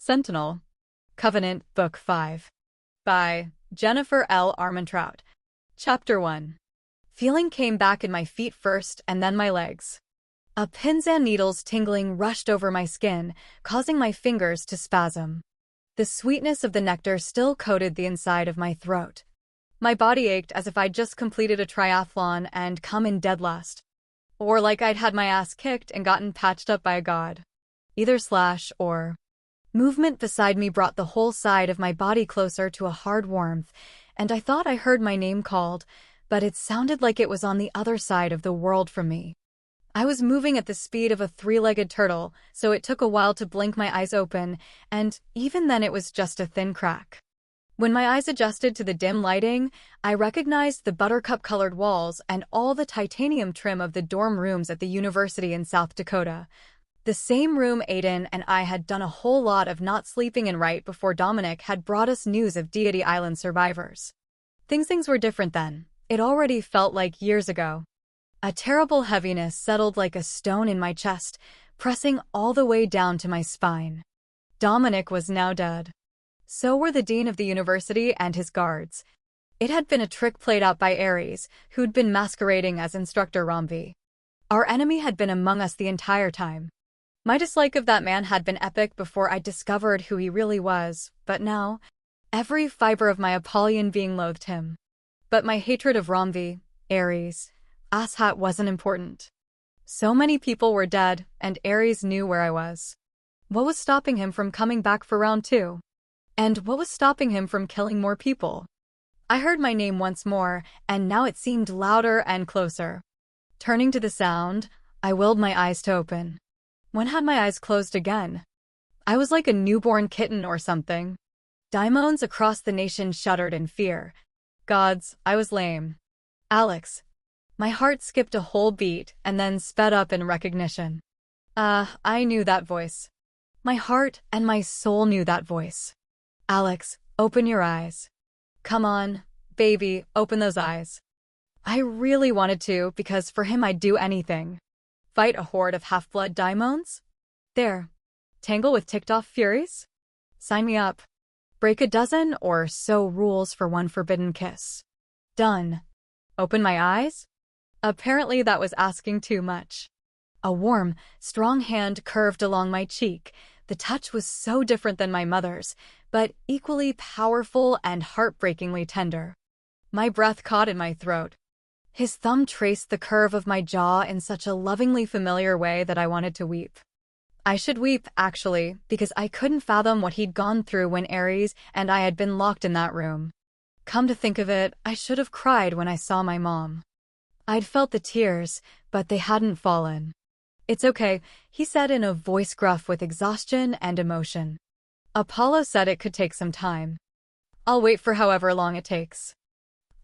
Sentinel. Covenant, Book 5. By Jennifer L. Armentrout. Chapter 1. Feeling came back in my feet first and then my legs. A pins and needles tingling rushed over my skin, causing my fingers to spasm. The sweetness of the nectar still coated the inside of my throat. My body ached as if I'd just completed a triathlon and come in dead last. Or like I'd had my ass kicked and gotten patched up by a god. Either/or. Movement beside me brought the whole side of my body closer to a hard warmth, and I thought I heard my name called, but it sounded like it was on the other side of the world from me. I was moving at the speed of a three-legged turtle, so it took a while to blink my eyes open, and even then it was just a thin crack. When my eyes adjusted to the dim lighting, I recognized the buttercup-colored walls and all the titanium trim of the dorm rooms at the university in South Dakota. The same room Aiden and I had done a whole lot of not sleeping in right before Dominic had brought us news of Deity Island survivors. Things were different then. It already felt like years ago. A terrible heaviness settled like a stone in my chest, pressing all the way down to my spine. Dominic was now dead. So were the dean of the university and his guards. It had been a trick played out by Ares, who'd been masquerading as Instructor Romvi. Our enemy had been among us the entire time. My dislike of that man had been epic before I discovered who he really was, but now, every fiber of my Apollyon being loathed him. But my hatred of Romvi, Ares, asshat wasn't important. So many people were dead, and Ares knew where I was. What was stopping him from coming back for round 2? And what was stopping him from killing more people? I heard my name once more, and now it seemed louder and closer. Turning to the sound, I willed my eyes to open. When had my eyes closed again? I was like a newborn kitten or something. Daimons across the nation shuddered in fear. Gods, I was lame. Alex. My heart skipped a whole beat and then sped up in recognition. I knew that voice. My heart and my soul knew that voice. Alex, open your eyes. Come on, baby, open those eyes. I really wanted to, because for him I'd do anything. Fight a horde of half-blood daimons? There. Tangle with ticked-off furies? Sign me up. Break a dozen or so rules for one forbidden kiss. Done. Open my eyes? Apparently that was asking too much. A warm, strong hand curved along my cheek. The touch was so different than my mother's, but equally powerful and heartbreakingly tender. My breath caught in my throat. His thumb traced the curve of my jaw in such a lovingly familiar way that I wanted to weep. I should weep, actually, because I couldn't fathom what he'd gone through when Ares and I had been locked in that room. Come to think of it, I should have cried when I saw my mom. I'd felt the tears, but they hadn't fallen. It's okay, he said in a voice gruff with exhaustion and emotion. Apollo said it could take some time. I'll wait for however long it takes.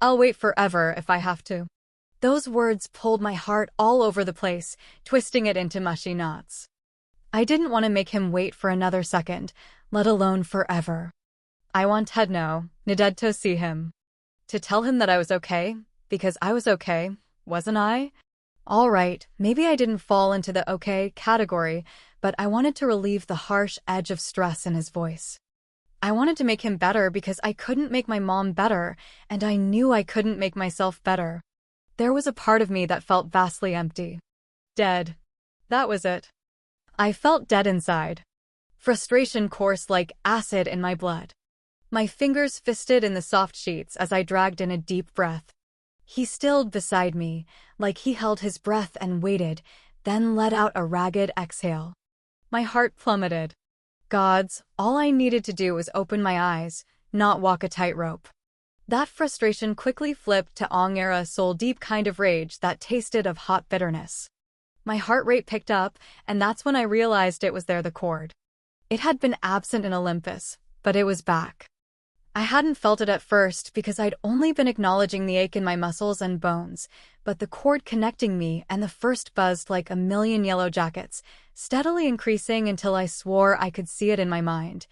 I'll wait forever if I have to. Those words pulled my heart all over the place, twisting it into mushy knots. I didn't want to make him wait for another second, let alone forever. I wanted to see him. To tell him that I was okay, because I was okay, wasn't I? All right, maybe I didn't fall into the okay category, but I wanted to relieve the harsh edge of stress in his voice. I wanted to make him better because I couldn't make my mom better, and I knew I couldn't make myself better. There was a part of me that felt vastly empty. Dead. That was it. I felt dead inside. Frustration coursed like acid in my blood. My fingers fisted in the soft sheets as I dragged in a deep breath. He stilled beside me, like he held his breath and waited, then let out a ragged exhale. My heart plummeted. Gods, all I needed to do was open my eyes, not walk a tightrope. That frustration quickly flipped to a soul-deep kind of rage that tasted of hot bitterness. My heart rate picked up, and that's when I realized it was there, the cord. It had been absent in Olympus, but it was back. I hadn't felt it at first because I'd only been acknowledging the ache in my muscles and bones, but the cord connecting me and the first buzzed like a million yellow jackets, steadily increasing until I swore I could see it in my mind.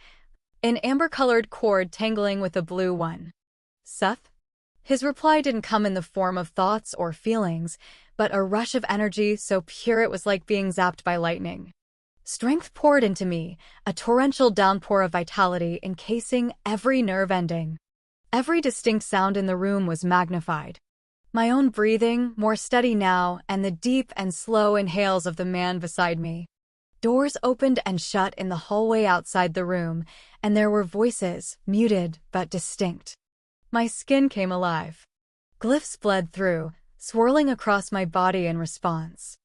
An amber-colored cord tangling with a blue one. Seth? His reply didn't come in the form of thoughts or feelings, but a rush of energy so pure it was like being zapped by lightning. Strength poured into me, a torrential downpour of vitality encasing every nerve ending. Every distinct sound in the room was magnified. My own breathing, more steady now, and the deep and slow inhales of the man beside me. Doors opened and shut in the hallway outside the room, and there were voices, muted but distinct. My skin came alive. Glyphs bled through, swirling across my body in response.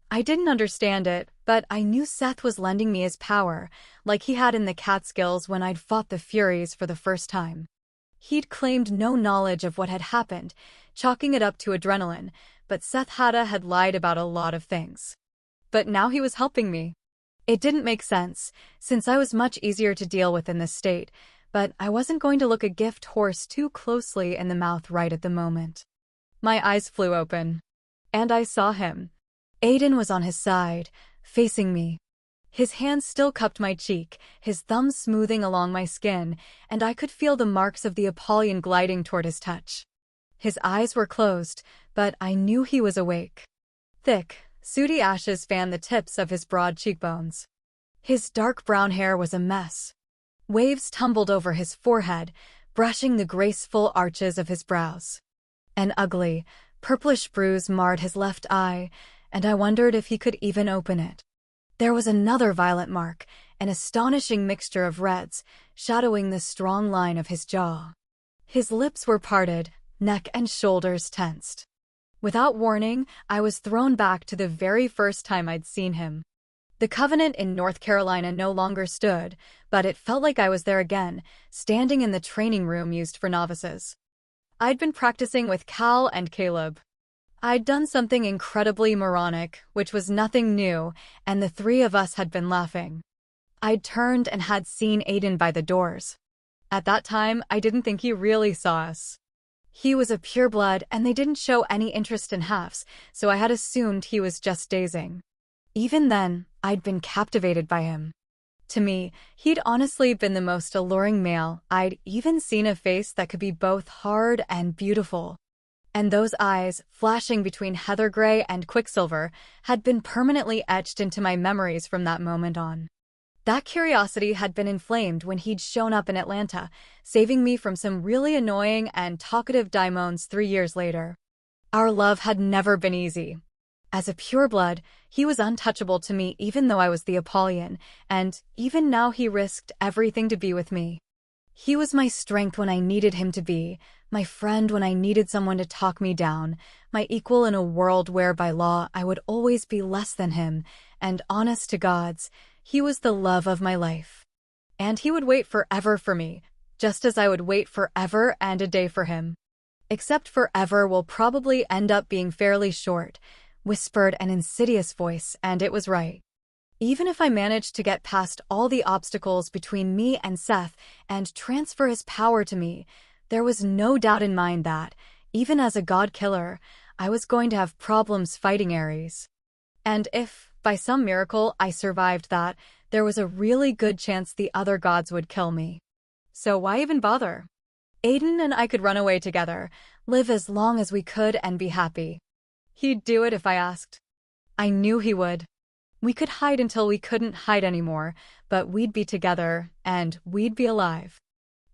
I didn't understand it, but I knew Seth was lending me his power, like he had in the Catskills when I'd fought the Furies for the first time. He'd claimed no knowledge of what had happened, chalking it up to adrenaline, but Seth Hadda had lied about a lot of things. But now he was helping me. It didn't make sense, since I was much easier to deal with in this state, but I wasn't going to look a gift horse too closely in the mouth right at the moment. My eyes flew open. And I saw him. Aiden was on his side, facing me. His hand still cupped my cheek, his thumb smoothing along my skin, and I could feel the marks of the Apollyon gliding toward his touch. His eyes were closed, but I knew he was awake. Thick, sooty ashes fanned the tips of his broad cheekbones. His dark brown hair was a mess. Waves tumbled over his forehead, brushing the graceful arches of his brows. An ugly, purplish bruise marred his left eye, and I wondered if he could even open it. There was another violet mark, an astonishing mixture of reds, shadowing the strong line of his jaw. His lips were parted, neck and shoulders tensed. Without warning, I was thrown back to the very first time I'd seen him. The Covenant in North Carolina no longer stood, but it felt like I was there again, standing in the training room used for novices. I'd been practicing with Cal and Caleb. I'd done something incredibly moronic, which was nothing new, and the three of us had been laughing. I'd turned and had seen Aiden by the doors. At that time, I didn't think he really saw us. He was a pureblood, and they didn't show any interest in halves, so I had assumed he was just dazing. Even then, I'd been captivated by him. To me, he'd honestly been the most alluring male. I'd even seen a face that could be both hard and beautiful. And those eyes, flashing between heather gray and quicksilver, had been permanently etched into my memories from that moment on. That curiosity had been inflamed when he'd shown up in Atlanta, saving me from some really annoying and talkative daimons 3 years later. Our love had never been easy. As a pureblood, he was untouchable to me even though I was the Apollyon, and even now he risked everything to be with me. He was my strength when I needed him to be, my friend when I needed someone to talk me down, my equal in a world where by law I would always be less than him, and honest to gods, he was the love of my life. And he would wait forever for me, just as I would wait forever and a day for him. Except forever will probably end up being fairly short, whispered an insidious voice, and it was right. Even if I managed to get past all the obstacles between me and Seth and transfer his power to me, there was no doubt in mind that, even as a god killer, I was going to have problems fighting Ares. And if, by some miracle, I survived that, there was a really good chance the other gods would kill me. So why even bother? Aiden and I could run away together, live as long as we could and be happy. He'd do it if I asked. I knew he would. We could hide until we couldn't hide anymore, but we'd be together, and we'd be alive.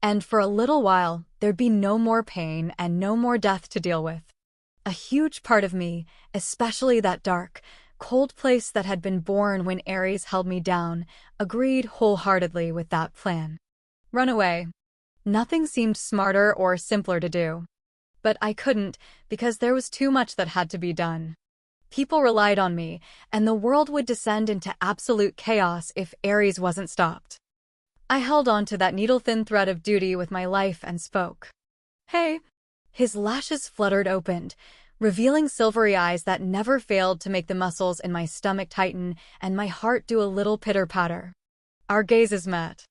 And for a little while, there'd be no more pain and no more death to deal with. A huge part of me, especially that dark, cold place that had been born when Ares held me down, agreed wholeheartedly with that plan. Run away. Nothing seemed smarter or simpler to do. But I couldn't, because there was too much that had to be done. People relied on me, and the world would descend into absolute chaos if Ares wasn't stopped. I held on to that needle-thin thread of duty with my life and spoke. Hey. His lashes fluttered open, revealing silvery eyes that never failed to make the muscles in my stomach tighten and my heart do a little pitter-patter. Our gazes met.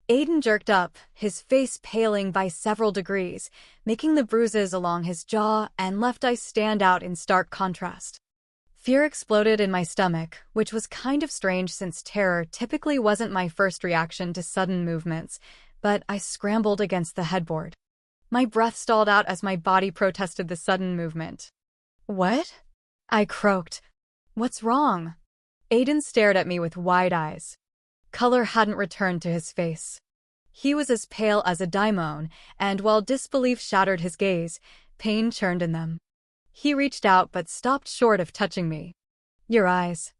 Aiden jerked up, his face paling by several degrees, making the bruises along his jaw and left eye stand out in stark contrast. Fear exploded in my stomach, which was kind of strange since terror typically wasn't my first reaction to sudden movements, but I scrambled against the headboard. My breath stalled out as my body protested the sudden movement. What? I croaked. What's wrong? Aiden stared at me with wide eyes. Color hadn't returned to his face. He was as pale as a daimon, and while disbelief shattered his gaze, pain churned in them. He reached out but stopped short of touching me. Your eyes.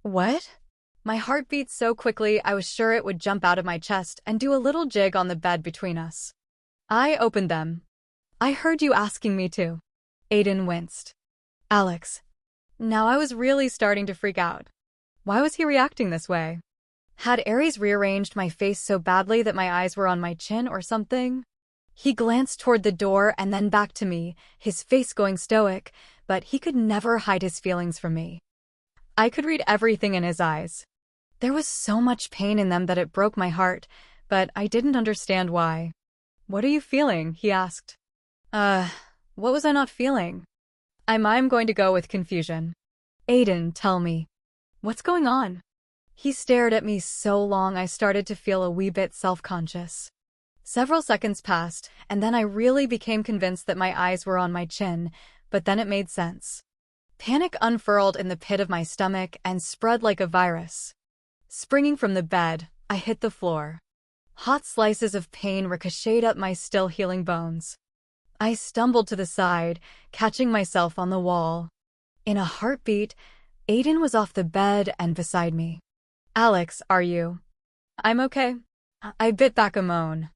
What? My heart beat so quickly I was sure it would jump out of my chest and do a little jig on the bed between us. I opened them. I heard you asking me to. Aiden winced. Alex. Now I was really starting to freak out. Why was he reacting this way? Had Aries rearranged my face so badly that my eyes were on my chin or something? He glanced toward the door and then back to me, his face going stoic, but he could never hide his feelings from me. I could read everything in his eyes. There was so much pain in them that it broke my heart, but I didn't understand why. What are you feeling? He asked. What was I not feeling? I'm going to go with confusion. Aiden, tell me. What's going on? He stared at me so long I started to feel a wee bit self-conscious. Several seconds passed, and then I really became convinced that my eyes were on my chin, but then it made sense. Panic unfurled in the pit of my stomach and spread like a virus. Springing from the bed, I hit the floor. Hot slices of pain ricocheted up my still healing bones. I stumbled to the side, catching myself on the wall. In a heartbeat, Aiden was off the bed and beside me. Alex, are you? I'm okay. I bit back a moan.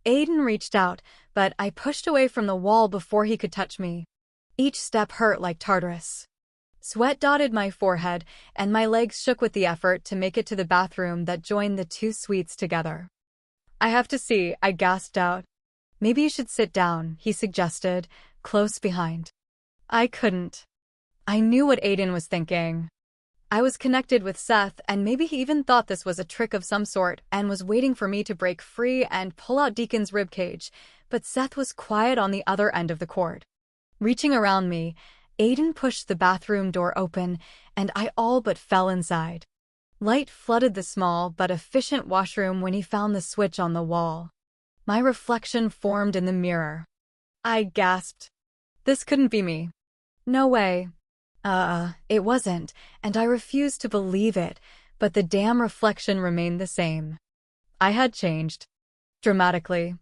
Aiden reached out, but I pushed away from the wall before he could touch me. Each step hurt like Tartarus. Sweat dotted my forehead, and my legs shook with the effort to make it to the bathroom that joined the two suites together. I have to see, I gasped out. Maybe you should sit down, he suggested, close behind. I couldn't. I knew what Aiden was thinking. I was connected with Seth, and maybe he even thought this was a trick of some sort and was waiting for me to break free and pull out Deacon's ribcage, but Seth was quiet on the other end of the cord. Reaching around me, Aiden pushed the bathroom door open, and I all but fell inside. Light flooded the small but efficient washroom when he found the switch on the wall. My reflection formed in the mirror. I gasped. This couldn't be me. No way. It wasn't, and I refused to believe it, but the damn reflection remained the same. I had changed. Dramatically.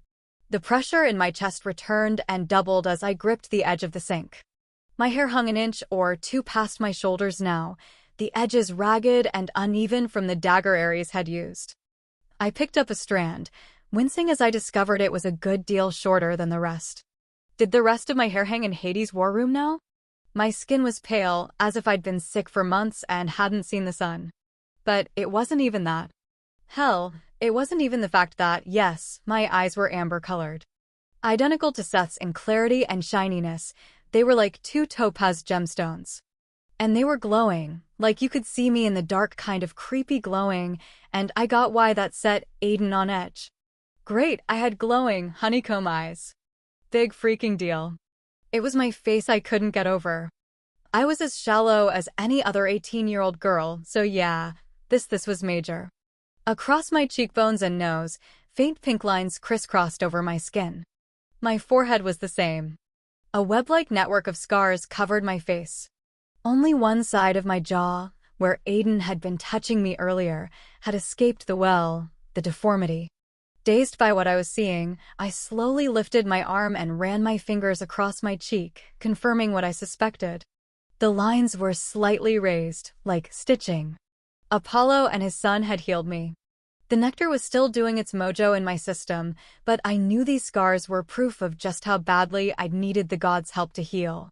The pressure in my chest returned and doubled as I gripped the edge of the sink. My hair hung an inch or two past my shoulders now, the edges ragged and uneven from the dagger Aries had used. I picked up a strand, wincing as I discovered it was a good deal shorter than the rest. Did the rest of my hair hang in Hades' war room now? My skin was pale, as if I'd been sick for months and hadn't seen the sun. But it wasn't even that. Hell, it wasn't even the fact that, yes, my eyes were amber-colored. Identical to Seth's in clarity and shininess, they were like two topaz gemstones. And they were glowing, like you could see me in the dark, kind of creepy glowing, and I got why that set Aiden on edge. Great, I had glowing, honeycomb eyes. Big freaking deal. It was my face I couldn't get over. I was as shallow as any other 18-year-old girl, so yeah, this was major. Across my cheekbones and nose, faint pink lines crisscrossed over my skin. My forehead was the same. A web-like network of scars covered my face. Only one side of my jaw, where Aiden had been touching me earlier, had escaped the deformity. Dazed by what I was seeing, I slowly lifted my arm and ran my fingers across my cheek, confirming what I suspected. The lines were slightly raised, like stitching. Apollo and his son had healed me. The nectar was still doing its mojo in my system, but I knew these scars were proof of just how badly I'd needed the gods' help to heal.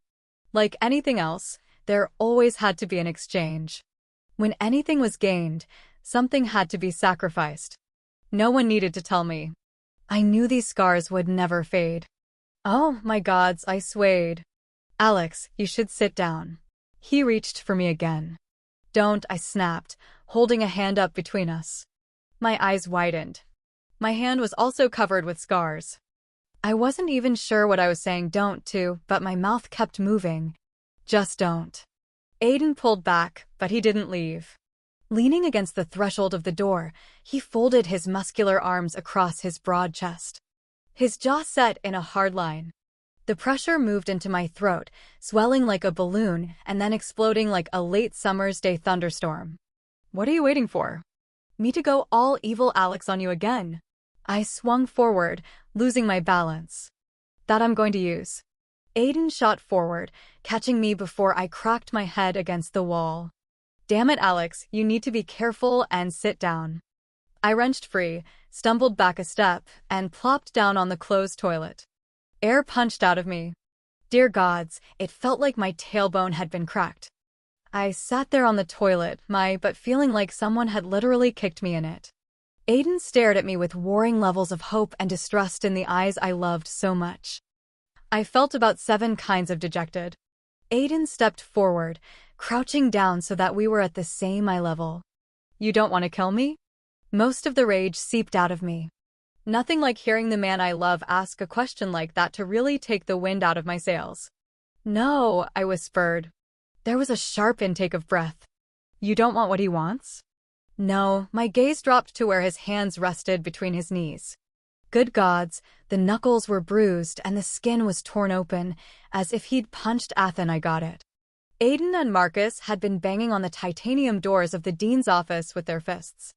Like anything else, there always had to be an exchange. When anything was gained, something had to be sacrificed. No one needed to tell me. I knew these scars would never fade. Oh, my gods, I swayed. Alex, you should sit down. He reached for me again. Don't, I snapped, holding a hand up between us. My eyes widened. My hand was also covered with scars. I wasn't even sure what I was saying don't to, but my mouth kept moving. Just don't. Aiden pulled back, but he didn't leave. Leaning against the threshold of the door, he folded his muscular arms across his broad chest. His jaw set in a hard line. The pressure moved into my throat, swelling like a balloon and then exploding like a late summer's day thunderstorm. What are you waiting for? Me to go all evil Alex on you again? I swung forward, losing my balance. That I'm going to use. Aiden shot forward, catching me before I cracked my head against the wall. Damn it, Alex, you need to be careful and sit down. I wrenched free, stumbled back a step, and plopped down on the closed toilet. Air punched out of me. Dear gods, it felt like my tailbone had been cracked. I sat there on the toilet, my butt feeling like someone had literally kicked me in it. Aiden stared at me with warring levels of hope and distrust in the eyes I loved so much. I felt about 7 kinds of dejected. Aiden stepped forward, crouching down so that we were at the same eye level. You don't want to kill me? Most of the rage seeped out of me. Nothing like hearing the man I love ask a question like that to really take the wind out of my sails. No, I whispered. There was a sharp intake of breath. You don't want what he wants? No, my gaze dropped to where his hands rested between his knees. Good gods, the knuckles were bruised and the skin was torn open, as if he'd punched Athen. I got it. Aiden and Marcus had been banging on the titanium doors of the dean's office with their fists.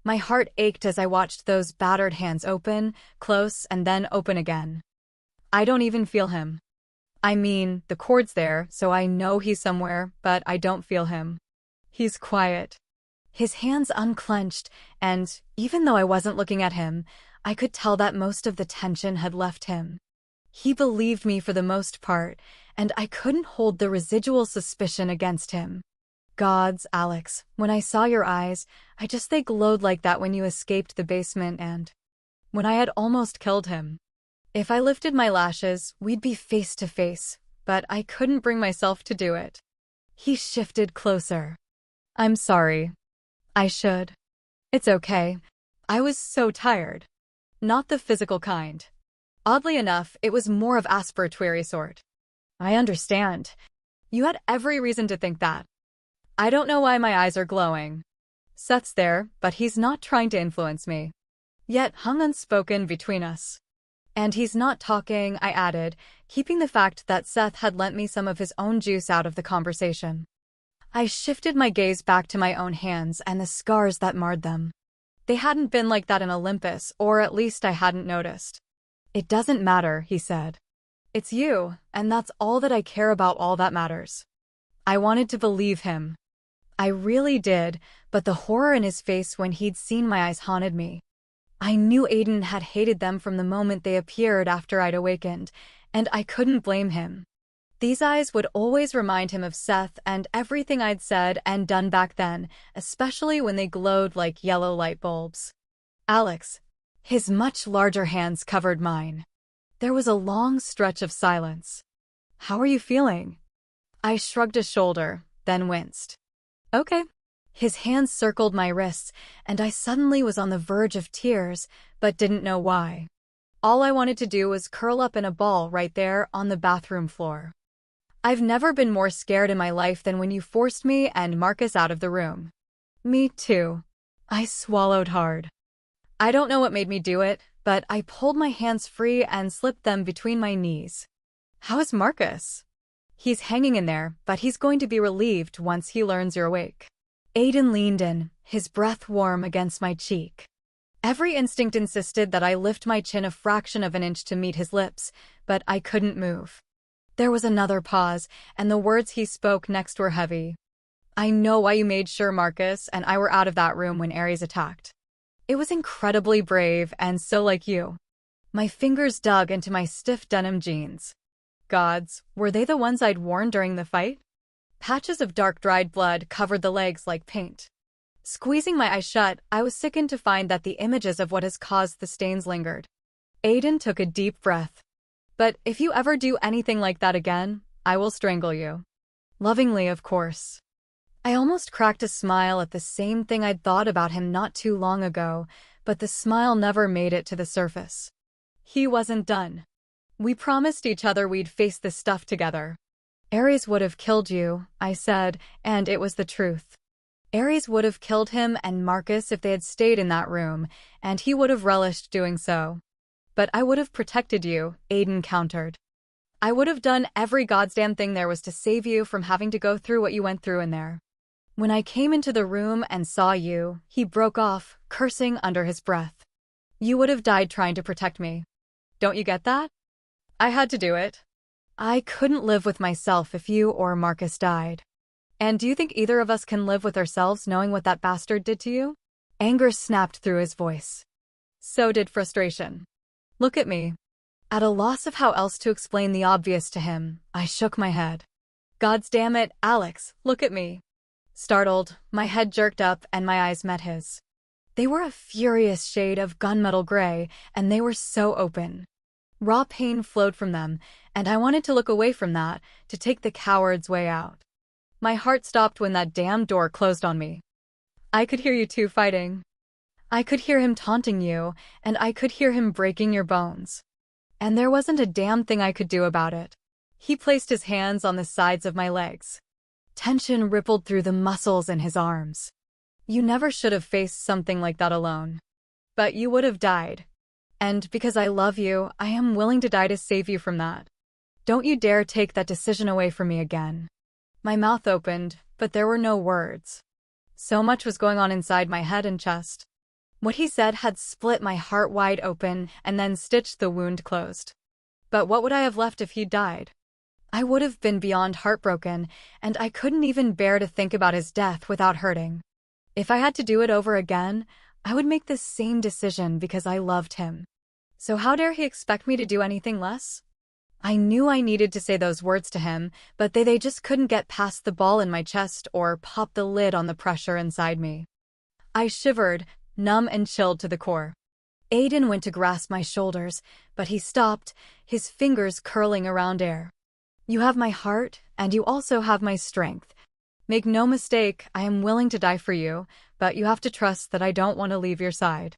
My heart ached as I watched those battered hands open, close, and then open again. I don't even feel him. I mean, the cord's there, so I know he's somewhere, but I don't feel him. He's quiet. His hands unclenched, and even though I wasn't looking at him, I could tell that most of the tension had left him. He believed me for the most part, and I couldn't hold the residual suspicion against him. Gods, Alex, when I saw your eyes, they glowed like that when you escaped the basement and when I had almost killed him. If I lifted my lashes, we'd be face to face, but I couldn't bring myself to do it. He shifted closer. I'm sorry. I should. It's okay. I was so tired. Not the physical kind. Oddly enough, it was more of aspiratory sort. I understand. You had every reason to think that. I don't know why my eyes are glowing. Seth's there, but he's not trying to influence me. Yet hung unspoken between us. And he's not talking, I added, keeping the fact that Seth had lent me some of his own juice out of the conversation. I shifted my gaze back to my own hands and the scars that marred them. They hadn't been like that in Olympus, or at least I hadn't noticed. It doesn't matter, he said. It's you, and that's all that I care about, all that matters. I wanted to believe him. I really did, but the horror in his face when he'd seen my eyes haunted me. I knew Aiden had hated them from the moment they appeared after I'd awakened, and I couldn't blame him. These eyes would always remind him of Seth and everything I'd said and done back then, especially when they glowed like yellow light bulbs. Alex. His much larger hands covered mine. There was a long stretch of silence. How are you feeling? I shrugged a shoulder, then winced. Okay. His hands circled my wrists, and I suddenly was on the verge of tears, but didn't know why. All I wanted to do was curl up in a ball right there on the bathroom floor. I've never been more scared in my life than when you forced me and Marcus out of the room. Me too. I swallowed hard. I don't know what made me do it, but I pulled my hands free and slipped them between my knees. How is Marcus? He's hanging in there, but he's going to be relieved once he learns you're awake. Aiden leaned in, his breath warm against my cheek. Every instinct insisted that I lift my chin a fraction of an inch to meet his lips, but I couldn't move. There was another pause, and the words he spoke next were heavy. I know why you made sure Marcus and I were out of that room when Ares attacked. It was incredibly brave and so like you. My fingers dug into my stiff denim jeans. Gods, were they the ones I'd worn during the fight? Patches of dark dried blood covered the legs like paint. Squeezing my eyes shut, I was sickened to find that the images of what has caused the stains lingered. Aiden took a deep breath. But if you ever do anything like that again, I will strangle you. Lovingly, of course. I almost cracked a smile at the same thing I'd thought about him not too long ago, but the smile never made it to the surface. He wasn't done. We promised each other we'd face this stuff together. Ares would have killed you, I said, and it was the truth. Ares would have killed him and Marcus if they had stayed in that room, and he would have relished doing so. But I would have protected you, Aiden countered. I would have done every goddamn thing there was to save you from having to go through what you went through in there. When I came into the room and saw you, he broke off, cursing under his breath. You would have died trying to protect me. Don't you get that? I had to do it. I couldn't live with myself if you or Marcus died. And do you think either of us can live with ourselves knowing what that bastard did to you? Anger snapped through his voice. So did frustration. Look at me. At a loss of how else to explain the obvious to him, I shook my head. God's damn it, Alex, look at me. Startled, my head jerked up and my eyes met his. They were a furious shade of gunmetal gray, and they were so open. Raw pain flowed from them, and I wanted to look away from that, to take the coward's way out. My heart stopped when that damn door closed on me. I could hear you two fighting. I could hear him taunting you, and I could hear him breaking your bones. And there wasn't a damn thing I could do about it. He placed his hands on the sides of my legs. Tension rippled through the muscles in his arms. You never should have faced something like that alone. But you would have died. And because I love you, I am willing to die to save you from that. Don't you dare take that decision away from me again. My mouth opened, but there were no words. So much was going on inside my head and chest. What he said had split my heart wide open and then stitched the wound closed. But what would I have left if he'd died? I would have been beyond heartbroken, and I couldn't even bear to think about his death without hurting. If I had to do it over again, I would make the same decision because I loved him. So how dare he expect me to do anything less? I knew I needed to say those words to him, but they just couldn't get past the ball in my chest or pop the lid on the pressure inside me. I shivered, numb and chilled to the core. Aiden went to grasp my shoulders, but he stopped, his fingers curling around air. You have my heart, and you also have my strength. Make no mistake, I am willing to die for you, but you have to trust that I don't want to leave your side.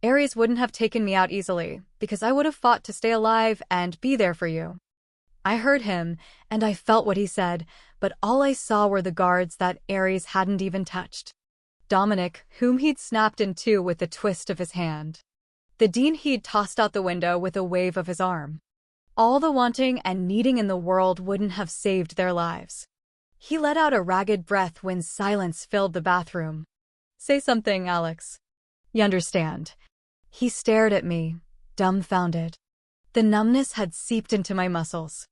Ares wouldn't have taken me out easily, because I would have fought to stay alive and be there for you. I heard him, and I felt what he said, but all I saw were the guards that Ares hadn't even touched. Dominic, whom he'd snapped in two with a twist of his hand. The dean he'd tossed out the window with a wave of his arm. All the wanting and needing in the world wouldn't have saved their lives. He let out a ragged breath when silence filled the bathroom. Say something, Alex. You understand. He stared at me, dumbfounded. The numbness had seeped into my muscles.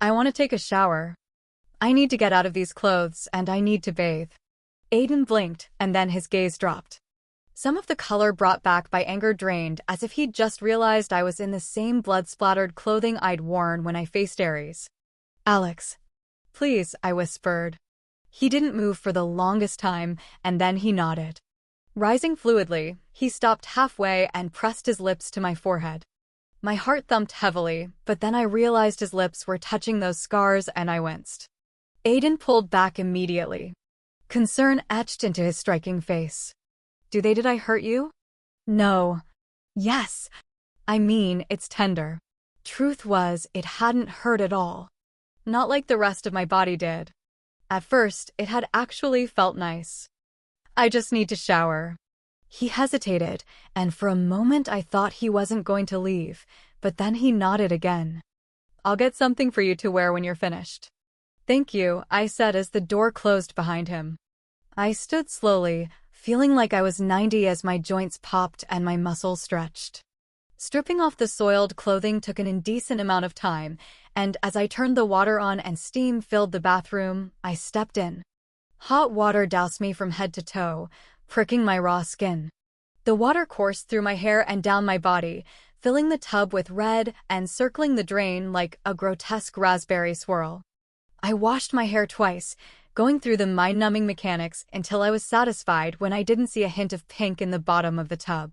I want to take a shower. I need to get out of these clothes, and I need to bathe. Aiden blinked, and then his gaze dropped. Some of the color brought back by anger drained, as if he'd just realized I was in the same blood-splattered clothing I'd worn when I faced Ares. Alex. Please, I whispered. He didn't move for the longest time, and then he nodded. Rising fluidly, he stopped halfway and pressed his lips to my forehead. My heart thumped heavily, but then I realized his lips were touching those scars and I winced. Aiden pulled back immediately. Concern etched into his striking face. Did I hurt you? No. Yes. I mean, it's tender. Truth was, it hadn't hurt at all. Not like the rest of my body did. At first, it had actually felt nice. I just need to shower. He hesitated, and for a moment I thought he wasn't going to leave, but then he nodded again. I'll get something for you to wear when you're finished. Thank you, I said as the door closed behind him. I stood slowly, feeling like I was 90 as my joints popped and my muscles stretched. Stripping off the soiled clothing took an indecent amount of time, and as I turned the water on and steam filled the bathroom, I stepped in. Hot water doused me from head to toe, pricking my raw skin. The water coursed through my hair and down my body, filling the tub with red and circling the drain like a grotesque raspberry swirl. I washed my hair twice, going through the mind-numbing mechanics until I was satisfied when I didn't see a hint of pink in the bottom of the tub.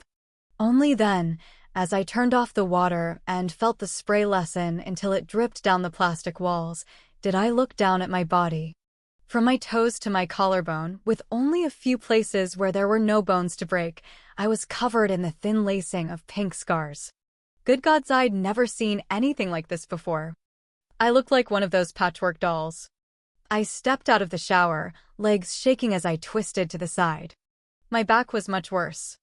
Only then, as I turned off the water and felt the spray lessen until it dripped down the plastic walls, did I look down at my body. From my toes to my collarbone, with only a few places where there were no bones to break, I was covered in the thin lacing of pink scars. Good gods, I'd never seen anything like this before. I looked like one of those patchwork dolls. I stepped out of the shower, legs shaking as I twisted to the side. My back was much worse.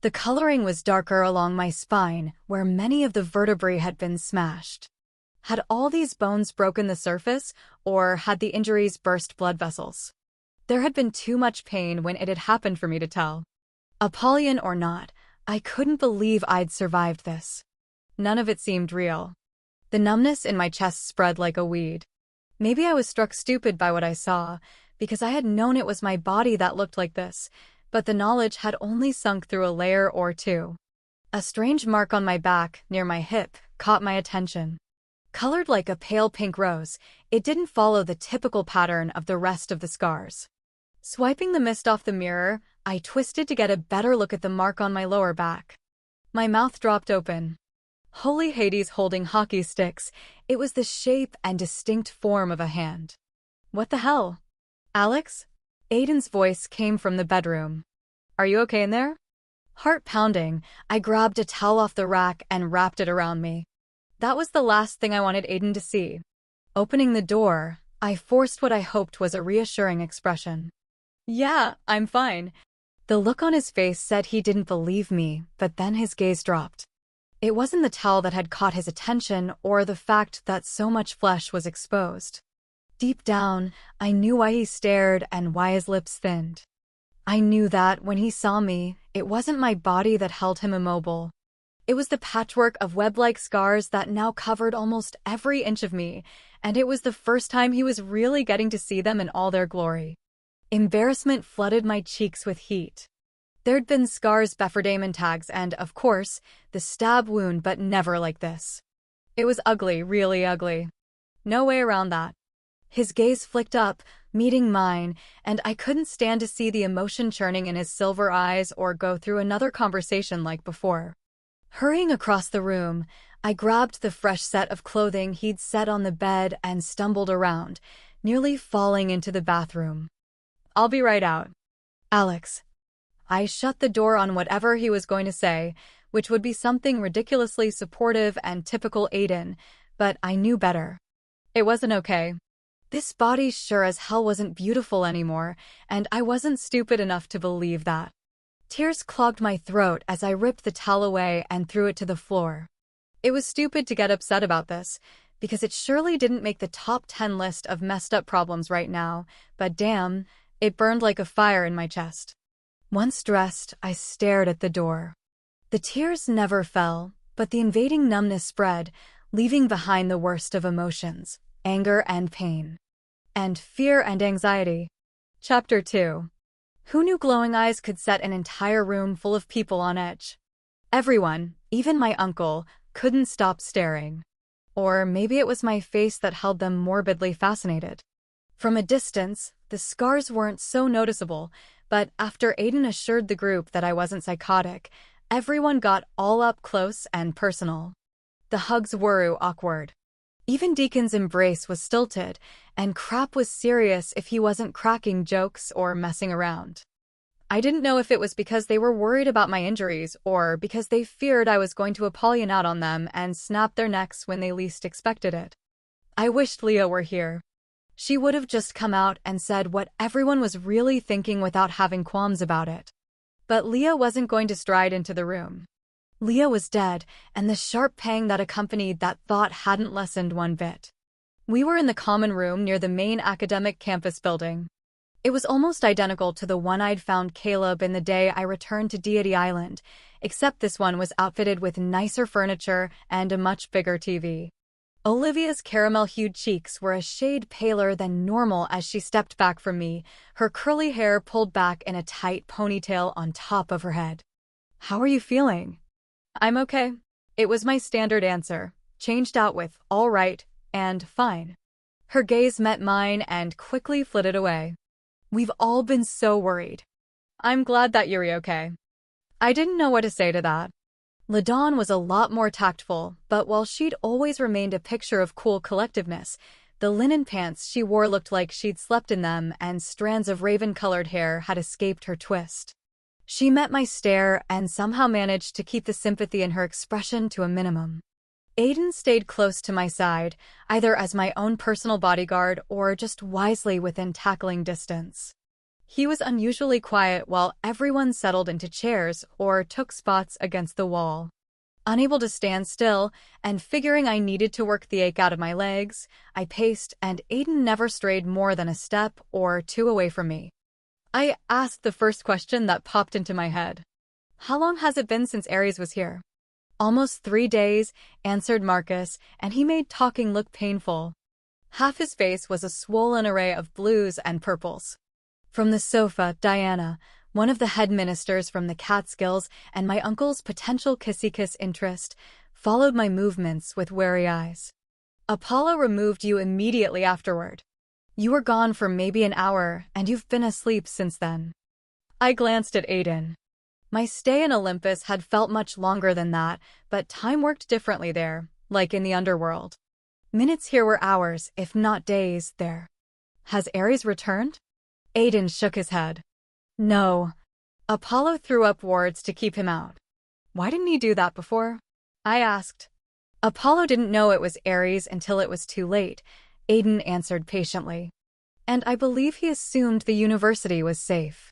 The coloring was darker along my spine, where many of the vertebrae had been smashed. Had all these bones broken the surface, or had the injuries burst blood vessels? There had been too much pain when it had happened for me to tell. Apollyon or not, I couldn't believe I'd survived this. None of it seemed real. The numbness in my chest spread like a weed. Maybe I was struck stupid by what I saw, because I had known it was my body that looked like this, but the knowledge had only sunk through a layer or two. A strange mark on my back, near my hip, caught my attention. Colored like a pale pink rose, it didn't follow the typical pattern of the rest of the scars. Swiping the mist off the mirror, I twisted to get a better look at the mark on my lower back. My mouth dropped open. Holy Hades holding hockey sticks, it was the shape and distinct form of a hand. What the hell? Alex? Aiden's voice came from the bedroom. Are you okay in there? Heart pounding, I grabbed a towel off the rack and wrapped it around me. That was the last thing I wanted Aiden to see. Opening the door, I forced what I hoped was a reassuring expression. Yeah, I'm fine. The look on his face said he didn't believe me, but then his gaze dropped. It wasn't the towel that had caught his attention or the fact that so much flesh was exposed. Deep down, I knew why he stared and why his lips thinned. I knew that, when he saw me, it wasn't my body that held him immobile. It was the patchwork of web-like scars that now covered almost every inch of me, and it was the first time he was really getting to see them in all their glory. Embarrassment flooded my cheeks with heat. There'd been scars, Befordamon tags, and, of course, the stab wound, but never like this. It was ugly, really ugly. No way around that. His gaze flicked up, meeting mine, and I couldn't stand to see the emotion churning in his silver eyes or go through another conversation like before. Hurrying across the room, I grabbed the fresh set of clothing he'd set on the bed and stumbled around, nearly falling into the bathroom. I'll be right out. Alex. I shut the door on whatever he was going to say, which would be something ridiculously supportive and typical Aiden, but I knew better. It wasn't okay. This body sure as hell wasn't beautiful anymore, and I wasn't stupid enough to believe that. Tears clogged my throat as I ripped the towel away and threw it to the floor. It was stupid to get upset about this, because it surely didn't make the top 10 list of messed up problems right now, but damn, it burned like a fire in my chest. Once dressed, I stared at the door. The tears never fell, but the invading numbness spread, leaving behind the worst of emotions, anger and pain. And fear and anxiety. Chapter 2. Who knew glowing eyes could set an entire room full of people on edge? Everyone, even my uncle, couldn't stop staring. Or maybe it was my face that held them morbidly fascinated. From a distance, the scars weren't so noticeable, but after Aiden assured the group that I wasn't psychotic, everyone got all up close and personal. The hugs were awkward. Even Deacon's embrace was stilted, and Crap was serious if he wasn't cracking jokes or messing around. I didn't know if it was because they were worried about my injuries or because they feared I was going to Apollyon out on them and snap their necks when they least expected it. I wished Leah were here. She would have just come out and said what everyone was really thinking without having qualms about it. But Leah wasn't going to stride into the room. Leah was dead, and the sharp pang that accompanied that thought hadn't lessened one bit. We were in the common room near the main academic campus building. It was almost identical to the one I'd found Caleb in the day I returned to Deity Island, except this one was outfitted with nicer furniture and a much bigger TV. Olivia's caramel-hued cheeks were a shade paler than normal as she stepped back from me, her curly hair pulled back in a tight ponytail on top of her head. "How are you feeling?" "I'm okay." It was my standard answer, changed out with "all right" and "fine." Her gaze met mine and quickly flitted away. "We've all been so worried." "I'm glad that you're okay." I didn't know what to say to that. LaDawn was a lot more tactful, but while she'd always remained a picture of cool collectiveness, the linen pants she wore looked like she'd slept in them and strands of raven-colored hair had escaped her twist. She met my stare and somehow managed to keep the sympathy in her expression to a minimum. Aiden stayed close to my side, either as my own personal bodyguard or just wisely within tackling distance. He was unusually quiet while everyone settled into chairs or took spots against the wall. Unable to stand still, and figuring I needed to work the ache out of my legs, I paced, and Aiden never strayed more than a step or two away from me. I asked the first question that popped into my head. How long has it been since Aries was here? Almost 3 days, answered Marcus, and he made talking look painful. Half his face was a swollen array of blues and purples. From the sofa, Diana, one of the head ministers from the Catskills and my uncle's potential kissy-kiss interest, followed my movements with wary eyes. Apollo removed you immediately afterward. You were gone for maybe an hour, and you've been asleep since then. I glanced at Aiden. My stay in Olympus had felt much longer than that, but time worked differently there, like in the underworld. Minutes here were hours, if not days, there. Has Ares returned? Aiden shook his head. No. Apollo threw up wards to keep him out. Why didn't he do that before? I asked. Apollo didn't know it was Ares until it was too late, Aiden answered patiently. And I believe he assumed the university was safe.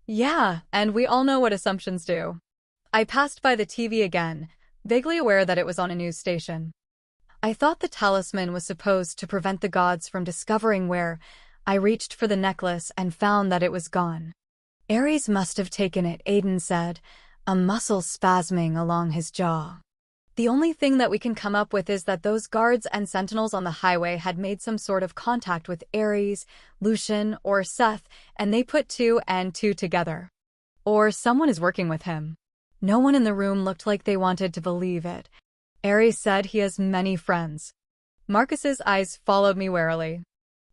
Yeah, and we all know what assumptions do. I passed by the TV again, vaguely aware that it was on a news station. I thought the talisman was supposed to prevent the gods from discovering where. I reached for the necklace and found that it was gone. Ares must have taken it, Aiden said, a muscle spasming along his jaw. The only thing that we can come up with is that those guards and sentinels on the highway had made some sort of contact with Ares, Lucian, or Seth, and they put 2 and 2 together. Or someone is working with him. No one in the room looked like they wanted to believe it. Ares said he has many friends. Marcus's eyes followed me warily.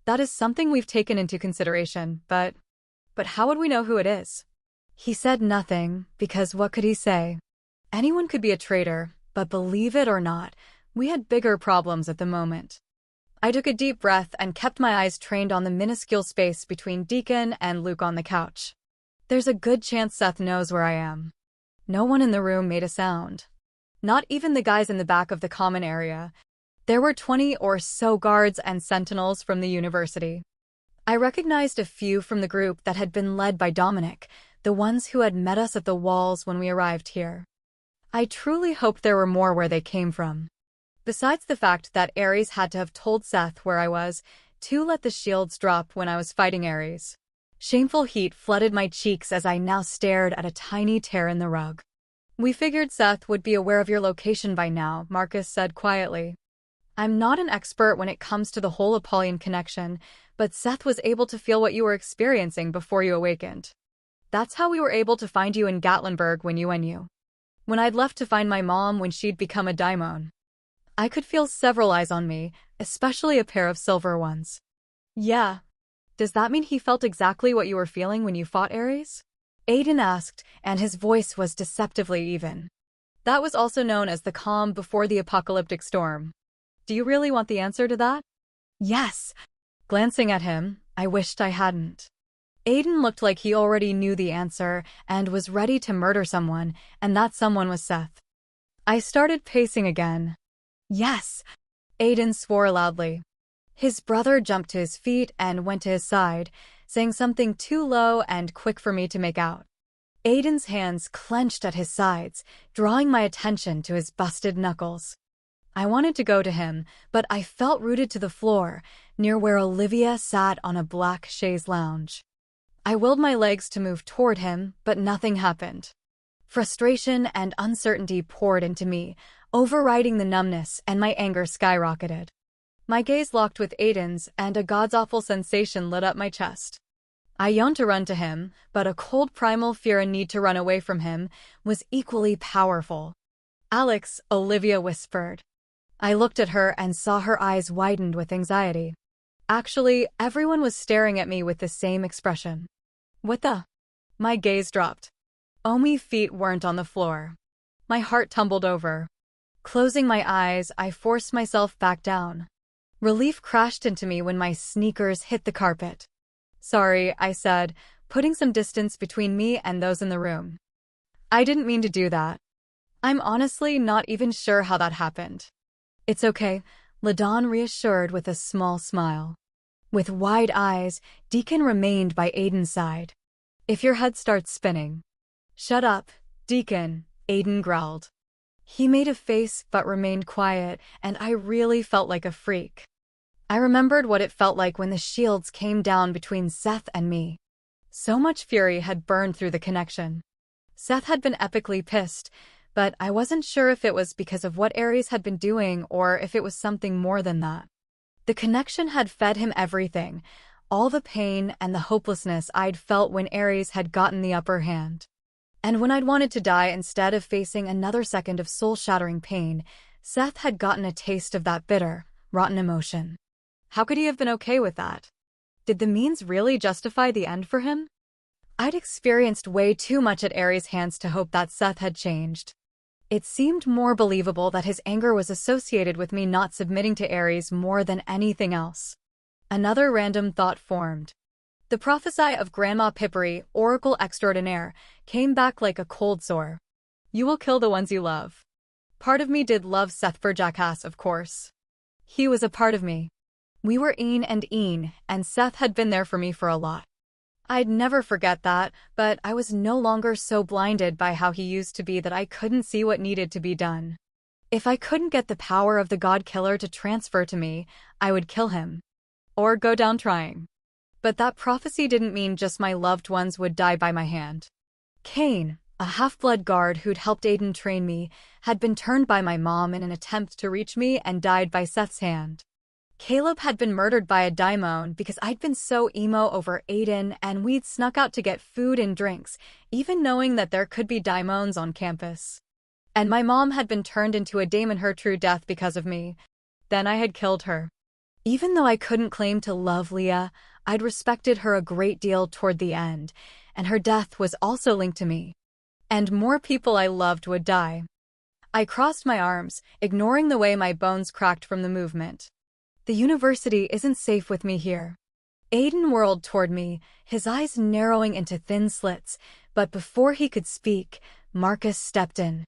That is something we've taken into consideration, but how would we know who it is? He said nothing, because what could he say? Anyone could be a traitor. But believe it or not, we had bigger problems at the moment. I took a deep breath and kept my eyes trained on the minuscule space between Deacon and Luke on the couch. There's a good chance Seth knows where I am. No one in the room made a sound. Not even the guys in the back of the common area. There were 20 or so guards and sentinels from the university. I recognized a few from the group that had been led by Dominic, the ones who had met us at the walls when we arrived here. I truly hoped there were more where they came from. Besides the fact that Ares had to have told Seth where I was, to let the shields drop when I was fighting Ares. Shameful heat flooded my cheeks as I now stared at a tiny tear in the rug. We figured Seth would be aware of your location by now, Marcus said quietly. I'm not an expert when it comes to the whole Apollyon connection, but Seth was able to feel what you were experiencing before you awakened. That's how we were able to find you in Gatlinburg when you knew. When I'd left to find my mom when she'd become a daimon. I could feel several eyes on me, especially a pair of silver ones. Yeah. Does that mean he felt exactly what you were feeling when you fought Ares? Aiden asked, and his voice was deceptively even. That was also known as the calm before the apocalyptic storm. Do you really want the answer to that? Yes. Glancing at him, I wished I hadn't. Aiden looked like he already knew the answer and was ready to murder someone, and that someone was Seth. I started pacing again. Yes, Aiden swore loudly. His brother jumped to his feet and went to his side, saying something too low and quick for me to make out. Aiden's hands clenched at his sides, drawing my attention to his busted knuckles. I wanted to go to him, but I felt rooted to the floor, near where Olivia sat on a black chaise lounge. I willed my legs to move toward him, but nothing happened. Frustration and uncertainty poured into me, overriding the numbness, and my anger skyrocketed. My gaze locked with Aiden's, and a god's-awful sensation lit up my chest. I yearned to run to him, but a cold primal fear and need to run away from him was equally powerful. Alex, Olivia whispered. I looked at her and saw her eyes widened with anxiety. Actually, everyone was staring at me with the same expression. What the? My gaze dropped. Omi's feet weren't on the floor. My heart tumbled over. Closing my eyes, I forced myself back down. Relief crashed into me when my sneakers hit the carpet. Sorry, I said, putting some distance between me and those in the room. I didn't mean to do that. I'm honestly not even sure how that happened. It's okay, LaDawn reassured with a small smile. With wide eyes, Deacon remained by Aiden's side. If your head starts spinning. Shut up, Deacon, Aiden growled. He made a face but remained quiet, and I really felt like a freak. I remembered what it felt like when the shields came down between Seth and me. So much fury had burned through the connection. Seth had been epically pissed, but I wasn't sure if it was because of what Ares had been doing or if it was something more than that. The connection had fed him everything, all the pain and the hopelessness I'd felt when Ares had gotten the upper hand. And when I'd wanted to die instead of facing another second of soul-shattering pain, Seth had gotten a taste of that bitter, rotten emotion. How could he have been okay with that? Did the means really justify the end for him? I'd experienced way too much at Ares' hands to hope that Seth had changed. It seemed more believable that his anger was associated with me not submitting to Ares more than anything else. Another random thought formed. The prophecy of Grandma Pippery, Oracle Extraordinaire, came back like a cold sore. You will kill the ones you love. Part of me did love Seth for jackass, of course. He was a part of me. We were een, and Seth had been there for me for a lot. I'd never forget that, but I was no longer so blinded by how he used to be that I couldn't see what needed to be done. If I couldn't get the power of the God Killer to transfer to me, I would kill him. Or go down trying. But that prophecy didn't mean just my loved ones would die by my hand. Kane, a half-blood guard who'd helped Aiden train me, had been turned by my mom in an attempt to reach me and died by Seth's hand. Caleb had been murdered by a daimon because I'd been so emo over Aiden and we'd snuck out to get food and drinks, even knowing that there could be daimons on campus. And my mom had been turned into a daemon her true death because of me. Then I had killed her. Even though I couldn't claim to love Leah, I'd respected her a great deal toward the end, and her death was also linked to me. And more people I loved would die. I crossed my arms, ignoring the way my bones cracked from the movement. The university isn't safe with me here. Aiden whirled toward me, his eyes narrowing into thin slits, but before he could speak, Marcus stepped in.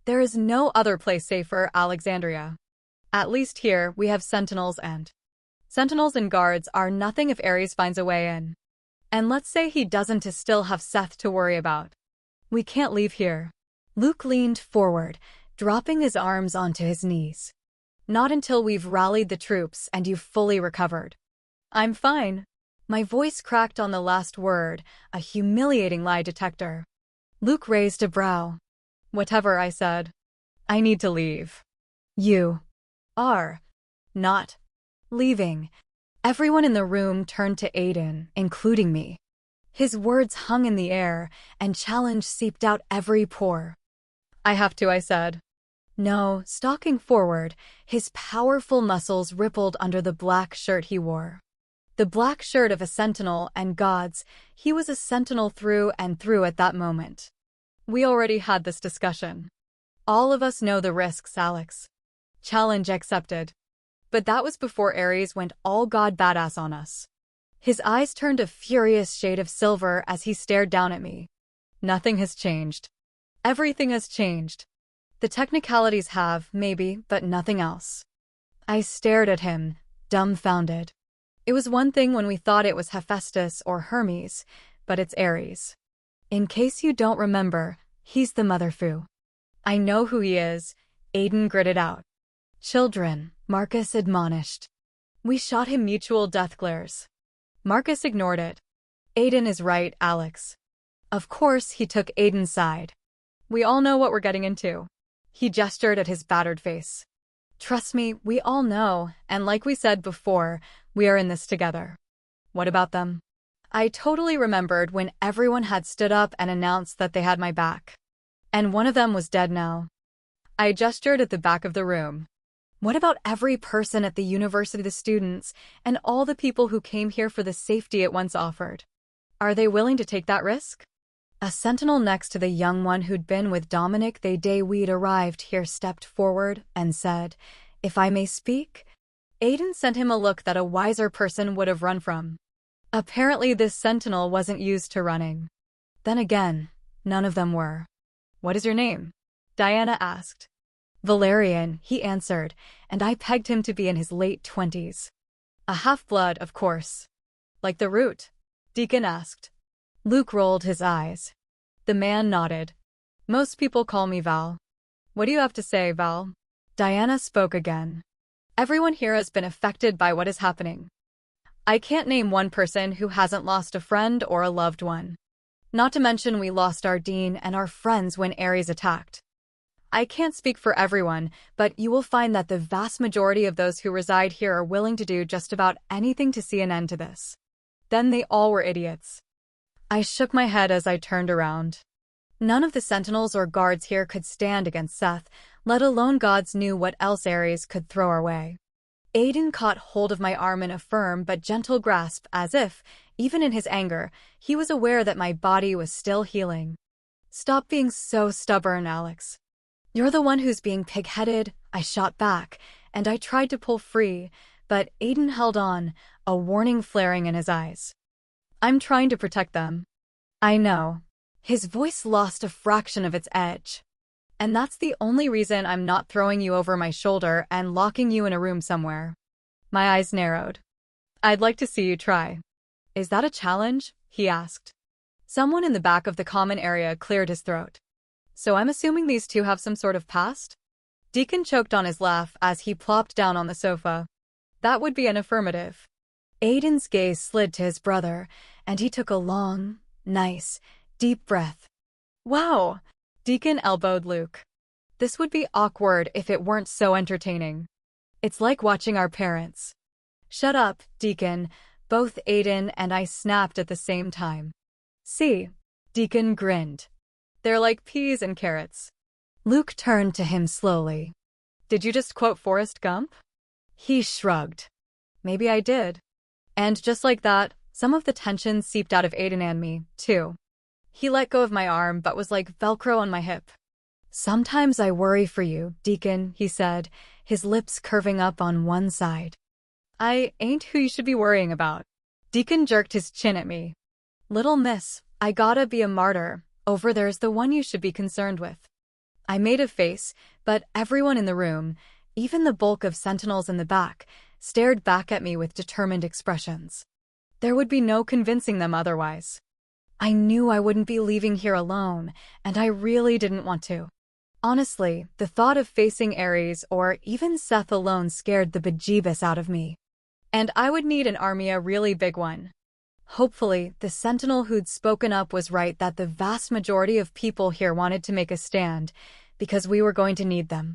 There is no other place safer, Alexandria. At least here, we have Sentinels and guards are nothing if Ares finds a way in. And let's say he doesn't to still have Seth to worry about. We can't leave here. Luke leaned forward, dropping his arms onto his knees. Not until we've rallied the troops and you've fully recovered. I'm fine. My voice cracked on the last word, a humiliating lie detector. Luke raised a brow. Whatever, I said. I need to leave. You are not leaving. Everyone in the room turned to Aiden, including me. His words hung in the air, and challenge seeped out every pore. I have to, I said. No, stalking forward, his powerful muscles rippled under the black shirt he wore. The black shirt of a sentinel, and gods, he was a sentinel through and through at that moment. We already had this discussion. All of us know the risks, Alex. Challenge accepted. But that was before Ares went all god badass on us. His eyes turned a furious shade of silver as he stared down at me. Nothing has changed. Everything has changed. The technicalities have, maybe, but nothing else. I stared at him, dumbfounded. It was one thing when we thought it was Hephaestus or Hermes, but it's Ares. In case you don't remember, he's the motherfu. I know who he is, Aiden gritted out. Children, Marcus admonished. We shot him mutual death glares. Marcus ignored it. Aiden is right, Alex. Of course, he took Aiden's side. We all know what we're getting into. He gestured at his battered face. Trust me, we all know, and like we said before, we are in this together. What about them? I totally remembered when everyone had stood up and announced that they had my back. And one of them was dead now. I gestured at the back of the room. What about every person at the university, the students, and all the people who came here for the safety it once offered? Are they willing to take that risk? A sentinel next to the young one who'd been with Dominic the day we'd arrived here stepped forward and said, If I may speak? Aiden sent him a look that a wiser person would have run from. Apparently this sentinel wasn't used to running. Then again, none of them were. What is your name? Diana asked. Valerian, he answered, and I pegged him to be in his late 20s. A half-blood, of course. Like the root? Deacon asked. Luke rolled his eyes. The man nodded. Most people call me Val. What do you have to say, Val? Diana spoke again. Everyone here has been affected by what is happening. I can't name one person who hasn't lost a friend or a loved one. Not to mention we lost our dean and our friends when Ares attacked. I can't speak for everyone, but you will find that the vast majority of those who reside here are willing to do just about anything to see an end to this. Then they all were idiots. I shook my head as I turned around. None of the sentinels or guards here could stand against Seth, let alone gods knew what else Ares could throw our way. Aiden caught hold of my arm in a firm but gentle grasp as if, even in his anger, he was aware that my body was still healing. Stop being so stubborn, Alex. You're the one who's being pig-headed, I shot back, and I tried to pull free, but Aiden held on, a warning flaring in his eyes. I'm trying to protect them. I know. His voice lost a fraction of its edge. And that's the only reason I'm not throwing you over my shoulder and locking you in a room somewhere. My eyes narrowed. I'd like to see you try. Is that a challenge? He asked. Someone in the back of the common area cleared his throat. So I'm assuming these two have some sort of past? Deacon choked on his laugh as he plopped down on the sofa. That would be an affirmative. Aiden's gaze slid to his brother, and he took a long, nice, deep breath. Wow! Deacon elbowed Luke. This would be awkward if it weren't so entertaining. It's like watching our parents. Shut up, Deacon, both Aiden and I snapped at the same time. See? Deacon grinned. They're like peas and carrots. Luke turned to him slowly. Did you just quote Forrest Gump? He shrugged. Maybe I did. And just like that, some of the tension seeped out of Aiden and me, too. He let go of my arm but was like Velcro on my hip. Sometimes I worry for you, Deacon, he said, his lips curving up on one side. I ain't who you should be worrying about. Deacon jerked his chin at me. Little miss, I gotta be a martyr. Over there's the one you should be concerned with. I made a face, but everyone in the room, even the bulk of sentinels in the back, stared back at me with determined expressions. There would be no convincing them otherwise. I knew I wouldn't be leaving here alone, and I really didn't want to. Honestly, the thought of facing Ares or even Seth alone scared the bejeebus out of me. And I would need an army, a really big one. Hopefully, the sentinel who'd spoken up was right that the vast majority of people here wanted to make a stand, because we were going to need them.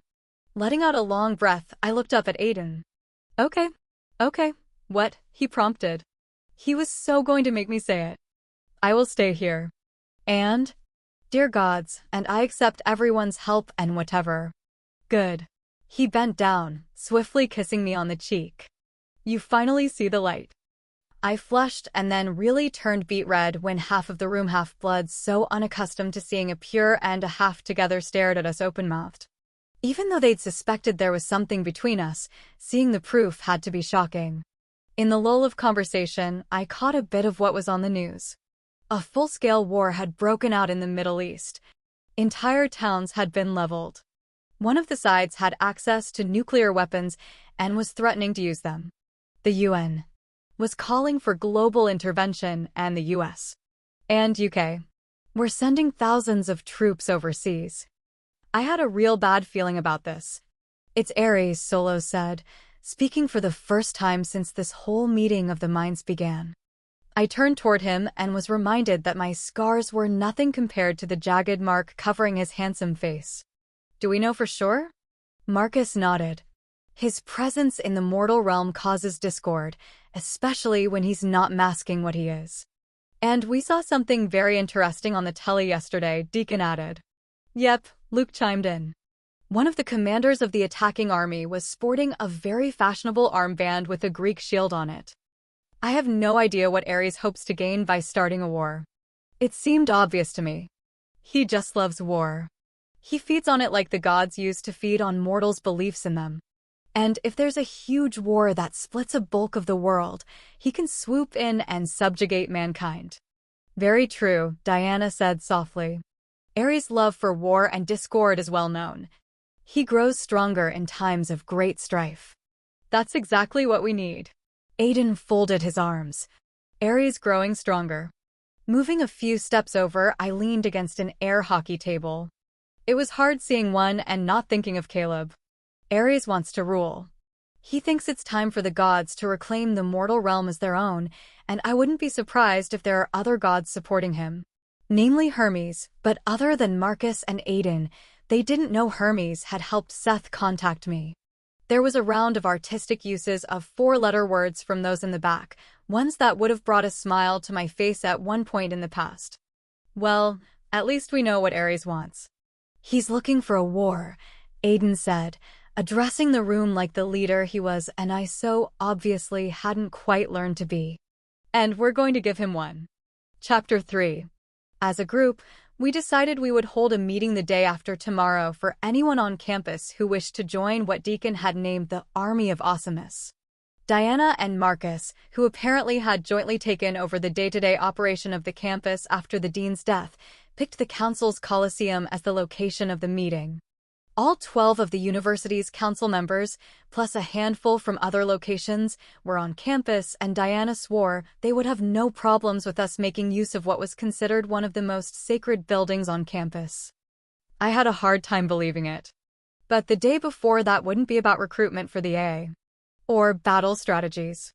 Letting out a long breath, I looked up at Aiden. Okay. What? He prompted. He was so going to make me say it. I will stay here. And? Dear gods, and I accept everyone's help and whatever. Good. He bent down, swiftly kissing me on the cheek. You finally see the light. I flushed and then really turned beet red when half of the room, half-blood, so unaccustomed to seeing a pure and a half together, stared at us open-mouthed. Even though they'd suspected there was something between us, seeing the proof had to be shocking. In the lull of conversation, I caught a bit of what was on the news. A full-scale war had broken out in the Middle East. Entire towns had been leveled. One of the sides had access to nuclear weapons and was threatening to use them. The UN was calling for global intervention, and the US and UK were sending thousands of troops overseas. I had a real bad feeling about this. It's Ares, Solo said, speaking for the first time since this whole meeting of the minds began. I turned toward him and was reminded that my scars were nothing compared to the jagged mark covering his handsome face. Do we know for sure? Marcus nodded. His presence in the mortal realm causes discord, especially when he's not masking what he is. And we saw something very interesting on the telly yesterday, Deacon added. Yep, Luke chimed in. One of the commanders of the attacking army was sporting a very fashionable armband with a Greek shield on it. I have no idea what Ares hopes to gain by starting a war. It seemed obvious to me. He just loves war. He feeds on it like the gods used to feed on mortals' beliefs in them. And if there's a huge war that splits a bulk of the world, he can swoop in and subjugate mankind. Very true, Diana said softly. Ares' love for war and discord is well known. He grows stronger in times of great strife. That's exactly what we need. Aiden folded his arms. Ares growing stronger. Moving a few steps over, I leaned against an air hockey table. It was hard seeing one and not thinking of Caleb. Ares wants to rule. He thinks it's time for the gods to reclaim the mortal realm as their own, and I wouldn't be surprised if there are other gods supporting him. Namely Hermes, but other than Marcus and Aiden, they didn't know Hermes had helped Seth contact me. There was a round of artistic uses of four-letter words from those in the back, ones that would have brought a smile to my face at one point in the past. Well, at least we know what Ares wants. He's looking for a war, Aiden said, addressing the room like the leader he was and I so obviously hadn't quite learned to be. And we're going to give him one. Chapter 3. As a group, we decided we would hold a meeting the day after tomorrow for anyone on campus who wished to join what Deacon had named the Army of Awesomeness. Diana and Marcus, who apparently had jointly taken over the day-to-day operation of the campus after the dean's death, picked the council's Coliseum as the location of the meeting. All 12 of the university's council members, plus a handful from other locations, were on campus, and Diana swore they would have no problems with us making use of what was considered one of the most sacred buildings on campus. I had a hard time believing it. But the day before that wouldn't be about recruitment for the A. Or battle strategies.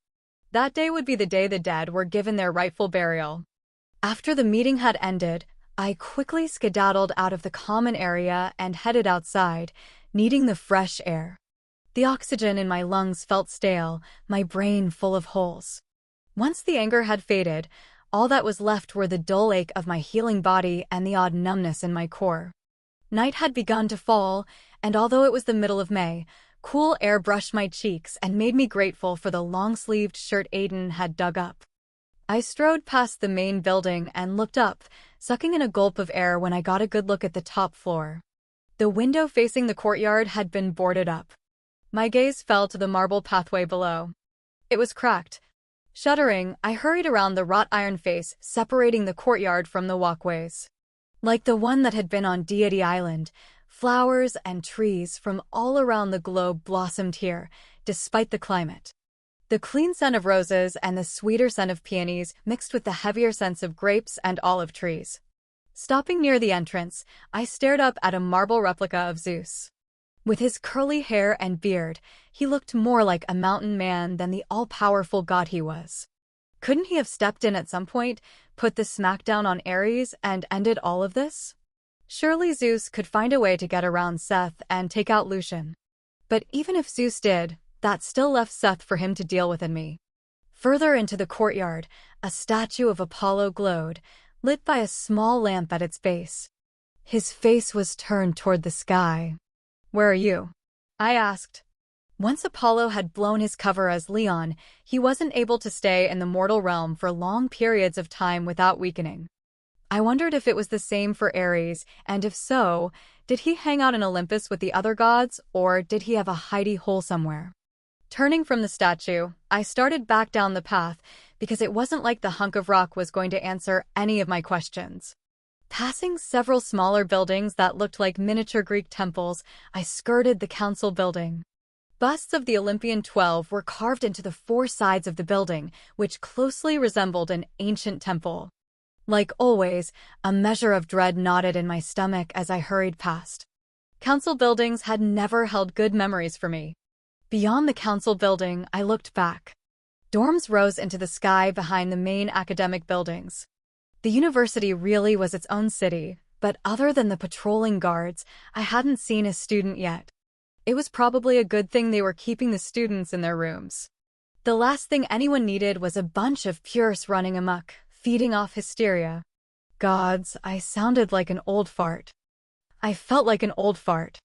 That day would be the day the dead were given their rightful burial. After the meeting had ended, I quickly skedaddled out of the common area and headed outside, needing the fresh air. The oxygen in my lungs felt stale, my brain full of holes. Once the anger had faded, all that was left were the dull ache of my healing body and the odd numbness in my core. Night had begun to fall, and although it was the middle of May, cool air brushed my cheeks and made me grateful for the long-sleeved shirt Aiden had dug up. I strode past the main building and looked up, sucking in a gulp of air when I got a good look at the top floor. The window facing the courtyard had been boarded up. My gaze fell to the marble pathway below. It was cracked. Shuddering, I hurried around the wrought iron face separating the courtyard from the walkways. Like the one that had been on Deity Island, flowers and trees from all around the globe blossomed here, despite the climate. The clean scent of roses and the sweeter scent of peonies mixed with the heavier scents of grapes and olive trees. Stopping near the entrance, I stared up at a marble replica of Zeus. With his curly hair and beard, he looked more like a mountain man than the all-powerful god he was. Couldn't he have stepped in at some point, put the smackdown on Ares, and ended all of this? Surely Zeus could find a way to get around Seth and take out Lucian. But even if Zeus did, that still left Seth for him to deal with and me. Further into the courtyard, a statue of Apollo glowed, lit by a small lamp at its base. His face was turned toward the sky. "Where are you?" I asked. Once Apollo had blown his cover as Leon, he wasn't able to stay in the mortal realm for long periods of time without weakening. I wondered if it was the same for Ares, and if so, did he hang out in Olympus with the other gods, or did he have a hidey hole somewhere? Turning from the statue, I started back down the path because it wasn't like the hunk of rock was going to answer any of my questions. Passing several smaller buildings that looked like miniature Greek temples, I skirted the council building. Busts of the Olympian 12 were carved into the four sides of the building, which closely resembled an ancient temple. Like always, a measure of dread knotted in my stomach as I hurried past. Council buildings had never held good memories for me. Beyond the council building, I looked back. Dorms rose into the sky behind the main academic buildings. The university really was its own city, but other than the patrolling guards, I hadn't seen a student yet. It was probably a good thing they were keeping the students in their rooms. The last thing anyone needed was a bunch of purists running amok, feeding off hysteria. Gods, I sounded like an old fart. I felt like an old fart.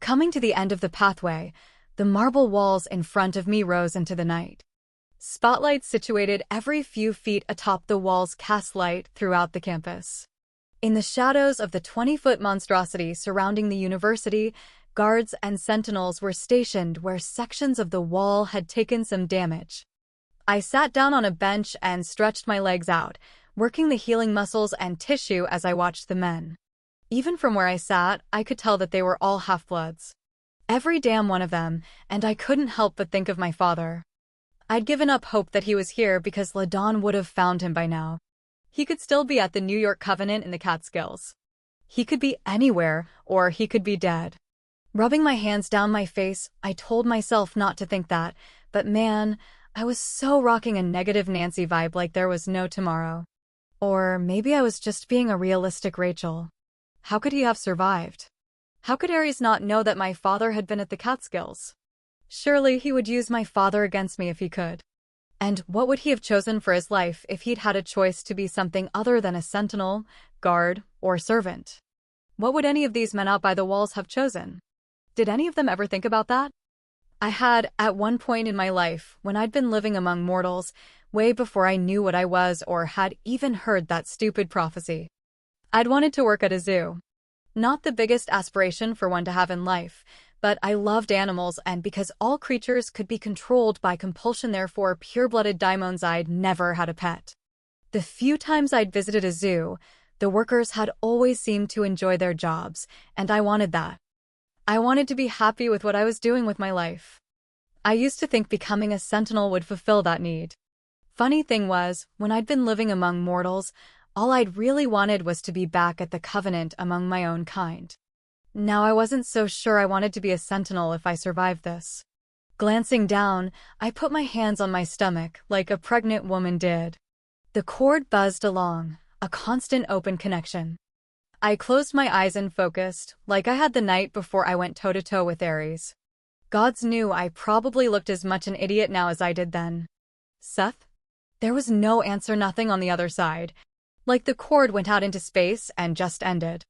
Coming to the end of the pathway, the marble walls in front of me rose into the night. Spotlights situated every few feet atop the walls cast light throughout the campus. In the shadows of the 20-foot monstrosity surrounding the university, guards and sentinels were stationed where sections of the wall had taken some damage. I sat down on a bench and stretched my legs out, working the healing muscles and tissue as I watched the men. Even from where I sat, I could tell that they were all half-bloods. Every damn one of them, and I couldn't help but think of my father. I'd given up hope that he was here because LaDawn would have found him by now. He could still be at the New York Covenant in the Catskills. He could be anywhere, or he could be dead. Rubbing my hands down my face, I told myself not to think that, but man, I was so rocking a negative Nancy vibe like there was no tomorrow. Or maybe I was just being a realistic Rachel. How could he have survived? How could Ares not know that my father had been at the Catskills? Surely he would use my father against me if he could. And what would he have chosen for his life if he'd had a choice to be something other than a sentinel, guard, or servant? What would any of these men out by the walls have chosen? Did any of them ever think about that? I had, at one point in my life, when I'd been living among mortals, way before I knew what I was or had even heard that stupid prophecy, I'd wanted to work at a zoo. Not the biggest aspiration for one to have in life, but I loved animals, and because all creatures could be controlled by compulsion, therefore pure-blooded daimons, I'd never had a pet. The few times I'd visited a zoo, the workers had always seemed to enjoy their jobs, and I wanted that. I wanted to be happy with what I was doing with my life. I used to think becoming a sentinel would fulfill that need. Funny thing was, when I'd been living among mortals, all I'd really wanted was to be back at the Covenant among my own kind. Now I wasn't so sure I wanted to be a sentinel if I survived this. Glancing down, I put my hands on my stomach like a pregnant woman did. The cord buzzed along, a constant open connection. I closed my eyes and focused, like I had the night before I went toe-to-toe with Ares. Gods knew I probably looked as much an idiot now as I did then. Seth? There was no answer, nothing on the other side. Like the cord went out into space and just ended.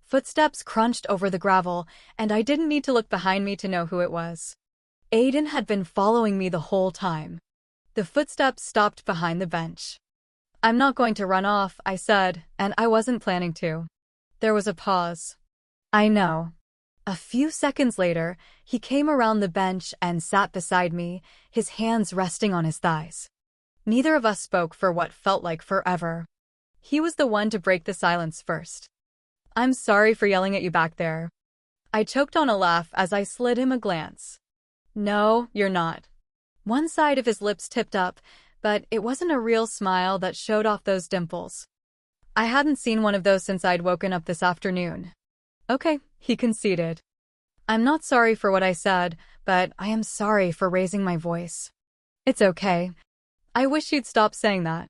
Footsteps crunched over the gravel, and I didn't need to look behind me to know who it was. Aiden had been following me the whole time. The footsteps stopped behind the bench. "I'm not going to run off," I said, and I wasn't planning to. There was a pause. "I know." A few seconds later, he came around the bench and sat beside me, his hands resting on his thighs. Neither of us spoke for what felt like forever. He was the one to break the silence first. "I'm sorry for yelling at you back there." I choked on a laugh as I slid him a glance. "No, you're not." One side of his lips tipped up, but it wasn't a real smile that showed off those dimples. I hadn't seen one of those since I'd woken up this afternoon. "Okay," he conceded. "I'm not sorry for what I said, but I am sorry for raising my voice." "It's okay. I wish you'd stop saying that."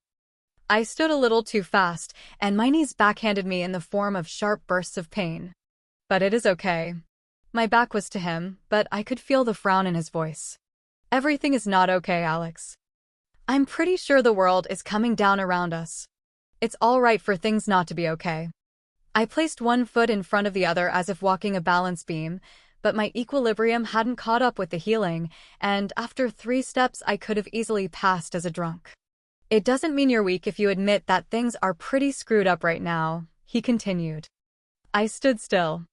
I stood a little too fast, and my knees backhanded me in the form of sharp bursts of pain. "But it is okay." My back was to him, but I could feel the frown in his voice. "Everything is not okay, Alex. I'm pretty sure the world is coming down around us. It's all right for things not to be okay." I placed one foot in front of the other as if walking a balance beam, but my equilibrium hadn't caught up with the healing, and after 3 steps I could have easily passed as a drunk. "It doesn't mean you're weak if you admit that things are pretty screwed up right now," he continued. I stood still.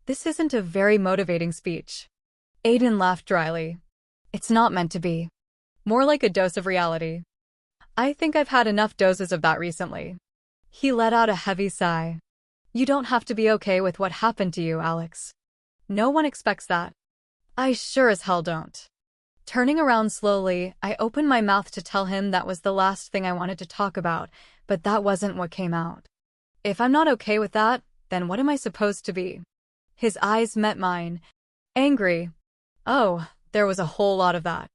This isn't a very motivating speech. Aiden laughed dryly. "It's not meant to be. More like a dose of reality." "I think I've had enough doses of that recently." He let out a heavy sigh. "You don't have to be okay with what happened to you, Alex. No one expects that." "I sure as hell don't." Turning around slowly, I opened my mouth to tell him that was the last thing I wanted to talk about, but that wasn't what came out. If I'm not okay with that, then what am I supposed to be? His eyes met mine. Angry. Oh, there was a whole lot of that.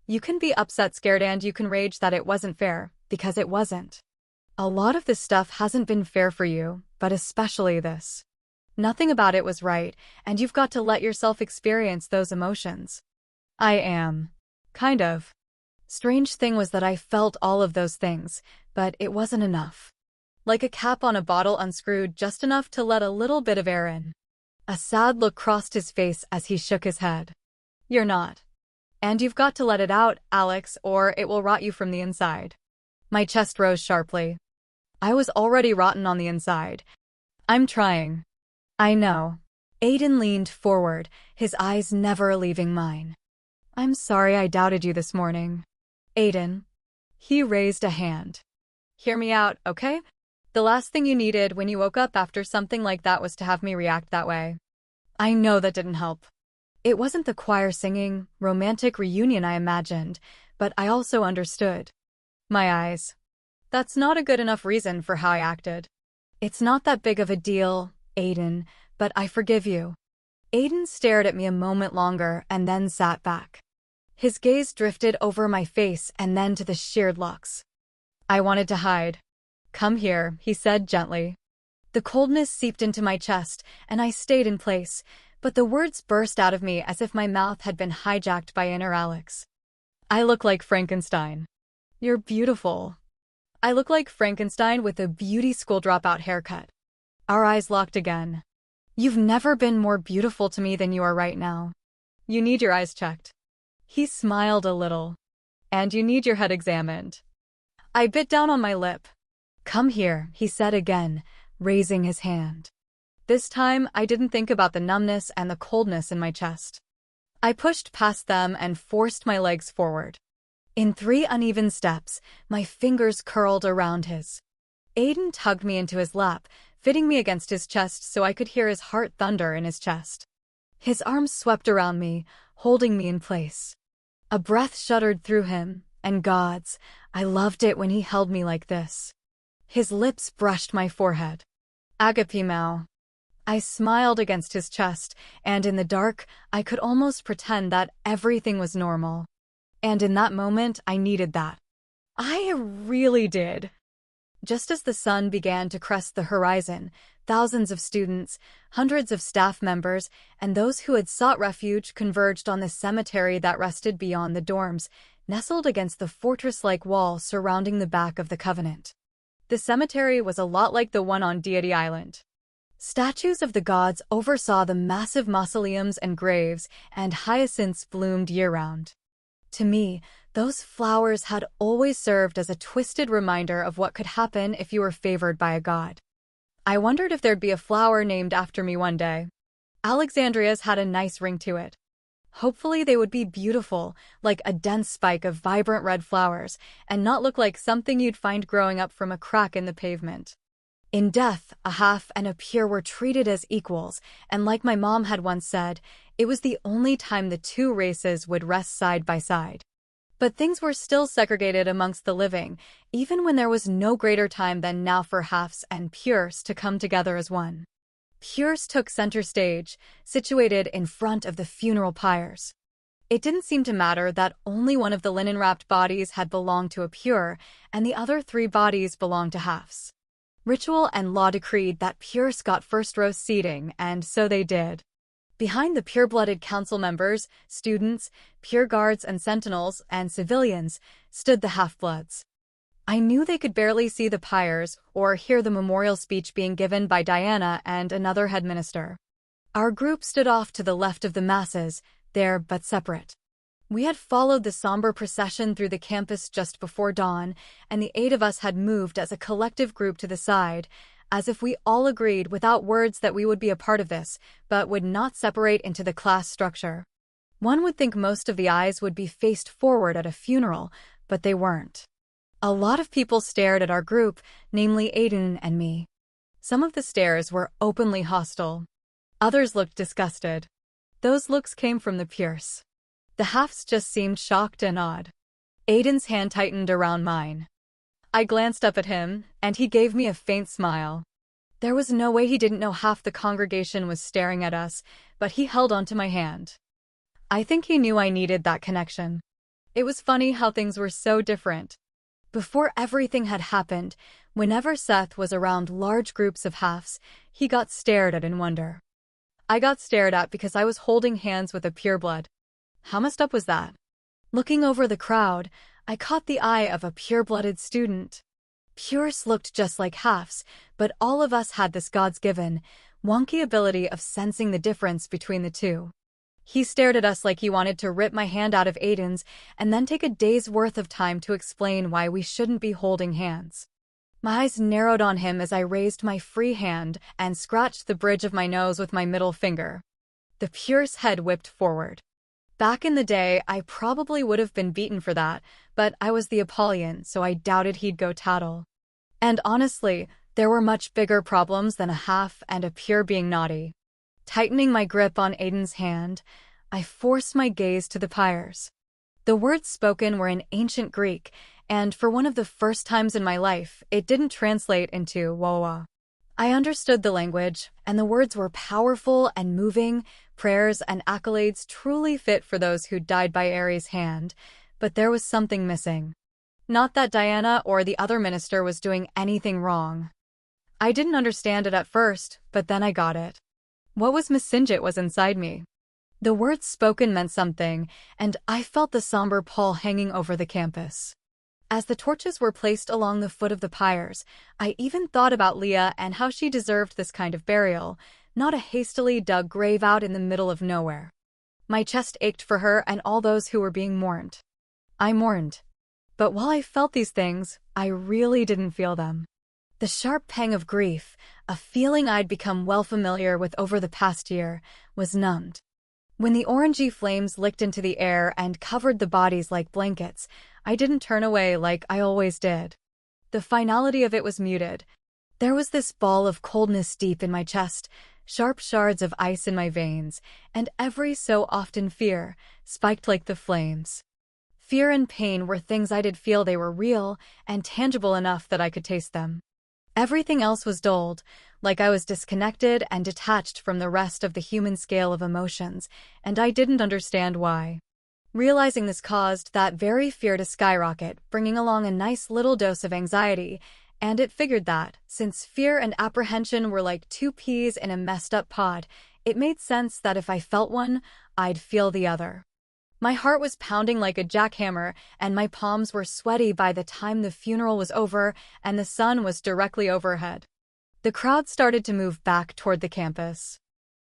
You can be upset, scared, and you can rage that it wasn't fair, because it wasn't. A lot of this stuff hasn't been fair for you, but especially this. Nothing about it was right, and you've got to let yourself experience those emotions. I am. Kind of. Strange thing was that I felt all of those things, but it wasn't enough. Like a cap on a bottle unscrewed just enough to let a little bit of air in. A sad look crossed his face as he shook his head. "You're not. And you've got to let it out, Alex, or it will rot you from the inside." My chest rose sharply. I was already rotten on the inside. "I'm trying." "I know." Aiden leaned forward, his eyes never leaving mine. "I'm sorry I doubted you this morning." "Aiden." He raised a hand. "Hear me out, okay? The last thing you needed when you woke up after something like that was to have me react that way." I know that didn't help. It wasn't the choir singing, romantic reunion I imagined, but I also understood. My eyes. "That's not a good enough reason for how I acted. It's not that big of a deal, Aiden, but I forgive you." Aiden stared at me a moment longer and then sat back. His gaze drifted over my face and then to the sheared locks. I wanted to hide. "Come here," he said gently. The coldness seeped into my chest, and I stayed in place, but the words burst out of me as if my mouth had been hijacked by inner Alex. "I look like Frankenstein." "You're beautiful." "I look like Frankenstein with a beauty school dropout haircut." Our eyes locked again. "You've never been more beautiful to me than you are right now. You need your eyes checked." He smiled a little. "And you need your head examined." I bit down on my lip. "Come here," he said again, raising his hand. This time, I didn't think about the numbness and the coldness in my chest. I pushed past them and forced my legs forward. In 3 uneven steps, my fingers curled around his. Aiden tugged me into his lap, fitting me against his chest so I could hear his heart thunder in his chest. His arms swept around me, holding me in place. A breath shuddered through him, and gods, I loved it when he held me like this. His lips brushed my forehead. "Agapimau." I smiled against his chest, and in the dark, I could almost pretend that everything was normal. And in that moment, I needed that. I really did. Just as the sun began to crest the horizon, thousands of students, hundreds of staff members, and those who had sought refuge converged on the cemetery that rested beyond the dorms, nestled against the fortress-like wall surrounding the back of the Covenant. The cemetery was a lot like the one on Deity Island. Statues of the gods oversaw the massive mausoleums and graves, and hyacinths bloomed year-round. To me, those flowers had always served as a twisted reminder of what could happen if you were favored by a god. I wondered if there'd be a flower named after me one day. Alexandria's had a nice ring to it. Hopefully they would be beautiful, like a dense spike of vibrant red flowers, and not look like something you'd find growing up from a crack in the pavement. In death, a half and a pure were treated as equals, and like my mom had once said, it was the only time the two races would rest side by side. But things were still segregated amongst the living, even when there was no greater time than now for halves and pures to come together as one. Pures took center stage, situated in front of the funeral pyres. It didn't seem to matter that only one of the linen-wrapped bodies had belonged to a pure, and the other 3 bodies belonged to halves. Ritual and law decreed that pures got first-row seating, and so they did. Behind the pure-blooded council members, students, pure guards and sentinels, and civilians, stood the half-bloods. I knew they could barely see the pyres or hear the memorial speech being given by Diana and another headminister. Our group stood off to the left of the masses, there but separate. We had followed the somber procession through the campus just before dawn, and the 8 of us had moved as a collective group to the side, as if we all agreed without words that we would be a part of this, but would not separate into the class structure. One would think most of the eyes would be faced forward at a funeral, but they weren't. A lot of people stared at our group, namely Aiden and me. Some of the stares were openly hostile. Others looked disgusted. Those looks came from the pures. The halves just seemed shocked and awed. Aiden's hand tightened around mine. I glanced up at him, and he gave me a faint smile. There was no way he didn't know half the congregation was staring at us, but he held onto my hand. I think he knew I needed that connection. It was funny how things were so different. Before everything had happened, whenever Seth was around large groups of halves, he got stared at in wonder. I got stared at because I was holding hands with a pureblood. How messed up was that? Looking over the crowd, I caught the eye of a pure-blooded student. Pures looked just like halves, but all of us had this God's-given, wonky ability of sensing the difference between the two. He stared at us like he wanted to rip my hand out of Aiden's and then take a day's worth of time to explain why we shouldn't be holding hands. My eyes narrowed on him as I raised my free hand and scratched the bridge of my nose with my middle finger. The pure's head whipped forward. Back in the day, I probably would have been beaten for that, but I was the Apollyon, so I doubted he'd go tattle. And honestly, there were much bigger problems than a half and a pure being naughty. Tightening my grip on Aiden's hand, I forced my gaze to the pyres. The words spoken were in ancient Greek, and for one of the first times in my life, it didn't translate into Wawa. I understood the language, and the words were powerful and moving, prayers, and accolades truly fit for those who died by Ares' hand, but there was something missing. Not that Diana or the other minister was doing anything wrong. I didn't understand it at first, but then I got it. What was Missingit was inside me. The words spoken meant something, and I felt the somber pall hanging over the campus. As the torches were placed along the foot of the pyres, I even thought about Leah and how she deserved this kind of burial, not a hastily dug grave out in the middle of nowhere. My chest ached for her and all those who were being mourned. I mourned. But while I felt these things, I really didn't feel them. The sharp pang of grief, a feeling I'd become well familiar with over the past year, was numbed. When the orangey flames licked into the air and covered the bodies like blankets, I didn't turn away like I always did. The finality of it was muted. There was this ball of coldness deep in my chest, sharp shards of ice in my veins, and every so often fear, spiked like the flames. Fear and pain were things I did feel they were real and tangible enough that I could taste them. Everything else was dulled, like I was disconnected and detached from the rest of the human scale of emotions, and I didn't understand why. Realizing this caused that very fear to skyrocket, bringing along a nice little dose of anxiety, and it figured that, since fear and apprehension were like two peas in a messed-up pod, it made sense that if I felt one, I'd feel the other. My heart was pounding like a jackhammer, and my palms were sweaty by the time the funeral was over and the sun was directly overhead. The crowd started to move back toward the campus.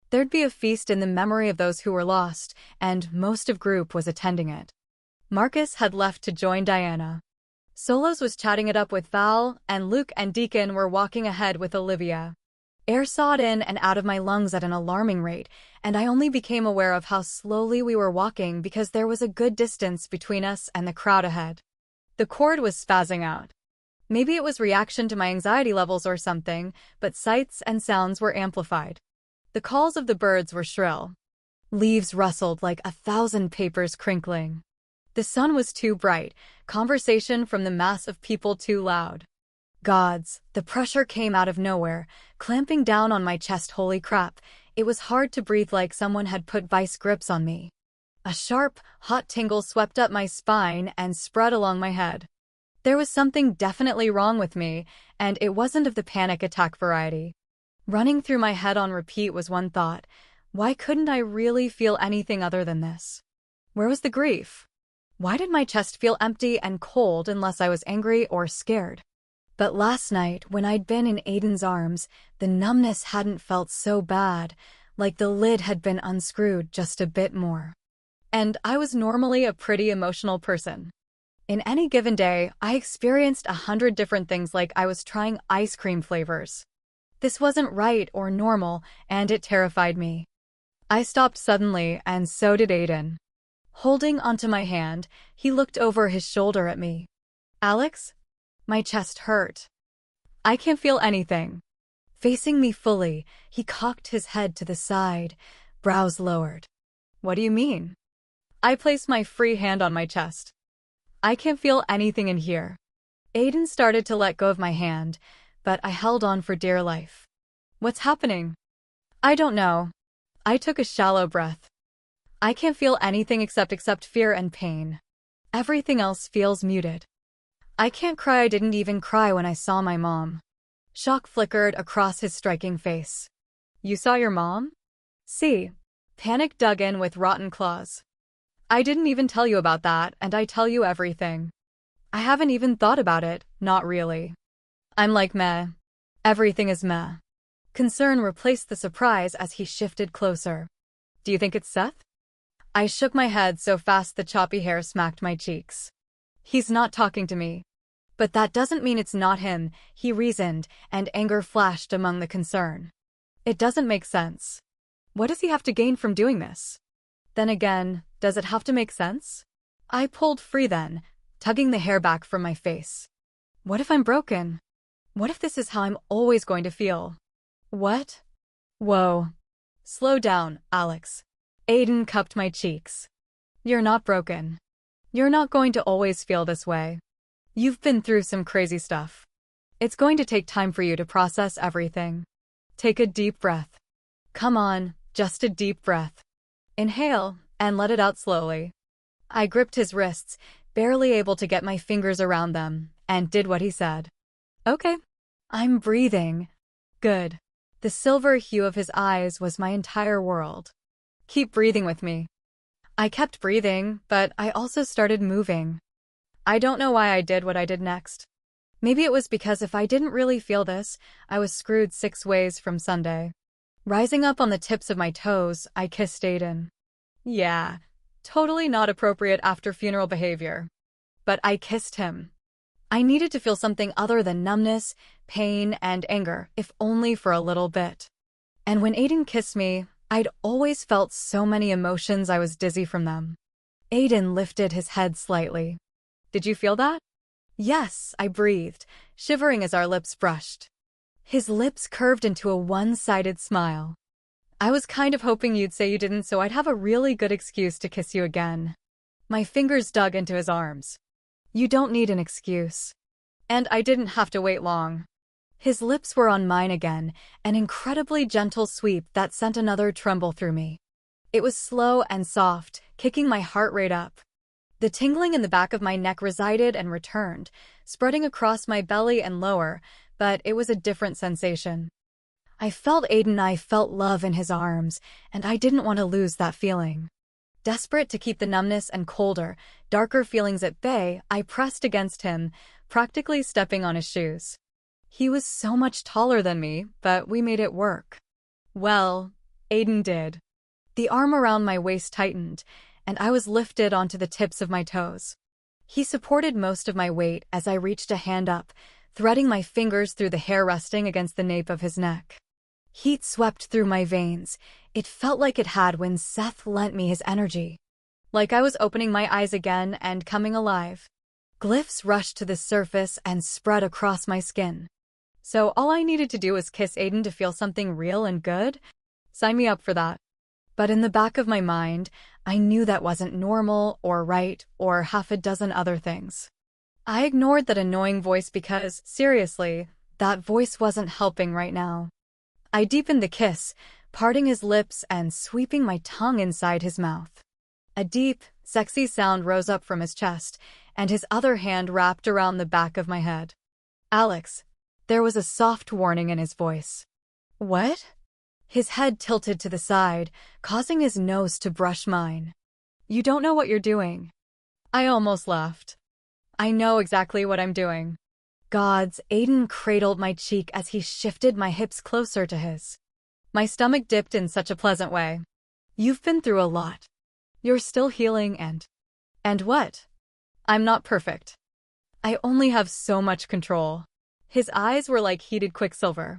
There'd be a feast in the memory of those who were lost, and most of group was attending it. Marcus had left to join Diana. Solos was chatting it up with Val, and Luke and Deacon were walking ahead with Olivia. Air sawed in and out of my lungs at an alarming rate, and I only became aware of how slowly we were walking because there was a good distance between us and the crowd ahead. The cord was spazzing out. Maybe it was reaction to my anxiety levels or something, but sights and sounds were amplified. The calls of the birds were shrill. Leaves rustled like 1,000 papers crinkling. The sun was too bright, conversation from the mass of people too loud. Gods, the pressure came out of nowhere, clamping down on my chest. Holy crap, it was hard to breathe, like someone had put vice grips on me. A sharp, hot tingle swept up my spine and spread along my head. There was something definitely wrong with me, and it wasn't of the panic attack variety. Running through my head on repeat was one thought: why couldn't I really feel anything other than this? Where was the grief? Why did my chest feel empty and cold unless I was angry or scared? But last night, when I'd been in Aiden's arms, the numbness hadn't felt so bad, like the lid had been unscrewed just a bit more. And I was normally a pretty emotional person. In any given day, I experienced 100 different things, like I was trying ice cream flavors. This wasn't right or normal, and it terrified me. I stopped suddenly, and so did Aiden. Holding onto my hand, he looked over his shoulder at me. "Alex?" My chest hurt. "I can't feel anything." Facing me fully, he cocked his head to the side, brows lowered. "What do you mean?" I placed my free hand on my chest. "I can't feel anything in here." Aiden started to let go of my hand, but I held on for dear life. "What's happening?" "I don't know." I took a shallow breath. "I can't feel anything except fear and pain. Everything else feels muted. I can't cry. I didn't even cry when I saw my mom." Shock flickered across his striking face. "You saw your mom?" "See." Panic dug in with rotten claws. "I didn't even tell you about that, and I tell you everything." "I haven't even thought about it, not really." I'm like, meh. Everything is meh. Concern replaced the surprise as he shifted closer. "Do you think it's Seth?" I shook my head so fast the choppy hair smacked my cheeks. "He's not talking to me." "But that doesn't mean it's not him," he reasoned, and anger flashed among the concern. "It doesn't make sense. What does he have to gain from doing this? Then again, does it have to make sense?" I pulled free then, tugging the hair back from my face. What if I'm broken? What if this is how I'm always going to feel? What? Whoa. Slow down, Alex. Aiden cupped my cheeks. You're not broken. You're not going to always feel this way. You've been through some crazy stuff. It's going to take time for you to process everything. Take a deep breath. Come on, just a deep breath. Inhale, and let it out slowly. I gripped his wrists, barely able to get my fingers around them, and did what he said. Okay. I'm breathing. Good. The silver hue of his eyes was my entire world. Keep breathing with me. I kept breathing, but I also started moving. I don't know why I did what I did next. Maybe it was because if I didn't really feel this, I was screwed 6 ways from Sunday. Rising up on the tips of my toes, I kissed Aiden. Yeah, totally not appropriate after funeral behavior. But I kissed him. I needed to feel something other than numbness, pain, and anger, if only for a little bit. And when Aiden kissed me, I'd always felt so many emotions I was dizzy from them. Aiden lifted his head slightly. Did you feel that? Yes, I breathed, shivering as our lips brushed. His lips curved into a one-sided smile. I was kind of hoping you'd say you didn't so I'd have a really good excuse to kiss you again. My fingers dug into his arms. You don't need an excuse. And I didn't have to wait long. His lips were on mine again, an incredibly gentle sweep that sent another tremble through me. It was slow and soft, kicking my heart rate up. The tingling in the back of my neck resided and returned, spreading across my belly and lower, but it was a different sensation. I felt love in his arms, and I didn't want to lose that feeling. Desperate to keep the numbness and colder, darker feelings at bay, I pressed against him, practically stepping on his shoes. He was so much taller than me, but we made it work. Well, Aiden did. The arm around my waist tightened, and I was lifted onto the tips of my toes. He supported most of my weight as I reached a hand up, threading my fingers through the hair resting against the nape of his neck. Heat swept through my veins. It felt like it had when Seth lent me his energy. Like I was opening my eyes again and coming alive. Glyphs rushed to the surface and spread across my skin. So all I needed to do was kiss Aiden to feel something real and good? Sign me up for that. But in the back of my mind, I knew that wasn't normal or right or half a dozen other things. I ignored that annoying voice because, seriously, that voice wasn't helping right now. I deepened the kiss, parting his lips and sweeping my tongue inside his mouth. A deep, sexy sound rose up from his chest, and his other hand wrapped around the back of my head. Alex. There was a soft warning in his voice. What? His head tilted to the side, causing his nose to brush mine. You don't know what you're doing. I almost laughed. I know exactly what I'm doing. Gods, Aiden cradled my cheek as he shifted my hips closer to his. My stomach dipped in such a pleasant way. You've been through a lot. You're still healing and what? I'm not perfect. I only have so much control. His eyes were like heated quicksilver.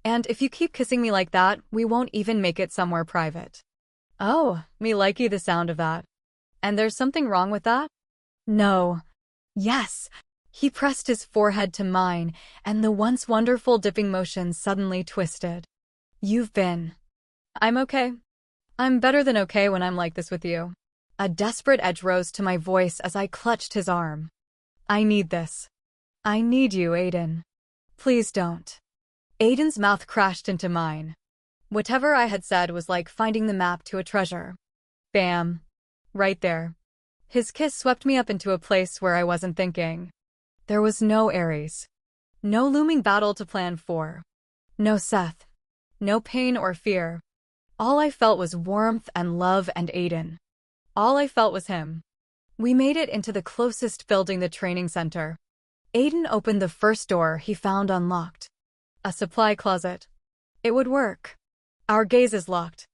And if you keep kissing me like that, we won't even make it somewhere private. Oh, me likey the sound of that. And there's something wrong with that? No. Yes. He pressed his forehead to mine, and the once wonderful dipping motion suddenly twisted. You've been. I'm okay. I'm better than okay when I'm like this with you. A desperate edge rose to my voice as I clutched his arm. I need this. I need you, Aiden. Please don't. Aiden's mouth crashed into mine. Whatever I had said was like finding the map to a treasure. Bam. Right there. His kiss swept me up into a place where I wasn't thinking. There was no Ares. No looming battle to plan for. No Seth. No pain or fear. All I felt was warmth and love and Aiden. All I felt was him. We made it into the closest building, the training center. Aiden opened the first door he found unlocked. A supply closet. It would work. Our gazes locked.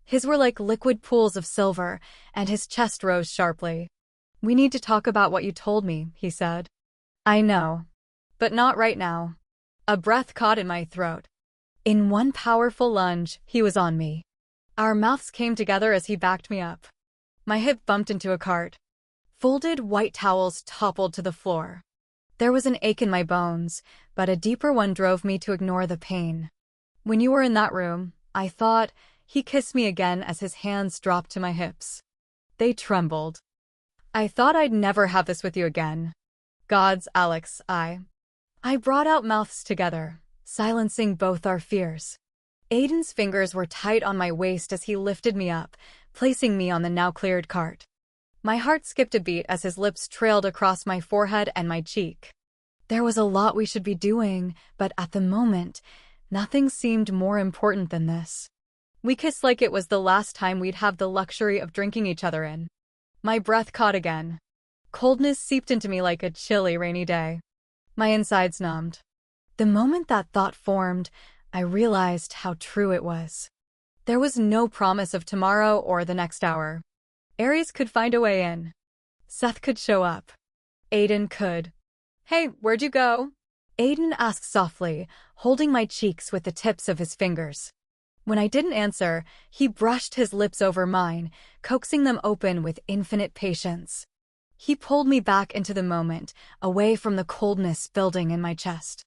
His were like liquid pools of silver, and his chest rose sharply. We need to talk about what you told me, he said. I know. But not right now. A breath caught in my throat. In one powerful lunge, he was on me. Our mouths came together as he backed me up. My hip bumped into a cart. Folded white towels toppled to the floor. There was an ache in my bones, but a deeper one drove me to ignore the pain. When you were in that room, I thought, he kissed me again as his hands dropped to my hips. They trembled. I thought I'd never have this with you again. Gods, Alex, I brought out mouths together, silencing both our fears. Aiden's fingers were tight on my waist as he lifted me up, placing me on the now-cleared cart. My heart skipped a beat as his lips trailed across my forehead and my cheek. There was a lot we should be doing, but at the moment, nothing seemed more important than this. We kissed like it was the last time we'd have the luxury of drinking each other in. My breath caught again. Coldness seeped into me like a chilly, rainy day. My insides numbed. The moment that thought formed, I realized how true it was. There was no promise of tomorrow or the next hour. Aries could find a way in. Seth could show up. Aiden could. "Hey, where'd you go?" Aiden asked softly, holding my cheeks with the tips of his fingers. When I didn't answer, he brushed his lips over mine, coaxing them open with infinite patience. He pulled me back into the moment, away from the coldness building in my chest.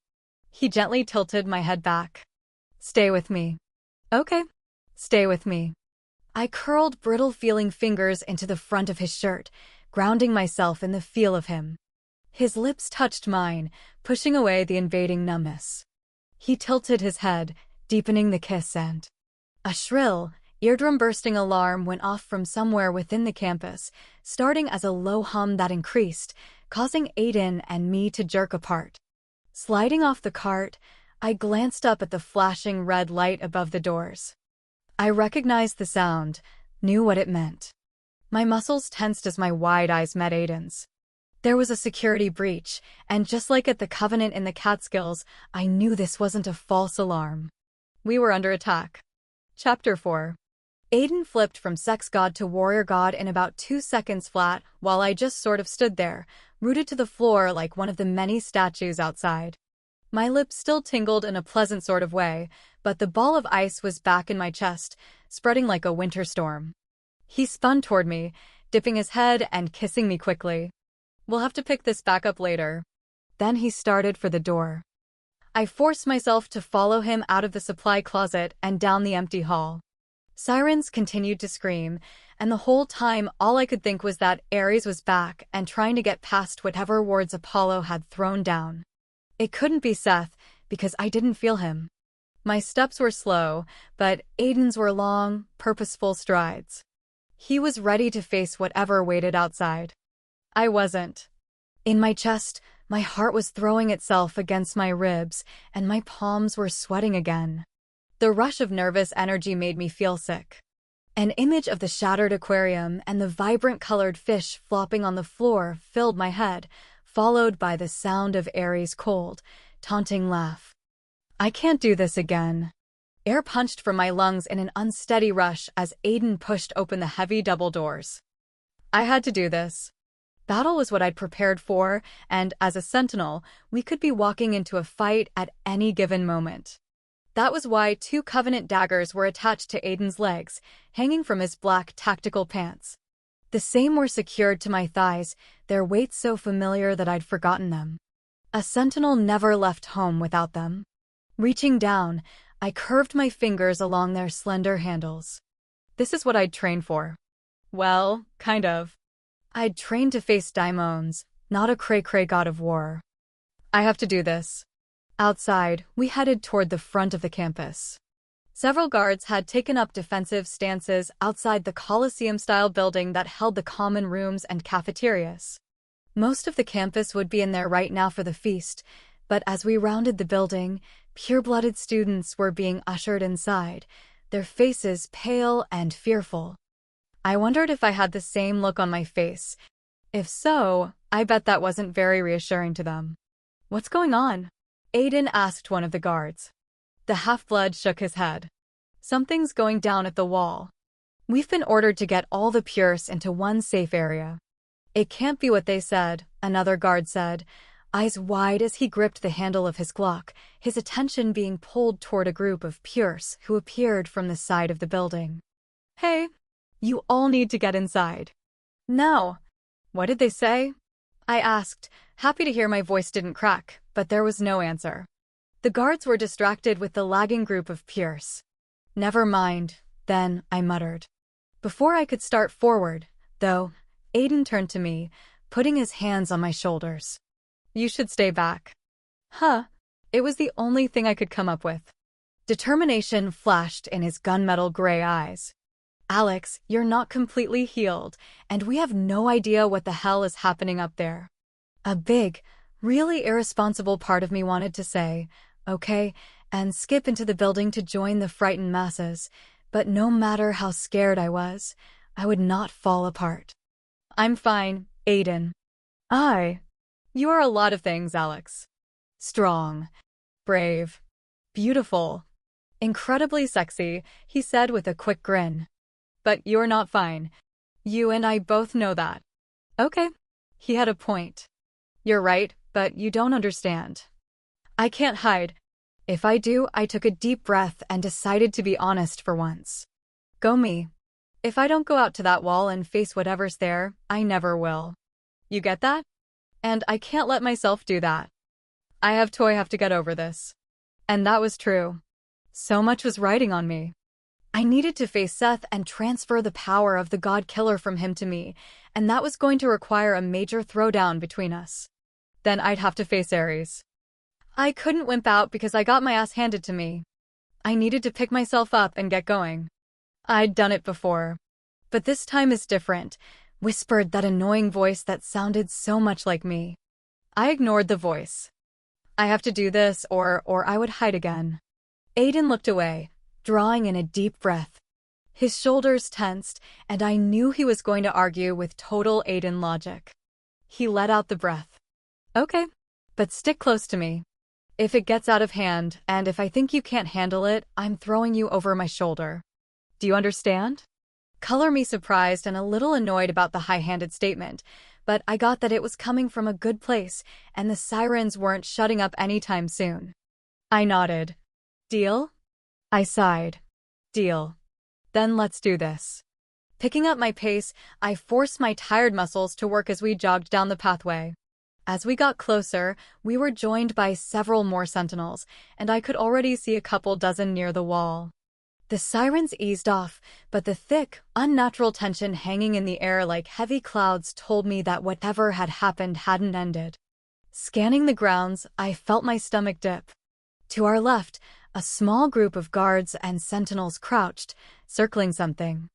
He gently tilted my head back. "Stay with me." "Okay. Stay with me." I curled brittle-feeling fingers into the front of his shirt, grounding myself in the feel of him. His lips touched mine, pushing away the invading numbness. He tilted his head, deepening the kiss, and a shrill, eardrum-bursting alarm went off from somewhere within the campus, starting as a low hum that increased, causing Aiden and me to jerk apart. Sliding off the cart, I glanced up at the flashing red light above the doors. I recognized the sound, knew what it meant. My muscles tensed as my wide eyes met Aiden's. There was a security breach, and just like at the Covenant in the Catskills, I knew this wasn't a false alarm. We were under attack. Chapter 4. Aiden flipped from sex god to warrior god in about 2 seconds flat, while I just sort of stood there, rooted to the floor like one of the many statues outside. My lips still tingled in a pleasant sort of way, but the ball of ice was back in my chest, spreading like a winter storm. He spun toward me, dipping his head and kissing me quickly. "We'll have to pick this back up later." Then he started for the door. I forced myself to follow him out of the supply closet and down the empty hall. Sirens continued to scream, and the whole time all I could think was that Ares was back and trying to get past whatever wards Apollo had thrown down. It couldn't be Seth, because I didn't feel him. My steps were slow, but Aiden's were long, purposeful strides. He was ready to face whatever waited outside. I wasn't. In my chest, my heart was throwing itself against my ribs, and my palms were sweating again. The rush of nervous energy made me feel sick. An image of the shattered aquarium and the vibrant colored fish flopping on the floor filled my head, followed by the sound of Aries' cold, taunting laugh. "I can't do this again." Air punched from my lungs in an unsteady rush as Aiden pushed open the heavy double doors. I had to do this. Battle was what I'd prepared for, and as a Sentinel, we could be walking into a fight at any given moment. That was why 2 Covenant daggers were attached to Aiden's legs, hanging from his black tactical pants. The same were secured to my thighs, their weight so familiar that I'd forgotten them. A Sentinel never left home without them. Reaching down, I curved my fingers along their slender handles. This is what I'd trained for. Well, kind of. I'd trained to face daimons, not a cray-cray god of war. I have to do this. Outside, we headed toward the front of the campus. Several guards had taken up defensive stances outside the Colosseum-style building that held the common rooms and cafeterias. Most of the campus would be in there right now for the feast, but as we rounded the building, pure-blooded students were being ushered inside, their faces pale and fearful. I wondered if I had the same look on my face. If so, I bet that wasn't very reassuring to them. "What's going on?" Aiden asked one of the guards. The half-blood shook his head. "Something's going down at the wall. We've been ordered to get all the Pures into one safe area." "It can't be what they said," another guard said, eyes wide as he gripped the handle of his Glock, his attention being pulled toward a group of Pures who appeared from the side of the building. "Hey, you all need to get inside." "No." "What did they say?" I asked, happy to hear my voice didn't crack, but there was no answer. The guards were distracted with the lagging group of Pures. "Never mind," then I muttered. Before I could start forward, though, Aiden turned to me, putting his hands on my shoulders. "You should stay back." Huh. It was the only thing I could come up with. Determination flashed in his gunmetal gray eyes. Alex, you're not completely healed, and we have no idea what the hell is happening up there. A big, really irresponsible part of me wanted to say, okay, and skip into the building to join the frightened masses, but no matter how scared I was, I would not fall apart. I'm fine, Aiden. You are a lot of things, Alex. Strong, brave, beautiful, incredibly sexy, he said with a quick grin. But you're not fine. You and I both know that. Okay. He had a point. You're right, but you don't understand. I can't hide. If I do, I took a deep breath and decided to be honest for once. Go me. If I don't go out to that wall and face whatever's there, I never will. You get that? And I can't let myself do that. I have to get over this. And that was true. So much was riding on me. I needed to face Seth and transfer the power of the God Killer from him to me, and that was going to require a major throwdown between us. Then I'd have to face Ares. I couldn't wimp out because I got my ass handed to me. I needed to pick myself up and get going. I'd done it before. But this time is different, whispered that annoying voice that sounded so much like me. I ignored the voice. I have to do this or I would hide again. Aiden looked away, drawing in a deep breath. His shoulders tensed, and I knew he was going to argue with total Aiden logic. He let out the breath. Okay, but stick close to me. If it gets out of hand, and if I think you can't handle it, I'm throwing you over my shoulder. Do you understand? Color me surprised and a little annoyed about the high-handed statement, but I got that it was coming from a good place, and the sirens weren't shutting up anytime soon. I nodded. Deal? I sighed. Deal. Then let's do this. Picking up my pace, I forced my tired muscles to work as we jogged down the pathway. As we got closer, we were joined by several more sentinels, and I could already see a couple dozen near the wall. The sirens eased off, but the thick, unnatural tension hanging in the air like heavy clouds told me that whatever had happened hadn't ended. Scanning the grounds, I felt my stomach dip. To our left, a small group of guards and sentinels crouched, circling something.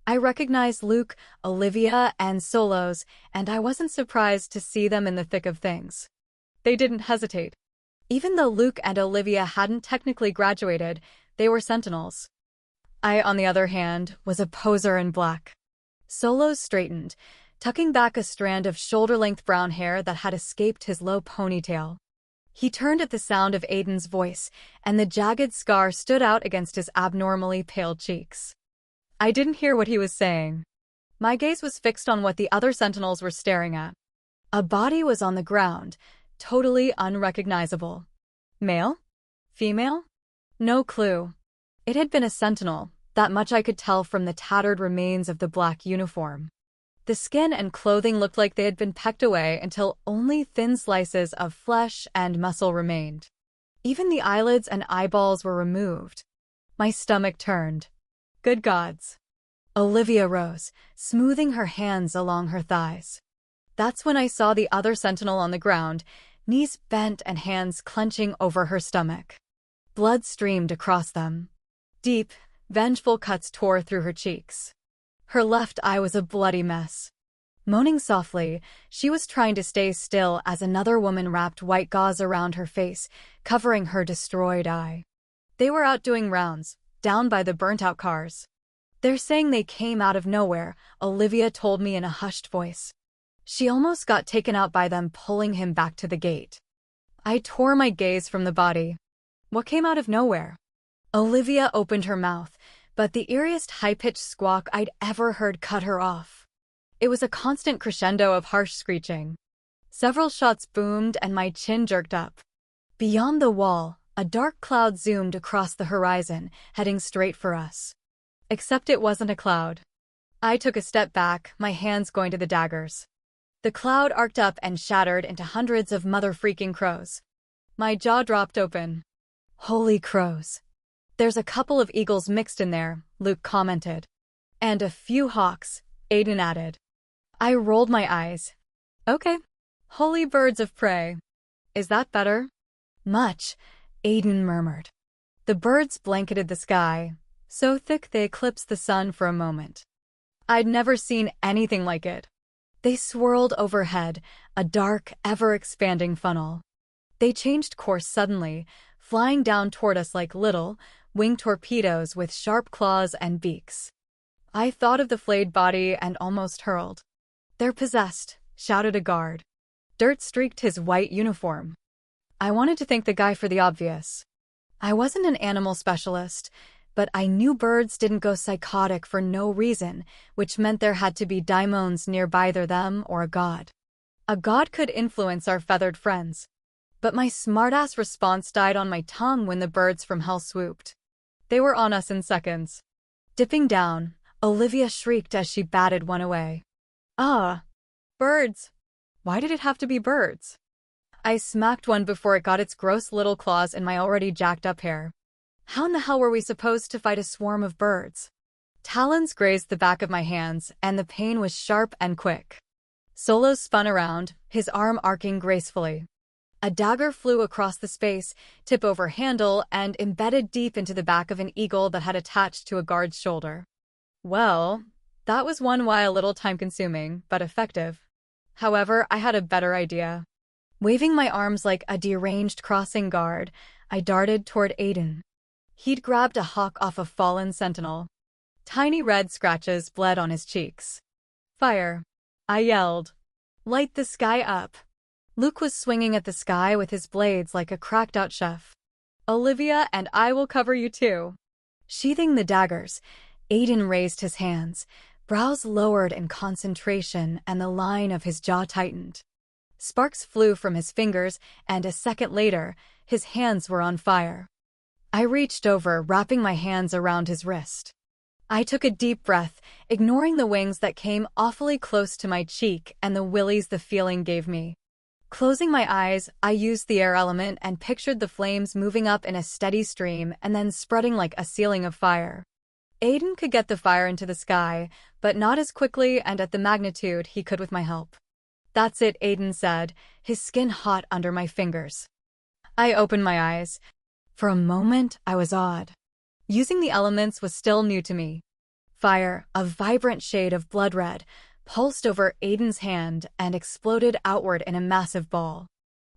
I recognized Luke, Olivia, and Solos, and I wasn't surprised to see them in the thick of things. They didn't hesitate. Even though Luke and Olivia hadn't technically graduated, they were sentinels. I, on the other hand, was a poser in black. Solos straightened, tucking back a strand of shoulder-length brown hair that had escaped his low ponytail. He turned at the sound of Aiden's voice, and the jagged scar stood out against his abnormally pale cheeks. I didn't hear what he was saying. My gaze was fixed on what the other sentinels were staring at. A body was on the ground, totally unrecognizable. Male? Female? No clue. It had been a sentinel, that much I could tell from the tattered remains of the black uniform. The skin and clothing looked like they had been pecked away until only thin slices of flesh and muscle remained. Even the eyelids and eyeballs were removed. My stomach turned. Good gods. Olivia rose, smoothing her hands along her thighs. That's when I saw the other sentinel on the ground, knees bent and hands clenching over her stomach. Blood streamed across them. Deep, vengeful cuts tore through her cheeks. Her left eye was a bloody mess. Moaning softly, she was trying to stay still as another woman wrapped white gauze around her face, covering her destroyed eye. They were out doing rounds, down by the burnt-out cars. They're saying they came out of nowhere, Olivia told me in a hushed voice. She almost got taken out by them pulling him back to the gate. I tore my gaze from the body. What came out of nowhere? Olivia opened her mouth, but the eeriest high-pitched squawk I'd ever heard cut her off. It was a constant crescendo of harsh screeching. Several shots boomed and my chin jerked up. Beyond the wall, a dark cloud zoomed across the horizon, heading straight for us. Except it wasn't a cloud. I took a step back, my hands going to the daggers. The cloud arced up and shattered into hundreds of mother-freaking crows. My jaw dropped open. Holy crows. There's a couple of eagles mixed in there, Luke commented. And a few hawks, Aiden added. I rolled my eyes. Okay. Holy birds of prey. Is that better? Much, Aiden murmured. The birds blanketed the sky, so thick they eclipsed the sun for a moment. I'd never seen anything like it. They swirled overhead, a dark, ever-expanding funnel. They changed course suddenly, flying down toward us like little, winged torpedoes with sharp claws and beaks. I thought of the flayed body and almost hurled. "They're possessed," shouted a guard. Dirt streaked his white uniform. I wanted to thank the guy for the obvious. I wasn't an animal specialist, but I knew birds didn't go psychotic for no reason, which meant there had to be daimons nearby, either them or a god. A god could influence our feathered friends. But my smartass response died on my tongue when the birds from hell swooped. They were on us in seconds. Dipping down, Olivia shrieked as she batted one away. Birds! Why did it have to be birds? I smacked one before it got its gross little claws in my already jacked up hair. How in the hell were we supposed to fight a swarm of birds? Talons grazed the back of my hands, and the pain was sharp and quick. Solo spun around, his arm arcing gracefully. A dagger flew across the space, tip over handle, and embedded deep into the back of an eagle that had attached to a guard's shoulder. Well, that was one way a little time-consuming, but effective. However, I had a better idea. Waving my arms like a deranged crossing guard, I darted toward Aiden. He'd grabbed a hawk off a fallen sentinel. Tiny red scratches bled on his cheeks. "Fire!" I yelled. "Light the sky up!" Luke was swinging at the sky with his blades like a cracked-out chef. "Olivia and I will cover you too." Sheathing the daggers, Aiden raised his hands, brows lowered in concentration, and the line of his jaw tightened. Sparks flew from his fingers, and a second later, his hands were on fire. I reached over, wrapping my hands around his wrist. I took a deep breath, ignoring the wings that came awfully close to my cheek and the willies the feeling gave me. Closing my eyes, I used the air element and pictured the flames moving up in a steady stream and then spreading like a ceiling of fire. Aiden could get the fire into the sky, but not as quickly and at the magnitude he could with my help. "That's it," Aiden said, his skin hot under my fingers. I opened my eyes. For a moment, I was awed. Using the elements was still new to me. Fire, a vibrant shade of blood red, pulsed over Aiden's hand and exploded outward in a massive ball.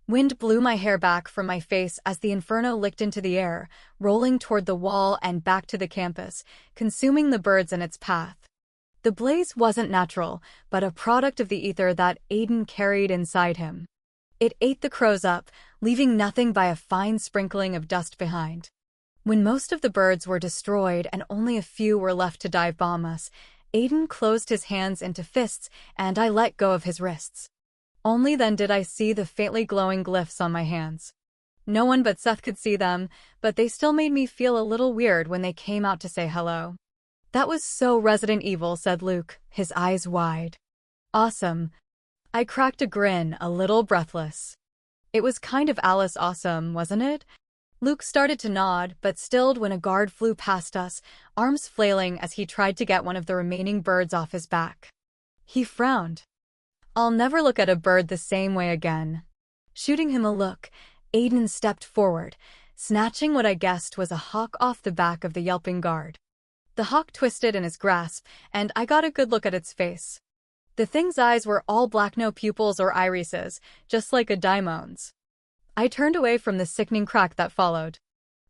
Wind blew my hair back from my face as the inferno licked into the air, rolling toward the wall and back to the campus, consuming the birds in its path. The blaze wasn't natural, but a product of the ether that Aiden carried inside him. It ate the crows up, leaving nothing but a fine sprinkling of dust behind. When most of the birds were destroyed and only a few were left to dive bomb us, Aiden closed his hands into fists, and I let go of his wrists. Only then did I see the faintly glowing glyphs on my hands. No one but Seth could see them, but they still made me feel a little weird when they came out to say hello. "That was so Resident Evil," said Luke, his eyes wide. "Awesome." I cracked a grin, a little breathless. "It was kind of Alice awesome, wasn't it?" Luke started to nod, but stilled when a guard flew past us, arms flailing as he tried to get one of the remaining birds off his back. He frowned. "I'll never look at a bird the same way again." Shooting him a look, Aiden stepped forward, snatching what I guessed was a hawk off the back of the yelping guard. The hawk twisted in his grasp, and I got a good look at its face. The thing's eyes were all black, no pupils or irises, just like a daimon's. I turned away from the sickening crack that followed.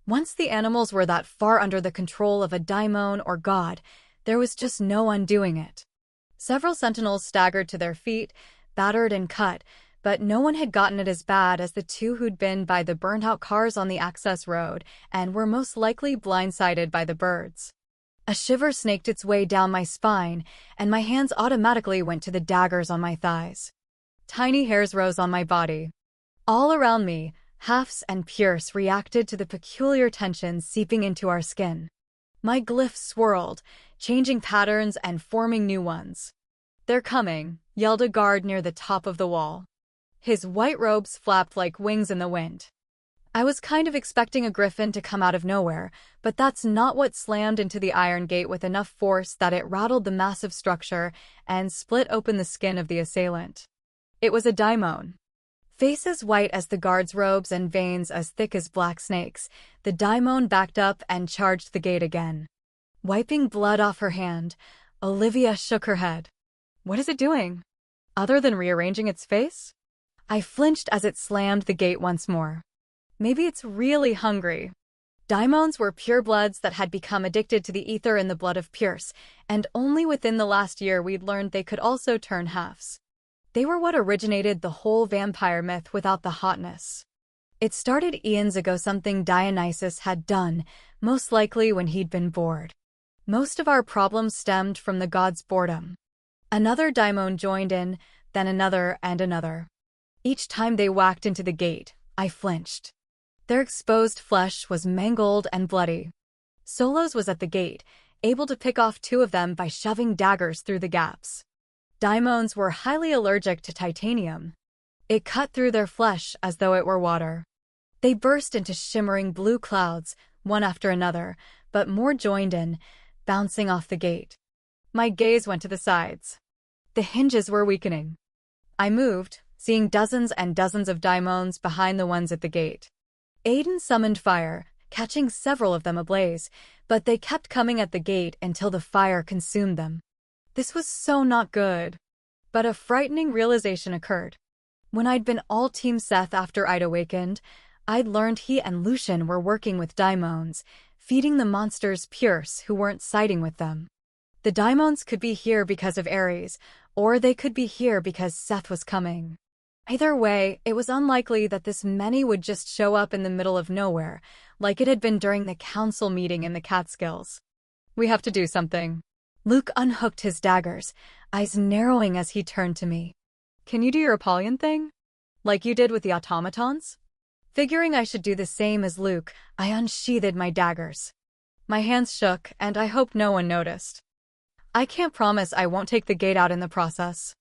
Once the animals were that far under the control of a daimon or god, there was just no undoing it. Several sentinels staggered to their feet, battered and cut, but no one had gotten it as bad as the two who'd been by the burnt-out cars on the access road and were most likely blindsided by the birds. A shiver snaked its way down my spine, and my hands automatically went to the daggers on my thighs. Tiny hairs rose on my body. All around me, Hafs and Pierce reacted to the peculiar tension seeping into our skin. My glyphs swirled, changing patterns and forming new ones. "They're coming," yelled a guard near the top of the wall. His white robes flapped like wings in the wind. I was kind of expecting a griffin to come out of nowhere, but that's not what slammed into the iron gate with enough force that it rattled the massive structure and split open the skin of the assailant. It was a daimon. Face as white as the guard's robes and veins as thick as black snakes, the daimon backed up and charged the gate again. Wiping blood off her hand, Olivia shook her head. What is it doing? Other than rearranging its face? I flinched as it slammed the gate once more. Maybe it's really hungry. Daimons were purebloods that had become addicted to the ether in the blood of Pierce, and only within the last year we'd learned they could also turn halves. They were what originated the whole vampire myth without the hotness. It started eons ago, something Dionysus had done, most likely when he'd been bored. Most of our problems stemmed from the gods' boredom. Another daimon joined in, then another and another. Each time they whacked into the gate, I flinched. Their exposed flesh was mangled and bloody. Solos was at the gate, able to pick off 2 of them by shoving daggers through the gaps. Daimons were highly allergic to titanium. It cut through their flesh as though it were water. They burst into shimmering blue clouds, one after another, but more joined in, bouncing off the gate. My gaze went to the sides. The hinges were weakening. I moved, seeing dozens and dozens of daimons behind the ones at the gate. Aiden summoned fire, catching several of them ablaze, but they kept coming at the gate until the fire consumed them. This was so not good. But a frightening realization occurred. When I'd been all Team Seth after I'd awakened, I'd learned he and Lucian were working with daimons, feeding the monsters Pierce who weren't siding with them. The daimons could be here because of Ares, or they could be here because Seth was coming. Either way, it was unlikely that this many would just show up in the middle of nowhere, like it had been during the council meeting in the Catskills. We have to do something. Luke unhooked his daggers, eyes narrowing as he turned to me. Can you do your Apollyon thing? Like you did with the automatons? Figuring I should do the same as Luke, I unsheathed my daggers. My hands shook, and I hoped no one noticed. I can't promise I won't take the gate out in the process.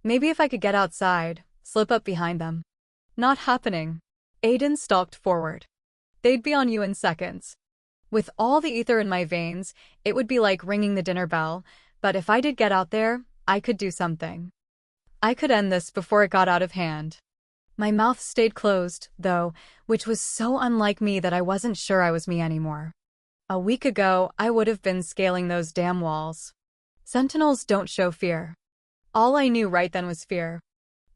Maybe if I could get outside, slip up behind them. Not happening. Aiden stalked forward. They'd be on you in seconds. With all the ether in my veins, it would be like ringing the dinner bell, but if I did get out there, I could do something. I could end this before it got out of hand. My mouth stayed closed, though, which was so unlike me that I wasn't sure I was me anymore. A week ago, I would have been scaling those damn walls. Sentinels don't show fear. All I knew right then was fear.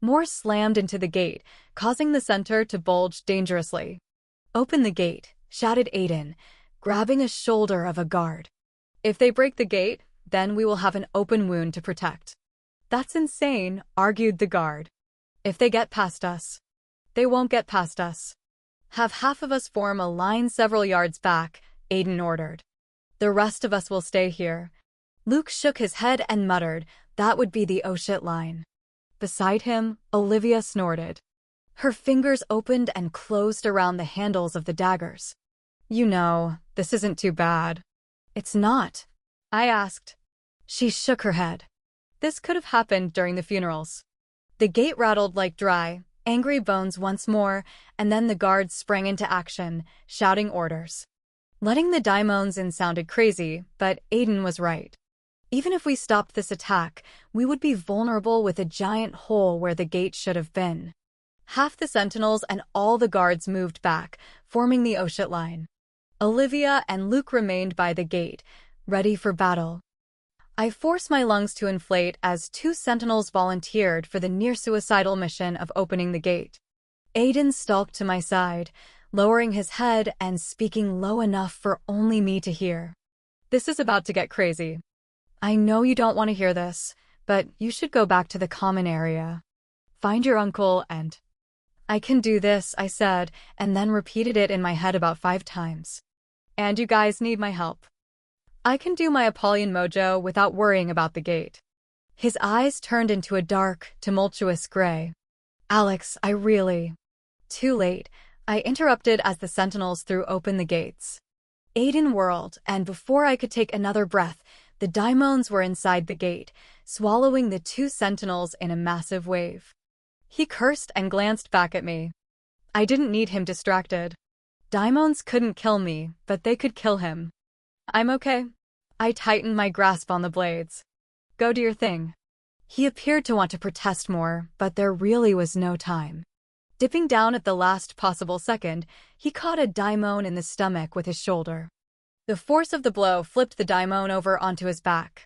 More slammed into the gate, causing the center to bulge dangerously. Open the gate, shouted Aiden, grabbing a shoulder of a guard. If they break the gate, then we will have an open wound to protect. That's insane, argued the guard. If they get past us. They won't get past us. Have half of us form a line several yards back, Aiden ordered. The rest of us will stay here. Luke shook his head and muttered, that would be the oh shit line. Beside him, Olivia snorted. Her fingers opened and closed around the handles of the daggers. You know, this isn't too bad. It's not, I asked. She shook her head. This could have happened during the funerals. The gate rattled like dry, angry bones once more, and then the guards sprang into action, shouting orders. Letting the daimons in sounded crazy, but Aiden was right. Even if we stopped this attack, we would be vulnerable with a giant hole where the gate should have been. Half the sentinels and all the guards moved back, forming the Oshit line. Olivia and Luke remained by the gate, ready for battle. I forced my lungs to inflate as 2 sentinels volunteered for the near-suicidal mission of opening the gate. Aiden stalked to my side, lowering his head and speaking low enough for only me to hear. This is about to get crazy. I know you don't want to hear this, but you should go back to the common area. Find your uncle and... I can do this, I said, and then repeated it in my head about 5 times. And you guys need my help. I can do my Apollyon mojo without worrying about the gate. His eyes turned into a dark, tumultuous gray. Alex, I really... Too late, I interrupted as the sentinels threw open the gates. Aiden whirled, and before I could take another breath, the daimons were inside the gate, swallowing the 2 sentinels in a massive wave. He cursed and glanced back at me. I didn't need him distracted. Daimons couldn't kill me, but they could kill him. I'm okay. I tightened my grasp on the blades. Go do your thing. He appeared to want to protest more, but there really was no time. Dipping down at the last possible second, he caught a daimon in the stomach with his shoulder. The force of the blow flipped the daimon over onto his back.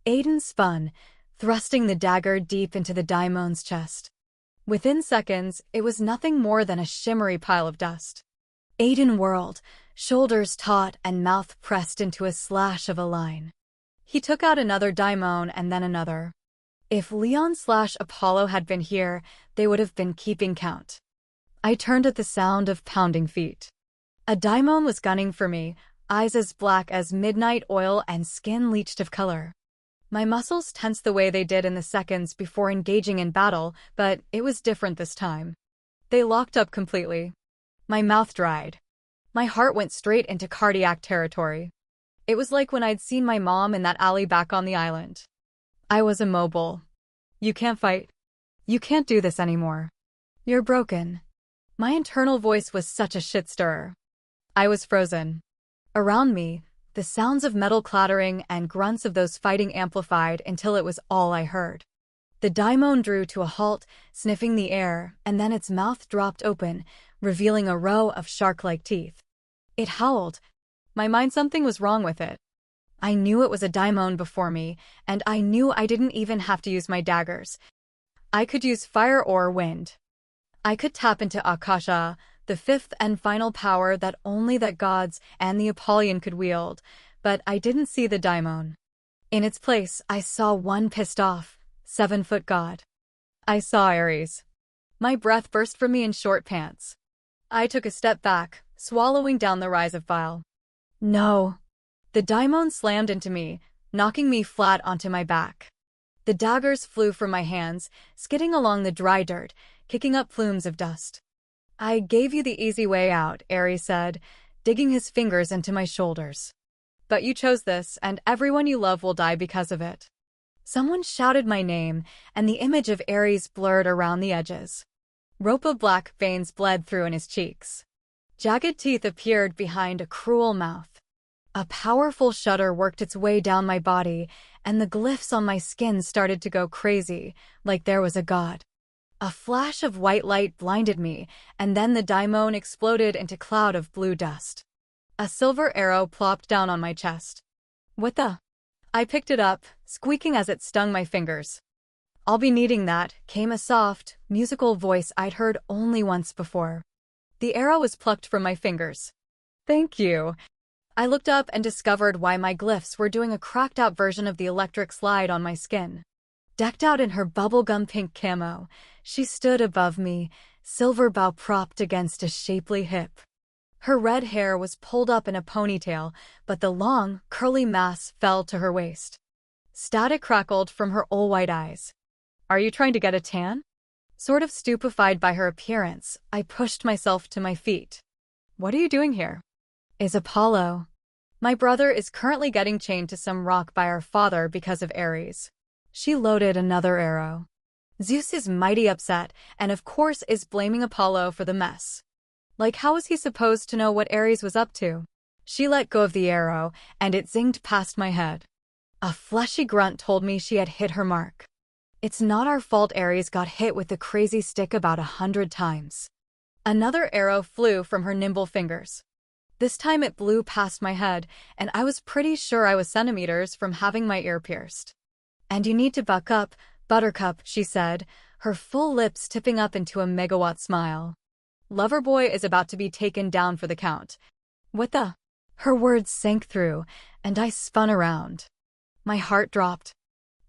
Aiden spun, thrusting the dagger deep into the daimon's chest. Within seconds, it was nothing more than a shimmery pile of dust. Aiden whirled, shoulders taut and mouth pressed into a slash of a line. He took out another daimon and then another. If Leon/Apollo had been here, they would have been keeping count. I turned at the sound of pounding feet. A daimon was gunning for me, eyes as black as midnight oil and skin leached of color. My muscles tensed the way they did in the seconds before engaging in battle, but it was different this time. They locked up completely. My mouth dried. My heart went straight into cardiac territory. It was like when I'd seen my mom in that alley back on the island. I was immobile. You can't fight. You can't do this anymore. You're broken. My internal voice was such a shit stirrer. I was frozen. Around me, the sounds of metal clattering and grunts of those fighting amplified until it was all I heard. The daimon drew to a halt, sniffing the air, and then its mouth dropped open, revealing a row of shark-like teeth. It howled. My mind, something was wrong with it. I knew it was a daimon before me, and I knew I didn't even have to use my daggers. I could use fire or wind. I could tap into Akasha, the fifth and final power that only the gods and the Apollyon could wield, but I didn't see the daimon. In its place, I saw one pissed off, 7-foot god. I saw Ares. My breath burst from me in short pants. I took a step back, swallowing down the rise of bile. No. The daimon slammed into me, knocking me flat onto my back. The daggers flew from my hands, skidding along the dry dirt, kicking up plumes of dust. I gave you the easy way out, Ares said, digging his fingers into my shoulders. But you chose this, and everyone you love will die because of it. Someone shouted my name, and the image of Ares blurred around the edges. Rope of black veins bled through in his cheeks. Jagged teeth appeared behind a cruel mouth. A powerful shudder worked its way down my body, and the glyphs on my skin started to go crazy, like there was a god. A flash of white light blinded me, and then the daimon exploded into a cloud of blue dust. A silver arrow plopped down on my chest. What the? I picked it up, squeaking as it stung my fingers. I'll be needing that, came a soft, musical voice I'd heard only once before. The arrow was plucked from my fingers. Thank you. I looked up and discovered why my glyphs were doing a cracked-out version of the electric slide on my skin. Decked out in her bubblegum pink camo, she stood above me, silver bow propped against a shapely hip. Her red hair was pulled up in a ponytail, but the long, curly mass fell to her waist. Static crackled from her all-white eyes. Are you trying to get a tan? Sort of stupefied by her appearance, I pushed myself to my feet. What are you doing here? Is Apollo. My brother is currently getting chained to some rock by our father because of Ares. She loaded another arrow. Zeus is mighty upset, and of course is blaming Apollo for the mess. Like, how was he supposed to know what Ares was up to? She let go of the arrow, and it zinged past my head. A fleshy grunt told me she had hit her mark. It's not our fault Ares got hit with the crazy stick about 100 times. Another arrow flew from her nimble fingers. This time it blew past my head, and I was pretty sure I was centimeters from having my ear pierced. And you need to buck up, Buttercup, she said, her full lips tipping up into a megawatt smile. Loverboy is about to be taken down for the count. What the? Her words sank through, and I spun around. My heart dropped.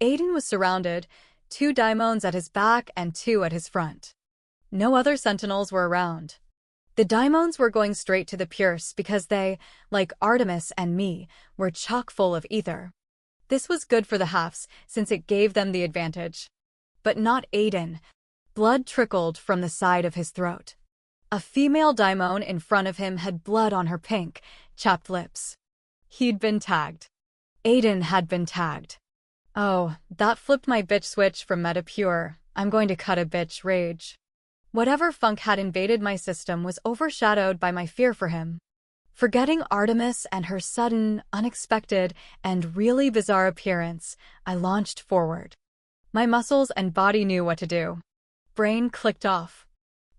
Aiden was surrounded, 2 daimons at his back and 2 at his front. No other sentinels were around. The daimons were going straight to the Pierce because they, like Artemis and me, were chock full of ether. This was good for the halves, since it gave them the advantage. But not Aiden. Blood trickled from the side of his throat. A female daimon in front of him had blood on her pink, chapped lips. He'd been tagged. Aiden had been tagged. Oh, that flipped my bitch switch from meta pure, I'm going to cut a bitch rage. Whatever funk had invaded my system was overshadowed by my fear for him. Forgetting Artemis and her sudden, unexpected, and really bizarre appearance, I launched forward. My muscles and body knew what to do. Brain clicked off.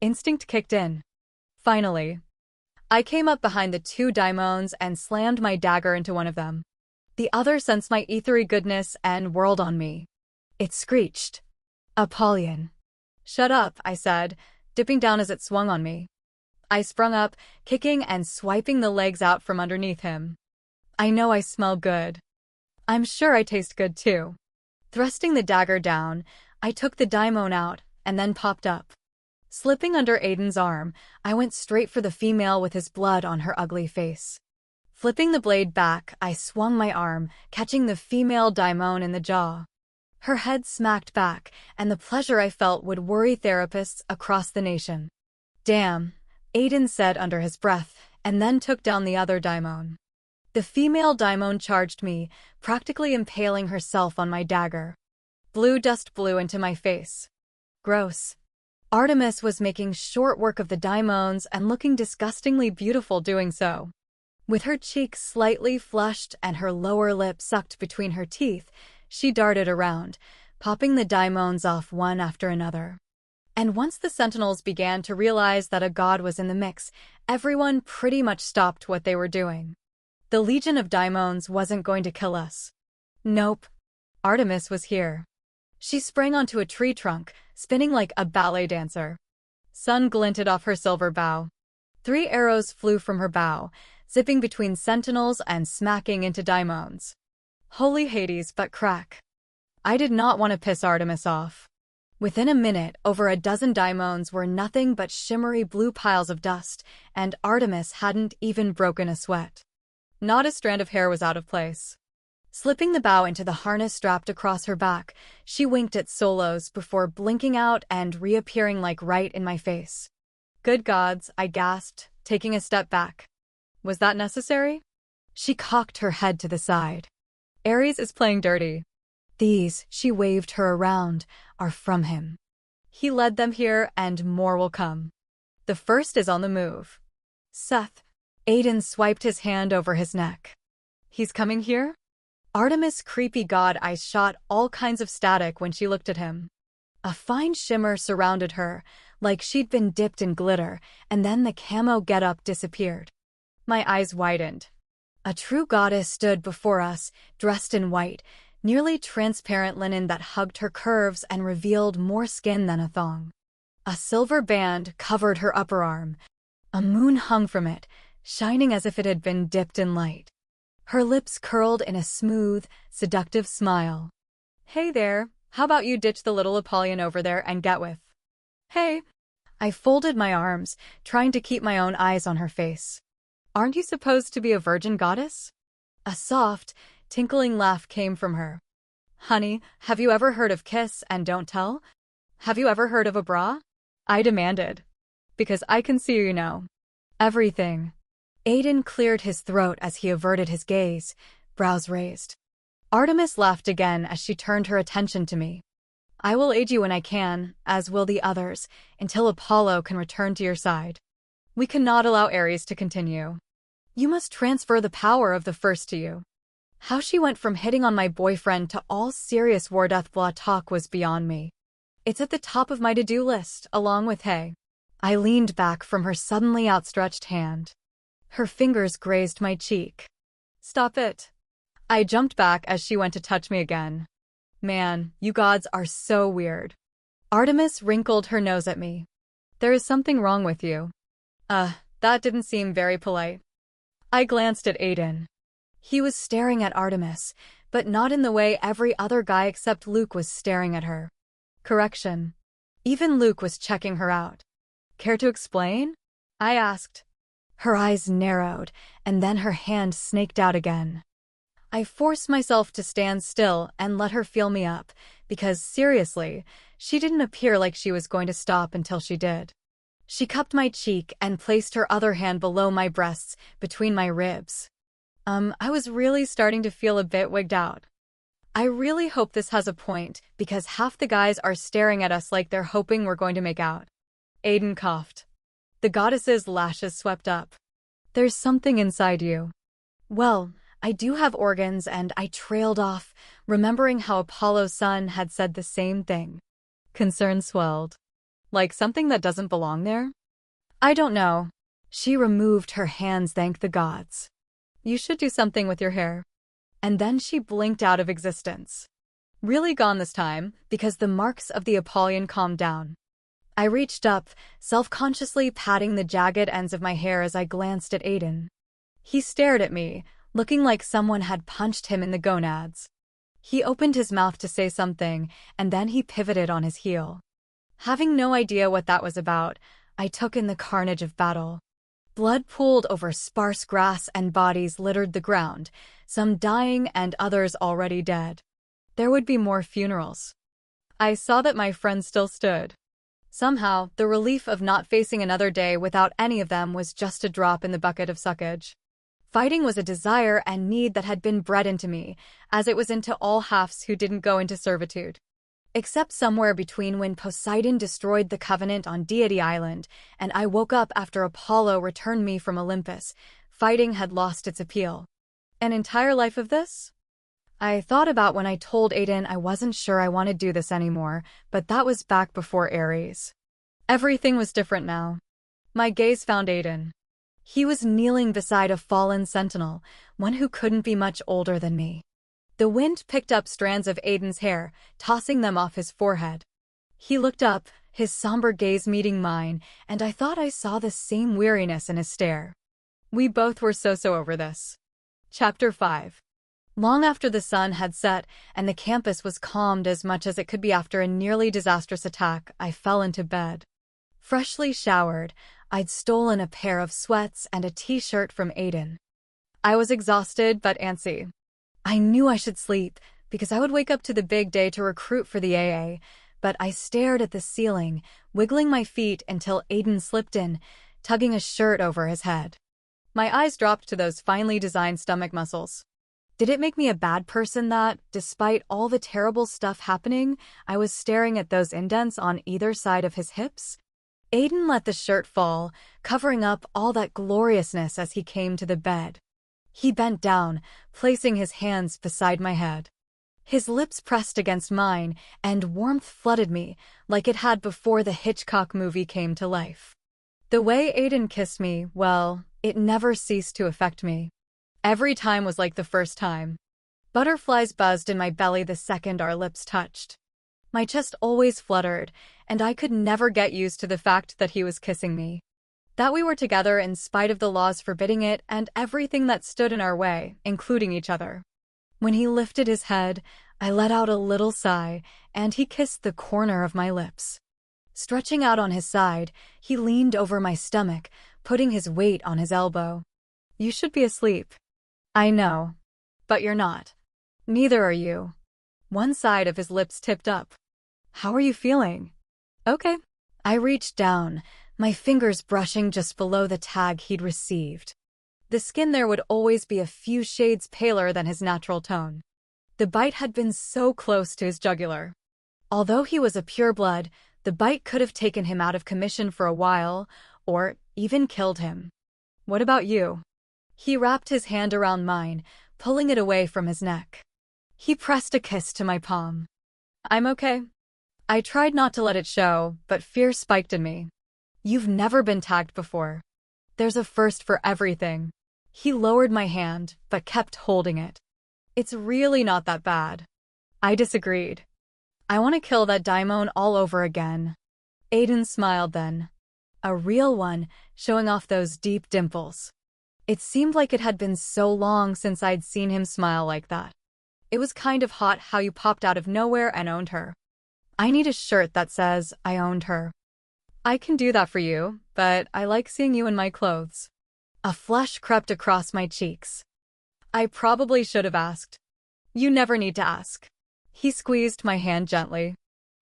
Instinct kicked in. Finally. I came up behind the two daimons and slammed my dagger into one of them. The other sensed my ethery goodness and whirled on me. It screeched. Apollyon. Shut up, I said, dipping down as it swung on me. I sprung up, kicking and swiping the legs out from underneath him. I know I smell good. I'm sure I taste good too. Thrusting the dagger down, I took the daimon out and then popped up. Slipping under Aiden's arm, I went straight for the female with his blood on her ugly face. Flipping the blade back, I swung my arm, catching the female daimon in the jaw. Her head smacked back, and the pleasure I felt would worry therapists across the nation. Damn, Aiden said under his breath, and then took down the other daimon. The female daimon charged me, practically impaling herself on my dagger. Blue dust blew into my face. Gross. Artemis was making short work of the daimons and looking disgustingly beautiful doing so. With her cheeks slightly flushed and her lower lip sucked between her teeth, she darted around, popping the daimons off one after another. And once the Sentinels began to realize that a god was in the mix, everyone pretty much stopped what they were doing. The legion of daimons wasn't going to kill us. Nope. Artemis was here. She sprang onto a tree trunk, spinning like a ballet dancer. Sun glinted off her silver bow. 3 arrows flew from her bow, zipping between sentinels and smacking into daimons. Holy Hades, but crack. I did not want to piss Artemis off. Within a minute, over a dozen daimons were nothing but shimmery blue piles of dust, and Artemis hadn't even broken a sweat. Not a strand of hair was out of place. Slipping the bow into the harness strapped across her back, she winked at Solos before blinking out and reappearing like right in my face. Good gods, I gasped, taking a step back. Was that necessary? She cocked her head to the side. Ares is playing dirty. These, she waved her around, are from him. He led them here and more will come. The first is on the move. Seth. Aiden swiped his hand over his neck. He's coming here? Artemis' creepy god eyes shot all kinds of static when she looked at him. A fine shimmer surrounded her, like she'd been dipped in glitter, and then the camo getup disappeared. My eyes widened. A true goddess stood before us, dressed in white, nearly transparent linen that hugged her curves and revealed more skin than a thong. A silver band covered her upper arm. A moon hung from it, shining as if it had been dipped in light. Her lips curled in a smooth, seductive smile. Hey there, how about you ditch the little Apollyon over there and get with? Hey. I folded my arms, trying to keep my own eyes on her face. Aren't you supposed to be a virgin goddess? A soft, tinkling laugh came from her. Honey, have you ever heard of kiss and don't tell? Have you ever heard of a bra? I demanded. Because I can see you know. Everything. Aiden cleared his throat as he averted his gaze, brows raised. Artemis laughed again as she turned her attention to me. I will aid you when I can, as will the others, until Apollo can return to your side. We cannot allow Ares to continue. You must transfer the power of the first to you. How she went from hitting on my boyfriend to all serious war death blah talk was beyond me. It's at the top of my to-do list, along with hey. I leaned back from her suddenly outstretched hand. Her fingers grazed my cheek. Stop it. I jumped back as she went to touch me again. Man, you gods are so weird. Artemis wrinkled her nose at me. There is something wrong with you. That didn't seem very polite. I glanced at Aiden. He was staring at Artemis, but not in the way every other guy except Luke was staring at her. Correction. Even Luke was checking her out. Care to explain? I asked. Her eyes narrowed, and then her hand snaked out again. I forced myself to stand still and let her feel me up, because, seriously, she didn't appear like she was going to stop until she did. She cupped my cheek and placed her other hand below my breasts, between my ribs. I was really starting to feel a bit wigged out. I really hope this has a point, because half the guys are staring at us like they're hoping we're going to make out. Aiden coughed. The goddess's lashes swept up. There's something inside you. Well, I do have organs, and I trailed off, remembering how Apollo's son had said the same thing. Concern swelled. Like something that doesn't belong there? I don't know. She removed her hands, thank the gods. You should do something with your hair. And then she blinked out of existence. Really gone this time, because the marks of the Apollyon calmed down. I reached up, self-consciously patting the jagged ends of my hair as I glanced at Aiden. He stared at me, looking like someone had punched him in the gonads. He opened his mouth to say something, and then he pivoted on his heel. Having no idea what that was about, I took in the carnage of battle. Blood pooled over sparse grass and bodies littered the ground, some dying and others already dead. There would be more funerals. I saw that my friends still stood. Somehow, the relief of not facing another day without any of them was just a drop in the bucket of suckage. Fighting was a desire and need that had been bred into me, as it was into all halves who didn't go into servitude. Except somewhere between when Poseidon destroyed the Covenant on Deity Island, and I woke up after Apollo returned me from Olympus, fighting had lost its appeal. An entire life of this? I thought about when I told Aiden I wasn't sure I wanted to do this anymore, but that was back before Ares. Everything was different now. My gaze found Aiden. He was kneeling beside a fallen Sentinel, one who couldn't be much older than me. The wind picked up strands of Aiden's hair, tossing them off his forehead. He looked up, his somber gaze meeting mine, and I thought I saw the same weariness in his stare. We both were so over this. Chapter 5. Long after the sun had set and the campus was calmed as much as it could be after a nearly disastrous attack, I fell into bed. Freshly showered, I'd stolen a pair of sweats and a t-shirt from Aiden. I was exhausted but antsy. I knew I should sleep because I would wake up to the big day to recruit for the AA, but I stared at the ceiling, wiggling my feet until Aiden slipped in, tugging a shirt over his head. My eyes dropped to those finely designed stomach muscles. Did it make me a bad person that, despite all the terrible stuff happening, I was staring at those indents on either side of his hips? Aiden let the shirt fall, covering up all that gloriousness as he came to the bed. He bent down, placing his hands beside my head. His lips pressed against mine, and warmth flooded me, like it had before the Hitchcock movie came to life. The way Aiden kissed me, well, it never ceased to affect me. Every time was like the first time. Butterflies buzzed in my belly the second our lips touched. My chest always fluttered, and I could never get used to the fact that he was kissing me. That we were together in spite of the laws forbidding it and everything that stood in our way, including each other. When he lifted his head, I let out a little sigh, and he kissed the corner of my lips. Stretching out on his side, he leaned over my stomach, putting his weight on his elbow. You should be asleep. I know. But you're not. Neither are you. One side of his lips tipped up. How are you feeling? Okay. I reached down, my fingers brushing just below the tag he'd received. The skin there would always be a few shades paler than his natural tone. The bite had been so close to his jugular. Although he was a pureblood, the bite could have taken him out of commission for a while, or even killed him. What about you? He wrapped his hand around mine, pulling it away from his neck. He pressed a kiss to my palm. I'm okay. I tried not to let it show, but fear spiked in me. You've never been tagged before. There's a first for everything. He lowered my hand, but kept holding it. It's really not that bad. I disagreed. I want to kill that daimon all over again. Aiden smiled then. A real one, showing off those deep dimples. It seemed like it had been so long since I'd seen him smile like that. It was kind of hot how you popped out of nowhere and owned her. I need a shirt that says I owned her. I can do that for you, but I like seeing you in my clothes. A flush crept across my cheeks. I probably should have asked. You never need to ask. He squeezed my hand gently.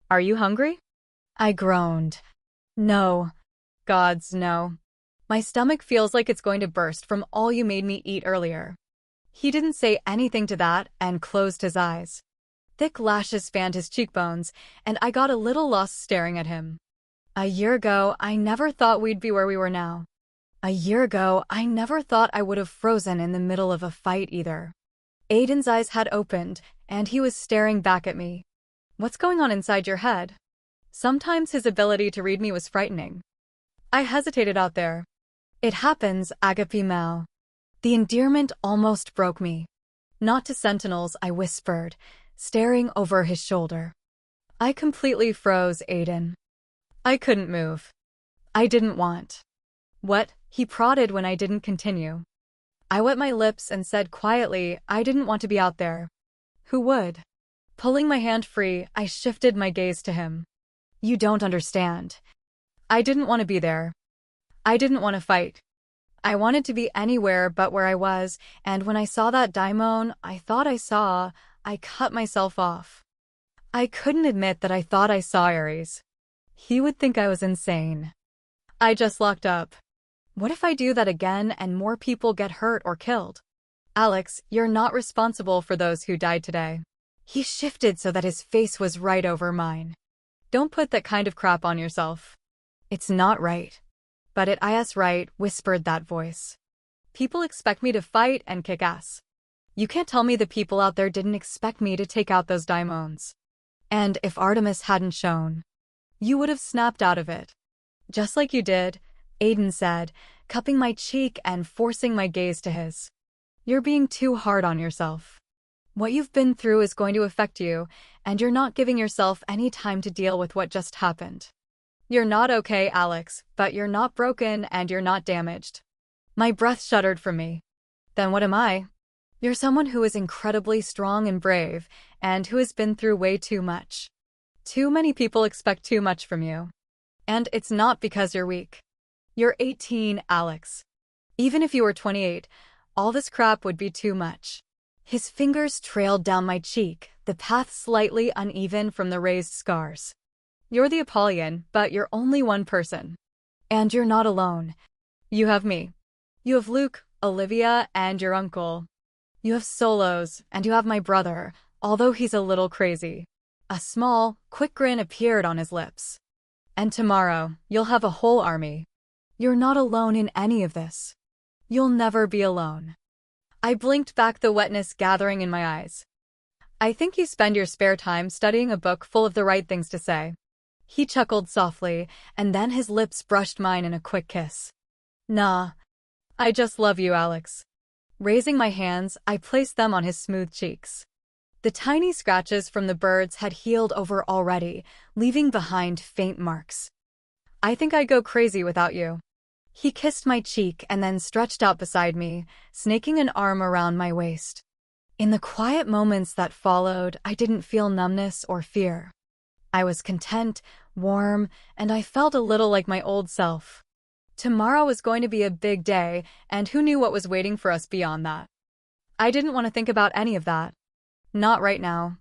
Are you hungry? I groaned. No. Gods, no. My stomach feels like it's going to burst from all you made me eat earlier. He didn't say anything to that and closed his eyes. Thick lashes fanned his cheekbones, and I got a little lost staring at him. A year ago, I never thought we'd be where we were now. A year ago, I never thought I would have frozen in the middle of a fight either. Aiden's eyes had opened, and he was staring back at me. What's going on inside your head? Sometimes his ability to read me was frightening. I hesitated out there. It happens, Agape Mal. The endearment almost broke me. Not to Sentinels, I whispered, staring over his shoulder. I completely froze, Aiden. I couldn't move. I didn't want. What? He prodded when I didn't continue. I wet my lips and said quietly, I didn't want to be out there. Who would? Pulling my hand free, I shifted my gaze to him. You don't understand. I didn't want to be there. I didn't want to fight. I wanted to be anywhere but where I was, and when I saw that daimon I cut myself off. I couldn't admit that I thought I saw Ares. He would think I was insane. I just locked up. What if I do that again and more people get hurt or killed? Alex, you're not responsible for those who died today. He shifted so that his face was right over mine. Don't put that kind of crap on yourself. It's not right. But it is right, whispered that voice. People expect me to fight and kick ass. You can't tell me the people out there didn't expect me to take out those daimons. And if Artemis hadn't shown, you would have snapped out of it. Just like you did, Aiden said, cupping my cheek and forcing my gaze to his. You're being too hard on yourself. What you've been through is going to affect you, and you're not giving yourself any time to deal with what just happened. You're not okay, Alex, but you're not broken and you're not damaged. My breath shuddered from me. Then what am I? You're someone who is incredibly strong and brave, and who has been through way too much. Too many people expect too much from you. And it's not because you're weak. You're 18, Alex. Even if you were 28, all this crap would be too much. His fingers trailed down my cheek, the path slightly uneven from the raised scars. You're the Apollyon, but you're only one person. And you're not alone. You have me. You have Luke, Olivia, and your uncle. You have Solos, and you have my brother, although he's a little crazy. A small, quick grin appeared on his lips. And tomorrow, you'll have a whole army. You're not alone in any of this. You'll never be alone. I blinked back, the wetness gathering in my eyes. I think you spend your spare time studying a book full of the right things to say. He chuckled softly, and then his lips brushed mine in a quick kiss. Nah. I just love you, Alex. Raising my hands, I placed them on his smooth cheeks. The tiny scratches from the birds had healed over already, leaving behind faint marks. I think I'd go crazy without you. He kissed my cheek and then stretched out beside me, snaking an arm around my waist. In the quiet moments that followed, I didn't feel numbness or fear. I was content, warm, and I felt a little like my old self. Tomorrow was going to be a big day, and who knew what was waiting for us beyond that? I didn't want to think about any of that. Not right now.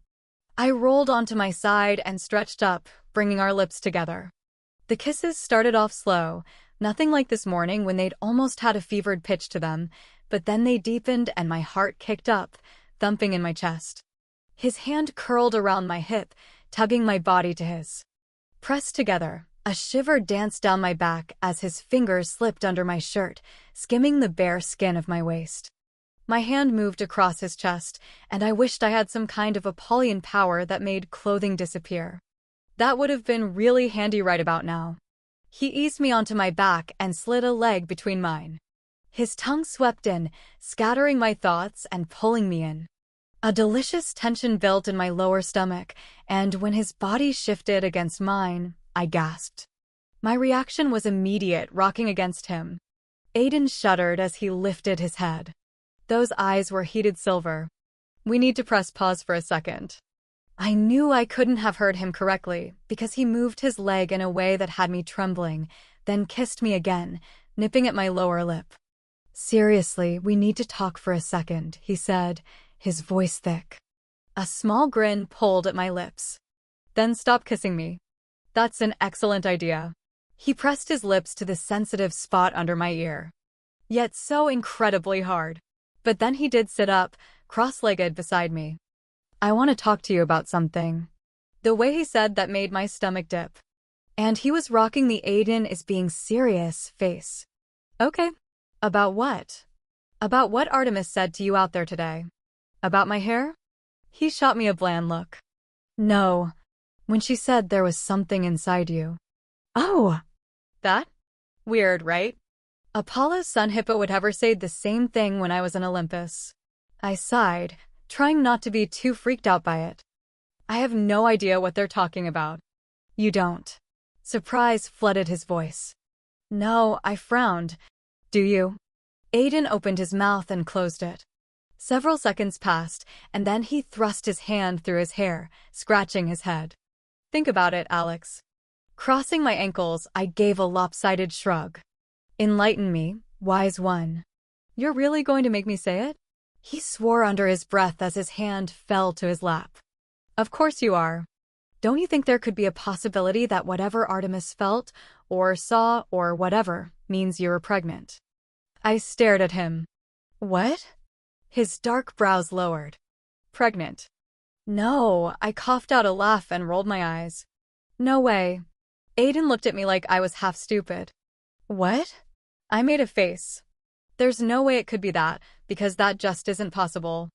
I rolled onto my side and stretched up, bringing our lips together. The kisses started off slow, nothing like this morning when they'd almost had a fevered pitch to them, but then they deepened and my heart kicked up, thumping in my chest. His hand curled around my hip, tugging my body to his. Pressed together, a shiver danced down my back as his fingers slipped under my shirt, skimming the bare skin of my waist. My hand moved across his chest, and I wished I had some kind of Apollyon power that made clothing disappear. That would have been really handy right about now. He eased me onto my back and slid a leg between mine. His tongue swept in, scattering my thoughts and pulling me in. A delicious tension built in my lower stomach, and when his body shifted against mine, I gasped. My reaction was immediate, rocking against him. Aiden shuddered as he lifted his head. Those eyes were heated silver. We need to press pause for a second. I knew I couldn't have heard him correctly, because he moved his leg in a way that had me trembling, then kissed me again, nipping at my lower lip. Seriously, we need to talk for a second, he said, his voice thick. A small grin pulled at my lips. Then stop kissing me. That's an excellent idea. He pressed his lips to the sensitive spot under my ear. Yet so incredibly hard. But then he did sit up, cross-legged beside me. I want to talk to you about something. The way he said that made my stomach dip. And he was rocking the Aiden is being serious face. Okay. About what? About what Artemis said to you out there today. About my hair? He shot me a bland look. No. When she said there was something inside you. Oh! That? Weird, right? Apollo's sun hippo would ever say the same thing when I was in Olympus. I sighed, trying not to be too freaked out by it. I have no idea what they're talking about. You don't. Surprise flooded his voice. No, I frowned. Do you? Aiden opened his mouth and closed it. Several seconds passed, and then he thrust his hand through his hair, scratching his head. Think about it, Alex. Crossing my ankles, I gave a lopsided shrug. Enlighten me, wise one. You're really going to make me say it? He swore under his breath as his hand fell to his lap. Of course you are. Don't you think there could be a possibility that whatever Artemis felt, or saw, or whatever, means you were pregnant? I stared at him. What? His dark brows lowered. Pregnant. No, I coughed out a laugh and rolled my eyes. No way. Aiden looked at me like I was half stupid. What? I made a face. There's no way it could be that, because that just isn't possible.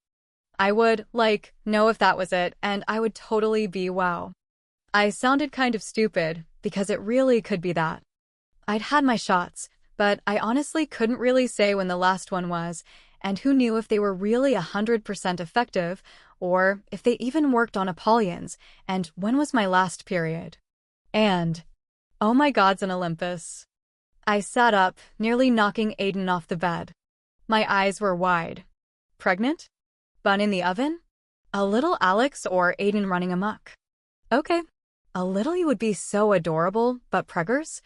I would, know if that was it, and I would totally be wow. I sounded kind of stupid, because it really could be that. I'd had my shots, but I honestly couldn't really say when the last one was, and who knew if they were really 100% effective, or if they even worked on Apollonians, and when was my last period. And, oh my gods in Olympus. I sat up, nearly knocking Aiden off the bed. My eyes were wide. Pregnant? Bun in the oven? A little Alex or Aiden running amok? Okay. A little you would be so adorable, but preggers?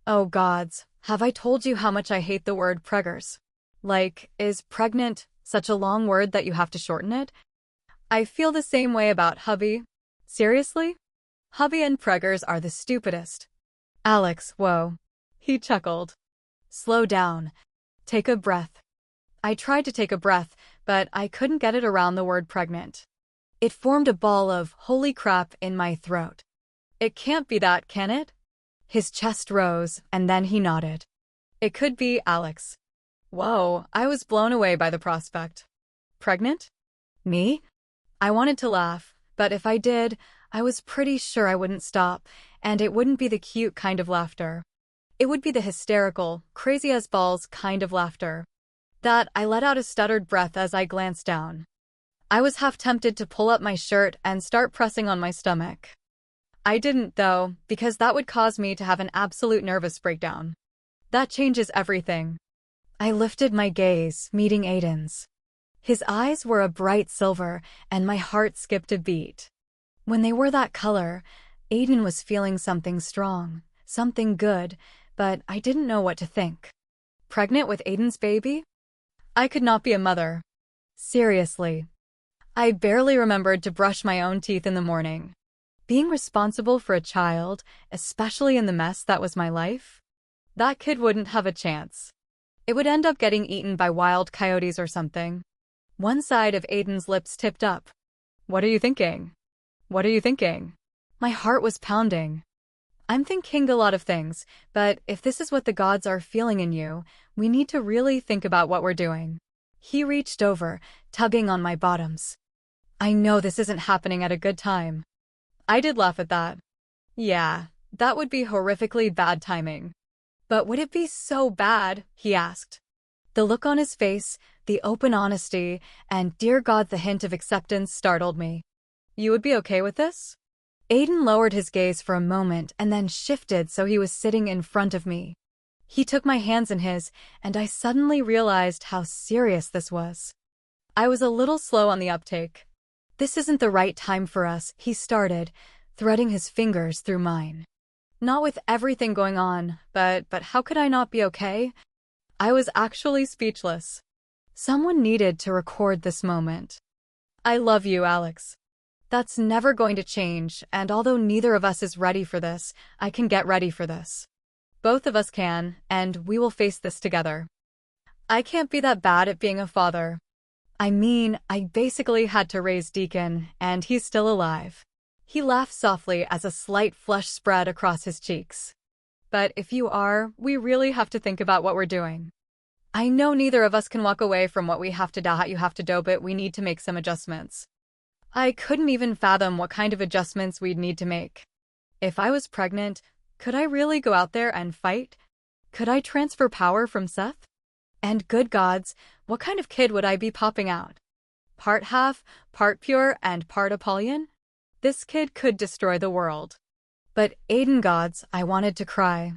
Oh gods, have I told you how much I hate the word preggers? Is pregnant such a long word that you have to shorten it? I feel the same way about hubby. Seriously? Hubby and preggers are the stupidest. Alex, whoa. He chuckled. Slow down. Take a breath. I tried to take a breath, but I couldn't get it around the word pregnant. It formed a ball of holy crap in my throat. It can't be that, can it? His chest rose, and then he nodded. It could be, Alex. Whoa, I was blown away by the prospect. Pregnant? Me? I wanted to laugh, but if I did, I was pretty sure I wouldn't stop, and it wouldn't be the cute kind of laughter. It would be the hysterical, crazy-as-balls kind of laughter. That I let out a stuttered breath as I glanced down. I was half tempted to pull up my shirt and start pressing on my stomach. I didn't, though, because that would cause me to have an absolute nervous breakdown. That changes everything. I lifted my gaze, meeting Aiden's. His eyes were a bright silver, and my heart skipped a beat. When they were that color, Aiden was feeling something strong, something good, but I didn't know what to think. Pregnant with Aiden's baby? I could not be a mother. Seriously. I barely remembered to brush my own teeth in the morning. Being responsible for a child, especially in the mess that was my life? That kid wouldn't have a chance. It would end up getting eaten by wild coyotes or something. One side of Aiden's lips tipped up. What are you thinking? What are you thinking? My heart was pounding. I'm thinking a lot of things, but if this is what the gods are feeling in you, we need to really think about what we're doing. He reached over, tugging on my bottoms. I know this isn't happening at a good time. I did laugh at that. Yeah, that would be horrifically bad timing. But would it be so bad? He asked. The look on his face, the open honesty, and dear God, the hint of acceptance startled me. You would be okay with this? Aiden lowered his gaze for a moment and then shifted so he was sitting in front of me. He took my hands in his, and I suddenly realized how serious this was. I was a little slow on the uptake. This isn't the right time for us, he started, threading his fingers through mine. Not with everything going on, but how could I not be okay? I was actually speechless. Someone needed to record this moment. I love you, Alex. That's never going to change, and although neither of us is ready for this, I can get ready for this. Both of us can, and we will face this together. I can't be that bad at being a father. I mean, I basically had to raise Deacon, and he's still alive. He laughed softly as a slight flush spread across his cheeks. But if you are, we really have to think about what we're doing. I know neither of us can walk away from what we have to do. You have to do, but we need to make some adjustments. I couldn't even fathom what kind of adjustments we'd need to make. If I was pregnant, could I really go out there and fight? Could I transfer power from Seth? And good gods, what kind of kid would I be popping out? Part half, part pure, and part Apollyon? This kid could destroy the world. But Aiden gods, I wanted to cry.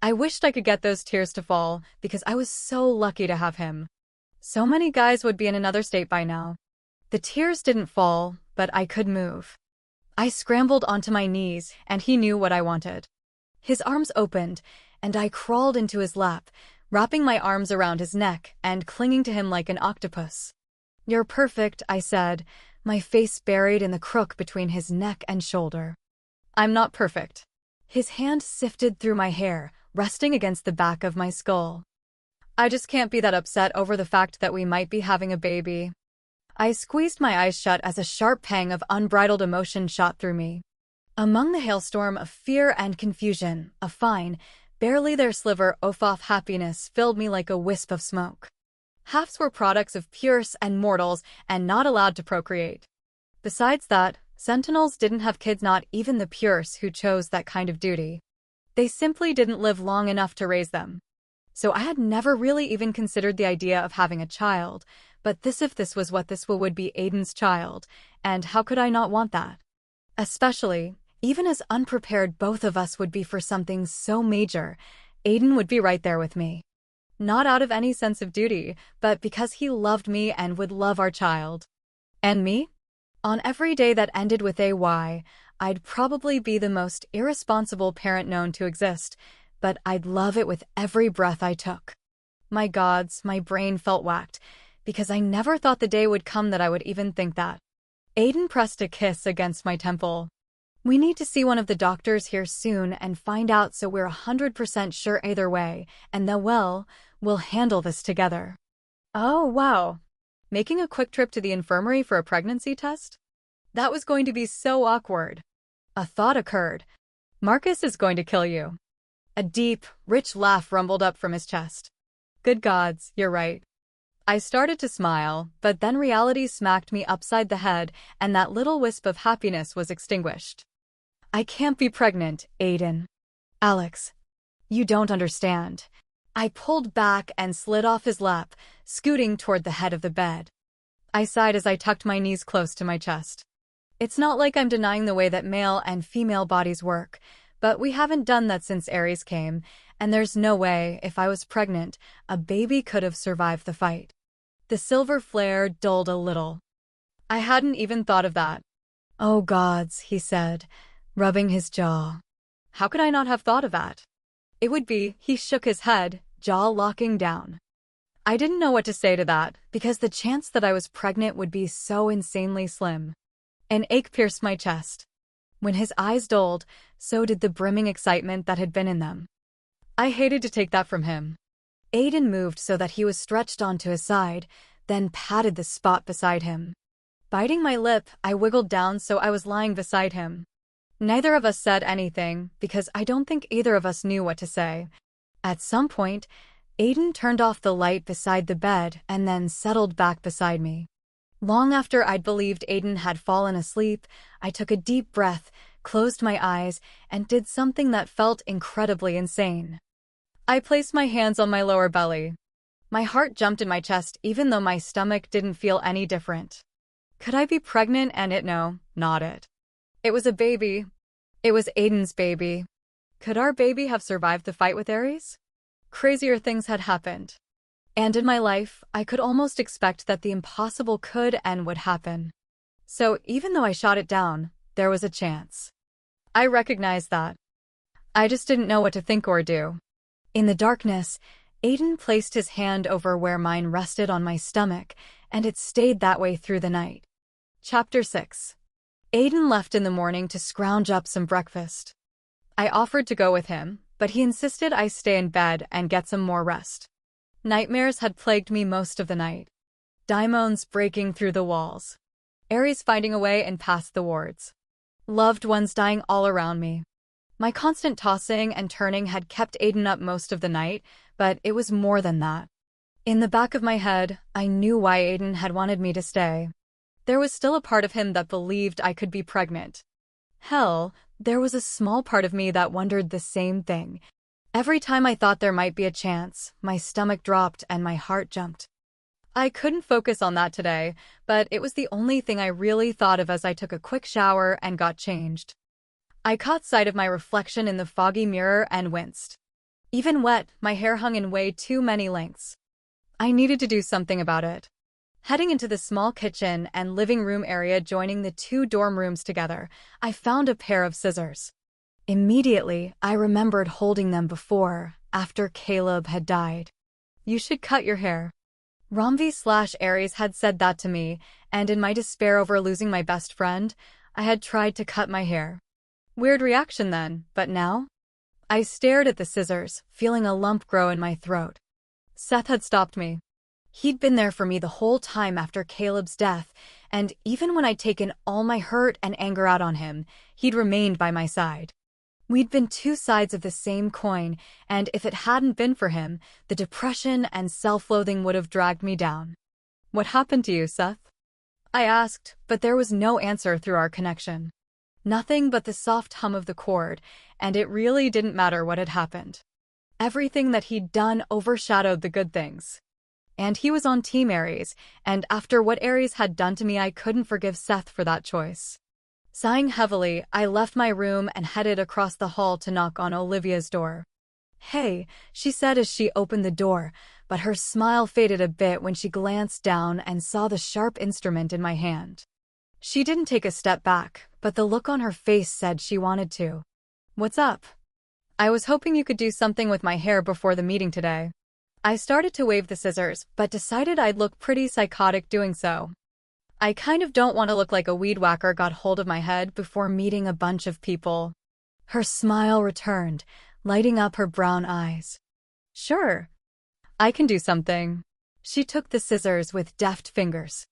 I wished I could get those tears to fall, because I was so lucky to have him. So many guys would be in another state by now. The tears didn't fall, but I could move. I scrambled onto my knees, and he knew what I wanted. His arms opened, and I crawled into his lap, wrapping my arms around his neck and clinging to him like an octopus. "You're perfect," I said, my face buried in the crook between his neck and shoulder. "I'm not perfect." His hand sifted through my hair, resting against the back of my skull. "I just can't be that upset over the fact that we might be having a baby." I squeezed my eyes shut as a sharp pang of unbridled emotion shot through me. Among the hailstorm of fear and confusion, a fine, barely their sliver of happiness filled me like a wisp of smoke. Halves were products of pures and mortals and not allowed to procreate. Besides that, Sentinels didn't have kids, not even the pures who chose that kind of duty. They simply didn't live long enough to raise them. So I had never really even considered the idea of having a child, but if this was what this would be Aiden's child, and how could I not want that? Especially, even as unprepared both of us would be for something so major, Aiden would be right there with me. Not out of any sense of duty, but because he loved me and would love our child. And me? On every day that ended with AY, I'd probably be the most irresponsible parent known to exist, but I'd love it with every breath I took. My gods, my brain felt whacked, because I never thought the day would come that I would even think that. Aiden pressed a kiss against my temple. "We need to see one of the doctors here soon and find out so we're 100% sure either way, and then we'll handle this together." Oh, wow. Making a quick trip to the infirmary for a pregnancy test? That was going to be so awkward. A thought occurred. "Marcus is going to kill you." A deep, rich laugh rumbled up from his chest. "Good gods, you're right." I started to smile, but then reality smacked me upside the head, and that little wisp of happiness was extinguished. "I can't be pregnant, Aiden." "Alex, you don't understand." I pulled back and slid off his lap, scooting toward the head of the bed. I sighed as I tucked my knees close to my chest. "It's not like I'm denying the way that male and female bodies work, but we haven't done that since Ares came, and there's no way, if I was pregnant, a baby could have survived the fight." The silver flare dulled a little. "I hadn't even thought of that." "Oh gods," he said, rubbing his jaw. "How could I not have thought of that?" It would be, he shook his head, jaw locking down. I didn't know what to say to that, because the chance that I was pregnant would be so insanely slim. An ache pierced my chest. When his eyes dulled, so did the brimming excitement that had been in them. I hated to take that from him. Aiden moved so that he was stretched onto his side, then patted the spot beside him. Biting my lip, I wiggled down so I was lying beside him. Neither of us said anything, because I don't think either of us knew what to say. At some point, Aiden turned off the light beside the bed and then settled back beside me. Long after I'd believed Aiden had fallen asleep, I took a deep breath, closed my eyes, and did something that felt incredibly insane. I placed my hands on my lower belly. My heart jumped in my chest even though my stomach didn't feel any different. Could I be pregnant and it? No, not it. It was a baby. It was Aiden's baby. Could our baby have survived the fight with Ares? Crazier things had happened. And in my life, I could almost expect that the impossible could and would happen. So even though I shot it down, there was a chance. I recognized that. I just didn't know what to think or do. In the darkness, Aiden placed his hand over where mine rested on my stomach, and it stayed that way through the night. Chapter 6. Aiden left in the morning to scrounge up some breakfast. I offered to go with him, but he insisted I stay in bed and get some more rest. Nightmares had plagued me most of the night. Daimons breaking through the walls. Ares finding a way in past the wards. Loved ones dying all around me. My constant tossing and turning had kept Aiden up most of the night, but it was more than that. In the back of my head, I knew why Aiden had wanted me to stay. There was still a part of him that believed I could be pregnant. Hell, there was a small part of me that wondered the same thing. Every time I thought there might be a chance, my stomach dropped and my heart jumped. I couldn't focus on that today, but it was the only thing I really thought of as I took a quick shower and got changed. I caught sight of my reflection in the foggy mirror and winced. Even wet, my hair hung in way too many lengths. I needed to do something about it. Heading into the small kitchen and living room area joining the two dorm rooms together, I found a pair of scissors. Immediately, I remembered holding them before, after Caleb had died. You should cut your hair. Romvi/Aries had said that to me, and in my despair over losing my best friend, I had tried to cut my hair. Weird reaction then, but now? I stared at the scissors, feeling a lump grow in my throat. Seth had stopped me. He'd been there for me the whole time after Caleb's death, and even when I'd taken all my hurt and anger out on him, he'd remained by my side. We'd been two sides of the same coin, and if it hadn't been for him, the depression and self-loathing would have dragged me down. What happened to you, Seth? I asked, but there was no answer through our connection. Nothing but the soft hum of the cord, and it really didn't matter what had happened. Everything that he'd done overshadowed the good things. And he was on Team Aries, and after what Aries had done to me, I couldn't forgive Seth for that choice. Sighing heavily, I left my room and headed across the hall to knock on Olivia's door. "Hey," she said as she opened the door, but her smile faded a bit when she glanced down and saw the sharp instrument in my hand. She didn't take a step back, but the look on her face said she wanted to. "What's up?" "I was hoping you could do something with my hair before the meeting today." I started to wave the scissors, but decided I'd look pretty psychotic doing so. I kind of don't want to look like a weed whacker got hold of my head before meeting a bunch of people. Her smile returned, lighting up her brown eyes. "Sure. I can do something." She took the scissors with deft fingers.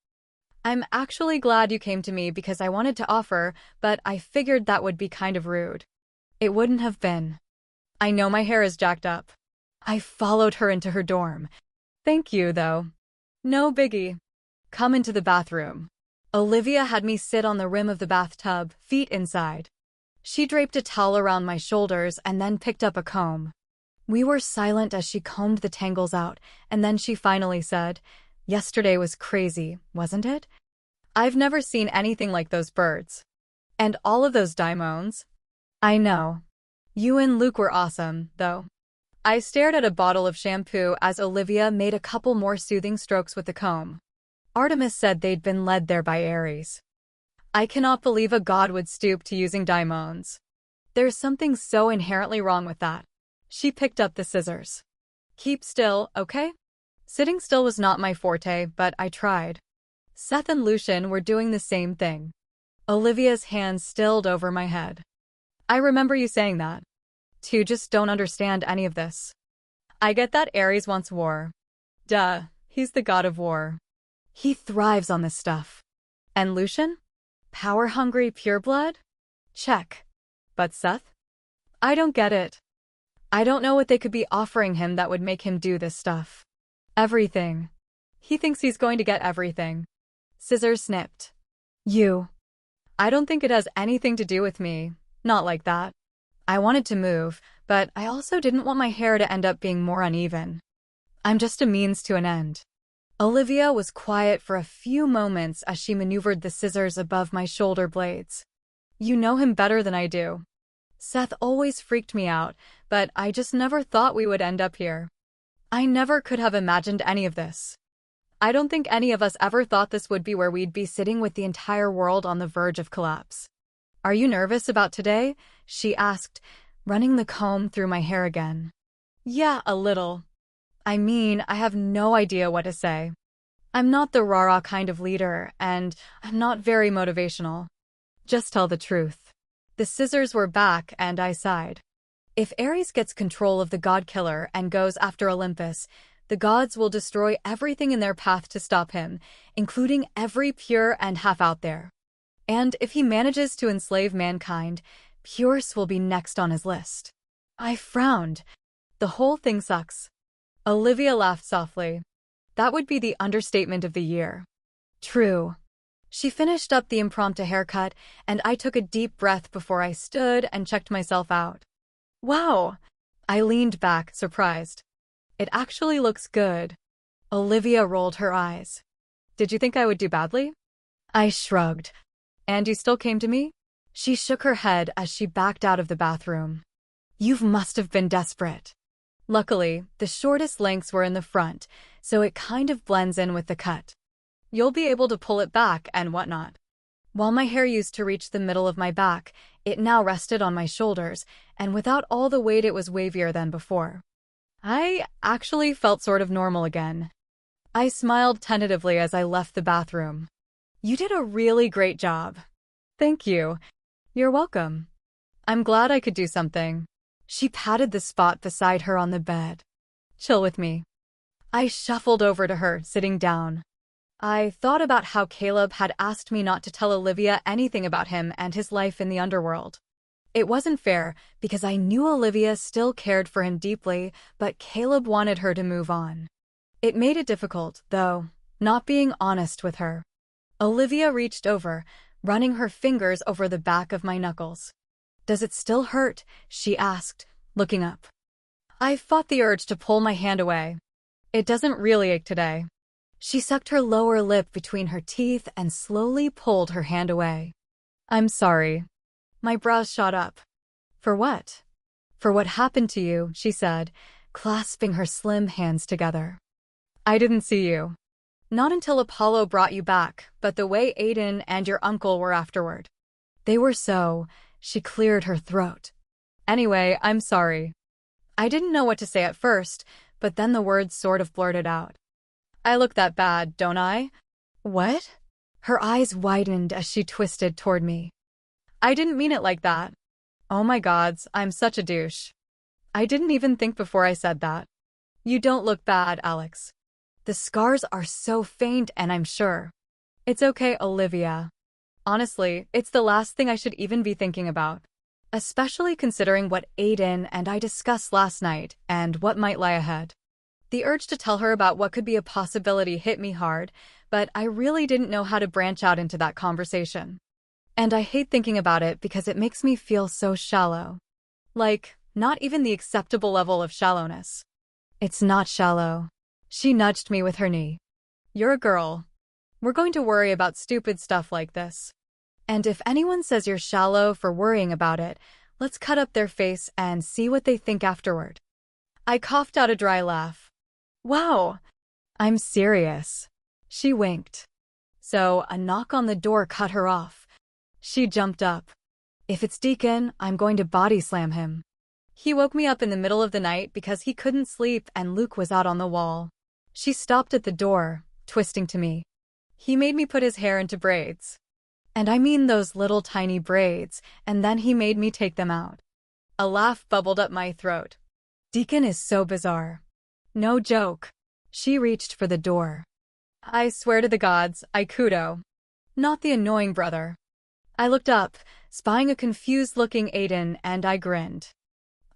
"I'm actually glad you came to me because I wanted to offer, but I figured that would be kind of rude." "It wouldn't have been. I know my hair is jacked up." I followed her into her dorm. "Thank you, though. No biggie. Come into the bathroom." Olivia had me sit on the rim of the bathtub, feet inside. She draped a towel around my shoulders and then picked up a comb. We were silent as she combed the tangles out, and then she finally said, "Yesterday was crazy, wasn't it? I've never seen anything like those birds. And all of those diamonds." "I know. You and Luke were awesome, though." I stared at a bottle of shampoo as Olivia made a couple more soothing strokes with the comb. Artemis said they'd been led there by Ares. I cannot believe a god would stoop to using diamonds. There's something so inherently wrong with that. She picked up the scissors. "Keep still, okay?" Sitting still was not my forte, but I tried. Seth and Lucian were doing the same thing. Olivia's hands stilled over my head. "I remember you saying that. Two just don't understand any of this. I get that Ares wants war. Duh, he's the god of war. He thrives on this stuff. And Lucian? Power-hungry pureblood? Check. But Seth? I don't get it. I don't know what they could be offering him that would make him do this stuff. Everything. He thinks he's going to get everything." Scissors snipped. "You. I don't think it has anything to do with me. Not like that. I wanted to move, but I also didn't want my hair to end up being more uneven. I'm just a means to an end." Olivia was quiet for a few moments as she maneuvered the scissors above my shoulder blades. "You know him better than I do. Seth always freaked me out, but I just never thought we would end up here. I never could have imagined any of this. I don't think any of us ever thought this would be where we'd be sitting with the entire world on the verge of collapse." "Are you nervous about today?" she asked, running the comb through my hair again. "Yeah, a little. I mean, I have no idea what to say. I'm not the rah-rah kind of leader, and I'm not very motivational. Just tell the truth." The scissors were back, and I sighed. If Ares gets control of the god killer and goes after Olympus, the gods will destroy everything in their path to stop him, including every pure and half out there. And if he manages to enslave mankind, Purus will be next on his list. I frowned. The whole thing sucks. Olivia laughed softly. That would be the understatement of the year. True. She finished up the impromptu haircut, and I took a deep breath before I stood and checked myself out. Wow! I leaned back, surprised. It actually looks good. Olivia rolled her eyes. Did you think I would do badly? I shrugged. And you still came to me? She shook her head as she backed out of the bathroom. You must have been desperate. Luckily, the shortest lengths were in the front, so it kind of blends in with the cut. You'll be able to pull it back and whatnot. While my hair used to reach the middle of my back, it now rested on my shoulders, and without all the weight it was wavier than before. I actually felt sort of normal again. I smiled tentatively as I left the bathroom. You did a really great job. Thank you. You're welcome. I'm glad I could do something. She patted the spot beside her on the bed. Chill with me. I shuffled over to her, sitting down. I thought about how Caleb had asked me not to tell Olivia anything about him and his life in the underworld. It wasn't fair because I knew Olivia still cared for him deeply, but Caleb wanted her to move on. It made it difficult, though, not being honest with her. Olivia reached over, running her fingers over the back of my knuckles. Does it still hurt? She asked, looking up. I fought the urge to pull my hand away. It doesn't really ache today. She sucked her lower lip between her teeth and slowly pulled her hand away. I'm sorry. My brows shot up. For what? For what happened to you, she said, clasping her slim hands together. I didn't see you. Not until Apollo brought you back, but the way Aiden and your uncle were afterward. They were so... She cleared her throat. Anyway, I'm sorry. I didn't know what to say at first, but then the words sort of blurted out. I look that bad, don't I? What? Her eyes widened as she twisted toward me. I didn't mean it like that. Oh my gods, I'm such a douche. I didn't even think before I said that. You don't look bad, Alex. The scars are so faint and I'm sure. It's okay, Olivia. Honestly, it's the last thing I should even be thinking about. Especially considering what Aiden and I discussed last night and what might lie ahead. The urge to tell her about what could be a possibility hit me hard, but I really didn't know how to branch out into that conversation. And I hate thinking about it because it makes me feel so shallow. Like, not even the acceptable level of shallowness. It's not shallow. She nudged me with her knee. You're a girl. We're going to worry about stupid stuff like this. And if anyone says you're shallow for worrying about it, let's cut up their face and see what they think afterward. I coughed out a dry laugh. Wow. I'm serious. She winked. So a knock on the door cut her off. She jumped up. If it's Deacon, I'm going to body slam him. He woke me up in the middle of the night because he couldn't sleep and Luke was out on the wall. She stopped at the door, twisting to me. He made me put his hair into braids. And I mean those little tiny braids, and then he made me take them out. A laugh bubbled up my throat. Deacon is so bizarre. No joke. She reached for the door. I swear to the gods, I kudo. Not the annoying brother. I looked up, spying a confused-looking Aiden, and I grinned.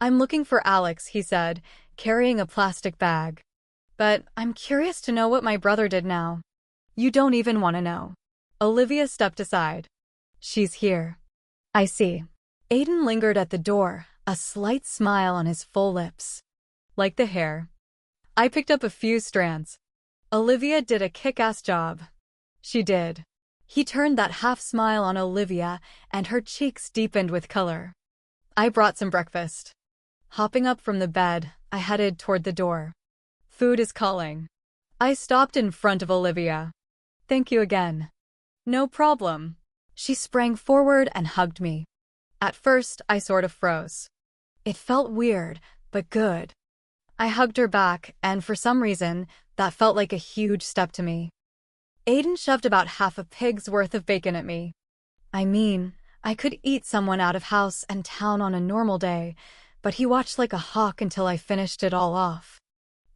I'm looking for Alex, he said, carrying a plastic bag. But I'm curious to know what my brother did now. You don't even want to know. Olivia stepped aside. She's here. I see. Aiden lingered at the door, a slight smile on his full lips. Like the hair. I picked up a few strands. Olivia did a kick-ass job. She did. He turned that half-smile on Olivia, and her cheeks deepened with color. I brought some breakfast. Hopping up from the bed, I headed toward the door. Food is calling. I stopped in front of Olivia. Thank you again. No problem. She sprang forward and hugged me. At first, I sort of froze. It felt weird, but good. I hugged her back, and for some reason, that felt like a huge step to me. Aiden shoved about half a pig's worth of bacon at me. I mean, I could eat someone out of house and town on a normal day, but he watched like a hawk until I finished it all off.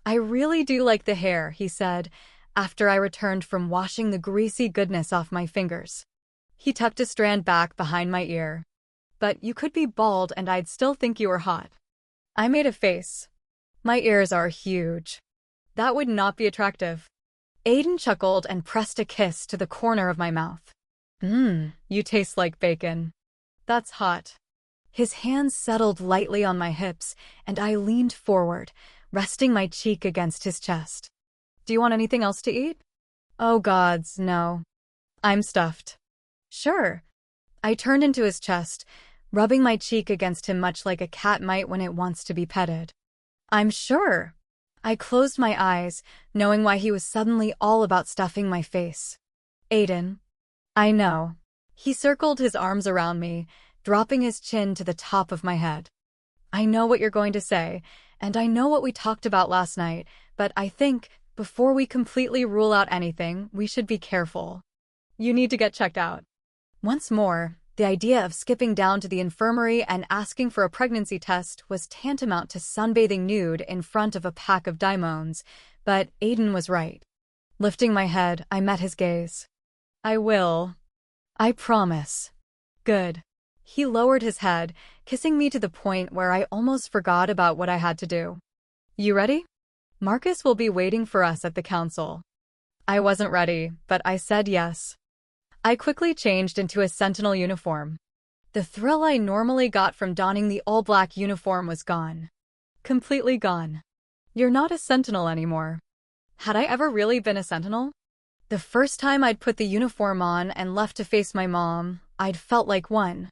I really do like the hair, he said, after I returned from washing the greasy goodness off my fingers. He tucked a strand back behind my ear. But you could be bald and I'd still think you were hot. I made a face. My ears are huge. That would not be attractive. Aiden chuckled and pressed a kiss to the corner of my mouth. You taste like bacon. That's hot. His hands settled lightly on my hips, and I leaned forward, resting my cheek against his chest. Do you want anything else to eat? Oh gods, no. I'm stuffed. Sure. I turned into his chest, rubbing my cheek against him much like a cat might when it wants to be petted. I'm sure. I closed my eyes, knowing why he was suddenly all about stuffing my face. Aiden. I know. He circled his arms around me, dropping his chin to the top of my head. I know what you're going to say, and I know what we talked about last night, but I think, before we completely rule out anything, we should be careful. You need to get checked out. Once more, the idea of skipping down to the infirmary and asking for a pregnancy test was tantamount to sunbathing nude in front of a pack of daimons, but Aiden was right. Lifting my head, I met his gaze. I will. I promise. Good. He lowered his head, kissing me to the point where I almost forgot about what I had to do. You ready? Marcus will be waiting for us at the council. I wasn't ready, but I said yes. I quickly changed into a Sentinel uniform. The thrill I normally got from donning the all-black uniform was gone. Completely gone. You're not a Sentinel anymore. Had I ever really been a Sentinel? The first time I'd put the uniform on and left to face my mom, I'd felt like one.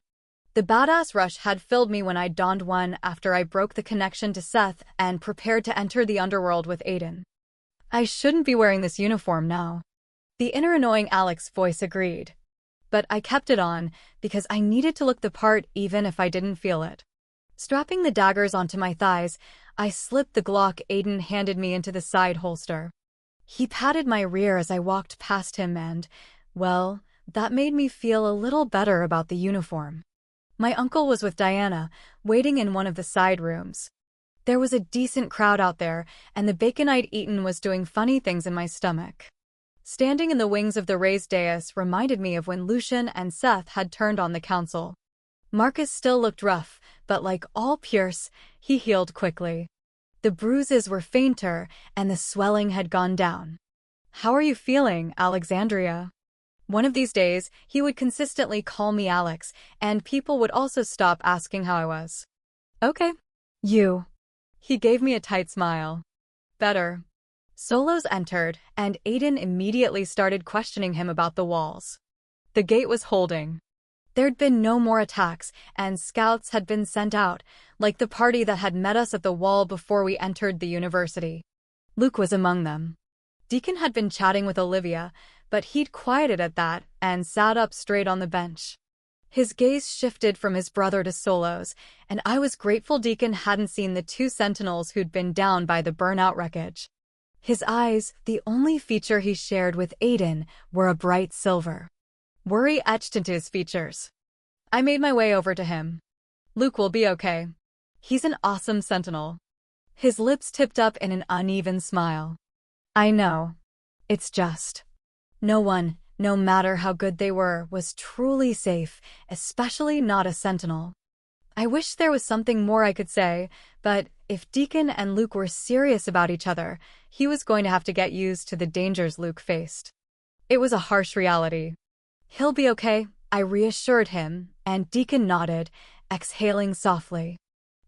The badass rush had filled me when I donned one after I broke the connection to Seth and prepared to enter the underworld with Aiden. I shouldn't be wearing this uniform now. The inner annoying Alex voice agreed. But I kept it on because I needed to look the part even if I didn't feel it. Strapping the daggers onto my thighs, I slipped the Glock Aiden handed me into the side holster. He patted my rear as I walked past him and, well, that made me feel a little better about the uniform. My uncle was with Diana, waiting in one of the side rooms. There was a decent crowd out there, and the bacon I'd eaten was doing funny things in my stomach. Standing in the wings of the raised dais reminded me of when Lucian and Seth had turned on the council. Marcus still looked rough, but like all Pierce, he healed quickly. The bruises were fainter, and the swelling had gone down. How are you feeling, Alexandria? One of these days, he would consistently call me Alex, and people would also stop asking how I was. Okay. You. He gave me a tight smile. Better. Solos entered, and Aiden immediately started questioning him about the walls. The gate was holding. There'd been no more attacks, and scouts had been sent out, like the party that had met us at the wall before we entered the university. Luke was among them. Deacon had been chatting with Olivia, but he'd quieted at that and sat up straight on the bench. His gaze shifted from his brother to Solos, and I was grateful Deacon hadn't seen the two Sentinels who'd been down by the burnout wreckage. His eyes, the only feature he shared with Aiden, were a bright silver. Worry etched into his features. I made my way over to him. Luke will be okay. He's an awesome Sentinel. His lips tipped up in an uneven smile. I know. It's just. No one, no matter how good they were, was truly safe, especially not a Sentinel. I wish there was something more I could say, but if Deacon and Luke were serious about each other, he was going to have to get used to the dangers Luke faced. It was a harsh reality. He'll be okay, I reassured him, and Deacon nodded, exhaling softly.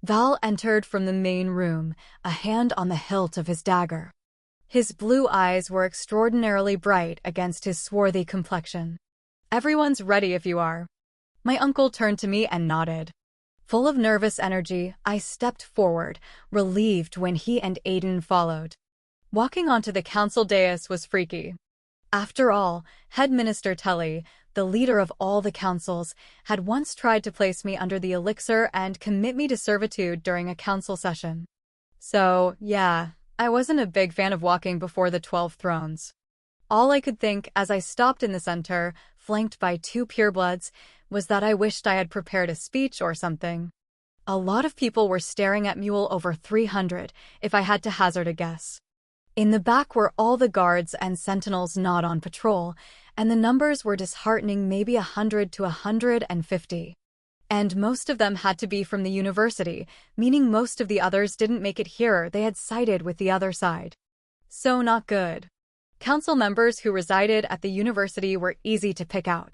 Val entered from the main room, a hand on the hilt of his dagger. His blue eyes were extraordinarily bright against his swarthy complexion. Everyone's ready if you are. My uncle turned to me and nodded. Full of nervous energy, I stepped forward, relieved when he and Aiden followed. Walking onto the council dais was freaky. After all, Head Minister Tully, the leader of all the councils, had once tried to place me under the elixir and commit me to servitude during a council session. So, yeah, I wasn't a big fan of walking before the 12 thrones. All I could think as I stopped in the center, flanked by two purebloods, was that I wished I had prepared a speech or something. A lot of people were staring at Mule over 300, if I had to hazard a guess. In the back were all the guards and sentinels not on patrol, and the numbers were disheartening, maybe 100 to 150. And most of them had to be from the university, meaning most of the others didn't make it here, they had sided with the other side. So not good. Council members who resided at the university were easy to pick out.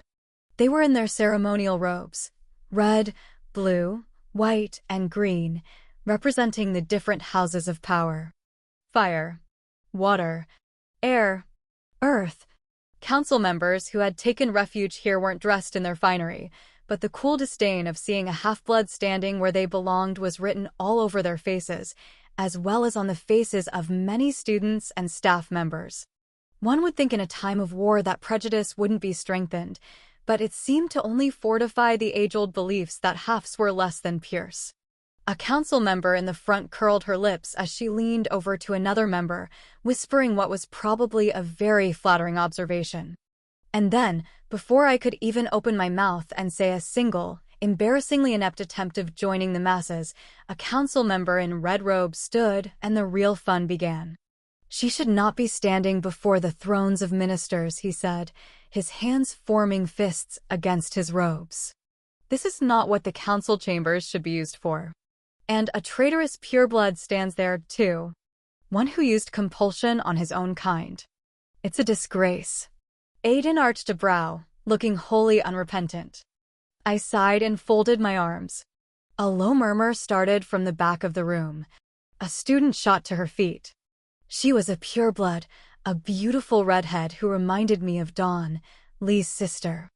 They were in their ceremonial robes. Red, blue, white and green, representing the different houses of power. Fire, water, air, earth. Council members who had taken refuge here weren't dressed in their finery, but the cool disdain of seeing a half-blood standing where they belonged was written all over their faces, as well as on the faces of many students and staff members. One would think in a time of war that prejudice wouldn't be strengthened, but it seemed to only fortify the age-old beliefs that halves were less than peers. A council member in the front curled her lips as she leaned over to another member, whispering what was probably a very flattering observation. And then, before I could even open my mouth and say a single, embarrassingly inept attempt of joining the masses, a council member in red robes stood and the real fun began. "She should not be standing before the thrones of ministers," he said, his hands forming fists against his robes. "This is not what the council chambers should be used for. And a traitorous pureblood stands there, too. One who used compulsion on his own kind. It's a disgrace." Aiden arched a brow, looking wholly unrepentant. I sighed and folded my arms. A low murmur started from the back of the room. A student shot to her feet. She was a pureblood, a beautiful redhead who reminded me of Dawn, Lee's sister.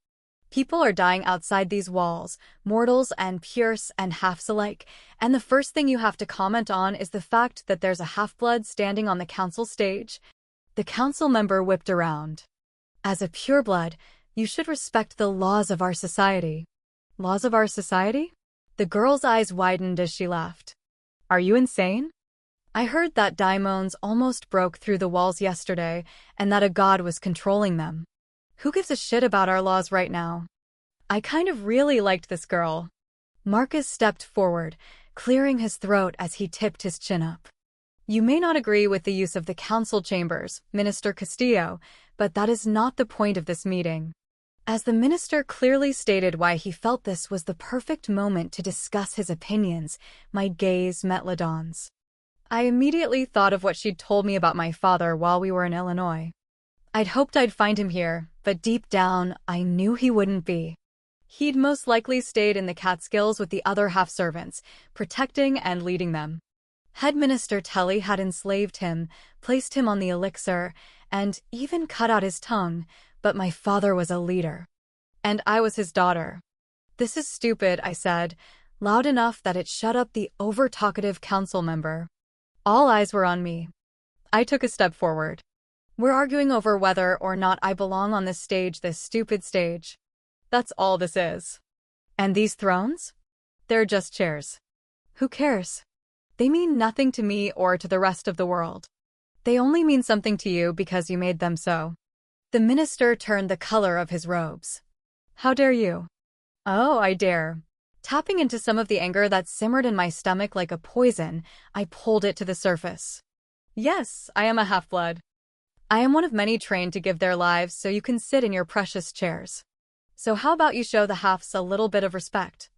"People are dying outside these walls, mortals and pures and halves alike, and the first thing you have to comment on is the fact that there's a half-blood standing on the council stage." The council member whipped around. "As a pureblood, you should respect the laws of our society." "Laws of our society?" The girl's eyes widened as she laughed. "Are you insane? I heard that daimons almost broke through the walls yesterday, and that a god was controlling them. Who gives a shit about our laws right now?" I kind of really liked this girl. Marcus stepped forward, clearing his throat as he tipped his chin up. "You may not agree with the use of the council chambers, Minister Castillo, but that is not the point of this meeting." As the minister clearly stated why he felt this was the perfect moment to discuss his opinions, my gaze met Ladon's. I immediately thought of what she'd told me about my father while we were in Illinois. I'd hoped I'd find him here, but deep down, I knew he wouldn't be. He'd most likely stayed in the Catskills with the other half-servants, protecting and leading them. Head Minister Tully had enslaved him, placed him on the elixir, and even cut out his tongue, but my father was a leader. And I was his daughter. "This is stupid," I said, loud enough that it shut up the over-talkative council member. All eyes were on me. I took a step forward. "We're arguing over whether or not I belong on this stage, this stupid stage. That's all this is. And these thrones? They're just chairs. Who cares? They mean nothing to me or to the rest of the world. They only mean something to you because you made them so." The minister turned the color of his robes. "How dare you?" "Oh, I dare." Tapping into some of the anger that simmered in my stomach like a poison, I pulled it to the surface. "Yes, I am a half-blood. I am one of many trained to give their lives so you can sit in your precious chairs. So how about you show the halves a little bit of respect?"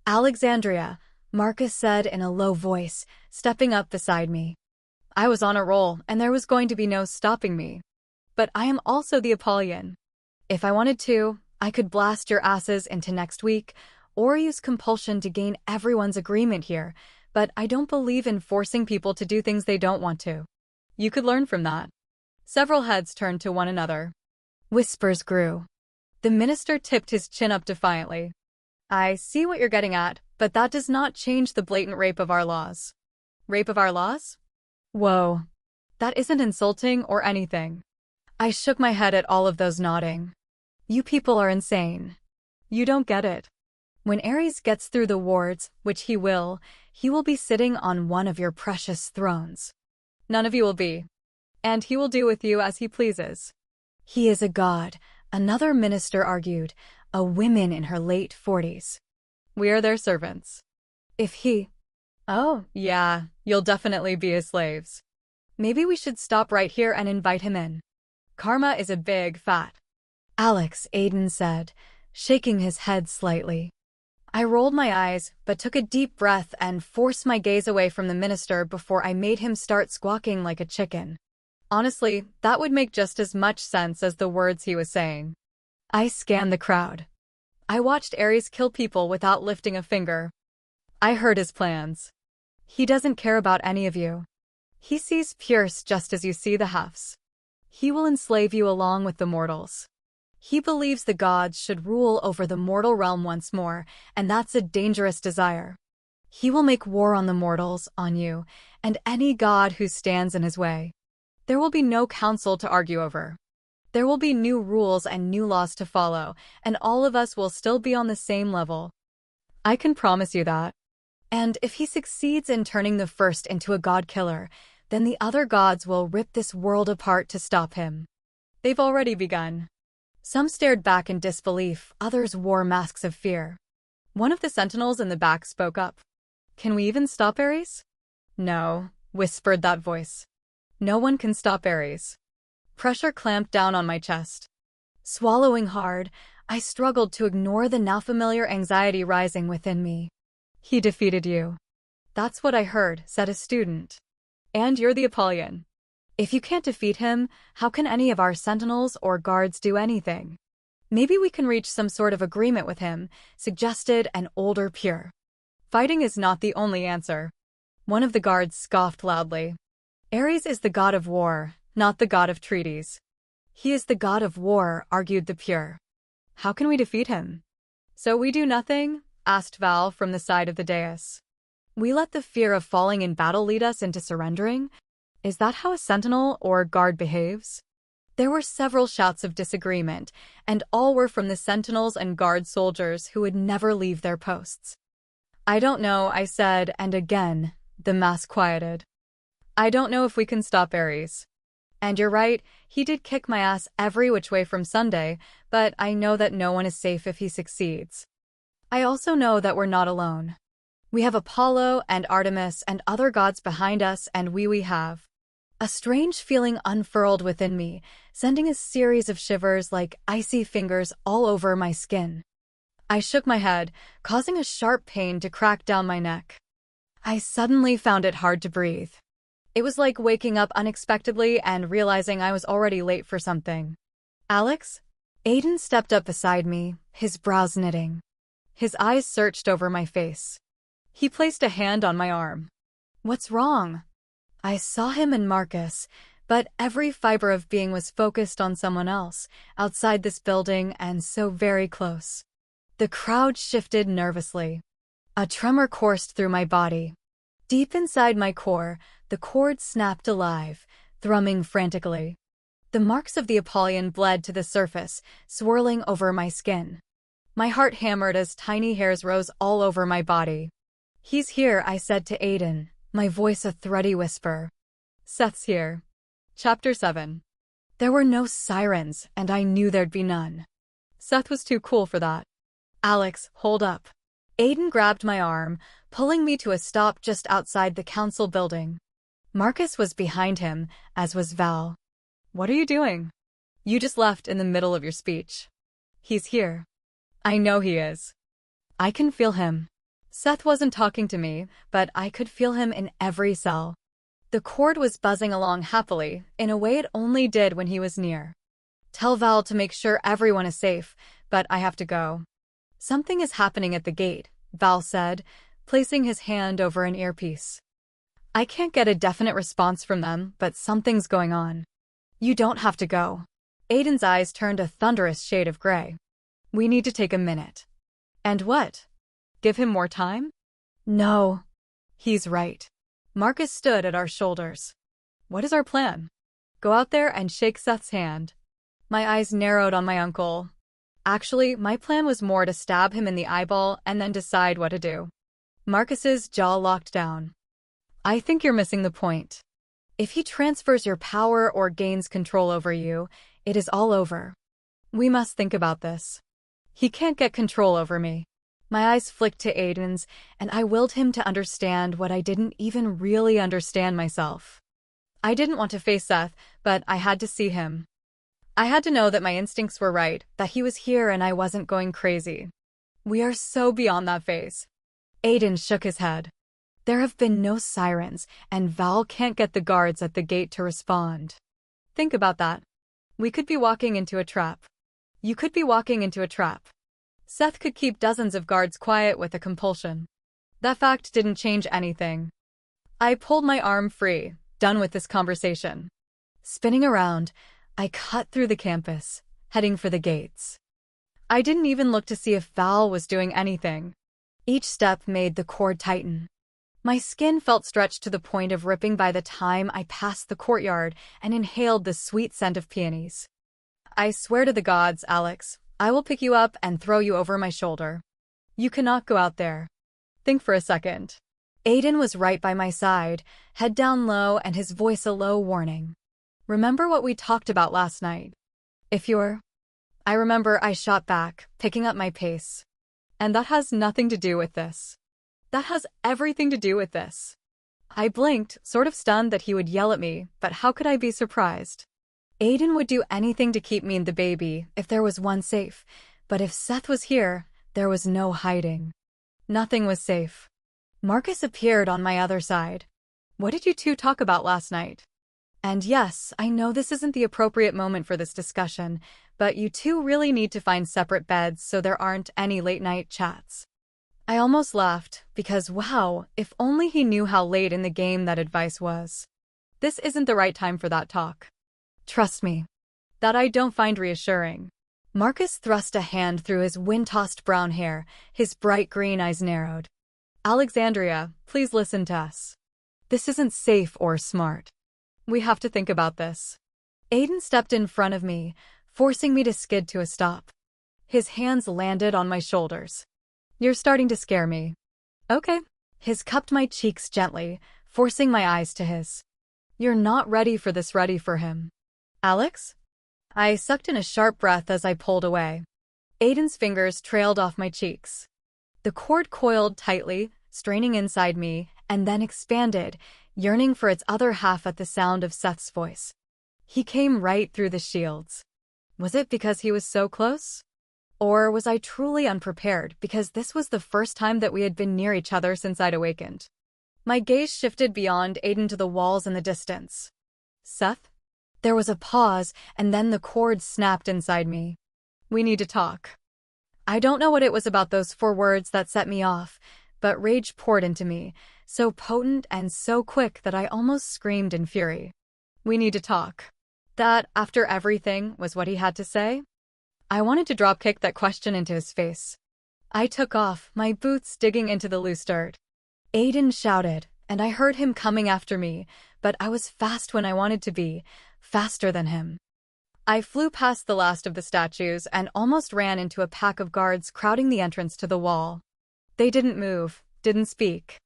"Alexandria," Marcus said in a low voice, stepping up beside me. I was on a roll, and there was going to be no stopping me. But I am also the Apollyon. If I wanted to, I could blast your asses into next week, or use compulsion to gain everyone's agreement here, but I don't believe in forcing people to do things they don't want to. You could learn from that." Several heads turned to one another. Whispers grew. The minister tipped his chin up defiantly. "I see what you're getting at, but that does not change the blatant rape of our laws." "Rape of our laws?" "Whoa. That isn't insulting or anything." I shook my head at all of those nodding. "You people are insane. You don't get it. When Ares gets through the wards, which he will be sitting on one of your precious thrones. None of you will be. And he will do with you as he pleases." "He is a god," another minister argued, a woman in her late 40s. "We are their servants." "If he..." "Oh, yeah, you'll definitely be his slaves. Maybe we should stop right here and invite him in. Karma is a big fat." "Alex," Aiden said, shaking his head slightly. I rolled my eyes, but took a deep breath and forced my gaze away from the minister before I made him start squawking like a chicken. Honestly, that would make just as much sense as the words he was saying. I scanned the crowd. I watched Ares kill people without lifting a finger. I heard his plans. He doesn't care about any of you. He sees Pierce just as you see the Hefts. He will enslave you along with the mortals. He believes the gods should rule over the mortal realm once more, and that's a dangerous desire. He will make war on the mortals, on you, and any god who stands in his way. There will be no council to argue over. There will be new rules and new laws to follow, and all of us will still be on the same level. I can promise you that. And if he succeeds in turning the first into a god killer, then the other gods will rip this world apart to stop him. They've already begun. Some stared back in disbelief, others wore masks of fear. One of the sentinels in the back spoke up. Can we even stop Ares? No, whispered that voice. No one can stop Ares. Pressure clamped down on my chest. Swallowing hard, I struggled to ignore the now familiar anxiety rising within me. He defeated you. That's what I heard, said a student. And you're the Apollyon. If you can't defeat him, how can any of our sentinels or guards do anything? Maybe we can reach some sort of agreement with him, suggested an older peer. Fighting is not the only answer. One of the guards scoffed loudly. Ares is the god of war, not the god of treaties. He is the god of war, argued the peer. How can we defeat him? So we do nothing? Asked Val from the side of the dais. We let the fear of falling in battle lead us into surrendering? Is that how a sentinel or guard behaves? There were several shouts of disagreement, and all were from the sentinels and guard soldiers who would never leave their posts. I don't know, I said, and again, the mass quieted. I don't know if we can stop Ares. And you're right, he did kick my ass every which way from Sunday, but I know that no one is safe if he succeeds. I also know that we're not alone. We have Apollo and Artemis and other gods behind us, and we have. A strange feeling unfurled within me, sending a series of shivers like icy fingers all over my skin. I shook my head, causing a sharp pain to crack down my neck. I suddenly found it hard to breathe. It was like waking up unexpectedly and realizing I was already late for something. Alex? Aiden stepped up beside me, his brows knitting. His eyes searched over my face. He placed a hand on my arm. What's wrong? I saw him and Marcus, but every fiber of being was focused on someone else, outside this building and so very close. The crowd shifted nervously. A tremor coursed through my body. Deep inside my core, the cord snapped alive, thrumming frantically. The marks of the Apollyon bled to the surface, swirling over my skin. My heart hammered as tiny hairs rose all over my body. He's here, I said to Aiden, my voice a thready whisper. Seth's here. Chapter 7. There were no sirens, and I knew there'd be none. Seth was too cool for that. Alex, hold up. Aiden grabbed my arm, pulling me to a stop just outside the council building. Marcus was behind him, as was Val. What are you doing? You just left in the middle of your speech. He's here. I know he is. I can feel him. Seth wasn't talking to me, but I could feel him in every cell. The cord was buzzing along happily, in a way it only did when he was near. Tell Val to make sure everyone is safe, but I have to go. Something is happening at the gate, Val said, placing his hand over an earpiece. I can't get a definite response from them, but something's going on. You don't have to go. Aiden's eyes turned a thunderous shade of gray. We need to take a minute. And what? Give him more time? No. He's right. Marcus stood at our shoulders. What is our plan? Go out there and shake Seth's hand. My eyes narrowed on my uncle. Actually, my plan was more to stab him in the eyeball and then decide what to do. Marcus's jaw locked down. I think you're missing the point. If he transfers your power or gains control over you, it is all over. We must think about this. He can't get control over me. My eyes flicked to Aiden's, and I willed him to understand what I didn't even really understand myself. I didn't want to face Seth, but I had to see him. I had to know that my instincts were right, that he was here and I wasn't going crazy. We are so beyond that phase. Aiden shook his head. There have been no sirens, and Val can't get the guards at the gate to respond. Think about that. We could be walking into a trap. You could be walking into a trap. Seth could keep dozens of guards quiet with a compulsion. That fact didn't change anything. I pulled my arm free, done with this conversation. Spinning around, I cut through the campus, heading for the gates. I didn't even look to see if Val was doing anything. Each step made the cord tighten. My skin felt stretched to the point of ripping by the time I passed the courtyard and inhaled the sweet scent of peonies. I swear to the gods, Alex, I will pick you up and throw you over my shoulder. You cannot go out there. Think for a second. Aiden was right by my side, head down low and his voice a low warning. Remember what we talked about last night? If you're... I remember I shot back, picking up my pace. And that has nothing to do with this. That has everything to do with this. I blinked, sort of stunned that he would yell at me, but how could I be surprised? Aiden would do anything to keep me and the baby, if there was one safe. But if Seth was here, there was no hiding. Nothing was safe. Marcus appeared on my other side. What did you two talk about last night? And yes, I know this isn't the appropriate moment for this discussion, but you two really need to find separate beds so there aren't any late-night chats. I almost laughed, because wow, if only he knew how late in the game that advice was. This isn't the right time for that talk. Trust me. That I don't find reassuring. Marcus thrust a hand through his wind-tossed brown hair, his bright green eyes narrowed. Alexandria, please listen to us. This isn't safe or smart. We have to think about this. Aiden stepped in front of me, forcing me to skid to a stop. His hands landed on my shoulders. You're starting to scare me. Okay. His cupped my cheeks gently, forcing my eyes to his. You're not ready for this, ready for him. Alex? I sucked in a sharp breath as I pulled away. Aiden's fingers trailed off my cheeks. The cord coiled tightly, straining inside me, and then expanded, yearning for its other half at the sound of Seth's voice. He came right through the shields. Was it because he was so close? Or was I truly unprepared because this was the first time that we had been near each other since I'd awakened? My gaze shifted beyond Aiden to the walls in the distance. Seth? There was a pause, and then the cord snapped inside me. We need to talk. I don't know what it was about those 4 words that set me off, but rage poured into me, so potent and so quick that I almost screamed in fury. We need to talk. That, after everything, was what he had to say? I wanted to dropkick that question into his face. I took off, my boots digging into the loose dirt. Aiden shouted, and I heard him coming after me, but I was fast when I wanted to be, faster than him. I flew past the last of the statues and almost ran into a pack of guards crowding the entrance to the wall. They didn't move, didn't speak.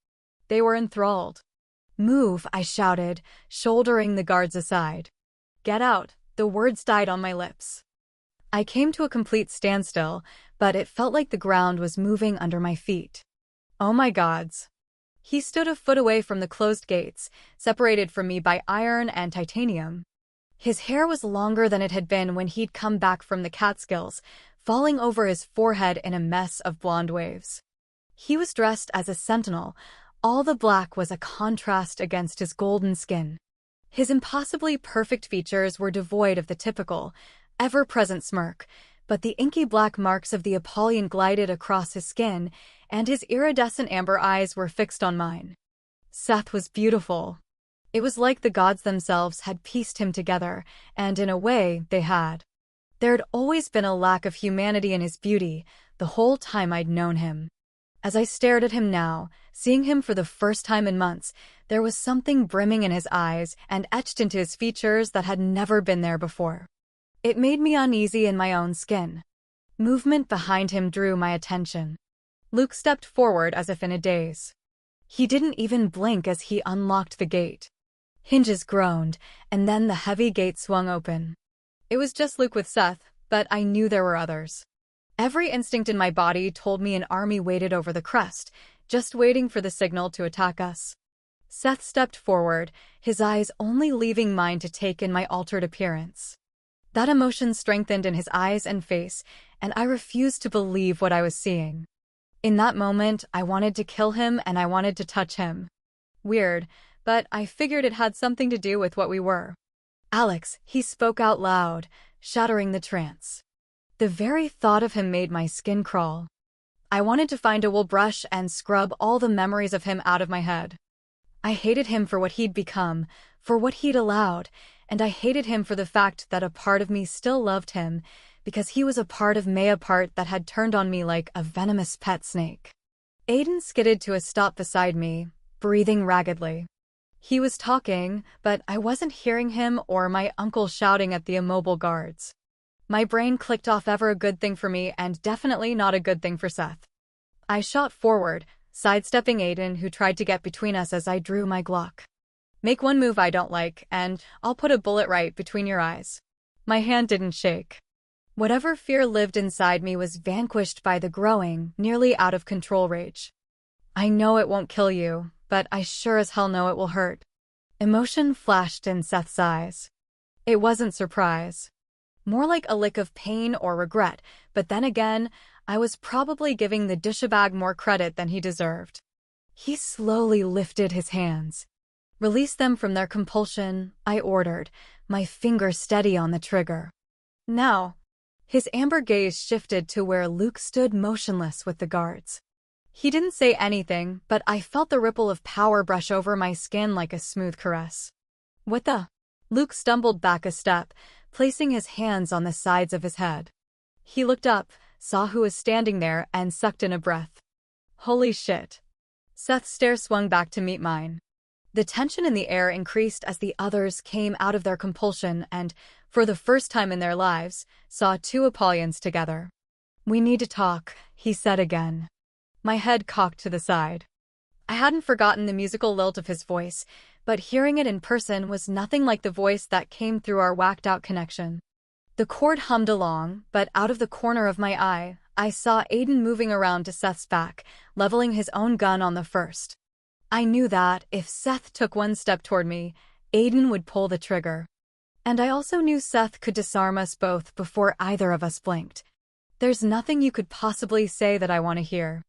They were enthralled. Move, I shouted, shouldering the guards aside. Get out, the words died on my lips. I came to a complete standstill, but it felt like the ground was moving under my feet. Oh my gods. He stood a foot away from the closed gates, separated from me by iron and titanium. His hair was longer than it had been when he'd come back from the Catskills, falling over his forehead in a mess of blonde waves. He was dressed as a sentinel. All the black was a contrast against his golden skin. His impossibly perfect features were devoid of the typical, ever-present smirk, but the inky black marks of the Apollyon glided across his skin, and his iridescent amber eyes were fixed on mine. Seth was beautiful. It was like the gods themselves had pieced him together, and in a way, they had. There'd always been a lack of humanity in his beauty, the whole time I'd known him. As I stared at him now, seeing him for the first time in months, there was something brimming in his eyes and etched into his features that had never been there before. It made me uneasy in my own skin. Movement behind him drew my attention. Luke stepped forward as if in a daze. He didn't even blink as he unlocked the gate. Hinges groaned, and then the heavy gate swung open. It was just Luke with Seth, but I knew there were others. Every instinct in my body told me an army waited over the crest, just waiting for the signal to attack us. Seth stepped forward, his eyes only leaving mine to take in my altered appearance. That emotion strengthened in his eyes and face, and I refused to believe what I was seeing. In that moment, I wanted to kill him and I wanted to touch him. Weird, but I figured it had something to do with what we were. Alex, he spoke out loud, shattering the trance. The very thought of him made my skin crawl. I wanted to find a wool brush and scrub all the memories of him out of my head. I hated him for what he'd become, for what he'd allowed, and I hated him for the fact that a part of me still loved him, because he was a part of me, a part that had turned on me like a venomous pet snake. Aiden skidded to a stop beside me, breathing raggedly. He was talking, but I wasn't hearing him or my uncle shouting at the immobile guards. My brain clicked off ever a good thing for me and definitely not a good thing for Seth. I shot forward, sidestepping Aiden, who tried to get between us as I drew my Glock. Make one move I don't like, and I'll put a bullet right between your eyes. My hand didn't shake. Whatever fear lived inside me was vanquished by the growing, nearly out of control rage. I know it won't kill you, but I sure as hell know it will hurt. Emotion flashed in Seth's eyes. It wasn't surprise. More like a lick of pain or regret, but then again, I was probably giving the douchebag more credit than he deserved. He slowly lifted his hands. Release them from their compulsion, I ordered, my finger steady on the trigger. Now. His amber gaze shifted to where Luke stood motionless with the guards. He didn't say anything, but I felt the ripple of power brush over my skin like a smooth caress. What the? Luke stumbled back a step, placing his hands on the sides of his head. He looked up, saw who was standing there, and sucked in a breath. Holy shit. Seth's stare swung back to meet mine. The tension in the air increased as the others came out of their compulsion and, for the first time in their lives, saw two Apollians together. We need to talk, he said again. My head cocked to the side. I hadn't forgotten the musical lilt of his voice, but hearing it in person was nothing like the voice that came through our whacked-out connection. The chord hummed along, but out of the corner of my eye, I saw Aiden moving around to Seth's back, leveling his own gun on the first. I knew that, if Seth took one step toward me, Aiden would pull the trigger. And I also knew Seth could disarm us both before either of us blinked. There's nothing you could possibly say that I want to hear.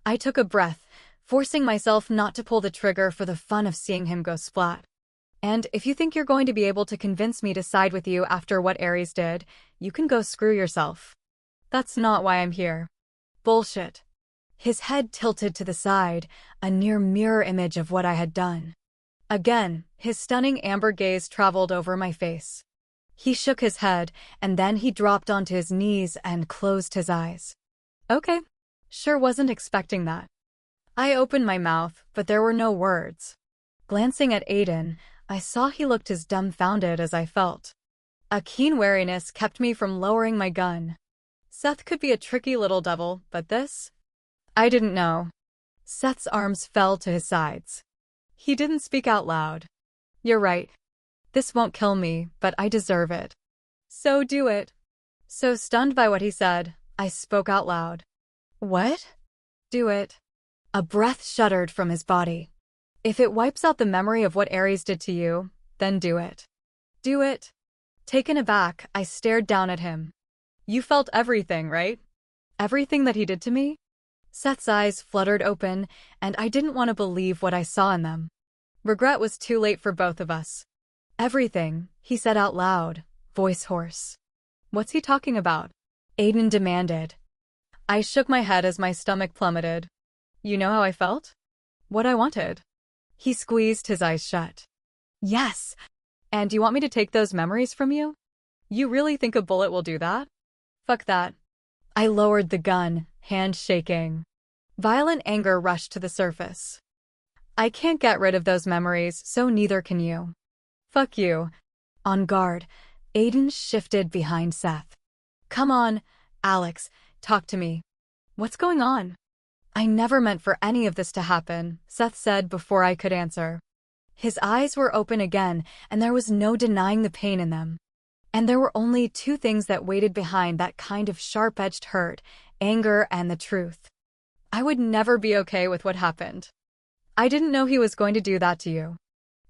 I took a breath, forcing myself not to pull the trigger for the fun of seeing him go splat. And if you think you're going to be able to convince me to side with you after what Ares did, you can go screw yourself. That's not why I'm here. Bullshit. His head tilted to the side, a near mirror image of what I had done. Again, his stunning amber gaze traveled over my face. He shook his head, and then he dropped onto his knees and closed his eyes. Okay. Sure wasn't expecting that. I opened my mouth, but there were no words. Glancing at Aiden, I saw he looked as dumbfounded as I felt. A keen wariness kept me from lowering my gun. Seth could be a tricky little devil, but this? I didn't know. Seth's arms fell to his sides. He didn't speak out loud. You're right. This won't kill me, but I deserve it. So do it. So stunned by what he said, I spoke out loud. What? Do it. A breath shuddered from his body. If it wipes out the memory of what Ares did to you, then do it. Do it. Taken aback, I stared down at him. You felt everything, right? Everything that he did to me? Seth's eyes fluttered open, and I didn't want to believe what I saw in them. Regret was too late for both of us. Everything, he said out loud, voice hoarse. What's he talking about? Aiden demanded. I shook my head as my stomach plummeted. You know how I felt? What I wanted. He squeezed his eyes shut. Yes. And you want me to take those memories from you? You really think a bullet will do that? Fuck that. I lowered the gun, hand shaking. Violent anger rushed to the surface. I can't get rid of those memories, so neither can you. Fuck you. On guard, Aiden shifted behind Seth. Come on, Alex, talk to me. What's going on? I never meant for any of this to happen, Seth said before I could answer. His eyes were open again, and there was no denying the pain in them. And there were only two things that waited behind that kind of sharp-edged hurt, anger and the truth. I would never be okay with what happened. I didn't know he was going to do that to you.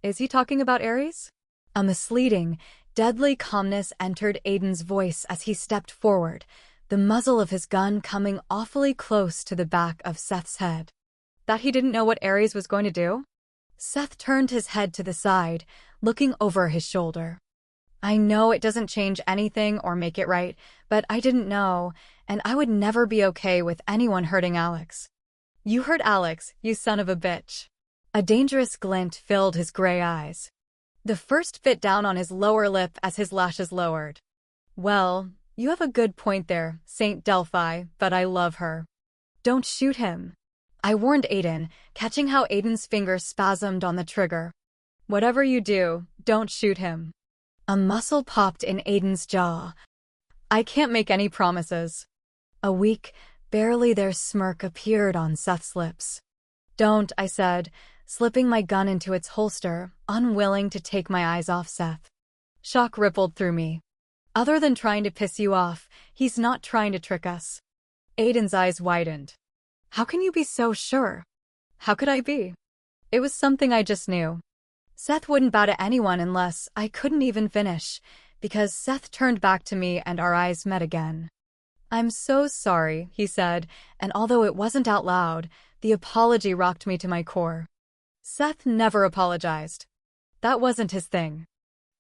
Is he talking about Ares? A misleading, deadly calmness entered Aiden's voice as he stepped forward, the muzzle of his gun coming awfully close to the back of Seth's head. That he didn't know what Ares was going to do? Seth turned his head to the side, looking over his shoulder. I know it doesn't change anything or make it right, but I didn't know, and I would never be okay with anyone hurting Alex. You hurt Alex, you son of a bitch. A dangerous glint filled his gray eyes. The first bit down on his lower lip as his lashes lowered. Well, you have a good point there, Saint Delphi, but I love her. Don't shoot him. I warned Aiden, catching how Aiden's fingers spasmed on the trigger. Whatever you do, don't shoot him. A muscle popped in Aiden's jaw. I can't make any promises. A weak, barely there smirk appeared on Seth's lips. Don't, I said, slipping my gun into its holster, unwilling to take my eyes off Seth. Shock rippled through me. Other than trying to piss you off, he's not trying to trick us. Aiden's eyes widened. How can you be so sure? How could I be? It was something I just knew. Seth wouldn't bow to anyone unless I couldn't even finish, because Seth turned back to me and our eyes met again. I'm so sorry, he said, and although it wasn't out loud, the apology rocked me to my core. Seth never apologized. That wasn't his thing.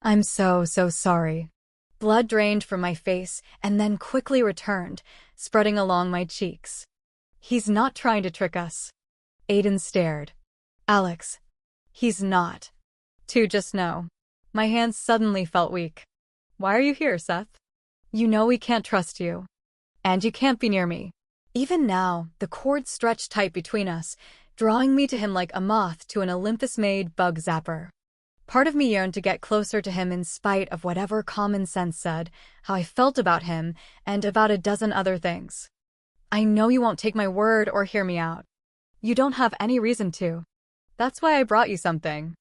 I'm so sorry. Blood drained from my face and then quickly returned, spreading along my cheeks. He's not trying to trick us. Aiden stared. Alex. He's not. To just know. My hands suddenly felt weak. Why are you here, Seth? You know we can't trust you. And you can't be near me. Even now, the cord stretched tight between us, drawing me to him like a moth to an Olympus-made bug zapper. Part of me yearned to get closer to him in spite of whatever common sense said, how I felt about him, and about a dozen other things. I know you won't take my word or hear me out. You don't have any reason to. That's why I brought you something.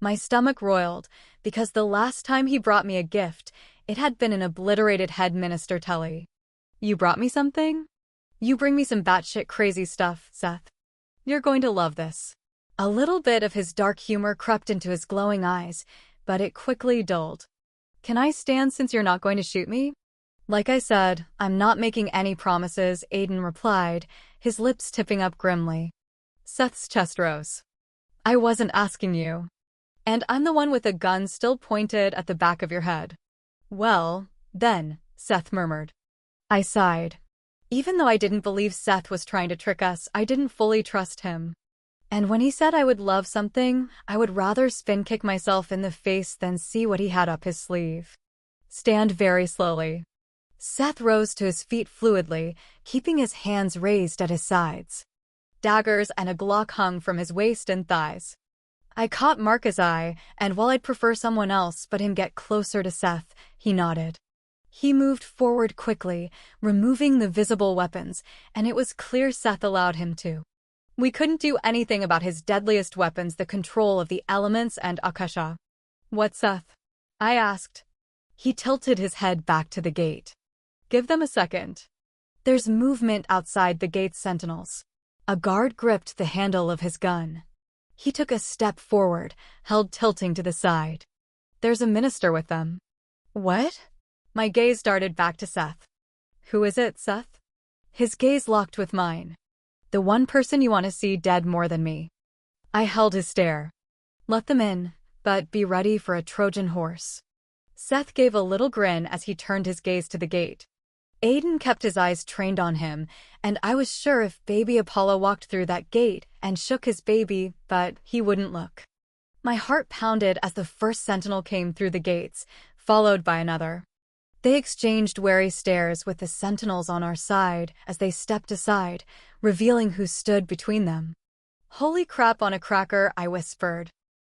My stomach roiled, because the last time he brought me a gift, it had been an obliterated head minister telly. You brought me something? You bring me some batshit crazy stuff, Seth. You're going to love this. A little bit of his dark humor crept into his glowing eyes, but it quickly dulled. Can I stand since you're not going to shoot me? Like I said, I'm not making any promises, Aiden replied, his lips tipping up grimly. Seth's chest rose. I wasn't asking you. And I'm the one with a gun still pointed at the back of your head. Well, then, Seth murmured. I sighed. Even though I didn't believe Seth was trying to trick us, I didn't fully trust him. And when he said I would love something, I would rather spin kick myself in the face than see what he had up his sleeve. Stand very slowly. Seth rose to his feet fluidly, keeping his hands raised at his sides. Daggers and a Glock hung from his waist and thighs. I caught Mark's eye, and while I'd prefer someone else but him get closer to Seth, he nodded. He moved forward quickly, removing the visible weapons, and it was clear Seth allowed him to. We couldn't do anything about his deadliest weapons, the control of the elements and Akasha. What, Seth? I asked. He tilted his head back to the gate. Give them a second. There's movement outside the gate's sentinels. A guard gripped the handle of his gun. He took a step forward, held tilting to the side. There's a minister with them. What? My gaze darted back to Seth. Who is it, Seth? His gaze locked with mine. The one person you want to see dead more than me. I held his stare. Let them in, but be ready for a Trojan horse. Seth gave a little grin as he turned his gaze to the gate. Aiden kept his eyes trained on him, and I was sure if baby Apollo walked through that gate and shook his baby, but he wouldn't look. My heart pounded as the first sentinel came through the gates, followed by another. They exchanged wary stares with the sentinels on our side as they stepped aside, revealing who stood between them. Holy crap on a cracker, I whispered.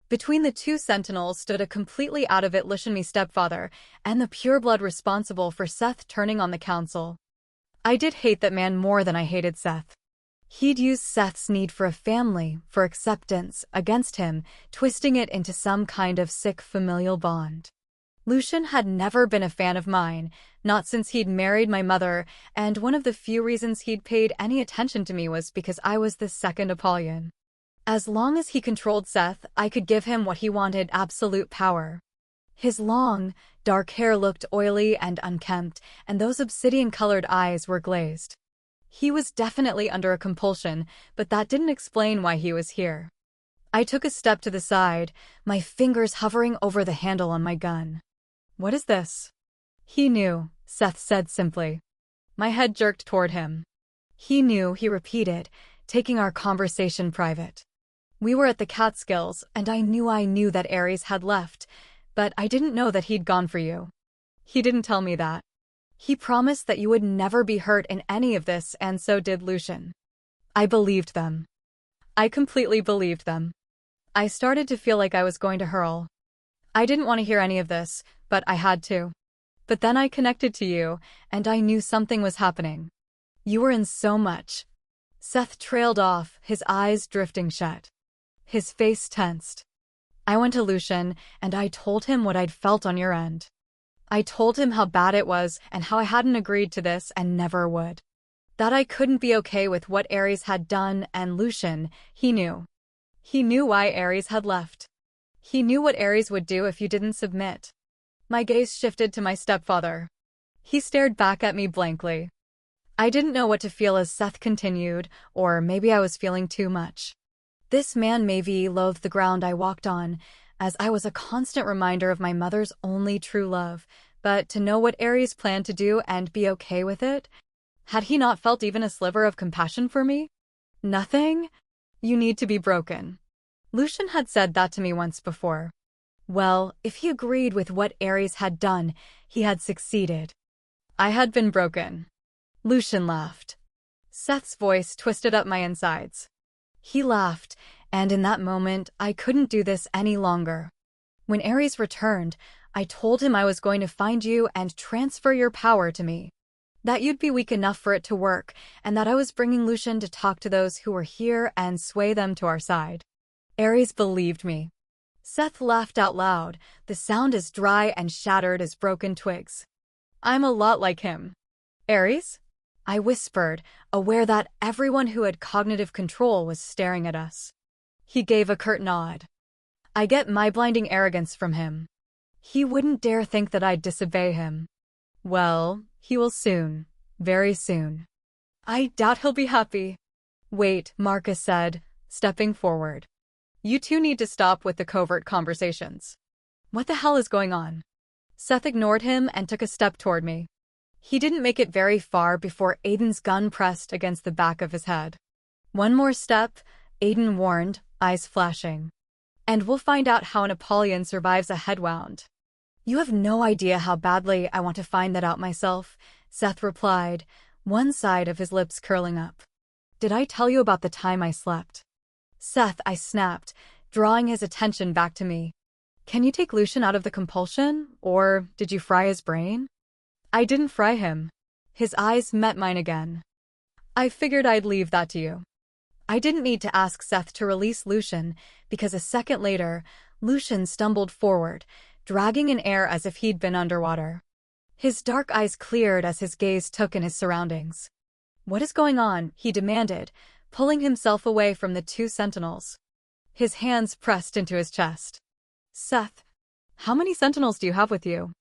Between the two sentinels stood a completely out-of-it Lishonmi stepfather and the pureblood responsible for Seth turning on the council. I did hate that man more than I hated Seth. He'd used Seth's need for a family, for acceptance, against him, twisting it into some kind of sick familial bond. Lucian had never been a fan of mine, not since he'd married my mother, and one of the few reasons he'd paid any attention to me was because I was the second Apollyon. As long as he controlled Seth, I could give him what he wanted, absolute power. His long, dark hair looked oily and unkempt, and those obsidian-colored eyes were glazed. He was definitely under a compulsion, but that didn't explain why he was here. I took a step to the side, my fingers hovering over the handle on my gun. What is this? He knew, Seth said simply. My head jerked toward him. He knew, he repeated, taking our conversation private. We were at the Catskills, and I knew that Ares had left, but I didn't know that he'd gone for you. He didn't tell me that. He promised that you would never be hurt in any of this, and so did Lucian. I believed them. I completely believed them. I started to feel like I was going to hurl. I didn't want to hear any of this, but I had to. But then I connected to you, and I knew something was happening. You were in so much. Seth trailed off, his eyes drifting shut. His face tensed. I went to Lucian, and I told him what I'd felt on your end. I told him how bad it was and how I hadn't agreed to this and never would. That I couldn't be okay with what Ares had done, and Lucian, he knew. He knew why Ares had left. He knew what Ares would do if you didn't submit. My gaze shifted to my stepfather. He stared back at me blankly. I didn't know what to feel as Seth continued, or maybe I was feeling too much. This man maybe loathed the ground I walked on, as I was a constant reminder of my mother's only true love, but to know what Ares planned to do and be okay with it? Had he not felt even a sliver of compassion for me? Nothing? You need to be broken. Lucian had said that to me once before. Well, if he agreed with what Ares had done, he had succeeded. I had been broken. Lucian laughed. Seth's voice twisted up my insides. He laughed, and in that moment, I couldn't do this any longer. When Ares returned, I told him I was going to find you and transfer your power to me. That you'd be weak enough for it to work, and that I was bringing Lucian to talk to those who were here and sway them to our side. Ares believed me. Seth laughed out loud, the sound as dry and shattered as broken twigs. I'm a lot like him. Ares? I whispered, aware that everyone who had cognitive control was staring at us. He gave a curt nod. I get my blinding arrogance from him. He wouldn't dare think that I'd disobey him. Well, he will soon. Very soon. I doubt he'll be happy. Wait, Marcus said, stepping forward. You two need to stop with the covert conversations. What the hell is going on? Seth ignored him and took a step toward me. He didn't make it very far before Aiden's gun pressed against the back of his head. One more step, Aiden warned, eyes flashing. And we'll find out how an Apollyon survives a head wound. You have no idea how badly I want to find that out myself, Seth replied, one side of his lips curling up. Did I tell you about the time I slept? Seth, I snapped, drawing his attention back to me. Can you take Lucian out of the compulsion, or did you fry his brain? I didn't fry him. His eyes met mine again. I figured I'd leave that to you. I didn't need to ask Seth to release Lucian, because a second later, Lucian stumbled forward, dragging in air as if he'd been underwater. His dark eyes cleared as his gaze took in his surroundings. What is going on? He demanded, pulling himself away from the two sentinels. His hands pressed into his chest. Seth, how many sentinels do you have with you?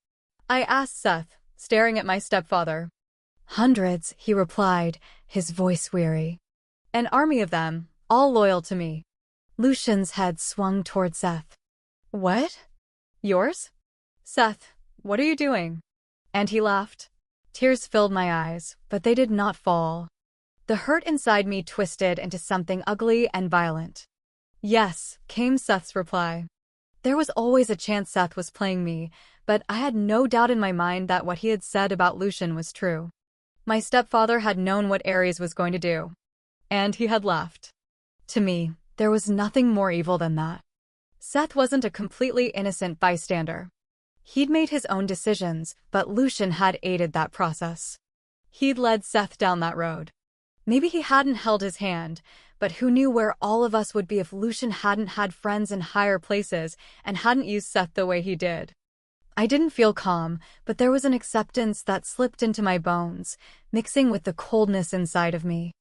I asked Seth, staring at my stepfather. Hundreds, he replied, his voice weary. An army of them, all loyal to me. Lucian's head swung toward Seth. What? Yours? Seth, what are you doing? And he laughed. Tears filled my eyes, but they did not fall. The hurt inside me twisted into something ugly and violent. Yes, came Seth's reply. There was always a chance Seth was playing me, but I had no doubt in my mind that what he had said about Lucian was true. My stepfather had known what Ares was going to do. And he had laughed. To me, there was nothing more evil than that. Seth wasn't a completely innocent bystander. He'd made his own decisions, but Lucian had aided that process. He'd led Seth down that road. Maybe he hadn't held his hand, but who knew where all of us would be if Lucian hadn't had friends in higher places and hadn't used Seth the way he did. I didn't feel calm, but there was an acceptance that slipped into my bones, mixing with the coldness inside of me.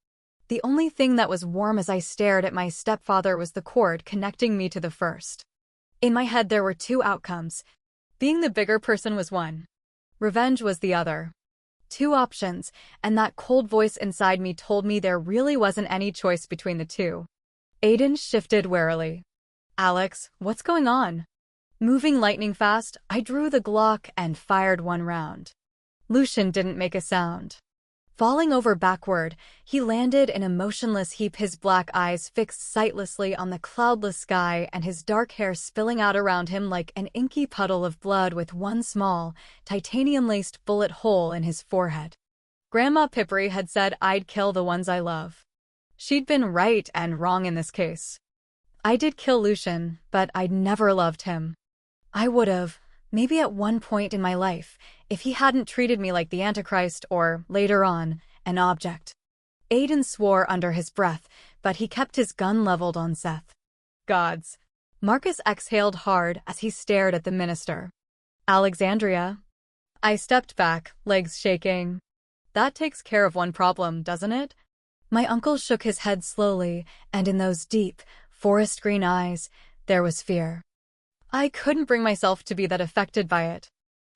The only thing that was warm as I stared at my stepfather was the cord connecting me to the first. In my head there were two outcomes. Being the bigger person was one. Revenge was the other. Two options, and that cold voice inside me told me there really wasn't any choice between the two. Aiden shifted warily. Alex, what's going on? Moving lightning fast, I drew the Glock and fired one round. Lucian didn't make a sound. Falling over backward, he landed in a motionless heap, his black eyes fixed sightlessly on the cloudless sky and his dark hair spilling out around him like an inky puddle of blood with one small, titanium-laced bullet hole in his forehead. Grandma Pippery had said I'd kill the ones I love. She'd been right and wrong in this case. I did kill Lucian, but I'd never loved him. I would've, maybe at one point in my life, if he hadn't treated me like the Antichrist or, later on, an object. Aiden swore under his breath, but he kept his gun leveled on Seth. Gods. Marcus exhaled hard as he stared at the minister. Alexandria. I stepped back, legs shaking. That takes care of one problem, doesn't it? My uncle shook his head slowly, and in those deep, forest-green eyes, there was fear. I couldn't bring myself to be that affected by it.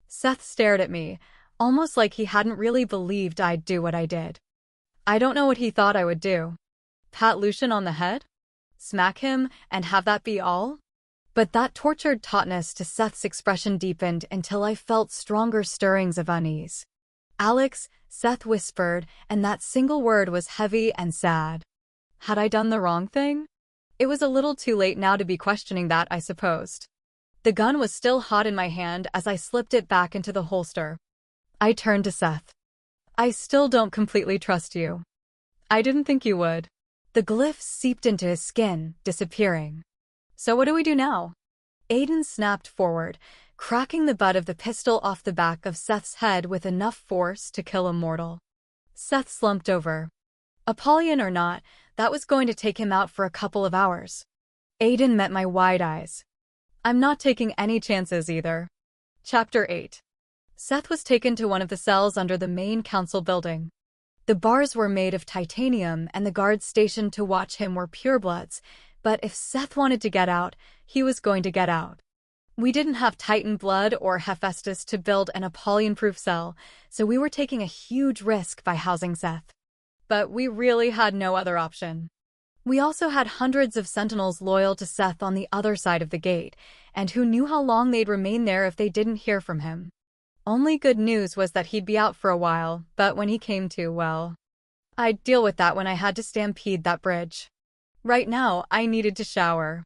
Seth stared at me, almost like he hadn't really believed I'd do what I did. I don't know what he thought I would do. Pat Lucian on the head? Smack him and have that be all? But that tortured tautness to Seth's expression deepened until I felt stronger stirrings of unease. Alex, Seth whispered, and that single word was heavy and sad. Had I done the wrong thing? It was a little too late now to be questioning that, I supposed. The gun was still hot in my hand as I slipped it back into the holster. I turned to Seth. I still don't completely trust you. I didn't think you would. The glyph seeped into his skin, disappearing. So what do we do now? Aiden snapped forward, cracking the butt of the pistol off the back of Seth's head with enough force to kill a mortal. Seth slumped over. Apollyon or not, that was going to take him out for a couple of hours. Aiden met my wide eyes. I'm not taking any chances either. Chapter 8. Seth was taken to one of the cells under the main council building. The bars were made of titanium and the guards stationed to watch him were purebloods, but if Seth wanted to get out, he was going to get out. We didn't have Titan blood or Hephaestus to build an Apollyon-proof cell, so we were taking a huge risk by housing Seth. But we really had no other option. We also had hundreds of Sentinels loyal to Seth on the other side of the gate, and who knew how long they'd remain there if they didn't hear from him. Only good news was that he'd be out for a while, but when he came to, well, I'd deal with that when I had to stampede that bridge. Right now, I needed to shower.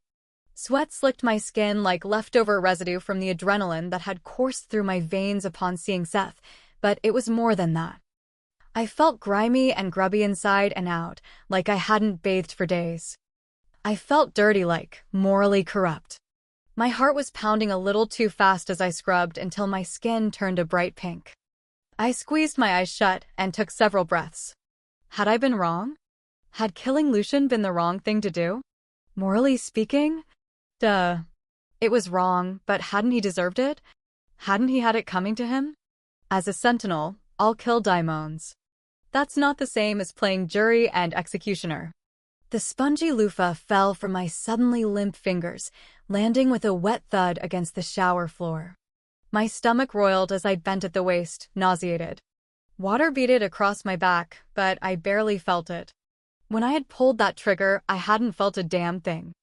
Sweat slicked my skin like leftover residue from the adrenaline that had coursed through my veins upon seeing Seth, but it was more than that. I felt grimy and grubby inside and out, like I hadn't bathed for days. I felt dirty, like morally corrupt. My heart was pounding a little too fast as I scrubbed until my skin turned a bright pink. I squeezed my eyes shut and took several breaths. Had I been wrong? Had killing Lucian been the wrong thing to do? Morally speaking? Duh. It was wrong, but hadn't he deserved it? Hadn't he had it coming to him? As a Sentinel, I'll kill daimons. That's not the same as playing jury and executioner. The spongy loofah fell from my suddenly limp fingers, landing with a wet thud against the shower floor. My stomach roiled as I bent at the waist, nauseated. Water beaded across my back, but I barely felt it. When I had pulled that trigger, I hadn't felt a damn thing.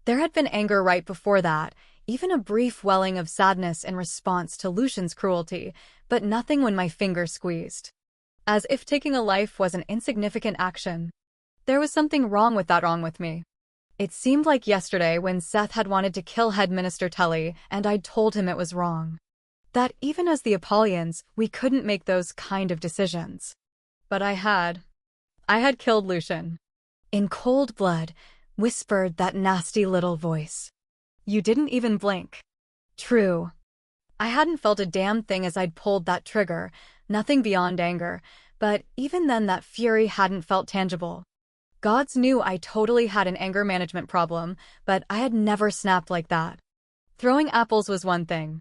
There had been anger right before that, even a brief welling of sadness in response to Lucian's cruelty, but nothing when my finger squeezed. As if taking a life was an insignificant action. There was something wrong with me. It seemed like yesterday when Seth had wanted to kill Head Minister Tully, and I'd told him it was wrong. That even as the Apollyons, we couldn't make those kind of decisions. But I had killed Lucian. In cold blood, whispered that nasty little voice. You didn't even blink. True. I hadn't felt a damn thing as I'd pulled that trigger, nothing beyond anger, but even then that fury hadn't felt tangible. Gods knew I totally had an anger management problem, but I had never snapped like that. Throwing apples was one thing.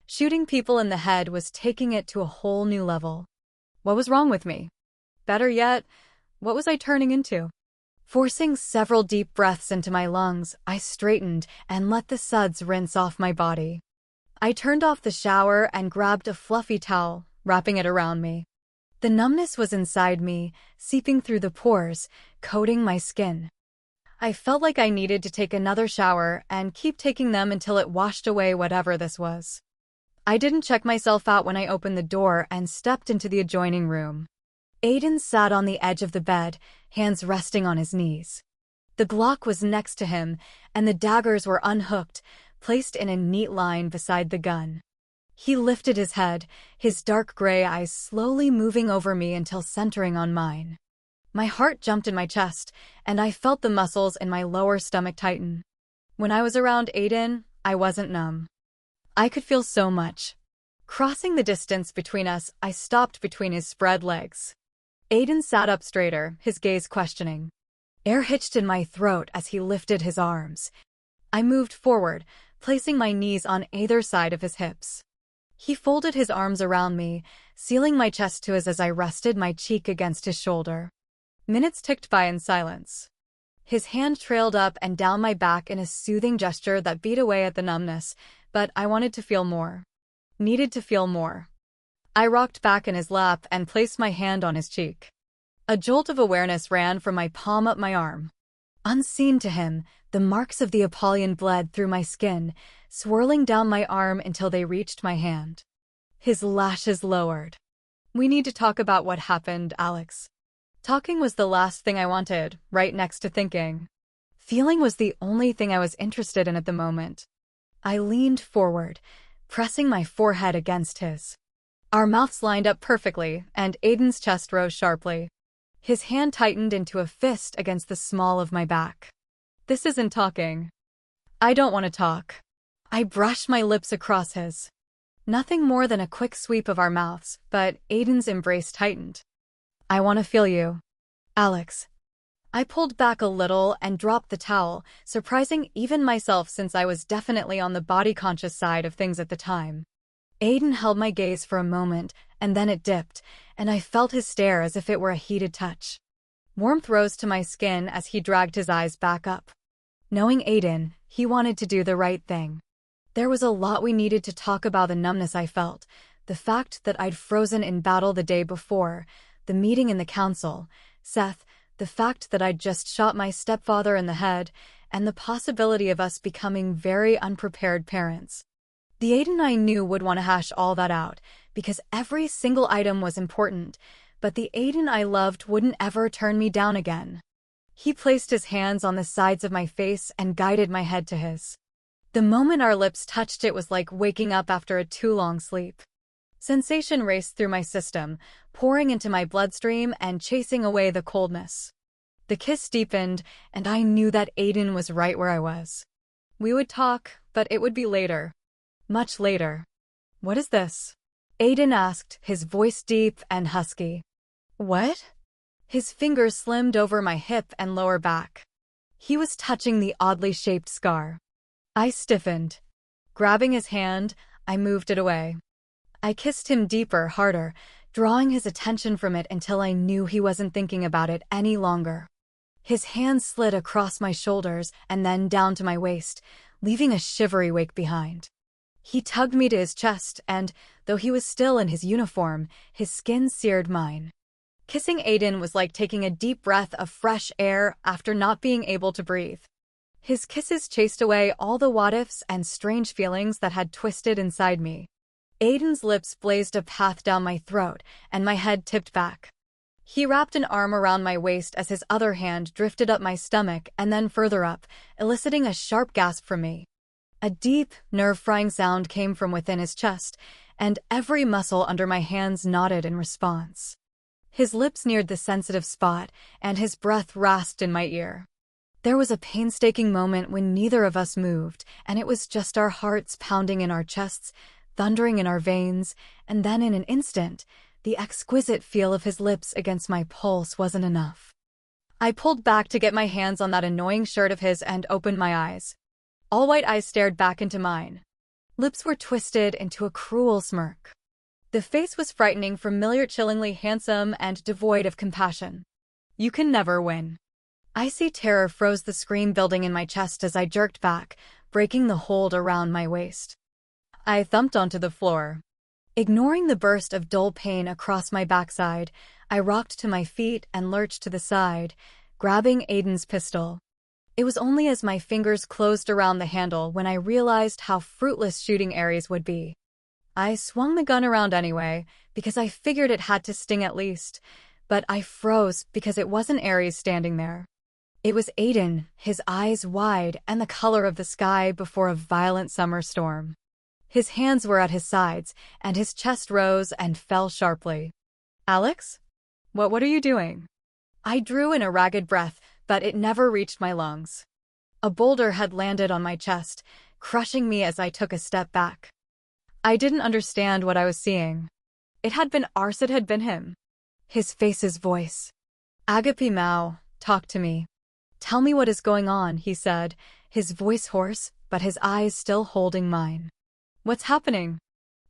Shooting people in the head was taking it to a whole new level. What was wrong with me? Better yet, what was I turning into? Forcing several deep breaths into my lungs, I straightened and let the suds rinse off my body. I turned off the shower and grabbed a fluffy towel, wrapping it around me. The numbness was inside me, seeping through the pores, coating my skin. I felt like I needed to take another shower and keep taking them until it washed away whatever this was. I didn't check myself out when I opened the door and stepped into the adjoining room. Aiden sat on the edge of the bed, hands resting on his knees. The Glock was next to him, and the daggers were unhooked, placed in a neat line beside the gun. He lifted his head, his dark gray eyes slowly moving over me until centering on mine. My heart jumped in my chest, and I felt the muscles in my lower stomach tighten. When I was around Aiden, I wasn't numb. I could feel so much. Crossing the distance between us, I stopped between his spread legs. Aiden sat up straighter, his gaze questioning. Air hitched in my throat as he lifted his arms. I moved forward, placing my knees on either side of his hips. He folded his arms around me, sealing my chest to his as I rested my cheek against his shoulder. Minutes ticked by in silence. His hand trailed up and down my back in a soothing gesture that beat away at the numbness, but I wanted to feel more. Needed to feel more. I rocked back in his lap and placed my hand on his cheek. A jolt of awareness ran from my palm up my arm. Unseen to him, the marks of the Apollyon bled through my skin, swirling down my arm until they reached my hand. His lashes lowered. We need to talk about what happened, Alex. Talking was the last thing I wanted, right next to thinking. Feeling was the only thing I was interested in at the moment. I leaned forward, pressing my forehead against his. Our mouths lined up perfectly, and Aiden's chest rose sharply. His hand tightened into a fist against the small of my back. This isn't talking. I don't want to talk. I brushed my lips across his. Nothing more than a quick sweep of our mouths, but Aiden's embrace tightened. I want to feel you, Alex. I pulled back a little and dropped the towel, surprising even myself since I was definitely on the body-conscious side of things at the time. Aiden held my gaze for a moment, and then it dipped, and I felt his stare as if it were a heated touch. Warmth rose to my skin as he dragged his eyes back up. Knowing Aiden, he wanted to do the right thing. There was a lot we needed to talk about: the numbness I felt, the fact that I'd frozen in battle the day before, the meeting in the council, Seth, the fact that I'd just shot my stepfather in the head, and the possibility of us becoming very unprepared parents. The Aiden I knew would want to hash all that out, because every single item was important, but the Aiden I loved wouldn't ever turn me down again. He placed his hands on the sides of my face and guided my head to his. The moment our lips touched, it was like waking up after a too long sleep. Sensation raced through my system, pouring into my bloodstream and chasing away the coldness. The kiss deepened, and I knew that Aiden was right where I was. We would talk, but it would be later. Much later. What is this? Aiden asked, his voice deep and husky. What? His fingers slimmed over my hip and lower back. He was touching the oddly shaped scar. I stiffened. Grabbing his hand, I moved it away. I kissed him deeper, harder, drawing his attention from it until I knew he wasn't thinking about it any longer. His hand slid across my shoulders and then down to my waist, leaving a shivery wake behind. He tugged me to his chest and, though he was still in his uniform, his skin seared mine. Kissing Aiden was like taking a deep breath of fresh air after not being able to breathe. His kisses chased away all the what-ifs and strange feelings that had twisted inside me. Aiden's lips blazed a path down my throat, and my head tipped back. He wrapped an arm around my waist as his other hand drifted up my stomach and then further up, eliciting a sharp gasp from me. A deep, nerve-frying sound came from within his chest, and every muscle under my hands nodded in response. His lips neared the sensitive spot, and his breath rasped in my ear. There was a painstaking moment when neither of us moved, and it was just our hearts pounding in our chests, thundering in our veins, and then in an instant, the exquisite feel of his lips against my pulse wasn't enough. I pulled back to get my hands on that annoying shirt of his and opened my eyes. All white eyes stared back into mine. Lips were twisted into a cruel smirk. The face was frightening, familiar, chillingly handsome, and devoid of compassion. You can never win. Icy terror froze the scream building in my chest as I jerked back, breaking the hold around my waist. I thumped onto the floor. Ignoring the burst of dull pain across my backside, I rocked to my feet and lurched to the side, grabbing Aiden's pistol. It was only as my fingers closed around the handle when I realized how fruitless shooting Ares would be. I swung the gun around anyway, because I figured it had to sting at least, but I froze because it wasn't Ares standing there. It was Aiden, his eyes wide and the color of the sky before a violent summer storm. His hands were at his sides, and his chest rose and fell sharply. Alex? What are you doing? I drew in a ragged breath, but it never reached my lungs. A boulder had landed on my chest, crushing me as I took a step back. I didn't understand what I was seeing. It had been Ars, it had been him. His face's voice. Agape Mao, talk to me. Tell me what is going on, he said, his voice hoarse, but his eyes still holding mine. What's happening?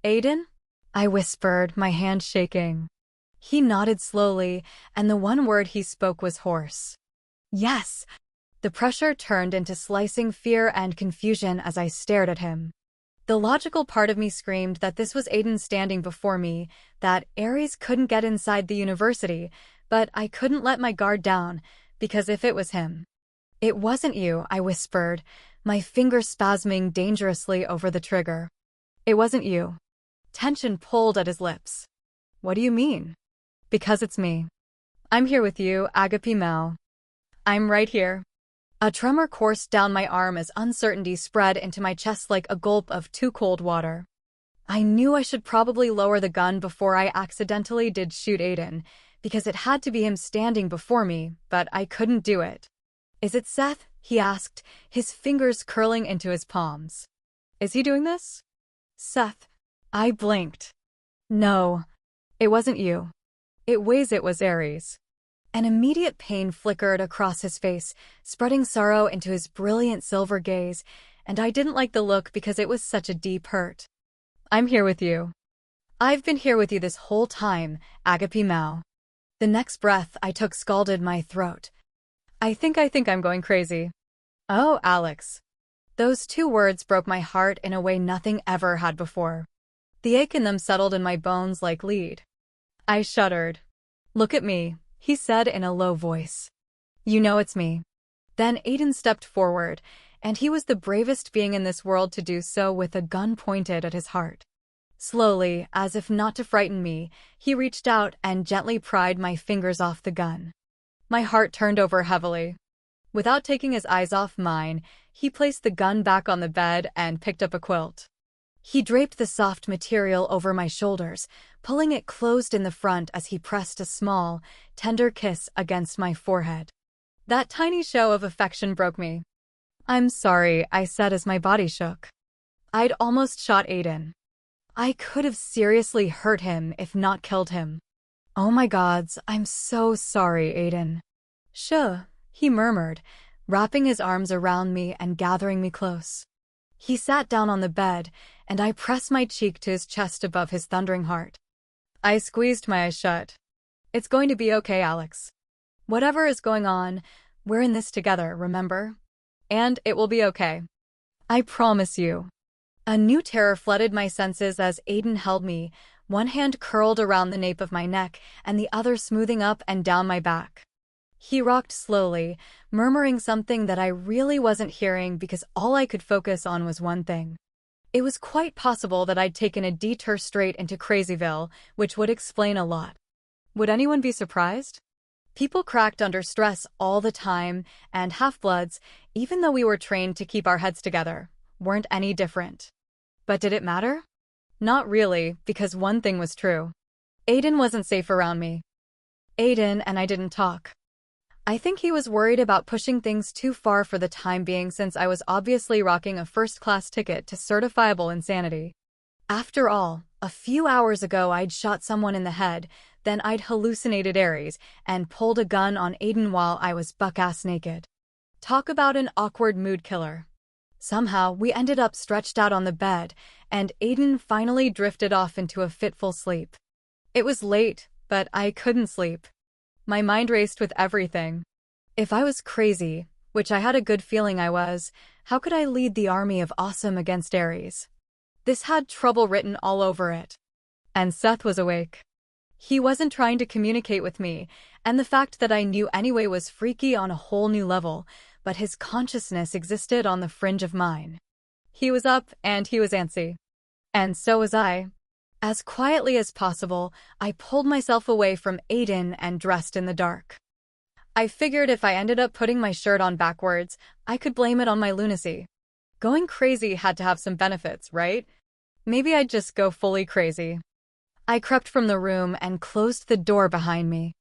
Aiden? I whispered, my hand shaking. He nodded slowly, and the one word he spoke was hoarse. Yes. The pressure turned into slicing fear and confusion as I stared at him. The logical part of me screamed that this was Aiden standing before me, that Ares couldn't get inside the university, but I couldn't let my guard down, because if it was him. It wasn't you, I whispered, my fingers spasming dangerously over the trigger. It wasn't you. Tension pulled at his lips. What do you mean? Because it's me. I'm here with you, Agape Mao. I'm right here. A tremor coursed down my arm as uncertainty spread into my chest like a gulp of too cold water. I knew I should probably lower the gun before I accidentally did shoot Aiden, because it had to be him standing before me, but I couldn't do it. Is it Seth? He asked, his fingers curling into his palms. Is he doing this? Seth. I blinked. No, it wasn't you. It was Ares. An immediate pain flickered across his face, spreading sorrow into his brilliant silver gaze, and I didn't like the look because it was such a deep hurt. I'm here with you. I've been here with you this whole time, Agape Mao. The next breath I took scalded my throat. I think I'm going crazy. Oh, Alex. Those two words broke my heart in a way nothing ever had before. The ache in them settled in my bones like lead. I shuddered. Look at me, he said in a low voice. You know it's me. Then Aiden stepped forward, and he was the bravest being in this world to do so with a gun pointed at his heart. Slowly, as if not to frighten me, he reached out and gently pried my fingers off the gun. My heart turned over heavily. Without taking his eyes off mine, he placed the gun back on the bed and picked up a quilt. He draped the soft material over my shoulders, pulling it closed in the front as he pressed a small, tender kiss against my forehead. That tiny show of affection broke me. I'm sorry, I said as my body shook. I'd almost shot Aiden. I could have seriously hurt him if not killed him. Oh my gods, I'm so sorry, Aiden. Shh, he murmured, wrapping his arms around me and gathering me close. He sat down on the bed, and I pressed my cheek to his chest above his thundering heart. I squeezed my eyes shut. It's going to be okay, Alex. Whatever is going on, we're in this together, remember? And it will be okay. I promise you. A new terror flooded my senses as Aiden held me, one hand curled around the nape of my neck and the other smoothing up and down my back. He rocked slowly, murmuring something that I really wasn't hearing because all I could focus on was one thing. It was quite possible that I'd taken a detour straight into Crazyville, which would explain a lot. Would anyone be surprised? People cracked under stress all the time, and half-bloods, even though we were trained to keep our heads together, weren't any different. But did it matter? Not really, because one thing was true. Aiden wasn't safe around me. Aiden and I didn't talk. I think he was worried about pushing things too far for the time being since I was obviously rocking a first-class ticket to certifiable insanity. After all, a few hours ago I'd shot someone in the head, then I'd hallucinated Ares and pulled a gun on Aiden while I was buck-ass naked. Talk about an awkward mood killer. Somehow, we ended up stretched out on the bed, and Aiden finally drifted off into a fitful sleep. It was late, but I couldn't sleep. My mind raced with everything. If I was crazy, which I had a good feeling I was, how could I lead the army of awesome against Ares? This had trouble written all over it. And Seth was awake. He wasn't trying to communicate with me, and the fact that I knew anyway was freaky on a whole new level, but his consciousness existed on the fringe of mine. He was up, and he was antsy. And so was I. As quietly as possible, I pulled myself away from Aiden and dressed in the dark. I figured if I ended up putting my shirt on backwards, I could blame it on my lunacy. Going crazy had to have some benefits, right? Maybe I'd just go fully crazy. I crept from the room and closed the door behind me.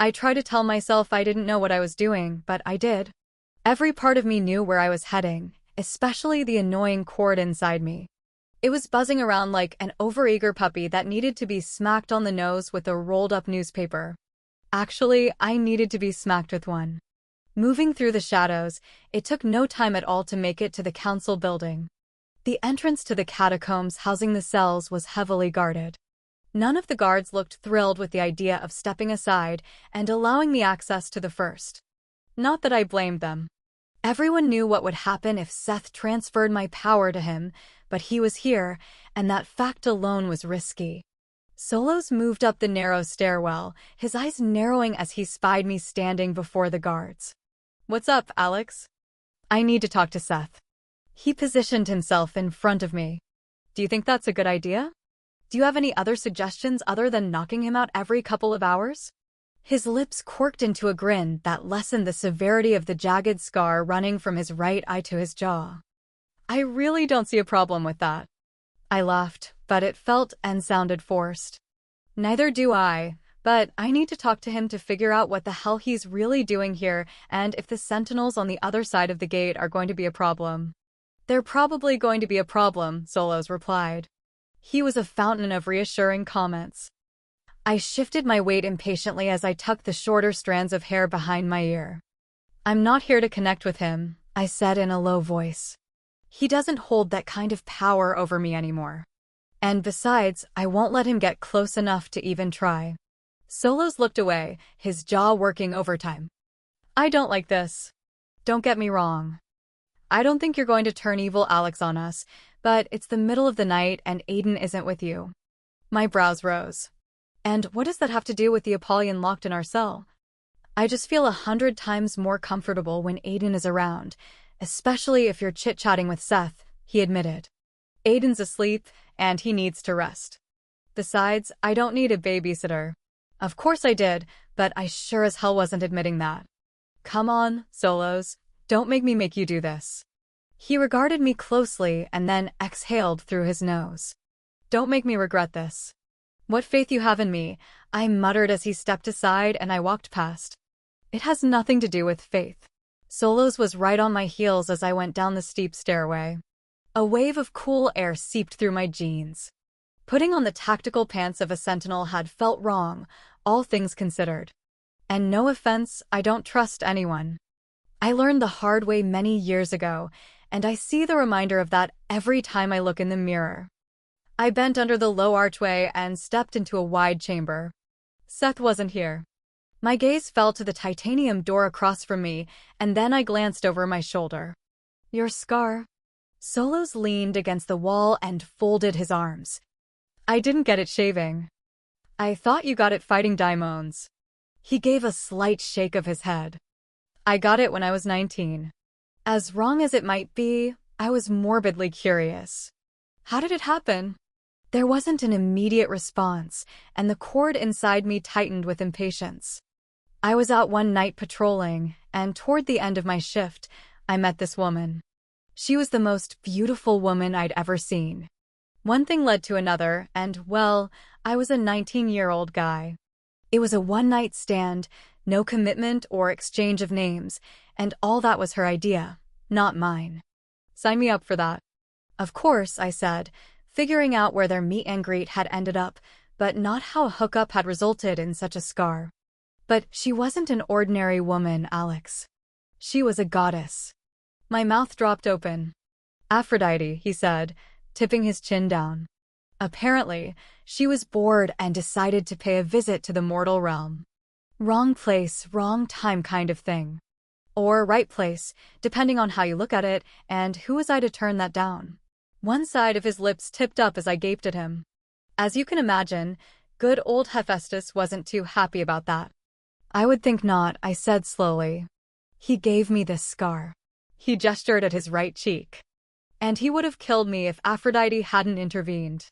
I tried to tell myself I didn't know what I was doing, but I did. Every part of me knew where I was heading, especially the annoying cord inside me. It was buzzing around like an overeager puppy that needed to be smacked on the nose with a rolled-up newspaper. Actually, I needed to be smacked with one. Moving through the shadows, it took no time at all to make it to the council building. The entrance to the catacombs housing the cells was heavily guarded. None of the guards looked thrilled with the idea of stepping aside and allowing me access to the first. Not that I blamed them. Everyone knew what would happen if Seth transferred my power to him, but he was here, and that fact alone was risky. Solos moved up the narrow stairwell, his eyes narrowing as he spied me standing before the guards. "What's up, Alex?" "I need to talk to Seth." He positioned himself in front of me. "Do you think that's a good idea? Do you have any other suggestions other than knocking him out every couple of hours?" His lips quirked into a grin that lessened the severity of the jagged scar running from his right eye to his jaw. "I really don't see a problem with that." I laughed, but it felt and sounded forced. "Neither do I, but I need to talk to him to figure out what the hell he's really doing here and if the Sentinels on the other side of the gate are going to be a problem." "They're probably going to be a problem," Solos replied. He was a fountain of reassuring comments. I shifted my weight impatiently as I tucked the shorter strands of hair behind my ear. "I'm not here to connect with him," I said in a low voice. "He doesn't hold that kind of power over me anymore. And besides, I won't let him get close enough to even try." Solos looked away, his jaw working overtime. "I don't like this. Don't get me wrong. I don't think you're going to turn evil Alex on us, but it's the middle of the night and Aiden isn't with you." My brows rose. "And what does that have to do with the Apollyon locked in our cell?" "I just feel 100 times more comfortable when Aiden is around, especially if you're chit-chatting with Seth," he admitted. "Aiden's asleep, and he needs to rest. Besides, I don't need a babysitter." Of course I did, but I sure as hell wasn't admitting that. "Come on, Solos, don't make me make you do this." He regarded me closely and then exhaled through his nose. "Don't make me regret this." "What faith you have in me," I muttered as he stepped aside and I walked past. "It has nothing to do with faith." Solos was right on my heels as I went down the steep stairway. A wave of cool air seeped through my jeans. Putting on the tactical pants of a Sentinel had felt wrong, all things considered. And no offense, I don't trust anyone. I learned the hard way many years ago, and I see the reminder of that every time I look in the mirror. I bent under the low archway and stepped into a wide chamber. Seth wasn't here. My gaze fell to the titanium door across from me, and then I glanced over my shoulder. "Your scar." Solos leaned against the wall and folded his arms. "I didn't get it shaving." "I thought you got it fighting daimons." He gave a slight shake of his head. "I got it when I was 19. As wrong as it might be, I was morbidly curious. How did it happen?" There wasn't an immediate response, and the cord inside me tightened with impatience. I was out one night patrolling, and toward the end of my shift, I met this woman. She was the most beautiful woman I'd ever seen. One thing led to another, and, well, I was a 19-year-old guy. It was a one-night stand, no commitment or exchange of names, and all that was her idea, not mine. "Sign me up for that." "Of course," I said, figuring out where their meet and greet had ended up, but not how a hookup had resulted in such a scar. But she wasn't an ordinary woman, Alex. She was a goddess. My mouth dropped open. "Aphrodite," he said, tipping his chin down. Apparently, she was bored and decided to pay a visit to the mortal realm. Wrong place, wrong time kind of thing. Or right place, depending on how you look at it, and who was I to turn that down? One side of his lips tipped up as I gaped at him. As you can imagine, good old Hephaestus wasn't too happy about that. "I would think not," I said slowly. He gave me this scar. He gestured at his right cheek. And he would have killed me if Aphrodite hadn't intervened.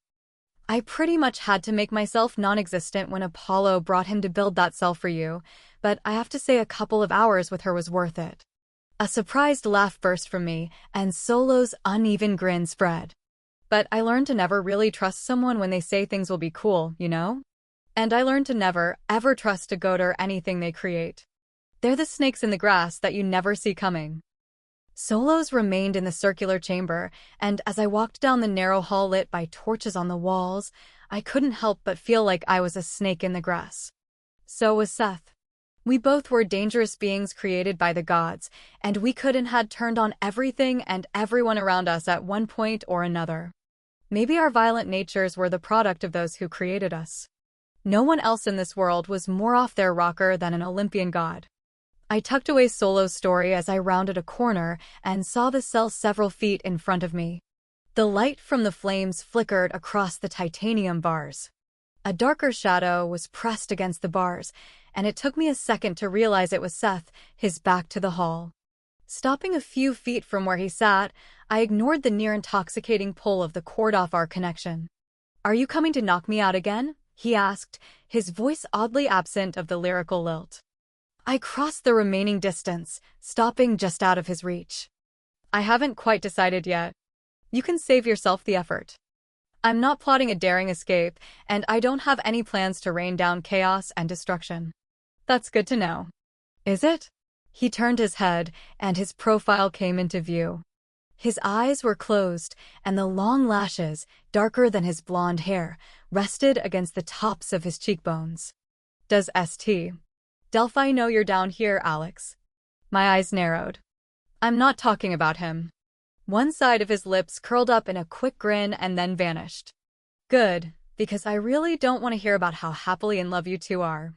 I pretty much had to make myself non-existent when Apollo brought him to build that cell for you, but I have to say a couple of hours with her was worth it. A surprised laugh burst from me, and Solo's uneven grin spread. But I learned to never really trust someone when they say things will be cool, you know? And I learned to never, ever trust a goat or anything they create. They're the snakes in the grass that you never see coming. Solos remained in the circular chamber, and as I walked down the narrow hall lit by torches on the walls, I couldn't help but feel like I was a snake in the grass. So was Seth. We both were dangerous beings created by the gods, and we could and had turned on everything and everyone around us at one point or another. Maybe our violent natures were the product of those who created us. No one else in this world was more off their rocker than an Olympian god. I tucked away Solo's story as I rounded a corner and saw the cell several feet in front of me. The light from the flames flickered across the titanium bars. A darker shadow was pressed against the bars, and it took me a second to realize it was Seth, his back to the hall. Stopping a few feet from where he sat, I ignored the near-intoxicating pull of the cord off our connection. "Are you coming to knock me out again?" he asked, his voice oddly absent of the lyrical lilt. I crossed the remaining distance, stopping just out of his reach. "I haven't quite decided yet. You can save yourself the effort. I'm not plotting a daring escape, and I don't have any plans to rain down chaos and destruction." "That's good to know." "Is it?" He turned his head, and his profile came into view. His eyes were closed, and the long lashes, darker than his blonde hair, rested against the tops of his cheekbones. "Does St. Delphi know you're down here, Alex?" My eyes narrowed. "I'm not talking about him." One side of his lips curled up in a quick grin and then vanished. "Good, because I really don't want to hear about how happily in love you two are.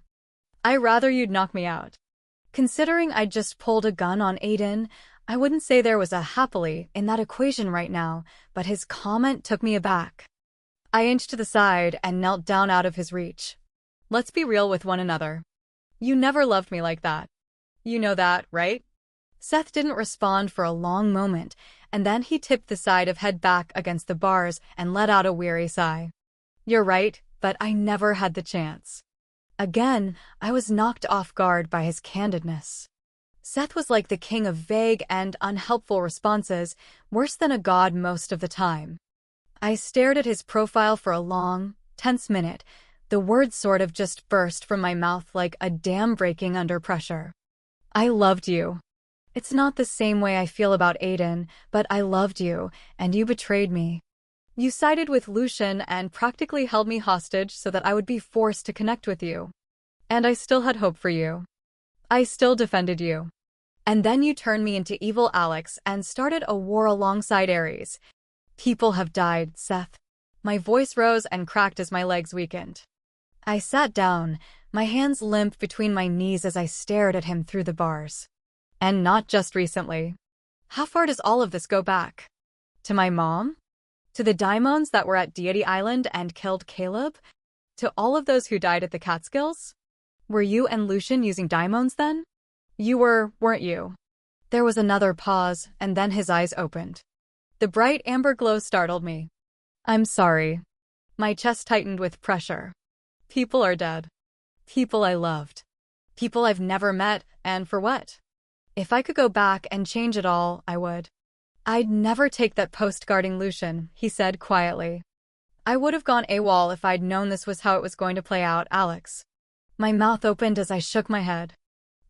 I'd rather you'd knock me out." Considering I'd just pulled a gun on Aiden, I wouldn't say there was a happily in that equation right now, but his comment took me aback. I inched to the side and knelt down out of his reach. "Let's be real with one another. You never loved me like that. You know that, right?" Seth didn't respond for a long moment, and then he tipped the side of head back against the bars and let out a weary sigh. "You're right, but I never had the chance." Again, I was knocked off guard by his candidness. Seth was like the king of vague and unhelpful responses, worse than a god most of the time. I stared at his profile for a long, tense minute. The words sort of just burst from my mouth like a dam breaking under pressure. "I loved you. It's not the same way I feel about Aiden, but I loved you, and you betrayed me. You sided with Lucian and practically held me hostage so that I would be forced to connect with you. And I still had hope for you. I still defended you. And then you turned me into evil Alex and started a war alongside Ares. People have died, Seth." My voice rose and cracked as my legs weakened. I sat down, my hands limp between my knees as I stared at him through the bars. "And not just recently. How far does all of this go back? To my mom? To the daimons that were at Deity Island and killed Caleb? To all of those who died at the Catskills? Were you and Lucian using daimons then? You were, weren't you?" There was another pause, and then his eyes opened. The bright amber glow startled me. "I'm sorry." My chest tightened with pressure. "People are dead. People I loved. People I've never met, and for what? If I could go back and change it all, I would." "I'd never take that post guarding Lucian," he said quietly. "I would have gone AWOL if I'd known this was how it was going to play out, Alex." My mouth opened as I shook my head.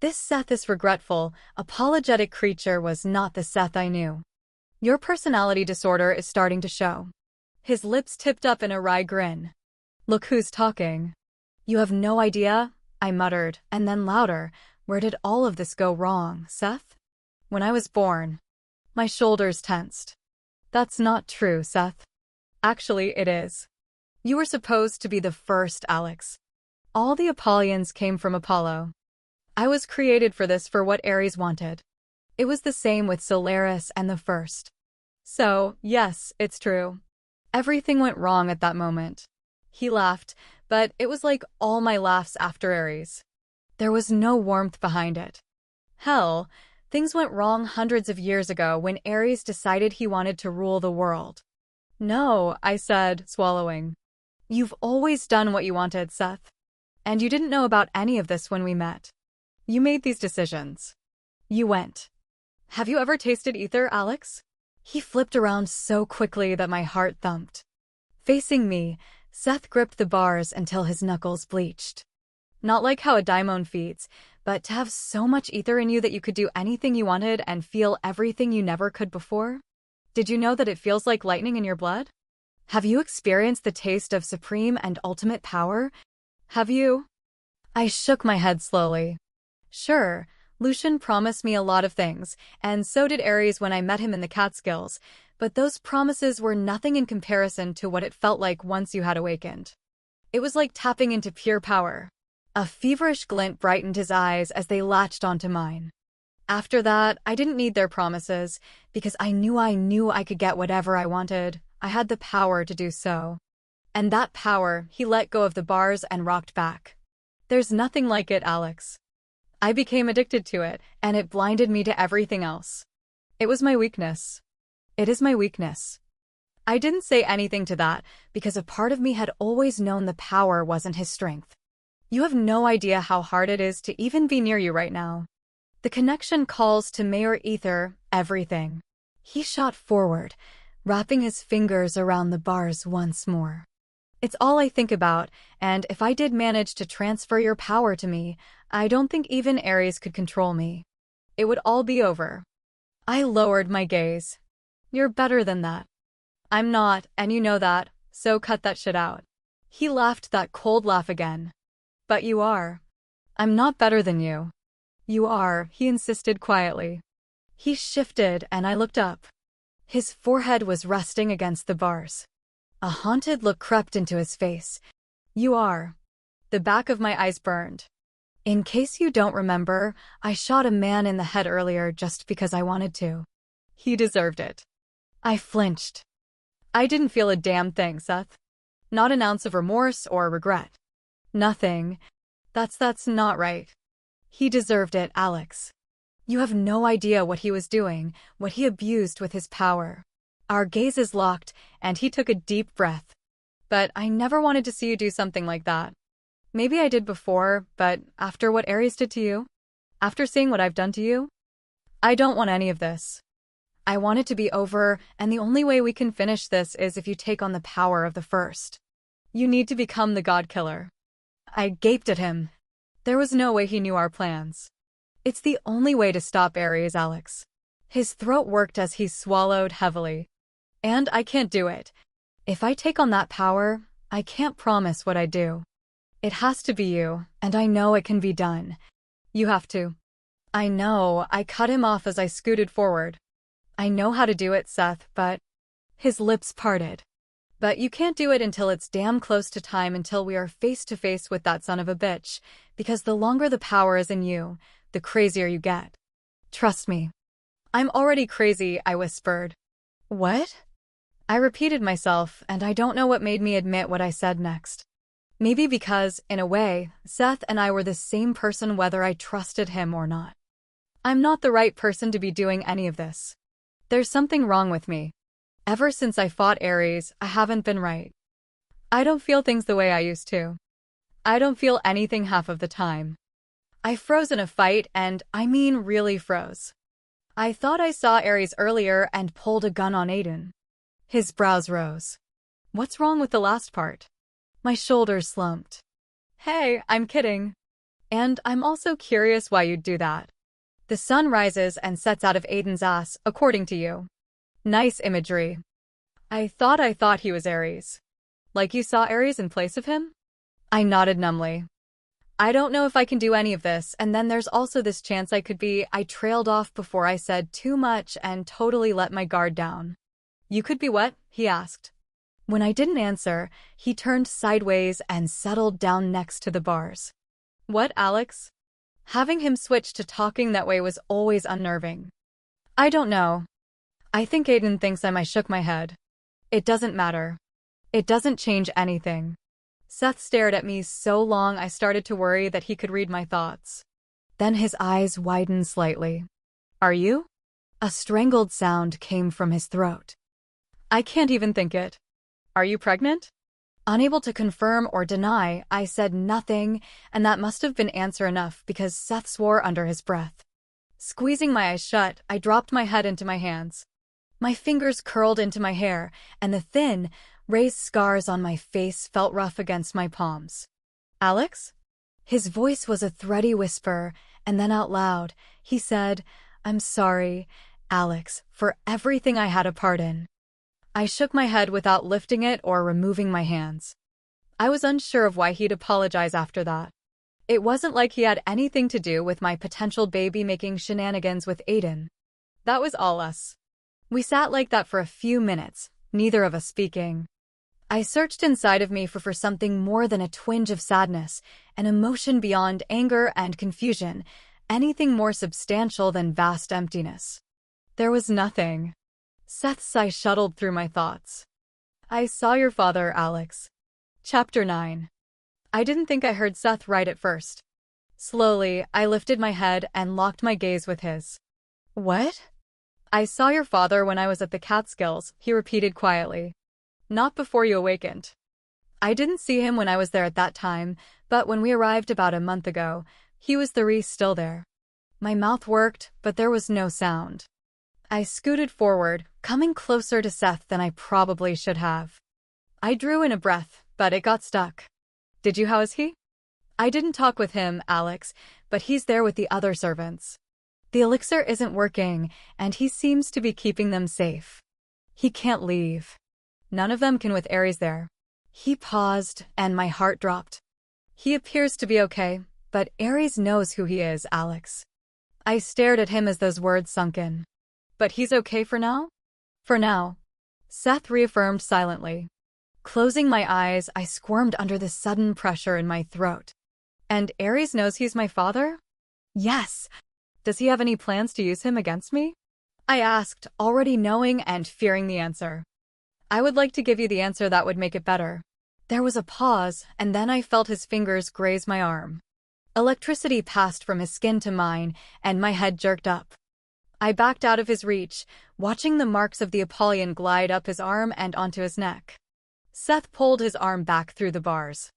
This Seth is regretful, apologetic creature was not the Seth I knew. "Your personality disorder is starting to show." His lips tipped up in a wry grin. "Look who's talking." "You have no idea," I muttered, and then louder, "Where did all of this go wrong, Seth?" "When I was born." My shoulders tensed. "That's not true, Seth." "Actually, it is. You were supposed to be the first, Alex. All the Apollonians came from Apollo. I was created for this for what Ares wanted. It was the same with Solaris and the first. So, yes, it's true. Everything went wrong at that moment." He laughed, but it was like all my laughs after Ares. There was no warmth behind it. Hell, Things went wrong hundreds of years ago when Ares decided he wanted to rule the world. No, I said, swallowing. You've always done what you wanted, Seth. And you didn't know about any of this when we met. You made these decisions. You went. Have you ever tasted ether, Alex? He flipped around so quickly that my heart thumped. Facing me, Seth gripped the bars until his knuckles bleached. Not like how a daimon feeds, but to have so much ether in you that you could do anything you wanted and feel everything you never could before? Did you know that it feels like lightning in your blood? Have you experienced the taste of supreme and ultimate power? Have you? I shook my head slowly. Sure, Lucian promised me a lot of things, and so did Ares when I met him in the Catskills, but those promises were nothing in comparison to what it felt like once you had awakened. It was like tapping into pure power. A feverish glint brightened his eyes as they latched onto mine. After that, I didn't need their promises, because I knew I could get whatever I wanted. I had the power to do so. And that power, he let go of the bars and rocked back. There's nothing like it, Alex. I became addicted to it, and it blinded me to everything else. It was my weakness. It is my weakness. I didn't say anything to that, because a part of me had always known the power wasn't his strength. You have no idea how hard it is to even be near you right now. The connection calls to Mayor Ether, everything. He shot forward, wrapping his fingers around the bars once more. It's all I think about, and if I did manage to transfer your power to me, I don't think even Ares could control me. It would all be over. I lowered my gaze. You're better than that. I'm not, and you know that, so cut that shit out. He laughed that cold laugh again. But you are. I'm not better than you. You are, he insisted quietly. He shifted, and I looked up. His forehead was resting against the bars. A haunted look crept into his face. You are. The back of my eyes burned. In case you don't remember, I shot a man in the head earlier just because I wanted to. He deserved it. I flinched. I didn't feel a damn thing, Seth. Not an ounce of remorse or regret. Nothing. That's not right. He deserved it, Alex. You have no idea what he was doing, what he abused with his power. Our gazes locked, and he took a deep breath. But I never wanted to see you do something like that. Maybe I did before, but after what Ares did to you? After seeing what I've done to you? I don't want any of this. I want it to be over, and the only way we can finish this is if you take on the power of the first. You need to become the God Killer. I gaped at him. There was no way he knew our plans. It's the only way to stop Ares, Alex. His throat worked as he swallowed heavily. And I can't do it. If I take on that power, I can't promise what I do. It has to be you, and I know it can be done. You have to. I know, I cut him off as I scooted forward. I know how to do it, Seth, but... His lips parted. But you can't do it until it's damn close to time, until we are face to face with that son of a bitch, because the longer the power is in you, the crazier you get. Trust me. I'm already crazy, I whispered. What? I repeated myself, and I don't know what made me admit what I said next. Maybe because, in a way, Seth and I were the same person whether I trusted him or not. I'm not the right person to be doing any of this. There's something wrong with me. Ever since I fought Ares, I haven't been right. I don't feel things the way I used to. I don't feel anything half of the time. I froze in a fight, and I mean really froze. I thought I saw Ares earlier and pulled a gun on Aiden. His brows rose. What's wrong with the last part? My shoulders slumped. Hey, I'm kidding. And I'm also curious why you'd do that. The sun rises and sets out of Aiden's ass, according to you. Nice imagery. I thought he was Ares. Like you saw Ares in place of him? I nodded numbly. I don't know if I can do any of this, and then there's also this chance I could be. I trailed off before I said too much and totally let my guard down. You could be what? He asked. When I didn't answer, he turned sideways and settled down next to the bars. What, Alex? Having him switch to talking that way was always unnerving. I don't know. I think Aiden thinks I shook my head. It doesn't matter. It doesn't change anything. Seth stared at me so long I started to worry that he could read my thoughts. Then his eyes widened slightly. Are you? A strangled sound came from his throat. I can't even think it. Are you pregnant? Unable to confirm or deny, I said nothing, and that must have been answer enough because Seth swore under his breath. Squeezing my eyes shut, I dropped my head into my hands. My fingers curled into my hair, and the thin, raised scars on my face felt rough against my palms. Alex? His voice was a thready whisper, and then out loud, he said, I'm sorry, Alex, for everything I had a part in. I shook my head without lifting it or removing my hands. I was unsure of why he'd apologize after that. It wasn't like he had anything to do with my potential baby making shenanigans with Aiden. That was all us. We sat like that for a few minutes, neither of us speaking. I searched inside of me for something more than a twinge of sadness, an emotion beyond anger and confusion, anything more substantial than vast emptiness. There was nothing. Seth's sigh shuttled through my thoughts. I saw your father, Alex. Chapter 9. I didn't think I heard Seth right at first. Slowly, I lifted my head and locked my gaze with his. What? I saw your father when I was at the Catskills, he repeated quietly. Not before you awakened. I didn't see him when I was there at that time, but when we arrived about a month ago, he was still there. My mouth worked, but there was no sound. I scooted forward, coming closer to Seth than I probably should have. I drew in a breath, but it got stuck. Did you? How is he? I didn't talk with him, Alex, but he's there with the other servants. The elixir isn't working, and he seems to be keeping them safe. He can't leave. None of them can with Ares there. He paused, and my heart dropped. He appears to be okay, but Ares knows who he is, Alex. I stared at him as those words sunk in. But he's okay for now? For now. Seth reaffirmed silently. Closing my eyes, I squirmed under the sudden pressure in my throat. And Ares knows he's my father? Yes. Does he have any plans to use him against me? I asked, already knowing and fearing the answer. I would like to give you the answer that would make it better. There was a pause, and then I felt his fingers graze my arm. Electricity passed from his skin to mine, and my head jerked up. I backed out of his reach, watching the marks of the Apollyon glide up his arm and onto his neck. Seth pulled his arm back through the bars.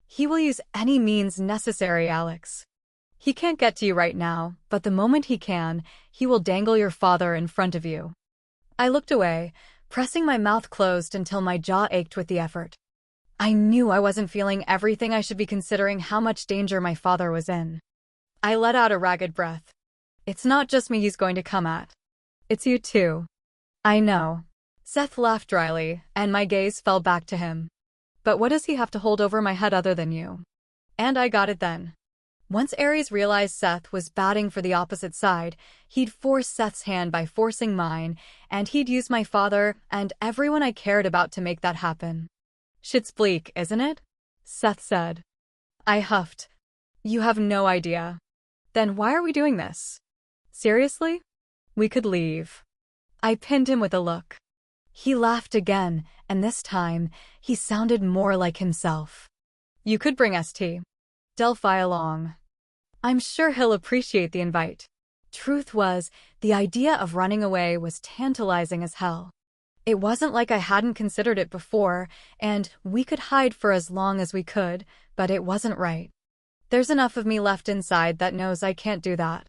He will use any means necessary, Alex. He can't get to you right now, but the moment he can, he will dangle your father in front of you. I looked away, pressing my mouth closed until my jaw ached with the effort. I knew I wasn't feeling everything I should be considering how much danger my father was in. I let out a ragged breath. It's not just me he's going to come at. It's you too. I know. Seth laughed dryly, and my gaze fell back to him. But what does he have to hold over my head other than you? And I got it then. Once Ares realized Seth was batting for the opposite side, he'd force Seth's hand by forcing mine, and he'd use my father and everyone I cared about to make that happen. Shit's bleak, isn't it? Seth said. I huffed. You have no idea. Then why are we doing this? Seriously? We could leave. I pinned him with a look. He laughed again, and this time, he sounded more like himself. You could bring ST. Delphi along. I'm sure he'll appreciate the invite. Truth was, the idea of running away was tantalizing as hell. It wasn't like I hadn't considered it before, and we could hide for as long as we could, but it wasn't right. There's enough of me left inside that knows I can't do that.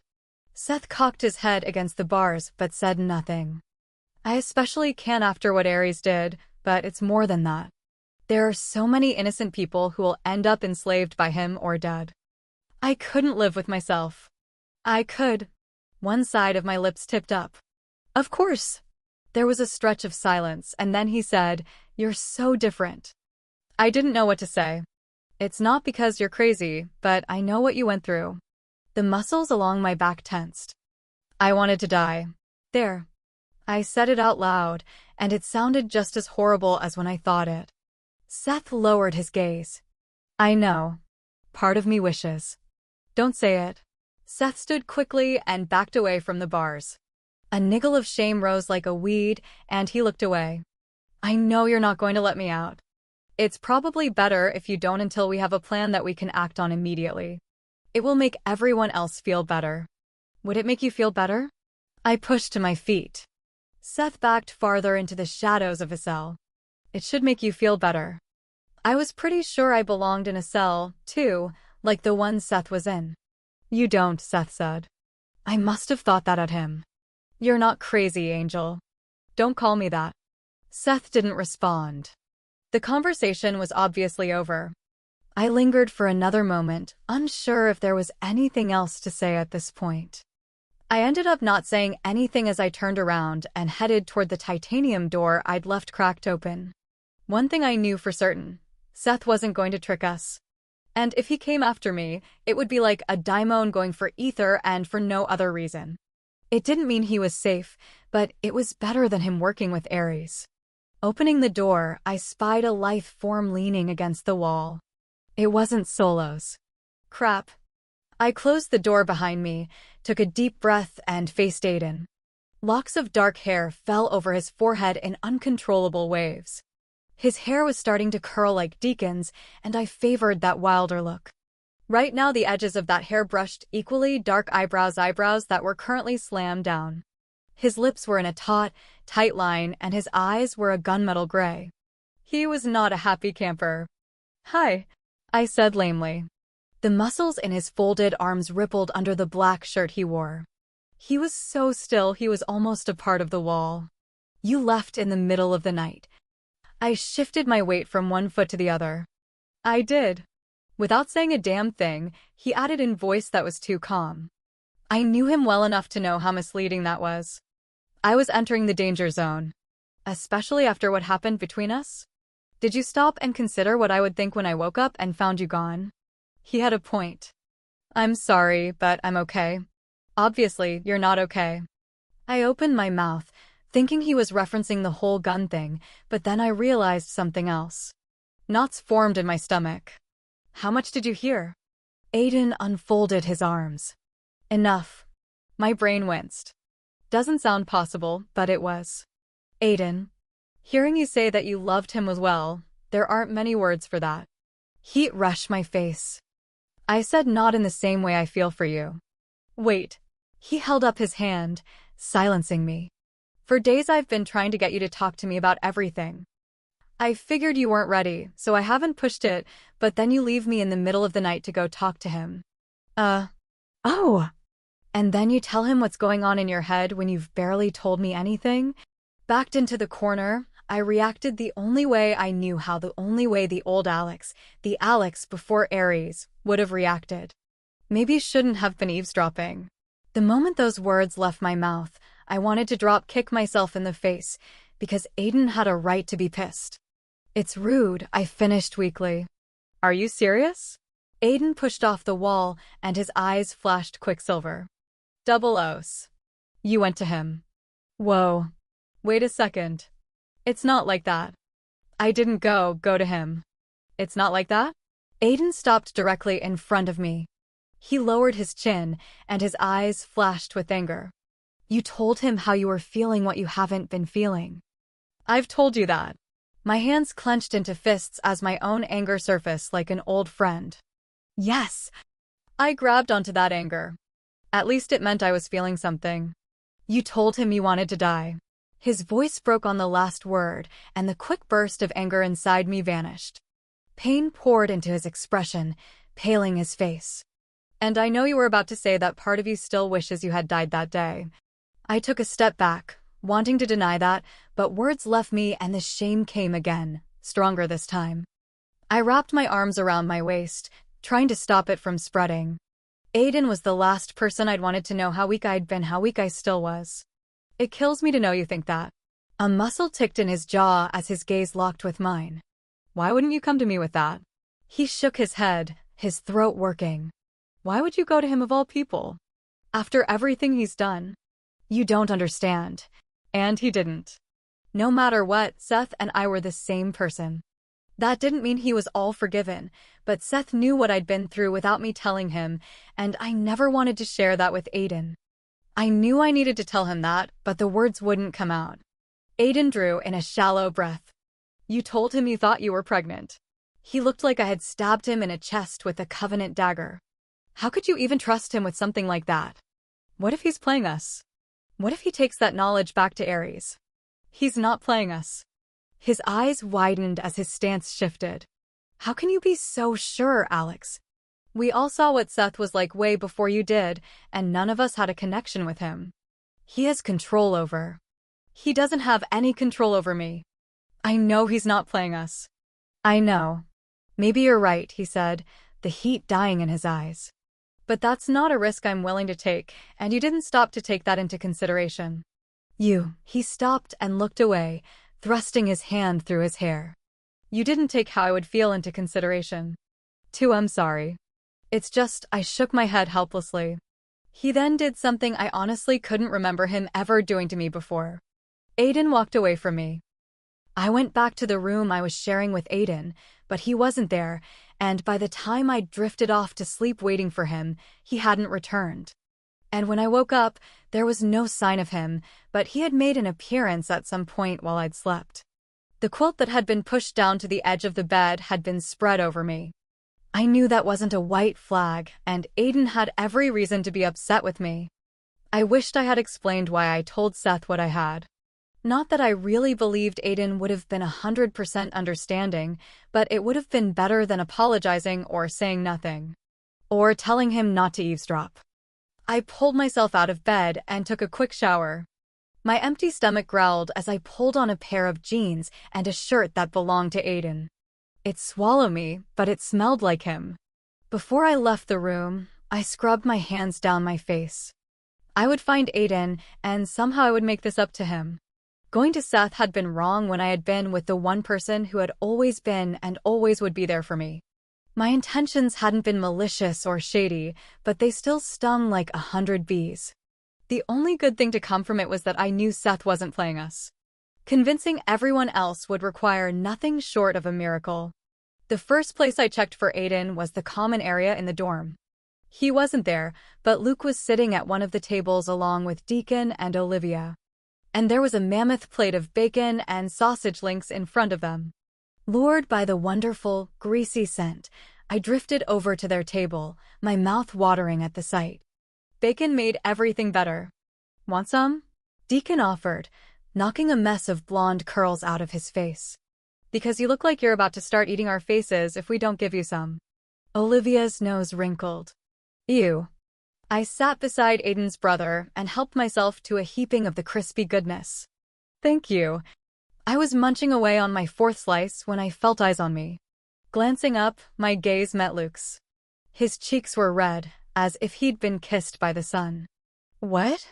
Seth cocked his head against the bars but said nothing. I especially can't after what Ares did, but it's more than that. There are so many innocent people who will end up enslaved by him or dead. I couldn't live with myself. I could. One side of my lips tipped up. Of course. There was a stretch of silence, and then he said, You're so different. I didn't know what to say. It's not because you're crazy, but I know what you went through. The muscles along my back tensed. I wanted to die. There. I said it out loud, and it sounded just as horrible as when I thought it. Seth lowered his gaze. I know. Part of me wishes. Don't say it. Seth stood quickly and backed away from the bars. A niggle of shame rose like a weed, and he looked away. I know you're not going to let me out. It's probably better if you don't until we have a plan that we can act on immediately. It will make everyone else feel better. Would it make you feel better? I pushed to my feet. Seth backed farther into the shadows of his cell. It should make you feel better. I was pretty sure I belonged in a cell, too, like the one Seth was in. You don't, Seth said. I must have thought that at him. You're not crazy, Angel. Don't call me that. Seth didn't respond. The conversation was obviously over. I lingered for another moment, unsure if there was anything else to say at this point. I ended up not saying anything as I turned around and headed toward the titanium door I'd left cracked open. One thing I knew for certain, Seth wasn't going to trick us. And if he came after me, it would be like a daimon going for ether and for no other reason. It didn't mean he was safe, but it was better than him working with Ares. Opening the door, I spied a lithe form leaning against the wall. It wasn't Solos. Crap. I closed the door behind me, took a deep breath, and faced Aiden. Locks of dark hair fell over his forehead in uncontrollable waves. His hair was starting to curl like Deacon's, and I favored that wilder look. Right now the edges of that hair brushed equally dark eyebrows that were currently slammed down. His lips were in a taut, tight line, and his eyes were a gunmetal gray. He was not a happy camper. "Hi," I said lamely. The muscles in his folded arms rippled under the black shirt he wore. He was so still he was almost a part of the wall. "You left in the middle of the night." I shifted my weight from one foot to the other. "I did." Without saying a damn thing, he added in voice that was too calm. I knew him well enough to know how misleading that was. I was entering the danger zone. Especially after what happened between us. "Did you stop and consider what I would think when I woke up and found you gone?" He had a point. "I'm sorry, but I'm okay." "Obviously, you're not okay." I opened my mouth, thinking he was referencing the whole gun thing, but then I realized something else. Knots formed in my stomach. "How much did you hear?" Aiden unfolded his arms. "Enough." My brain winced. Doesn't sound possible, but it was. "Aiden, hearing you say that you loved him as well, there aren't many words for that." Heat rushed my face. I said, "Not in the same way I feel for you." "Wait." He held up his hand, silencing me. "For days I've been trying to get you to talk to me about everything. I figured you weren't ready, so I haven't pushed it, but then you leave me in the middle of the night to go talk to him. Oh. And then you tell him what's going on in your head when you've barely told me anything?" Backed into the corner, I reacted the only way I knew how, the only way the old Alex, the Alex before Ares, would have reacted. Maybe shouldn't have been eavesdropping. The moment those words left my mouth, I wanted to drop-kick myself in the face, because Aiden had a right to be pissed. "It's rude," I finished weakly. "Are you serious?" Aiden pushed off the wall, and his eyes flashed quicksilver. "Double O's. You went to him." "Whoa. Wait a second. It's not like that." "I didn't go to him." "It's not like that?" Aiden stopped directly in front of me. He lowered his chin, and his eyes flashed with anger. "You told him how you were feeling what you haven't been feeling." "I've told you that." My hands clenched into fists as my own anger surfaced like an old friend. Yes. I grabbed onto that anger. At least it meant I was feeling something. "You told him you wanted to die." His voice broke on the last word, and the quick burst of anger inside me vanished. Pain poured into his expression, paling his face. "And I know you were about to say that part of you still wishes you had died that day." I took a step back, wanting to deny that, but words left me and the shame came again, stronger this time. I wrapped my arms around my waist, trying to stop it from spreading. Aiden was the last person I'd wanted to know how weak I'd been, how weak I still was. "It kills me to know you think that." A muscle ticked in his jaw as his gaze locked with mine. "Why wouldn't you come to me with that?" He shook his head, his throat working. "Why would you go to him of all people? After everything he's done?" "You don't understand." And he didn't. No matter what, Seth and I were the same person. That didn't mean he was all forgiven, but Seth knew what I'd been through without me telling him, and I never wanted to share that with Aiden. I knew I needed to tell him that, but the words wouldn't come out. Aiden drew in a shallow breath. "You told him you thought you were pregnant." He looked like I had stabbed him in a chest with a Covenant dagger. How could you even trust him with something like that? What if he's playing us? What if he takes that knowledge back to Ares? He's not playing us. His eyes widened as his stance shifted. How can you be so sure, Alex? We all saw what Seth was like way before you did, and none of us had a connection with him. He has control over. He doesn't have any control over me. I know he's not playing us. I know. Maybe you're right, he said, the heat dying in his eyes. But that's not a risk I'm willing to take, and you didn't stop to take that into consideration. He stopped and looked away, thrusting his hand through his hair. You didn't take how I would feel into consideration. I'm sorry. It's just, I shook my head helplessly. He then did something I honestly couldn't remember him ever doing to me before. Aiden walked away from me. I went back to the room I was sharing with Aiden, but he wasn't there, and by the time I drifted off to sleep waiting for him, he hadn't returned. And when I woke up, there was no sign of him, but he had made an appearance at some point while I'd slept. The quilt that had been pushed down to the edge of the bed had been spread over me. I knew that wasn't a white flag, and Aiden had every reason to be upset with me. I wished I had explained why I told Seth what I had. Not that I really believed Aiden would have been 100% understanding, but it would have been better than apologizing or saying nothing. Or telling him not to eavesdrop. I pulled myself out of bed and took a quick shower. My empty stomach growled as I pulled on a pair of jeans and a shirt that belonged to Aiden. It swallowed me, but it smelled like him. Before I left the room, I scrubbed my hands down my face. I would find Aiden, and somehow I would make this up to him. Going to Seth had been wrong when I had been with the one person who had always been and always would be there for me. My intentions hadn't been malicious or shady, but they still stung like 100 bees. The only good thing to come from it was that I knew Seth wasn't playing us. Convincing everyone else would require nothing short of a miracle. The first place I checked for Aiden was the common area in the dorm. He wasn't there, but Luke was sitting at one of the tables along with Deacon and Olivia. And there was a mammoth plate of bacon and sausage links in front of them. Lured by the wonderful, greasy scent, I drifted over to their table, my mouth watering at the sight. Bacon made everything better. Want some? Deacon offered, knocking a mess of blonde curls out of his face. Because you look like you're about to start eating our faces if we don't give you some. Olivia's nose wrinkled. Ew. I sat beside Aiden's brother and helped myself to a heaping of the crispy goodness. Thank you. I was munching away on my fourth slice when I felt eyes on me. Glancing up, my gaze met Luke's. His cheeks were red, as if he'd been kissed by the sun. What?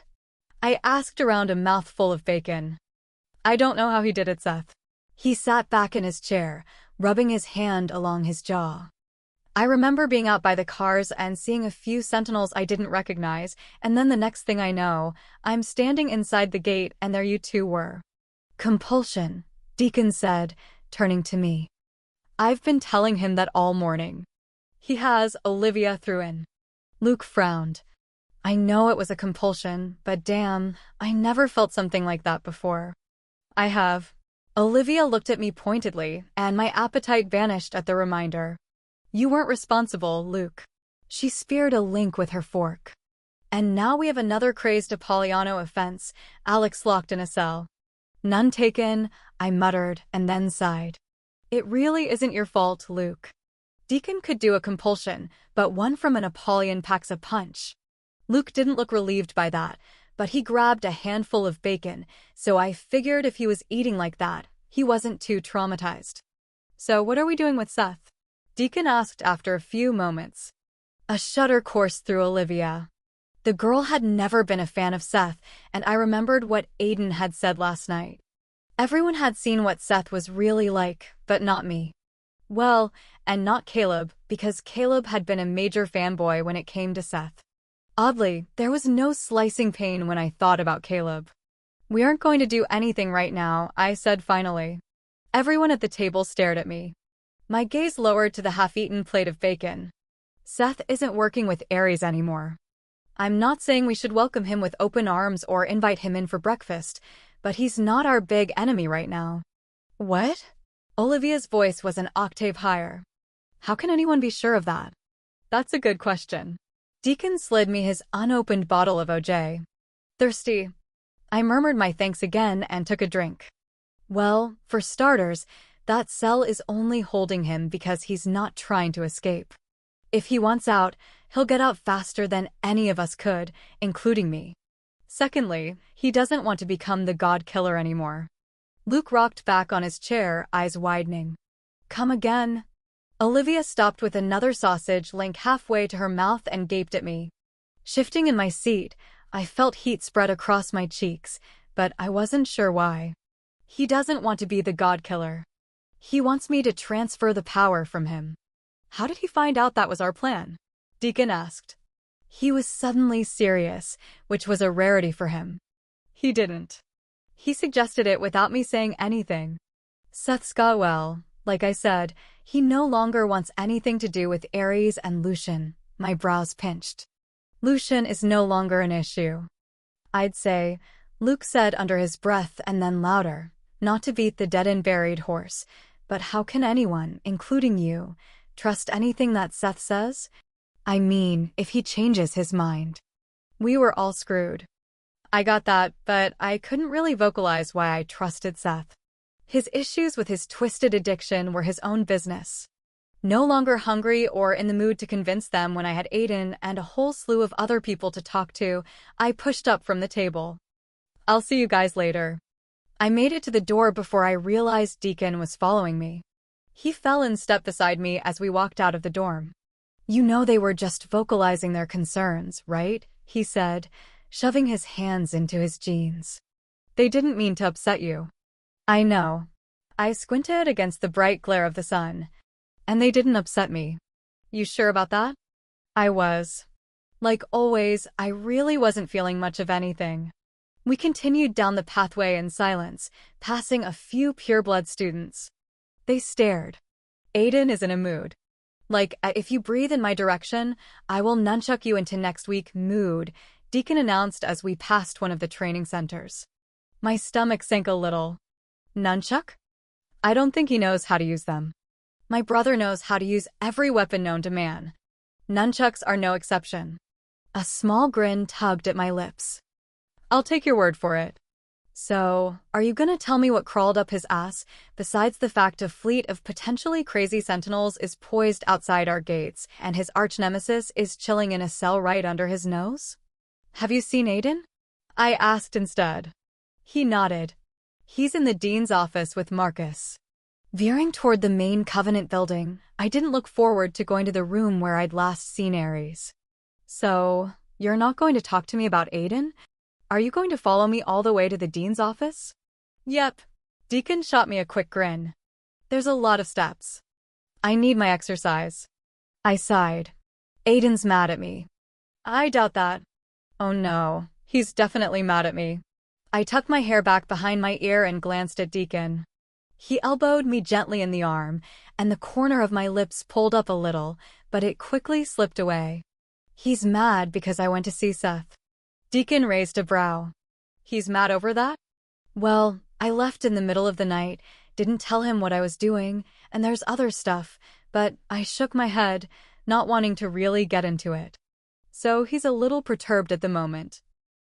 I asked around a mouthful of bacon. I don't know how he did it, Seth. He sat back in his chair, rubbing his hand along his jaw. I remember being out by the cars and seeing a few Sentinels I didn't recognize, and then the next thing I know, I'm standing inside the gate and there you two were. Compulsion, Deacon said, turning to me. I've been telling him that all morning. He has, Olivia threw in. Luke frowned. I know it was a compulsion, but damn, I never felt something like that before. I have. Olivia looked at me pointedly, and my appetite vanished at the reminder. You weren't responsible, Luke. She speared a link with her fork. And now we have another crazed Apolloniano offense, Alex locked in a cell. None taken, I muttered, and then sighed. It really isn't your fault, Luke. Deacon could do a compulsion, but one from an Apollyon packs a punch. Luke didn't look relieved by that, but he grabbed a handful of bacon, so I figured if he was eating like that, he wasn't too traumatized. So what are we doing with Seth? Deacon asked after a few moments. A shudder coursed through Olivia. The girl had never been a fan of Seth, and I remembered what Aiden had said last night. Everyone had seen what Seth was really like, but not me. Well, and not Caleb, because Caleb had been a major fanboy when it came to Seth. Oddly, there was no slicing pain when I thought about Caleb. We aren't going to do anything right now, I said finally. Everyone at the table stared at me. My gaze lowered to the half-eaten plate of bacon. Seth isn't working with Ares anymore. I'm not saying we should welcome him with open arms or invite him in for breakfast, but he's not our big enemy right now. What? Olivia's voice was an octave higher. How can anyone be sure of that? That's a good question. Deacon slid me his unopened bottle of OJ. Thirsty. I murmured my thanks again and took a drink. Well, for starters, that cell is only holding him because he's not trying to escape. If he wants out, he'll get out faster than any of us could, including me. Secondly, he doesn't want to become the god killer anymore. Luke rocked back on his chair, eyes widening. Come again? Olivia stopped with another sausage link halfway to her mouth and gaped at me. Shifting in my seat, I felt heat spread across my cheeks, but I wasn't sure why. He doesn't want to be the god killer. He wants me to transfer the power from him. How did he find out that was our plan? Deacon asked. He was suddenly serious, which was a rarity for him. He didn't. He suggested it without me saying anything. Seth's got well. Like I said, he no longer wants anything to do with Ares and Lucian. My brows pinched. Lucian is no longer an issue. I'd say, Luke said under his breath and then louder, not to beat the dead and buried horse, but how can anyone, including you, trust anything that Seth says? I mean, if he changes his mind. We were all screwed. I got that, but I couldn't really vocalize why I trusted Seth. His issues with his twisted addiction were his own business. No longer hungry or in the mood to convince them when I had Aiden and a whole slew of other people to talk to, I pushed up from the table. I'll see you guys later. I made it to the door before I realized Deacon was following me. He fell in step beside me as we walked out of the dorm. You know they were just vocalizing their concerns, right? He said, shoving his hands into his jeans. They didn't mean to upset you. I know. I squinted against the bright glare of the sun. And they didn't upset me. You sure about that? I was. Like always, I really wasn't feeling much of anything. We continued down the pathway in silence, passing a few pureblood students. They stared. Aiden is in a mood. Like, if you breathe in my direction, I will nunchuck you into next week mood, Deacon announced as we passed one of the training centers. My stomach sank a little. Nunchuck? I don't think he knows how to use them. My brother knows how to use every weapon known to man. Nunchucks are no exception. A small grin tugged at my lips. I'll take your word for it. So, are you gonna tell me what crawled up his ass, besides the fact a fleet of potentially crazy sentinels is poised outside our gates, and his arch-nemesis is chilling in a cell right under his nose? Have you seen Aiden? I asked instead. He nodded. He's in the dean's office with Marcus. Veering toward the main Covenant building, I didn't look forward to going to the room where I'd last seen Ares. So, you're not going to talk to me about Aiden? Are you going to follow me all the way to the dean's office? Yep. Deacon shot me a quick grin. There's a lot of steps. I need my exercise. I sighed. Aiden's mad at me. I doubt that. Oh no, he's definitely mad at me. I tucked my hair back behind my ear and glanced at Deacon. He elbowed me gently in the arm, and the corner of my lips pulled up a little, but it quickly slipped away. He's mad because I went to see Seth. Deacon raised a brow. He's mad over that? Well, I left in the middle of the night, didn't tell him what I was doing, and there's other stuff, but I shook my head, not wanting to really get into it. So he's a little perturbed at the moment.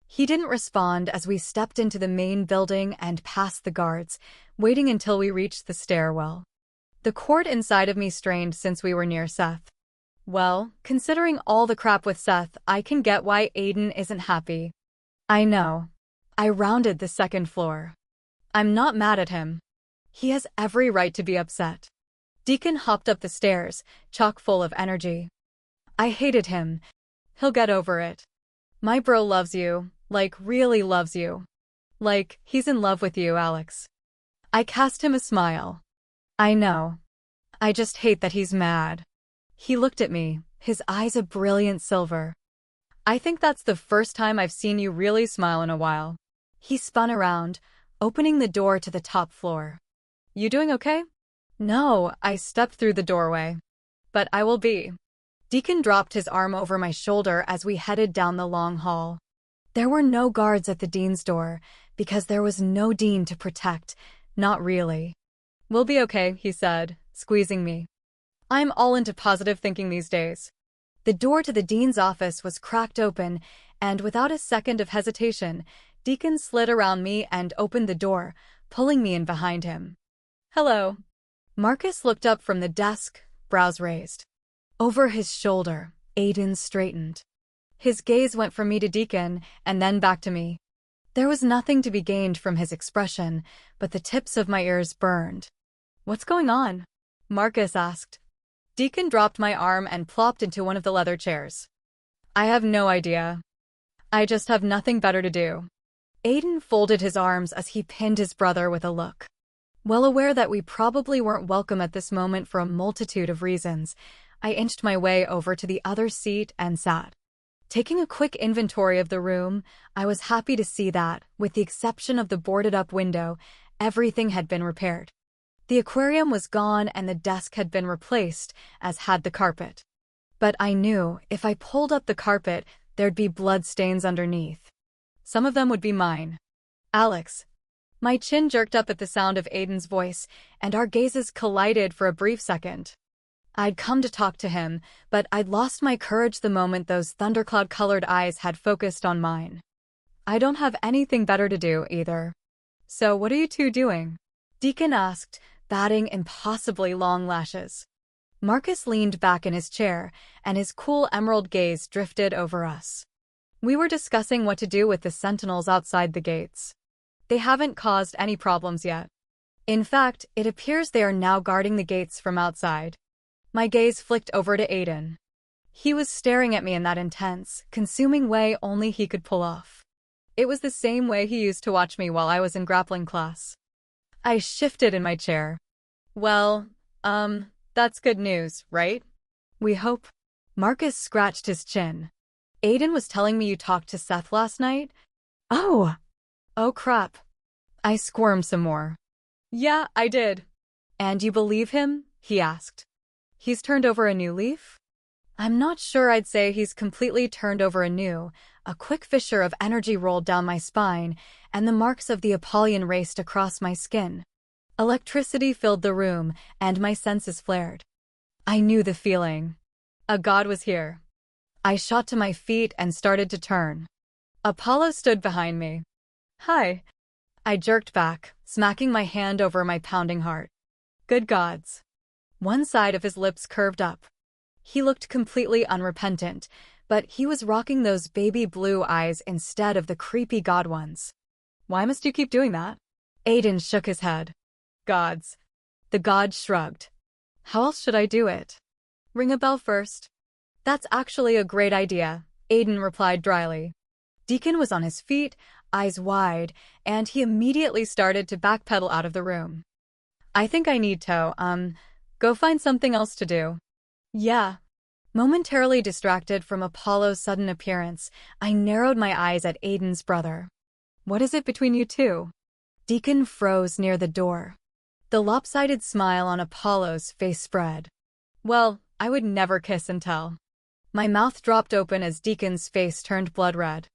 He didn't respond as we stepped into the main building and past the guards, waiting until we reached the stairwell. The court inside of me strained since we were near Seth. Well, considering all the crap with Seth, I can get why Aiden isn't happy. I know. I rounded the second floor. I'm not mad at him. He has every right to be upset. Deacon hopped up the stairs, chock full of energy. I hated him. He'll get over it. My bro loves you, like really loves you. Like, he's in love with you, Alex. I cast him a smile. I know. I just hate that he's mad. He looked at me, his eyes a brilliant silver. I think that's the first time I've seen you really smile in a while. He spun around, opening the door to the top floor. You doing okay? No, I stepped through the doorway. But I will be. Deacon dropped his arm over my shoulder as we headed down the long hall. There were no guards at the dean's door, because there was no dean to protect, not really. We'll be okay, he said, squeezing me. I'm all into positive thinking these days. The door to the dean's office was cracked open, and without a second of hesitation, Deacon slid around me and opened the door, pulling me in behind him. Hello. Marcus looked up from the desk, brows raised. Over his shoulder, Aiden straightened. His gaze went from me to Deacon, and then back to me. There was nothing to be gained from his expression, but the tips of my ears burned. What's going on? Marcus asked. Deacon dropped my arm and plopped into one of the leather chairs. I have no idea. I just have nothing better to do. Aiden folded his arms as he pinned his brother with a look. Well aware that we probably weren't welcome at this moment for a multitude of reasons, I inched my way over to the other seat and sat. Taking a quick inventory of the room, I was happy to see that, with the exception of the boarded-up window, everything had been repaired. The aquarium was gone and the desk had been replaced, as had the carpet. But I knew, if I pulled up the carpet, there'd be blood stains underneath. Some of them would be mine. Alex. My chin jerked up at the sound of Aiden's voice, and our gazes collided for a brief second. I'd come to talk to him, but I'd lost my courage the moment those thundercloud-colored eyes had focused on mine. I don't have anything better to do, either. So what are you two doing? Deacon asked, batting impossibly long lashes. Marcus leaned back in his chair, and his cool emerald gaze drifted over us. We were discussing what to do with the Sentinels outside the gates. They haven't caused any problems yet. In fact, it appears they are now guarding the gates from outside. My gaze flicked over to Aiden. He was staring at me in that intense, consuming way only he could pull off. It was the same way he used to watch me while I was in grappling class. I shifted in my chair. Well, that's good news, right? We hope. Marcus scratched his chin. Aiden was telling me you talked to Seth last night? Oh crap. I squirmed some more. Yeah, I did. And you believe him? He asked. He's turned over a new leaf? I'm not sure I'd say he's completely turned over anew. A quick fissure of energy rolled down my spine, and the marks of the Apollyon raced across my skin. Electricity filled the room, and my senses flared. I knew the feeling. A god was here. I shot to my feet and started to turn. Apollo stood behind me. Hi. I jerked back, smacking my hand over my pounding heart. Good gods. One side of his lips curved up. He looked completely unrepentant, but he was rocking those baby blue eyes instead of the creepy god ones. Why must you keep doing that? Aiden shook his head. Gods. The god shrugged. How else should I do it? Ring a bell first. That's actually a great idea, Aiden replied dryly. Deacon was on his feet, eyes wide, and he immediately started to backpedal out of the room. I think I need to, go find something else to do. Yeah. Momentarily distracted from Apollo's sudden appearance, I narrowed my eyes at Aiden's brother. What is it between you two? Deacon froze near the door. The lopsided smile on Apollo's face spread. Well, I would never kiss and tell. My mouth dropped open as Deacon's face turned blood red.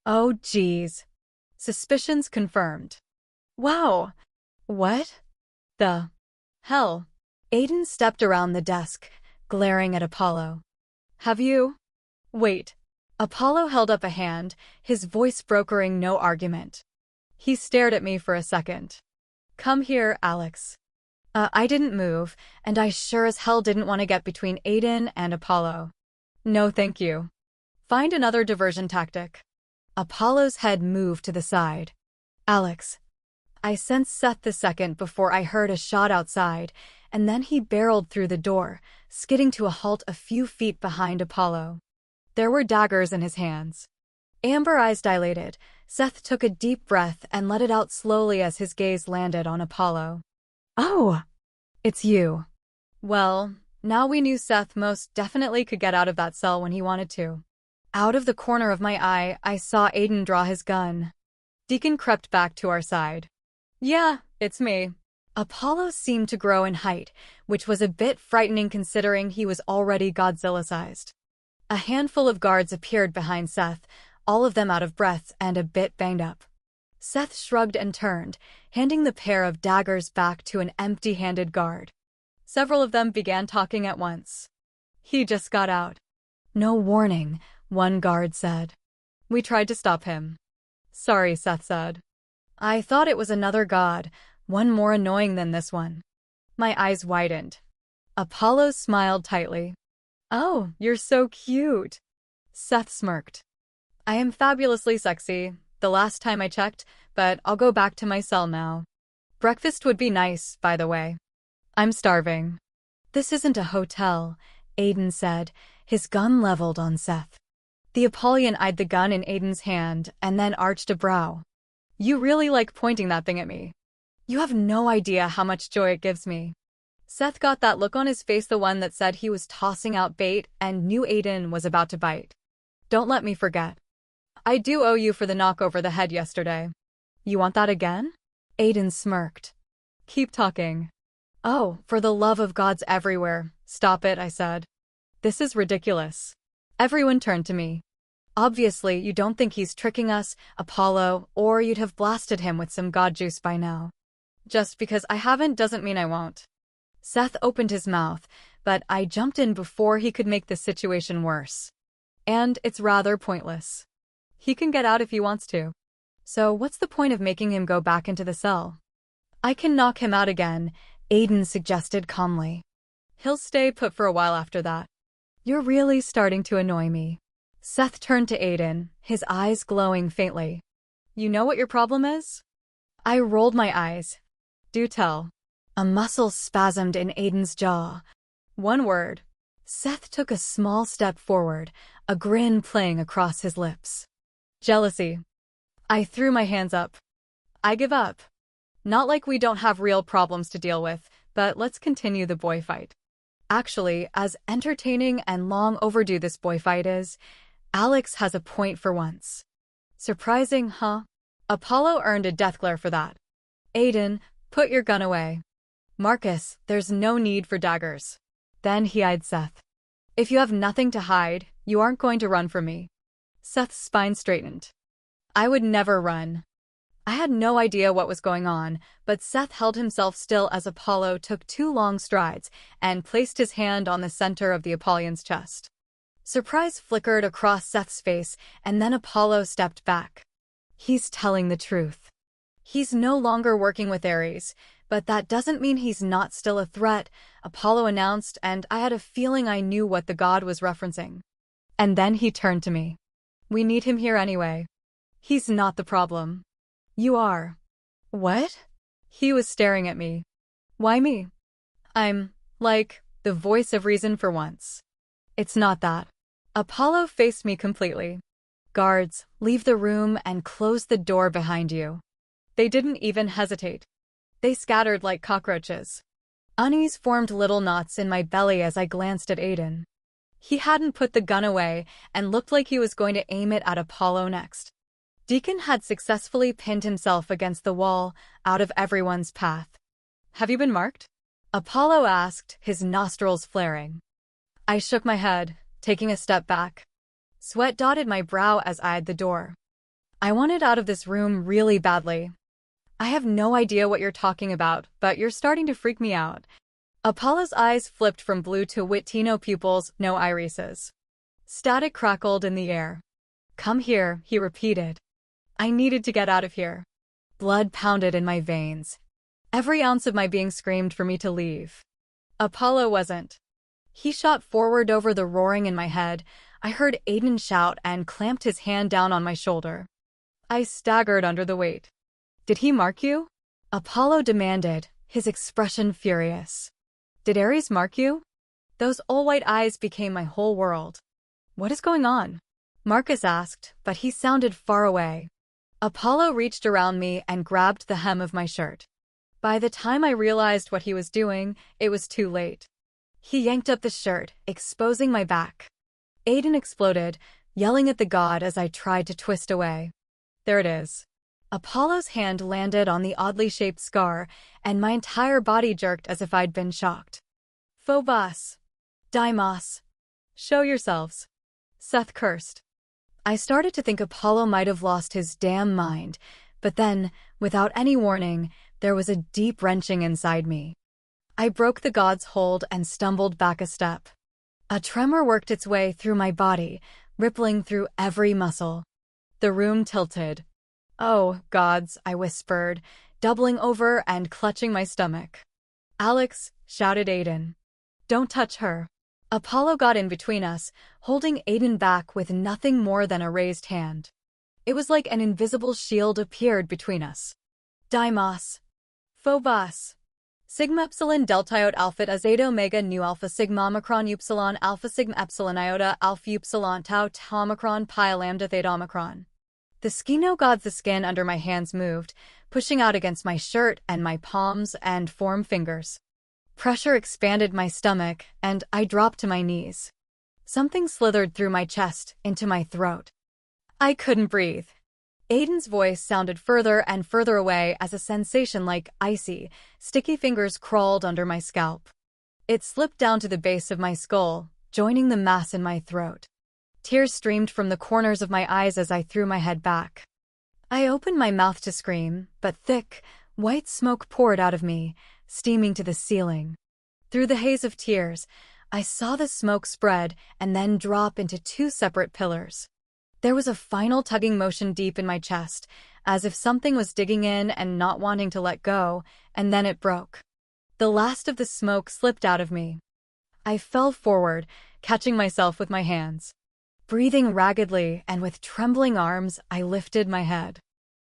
Oh, geez. Suspicions confirmed. Wow. What the hell? Aiden stepped around the desk, glaring at Apollo. Have you? Wait. Apollo held up a hand, his voice brokering no argument. He stared at me for a second. Come here, Alex. I didn't move, and I sure as hell didn't want to get between Aiden and Apollo. No thank you. Find another diversion tactic. Apollo's head moved to the side. Alex. I sensed Seth the second before I heard a shot outside, and then he barreled through the door, skidding to a halt a few feet behind Apollo. There were daggers in his hands. Amber eyes dilated. Seth took a deep breath and let it out slowly as his gaze landed on Apollo. Oh, it's you. Well, now we knew Seth most definitely could get out of that cell when he wanted to. Out of the corner of my eye, I saw Aiden draw his gun. Deacon crept back to our side. Yeah, it's me. Apollo seemed to grow in height, which was a bit frightening considering he was already Godzilla-sized. A handful of guards appeared behind Seth, all of them out of breath and a bit banged up. Seth shrugged and turned, handing the pair of daggers back to an empty-handed guard. Several of them began talking at once. He just got out. No warning, one guard said. We tried to stop him. Sorry, Seth said. I thought it was another god, one more annoying than this one. My eyes widened. Apollo smiled tightly. Oh, you're so cute. Seth smirked. I am fabulously sexy, the last time I checked, but I'll go back to my cell now. Breakfast would be nice, by the way. I'm starving. This isn't a hotel, Aiden said, his gun leveled on Seth. The Apollyon eyed the gun in Aiden's hand and then arched a brow. You really like pointing that thing at me. You have no idea how much joy it gives me. Seth got that look on his face, the one that said he was tossing out bait and knew Aiden was about to bite. Don't let me forget. I do owe you for the knock over the head yesterday. You want that again? Aiden smirked. Keep talking. Oh, for the love of gods everywhere, stop it, I said. This is ridiculous. Everyone turned to me. Obviously, you don't think he's tricking us, Apollo, or you'd have blasted him with some god juice by now. Just because I haven't doesn't mean I won't. Seth opened his mouth, but I jumped in before he could make the situation worse. And it's rather pointless. He can get out if he wants to. So what's the point of making him go back into the cell? I can knock him out again, Aiden suggested calmly. He'll stay put for a while after that. You're really starting to annoy me. Seth turned to Aiden, his eyes glowing faintly. You know what your problem is? I rolled my eyes. Do tell. A muscle spasmed in Aiden's jaw. One word. Seth took a small step forward, a grin playing across his lips. Jealousy. I threw my hands up. I give up. Not like we don't have real problems to deal with, but let's continue the boy fight. Actually, as entertaining and long overdue this boy fight is, Alex has a point for once. Surprising, huh? Apollo earned a death glare for that. Aiden, put your gun away. Marcus, there's no need for daggers. Then he eyed Seth. If you have nothing to hide, you aren't going to run from me. Seth's spine straightened. I would never run. I had no idea what was going on, but Seth held himself still as Apollo took 2 long strides and placed his hand on the center of the Apollyon's chest. Surprise flickered across Seth's face, and then Apollo stepped back. He's telling the truth. He's no longer working with Ares, but that doesn't mean he's not still a threat, Apollo announced, and I had a feeling I knew what the god was referencing. And then he turned to me. We need him here anyway. He's not the problem. You are. What? He was staring at me. Why me? I'm, like, the voice of reason for once. It's not that. Apollo faced me completely. Guards, leave the room and close the door behind you. They didn't even hesitate. They scattered like cockroaches. Unease formed little knots in my belly as I glanced at Aiden. He hadn't put the gun away and looked like he was going to aim it at Apollo next. Deacon had successfully pinned himself against the wall, out of everyone's path. Have you been marked? Apollo asked, his nostrils flaring. I shook my head, taking a step back. Sweat dotted my brow as I eyed the door. I wanted out of this room really badly. I have no idea what you're talking about, but you're starting to freak me out. Apollo's eyes flipped from blue to Wittino pupils, no irises. Static crackled in the air. Come here, he repeated. I needed to get out of here. Blood pounded in my veins. Every ounce of my being screamed for me to leave. Apollo wasn't. He shot forward over the roaring in my head. I heard Aiden shout and clamped his hand down on my shoulder. I staggered under the weight. Did he mark you? Apollo demanded, his expression furious. Did Ares mark you? Those all-white eyes became my whole world. What is going on? Marcus asked, but he sounded far away. Apollo reached around me and grabbed the hem of my shirt. By the time I realized what he was doing, it was too late. He yanked up the shirt, exposing my back. Aiden exploded, yelling at the god as I tried to twist away. There it is. Apollo's hand landed on the oddly shaped scar, and my entire body jerked as if I'd been shocked. Phobos. Deimos. Show yourselves. Seth cursed. I started to think Apollo might have lost his damn mind, but then, without any warning, there was a deep wrenching inside me. I broke the god's hold and stumbled back a step. A tremor worked its way through my body, rippling through every muscle. The room tilted. Oh, gods, I whispered, doubling over and clutching my stomach. Alex, shouted Aiden. Don't touch her. Apollo got in between us, holding Aiden back with nothing more than a raised hand. It was like an invisible shield appeared between us. Deimos. Phobos. Sigma epsilon delta iota alpha zeta omega nu alpha sigma omicron upsilon alpha sigma epsilon iota alpha upsilon tau tau omicron pi lambda theta omicron. The skino gods, the skin under my hands moved, pushing out against my shirt and my palms and forearm fingers. Pressure expanded my stomach, and I dropped to my knees. Something slithered through my chest, into my throat. I couldn't breathe. Aiden's voice sounded further and further away as a sensation like icy, sticky fingers crawled under my scalp. It slipped down to the base of my skull, joining the mass in my throat. Tears streamed from the corners of my eyes as I threw my head back. I opened my mouth to scream, but thick, white smoke poured out of me, steaming to the ceiling. Through the haze of tears, I saw the smoke spread and then drop into two separate pillars. There was a final tugging motion deep in my chest, as if something was digging in and not wanting to let go, and then it broke. The last of the smoke slipped out of me. I fell forward, catching myself with my hands. Breathing raggedly and with trembling arms, I lifted my head.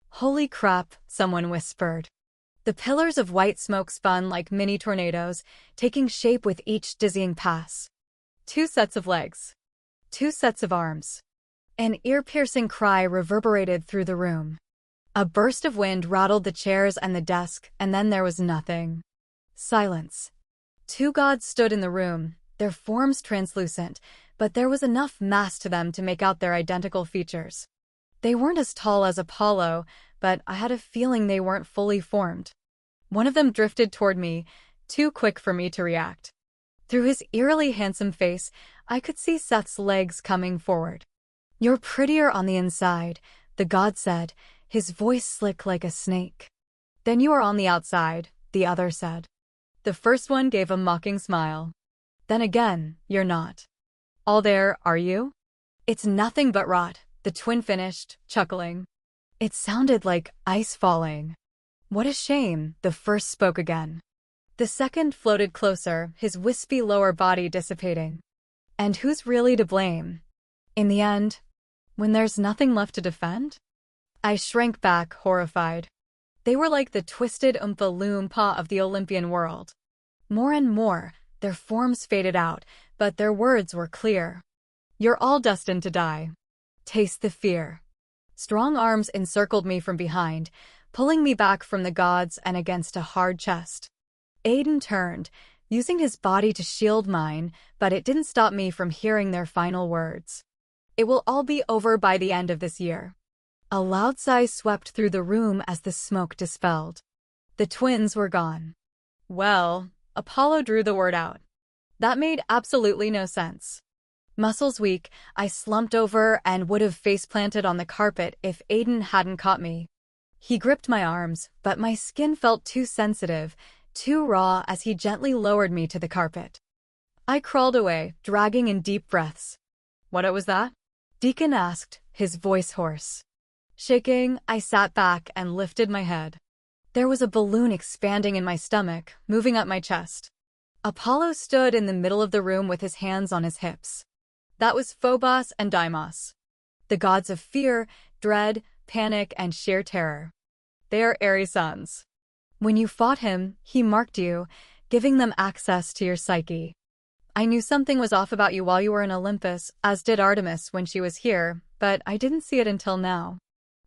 Holy crap, someone whispered. The pillars of white smoke spun like mini tornadoes, taking shape with each dizzying pass. 2 sets of legs. 2 sets of arms. An ear-piercing cry reverberated through the room. A burst of wind rattled the chairs and the desk, and then there was nothing. Silence. 2 gods stood in the room, their forms translucent, but there was enough mass to them to make out their identical features. They weren't as tall as Apollo, but I had a feeling they weren't fully formed. One of them drifted toward me, too quick for me to react. Through his eerily handsome face, I could see Seth's legs coming forward. You're prettier on the inside, the god said, his voice slick like a snake. Then you are on the outside, the other said. The first one gave a mocking smile. Then again, you're not. All there, are you? It's nothing but rot, the twin finished, chuckling. It sounded like ice falling. What a shame, the first spoke again. The second floated closer, his wispy lower body dissipating. And who's really to blame? In the end, when there's nothing left to defend? I shrank back, horrified. They were like the twisted Oompa Loompa of the Olympian world. More and more, their forms faded out, but their words were clear. You're all destined to die. Taste the fear. Strong arms encircled me from behind, pulling me back from the gods and against a hard chest. Aiden turned, using his body to shield mine, but it didn't stop me from hearing their final words. It will all be over by the end of this year. A loud sigh swept through the room as the smoke dispelled. The twins were gone. Well, Apollo drew the word out. That made absolutely no sense. Muscles weak, I slumped over and would have face-planted on the carpet if Aiden hadn't caught me. He gripped my arms, but my skin felt too sensitive, too raw as he gently lowered me to the carpet. I crawled away, dragging in deep breaths. What was that? Deacon asked, his voice hoarse. Shaking, I sat back and lifted my head. There was a balloon expanding in my stomach, moving up my chest. Apollo stood in the middle of the room with his hands on his hips. That was Phobos and Deimos, the gods of fear, dread, panic, and sheer terror. They are Ares' sons. When you fought him, he marked you, giving them access to your psyche. I knew something was off about you while you were in Olympus, as did Artemis when she was here, but I didn't see it until now.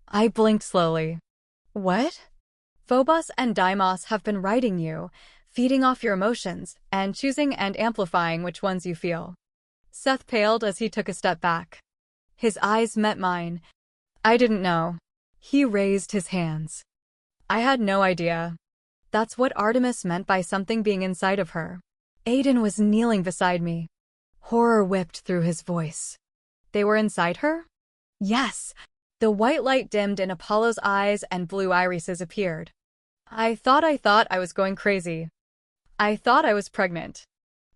I blinked slowly. What? Phobos and Deimos have been writing you, feeding off your emotions, and choosing and amplifying which ones you feel. Seth paled as he took a step back. His eyes met mine. I didn't know. He raised his hands. I had no idea. That's what Artemis meant by something being inside of her. Aiden was kneeling beside me. Horror whipped through his voice. They were inside her? Yes. The white light dimmed in Apollo's eyes and blue irises appeared. I thought I was going crazy. I thought I was pregnant.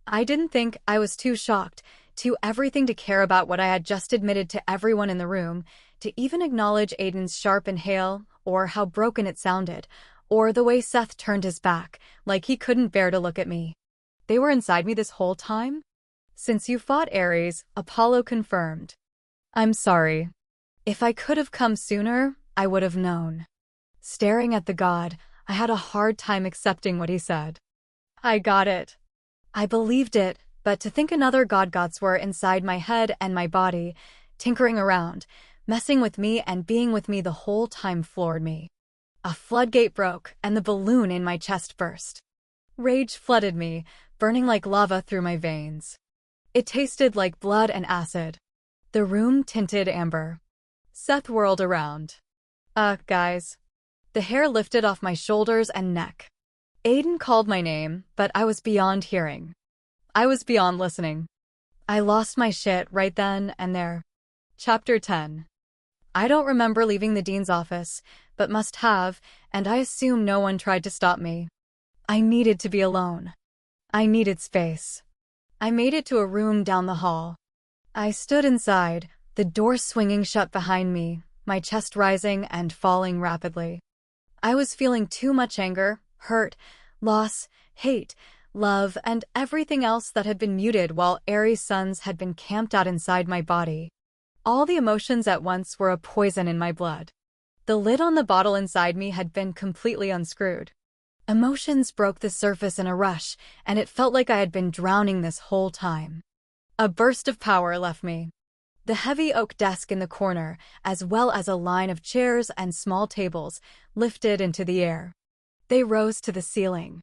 I didn't think I was too shocked, too everything to care about what I had just admitted to everyone in the room, to even acknowledge Aiden's sharp inhale, or how broken it sounded, or the way Seth turned his back, like he couldn't bear to look at me. They were inside me this whole time? Since you fought Ares, Apollo confirmed. I'm sorry. If I could have come sooner, I would have known. Staring at the god, I had a hard time accepting what he said. I got it. I believed it, but to think another gods were inside my head and my body, tinkering around, messing with me and being with me the whole time floored me. A floodgate broke, and the balloon in my chest burst. Rage flooded me, burning like lava through my veins. It tasted like blood and acid. The room tinted amber. Seth whirled around. Guys. The hair lifted off my shoulders and neck. Aiden called my name, but I was beyond hearing. I was beyond listening. I lost my shit right then and there. Chapter 10. I don't remember leaving the dean's office, but must have, and I assume no one tried to stop me. I needed to be alone. I needed space. I made it to a room down the hall. I stood inside, the door swinging shut behind me, my chest rising and falling rapidly. I was feeling too much anger, hurt, loss, hate, love, and everything else that had been muted while Ares' suns had been camped out inside my body. All the emotions at once were a poison in my blood. The lid on the bottle inside me had been completely unscrewed. Emotions broke the surface in a rush, and it felt like I had been drowning this whole time. A burst of power left me. The heavy oak desk in the corner, as well as a line of chairs and small tables, lifted into the air. They rose to the ceiling.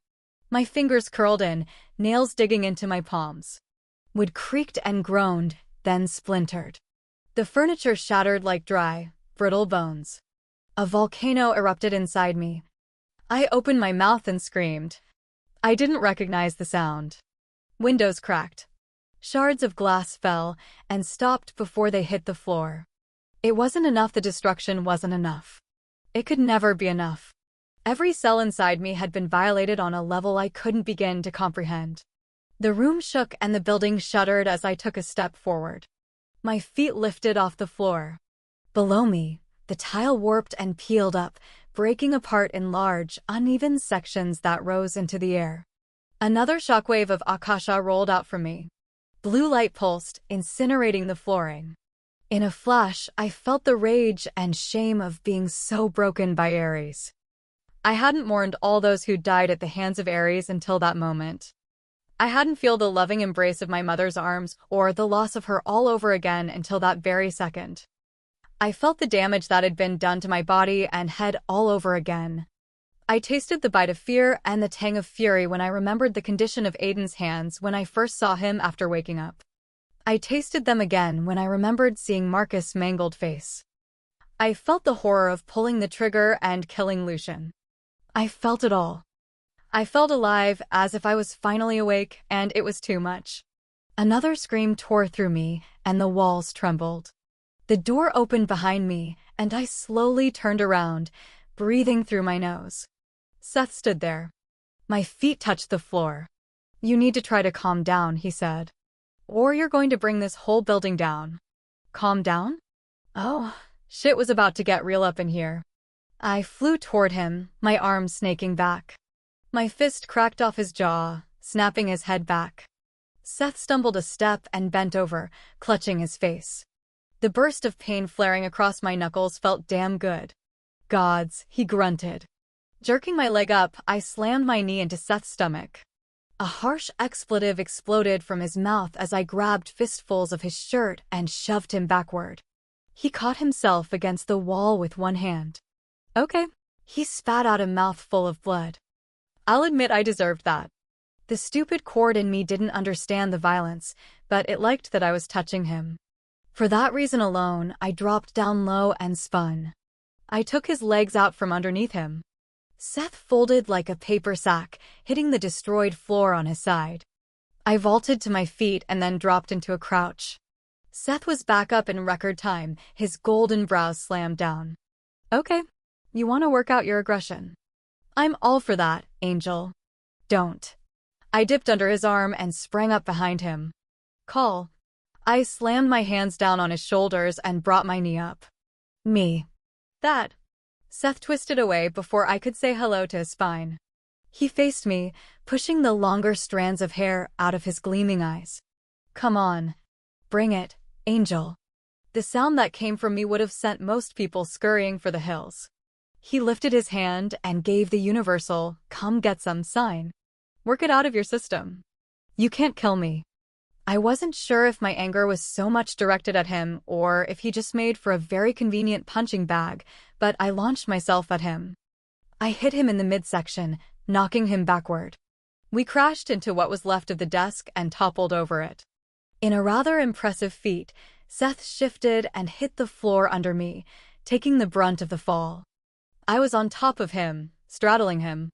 My fingers curled in, nails digging into my palms. Wood creaked and groaned, then splintered. The furniture shattered like dry, brittle bones. A volcano erupted inside me. I opened my mouth and screamed. I didn't recognize the sound. Windows cracked. Shards of glass fell and stopped before they hit the floor. It wasn't enough. The destruction wasn't enough. It could never be enough. Every cell inside me had been violated on a level I couldn't begin to comprehend. The room shook and the building shuddered as I took a step forward. My feet lifted off the floor. Below me, the tile warped and peeled up, breaking apart in large, uneven sections that rose into the air. Another shockwave of akasha rolled out from me. Blue light pulsed, incinerating the flooring. In a flash, I felt the rage and shame of being so broken by Ares. I hadn't mourned all those who died at the hands of Ares until that moment. I hadn't felt the loving embrace of my mother's arms or the loss of her all over again until that very second. I felt the damage that had been done to my body and head all over again. I tasted the bite of fear and the tang of fury when I remembered the condition of Aiden's hands when I first saw him after waking up. I tasted them again when I remembered seeing Marcus' mangled face. I felt the horror of pulling the trigger and killing Lucian. I felt it all. I felt alive, as if I was finally awake, and it was too much. Another scream tore through me, and the walls trembled. The door opened behind me, and I slowly turned around, breathing through my nose. Seth stood there. My feet touched the floor. You need to try to calm down, he said. Or you're going to bring this whole building down. Calm down? Oh, shit was about to get real up in here. I flew toward him, my arms snaking back. My fist cracked off his jaw, snapping his head back. Seth stumbled a step and bent over, clutching his face. The burst of pain flaring across my knuckles felt damn good. Gods, he grunted. Jerking my leg up, I slammed my knee into Seth's stomach. A harsh expletive exploded from his mouth as I grabbed fistfuls of his shirt and shoved him backward. He caught himself against the wall with one hand. Okay. He spat out a mouthful of blood. I'll admit I deserved that. The stupid cord in me didn't understand the violence, but it liked that I was touching him. For that reason alone, I dropped down low and spun. I took his legs out from underneath him. Seth folded like a paper sack, hitting the destroyed floor on his side. I vaulted to my feet and then dropped into a crouch. Seth was back up in record time, his golden brows slammed down. Okay, you want to work out your aggression? I'm all for that, Angel. Don't. I dipped under his arm and sprang up behind him. Call. I slammed my hands down on his shoulders and brought my knee up. Me. That. Seth twisted away before I could say hello to his spine. He faced me, pushing the longer strands of hair out of his gleaming eyes. Come on. Bring it, Angel. The sound that came from me would have sent most people scurrying for the hills. He lifted his hand and gave the universal, come get some sign. Work it out of your system. You can't kill me. I wasn't sure if my anger was so much directed at him or if he just made for a very convenient punching bag, but I launched myself at him. I hit him in the midsection, knocking him backward. We crashed into what was left of the desk and toppled over it. In a rather impressive feat, Seth shifted and hit the floor under me, taking the brunt of the fall. I was on top of him, straddling him.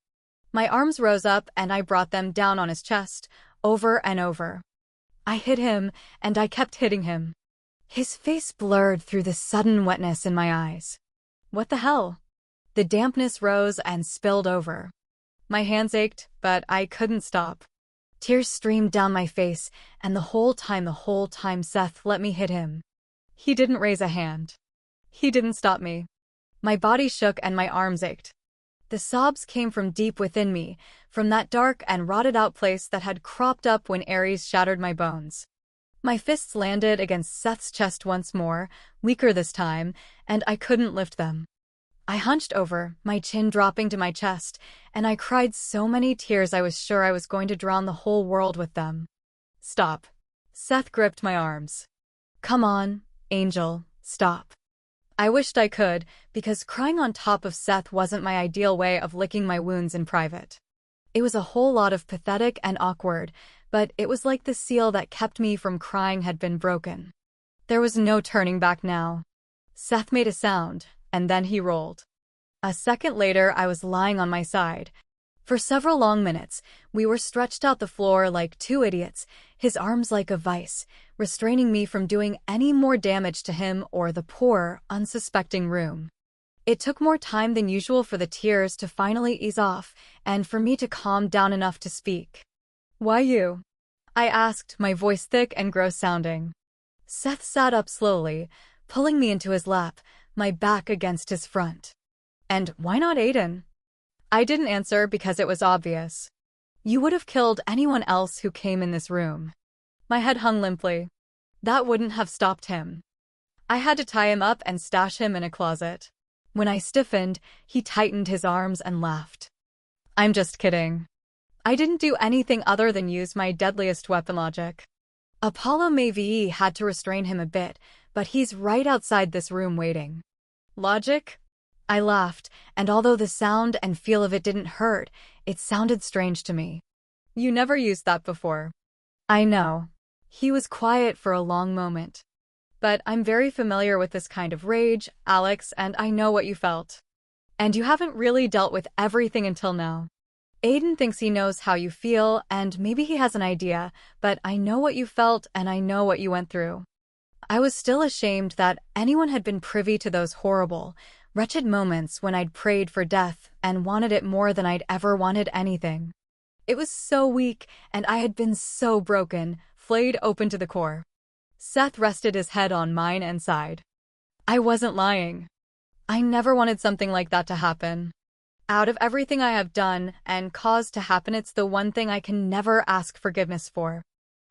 My arms rose up and I brought them down on his chest, over and over. I hit him, and I kept hitting him. His face blurred through the sudden wetness in my eyes. What the hell? The dampness rose and spilled over. My hands ached, but I couldn't stop. Tears streamed down my face, and the whole time Seth let me hit him. He didn't raise a hand. He didn't stop me. My body shook and my arms ached. The sobs came from deep within me, from that dark and rotted-out place that had cropped up when Ares shattered my bones. My fists landed against Seth's chest once more, weaker this time, and I couldn't lift them. I hunched over, my chin dropping to my chest, and I cried so many tears I was sure I was going to drown the whole world with them. Stop. Seth gripped my arms. Come on, Angel, stop. I wished I could, because crying on top of Seth wasn't my ideal way of licking my wounds in private. It was a whole lot of pathetic and awkward, but it was like the seal that kept me from crying had been broken. There was no turning back now. Seth made a sound, and then he rolled. A second later, I was lying on my side. For several long minutes, we were stretched out the floor like two idiots, his arms like a vice, restraining me from doing any more damage to him or the poor, unsuspecting room. It took more time than usual for the tears to finally ease off, and for me to calm down enough to speak. Why you? I asked, my voice thick and gross-sounding. Seth sat up slowly, pulling me into his lap, my back against his front. And why not Aiden? I didn't answer because it was obvious. You would have killed anyone else who came in this room. My head hung limply. That wouldn't have stopped him. I had to tie him up and stash him in a closet. When I stiffened, he tightened his arms and laughed. I'm just kidding. I didn't do anything other than use my deadliest weapon logic. Apollo Mavie had to restrain him a bit, but he's right outside this room waiting. Logic? I laughed, and although the sound and feel of it didn't hurt, it sounded strange to me. You never used that before. I know. He was quiet for a long moment. But I'm very familiar with this kind of rage, Alex, and I know what you felt. And you haven't really dealt with everything until now. Aiden thinks he knows how you feel, and maybe he has an idea, but I know what you felt and I know what you went through. I was still ashamed that anyone had been privy to those horrible, wretched moments when I'd prayed for death and wanted it more than I'd ever wanted anything. It was so weak, and I had been so broken, flayed open to the core. Seth rested his head on mine and sighed. I wasn't lying. I never wanted something like that to happen. Out of everything I have done and caused to happen, it's the one thing I can never ask forgiveness for.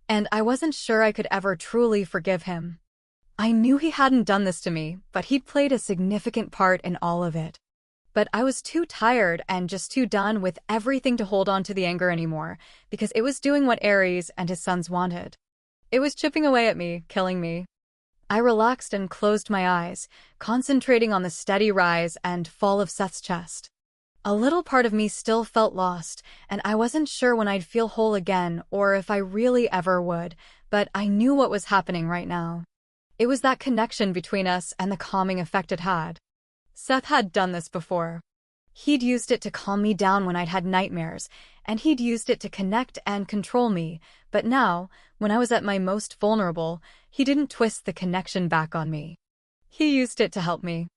And I wasn't sure I could ever truly forgive him. I knew he hadn't done this to me, but he'd played a significant part in all of it. But I was too tired and just too done with everything to hold on to the anger anymore, because it was doing what Ares and his sons wanted. It was chipping away at me, killing me. I relaxed and closed my eyes, concentrating on the steady rise and fall of Seth's chest. A little part of me still felt lost, and I wasn't sure when I'd feel whole again or if I really ever would, but I knew what was happening right now. It was that connection between us and the calming effect it had. Seth had done this before. He'd used it to calm me down when I'd had nightmares, and he'd used it to connect and control me, but now, when I was at my most vulnerable, he didn't twist the connection back on me. He used it to help me.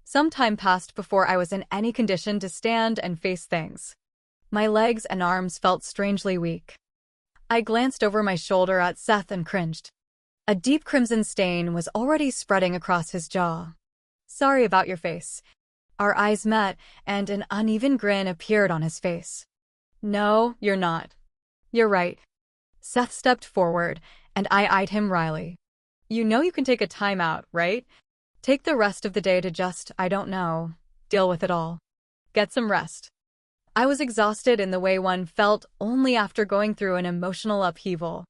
Some time passed before I was in any condition to stand and face things. My legs and arms felt strangely weak. I glanced over my shoulder at Seth and cringed. A deep crimson stain was already spreading across his jaw. Sorry about your face. Our eyes met, and an uneven grin appeared on his face. No, you're not. You're right. Seth stepped forward, and I eyed him wryly. You know you can take a time out, right? Take the rest of the day to just, I don't know, deal with it all. Get some rest. I was exhausted in the way one felt only after going through an emotional upheaval.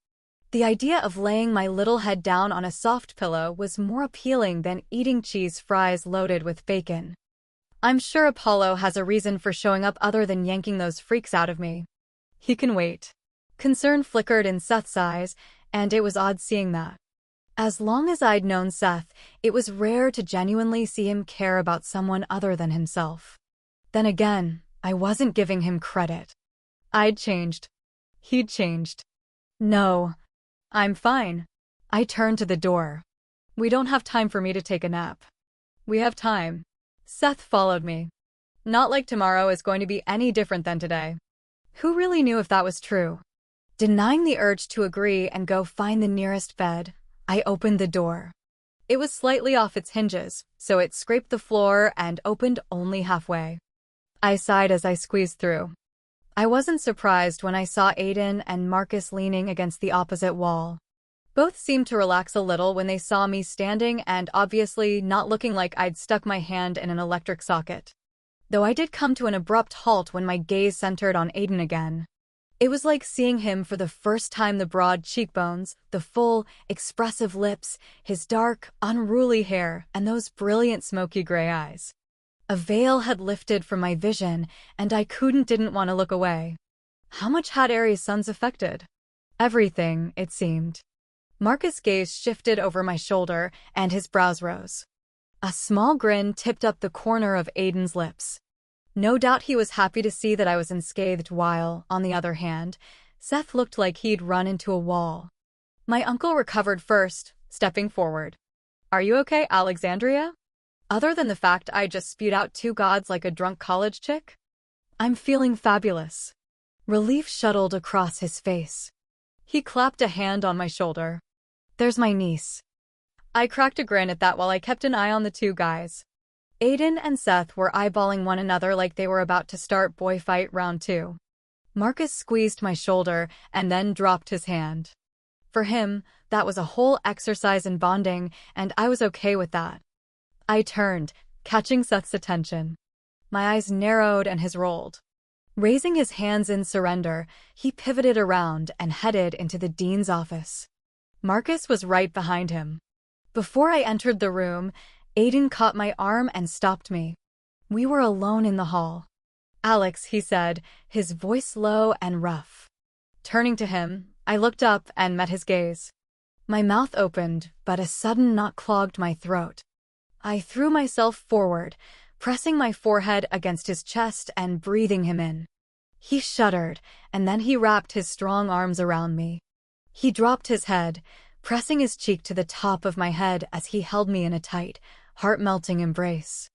The idea of laying my little head down on a soft pillow was more appealing than eating cheese fries loaded with bacon. I'm sure Apollo has a reason for showing up other than yanking those freaks out of me. He can wait. Concern flickered in Seth's eyes, and it was odd seeing that. As long as I'd known Seth, it was rare to genuinely see him care about someone other than himself. Then again, I wasn't giving him credit. I'd changed. He'd changed. No. I'm fine. I turned to the door. We don't have time for me to take a nap. We have time. Seth followed me. Not like tomorrow is going to be any different than today. Who really knew if that was true? Denying the urge to agree and go find the nearest bed, I opened the door. It was slightly off its hinges, so it scraped the floor and opened only halfway. I sighed as I squeezed through. I wasn't surprised when I saw Aiden and Marcus leaning against the opposite wall. Both seemed to relax a little when they saw me standing and obviously not looking like I'd stuck my hand in an electric socket. Though I did come to an abrupt halt when my gaze centered on Aiden again. It was like seeing him for the first time, the broad cheekbones, the full, expressive lips, his dark, unruly hair, and those brilliant smoky gray eyes. A veil had lifted from my vision, and I didn't want to look away. How much had Aries' sons affected? Everything, it seemed. Marcus' gaze shifted over my shoulder, and his brows rose. A small grin tipped up the corner of Aiden's lips. No doubt he was happy to see that I was unscathed while, on the other hand, Seth looked like he'd run into a wall. My uncle recovered first, stepping forward. Are you okay, Alexandria? Other than the fact I just spewed out two gods like a drunk college chick? I'm feeling fabulous. Relief shuttled across his face. He clapped a hand on my shoulder. There's my niece. I cracked a grin at that while I kept an eye on the two guys. Aiden and Seth were eyeballing one another like they were about to start boy fight round 2. Marcus squeezed my shoulder and then dropped his hand. For him, that was a whole exercise in bonding, and I was okay with that. I turned, catching Seth's attention. My eyes narrowed and his rolled. Raising his hands in surrender, he pivoted around and headed into the dean's office. Marcus was right behind him. Before I entered the room, Aiden caught my arm and stopped me. We were alone in the hall. Alex, he said, his voice low and rough. Turning to him, I looked up and met his gaze. My mouth opened, but a sudden knot clogged my throat. I threw myself forward, pressing my forehead against his chest and breathing him in. He shuddered, and then he wrapped his strong arms around me. He dropped his head, pressing his cheek to the top of my head as he held me in a tight, heart-melting embrace.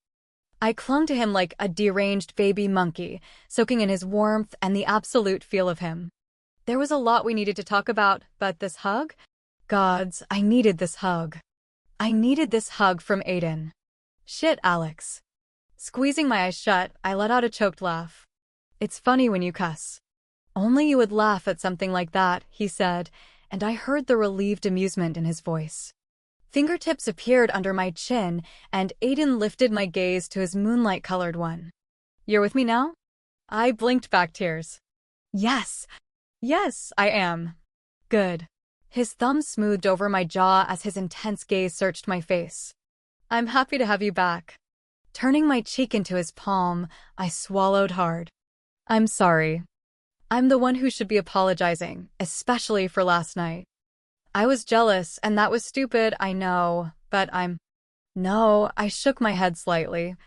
I clung to him like a deranged baby monkey, soaking in his warmth and the absolute feel of him. There was a lot we needed to talk about, but this hug? Gods, I needed this hug. I needed this hug from Aiden. Shit, Alex. Squeezing my eyes shut, I let out a choked laugh. It's funny when you cuss. Only you would laugh at something like that, he said, and I heard the relieved amusement in his voice. Fingertips appeared under my chin, and Aiden lifted my gaze to his moonlight-colored one. You're with me now? I blinked back tears. Yes. Yes, I am. Good. His thumb smoothed over my jaw as his intense gaze searched my face. I'm happy to have you back. Turning my cheek into his palm, I swallowed hard. I'm sorry. I'm the one who should be apologizing, especially for last night. I was jealous, and that was stupid, I know, but No, I shook my head slightly.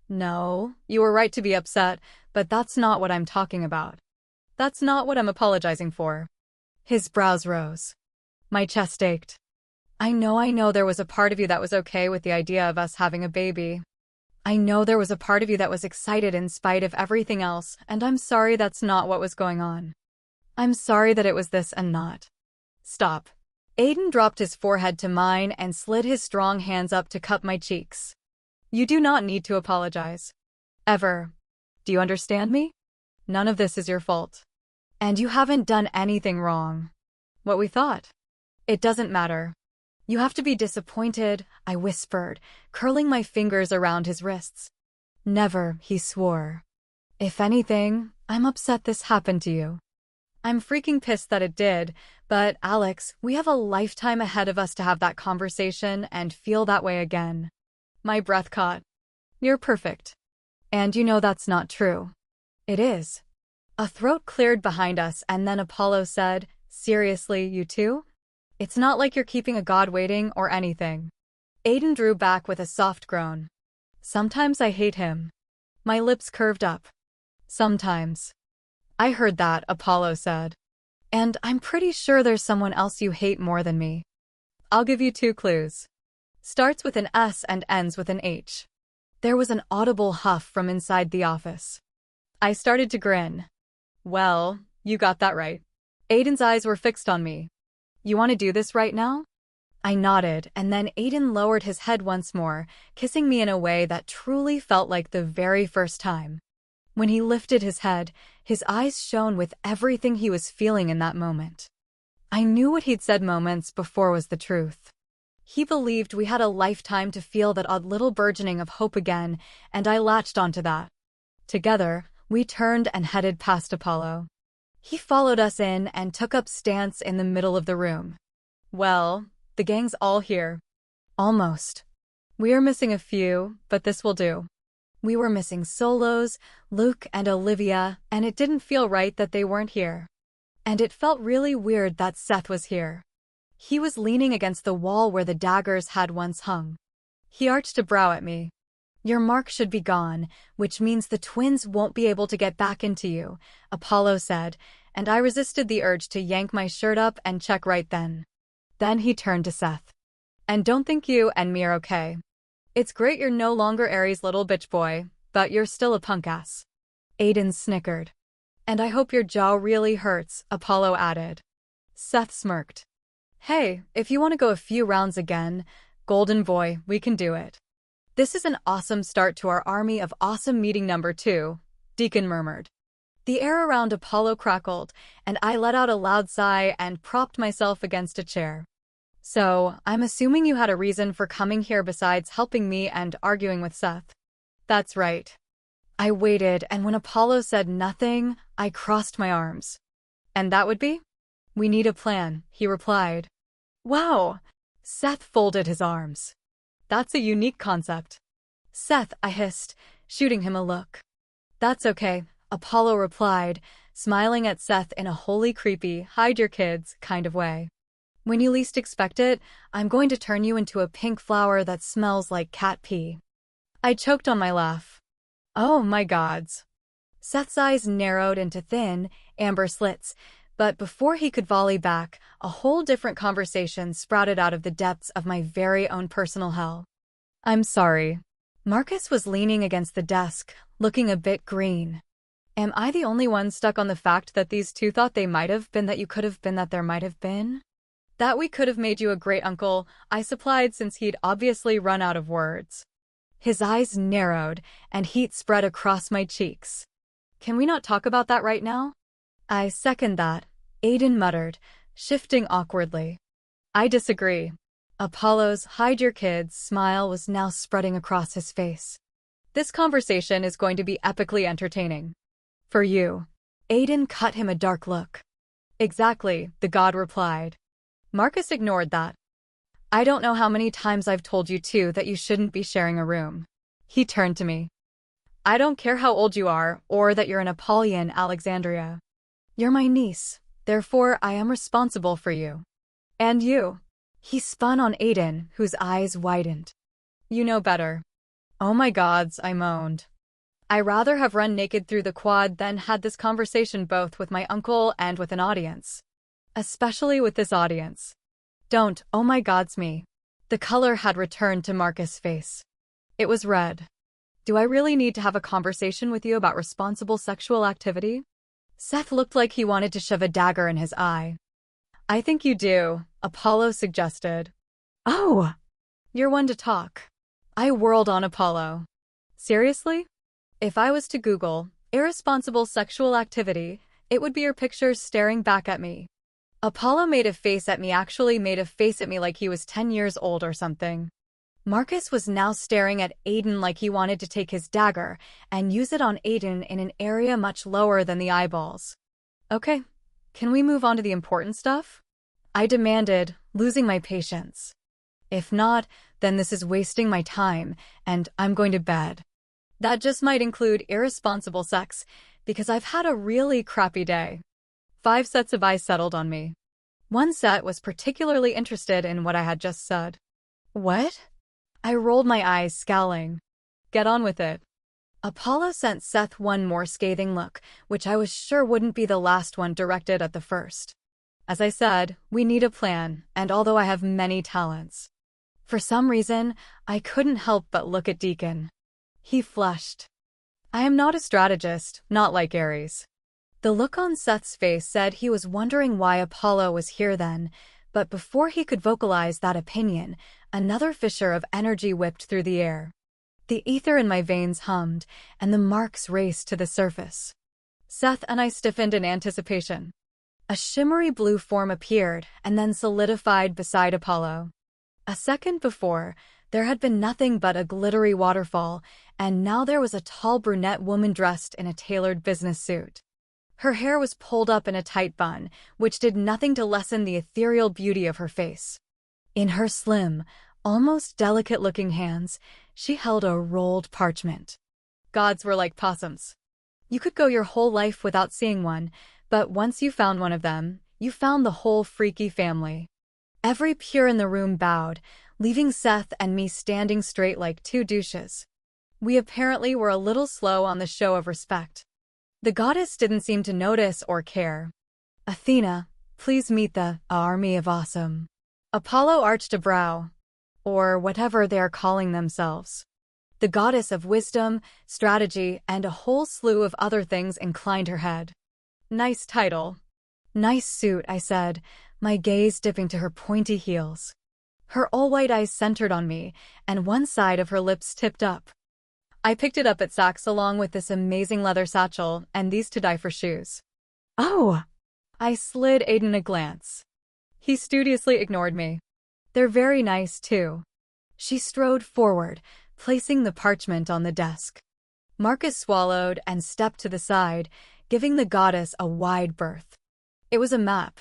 No, you were right to be upset, but that's not what I'm talking about. That's not what I'm apologizing for. His brows rose. My chest ached. I know there was a part of you that was okay with the idea of us having a baby. I know there was a part of you that was excited in spite of everything else, and I'm sorry that's not what was going on. I'm sorry that it was this and not. Stop. Aiden dropped his forehead to mine and slid his strong hands up to cup my cheeks. You do not need to apologize. Ever. Do you understand me? None of this is your fault. And you haven't done anything wrong. What we thought. It doesn't matter. You have to be disappointed, I whispered, curling my fingers around his wrists. Never, he swore. If anything, I'm upset this happened to you. I'm freaking pissed that it did, but Alex, we have a lifetime ahead of us to have that conversation and feel that way again. My breath caught. You're perfect. And you know that's not true. It is. A throat cleared behind us and then Apollo said, seriously, you too? It's not like you're keeping a god waiting or anything. Aiden drew back with a soft groan. Sometimes I hate him. My lips curved up. Sometimes. I heard that, Apollo said. And I'm pretty sure there's someone else you hate more than me. I'll give you 2 clues. Starts with an S and ends with an H. There was an audible huff from inside the office. I started to grin. Well, you got that right. Aiden's eyes were fixed on me. You want to do this right now? I nodded, and then Aiden lowered his head once more, kissing me in a way that truly felt like the very first time. When he lifted his head, his eyes shone with everything he was feeling in that moment. I knew what he'd said moments before was the truth. He believed we had a lifetime to feel that odd little burgeoning of hope again, and I latched onto that. Together, we turned and headed past Apollo. He followed us in and took up stance in the middle of the room. Well, the gang's all here. Almost. We are missing a few, but this will do. We were missing Solos, Luke, and Olivia, and it didn't feel right that they weren't here. And it felt really weird that Seth was here. He was leaning against the wall where the daggers had once hung. He arched a brow at me. Your mark should be gone, which means the twins won't be able to get back into you, Apollo said, and I resisted the urge to yank my shirt up and check right then. Then he turned to Seth. And don't think you and me are okay. It's great you're no longer Aries' little bitch boy, but you're still a punk ass. Aiden snickered. And I hope your jaw really hurts, Apollo added. Seth smirked. Hey, if you want to go a few rounds again, golden boy, we can do it. This is an awesome start to our army of awesome meeting number 2, Deacon murmured. The air around Apollo crackled, and I let out a loud sigh and propped myself against a chair. So, I'm assuming you had a reason for coming here besides helping me and arguing with Seth. That's right. I waited, and when Apollo said nothing, I crossed my arms. And that would be? We need a plan, he replied. Wow! Seth folded his arms. That's a unique concept. Seth, I hissed, shooting him a look. That's okay, Apollo replied, smiling at Seth in a wholly creepy, hide your kids kind of way. When you least expect it, I'm going to turn you into a pink flower that smells like cat pee. I choked on my laugh. Oh my gods. Seth's eyes narrowed into thin, amber slits, but before he could volley back, a whole different conversation sprouted out of the depths of my very own personal hell. I'm sorry. Marcus was leaning against the desk, looking a bit green. Am I the only one stuck on the fact that these two thought they might have been that you could have been that there might have been? That we could have made you a great uncle, I supplied since he'd obviously run out of words. His eyes narrowed, and heat spread across my cheeks. Can we not talk about that right now? I second that, Aiden muttered, shifting awkwardly. I disagree. Apollo's hide your kids smile was now spreading across his face. This conversation is going to be epically entertaining. For you. Aiden cut him a dark look. Exactly, the god replied. Marcus ignored that. I don't know how many times I've told you two that you shouldn't be sharing a room. He turned to me. I don't care how old you are, or that you're an Apollyon, Alexandria. You're my niece, therefore I am responsible for you. And you. He spun on Aiden, whose eyes widened. You know better. Oh my gods, I moaned. I'd rather have run naked through the quad than had this conversation both with my uncle and with an audience. Especially with this audience. Don't, oh my gods me. The color had returned to Marcus' face. It was red. Do I really need to have a conversation with you about responsible sexual activity? Seth looked like he wanted to shove a dagger in his eye. I think you do, Apollo suggested. Oh! You're one to talk. I whirled on Apollo. Seriously? If I was to Google irresponsible sexual activity, it would be your pictures staring back at me. Apollo made a face at me, actually made a face at me like he was 10 years old or something. Marcus was now staring at Aiden like he wanted to take his dagger and use it on Aiden in an area much lower than the eyeballs. Okay, can we move on to the important stuff? I demanded, losing my patience. If not, then this is wasting my time, and I'm going to bed. That just might include irresponsible sex, because I've had a really crappy day. 5 sets of eyes settled on me. One set was particularly interested in what I had just said. What? I rolled my eyes, scowling. Get on with it. Apollo sent Seth one more scathing look, which I was sure wouldn't be the last one directed at the first. As I said, we need a plan, and although I have many talents, for some reason, I couldn't help but look at Deacon. He flushed. I am not a strategist, not like Ares. The look on Seth's face said he was wondering why Apollo was here then, but before he could vocalize that opinion, another fissure of energy whipped through the air. The ether in my veins hummed, and the marks raced to the surface. Seth and I stiffened in anticipation. A shimmery blue form appeared and then solidified beside Apollo. A second before, there had been nothing but a glittery waterfall, and now there was a tall brunette woman dressed in a tailored business suit. Her hair was pulled up in a tight bun, which did nothing to lessen the ethereal beauty of her face. In her slim, almost delicate-looking hands, she held a rolled parchment. Gods were like possums. You could go your whole life without seeing one, but once you found one of them, you found the whole freaky family. Every peer in the room bowed, leaving Seth and me standing straight like two douches. We apparently were a little slow on the show of respect. The goddess didn't seem to notice or care. Athena, please meet the army of awesome. Apollo arched a brow, or whatever they are calling themselves. The goddess of wisdom, strategy, and a whole slew of other things inclined her head. Nice title. Nice suit, I said, my gaze dipping to her pointy heels. Her all-white eyes centered on me, and one side of her lips tipped up. I picked it up at Saks along with this amazing leather satchel and these to-die-for shoes. Oh! I slid Aiden a glance. He studiously ignored me. They're very nice, too. She strode forward, placing the parchment on the desk. Marcus swallowed and stepped to the side, giving the goddess a wide berth. It was a map.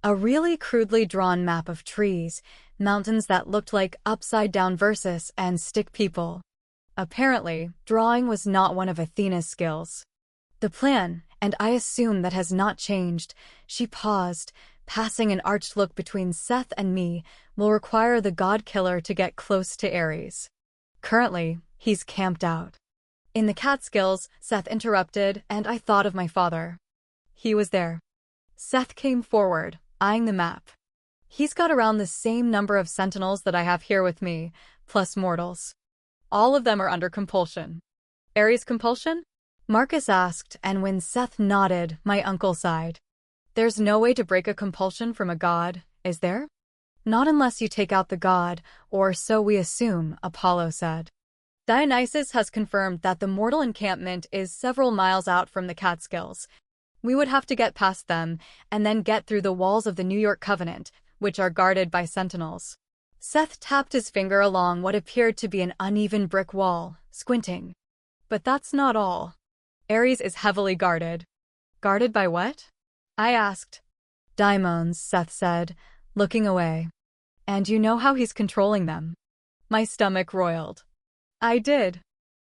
A really crudely drawn map of trees, mountains that looked like upside-down verses, and stick people. Apparently, drawing was not one of Athena's skills. The plan, and I assume that has not changed, she paused, passing an arched look between Seth and me, will require the god killer to get close to Ares. Currently, he's camped out. In the Catskills, Seth interrupted, and I thought of my father. He was there. Seth came forward, eyeing the map. He's got around the same number of sentinels that I have here with me, plus mortals. All of them are under compulsion. Ares compulsion? Marcus asked, and when Seth nodded, my uncle sighed. There's no way to break a compulsion from a god, is there? Not unless you take out the god, or so we assume, Apollo said. Dionysus has confirmed that the mortal encampment is several miles out from the Catskills. We would have to get past them, and then get through the walls of the New York Covenant, which are guarded by sentinels. Seth tapped his finger along what appeared to be an uneven brick wall, squinting. But that's not all. Ares is heavily guarded. Guarded by what? I asked. Daimons, Seth said, looking away. And you know how he's controlling them. My stomach roiled. I did.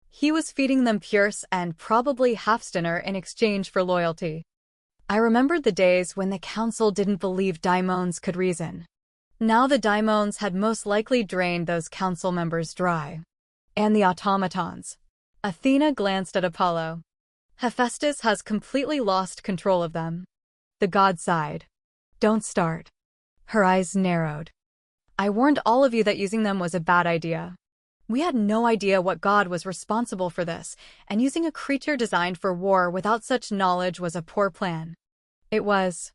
He was feeding them Pierce and probably Halfstinner in exchange for loyalty. I remembered the days when the council didn't believe daimons could reason. Now the daimons had most likely drained those council members dry. And the automatons. Athena glanced at Apollo. Hephaestus has completely lost control of them. The god sighed. Don't start. Her eyes narrowed. I warned all of you that using them was a bad idea. We had no idea what god was responsible for this, and using a creature designed for war without such knowledge was a poor plan. It was.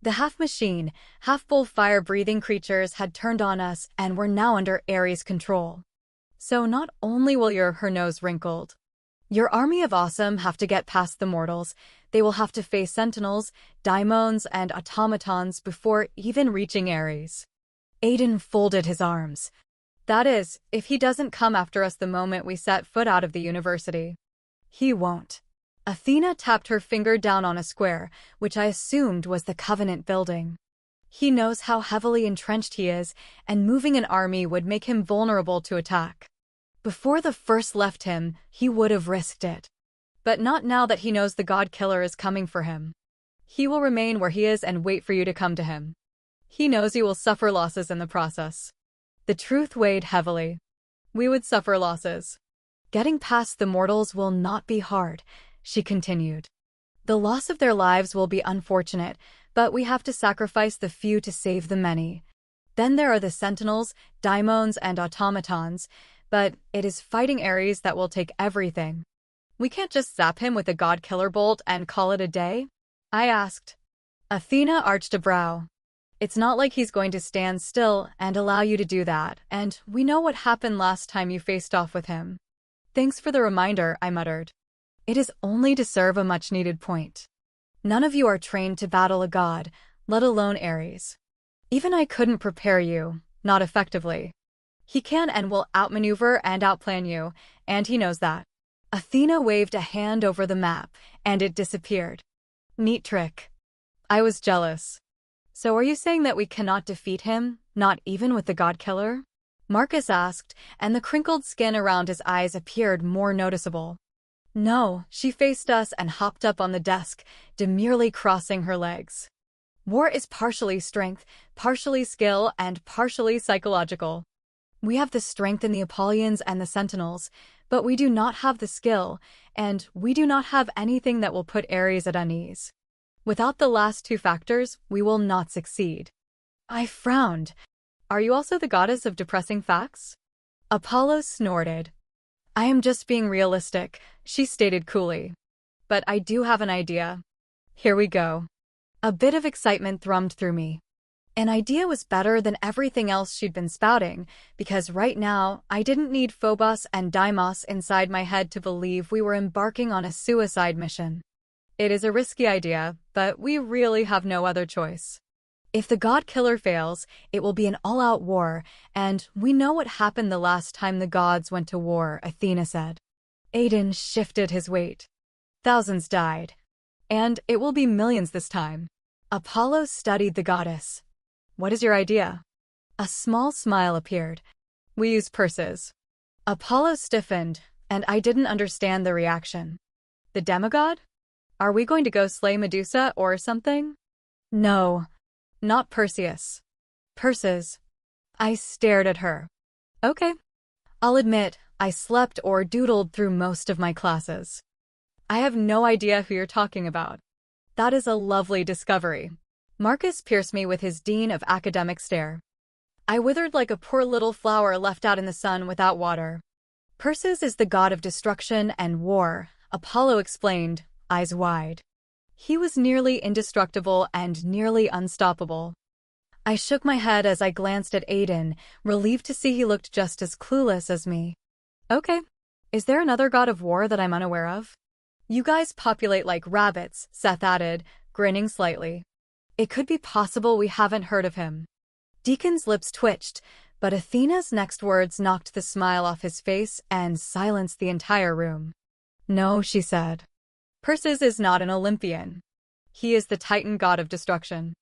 The half-machine, half-bull fire-breathing creatures had turned on us and were now under Ares' control. So not only will her nose wrinkled, your army of awesome have to get past the mortals, they will have to face sentinels, daimons, and automatons before even reaching Ares. Aiden folded his arms. That is, if he doesn't come after us the moment we set foot out of the university. He won't. Athena tapped her finger down on a square, which I assumed was the Covenant building. He knows how heavily entrenched he is, and moving an army would make him vulnerable to attack. Before the first left him, he would have risked it. But not now that he knows the God Killer is coming for him. He will remain where he is and wait for you to come to him. He knows you will suffer losses in the process. The truth weighed heavily. We would suffer losses. Getting past the mortals will not be hard, she continued. The loss of their lives will be unfortunate, but we have to sacrifice the few to save the many. Then there are the sentinels, daimons, and automatons, but it is fighting Ares that will take everything. We can't just zap him with a God Killer bolt and call it a day? I asked. Athena arched a brow. It's not like he's going to stand still and allow you to do that, and we know what happened last time you faced off with him. Thanks for the reminder, I muttered. It is only to serve a much-needed point. None of you are trained to battle a god, let alone Ares. Even I couldn't prepare you, not effectively. He can and will outmaneuver and outplan you, and he knows that. Athena waved a hand over the map, and it disappeared. Neat trick. I was jealous. So are you saying that we cannot defeat him, not even with the God Killer? Marcus asked, and the crinkled skin around his eyes appeared more noticeable. No, she faced us and hopped up on the desk, demurely crossing her legs. War is partially strength, partially skill, and partially psychological. We have the strength in the Apollonians and the Sentinels, but we do not have the skill, and we do not have anything that will put Ares at unease. Without the last two factors, we will not succeed. I frowned. Are you also the goddess of depressing facts? Apollo snorted. I am just being realistic, she stated coolly. But I do have an idea. Here we go. A bit of excitement thrummed through me. An idea was better than everything else she'd been spouting, because right now, I didn't need Phobos and Deimos inside my head to believe we were embarking on a suicide mission. It is a risky idea, but we really have no other choice. If the God Killer fails, it will be an all-out war, and we know what happened the last time the gods went to war, Athena said. Aiden shifted his weight. Thousands died. And it will be millions this time. Apollo studied the goddess. What is your idea? A small smile appeared. We use purses. Apollo stiffened, and I didn't understand the reaction. The demigod? Are we going to go slay Medusa or something? No, not Perseus. Purses. I stared at her. Okay. I'll admit, I slept or doodled through most of my classes. I have no idea who you're talking about. That is a lovely discovery. Marcus pierced me with his Dean of Academic stare. I withered like a poor little flower left out in the sun without water. Perseus is the god of destruction and war, Apollo explained, eyes wide. He was nearly indestructible and nearly unstoppable. I shook my head as I glanced at Aiden, relieved to see he looked just as clueless as me. Okay. Is there another god of war that I'm unaware of? You guys populate like rabbits, Seth added, grinning slightly. It could be possible we haven't heard of him. Deacon's lips twitched, but Athena's next words knocked the smile off his face and silenced the entire room. No, she said. Perseus is not an Olympian. He is the Titan god of destruction.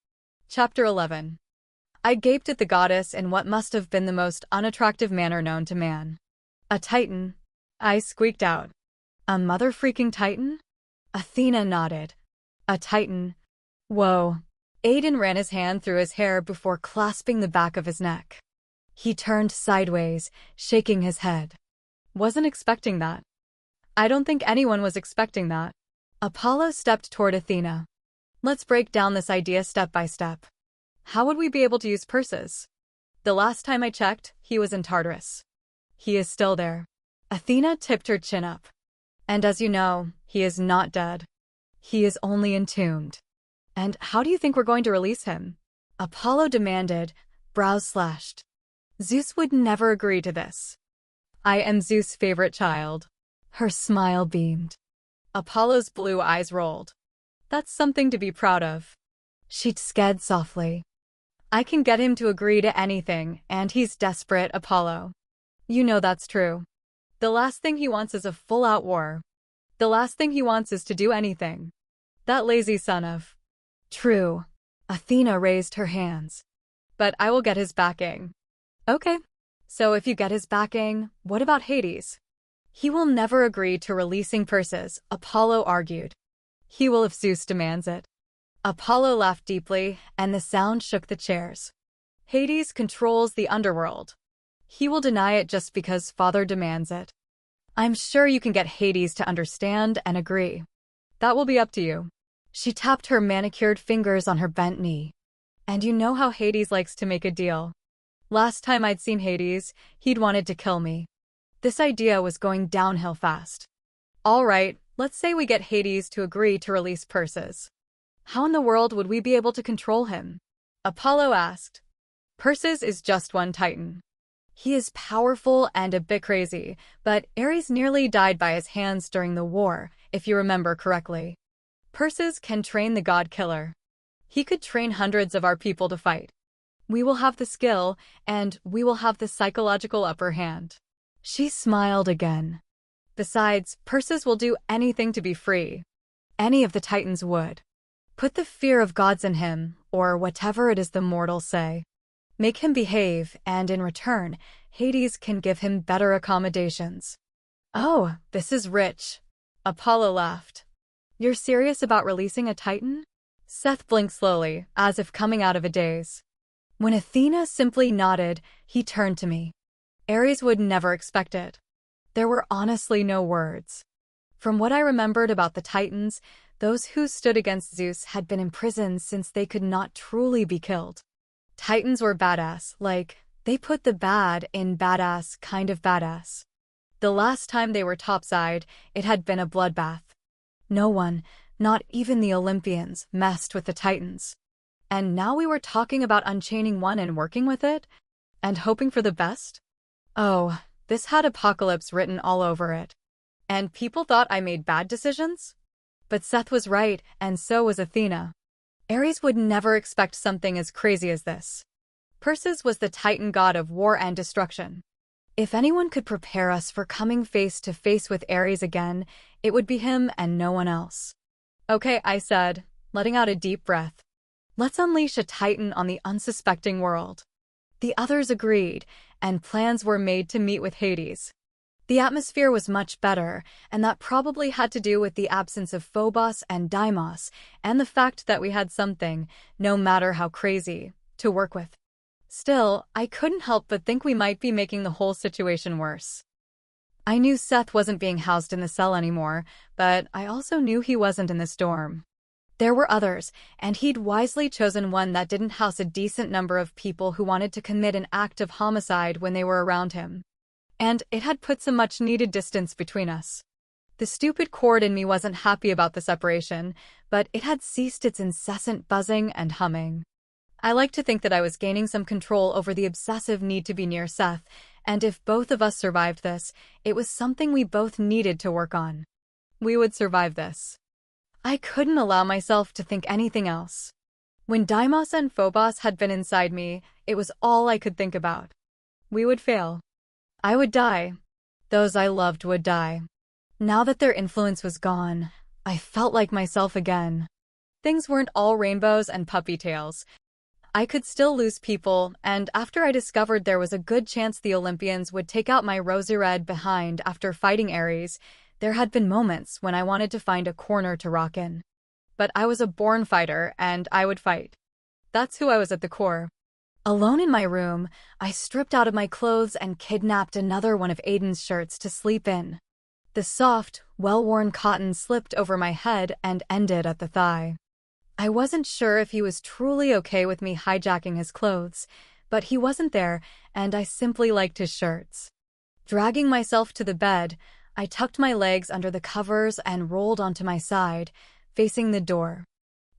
Chapter 11. I gaped at the goddess in what must have been the most unattractive manner known to man. A Titan? I squeaked out. A mother-freaking Titan? Athena nodded. A Titan. Whoa. Aiden ran his hand through his hair before clasping the back of his neck. He turned sideways, shaking his head. Wasn't expecting that. I don't think anyone was expecting that. Apollo stepped toward Athena. Let's break down this idea step by step. How would we be able to use Perseus? The last time I checked, he was in Tartarus. He is still there. Athena tipped her chin up. And as you know, he is not dead. He is only entombed. And how do you think we're going to release him? Apollo demanded, brows slashed. Zeus would never agree to this. I am Zeus' favorite child. Her smile beamed. Apollo's blue eyes rolled. That's something to be proud of. She sked softly. I can get him to agree to anything, and he's desperate, Apollo. You know that's true. The last thing he wants is a full-out war. The last thing he wants is to do anything. That lazy son of... True. Athena raised her hands. But I will get his backing. Okay. So if you get his backing, what about Hades? He will never agree to releasing Perseus, Apollo argued. He will if Zeus demands it. Apollo laughed deeply, and the sound shook the chairs. Hades controls the underworld. He will deny it just because Father demands it. I'm sure you can get Hades to understand and agree. That will be up to you. She tapped her manicured fingers on her bent knee. And you know how Hades likes to make a deal. Last time I'd seen Hades, he'd wanted to kill me. This idea was going downhill fast. All right, let's say we get Hades to agree to release Perseus. How in the world would we be able to control him? Apollo asked. Perseus is just one titan. He is powerful and a bit crazy, but Ares nearly died by his hands during the war, if you remember correctly. Perseus can train the god killer. He could train hundreds of our people to fight. We will have the skill, and we will have the psychological upper hand. She smiled again. Besides, Perseus will do anything to be free. Any of the titans would. Put the fear of gods in him, or whatever it is the mortals say. Make him behave, and in return, Hades can give him better accommodations. Oh, this is rich. Apollo laughed. You're serious about releasing a titan? Seth blinked slowly, as if coming out of a daze. When Athena simply nodded, he turned to me. Ares would never expect it. There were honestly no words. From what I remembered about the Titans, those who stood against Zeus had been imprisoned since they could not truly be killed. Titans were badass, like, they put the bad in badass kind of badass. The last time they were topside, it had been a bloodbath. No one, not even the Olympians, messed with the Titans. And now we were talking about unchaining one and working with it? And hoping for the best? Oh, this had apocalypse written all over it. And people thought I made bad decisions? But Seth was right, and so was Athena. Ares would never expect something as crazy as this. Perseus was the Titan god of war and destruction. If anyone could prepare us for coming face to face with Ares again, it would be him and no one else. Okay, I said, letting out a deep breath. Let's unleash a Titan on the unsuspecting world. The others agreed, and plans were made to meet with Hades. The atmosphere was much better, and that probably had to do with the absence of Phobos and Deimos, and the fact that we had something, no matter how crazy, to work with. Still, I couldn't help but think we might be making the whole situation worse. I knew Seth wasn't being housed in the cell anymore, but I also knew he wasn't in this dorm. There were others, and he'd wisely chosen one that didn't house a decent number of people who wanted to commit an act of homicide when they were around him. And it had put some much-needed distance between us. The stupid cord in me wasn't happy about the separation, but it had ceased its incessant buzzing and humming. I like to think that I was gaining some control over the obsessive need to be near Seth, and if both of us survived this, it was something we both needed to work on. We would survive this. I couldn't allow myself to think anything else. When Deimos and Phobos had been inside me, it was all I could think about. We would fail. I would die. Those I loved would die. Now that their influence was gone, I felt like myself again. Things weren't all rainbows and puppy tails. I could still lose people, and after I discovered there was a good chance the Olympians would take out my rosy red behind after fighting Ares, there had been moments when I wanted to find a corner to rock in. But I was a born fighter, and I would fight. That's who I was at the core. Alone in my room, I stripped out of my clothes and kidnapped another one of Aiden's shirts to sleep in. The soft, well-worn cotton slipped over my head and ended at the thigh. I wasn't sure if he was truly okay with me hijacking his clothes, but he wasn't there, and I simply liked his shirts. Dragging myself to the bed, I tucked my legs under the covers and rolled onto my side, facing the door.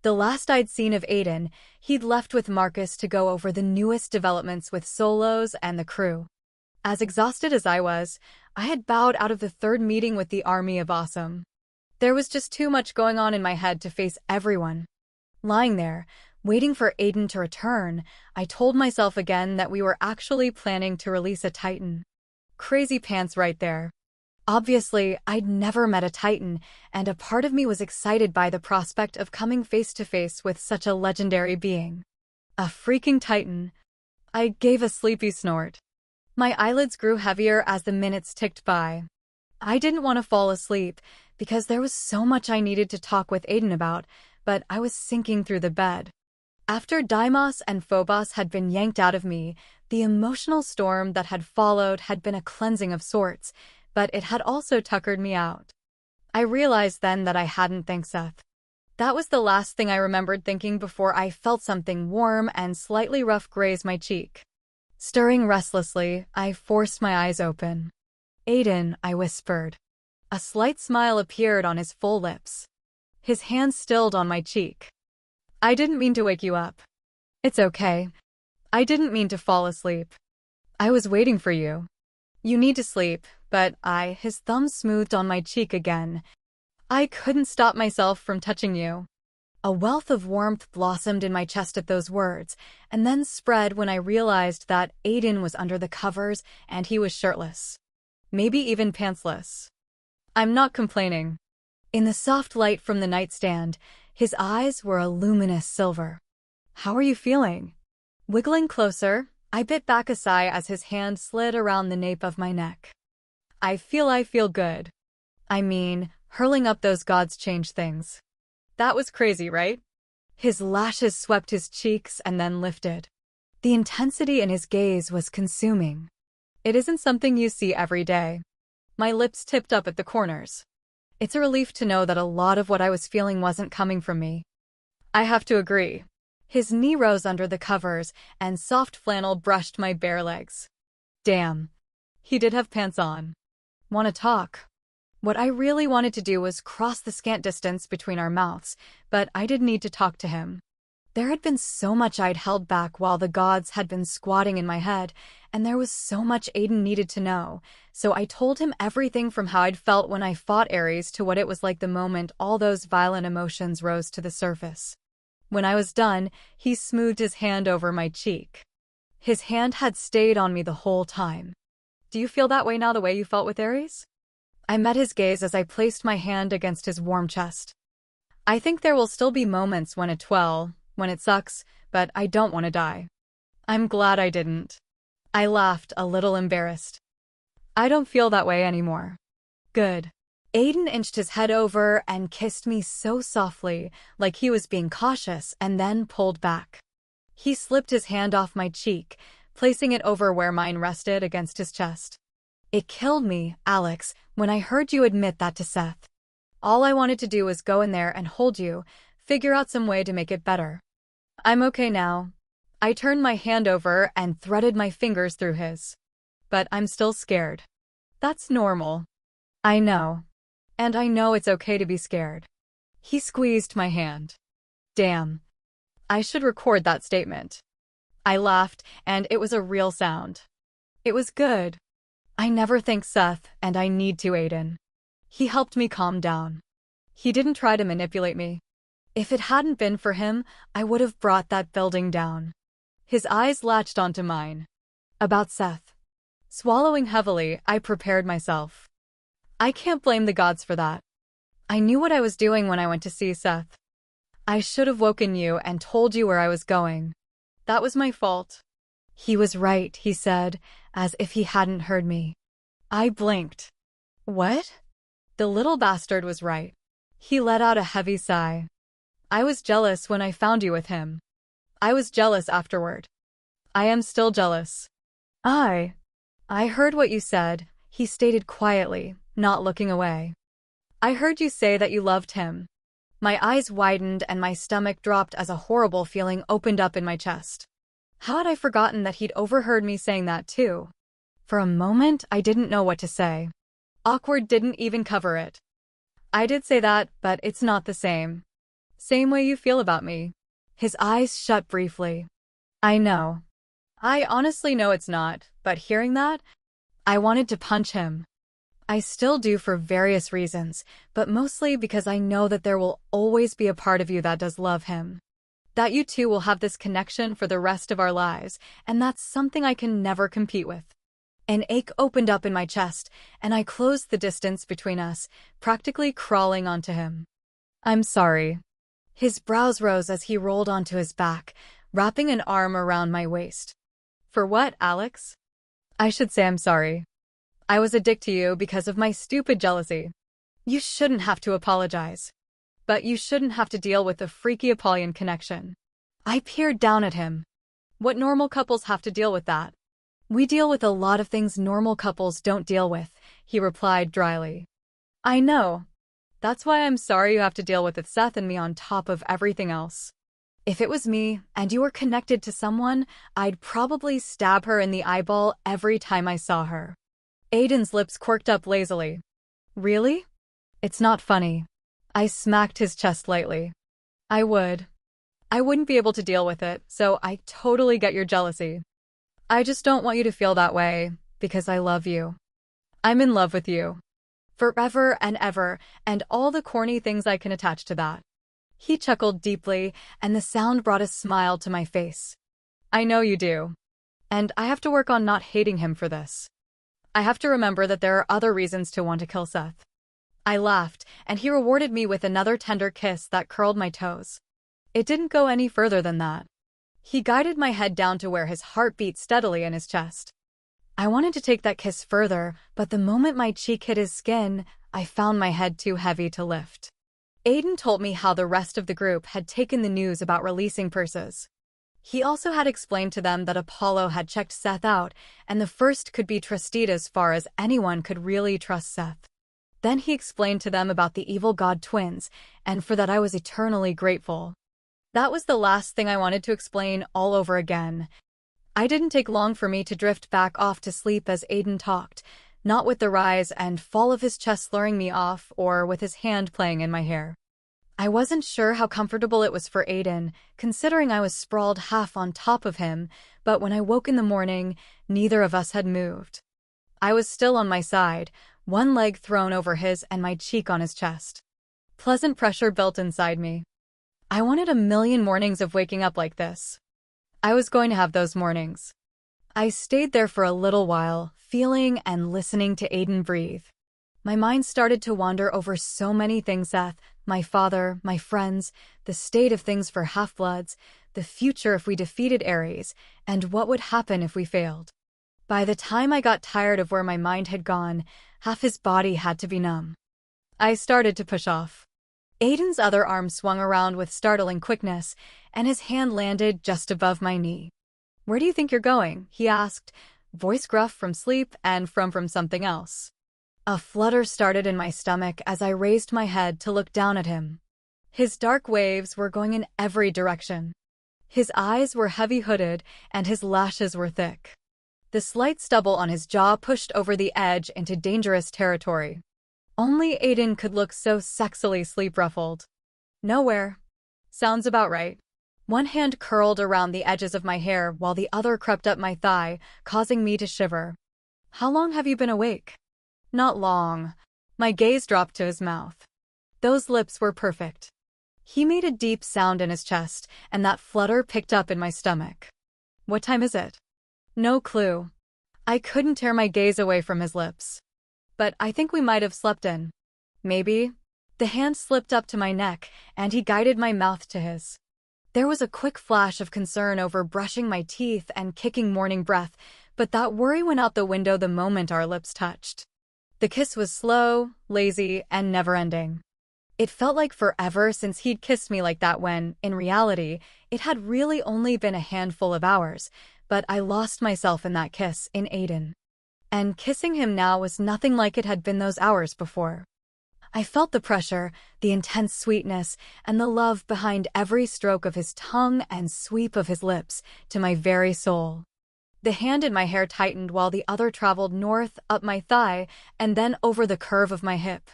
The last I'd seen of Aiden, he'd left with Marcus to go over the newest developments with Solos and the crew. As exhausted as I was, I had bowed out of the third meeting with the Army of Awesome. There was just too much going on in my head to face everyone. Lying there, waiting for Aiden to return, I told myself again that we were actually planning to release a Titan. Crazy pants right there. Obviously, I'd never met a Titan, and a part of me was excited by the prospect of coming face to face with such a legendary being. A freaking Titan. I gave a sleepy snort. My eyelids grew heavier as the minutes ticked by. I didn't want to fall asleep, because there was so much I needed to talk with Aiden about, but I was sinking through the bed. After Deimos and Phobos had been yanked out of me, the emotional storm that had followed had been a cleansing of sorts, but it had also tuckered me out. I realized then that I hadn't thanked Seth. That was the last thing I remembered thinking before I felt something warm and slightly rough graze my cheek. Stirring restlessly, I forced my eyes open. "Aiden," I whispered. A slight smile appeared on his full lips. His hand stilled on my cheek. "I didn't mean to wake you up. It's okay. I didn't mean to fall asleep. I was waiting for you. You need to sleep," but his thumb smoothed on my cheek again. "I couldn't stop myself from touching you." A wealth of warmth blossomed in my chest at those words, and then spread when I realized that Aiden was under the covers and he was shirtless. Maybe even pantsless. I'm not complaining. In the soft light from the nightstand, his eyes were a luminous silver. "How are you feeling?" Wiggling closer, I bit back a sigh as his hand slid around the nape of my neck. I feel good. I mean, hurling up those gods changed things. That was crazy, right? His lashes swept his cheeks and then lifted. The intensity in his gaze was consuming. It isn't something you see every day. My lips tipped up at the corners. It's a relief to know that a lot of what I was feeling wasn't coming from me. I have to agree. His knee rose under the covers, and soft flannel brushed my bare legs. Damn. He did have pants on. "Want to talk?" What I really wanted to do was cross the scant distance between our mouths, but I did need to talk to him. There had been so much I'd held back while the gods had been squatting in my head, and there was so much Aiden needed to know, so I told him everything from how I'd felt when I fought Ares to what it was like the moment all those violent emotions rose to the surface. When I was done, he smoothed his hand over my cheek. His hand had stayed on me the whole time. "Do you feel that way now the way you felt with Ares?" I met his gaze as I placed my hand against his warm chest. "I think there will still be moments when when it sucks, but I don't want to die. I'm glad I didn't." I laughed, a little embarrassed. "I don't feel that way anymore." "Good." Aiden inched his head over and kissed me so softly, like he was being cautious, and then pulled back. He slipped his hand off my cheek, placing it over where mine rested against his chest. "It killed me, Alex, when I heard you admit that to Seth. All I wanted to do was go in there and hold you, figure out some way to make it better. I'm okay now." I turned my hand over and threaded my fingers through his. "But I'm still scared." "That's normal." "I know. And I know it's okay to be scared." He squeezed my hand. Damn. I should record that statement. I laughed, and it was a real sound. It was good. I never thank Seth, and I need to, Aiden. He helped me calm down. He didn't try to manipulate me. If it hadn't been for him, I would have brought that building down. His eyes latched onto mine. About Seth. Swallowing heavily, I prepared myself. I can't blame the gods for that. I knew what I was doing when I went to see Seth. I should have woken you and told you where I was going. That was my fault. He was right, he said, as if he hadn't heard me. I blinked. What? The little bastard was right. He let out a heavy sigh. I was jealous when I found you with him. I was jealous afterward. I am still jealous. I heard what you said, he stated quietly, not looking away. I heard you say that you loved him. My eyes widened and my stomach dropped as a horrible feeling opened up in my chest. How had I forgotten that he'd overheard me saying that too? For a moment, I didn't know what to say. Awkward didn't even cover it. I did say that, but it's not the same. Same way you feel about me. His eyes shut briefly. I know. I honestly know it's not, but hearing that, I wanted to punch him. I still do for various reasons, but mostly because I know that there will always be a part of you that does love him. That you two will have this connection for the rest of our lives, and that's something I can never compete with. An ache opened up in my chest, and I closed the distance between us, practically crawling onto him. I'm sorry. His brows rose as he rolled onto his back, wrapping an arm around my waist. For what, Alex? I should say I'm sorry. I was a dick to you because of my stupid jealousy. You shouldn't have to apologize. But you shouldn't have to deal with the freaky Apollyon connection. I peered down at him. What normal couples have to deal with that? We deal with a lot of things normal couples don't deal with, he replied dryly. I know. That's why I'm sorry you have to deal with Seth and me on top of everything else. If it was me, and you were connected to someone, I'd probably stab her in the eyeball every time I saw her. Aiden's lips quirked up lazily. Really? It's not funny. I smacked his chest lightly. I wouldn't be able to deal with it, so I totally get your jealousy. I just don't want you to feel that way, because I love you. I'm in love with you. Forever and ever, and all the corny things I can attach to that. He chuckled deeply, and the sound brought a smile to my face. I know you do. And I have to work on not hating him for this. I have to remember that there are other reasons to want to kill Seth. I laughed, and he rewarded me with another tender kiss that curled my toes. It didn't go any further than that. He guided my head down to where his heart beat steadily in his chest. I wanted to take that kiss further, but the moment my cheek hit his skin, I found my head too heavy to lift. Aiden told me how the rest of the group had taken the news about releasing purses. He also had explained to them that Apollo had checked Seth out, and the first could be trusted as far as anyone could really trust Seth. Then he explained to them about the evil god twins, and for that I was eternally grateful. That was the last thing I wanted to explain all over again. I didn't take long for me to drift back off to sleep as Aiden talked, not with the rise and fall of his chest luring me off or with his hand playing in my hair. I wasn't sure how comfortable it was for Aiden, considering I was sprawled half on top of him, but when I woke in the morning, neither of us had moved. I was still on my side, one leg thrown over his and my cheek on his chest. Pleasant pressure built inside me. I wanted a million mornings of waking up like this. I was going to have those mornings. I stayed there for a little while, feeling and listening to Aiden breathe. My mind started to wander over so many things: Seth, my father, my friends, the state of things for half-bloods, the future if we defeated Ares, and what would happen if we failed. By the time I got tired of where my mind had gone, half his body had to be numb. I started to push off. Aiden's other arm swung around with startling quickness, and his hand landed just above my knee. "Where do you think you're going?" he asked, voice gruff from sleep and from something else. A flutter started in my stomach as I raised my head to look down at him. His dark waves were going in every direction. His eyes were heavy-hooded, and his lashes were thick. The slight stubble on his jaw pushed over the edge into dangerous territory. Only Aiden could look so sexily sleep-ruffled. "Nowhere." Sounds about right. One hand curled around the edges of my hair while the other crept up my thigh, causing me to shiver. "How long have you been awake?" "Not long." My gaze dropped to his mouth. Those lips were perfect. He made a deep sound in his chest, and that flutter picked up in my stomach. "What time is it?" No clue. I couldn't tear my gaze away from his lips. "But I think we might have slept in." "Maybe." The hand slipped up to my neck, and he guided my mouth to his. There was a quick flash of concern over brushing my teeth and kicking morning breath, but that worry went out the window the moment our lips touched. The kiss was slow, lazy, and never-ending. It felt like forever since he'd kissed me like that when, in reality, it had really only been a handful of hours, but I lost myself in that kiss in Aiden. And kissing him now was nothing like it had been those hours before. I felt the pressure, the intense sweetness, and the love behind every stroke of his tongue and sweep of his lips to my very soul. The hand in my hair tightened while the other traveled north, up my thigh, and then over the curve of my hip.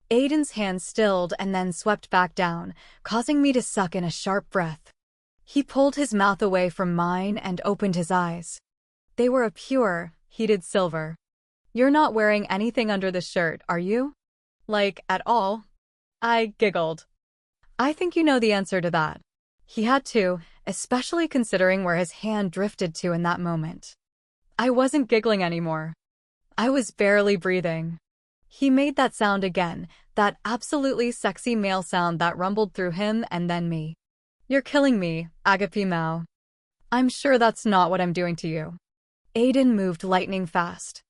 Aiden's hand stilled and then swept back down, causing me to suck in a sharp breath. He pulled his mouth away from mine and opened his eyes. They were a pure, heated silver. You're not wearing anything under the shirt, are you? Like, at all? I giggled. I think you know the answer to that. He had to, especially considering where his hand drifted to in that moment. I wasn't giggling anymore. I was barely breathing. He made that sound again, that absolutely sexy male sound that rumbled through him and then me. You're killing me, Agape Mao. I'm sure that's not what I'm doing to you. Aiden moved lightning fast.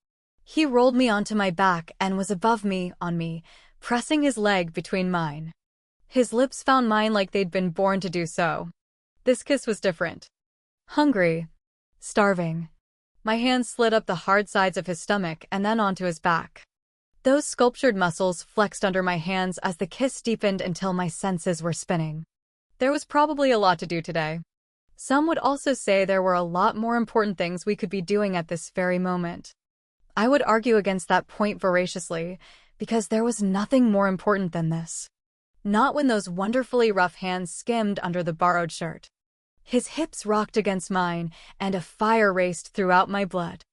He rolled me onto my back and was above me, on me, pressing his leg between mine. His lips found mine like they'd been born to do so. This kiss was different. Hungry. Starving. My hands slid up the hard sides of his stomach and then onto his back. Those sculptured muscles flexed under my hands as the kiss deepened until my senses were spinning. There was probably a lot to do today. Some would also say there were a lot more important things we could be doing at this very moment. I would argue against that point voraciously, because there was nothing more important than this. Not when those wonderfully rough hands skimmed under the borrowed shirt. His hips rocked against mine, and a fire raced throughout my blood.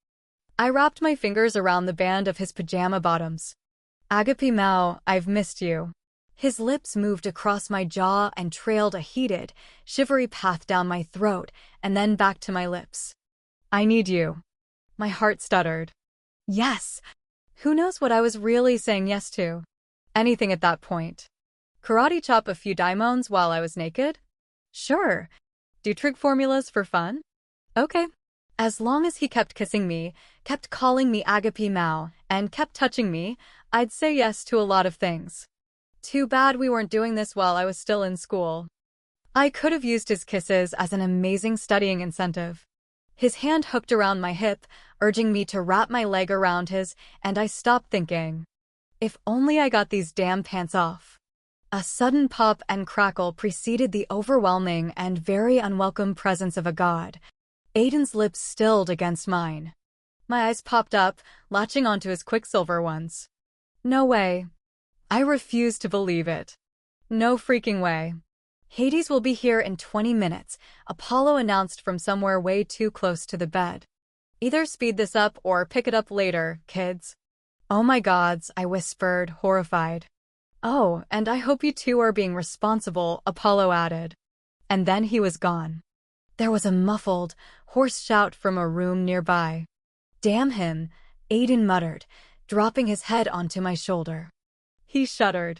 I wrapped my fingers around the band of his pajama bottoms. Agape Mao, I've missed you. His lips moved across my jaw and trailed a heated, shivery path down my throat and then back to my lips. I need you. My heart stuttered. Yes. Who knows what I was really saying yes to? Anything at that point. Karate chop a few daimons while I was naked? Sure. Do trig formulas for fun? Okay. As long as he kept kissing me, kept calling me Agape Mao, and kept touching me, I'd say yes to a lot of things. Too bad we weren't doing this while I was still in school. I could have used his kisses as an amazing studying incentive. His hand hooked around my hip, urging me to wrap my leg around his, and I stopped thinking. If only I got these damn pants off. A sudden pop and crackle preceded the overwhelming and very unwelcome presence of a god. Aiden's lips stilled against mine. My eyes popped up, latching onto his quicksilver ones. No way. I refused to believe it. No freaking way. Hades will be here in 20 minutes, Apollo announced from somewhere way too close to the bed. Either speed this up or pick it up later, kids. Oh my gods, I whispered, horrified. Oh, and I hope you two are being responsible, Apollo added. And then he was gone. There was a muffled, hoarse shout from a room nearby. Damn him, Aiden muttered, dropping his head onto my shoulder. He shuddered.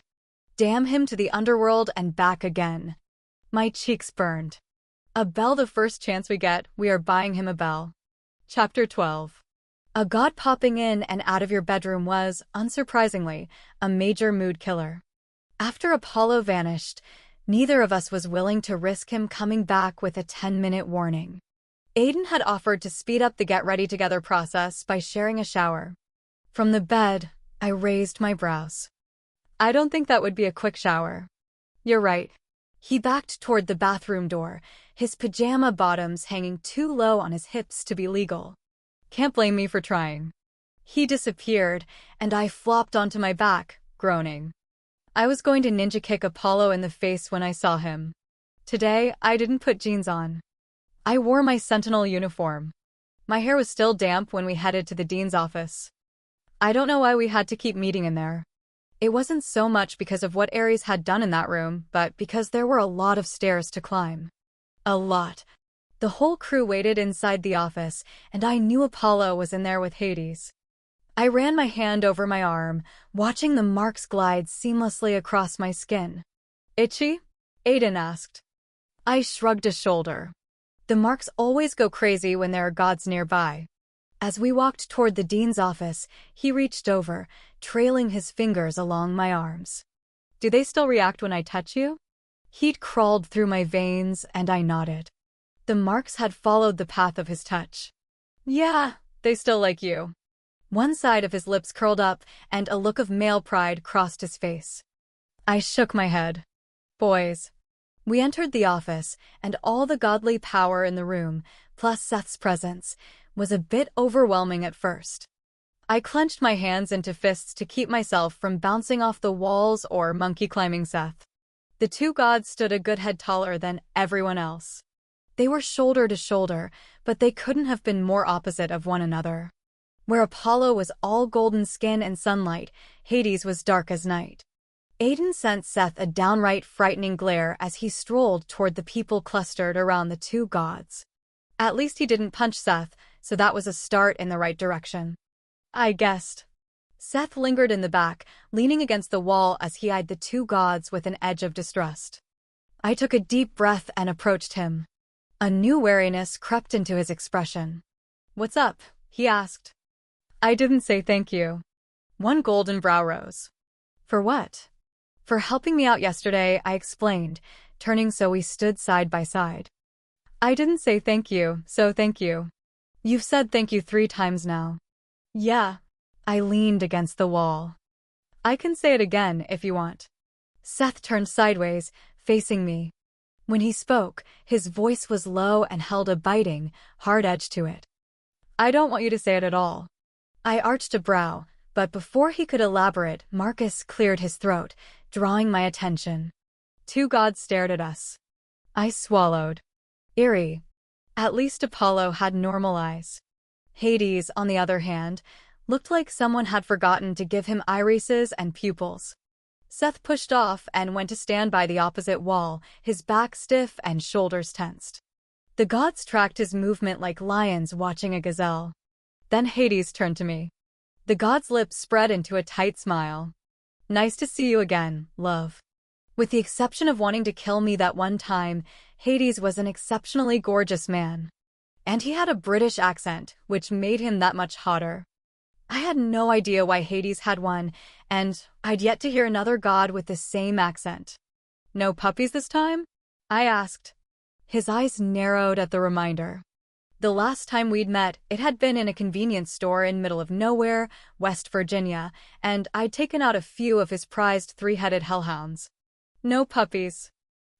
Damn him to the underworld and back again. My cheeks burned. A bell the first chance we get, we are buying him a bell. Chapter 12. A god popping in and out of your bedroom was, unsurprisingly, a major mood killer. After Apollo vanished, neither of us was willing to risk him coming back with a 10-minute warning. Aiden had offered to speed up the get-ready-together process by sharing a shower. From the bed, I raised my brows. I don't think that would be a quick shower. You're right. He backed toward the bathroom door, his pajama bottoms hanging too low on his hips to be legal. Can't blame me for trying. He disappeared, and I flopped onto my back, groaning. I was going to ninja kick Apollo in the face when I saw him. Today, I didn't put jeans on. I wore my Sentinel uniform. My hair was still damp when we headed to the dean's office. I don't know why we had to keep meeting in there. It wasn't so much because of what Ares had done in that room, but because there were a lot of stairs to climb. A lot. The whole crew waited inside the office, and I knew Apollo was in there with Hades. I ran my hand over my arm, watching the marks glide seamlessly across my skin. Itchy? Aiden asked. I shrugged a shoulder. The marks always go crazy when there are gods nearby. As we walked toward the dean's office, he reached over, trailing his fingers along my arms. Do they still react when I touch you? Heat crawled through my veins, and I nodded. The marks had followed the path of his touch. Yeah, they still like you. One side of his lips curled up, and a look of male pride crossed his face. I shook my head. Boys. We entered the office, and all the godly power in the room, plus Seth's presence, was a bit overwhelming at first. I clenched my hands into fists to keep myself from bouncing off the walls or monkey-climbing Seth. The two gods stood a good head taller than everyone else. They were shoulder to shoulder, but they couldn't have been more opposite of one another. Where Apollo was all golden skin and sunlight, Hades was dark as night. Aiden sent Seth a downright frightening glare as he strolled toward the people clustered around the two gods. At least he didn't punch Seth, so that was a start in the right direction. I guessed. Seth lingered in the back, leaning against the wall as he eyed the two gods with an edge of distrust. I took a deep breath and approached him. A new wariness crept into his expression. "What's up?" he asked. I didn't say thank you. One golden brow rose. For what? For helping me out yesterday, I explained, turning so we stood side by side. I didn't say thank you, so thank you. You've said thank you 3 times now. Yeah. I leaned against the wall. I can say it again if you want. Seth turned sideways, facing me. When he spoke, his voice was low and held a biting, hard edge to it. I don't want you to say it at all. I arched a brow, but before he could elaborate, Marcus cleared his throat, drawing my attention. 2 gods stared at us. I swallowed. Eerie. At least Apollo had normal eyes. Hades, on the other hand, looked like someone had forgotten to give him irises and pupils. Seth pushed off and went to stand by the opposite wall, his back stiff and shoulders tensed. The gods tracked his movement like lions watching a gazelle. Then Hades turned to me. The god's lips spread into a tight smile. Nice to see you again, love. With the exception of wanting to kill me that one time, Hades was an exceptionally gorgeous man. And he had a British accent, which made him that much hotter. I had no idea why Hades had one, and I'd yet to hear another god with the same accent. No puppies this time? I asked. His eyes narrowed at the reminder. The last time we'd met, it had been in a convenience store in middle of nowhere, West Virginia, and I'd taken out a few of his prized 3-headed hellhounds. No puppies.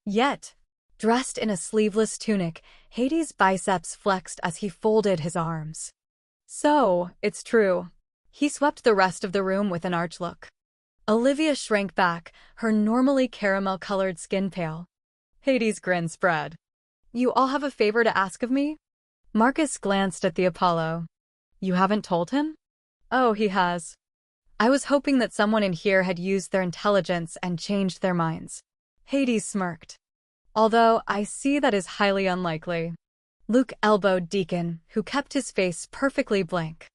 Yet. Dressed in a sleeveless tunic, Hades' biceps flexed as he folded his arms. So, it's true. He swept the rest of the room with an arch look. Olivia shrank back, her normally caramel-colored skin pale. Hades' grin spread. You all have a favor to ask of me? Marcus glanced at the Apollo. You haven't told him? Oh, he has. I was hoping that someone in here had used their intelligence and changed their minds. Hades smirked. Although I see that is highly unlikely. Luke elbowed Deacon, who kept his face perfectly blank.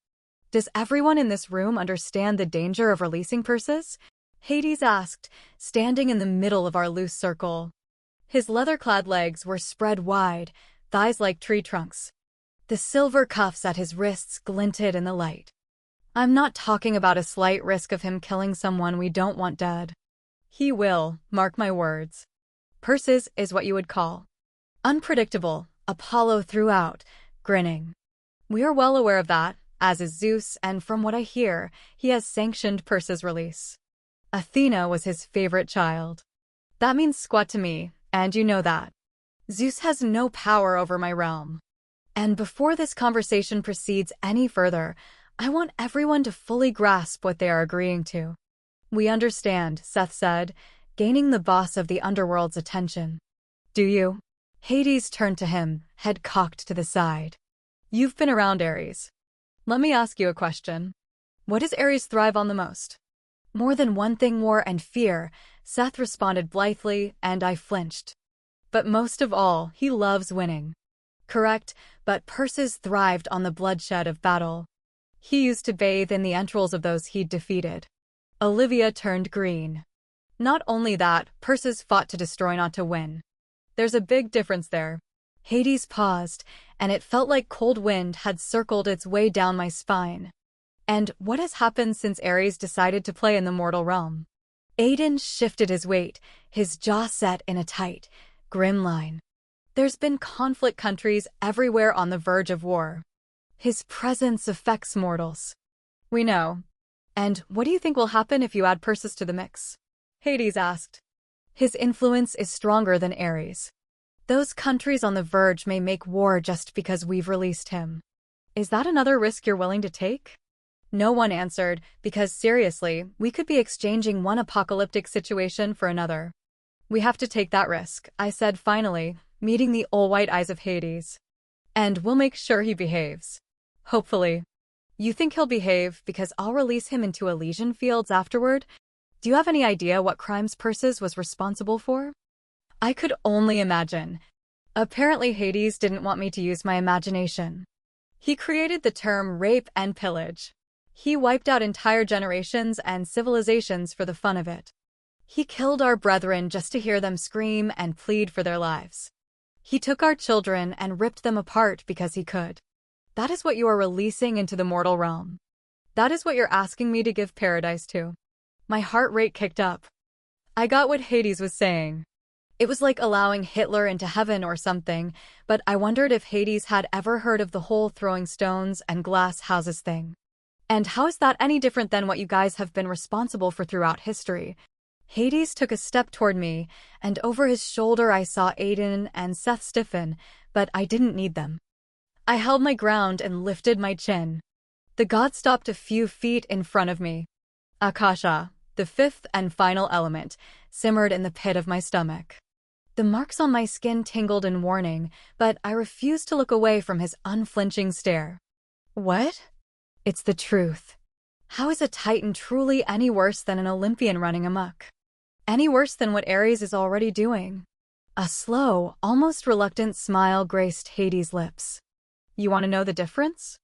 Does everyone in this room understand the danger of releasing Persis? Hades asked, standing in the middle of our loose circle. His leather-clad legs were spread wide, thighs like tree trunks. The silver cuffs at his wrists glinted in the light. I'm not talking about a slight risk of him killing someone we don't want dead. He will, mark my words. Persis is what you would call unpredictable, Apollo threw out, grinning. We are well aware of that, as is Zeus, and from what I hear, he has sanctioned Persis' release. Athena was his favorite child. That means squat to me, and you know that. Zeus has no power over my realm. And before this conversation proceeds any further, I want everyone to fully grasp what they are agreeing to. We understand, Seth said, gaining the boss of the underworld's attention. Do you? Hades turned to him, head cocked to the side. You've been around Ares. Let me ask you a question. What does Ares thrive on the most? More than one thing, war and fear, Seth responded blithely, and I flinched. But most of all, he loves winning. Correct, but Persis thrived on the bloodshed of battle. He used to bathe in the entrails of those he'd defeated. Olivia turned green. Not only that, Persis fought to destroy, not to win. There's a big difference there. Hades paused, and it felt like cold wind had circled its way down my spine. And what has happened since Ares decided to play in the mortal realm? Aiden shifted his weight, his jaw set in a tight, grim line. There's been conflict countries everywhere on the verge of war. His presence affects mortals. We know. And what do you think will happen if you add Persis to the mix? Hades asked. His influence is stronger than Ares. Those countries on the verge may make war just because we've released him. Is that another risk you're willing to take? No one answered, because seriously, we could be exchanging one apocalyptic situation for another. We have to take that risk, I said finally, meeting the all-white eyes of Hades. And we'll make sure he behaves. Hopefully. You think he'll behave because I'll release him into Elysian fields afterward? Do you have any idea what crimes Perseus was responsible for? I could only imagine. Apparently Hades didn't want me to use my imagination. He created the term rape and pillage. He wiped out entire generations and civilizations for the fun of it. He killed our brethren just to hear them scream and plead for their lives. He took our children and ripped them apart because he could. That is what you are releasing into the mortal realm. That is what you're asking me to give paradise to. My heart rate kicked up. I got what Hades was saying. It was like allowing Hitler into heaven or something, but I wondered if Hades had ever heard of the whole throwing stones and glass houses thing. And how is that any different than what you guys have been responsible for throughout history? Hades took a step toward me, and over his shoulder I saw Aiden and Seth stiffen, but I didn't need them. I held my ground and lifted my chin. The god stopped a few feet in front of me. Akasha, the fifth and final element, simmered in the pit of my stomach. The marks on my skin tingled in warning, but I refused to look away from his unflinching stare. What? It's the truth. How is a Titan truly any worse than an Olympian running amok? Any worse than what Ares is already doing? A slow, almost reluctant smile graced Hades' lips. You want to know the difference?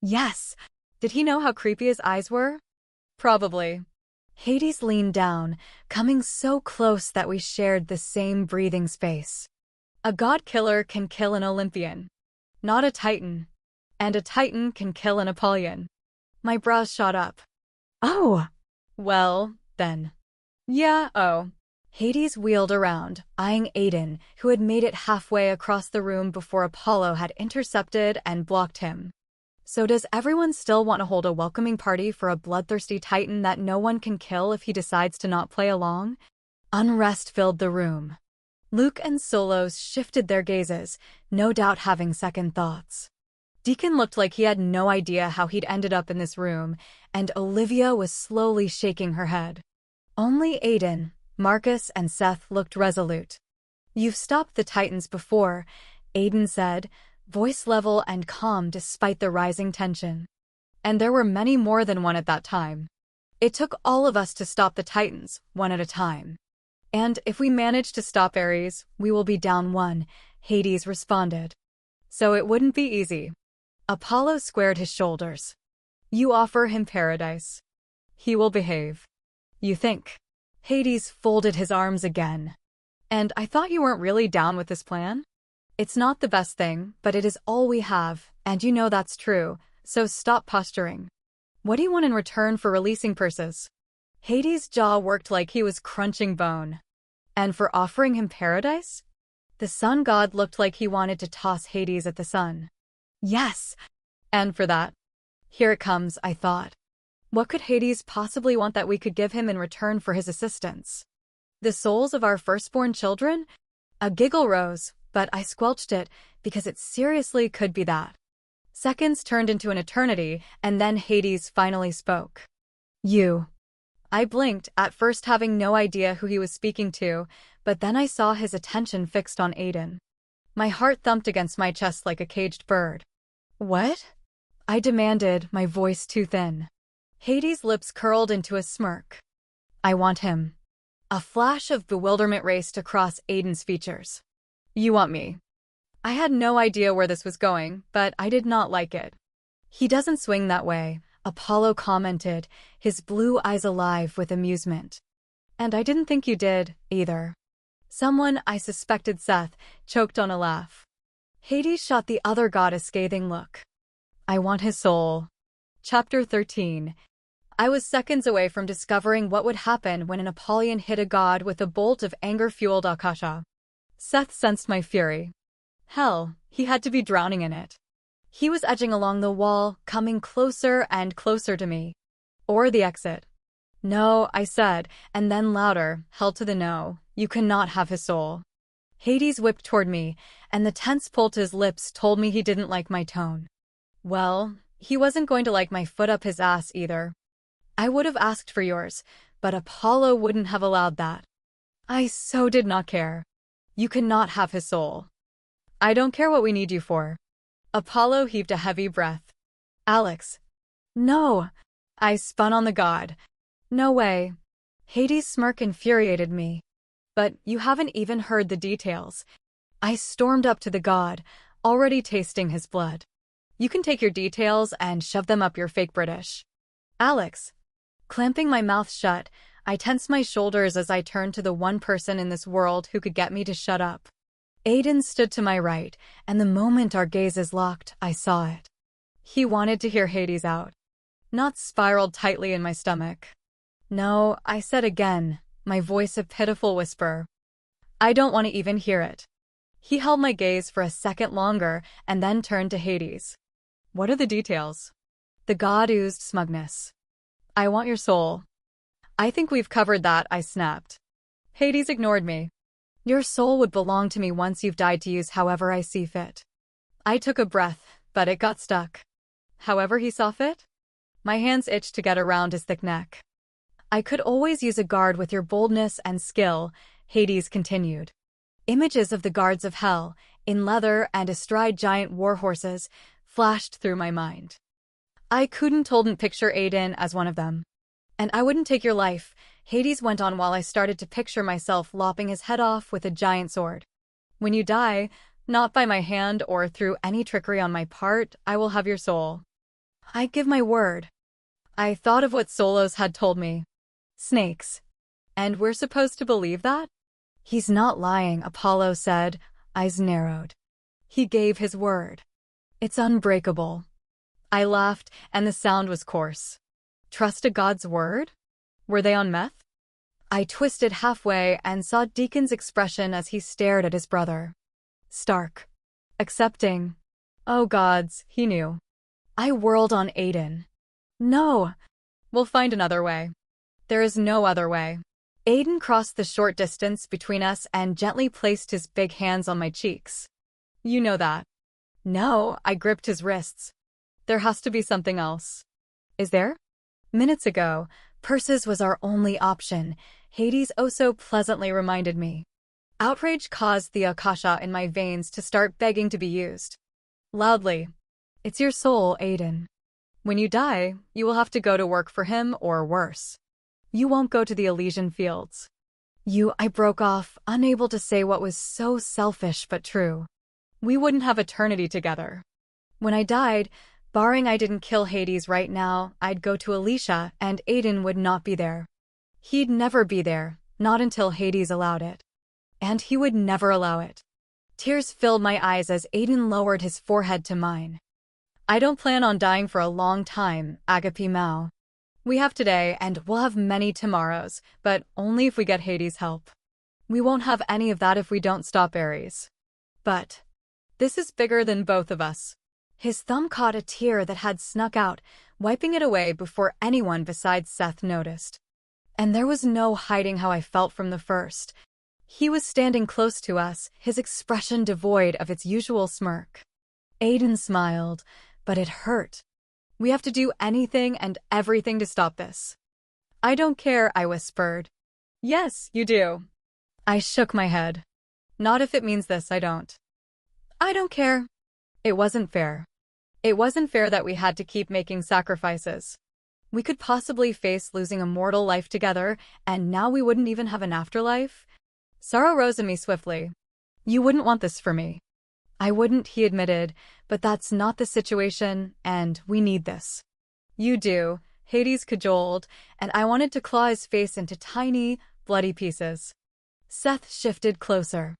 Yes. Did he know how creepy his eyes were? Probably. Hades leaned down, coming so close that we shared the same breathing space. A god killer can kill an Olympian, not a Titan. And a Titan can kill an Apollyon. My brows shot up. Oh! Well, then. Yeah, oh. Hades wheeled around, eyeing Aiden, who had made it halfway across the room before Apollo had intercepted and blocked him. So does everyone still want to hold a welcoming party for a bloodthirsty Titan that no one can kill if he decides to not play along? Unrest filled the room. Luke and Solos shifted their gazes, no doubt having second thoughts. Deacon looked like he had no idea how he'd ended up in this room, and Olivia was slowly shaking her head. Only Aiden, Marcus, and Seth looked resolute. You've stopped the Titans before, Aiden said, voice level and calm despite the rising tension. And there were many more than one at that time. It took all of us to stop the Titans, one at a time. And if we manage to stop Ares, we will be down one, Hades responded. So it wouldn't be easy. Apollo squared his shoulders. You offer him paradise. He will behave. You think. Hades folded his arms again. And I thought you weren't really down with this plan? It's not the best thing, but it is all we have, and you know that's true, so stop posturing. What do you want in return for releasing Perseus? Hades' jaw worked like he was crunching bone. And for offering him paradise? The sun god looked like he wanted to toss Hades at the sun. Yes. And for that? Here it comes, I thought. What could Hades possibly want that we could give him in return for his assistance? The souls of our firstborn children? A giggle rose, but I squelched it because it seriously could be that. Seconds turned into an eternity, and then Hades finally spoke. You. I blinked, at first having no idea who he was speaking to, but then I saw his attention fixed on Aiden. My heart thumped against my chest like a caged bird. What? I demanded, my voice too thin. Hades' lips curled into a smirk. I want him. A flash of bewilderment raced across Aiden's features. You want me? I had no idea where this was going, but I did not like it. He doesn't swing that way, Apollo commented, his blue eyes alive with amusement. And I didn't think you did, either. Someone, I suspected Seth, choked on a laugh. Hades shot the other god a scathing look. I want his soul. Chapter 13. I was seconds away from discovering what would happen when an Apollyon hit a god with a bolt of anger-fueled Akasha. Seth sensed my fury. Hell, he had to be drowning in it. He was edging along the wall, coming closer and closer to me. Or the exit. No, I said, and then louder, held to the no. You cannot have his soul. Hades whipped toward me, and the tense pull to his lips told me he didn't like my tone. Well, he wasn't going to like my foot up his ass either. I would have asked for yours, but Apollo wouldn't have allowed that. I so did not care. You cannot have his soul. I don't care what we need you for. Apollo heaved a heavy breath. Alex. No! I spun on the god. No way. Hades' smirk infuriated me. But you haven't even heard the details. I stormed up to the god, already tasting his blood. You can take your details and shove them up your fake British. Alex. Clamping my mouth shut, I tensed my shoulders as I turned to the one person in this world who could get me to shut up. Aiden stood to my right, and the moment our gazes locked, I saw it. He wanted to hear Hades out. Not spiraled tightly in my stomach. No, I said again, my voice a pitiful whisper. I don't want to even hear it. He held my gaze for a second longer and then turned to Hades. What are the details? The god oozed smugness. I want your soul. I think we've covered that, I snapped. Hades ignored me. Your soul would belong to me once you've died to use however I see fit. I took a breath, but it got stuck. However he saw fit? My hands itched to get around his thick neck. I could always use a guard with your boldness and skill, Hades continued. Images of the guards of hell, in leather and astride giant war horses, flashed through my mind. I couldn't picture Aiden as one of them. And I wouldn't take your life, Hades went on while I started to picture myself lopping his head off with a giant sword. When you die, not by my hand or through any trickery on my part, I will have your soul. I give my word. I thought of what Solos had told me. Snakes. And we're supposed to believe that? He's not lying, Apollo said, eyes narrowed. He gave his word. It's unbreakable. I laughed, and the sound was coarse. Trust a god's word? Were they on meth? I twisted halfway and saw Deacon's expression as he stared at his brother. Stark. Accepting. Oh gods, he knew. I whirled on Aiden. No. We'll find another way. There is no other way. Aiden crossed the short distance between us and gently placed his big hands on my cheeks. You know that. No, I gripped his wrists. There has to be something else. Is there? Minutes ago, purses was our only option, Hades oh so pleasantly reminded me. Outrage caused the akasha in my veins to start begging to be used. Loudly. It's your soul, Aiden. When you die, you will have to go to work for him or worse. You won't go to the Elysian fields. I broke off, unable to say what was so selfish but true. We wouldn't have eternity together. When I died, barring I didn't kill Hades right now, I'd go to Alicia and Aiden would not be there. He'd never be there, not until Hades allowed it. And he would never allow it. Tears filled my eyes as Aiden lowered his forehead to mine. I don't plan on dying for a long time, Agape Mao. We have today and we'll have many tomorrows, but only if we get Hades' help. We won't have any of that if we don't stop Ares. But this is bigger than both of us. His thumb caught a tear that had snuck out, wiping it away before anyone besides Seth noticed. And there was no hiding how I felt from the first. He was standing close to us, his expression devoid of its usual smirk. Aiden smiled, but it hurt. We have to do anything and everything to stop this. I don't care, I whispered. Yes, you do. I shook my head. Not if it means this, I don't. I don't care. It wasn't fair. It wasn't fair that we had to keep making sacrifices. We could possibly face losing a mortal life together, and now we wouldn't even have an afterlife? Sorrow rose in me swiftly. You wouldn't want this for me. I wouldn't, he admitted, but that's not the situation, and we need this. You do, Hades cajoled, and I wanted to claw his face into tiny, bloody pieces. Seth shifted closer.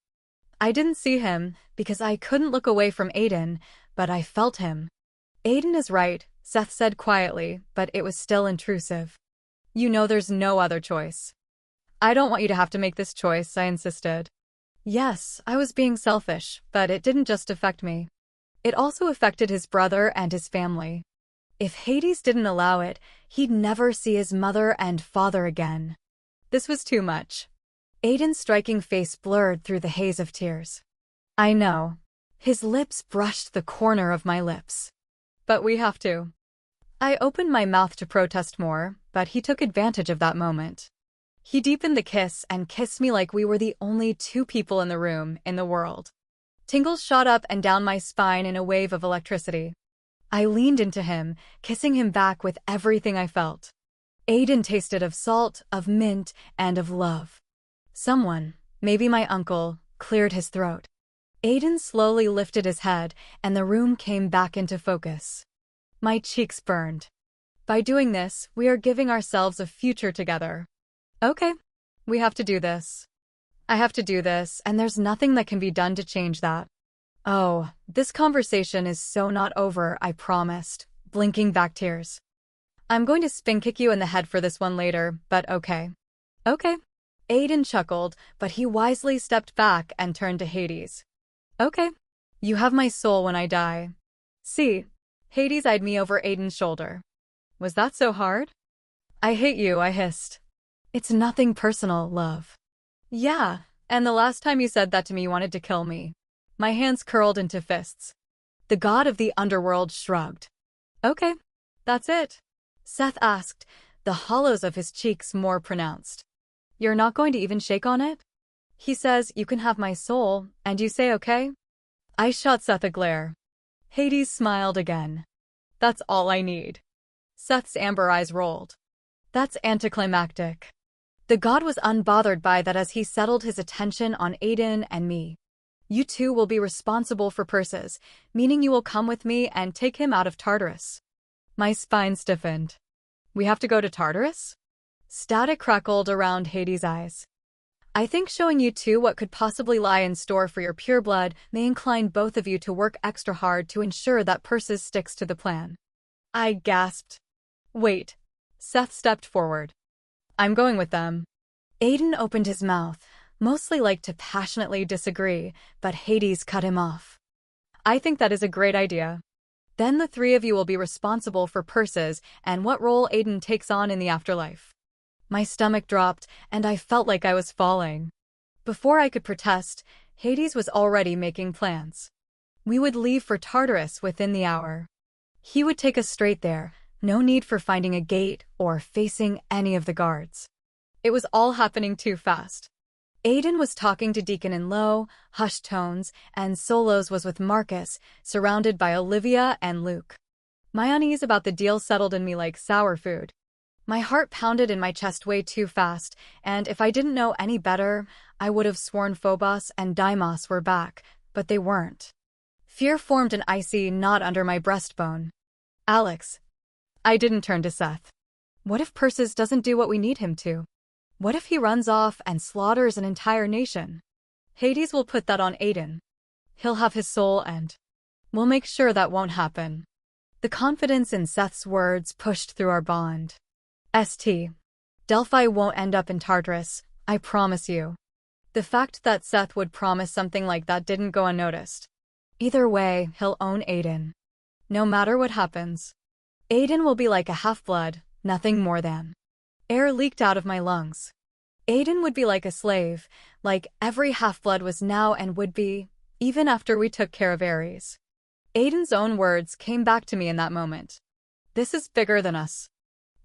I didn't see him, because I couldn't look away from Aiden, but I felt him. Aiden is right, Seth said quietly, but it was still intrusive. You know there's no other choice. I don't want you to have to make this choice, I insisted. Yes, I was being selfish, but it didn't just affect me. It also affected his brother and his family. If Hades didn't allow it, he'd never see his mother and father again. This was too much. Aiden's striking face blurred through the haze of tears. I know. His lips brushed the corner of my lips. But we have to. I opened my mouth to protest more, but he took advantage of that moment. He deepened the kiss and kissed me like we were the only two people in the room, in the world. Tingles shot up and down my spine in a wave of electricity. I leaned into him, kissing him back with everything I felt. Aiden tasted of salt, of mint, and of love. Someone, maybe my uncle, cleared his throat. Aiden slowly lifted his head, and the room came back into focus. My cheeks burned. By doing this, we are giving ourselves a future together. Okay, we have to do this. I have to do this, and there's nothing that can be done to change that. Oh, this conversation is so not over, I promised, blinking back tears. I'm going to spin kick you in the head for this one later, but okay. Okay. Aiden chuckled, but he wisely stepped back and turned to Hades. Okay. You have my soul when I die. See. Hades eyed me over Aiden's shoulder. Was that so hard? I hate you, I hissed. It's nothing personal, love. Yeah, and the last time you said that to me you wanted to kill me. My hands curled into fists. The god of the underworld shrugged. Okay, that's it. Seth asked, the hollows of his cheeks more pronounced. You're not going to even shake on it? He says you can have my soul, and you say okay? I shot Seth a glare. Hades smiled again. That's all I need. Seth's amber eyes rolled. That's anticlimactic. The god was unbothered by that as he settled his attention on Aiden and me. You two will be responsible for Persis, meaning you will come with me and take him out of Tartarus. My spine stiffened. We have to go to Tartarus? Static crackled around Hades' eyes. I think showing you two what could possibly lie in store for your pureblood may incline both of you to work extra hard to ensure that Persis sticks to the plan. I gasped. Wait. Seth stepped forward. I'm going with them. Aiden opened his mouth, mostly like to passionately disagree, but Hades cut him off. I think that is a great idea. Then the three of you will be responsible for Persis and what role Aiden takes on in the afterlife. My stomach dropped, and I felt like I was falling. Before I could protest, Hades was already making plans. We would leave for Tartarus within the hour. He would take us straight there, no need for finding a gate or facing any of the guards. It was all happening too fast. Aiden was talking to Deacon in low, hushed tones, and Solos was with Marcus, surrounded by Olivia and Luke. My unease about the deal settled in me like sour food. My heart pounded in my chest way too fast, and if I didn't know any better, I would have sworn Phobos and Deimos were back, but they weren't. Fear formed an icy knot under my breastbone. Alex. I didn't turn to Seth. What if Persis doesn't do what we need him to? What if he runs off and slaughters an entire nation? Hades will put that on Aiden. He'll have his soul and we'll make sure that won't happen. The confidence in Seth's words pushed through our bond. St. Delphi won't end up in Tartarus, I promise you. The fact that Seth would promise something like that didn't go unnoticed. Either way, he'll own Aiden. No matter what happens. Aiden will be like a half-blood, nothing more than. Air leaked out of my lungs. Aiden would be like a slave, like every half-blood was now and would be, even after we took care of Ares. Aiden's own words came back to me in that moment. This is bigger than us.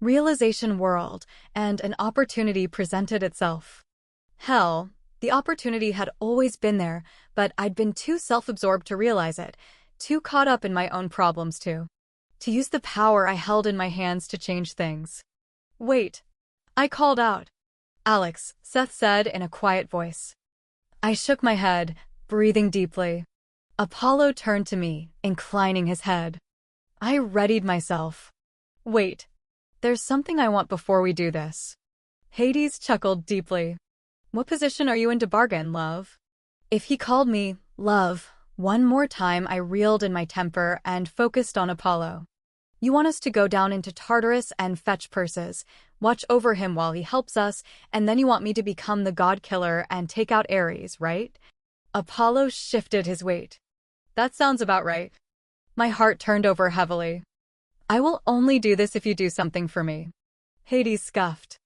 Realization whirled, and an opportunity presented itself. Hell, the opportunity had always been there, but I'd been too self-absorbed to realize it, too caught up in my own problems to use the power I held in my hands to change things. Wait. I called out. Alex, Seth said in a quiet voice. I shook my head, breathing deeply. Apollo turned to me, inclining his head. I readied myself. Wait. There's something I want before we do this. Hades chuckled deeply. What position are you in to bargain, love? If he called me, love, one more time I reeled in my temper and focused on Apollo. You want us to go down into Tartarus and fetch Persis, watch over him while he helps us, and then you want me to become the god killer and take out Ares, right? Apollo shifted his weight. That sounds about right. My heart turned over heavily. I will only do this if you do something for me. Hades scoffed.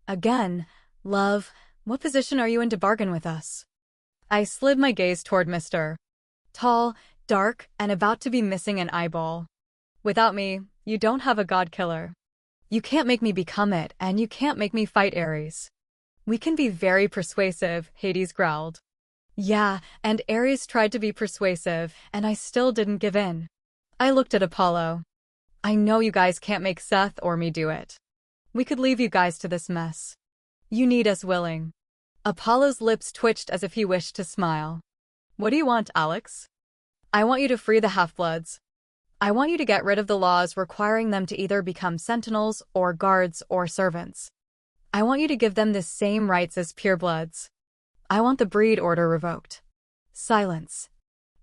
Again, love, what position are you in to bargain with us? I slid my gaze toward Mr. Tall, dark, and about to be missing an eyeball. Without me, you don't have a god killer. You can't make me become it, and you can't make me fight Ares. We can be very persuasive, Hades growled. Yeah, and Ares tried to be persuasive, and I still didn't give in. I looked at Apollo. I know you guys can't make Seth or me do it. We could leave you guys to this mess. You need us willing. Apollo's lips twitched as if he wished to smile. What do you want, Alex? I want you to free the half-bloods. I want you to get rid of the laws requiring them to either become sentinels or guards or servants. I want you to give them the same rights as purebloods. I want the breed order revoked. Silence.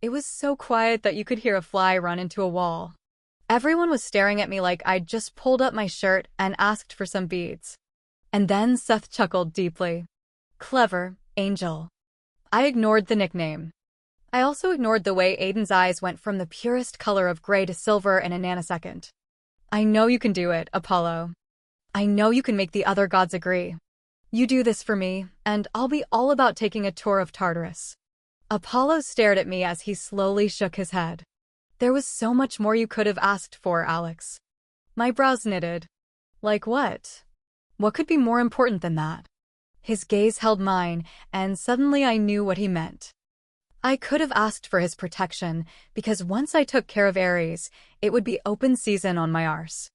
It was so quiet that you could hear a fly run into a wall. Everyone was staring at me like I'd just pulled up my shirt and asked for some beads. And then Seth chuckled deeply. Clever, Angel. I ignored the nickname. I also ignored the way Aiden's eyes went from the purest color of gray to silver in a nanosecond. I know you can do it, Apollo. I know you can make the other gods agree. You do this for me, and I'll be all about taking a tour of Tartarus. Apollo stared at me as he slowly shook his head. There was so much more you could have asked for, Alex. My brows knitted. Like what? What could be more important than that? His gaze held mine, and suddenly I knew what he meant. I could have asked for his protection, because once I took care of Ares, it would be open season on my arse.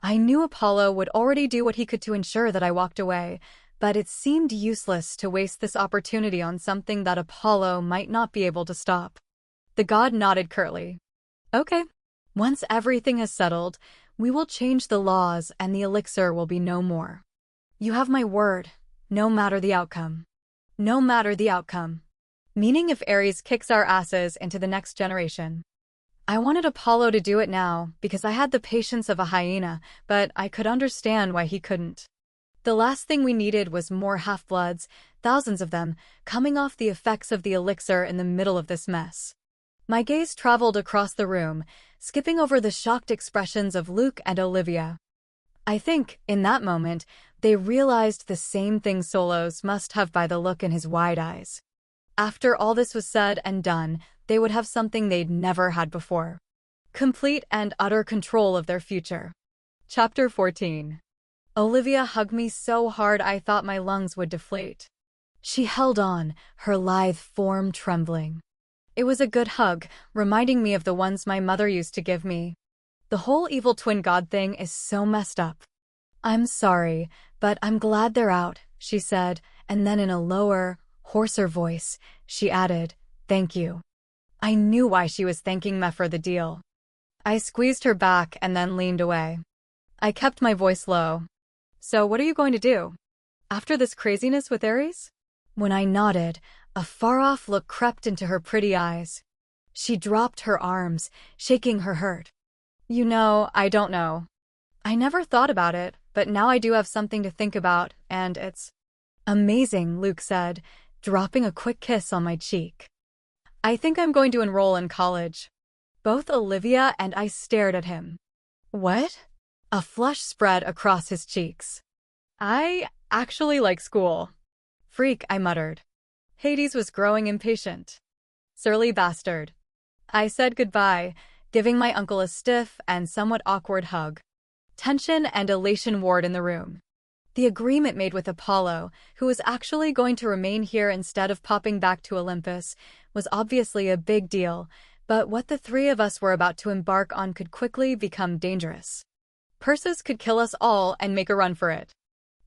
I knew Apollo would already do what he could to ensure that I walked away, but it seemed useless to waste this opportunity on something that Apollo might not be able to stop. The god nodded curtly. Okay. Once everything is settled, we will change the laws and the elixir will be no more. You have my word, no matter the outcome. No matter the outcome. Meaning if Ares kicks our asses into the next generation. I wanted Apollo to do it now because I had the patience of a hyena, but I could understand why he couldn't. The last thing we needed was more half-bloods, thousands of them, coming off the effects of the elixir in the middle of this mess. My gaze traveled across the room, skipping over the shocked expressions of Luke and Olivia. I think, in that moment, they realized the same thing Solos must have by the look in his wide eyes. After all this was said and done, they would have something they'd never had before. Complete and utter control of their future. Chapter 14. Olivia hugged me so hard I thought my lungs would deflate. She held on, her lithe form trembling. It was a good hug, reminding me of the ones my mother used to give me. The whole evil twin god thing is so messed up. I'm sorry, but I'm glad they're out, she said, and then in a lower, hoarser voice, she added, thank you. I knew why she was thanking me for the deal. I squeezed her back and then leaned away. I kept my voice low. So what are you going to do? After this craziness with Ares? When I nodded, a far-off look crept into her pretty eyes. She dropped her arms, shaking her hurt. You know, I don't know. I never thought about it, but now I do have something to think about, and it's amazing, Luke said, dropping a quick kiss on my cheek. I think I'm going to enroll in college. Both Olivia and I stared at him. What? A flush spread across his cheeks. I actually like school. Freak, I muttered. Hades was growing impatient. Surly bastard. I said goodbye, giving my uncle a stiff and somewhat awkward hug. Tension and elation warred in the room. The agreement made with Apollo, who was actually going to remain here instead of popping back to Olympus, was obviously a big deal, but what the three of us were about to embark on could quickly become dangerous. Perseus could kill us all and make a run for it.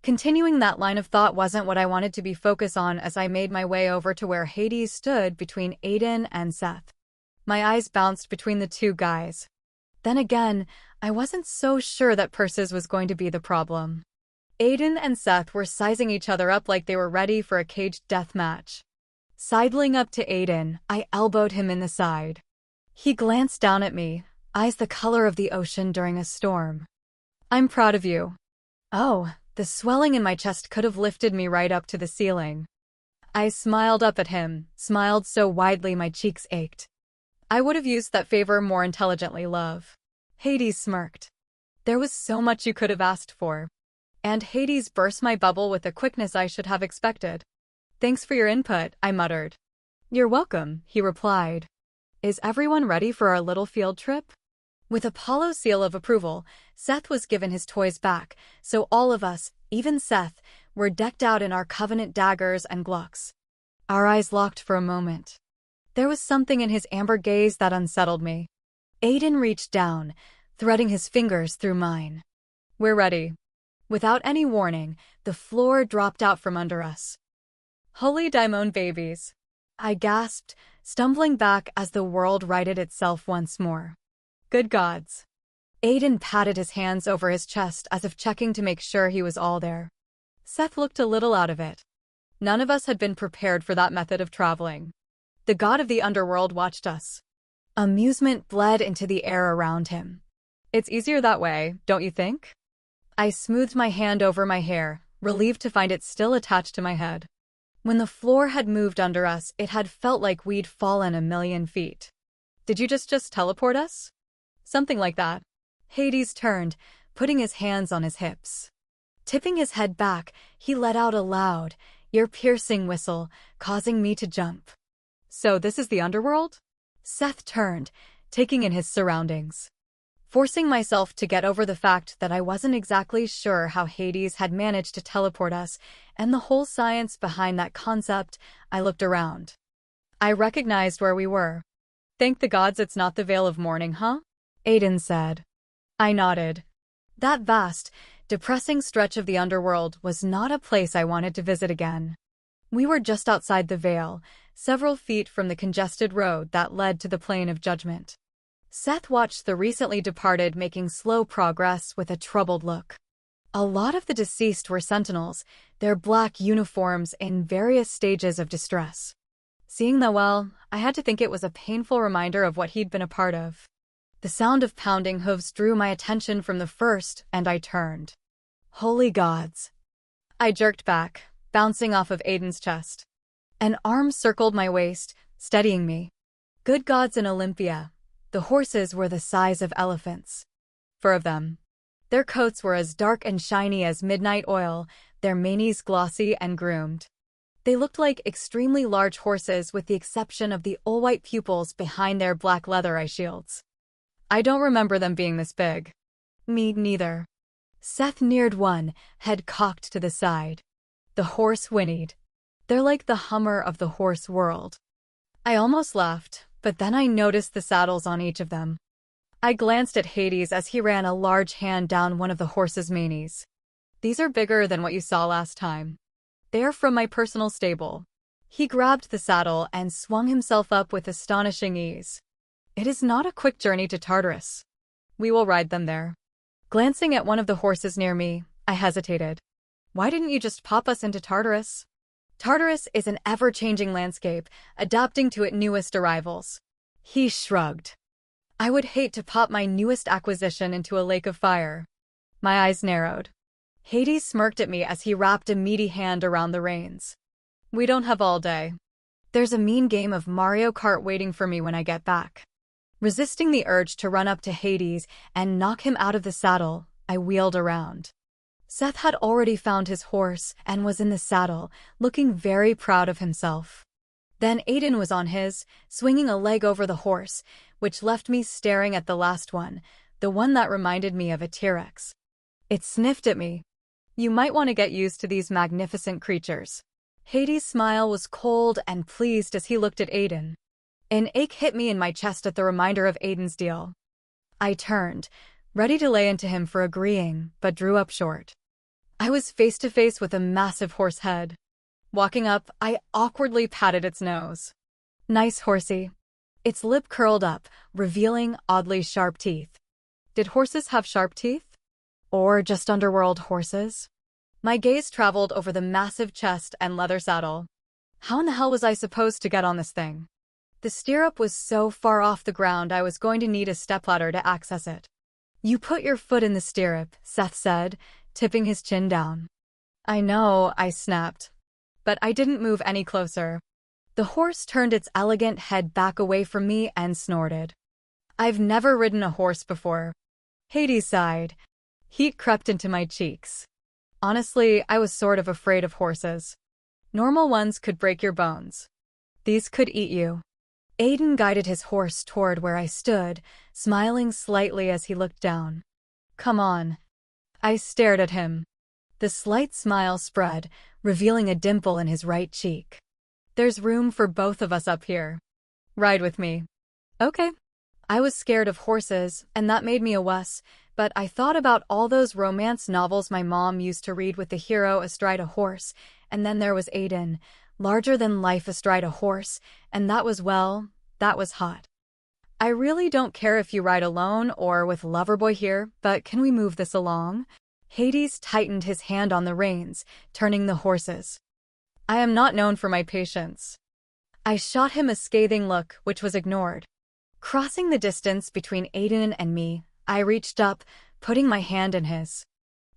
Continuing that line of thought wasn't what I wanted to be focused on as I made my way over to where Hades stood between Aiden and Seth. My eyes bounced between the two guys. Then again, I wasn't so sure that Perseus was going to be the problem. Aiden and Seth were sizing each other up like they were ready for a caged death match. Sidling up to Aiden, I elbowed him in the side. He glanced down at me, eyes the color of the ocean during a storm. I'm proud of you. Oh, the swelling in my chest could have lifted me right up to the ceiling. I smiled up at him, smiled so widely my cheeks ached. I would have used that favor more intelligently, love. Hades smirked. There was so much you could have asked for. And Hades burst my bubble with a quickness I should have expected. Thanks for your input, I muttered. You're welcome, he replied. Is everyone ready for our little field trip? With Apollo's seal of approval, Seth was given his toys back, so all of us, even Seth, were decked out in our covenant daggers and glocks. Our eyes locked for a moment. There was something in his amber gaze that unsettled me. Aiden reached down, threading his fingers through mine. We're ready. Without any warning, the floor dropped out from under us. Holy Daimon babies! I gasped, stumbling back as the world righted itself once more. Good gods! Aiden patted his hands over his chest as if checking to make sure he was all there. Seth looked a little out of it. None of us had been prepared for that method of traveling. The god of the underworld watched us. Amusement bled into the air around him. It's easier that way, don't you think? I smoothed my hand over my hair, relieved to find it still attached to my head. When the floor had moved under us, it had felt like we'd fallen 1,000,000 feet. Did you just teleport us? Something like that. Hades turned, putting his hands on his hips. Tipping his head back, he let out a loud, ear-piercing whistle, causing me to jump. So this is the underworld? Seth turned, taking in his surroundings. Forcing myself to get over the fact that I wasn't exactly sure how Hades had managed to teleport us, and the whole science behind that concept, I looked around. I recognized where we were. Thank the gods it's not the Veil of Mourning, huh? Aiden said. I nodded. That vast, depressing stretch of the underworld was not a place I wanted to visit again. We were just outside the Veil, several feet from the congested road that led to the Plane of Judgment. Seth watched the recently departed making slow progress with a troubled look. A lot of the deceased were Sentinels, their black uniforms in various stages of distress. Seeing the well, I had to think it was a painful reminder of what he'd been a part of. The sound of pounding hooves drew my attention from the first, and I turned. Holy gods! I jerked back, bouncing off of Aiden's chest. An arm circled my waist, steadying me. Good gods in Olympia. The horses were the size of elephants. 4 of them. Their coats were as dark and shiny as midnight oil, their manes glossy and groomed. They looked like extremely large horses with the exception of the all-white pupils behind their black leather eye shields. I don't remember them being this big. Me neither. Seth neared one, head cocked to the side. The horse whinnied. They're like the Hummer of the horse world. I almost laughed, but then I noticed the saddles on each of them. I glanced at Hades as he ran a large hand down one of the horse's manes. These are bigger than what you saw last time. They are from my personal stable. He grabbed the saddle and swung himself up with astonishing ease. It is not a quick journey to Tartarus. We will ride them there. Glancing at one of the horses near me, I hesitated. Why didn't you just pop us into Tartarus? Tartarus is an ever-changing landscape, adapting to its newest arrivals. He shrugged. I would hate to pop my newest acquisition into a lake of fire. My eyes narrowed. Hades smirked at me as he wrapped a meaty hand around the reins. We don't have all day. There's a mean game of Mario Kart waiting for me when I get back. Resisting the urge to run up to Hades and knock him out of the saddle, I wheeled around. Seth had already found his horse and was in the saddle, looking very proud of himself. Then Aiden was on his, swinging a leg over the horse, which left me staring at the last one, the one that reminded me of a T-Rex. It sniffed at me. You might want to get used to these magnificent creatures. Hades' smile was cold and pleased as he looked at Aiden. An ache hit me in my chest at the reminder of Aiden's deal. I turned, ready to lay into him for agreeing, but drew up short. I was face to face with a massive horse head. Walking up, I awkwardly patted its nose. Nice horsey. Its lip curled up, revealing oddly sharp teeth. Did horses have sharp teeth? Or just underworld horses? My gaze traveled over the massive chest and leather saddle. How in the hell was I supposed to get on this thing? The stirrup was so far off the ground I was going to need a stepladder to access it. You put your foot in the stirrup, Seth said, tipping his chin down. I know, I snapped. But I didn't move any closer. The horse turned its elegant head back away from me and snorted. I've never ridden a horse before. Hades sighed. Heat crept into my cheeks. Honestly, I was sort of afraid of horses. Normal ones could break your bones. These could eat you. Aiden guided his horse toward where I stood, smiling slightly as he looked down. Come on. I stared at him. The slight smile spread, revealing a dimple in his right cheek. There's room for both of us up here. Ride with me. Okay. I was scared of horses, and that made me a wuss, but I thought about all those romance novels my mom used to read with the hero astride a horse, and then there was Aiden, larger than life astride a horse, and that was, well, that was hot. I really don't care if you ride alone or with Loverboy here, but can we move this along? Hades tightened his hand on the reins, turning the horses. I am not known for my patience. I shot him a scathing look, which was ignored. Crossing the distance between Aiden and me, I reached up, putting my hand in his.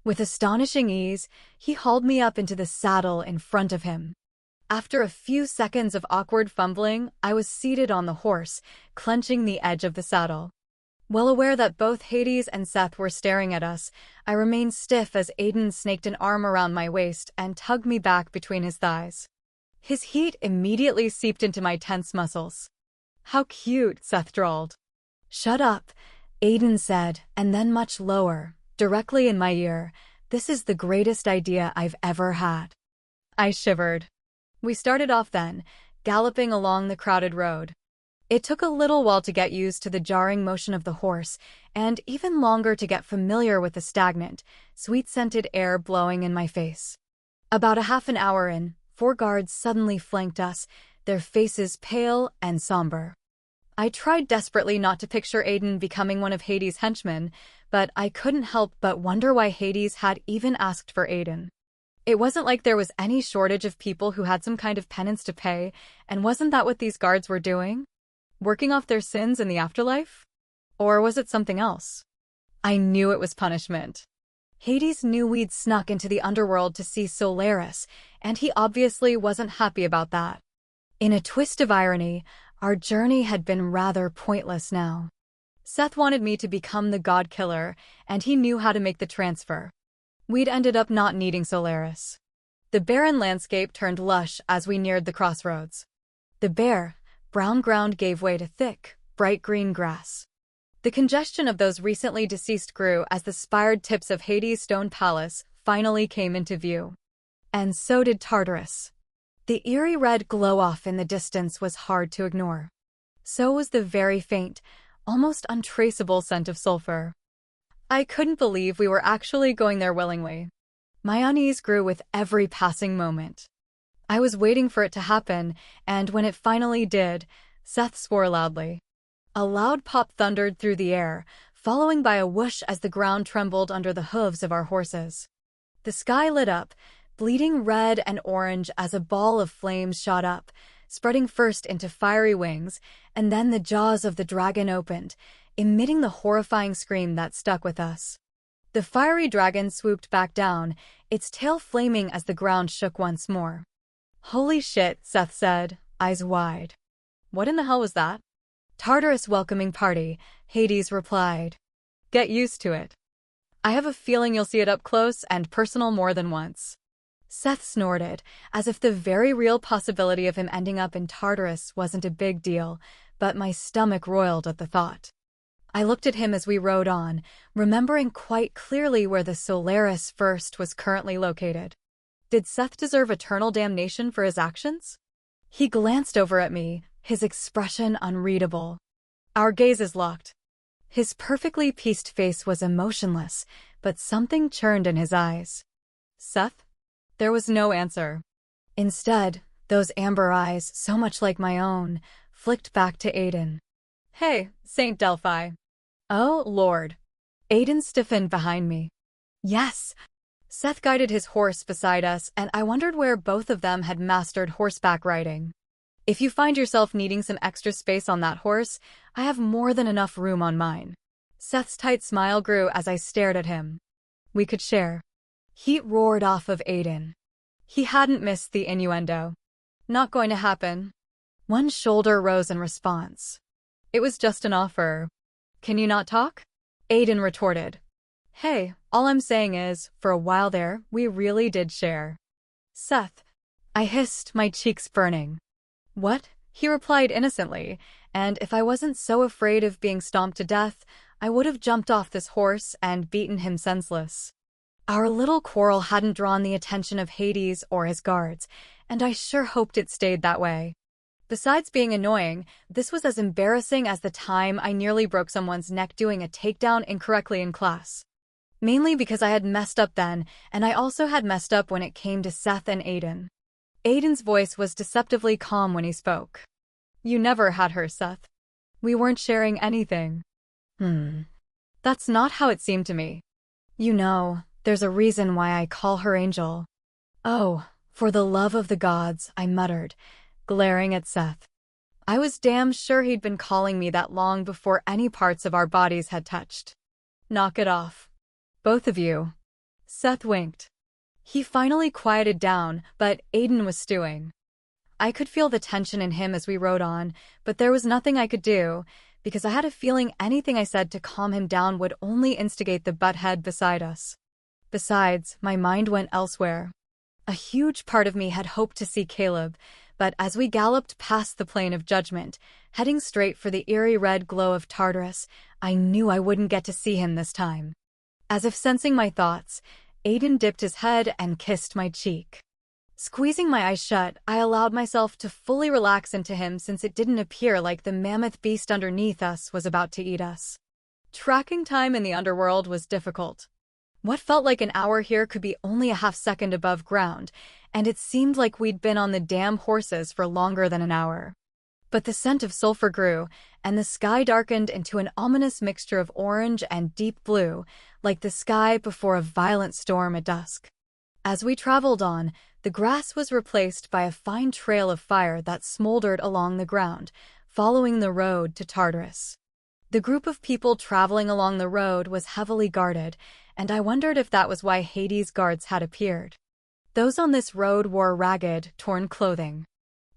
With astonishing ease, he hauled me up into the saddle in front of him. After a few seconds of awkward fumbling, I was seated on the horse, clenching the edge of the saddle. Well aware that both Hades and Seth were staring at us, I remained stiff as Aiden snaked an arm around my waist and tugged me back between his thighs. His heat immediately seeped into my tense muscles. How cute, Seth drawled. Shut up, Aiden said, and then much lower, directly in my ear, this is the greatest idea I've ever had. I shivered. We started off then, galloping along the crowded road. It took a little while to get used to the jarring motion of the horse, and even longer to get familiar with the stagnant, sweet-scented air blowing in my face. About a half an hour in, 4 guards suddenly flanked us, their faces pale and somber. I tried desperately not to picture Aiden becoming one of Hades' henchmen, but I couldn't help but wonder why Hades had even asked for Aiden. It wasn't like there was any shortage of people who had some kind of penance to pay, and wasn't that what these guards were doing? Working off their sins in the afterlife? Or was it something else? I knew it was punishment. Hades knew we'd snuck into the underworld to see Solaris, and he obviously wasn't happy about that. In a twist of irony, our journey had been rather pointless now. Seth wanted me to become the god killer, and he knew how to make the transfer. We'd ended up not needing Solaris. The barren landscape turned lush as we neared the crossroads. The bare, brown ground gave way to thick, bright green grass. The congestion of those recently deceased grew as the spired tips of Hades' stone palace finally came into view. And so did Tartarus. The eerie red glow-off in the distance was hard to ignore. So was the very faint, almost untraceable scent of sulfur. I couldn't believe we were actually going there willingly. My unease grew with every passing moment. I was waiting for it to happen, and when it finally did, Seth swore loudly. A loud pop thundered through the air, following by a whoosh as the ground trembled under the hooves of our horses. The sky lit up, bleeding red and orange as a ball of flames shot up, spreading first into fiery wings, and then the jaws of the dragon opened, emitting the horrifying scream that stuck with us. The fiery dragon swooped back down, its tail flaming as the ground shook once more. Holy shit, Seth said, eyes wide. What in the hell was that? Tartarus welcoming party, Hades replied. Get used to it. I have a feeling you'll see it up close and personal more than once. Seth snorted, as if the very real possibility of him ending up in Tartarus wasn't a big deal, but my stomach roiled at the thought. I looked at him as we rode on, remembering quite clearly where the Solaris First was currently located. Did Seth deserve eternal damnation for his actions? He glanced over at me, his expression unreadable. Our gazes locked. His perfectly pieced face was emotionless, but something churned in his eyes. Seth? There was no answer. Instead, those amber eyes, so much like my own, flicked back to Aiden. Hey, Saint Delphi. Oh, Lord. Aiden stiffened behind me. Yes. Seth guided his horse beside us, and I wondered where both of them had mastered horseback riding. If you find yourself needing some extra space on that horse, I have more than enough room on mine. Seth's tight smile grew as I stared at him. We could share. Heat roared off of Aiden. He hadn't missed the innuendo. Not going to happen. One shoulder rose in response. It was just an offer. Can you not talk? Aiden retorted. Hey, all I'm saying is, for a while there, we really did share. Seth. I hissed, my cheeks burning. What? He replied innocently, and if I wasn't so afraid of being stomped to death, I would have jumped off this horse and beaten him senseless. Our little quarrel hadn't drawn the attention of Hades or his guards, and I sure hoped it stayed that way. Besides being annoying, this was as embarrassing as the time I nearly broke someone's neck doing a takedown incorrectly in class. Mainly because I had messed up then, and I also had messed up when it came to Seth and Aiden. Aiden's voice was deceptively calm when he spoke. You never had her, Seth. We weren't sharing anything. That's not how it seemed to me. You know, there's a reason why I call her Angel. Oh, for the love of the gods, I muttered, glaring at Seth. I was damn sure he'd been calling me that long before any parts of our bodies had touched. Knock it off. Both of you. Seth winked. He finally quieted down, but Aiden was stewing. I could feel the tension in him as we rode on, but there was nothing I could do, because I had a feeling anything I said to calm him down would only instigate the butthead beside us. Besides, my mind went elsewhere. A huge part of me had hoped to see Caleb, but as we galloped past the Plain of Judgment, heading straight for the eerie red glow of Tartarus, I knew I wouldn't get to see him this time. As if sensing my thoughts, Aiden dipped his head and kissed my cheek. Squeezing my eyes shut, I allowed myself to fully relax into him since it didn't appear like the mammoth beast underneath us was about to eat us. Tracking time in the underworld was difficult. What felt like an hour here could be only a half second above ground, and it seemed like we'd been on the damn horses for longer than an hour. But the scent of sulfur grew, and the sky darkened into an ominous mixture of orange and deep blue, like the sky before a violent storm at dusk. As we traveled on, the grass was replaced by a fine trail of fire that smoldered along the ground, following the road to Tartarus. The group of people traveling along the road was heavily guarded, and I wondered if that was why Hades' guards had appeared. Those on this road wore ragged, torn clothing.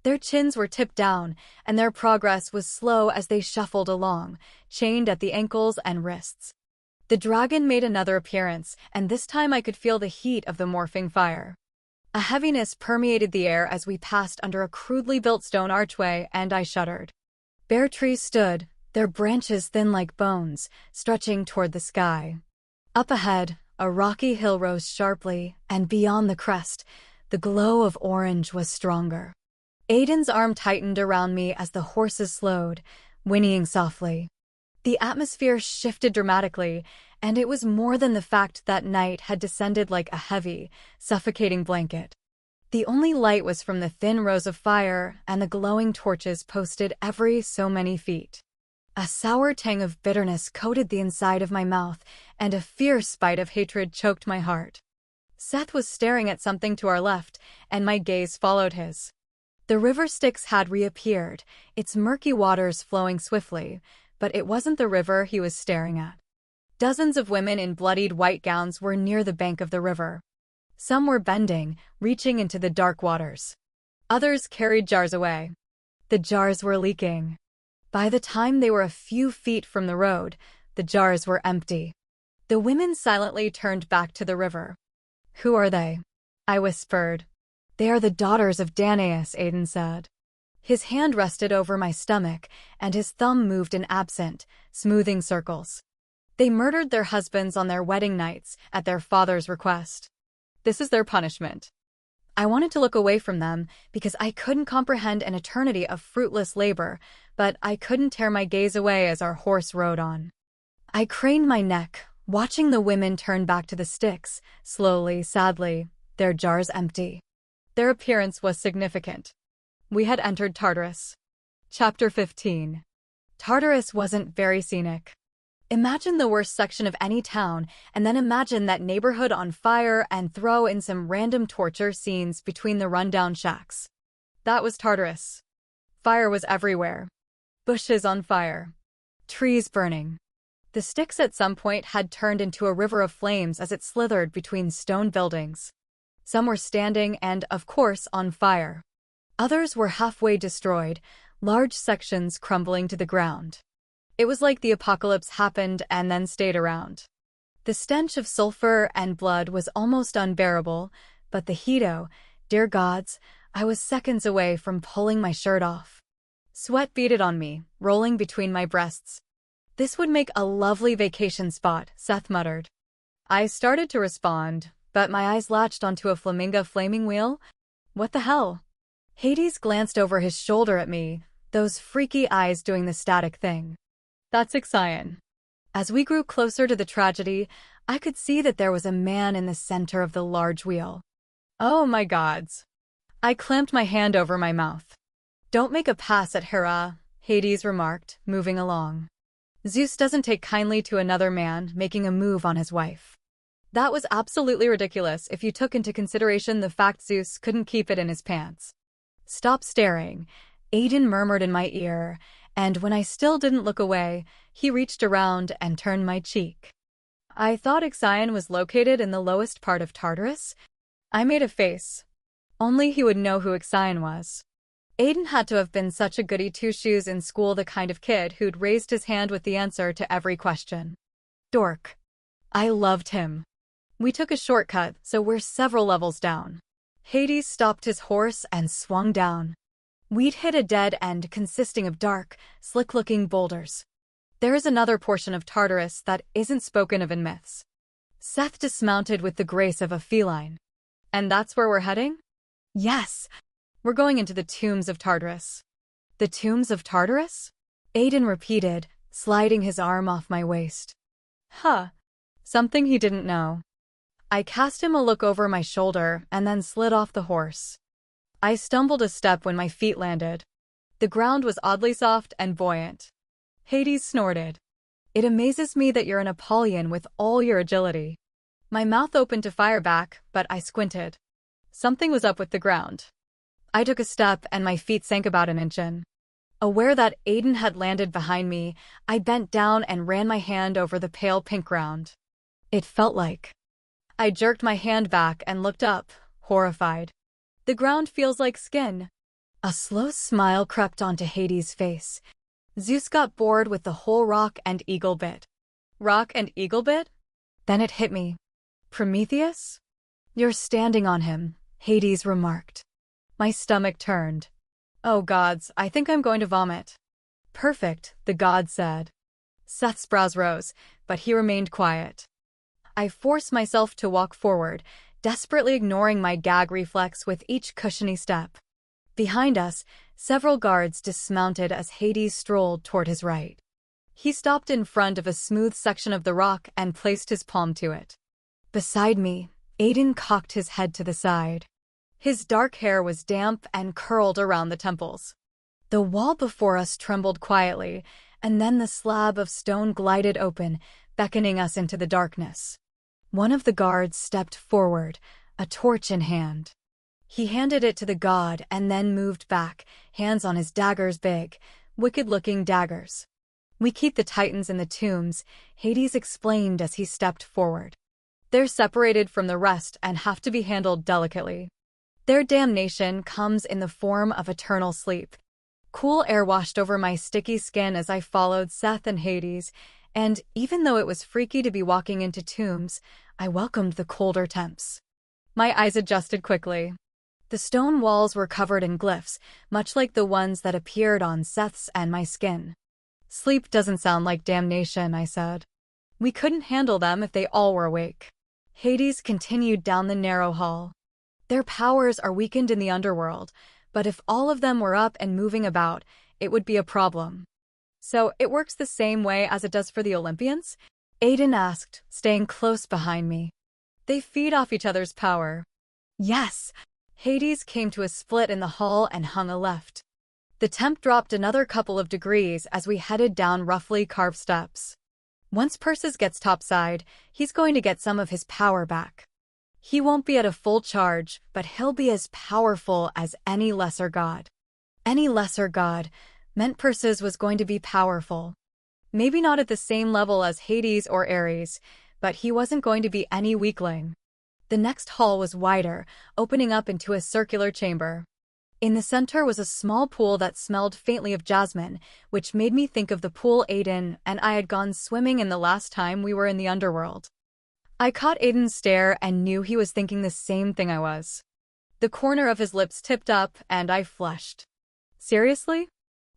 Their chins were tipped down, and their progress was slow as they shuffled along, chained at the ankles and wrists. The dragon made another appearance, and this time I could feel the heat of the morphing fire. A heaviness permeated the air as we passed under a crudely built stone archway, and I shuddered. Bare trees stood, their branches thin like bones, stretching toward the sky. Up ahead, a rocky hill rose sharply, and beyond the crest, the glow of orange was stronger. Aiden's arm tightened around me as the horses slowed, whinnying softly. The atmosphere shifted dramatically, and it was more than the fact that night had descended like a heavy, suffocating blanket. The only light was from the thin rows of fire and the glowing torches posted every so many feet. A sour tang of bitterness coated the inside of my mouth, and a fierce bite of hatred choked my heart. Seth was staring at something to our left, and my gaze followed his. The river Styx had reappeared, its murky waters flowing swiftly, but it wasn't the river he was staring at. Dozens of women in bloodied white gowns were near the bank of the river. Some were bending, reaching into the dark waters. Others carried jars away. The jars were leaking. By the time they were a few feet from the road, the jars were empty. The women silently turned back to the river. "Who are they?" I whispered. "They are the daughters of Danaus," Aiden said. His hand rested over my stomach, and his thumb moved in absent, smoothing circles. They murdered their husbands on their wedding nights, at their father's request. This is their punishment. I wanted to look away from them, because I couldn't comprehend an eternity of fruitless labor, but I couldn't tear my gaze away as our horse rode on. I craned my neck, watching the women turn back to the Styx, slowly, sadly, their jars empty. Their appearance was significant. We had entered Tartarus. Chapter 15. Tartarus wasn't very scenic. Imagine the worst section of any town, and then imagine that neighborhood on fire and throw in some random torture scenes between the rundown shacks. That was Tartarus. Fire was everywhere. Bushes on fire. Trees burning. The Styx at some point had turned into a river of flames as it slithered between stone buildings. Some were standing and, of course, on fire. Others were halfway destroyed, large sections crumbling to the ground. It was like the apocalypse happened and then stayed around. The stench of sulfur and blood was almost unbearable, but the heat, dear gods, I was seconds away from pulling my shirt off. Sweat beaded on me, rolling between my breasts. "This would make a lovely vacation spot," Seth muttered. I started to respond, but my eyes latched onto a flamingo flaming wheel. What the hell? Hades glanced over his shoulder at me, those freaky eyes doing the static thing. That's Ixion. As we grew closer to the tragedy, I could see that there was a man in the center of the large wheel. Oh my gods. I clamped my hand over my mouth. Don't make a pass at Hera, Hades remarked, moving along. Zeus doesn't take kindly to another man making a move on his wife. That was absolutely ridiculous if you took into consideration the fact Zeus couldn't keep it in his pants. Stop staring, Aiden murmured in my ear, and when I still didn't look away, he reached around and turned my cheek. I thought Ixion was located in the lowest part of Tartarus. I made a face. Only he would know who Ixion was. Aiden had to have been such a goody two-shoes in school, the kind of kid who'd raised his hand with the answer to every question. Dork. I loved him. We took a shortcut, so we're several levels down. Hades stopped his horse and swung down. We'd hit a dead end consisting of dark, slick-looking boulders. There is another portion of Tartarus that isn't spoken of in myths. Seth dismounted with the grace of a feline. And that's where we're heading? Yes. We're going into the tombs of Tartarus. The tombs of Tartarus? Aiden repeated, sliding his arm off my waist. Huh. Something he didn't know. I cast him a look over my shoulder and then slid off the horse. I stumbled a step when my feet landed. The ground was oddly soft and buoyant. Hades snorted. It amazes me that you're an Apollyon with all your agility. My mouth opened to fire back, but I squinted. Something was up with the ground. I took a step and my feet sank about an inch in. Aware that Aiden had landed behind me, I bent down and ran my hand over the pale pink ground. It felt like. I jerked my hand back and looked up, horrified. The ground feels like skin. A slow smile crept onto Hades' face. Zeus got bored with the whole rock and eagle bit. Rock and eagle bit? Then it hit me. Prometheus? You're standing on him, Hades remarked. My stomach turned. Oh gods, I think I'm going to vomit. Perfect, the god said. Seth's brows rose, but he remained quiet. I forced myself to walk forward, desperately ignoring my gag reflex with each cushiony step. Behind us, several guards dismounted as Hades strolled toward his right. He stopped in front of a smooth section of the rock and placed his palm to it. Beside me, Aiden cocked his head to the side. His dark hair was damp and curled around the temples. The wall before us trembled quietly, and then the slab of stone glided open, beckoning us into the darkness. One of the guards stepped forward, a torch in hand. He handed it to the god and then moved back, hands on his daggers, big, wicked-looking daggers. We keep the titans in the tombs, Hades explained as he stepped forward. They're separated from the rest and have to be handled delicately. Their damnation comes in the form of eternal sleep. Cool air washed over my sticky skin as I followed Seth and Hades, and even though it was freaky to be walking into tombs, I welcomed the colder temps. My eyes adjusted quickly. The stone walls were covered in glyphs, much like the ones that appeared on Seth's and my skin. Sleep doesn't sound like damnation, I said. We couldn't handle them if they all were awake. Hades continued down the narrow hall. Their powers are weakened in the underworld, but if all of them were up and moving about, it would be a problem. So it works the same way as it does for the Olympians? Aiden asked, staying close behind me. They feed off each other's power. Yes. Hades came to a split in the hall and hung a left. The temp dropped another couple of degrees as we headed down roughly carved steps. Once Perseus gets topside, he's going to get some of his power back. He won't be at a full charge, but he'll be as powerful as any lesser god. Any lesser god meant Perseus was going to be powerful. Maybe not at the same level as Hades or Ares, but he wasn't going to be any weakling. The next hall was wider, opening up into a circular chamber. In the center was a small pool that smelled faintly of jasmine, which made me think of the pool Aiden and I had gone swimming in the last time we were in the underworld. I caught Aiden's stare and knew he was thinking the same thing I was. The corner of his lips tipped up and I flushed. Seriously?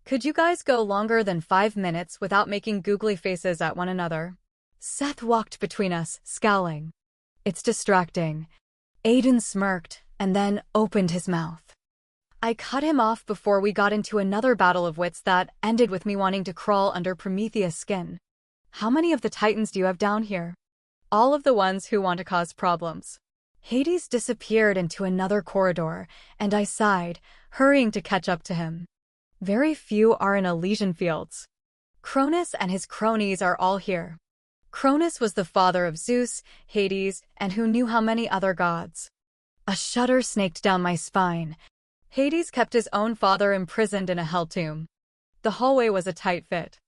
Could you guys go longer than 5 minutes without making googly faces at one another? Seth walked between us, scowling. It's distracting. Aiden smirked and then opened his mouth. I cut him off before we got into another battle of wits that ended with me wanting to crawl under Prometheus' skin. How many of the Titans do you have down here? All of the ones who want to cause problems. Hades disappeared into another corridor, and I sighed, hurrying to catch up to him. Very few are in Elysian fields. Cronus and his cronies are all here. Cronus was the father of Zeus, Hades, and who knew how many other gods. A shudder snaked down my spine. Hades kept his own father imprisoned in a hell tomb. The hallway was a tight fit.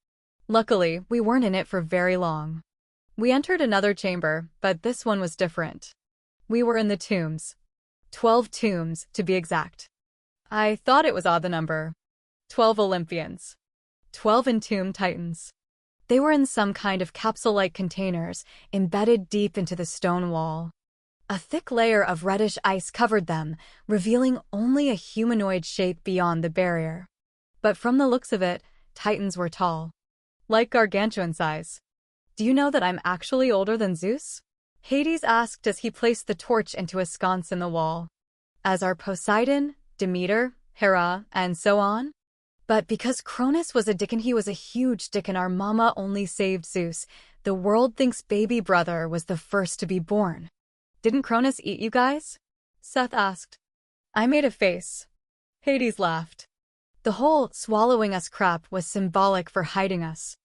Luckily, we weren't in it for very long. We entered another chamber, but this one was different. We were in the tombs. 12 tombs, to be exact. I thought it was odd the number. 12 Olympians. 12 entombed titans. They were in some kind of capsule-like containers, embedded deep into the stone wall. A thick layer of reddish ice covered them, revealing only a humanoid shape beyond the barrier. But from the looks of it, titans were tall. Like gargantuan size. Do you know that I'm actually older than Zeus? Hades asked as he placed the torch into a sconce in the wall. As are Poseidon, Demeter, Hera, and so on? But because Cronus was a dick and he was a huge dick and our mama only saved Zeus, the world thinks baby brother was the first to be born. Didn't Cronus eat you guys? Seth asked. I made a face. Hades laughed. The whole swallowing us crap was symbolic for hiding us.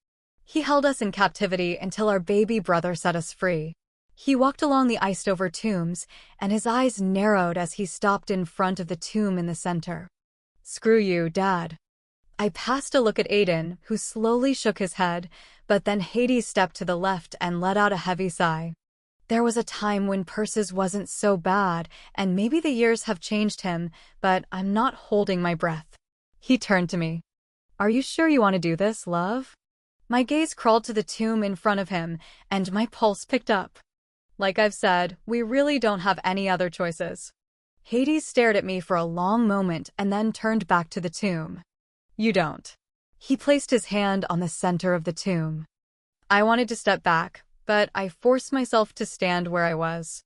He held us in captivity until our baby brother set us free. He walked along the iced-over tombs, and his eyes narrowed as he stopped in front of the tomb in the center. Screw you, Dad. I passed a look at Aiden, who slowly shook his head, but then Hades stepped to the left and let out a heavy sigh. There was a time when Perseus wasn't so bad, and maybe the years have changed him, but I'm not holding my breath. He turned to me. Are you sure you want to do this, love? My gaze crawled to the tomb in front of him, and my pulse picked up. Like I've said, we really don't have any other choices. Hades stared at me for a long moment and then turned back to the tomb. You don't. He placed his hand on the center of the tomb. I wanted to step back, but I forced myself to stand where I was.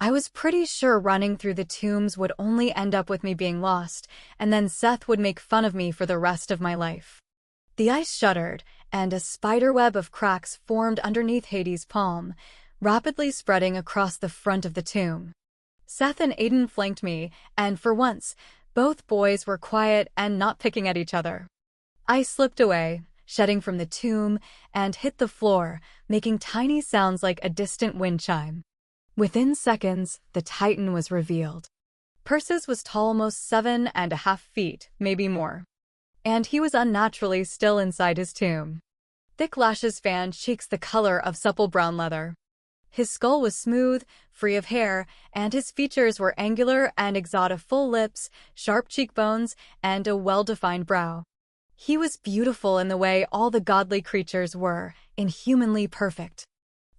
I was pretty sure running through the tombs would only end up with me being lost, and then Seth would make fun of me for the rest of my life. The ice shuddered, and a spiderweb of cracks formed underneath Hades' palm, rapidly spreading across the front of the tomb. Seth and Aiden flanked me, and for once, both boys were quiet and not picking at each other. I slipped away, shedding from the tomb, and hit the floor, making tiny sounds like a distant wind chime. Within seconds, the Titan was revealed. Perseus was tall almost 7.5 feet, maybe more. And he was unnaturally still inside his tomb. Thick lashes fanned cheeks the color of supple brown leather. His skull was smooth, free of hair, and his features were angular and exotic: full lips, sharp cheekbones, and a well-defined brow. He was beautiful in the way all the godly creatures were, inhumanly perfect.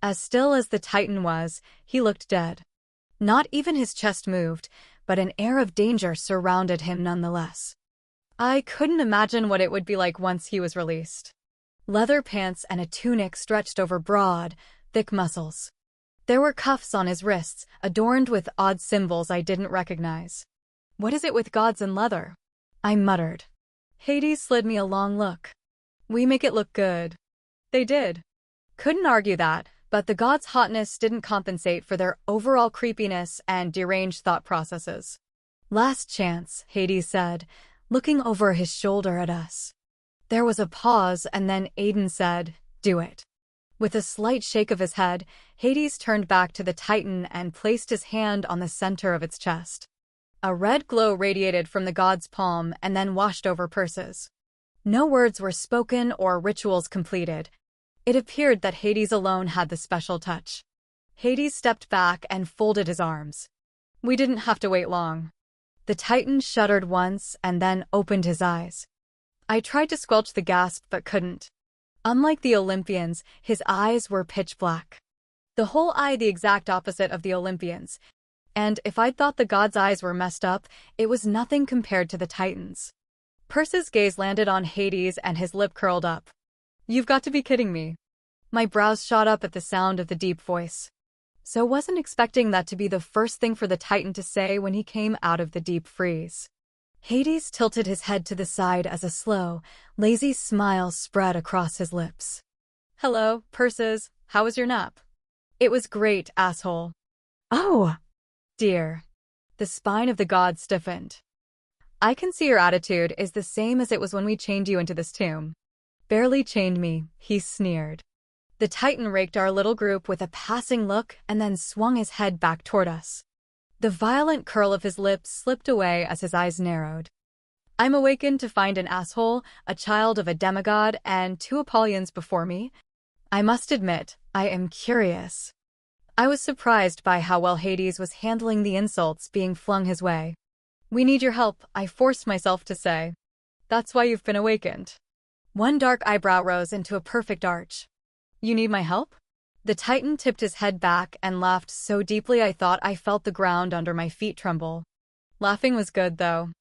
As still as the Titan was, he looked dead. Not even his chest moved, but an air of danger surrounded him nonetheless. I couldn't imagine what it would be like once he was released. Leather pants and a tunic stretched over broad, thick muscles. There were cuffs on his wrists, adorned with odd symbols I didn't recognize. What is it with gods and leather? I muttered. Hades slid me a long look. We make it look good. They did. Couldn't argue that, but the gods' hotness didn't compensate for their overall creepiness and deranged thought processes. Last chance, Hades said, looking over his shoulder at us. There was a pause, and then Aiden said, "Do it." With a slight shake of his head, Hades turned back to the Titan and placed his hand on the center of its chest. A red glow radiated from the god's palm and then washed over Perseus. No words were spoken or rituals completed. It appeared that Hades alone had the special touch. Hades stepped back and folded his arms. We didn't have to wait long. The Titan shuddered once and then opened his eyes. I tried to squelch the gasp but couldn't. Unlike the Olympians, his eyes were pitch black. The whole eye the exact opposite of the Olympians. And if I'd thought the god's eyes were messed up, it was nothing compared to the Titan's. Perseus' gaze landed on Hades and his lip curled up. You've got to be kidding me. My brows shot up at the sound of the deep voice. So wasn't expecting that to be the first thing for the Titan to say when he came out of the deep freeze. Hades tilted his head to the side as a slow, lazy smile spread across his lips. Hello, Persis. How was your nap? It was great, asshole. Oh, dear. The spine of the god stiffened. I can see your attitude is the same as it was when we chained you into this tomb. Barely chained me, he sneered. The Titan raked our little group with a passing look and then swung his head back toward us. The violent curl of his lips slipped away as his eyes narrowed. I'm awakened to find an asshole, a child of a demigod, and 2 Apollyons before me. I must admit, I am curious. I was surprised by how well Hades was handling the insults being flung his way. We need your help, I forced myself to say. That's why you've been awakened. One dark eyebrow rose into a perfect arch. You need my help? The Titan tipped his head back and laughed so deeply I thought I felt the ground under my feet tremble. Laughing was good, though.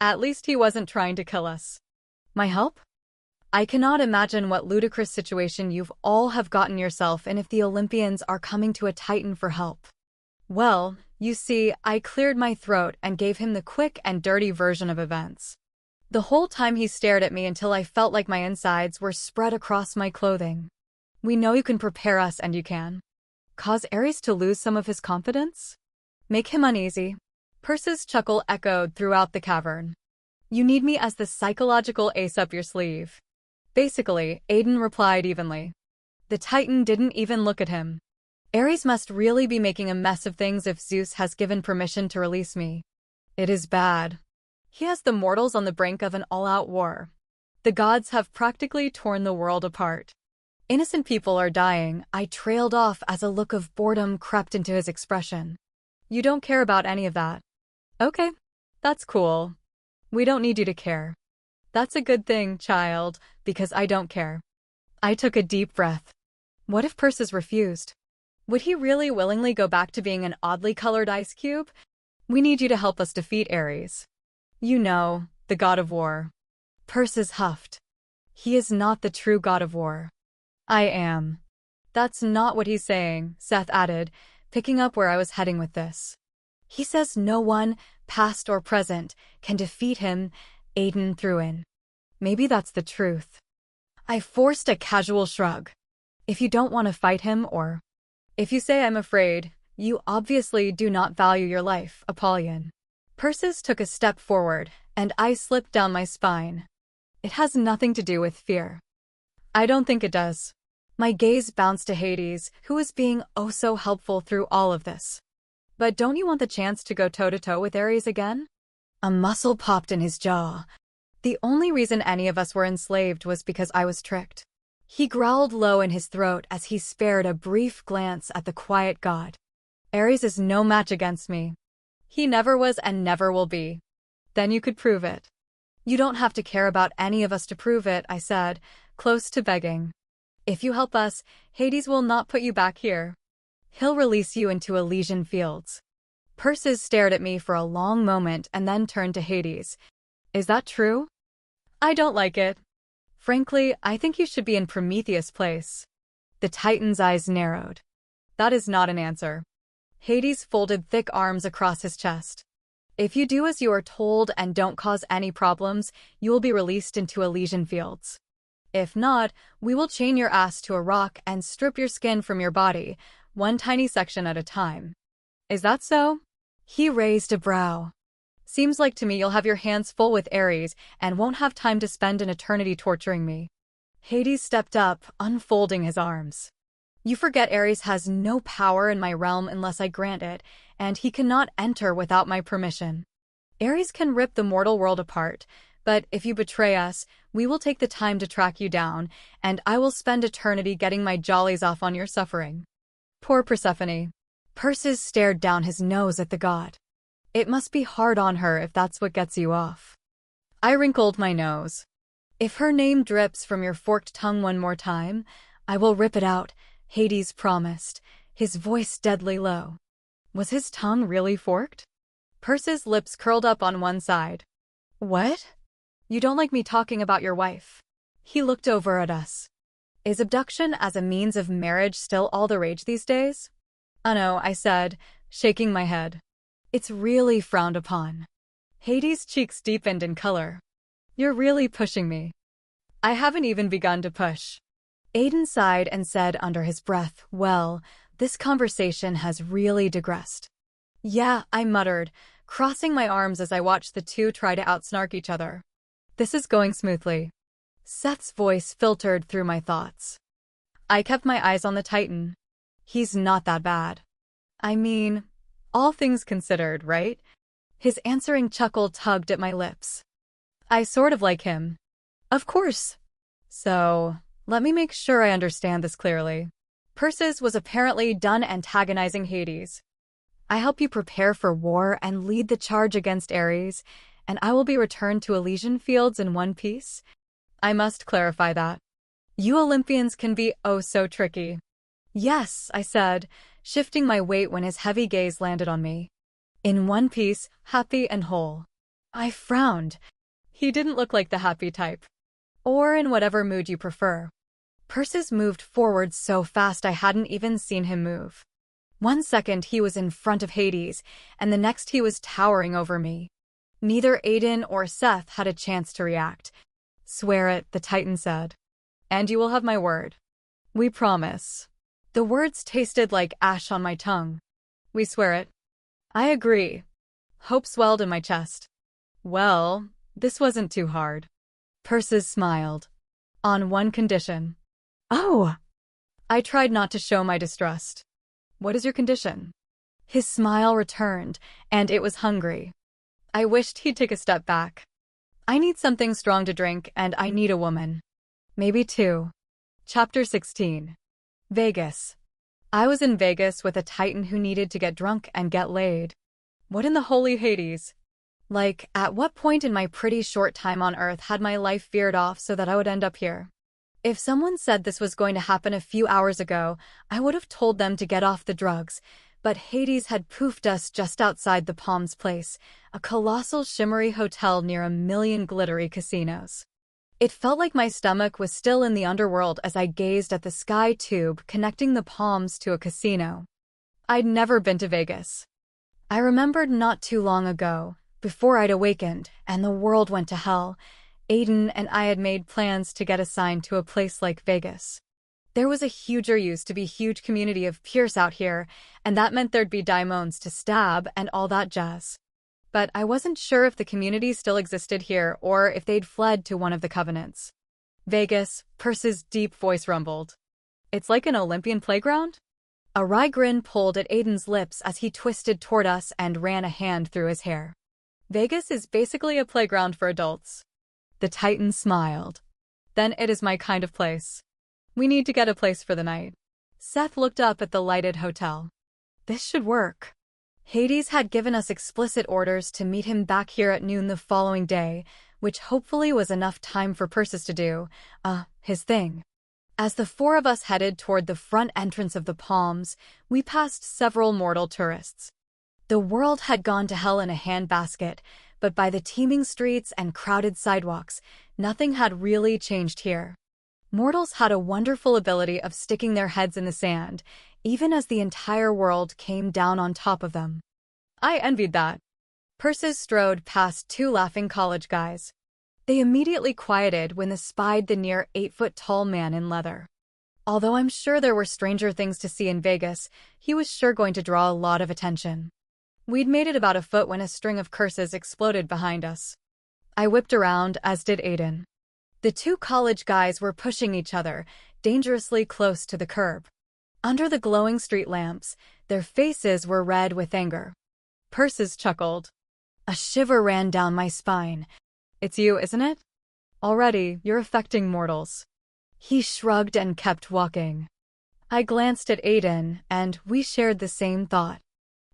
At least he wasn't trying to kill us. My help? I cannot imagine what ludicrous situation you've all have gotten yourself in if the Olympians are coming to a Titan for help. Well, you see, I cleared my throat and gave him the quick and dirty version of events. The whole time he stared at me until I felt like my insides were spread across my clothing. We know you can prepare us and you can. Cause Ares to lose some of his confidence? Make him uneasy. Persis' chuckle echoed throughout the cavern. You need me as the psychological ace up your sleeve. Basically, Aiden replied evenly. The Titan didn't even look at him. Ares must really be making a mess of things if Zeus has given permission to release me. It is bad. He has the mortals on the brink of an all-out war. The gods have practically torn the world apart. Innocent people are dying. I trailed off as a look of boredom crept into his expression. You don't care about any of that. Okay, that's cool. We don't need you to care. That's a good thing, child, because I don't care. I took a deep breath. What if Persis refused? Would he really willingly go back to being an oddly colored ice cube? We need you to help us defeat Ares. You know, the god of war. Persis huffed. He is not the true god of war. I am. That's not what he's saying, Seth added, picking up where I was heading with this. He says no one, past or present, can defeat him, Aiden threw in. Maybe that's the truth. I forced a casual shrug. If you don't want to fight him or... If you say I'm afraid, you obviously do not value your life, Apollyon. Persis took a step forward, and I slipped down my spine. It has nothing to do with fear. I don't think it does. My gaze bounced to Hades, who was being oh so helpful through all of this. But don't you want the chance to go toe-to-toe with Ares again? A muscle popped in his jaw. The only reason any of us were enslaved was because I was tricked. He growled low in his throat as he spared a brief glance at the quiet god. Ares is no match against me. He never was and never will be. Then you could prove it. You don't have to care about any of us to prove it, I said, close to begging. If you help us, Hades will not put you back here. He'll release you into Elysian fields. Persis stared at me for a long moment and then turned to Hades. Is that true? I don't like it. Frankly, I think you should be in Prometheus' place. The Titan's eyes narrowed. That is not an answer. Hades folded thick arms across his chest. If you do as you are told and don't cause any problems, you will be released into Elysian fields. If not, we will chain your ass to a rock and strip your skin from your body, one tiny section at a time. Is that so? He raised a brow. Seems like to me you'll have your hands full with Ares and won't have time to spend an eternity torturing me. Hades stepped up, unfolding his arms. You forget Ares has no power in my realm unless I grant it, and he cannot enter without my permission. Ares can rip the mortal world apart, but if you betray us, we will take the time to track you down, and I will spend eternity getting my jollies off on your suffering. Poor Persephone. Persis stared down his nose at the god. It must be hard on her if that's what gets you off. I wrinkled my nose. If her name drips from your forked tongue one more time, I will rip it out, Hades promised, his voice deadly low. Was his tongue really forked? Persis' lips curled up on one side. What? You don't like me talking about your wife. He looked over at us. Is abduction as a means of marriage still all the rage these days? No, I said, shaking my head. It's really frowned upon. Hades' cheeks deepened in color. You're really pushing me. I haven't even begun to push. Aiden sighed and said under his breath, well, this conversation has really digressed. Yeah, I muttered, crossing my arms as I watched the two try to outsnark each other. This is going smoothly. Seth's voice filtered through my thoughts. I kept my eyes on the Titan. He's not that bad. I mean, all things considered, right? His answering chuckle tugged at my lips. I sort of like him. Of course. So, let me make sure I understand this clearly. Persis was apparently done antagonizing Hades. I help you prepare for war and lead the charge against Ares, and I will be returned to Elysian Fields in one piece? I must clarify that. You Olympians can be oh so tricky. Yes, I said, shifting my weight when his heavy gaze landed on me. In one piece, happy and whole. I frowned. He didn't look like the happy type. Or in whatever mood you prefer. Persis moved forward so fast I hadn't even seen him move. 1 second he was in front of Hades, and the next he was towering over me. Neither Aiden or Seth had a chance to react. Swear it, the Titan said. And you will have my word. We promise. The words tasted like ash on my tongue. We swear it. I agree. Hope swelled in my chest. Well, this wasn't too hard. Persis smiled. On one condition. Oh! I tried not to show my distrust. What is your condition? His smile returned, and it was hungry. I wished he'd take a step back. I need something strong to drink, and I need a woman. Maybe two. Chapter 16. Vegas. I was in Vegas with a Titan who needed to get drunk and get laid. What in the holy Hades? Like, at what point in my pretty short time on Earth had my life veered off so that I would end up here? If someone said this was going to happen a few hours ago, I would have told them to get off the drugs, but Hades had poofed us just outside the Palms Place, a colossal shimmery hotel near a million glittery casinos. It felt like my stomach was still in the underworld as I gazed at the sky tube connecting the Palms to a casino. I'd never been to Vegas. I remembered not too long ago, before I'd awakened and the world went to hell, Aiden and I had made plans to get assigned to a place like Vegas. There was a used to be huge community of Pierce out here, and that meant there'd be daimons to stab and all that jazz. But I wasn't sure if the community still existed here or if they'd fled to one of the covenants. Vegas, Persis' deep voice rumbled. It's like an Olympian playground? A wry grin pulled at Aiden's lips as he twisted toward us and ran a hand through his hair. Vegas is basically a playground for adults. The Titan smiled. Then it is my kind of place. We need to get a place for the night. Seth looked up at the lighted hotel. This should work. Hades had given us explicit orders to meet him back here at noon the following day, which hopefully was enough time for Persis to do, his thing. As the four of us headed toward the front entrance of the Palms, we passed several mortal tourists. The world had gone to hell in a handbasket, but by the teeming streets and crowded sidewalks, nothing had really changed here. Mortals had a wonderful ability of sticking their heads in the sand, even as the entire world came down on top of them. I envied that. Persis strode past two laughing college guys. They immediately quieted when they spied the near 8-foot-tall man in leather. Although I'm sure there were stranger things to see in Vegas, he was sure going to draw a lot of attention. We'd made it about a foot when a string of curses exploded behind us. I whipped around, as did Aiden. The two college guys were pushing each other, dangerously close to the curb. Under the glowing street lamps, their faces were red with anger. Persis chuckled. A shiver ran down my spine. It's you, isn't it? Already, you're affecting mortals. He shrugged and kept walking. I glanced at Aiden, and we shared the same thought.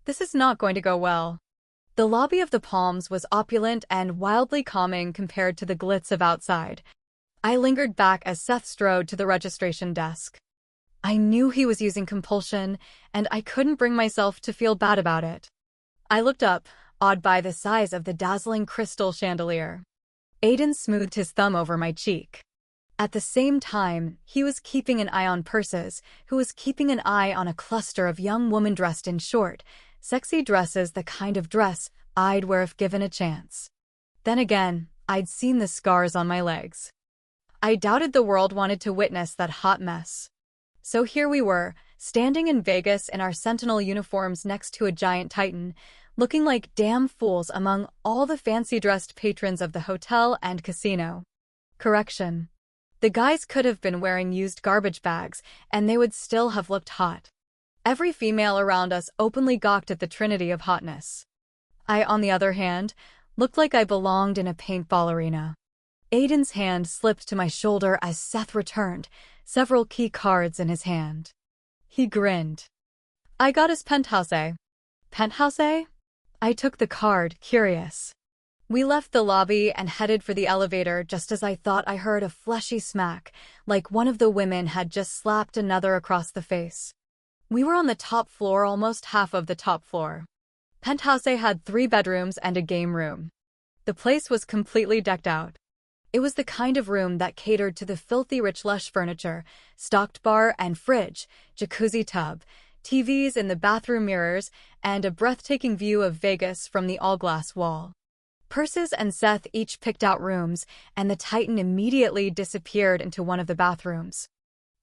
This is not going to go well. The lobby of the Palms was opulent and wildly calming compared to the glitz of outside. I lingered back as Seth strode to the registration desk. I knew he was using compulsion, and I couldn't bring myself to feel bad about it. I looked up, awed by the size of the dazzling crystal chandelier. Aiden smoothed his thumb over my cheek. At the same time, he was keeping an eye on Persis, who was keeping an eye on a cluster of young women dressed in short, sexy dresses, the kind of dress I'd wear if given a chance. Then again, I'd seen the scars on my legs. I doubted the world wanted to witness that hot mess. So here we were, standing in Vegas in our Sentinel uniforms next to a giant Titan, looking like damn fools among all the fancy-dressed patrons of the hotel and casino. Correction. The guys could have been wearing used garbage bags, and they would still have looked hot. Every female around us openly gawked at the trinity of hotness. I, on the other hand, looked like I belonged in a paintball arena. Aiden's hand slipped to my shoulder as Seth returned, several key cards in his hand. He grinned. I got his penthouse A. Penthouse A? I took the card, curious. We left the lobby and headed for the elevator just as I thought I heard a fleshy smack, like one of the women had just slapped another across the face. We were on the top floor, almost half of the top floor. Penthouse A had 3 bedrooms and a game room. The place was completely decked out. It was the kind of room that catered to the filthy rich lush furniture, stocked bar and fridge, jacuzzi tub, TVs in the bathroom mirrors, and a breathtaking view of Vegas from the all-glass wall. Persis and Seth each picked out rooms, and the Titan immediately disappeared into one of the bathrooms.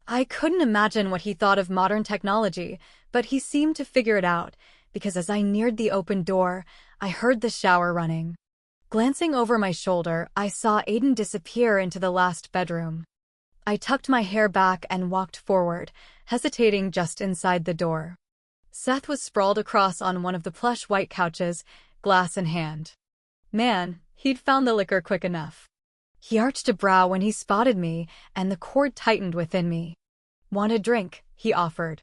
I couldn't imagine what he thought of modern technology, but he seemed to figure it out, because as I neared the open door, I heard the shower running. Glancing over my shoulder, I saw Aiden disappear into the last bedroom. I tucked my hair back and walked forward, hesitating just inside the door. Seth was sprawled across on one of the plush white couches, glass in hand. Man, he'd found the liquor quick enough. He arched a brow when he spotted me, and the cord tightened within me. Want a drink? He offered.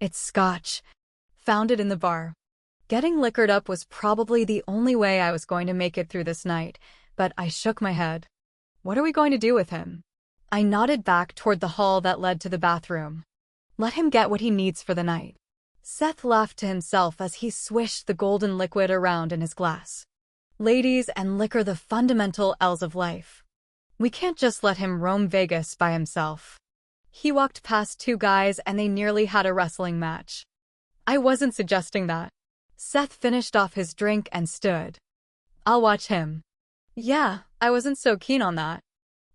It's scotch. Found it in the bar. Getting liquored up was probably the only way I was going to make it through this night, but I shook my head. What are we going to do with him? I nodded back toward the hall that led to the bathroom. Let him get what he needs for the night. Seth laughed to himself as he swished the golden liquid around in his glass. Ladies and liquor, the fundamental L's of life. We can't just let him roam Vegas by himself. He walked past 2 guys and they nearly had a wrestling match. I wasn't suggesting that. Seth finished off his drink and stood. I'll watch him. Yeah, I wasn't so keen on that.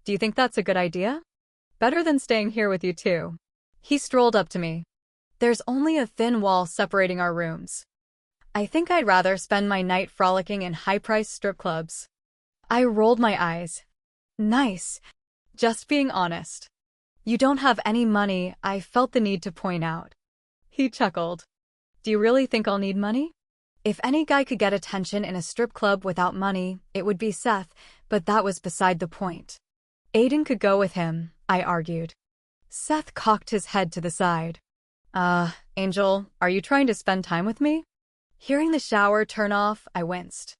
Do you think that's a good idea? Better than staying here with you two. He strolled up to me. There's only a thin wall separating our rooms. I think I'd rather spend my night frolicking in high-priced strip clubs. I rolled my eyes. Nice. Just being honest. You don't have any money, I felt the need to point out. He chuckled. Do you really think I'll need money? If any guy could get attention in a strip club without money, it would be Seth, but that was beside the point. Aiden could go with him, I argued. Seth cocked his head to the side. Angel, are you trying to spend time with me? Hearing the shower turn off, I winced.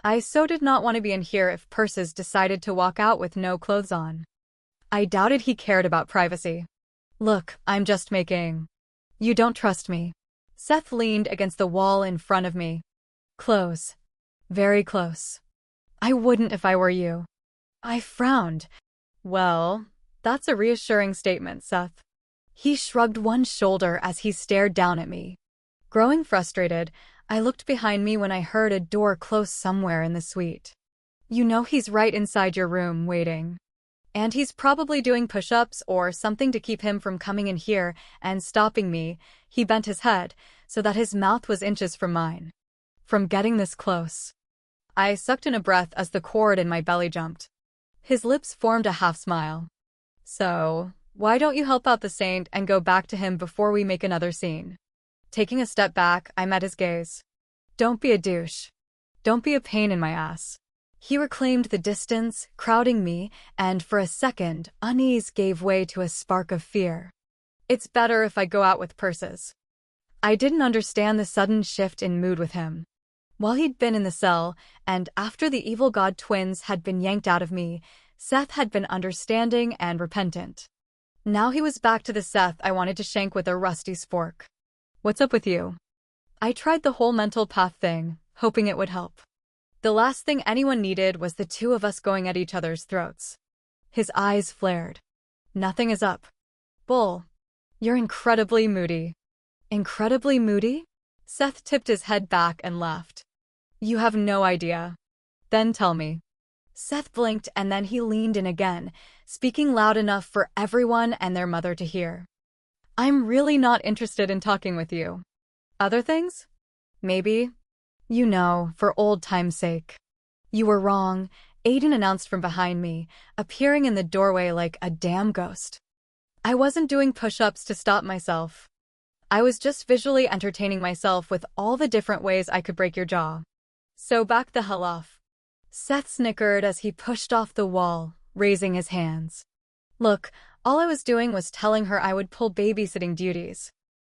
I so did not want to be in here if Persis decided to walk out with no clothes on. I doubted he cared about privacy. Look, I'm just making. You don't trust me. Seth leaned against the wall in front of me. Close. Very close. I wouldn't if I were you. I frowned. Well, that's a reassuring statement, Seth. He shrugged one shoulder as he stared down at me. Growing frustrated, I looked behind me when I heard a door close somewhere in the suite. You know he's right inside your room, waiting. And he's probably doing push-ups or something to keep him from coming in here and stopping me. He bent his head, so that his mouth was inches from mine. From getting this close. I sucked in a breath as the cord in my belly jumped. His lips formed a half-smile. So, why don't you help out the saint and go back to him before we make another scene? Taking a step back, I met his gaze. Don't be a douche. Don't be a pain in my ass. He reclaimed the distance, crowding me, and for a second, unease gave way to a spark of fear. It's better if I go out with Persis. I didn't understand the sudden shift in mood with him. While he'd been in the cell, and after the evil god twins had been yanked out of me, Seth had been understanding and repentant. Now he was back to the Seth I wanted to shank with a rusty spork. What's up with you? I tried the whole mental path thing, hoping it would help. The last thing anyone needed was the two of us going at each other's throats. His eyes flared. Nothing is up. Bull. You're incredibly moody. Incredibly moody? Seth tipped his head back and laughed. You have no idea. Then tell me. Seth blinked and then he leaned in again, speaking loud enough for everyone and their mother to hear. I'm really not interested in talking with you. Other things? Maybe? You know, for old time's sake. You were wrong, Aiden announced from behind me, appearing in the doorway like a damn ghost. I wasn't doing push-ups to stop myself. I was just visually entertaining myself with all the different ways I could break your jaw. So back the hell off. Seth snickered as he pushed off the wall, raising his hands. Look, all I was doing was telling her I would pull babysitting duties.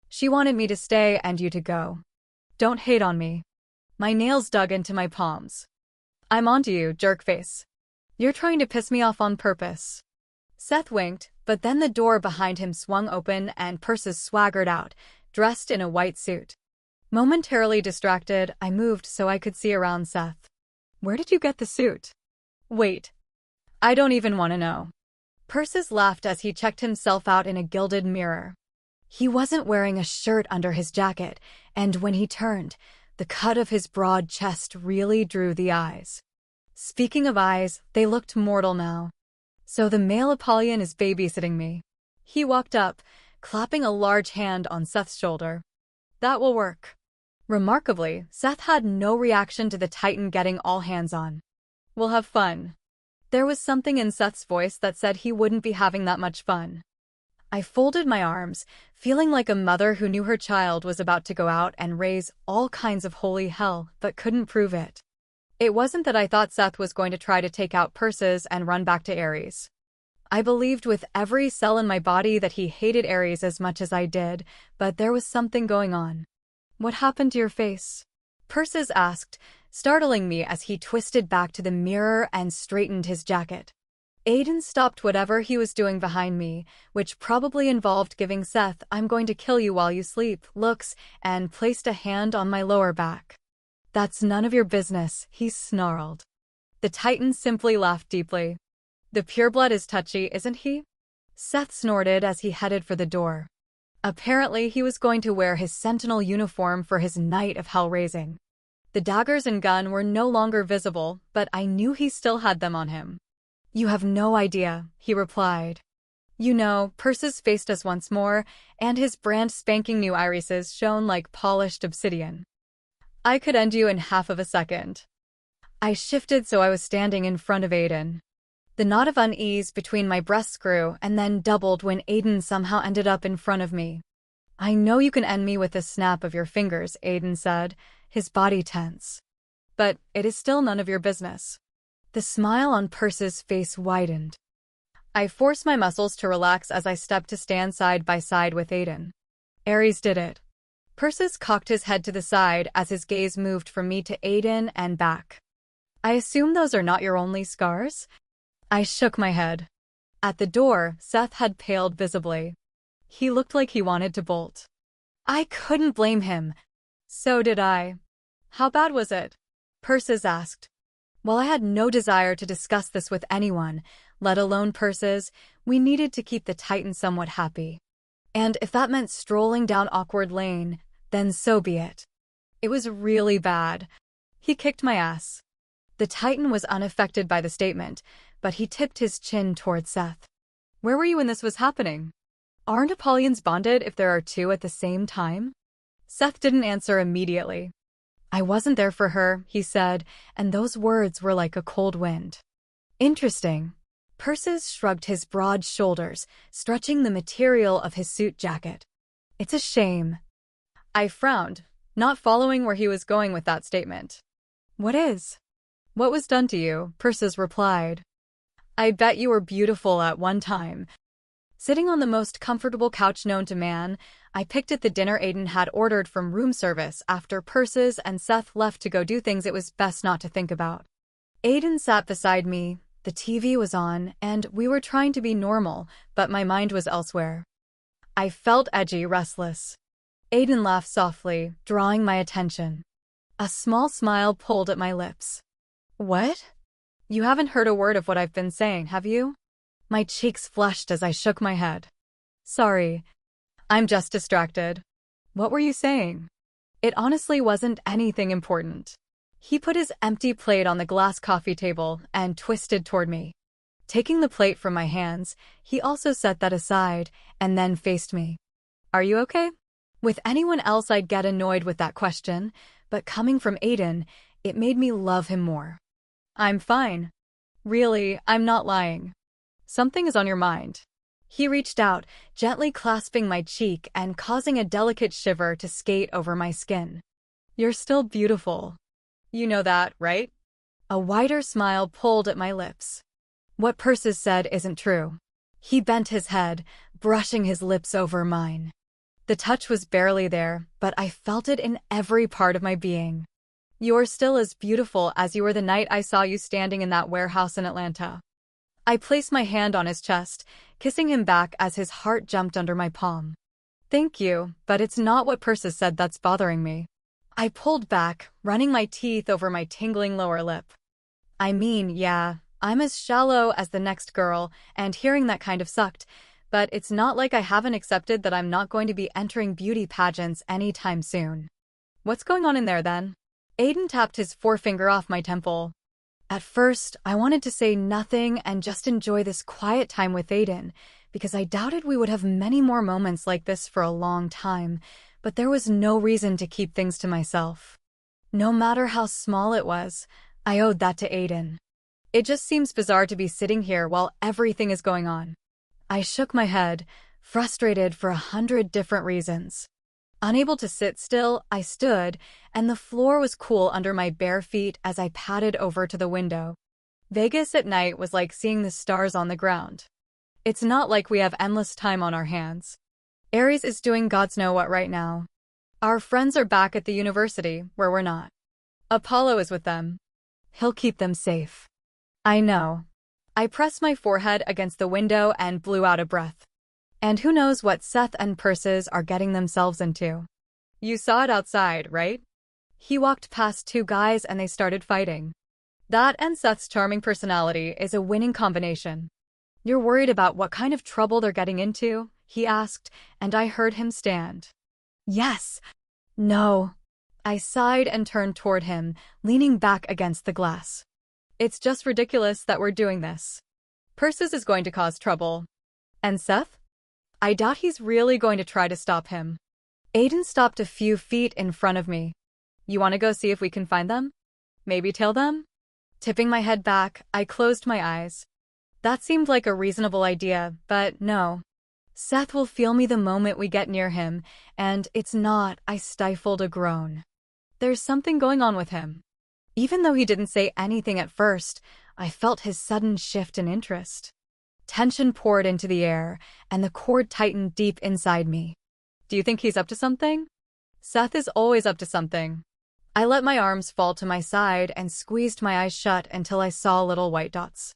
She wanted me to stay and you to go. Don't hate on me. My nails dug into my palms. I'm onto you, jerkface. You're trying to piss me off on purpose. Seth winked, but then the door behind him swung open and Persis swaggered out, dressed in a white suit. Momentarily distracted, I moved so I could see around Seth. Where did you get the suit? Wait. I don't even want to know. Persis laughed as he checked himself out in a gilded mirror. He wasn't wearing a shirt under his jacket, and when he turned, the cut of his broad chest really drew the eyes. Speaking of eyes, they looked mortal now. So the male Apollyon is babysitting me. He walked up, clapping a large hand on Seth's shoulder. That will work. Remarkably, Seth had no reaction to the Titan getting all hands on. We'll have fun. There was something in Seth's voice that said he wouldn't be having that much fun. I folded my arms, feeling like a mother who knew her child was about to go out and raise all kinds of holy hell but couldn't prove it. It wasn't that I thought Seth was going to try to take out Persis and run back to Ares. I believed with every cell in my body that he hated Ares as much as I did, but there was something going on. What happened to your face? Persis asked, startling me as he twisted back to the mirror and straightened his jacket. Aiden stopped whatever he was doing behind me, which probably involved giving Seth "I'm going to kill you while you sleep" looks, and placed a hand on my lower back. That's none of your business, he snarled. The Titan simply laughed deeply. The pureblood is touchy, isn't he? Seth snorted as he headed for the door. Apparently, he was going to wear his Sentinel uniform for his night of hell-raising. The daggers and gun were no longer visible, but I knew he still had them on him. You have no idea, he replied. You know, Persis faced us once more, and his brand spanking new irises shone like polished obsidian. I could end you in half of a second. I shifted so I was standing in front of Aiden. The knot of unease between my breasts grew and then doubled when Aiden somehow ended up in front of me. I know you can end me with a snap of your fingers, Aiden said, his body tense. But it is still none of your business. The smile on Persis' face widened. I forced my muscles to relax as I stepped to stand side by side with Aiden. Ares did it. Persis cocked his head to the side as his gaze moved from me to Aiden and back. I assume those are not your only scars? I shook my head. At the door, Seth had paled visibly. He looked like he wanted to bolt. I couldn't blame him. So did I. How bad was it? Persis asked. While I had no desire to discuss this with anyone, let alone Persis, we needed to keep the Titan somewhat happy. And if that meant strolling down awkward lane, then so be it. It was really bad. He kicked my ass. The Titan was unaffected by the statement, but he tipped his chin toward Seth. Where were you when this was happening? Aren't Apollyons bonded if there are two at the same time? Seth didn't answer immediately. I wasn't there for her, he said, and those words were like a cold wind. Interesting. Persis shrugged his broad shoulders, stretching the material of his suit jacket. It's a shame. I frowned, not following where he was going with that statement. What is? What was done to you? Persis replied. I bet you were beautiful at one time. Sitting on the most comfortable couch known to man, I picked at the dinner Aiden had ordered from room service after Persis and Seth left to go do things it was best not to think about. Aiden sat beside me, the TV was on, and we were trying to be normal, but my mind was elsewhere. I felt edgy, restless. Aiden laughed softly, drawing my attention. A small smile pulled at my lips. What? You haven't heard a word of what I've been saying, have you? My cheeks flushed as I shook my head. Sorry. I'm just distracted. What were you saying? It honestly wasn't anything important. He put his empty plate on the glass coffee table and twisted toward me. Taking the plate from my hands, he also set that aside and then faced me. Are you okay? With anyone else, I'd get annoyed with that question, but coming from Aiden, it made me love him more. I'm fine. Really, I'm not lying. Something is on your mind. He reached out, gently clasping my cheek and causing a delicate shiver to skate over my skin. You're still beautiful. You know that, right? A wider smile pulled at my lips. What Persis said isn't true. He bent his head, brushing his lips over mine. The touch was barely there, but I felt it in every part of my being. You're still as beautiful as you were the night I saw you standing in that warehouse in Atlanta. I placed my hand on his chest, kissing him back as his heart jumped under my palm. Thank you, but it's not what Persis said that's bothering me. I pulled back, running my teeth over my tingling lower lip. I mean, yeah, I'm as shallow as the next girl, and hearing that kind of sucked, but it's not like I haven't accepted that I'm not going to be entering beauty pageants anytime soon. What's going on in there then? Aiden tapped his forefinger off my temple. At first, I wanted to say nothing and just enjoy this quiet time with Aiden, because I doubted we would have many more moments like this for a long time, but there was no reason to keep things to myself. No matter how small it was, I owed that to Aiden. It just seems bizarre to be sitting here while everything is going on. I shook my head, frustrated for 100 different reasons. Unable to sit still, I stood, and the floor was cool under my bare feet as I padded over to the window. Vegas at night was like seeing the stars on the ground. It's not like we have endless time on our hands. Aries is doing God's know what right now. Our friends are back at the university, where we're not. Apollo is with them. He'll keep them safe. I know. I pressed my forehead against the window and blew out a breath. And who knows what Seth and Persis are getting themselves into. You saw it outside, right? He walked past two guys and they started fighting. That and Seth's charming personality is a winning combination. You're worried about what kind of trouble they're getting into? He asked, and I heard him stand. Yes. No. I sighed and turned toward him, leaning back against the glass. It's just ridiculous that we're doing this. Persis is going to cause trouble. And Seth? I doubt he's really going to try to stop him. Aiden stopped a few feet in front of me. You want to go see if we can find them? Maybe tail them? Tipping my head back, I closed my eyes. That seemed like a reasonable idea, but no. Seth will feel me the moment we get near him, and it's not. I stifled a groan. There's something going on with him. Even though he didn't say anything at first, I felt his sudden shift in interest. Tension poured into the air, and the cord tightened deep inside me. Do you think he's up to something? Seth is always up to something. I let my arms fall to my side and squeezed my eyes shut until I saw little white dots.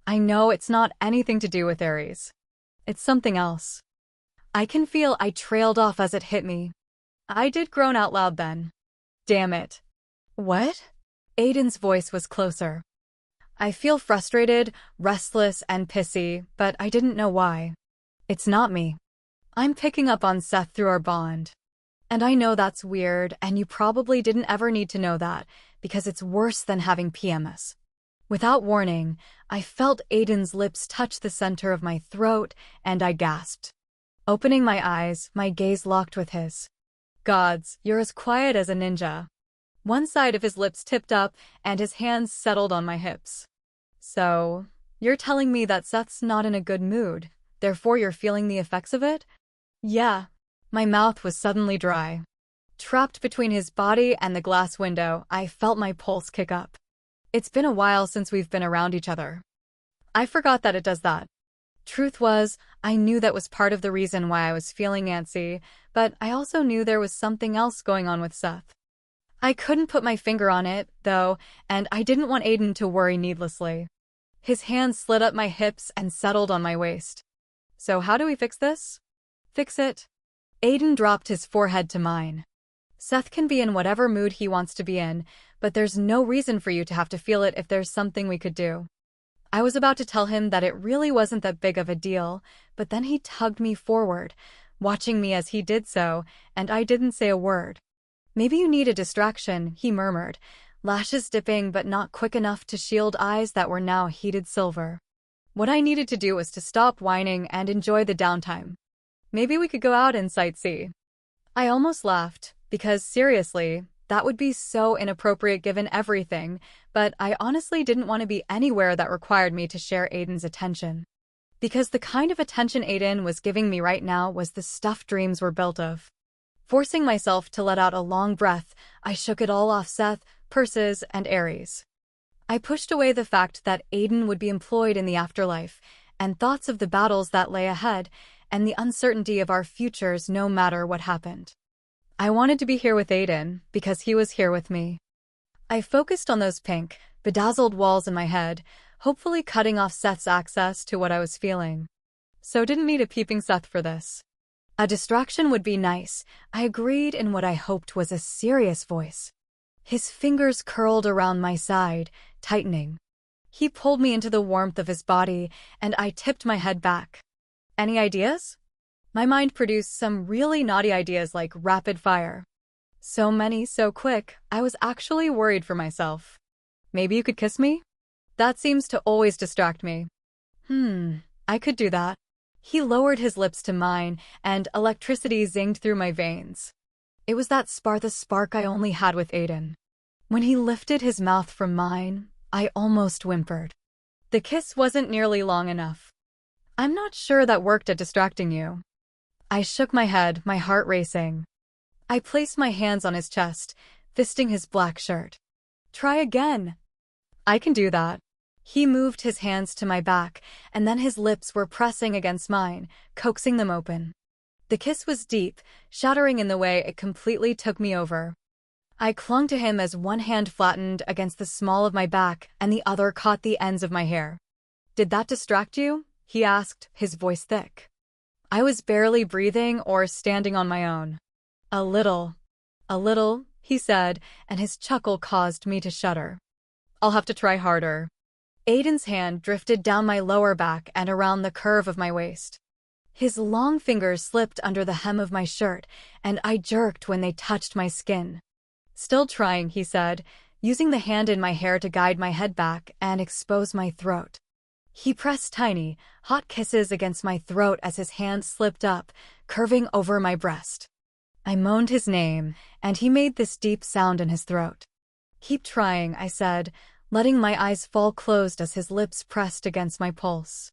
I know it's not anything to do with Aries. It's something else. I can feel I trailed off as it hit me. I did groan out loud then. Damn it. What? Aiden's voice was closer. I feel frustrated, restless, and pissy, but I didn't know why. It's not me. I'm picking up on Seth through our bond. And I know that's weird, and you probably didn't ever need to know that, because it's worse than having PMS. Without warning, I felt Aiden's lips touch the center of my throat, and I gasped. Opening my eyes, my gaze locked with his. Gods, you're as quiet as a ninja. One side of his lips tipped up, and his hands settled on my hips. So, you're telling me that Seth's not in a good mood, therefore you're feeling the effects of it? Yeah. My mouth was suddenly dry. Trapped between his body and the glass window, I felt my pulse kick up. It's been a while since we've been around each other. I forgot that it does that. Truth was, I knew that was part of the reason why I was feeling antsy, but I also knew there was something else going on with Seth. I couldn't put my finger on it, though, and I didn't want Aiden to worry needlessly. His hand slid up my hips and settled on my waist. So how do we fix this? Fix it. Aiden dropped his forehead to mine. Seth can be in whatever mood he wants to be in, but there's no reason for you to have to feel it if there's something we could do. I was about to tell him that it really wasn't that big of a deal, but then he tugged me forward, watching me as he did so, and I didn't say a word. Maybe you need a distraction, he murmured, lashes dipping but not quick enough to shield eyes that were now heated silver. What I needed to do was to stop whining and enjoy the downtime. Maybe we could go out and sightsee. I almost laughed, because seriously, that would be so inappropriate given everything, but I honestly didn't want to be anywhere that required me to share Aiden's attention. Because the kind of attention Aiden was giving me right now was the stuff dreams were built of. Forcing myself to let out a long breath, I shook it all off Seth, Persis, and Ares. I pushed away the fact that Aiden would be employed in the afterlife, and thoughts of the battles that lay ahead, and the uncertainty of our futures no matter what happened. I wanted to be here with Aiden, because he was here with me. I focused on those pink, bedazzled walls in my head, hopefully cutting off Seth's access to what I was feeling. So didn't need a peeping Seth for this. A distraction would be nice, I agreed in what I hoped was a serious voice. His fingers curled around my side, tightening. He pulled me into the warmth of his body, and I tipped my head back. Any ideas? My mind produced some really naughty ideas like rapid fire. So many, so quick, I was actually worried for myself. Maybe you could kiss me? That seems to always distract me. I could do that. He lowered his lips to mine, and electricity zinged through my veins. It was that the spark I only had with Aiden. When he lifted his mouth from mine, I almost whimpered. The kiss wasn't nearly long enough. I'm not sure that worked at distracting you. I shook my head, my heart racing. I placed my hands on his chest, fisting his black shirt. Try again. I can do that. He moved his hands to my back, and then his lips were pressing against mine, coaxing them open. The kiss was deep, shattering in the way it completely took me over. I clung to him as one hand flattened against the small of my back and the other caught the ends of my hair. Did that distract you? He asked, his voice thick. I was barely breathing or standing on my own. A little, he said, and his chuckle caused me to shudder. I'll have to try harder. Aiden's hand drifted down my lower back and around the curve of my waist. His long fingers slipped under the hem of my shirt, and I jerked when they touched my skin. Still trying, he said, using the hand in my hair to guide my head back and expose my throat. He pressed tiny, hot kisses against my throat as his hand slipped up, curving over my breast. I moaned his name, and he made this deep sound in his throat. Keep trying, I said, letting my eyes fall closed as his lips pressed against my pulse.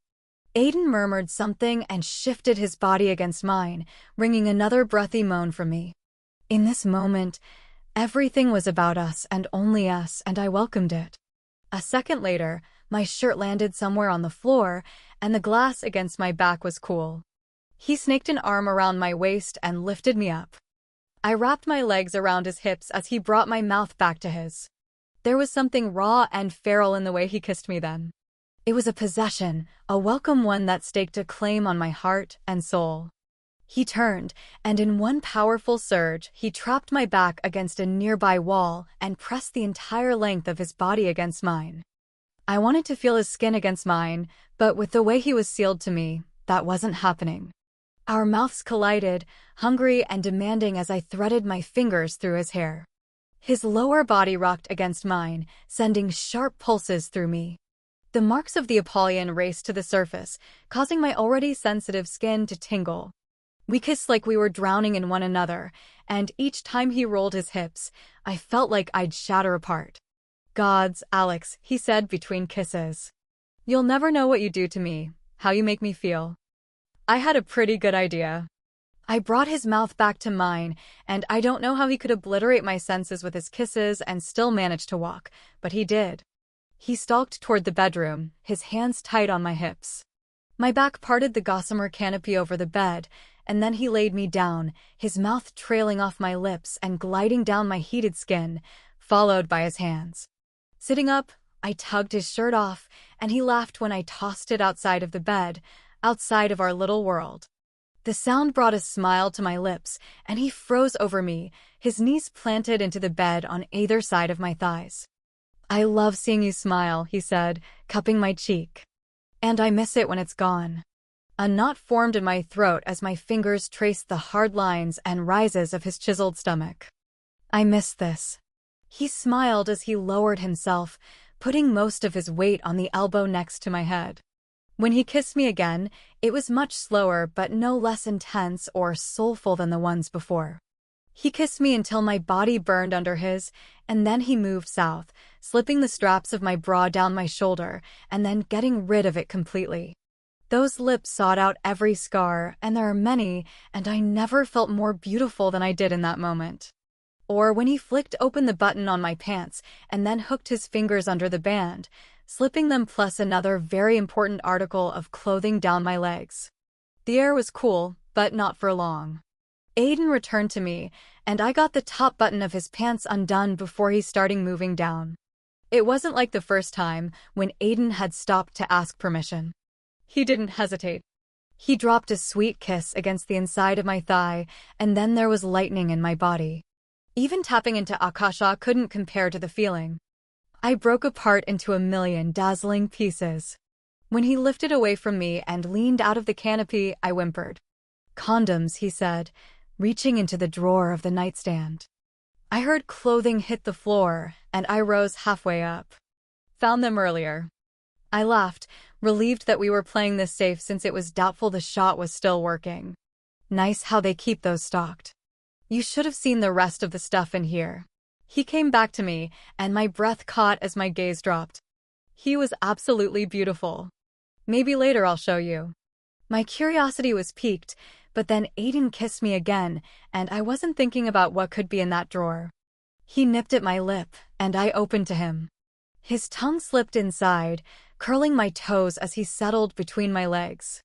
Aiden murmured something and shifted his body against mine, wringing another breathy moan from me. In this moment, everything was about us and only us, and I welcomed it. A second later, my shirt landed somewhere on the floor, and the glass against my back was cool. He snaked an arm around my waist and lifted me up. I wrapped my legs around his hips as he brought my mouth back to his. There was something raw and feral in the way he kissed me then. It was a possession, a welcome one that staked a claim on my heart and soul. He turned, and in one powerful surge, he trapped my back against a nearby wall and pressed the entire length of his body against mine. I wanted to feel his skin against mine, but with the way he was sealed to me, that wasn't happening. Our mouths collided, hungry and demanding as I threaded my fingers through his hair. His lower body rocked against mine, sending sharp pulses through me. The marks of the Apollyon raced to the surface, causing my already sensitive skin to tingle. We kissed like we were drowning in one another, and each time he rolled his hips, I felt like I'd shatter apart. Gods, Alex, he said between kisses. You'll never know what you do to me, how you make me feel. I had a pretty good idea. I brought his mouth back to mine, and I don't know how he could obliterate my senses with his kisses and still manage to walk, but he did. He stalked toward the bedroom, his hands tight on my hips. My back parted the gossamer canopy over the bed, and then he laid me down, his mouth trailing off my lips and gliding down my heated skin, followed by his hands. Sitting up, I tugged his shirt off, and he laughed when I tossed it outside of the bed, outside of our little world. The sound brought a smile to my lips, and he froze over me, his knees planted into the bed on either side of my thighs. I love seeing you smile, he said, cupping my cheek. And I miss it when it's gone. A knot formed in my throat as my fingers traced the hard lines and rises of his chiseled stomach. I miss this. He smiled as he lowered himself, putting most of his weight on the elbow next to my head. When he kissed me again, it was much slower but no less intense or soulful than the ones before. He kissed me until my body burned under his, and then he moved south, slipping the straps of my bra down my shoulder and then getting rid of it completely. Those lips sought out every scar, and there are many, and I never felt more beautiful than I did in that moment. Or when he flicked open the button on my pants and then hooked his fingers under the band, slipping them plus another very important article of clothing down my legs. The air was cool, but not for long. Aiden returned to me, and I got the top button of his pants undone before he started moving down. It wasn't like the first time, when Aiden had stopped to ask permission. He didn't hesitate. He dropped a sweet kiss against the inside of my thigh, and then there was lightning in my body. Even tapping into Akasha couldn't compare to the feeling. I broke apart into a million dazzling pieces. When he lifted away from me and leaned out of the canopy, I whimpered. "Condoms," he said, reaching into the drawer of the nightstand. I heard clothing hit the floor, and I rose halfway up. "Found them earlier." I laughed, relieved that we were playing this safe since it was doubtful the shot was still working. Nice how they keep those stocked. You should have seen the rest of the stuff in here. He came back to me, and my breath caught as my gaze dropped. He was absolutely beautiful. Maybe later I'll show you. My curiosity was piqued, but then Aiden kissed me again, and I wasn't thinking about what could be in that drawer. He nipped at my lip, and I opened to him. His tongue slipped inside, curling my toes as he settled between my legs.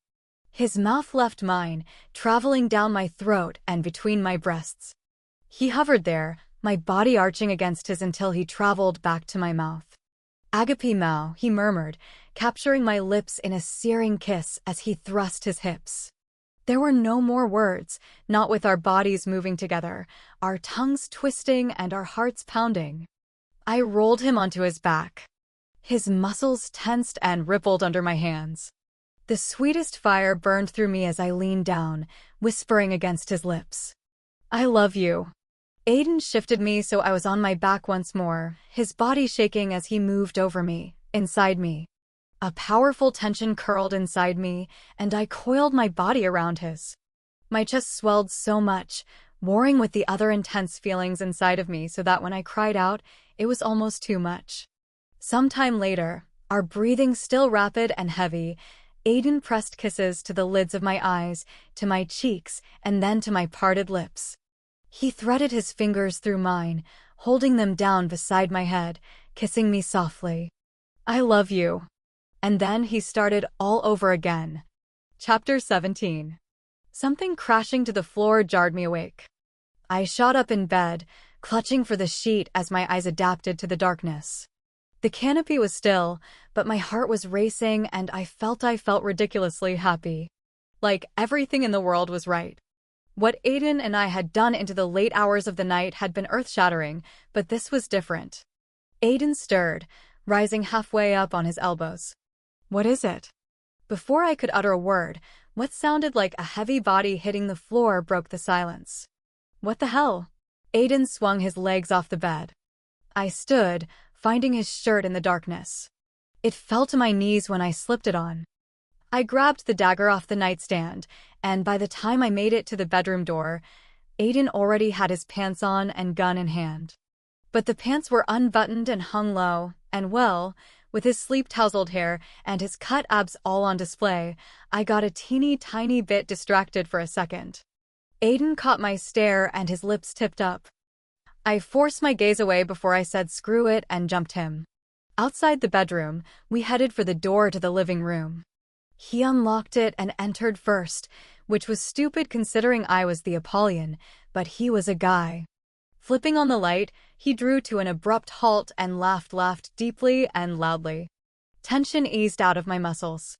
His mouth left mine, traveling down my throat and between my breasts. He hovered there, my body arching against his until he traveled back to my mouth. "Agape Mao," he murmured, capturing my lips in a searing kiss as he thrust his hips. There were no more words, not with our bodies moving together, our tongues twisting and our hearts pounding. I rolled him onto his back. His muscles tensed and rippled under my hands. The sweetest fire burned through me as I leaned down, whispering against his lips. "I love you." Aiden shifted me so I was on my back once more, his body shaking as he moved over me, inside me. A powerful tension curled inside me, and I coiled my body around his. My chest swelled so much, warring with the other intense feelings inside of me so that when I cried out, it was almost too much. Sometime later, our breathing still rapid and heavy, Aiden pressed kisses to the lids of my eyes, to my cheeks, and then to my parted lips. He threaded his fingers through mine, holding them down beside my head, kissing me softly. "I love you." And then he started all over again. Chapter 17. Something crashing to the floor jarred me awake. I shot up in bed, clutching for the sheet as my eyes adapted to the darkness. The canopy was still, but my heart was racing and I felt ridiculously happy. Like everything in the world was right. What Aiden and I had done into the late hours of the night had been earth-shattering, but this was different. Aiden stirred, rising halfway up on his elbows. "What is it?" Before I could utter a word, what sounded like a heavy body hitting the floor broke the silence. "What the hell?" Aiden swung his legs off the bed. I stood, finding his shirt in the darkness. It fell to my knees when I slipped it on. I grabbed the dagger off the nightstand, and by the time I made it to the bedroom door, Aiden already had his pants on and gun in hand. But the pants were unbuttoned and hung low, and well, with his sleep-tousled hair and his cut abs all on display, I got a teeny tiny bit distracted for a second. Aiden caught my stare and his lips tipped up. I forced my gaze away before I said screw it and jumped him. Outside the bedroom, we headed for the door to the living room. He unlocked it and entered first, which was stupid considering I was the Apollyon, but he was a guy. Flipping on the light, he drew to an abrupt halt and laughed deeply and loudly. Tension eased out of my muscles.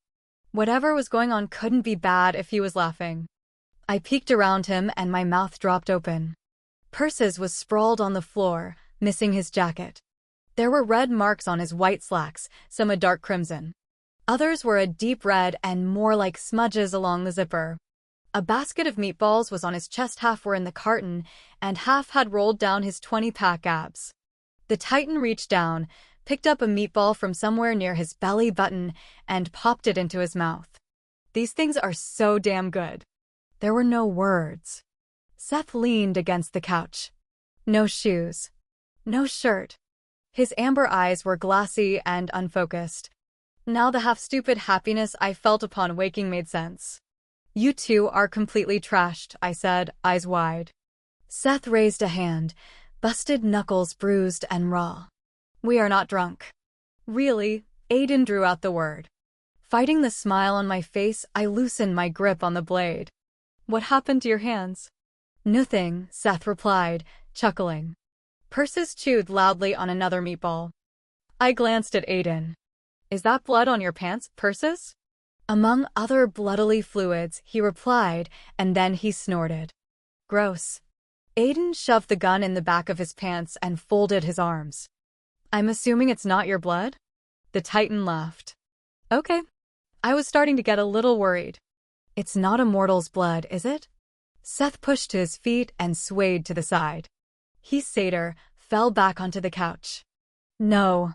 Whatever was going on couldn't be bad if he was laughing. I peeked around him and my mouth dropped open. Persis was sprawled on the floor, missing his jacket. There were red marks on his white slacks, some a dark crimson. Others were a deep red and more like smudges along the zipper. A basket of meatballs was on his chest, half were in the carton, and half had rolled down his 20-pack abs. The Titan reached down, picked up a meatball from somewhere near his belly button, and popped it into his mouth. These things are so damn good. There were no words. Seth leaned against the couch. No shoes. No shirt. His amber eyes were glassy and unfocused. Now the half-stupid happiness I felt upon waking made sense. You two are completely trashed, I said, eyes wide. Seth raised a hand, busted knuckles bruised and raw. We are not drunk. Really? Aiden drew out the word. Fighting the smile on my face, I loosened my grip on the blade. What happened to your hands? Nothing, Seth replied, chuckling. Persis chewed loudly on another meatball. I glanced at Aiden. Is that blood on your pants, Persis? Among other bloodily fluids, he replied, and then he snorted. Gross. Aiden shoved the gun in the back of his pants and folded his arms. I'm assuming it's not your blood? The Titan laughed. Okay. I was starting to get a little worried. It's not a mortal's blood, is it? Seth pushed to his feet and swayed to the side. He satyr fell back onto the couch. No.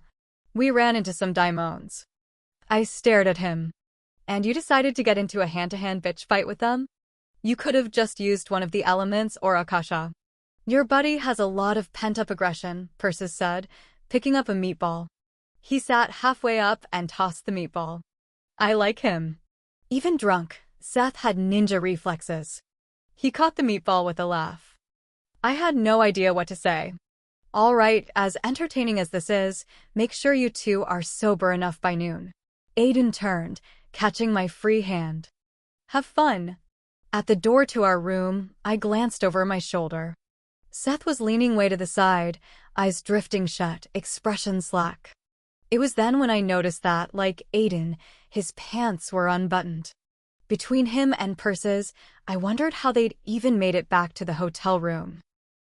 We ran into some daimons. I stared at him. And you decided to get into a hand-to-hand bitch fight with them? You could have just used one of the elements or Akasha. Your buddy has a lot of pent-up aggression, Persis said, picking up a meatball. He sat halfway up and tossed the meatball. I like him. Even drunk, Seth had ninja reflexes. He caught the meatball with a laugh. I had no idea what to say. All right, as entertaining as this is, make sure you two are sober enough by noon. Aiden turned, catching my free hand. Have fun. At the door to our room, I glanced over my shoulder. Seth was leaning way to the side, eyes drifting shut, expression slack. It was then when I noticed that, like Aiden, his pants were unbuttoned. Between him and Persis, I wondered how they'd even made it back to the hotel room.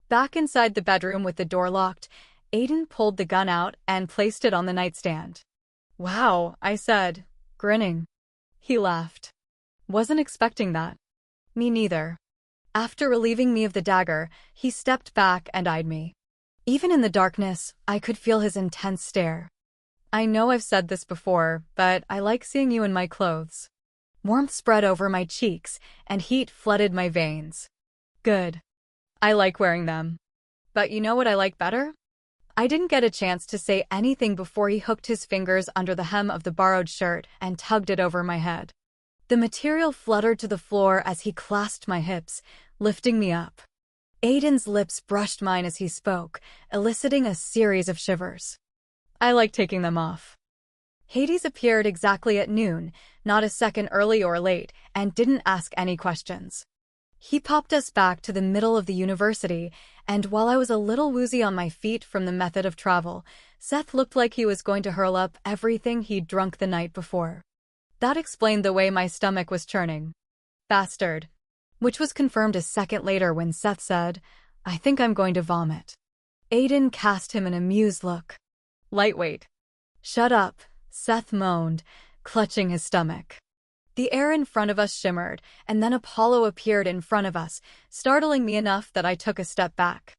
Back inside the bedroom with the door locked, Aiden pulled the gun out and placed it on the nightstand. Wow, I said, grinning. He laughed. Wasn't expecting that. Me neither. After relieving me of the dagger, he stepped back and eyed me. Even in the darkness, I could feel his intense stare. I know I've said this before, but I like seeing you in my clothes. Warmth spread over my cheeks, and heat flooded my veins. Good. I like wearing them. But you know what I like better? I didn't get a chance to say anything before he hooked his fingers under the hem of the borrowed shirt and tugged it over my head. The material fluttered to the floor as he clasped my hips, lifting me up. Aiden's lips brushed mine as he spoke, eliciting a series of shivers. I like taking them off. Hades appeared exactly at noon, not a second early or late, and didn't ask any questions. He popped us back to the middle of the university, and while I was a little woozy on my feet from the method of travel, Seth looked like he was going to hurl up everything he'd drunk the night before. That explained the way my stomach was churning. Bastard. Which was confirmed a second later when Seth said, I think I'm going to vomit. Aiden cast him an amused look. Lightweight. Shut up, Seth moaned, clutching his stomach. The air in front of us shimmered, and then Apollo appeared in front of us, startling me enough that I took a step back.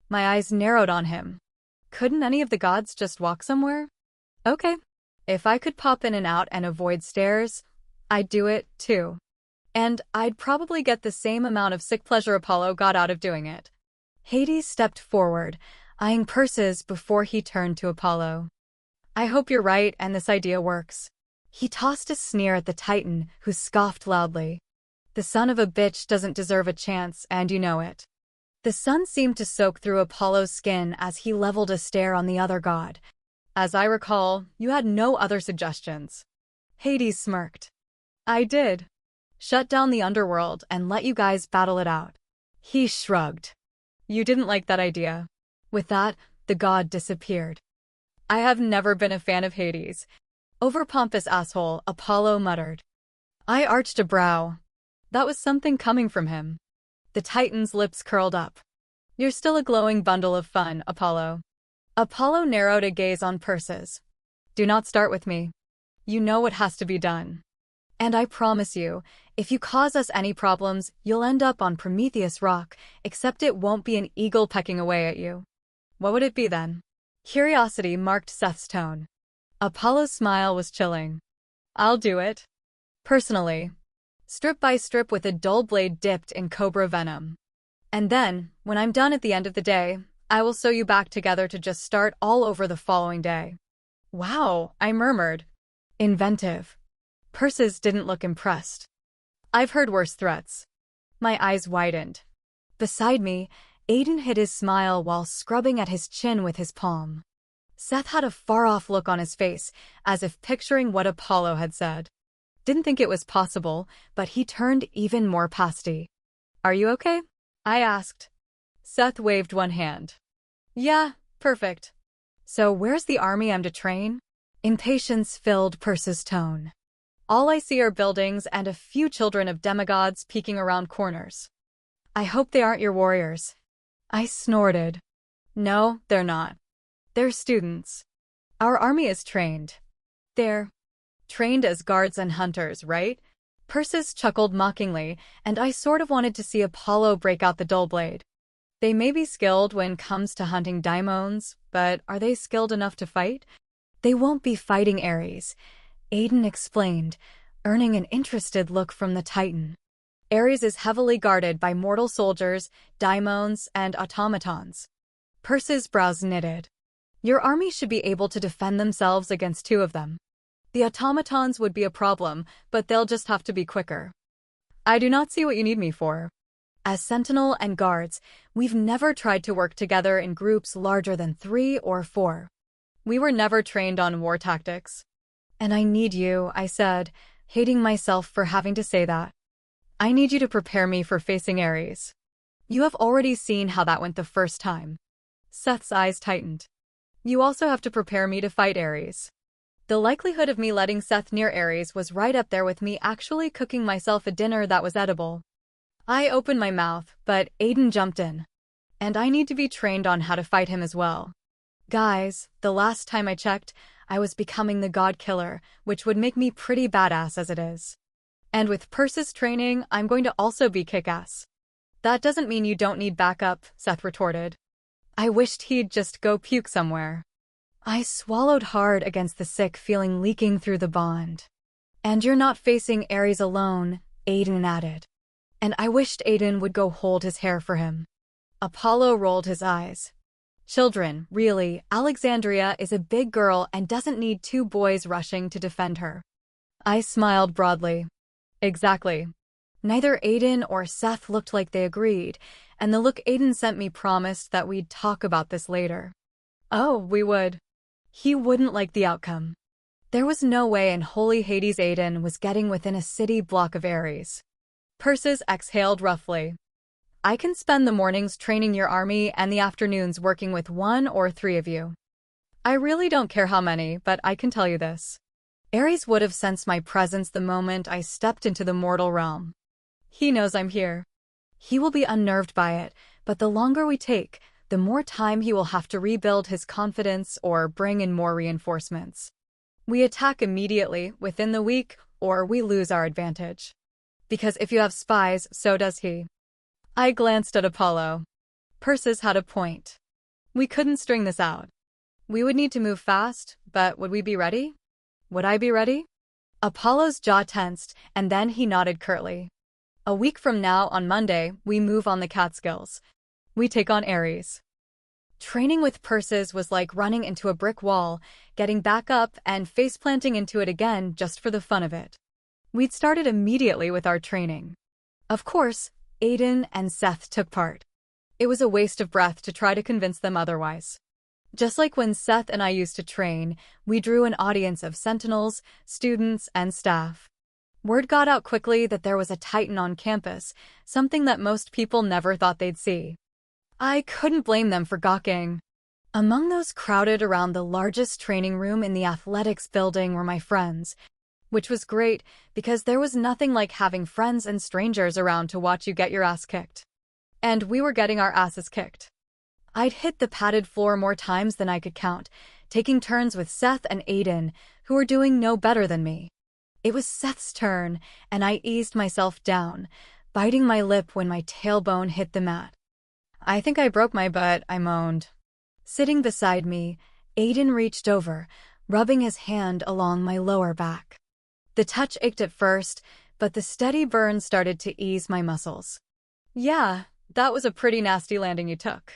My eyes narrowed on him. Couldn't any of the gods just walk somewhere? Okay. If I could pop in and out and avoid stares, I'd do it, too. And I'd probably get the same amount of sick pleasure Apollo got out of doing it. Hades stepped forward, eyeing Persis before he turned to Apollo. I hope you're right and this idea works. He tossed a sneer at the Titan, who scoffed loudly. The son of a bitch doesn't deserve a chance, and you know it. The sun seemed to soak through Apollo's skin as he leveled a stare on the other god. As I recall, you had no other suggestions. Hades smirked. I did. Shut down the underworld and let you guys battle it out. He shrugged. You didn't like that idea. With that, the god disappeared. I have never been a fan of Hades. Overpompous asshole, Apollo muttered. I arched a brow. That was something coming from him. The Titan's lips curled up. You're still a glowing bundle of fun, Apollo. Apollo narrowed a gaze on Persis. Do not start with me. You know what has to be done. And I promise you, if you cause us any problems, you'll end up on Prometheus Rock, except it won't be an eagle pecking away at you. What would it be then? Curiosity marked Seth's tone. Apollo's smile was chilling. I'll do it. Personally. Strip by strip with a dull blade dipped in cobra venom. And then, when I'm done at the end of the day, I will sew you back together to just start all over the following day. Wow, I murmured. Inventive. Persis didn't look impressed. I've heard worse threats. My eyes widened. Beside me, Aiden hid his smile while scrubbing at his chin with his palm. Seth had a far-off look on his face, as if picturing what Apollo had said. Didn't think it was possible, but he turned even more pasty. Are you okay? I asked. Seth waved one hand. Yeah, perfect. So where's the army I'm to train? Impatience filled Persis' tone. All I see are buildings and a few children of demigods peeking around corners. I hope they aren't your warriors. I snorted. No, they're not. They're students. Our army is trained. They're trained as guards and hunters, right? Persis chuckled mockingly, and I sort of wanted to see Apollo break out the dull blade. They may be skilled when it comes to hunting daimons, but are they skilled enough to fight? They won't be fighting Ares, Aiden explained, earning an interested look from the Titan. Ares is heavily guarded by mortal soldiers, daimons, and automatons. Persis' brows knitted. Your army should be able to defend themselves against two of them. The automatons would be a problem, but they'll just have to be quicker. I do not see what you need me for. As Sentinel and guards, we've never tried to work together in groups larger than 3 or 4. We were never trained on war tactics. And I need you, I said, hating myself for having to say that. I need you to prepare me for facing Ares. You have already seen how that went the first time. Seth's eyes tightened. You also have to prepare me to fight Ares. The likelihood of me letting Seth near Ares was right up there with me actually cooking myself a dinner that was edible. I opened my mouth, but Aiden jumped in. And I need to be trained on how to fight him as well. Guys, the last time I checked, I was becoming the god killer, which would make me pretty badass as it is. And with Persis training, I'm going to also be kick-ass. That doesn't mean you don't need backup, Seth retorted. I wished he'd just go puke somewhere. I swallowed hard against the sick feeling leaking through the bond. And you're not facing Ares alone, Aiden added. And I wished Aiden would go hold his hair for him. Apollo rolled his eyes. Children, really, Alexandria is a big girl and doesn't need 2 boys rushing to defend her. I smiled broadly. Exactly. Neither Aiden or Seth looked like they agreed, and the look Aiden sent me promised that we'd talk about this later. Oh, we would. He wouldn't like the outcome. There was no way in holy Hades Aiden was getting within a city block of Ares. Persis exhaled roughly. I can spend the mornings training your army and the afternoons working with 1 or 3 of you. I really don't care how many, but I can tell you this. Ares would have sensed my presence the moment I stepped into the mortal realm. He knows I'm here. He will be unnerved by it, but the longer we take, the more time he will have to rebuild his confidence or bring in more reinforcements. We attack immediately, within the week, or we lose our advantage. Because if you have spies, so does he. I glanced at Apollo. Persis had a point. We couldn't string this out. We would need to move fast, but would we be ready? Would I be ready? Apollo's jaw tensed, and then he nodded curtly. A week from now, on Monday, we move on the Catskills. We take on Ares. Training with Persis was like running into a brick wall, getting back up and face-planting into it again just for the fun of it. We'd started immediately with our training. Of course, Aiden and Seth took part. It was a waste of breath to try to convince them otherwise. Just like when Seth and I used to train, we drew an audience of sentinels, students, and staff. Word got out quickly that there was a Titan on campus, something that most people never thought they'd see. I couldn't blame them for gawking. Among those crowded around the largest training room in the athletics building were my friends, which was great because there was nothing like having friends and strangers around to watch you get your ass kicked. And we were getting our asses kicked. I'd hit the padded floor more times than I could count, taking turns with Seth and Aiden, who were doing no better than me. It was Seth's turn, and I eased myself down, biting my lip when my tailbone hit the mat. I think I broke my butt, I moaned. Sitting beside me, Aiden reached over, rubbing his hand along my lower back. The touch ached at first, but the steady burn started to ease my muscles. Yeah, that was a pretty nasty landing you took.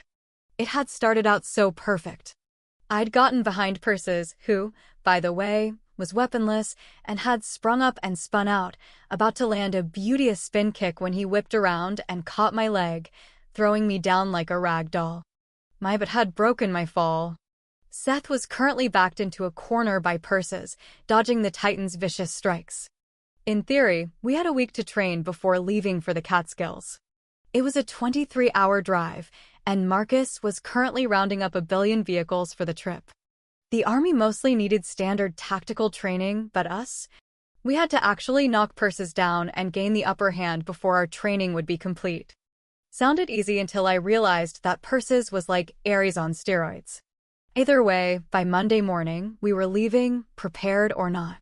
It had started out so perfect. I'd gotten behind Persis, who, by the way, was weaponless and had sprung up and spun out, about to land a beauteous spin kick when he whipped around and caught my leg, throwing me down like a rag doll. My butt had broken my fall. Seth was currently backed into a corner by Persis, dodging the Titan's vicious strikes. In theory, we had a week to train before leaving for the Catskills. It was a 23-hour drive, and Marcus was currently rounding up 1 billion vehicles for the trip. The army mostly needed standard tactical training, but us? We had to actually knock Persis down and gain the upper hand before our training would be complete. Sounded easy until I realized that Persis was like Ares on steroids. Either way, by Monday morning, we were leaving, prepared or not.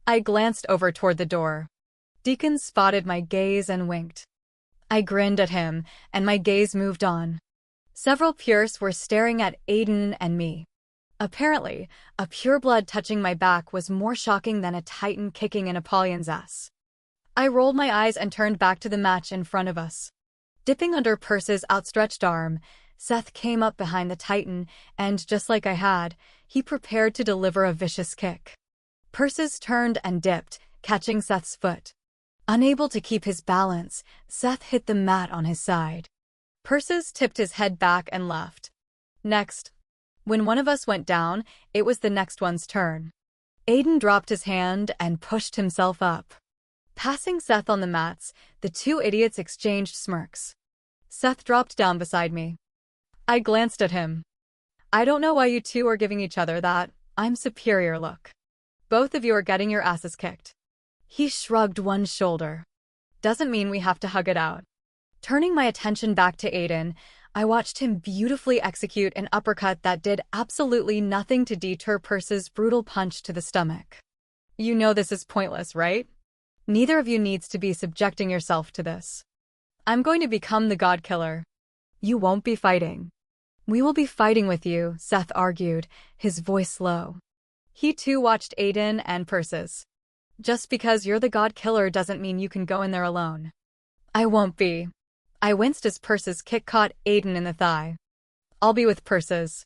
I glanced over toward the door. Deacon spotted my gaze and winked. I grinned at him, and my gaze moved on. Several Pures were staring at Aiden and me. Apparently, a pureblood touching my back was more shocking than a Titan kicking an Apollyon's ass. I rolled my eyes and turned back to the match in front of us. Dipping under Persis' outstretched arm, Seth came up behind the Titan, and just like I had, he prepared to deliver a vicious kick. Persis turned and dipped, catching Seth's foot. Unable to keep his balance, Seth hit the mat on his side. Persis tipped his head back and left. Next. When one of us went down, it was the next one's turn. Aiden dropped his hand and pushed himself up. Passing Seth on the mats, the two idiots exchanged smirks. Seth dropped down beside me. I glanced at him. I don't know why you two are giving each other that I'm superior look. Both of you are getting your asses kicked. He shrugged one shoulder. Doesn't mean we have to hug it out. Turning my attention back to Aiden, I watched him beautifully execute an uppercut that did absolutely nothing to deter Persis' brutal punch to the stomach. You know this is pointless, right? Neither of you needs to be subjecting yourself to this. I'm going to become the God Killer. You won't be fighting. We will be fighting with you, Seth argued, his voice low. He too watched Aiden and Persis. Just because you're the God Killer doesn't mean you can go in there alone. I won't be. I winced as Persis' kick caught Aiden in the thigh. I'll be with Persis.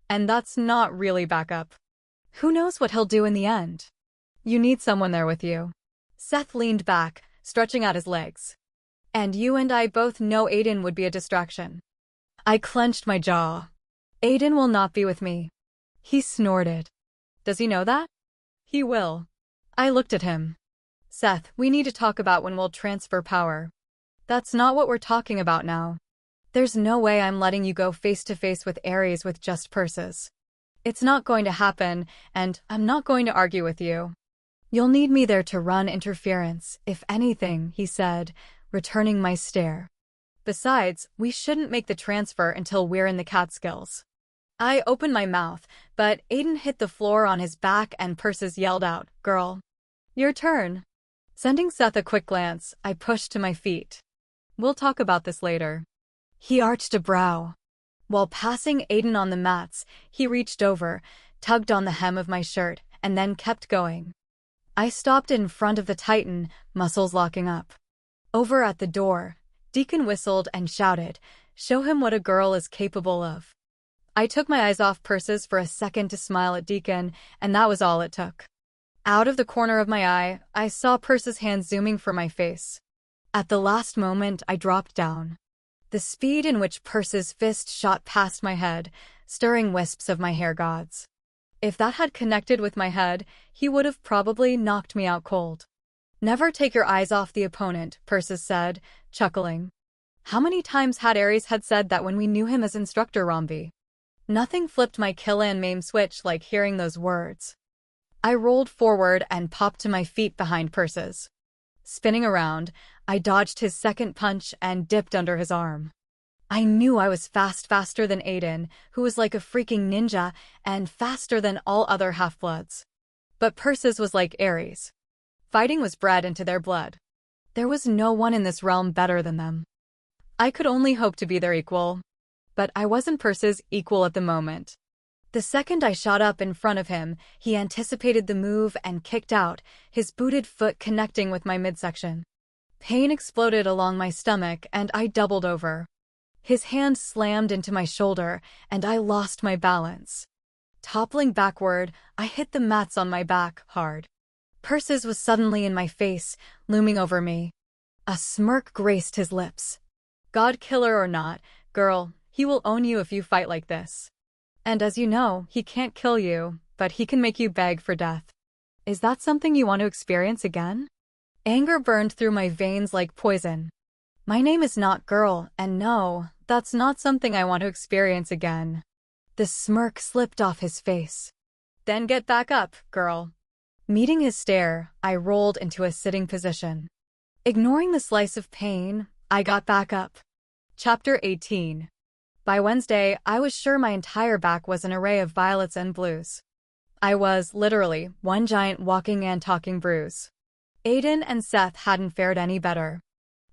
And that's not really backup. Who knows what he'll do in the end? You need someone there with you. Seth leaned back, stretching out his legs. And you and I both know Aiden would be a distraction. I clenched my jaw. Aiden will not be with me. He snorted. Does he know that? He will. I looked at him. Seth, we need to talk about when we'll transfer power. That's not what we're talking about now. There's no way I'm letting you go face to face with Ares with just Persis. It's not going to happen, and I'm not going to argue with you. You'll need me there to run interference, if anything, he said, returning my stare. Besides, we shouldn't make the transfer until we're in the Catskills. I opened my mouth, but Aiden hit the floor on his back and Persis yelled out, "Girl, your turn." Sending Seth a quick glance, I pushed to my feet. We'll talk about this later. He arched a brow. While passing Aiden on the mats, he reached over, tugged on the hem of my shirt, and then kept going. I stopped in front of the Titan, muscles locking up. Over at the door, Deacon whistled and shouted, "Show him what a girl is capable of." I took my eyes off Persis for a second to smile at Deacon, and that was all it took. Out of the corner of my eye, I saw Persis' hand zooming for my face. At the last moment, I dropped down. The speed in which Persis' fist shot past my head, stirring wisps of my hair gods. If that had connected with my head, he would have probably knocked me out cold. "Never take your eyes off the opponent," Persis said, chuckling. How many times had Ares had said that when we knew him as Instructor Romby? Nothing flipped my kill and maim switch like hearing those words. I rolled forward and popped to my feet behind Persis. Spinning around, I dodged his second punch and dipped under his arm. I knew I was faster than Aiden, who was like a freaking ninja, and faster than all other half-bloods. But Persis was like Ares. Fighting was bred into their blood. There was no one in this realm better than them. I could only hope to be their equal. But I wasn't Persis' equal at the moment. The second I shot up in front of him, he anticipated the move and kicked out, his booted foot connecting with my midsection. Pain exploded along my stomach and I doubled over. His hand slammed into my shoulder and I lost my balance. Toppling backward, I hit the mats on my back hard. Persis was suddenly in my face, looming over me. A smirk graced his lips. God killer or not, girl, he will own you if you fight like this. And as you know, he can't kill you, but he can make you beg for death. Is that something you want to experience again? Anger burned through my veins like poison. My name is not girl, and no, that's not something I want to experience again. The smirk slipped off his face. Then get back up, girl. Meeting his stare, I rolled into a sitting position. Ignoring the slice of pain, I got back up. Chapter 18. By Wednesday, I was sure my entire back was an array of violets and blues. I was, literally, one giant walking and talking bruise. Aiden and Seth hadn't fared any better.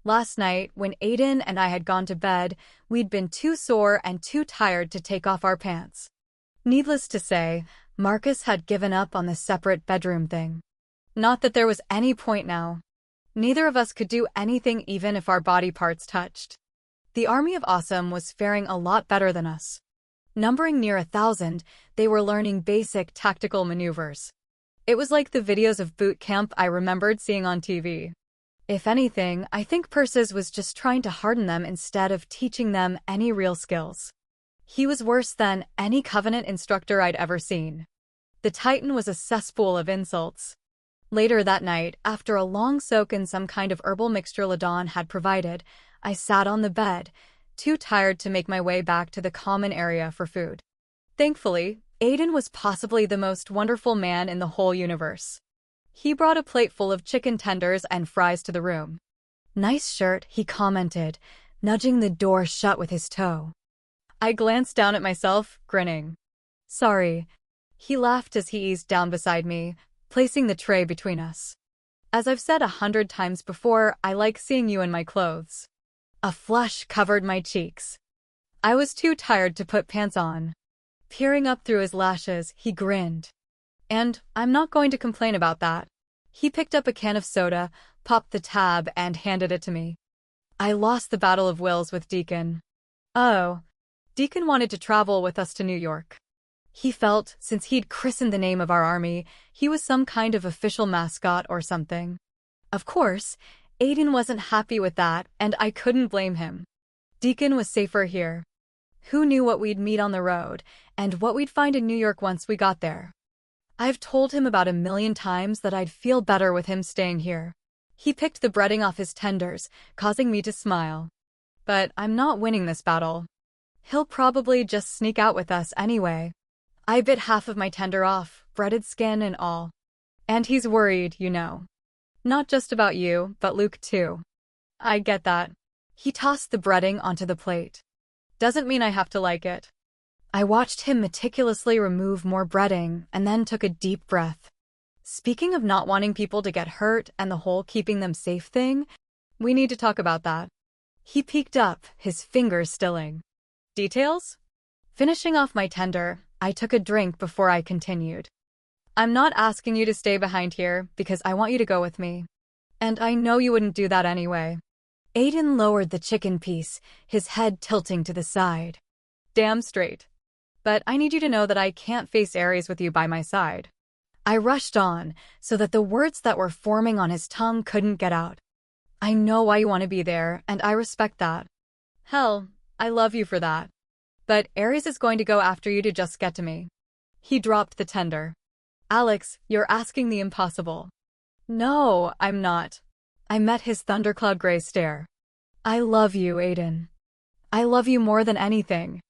Last night, when Aiden and I had gone to bed, we'd been too sore and too tired to take off our pants. Needless to say, Marcus had given up on the separate bedroom thing. Not that there was any point now. Neither of us could do anything even if our body parts touched. The Army of Awesome was faring a lot better than us. Numbering near 1,000, they were learning basic tactical maneuvers. It was like the videos of boot camp I remembered seeing on TV. If anything, I think Persis was just trying to harden them instead of teaching them any real skills. He was worse than any Covenant instructor I'd ever seen. The Titan was a cesspool of insults. Later that night, after a long soak in some kind of herbal mixture Ladon had provided, I sat on the bed, too tired to make my way back to the common area for food. Thankfully, Aiden was possibly the most wonderful man in the whole universe. He brought a plate full of chicken tenders and fries to the room. Nice shirt, he commented, nudging the door shut with his toe. I glanced down at myself, grinning. Sorry. He laughed as he eased down beside me, placing the tray between us. As I've said 100 times before, I like seeing you in my clothes. A flush covered my cheeks. I was too tired to put pants on. Peering up through his lashes, he grinned. And I'm not going to complain about that. He picked up a can of soda, popped the tab, and handed it to me. I lost the battle of wills with Deacon. Oh. Deacon wanted to travel with us to New York. He felt, since he'd christened the name of our army, he was some kind of official mascot or something. Of course, Aiden wasn't happy with that, and I couldn't blame him. Deacon was safer here. Who knew what we'd meet on the road, and what we'd find in New York once we got there? I've told him about 1,000,000 times that I'd feel better with him staying here. He picked the breading off his tenders, causing me to smile. But I'm not winning this battle. He'll probably just sneak out with us anyway. I bit half of my tender off, breaded skin and all. And he's worried, you know. Not just about you, but Luke too. I get that. He tossed the breading onto the plate. Doesn't mean I have to like it. I watched him meticulously remove more breading and then took a deep breath. Speaking of not wanting people to get hurt and the whole keeping them safe thing, we need to talk about that. He peeked up, his fingers stilling. Details? Finishing off my tender, I took a drink before I continued. I'm not asking you to stay behind here because I want you to go with me. And I know you wouldn't do that anyway. Aiden lowered the chicken piece, his head tilting to the side. Damn straight. But I need you to know that I can't face Ares with you by my side. I rushed on, so that the words that were forming on his tongue couldn't get out. I know why you want to be there, and I respect that. Hell, I love you for that. But Ares is going to go after you to just get to me. He dropped the tender. Alex, you're asking the impossible. No, I'm not. I met his thundercloud gray stare. I love you, Aiden. I love you more than anything.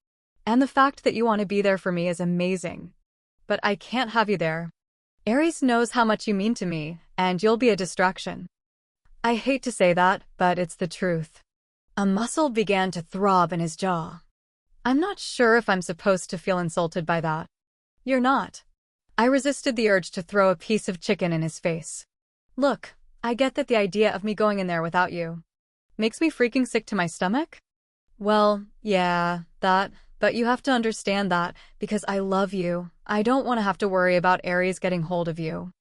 And the fact that you want to be there for me is amazing. But I can't have you there. Ares knows how much you mean to me, and you'll be a distraction. I hate to say that, but it's the truth. A muscle began to throb in his jaw. I'm not sure if I'm supposed to feel insulted by that. You're not. I resisted the urge to throw a piece of chicken in his face. Look, I get that the idea of me going in there without you makes me freaking sick to my stomach? Well, yeah, that But you have to understand that, because I love you, I don't want to have to worry about Ares getting hold of you.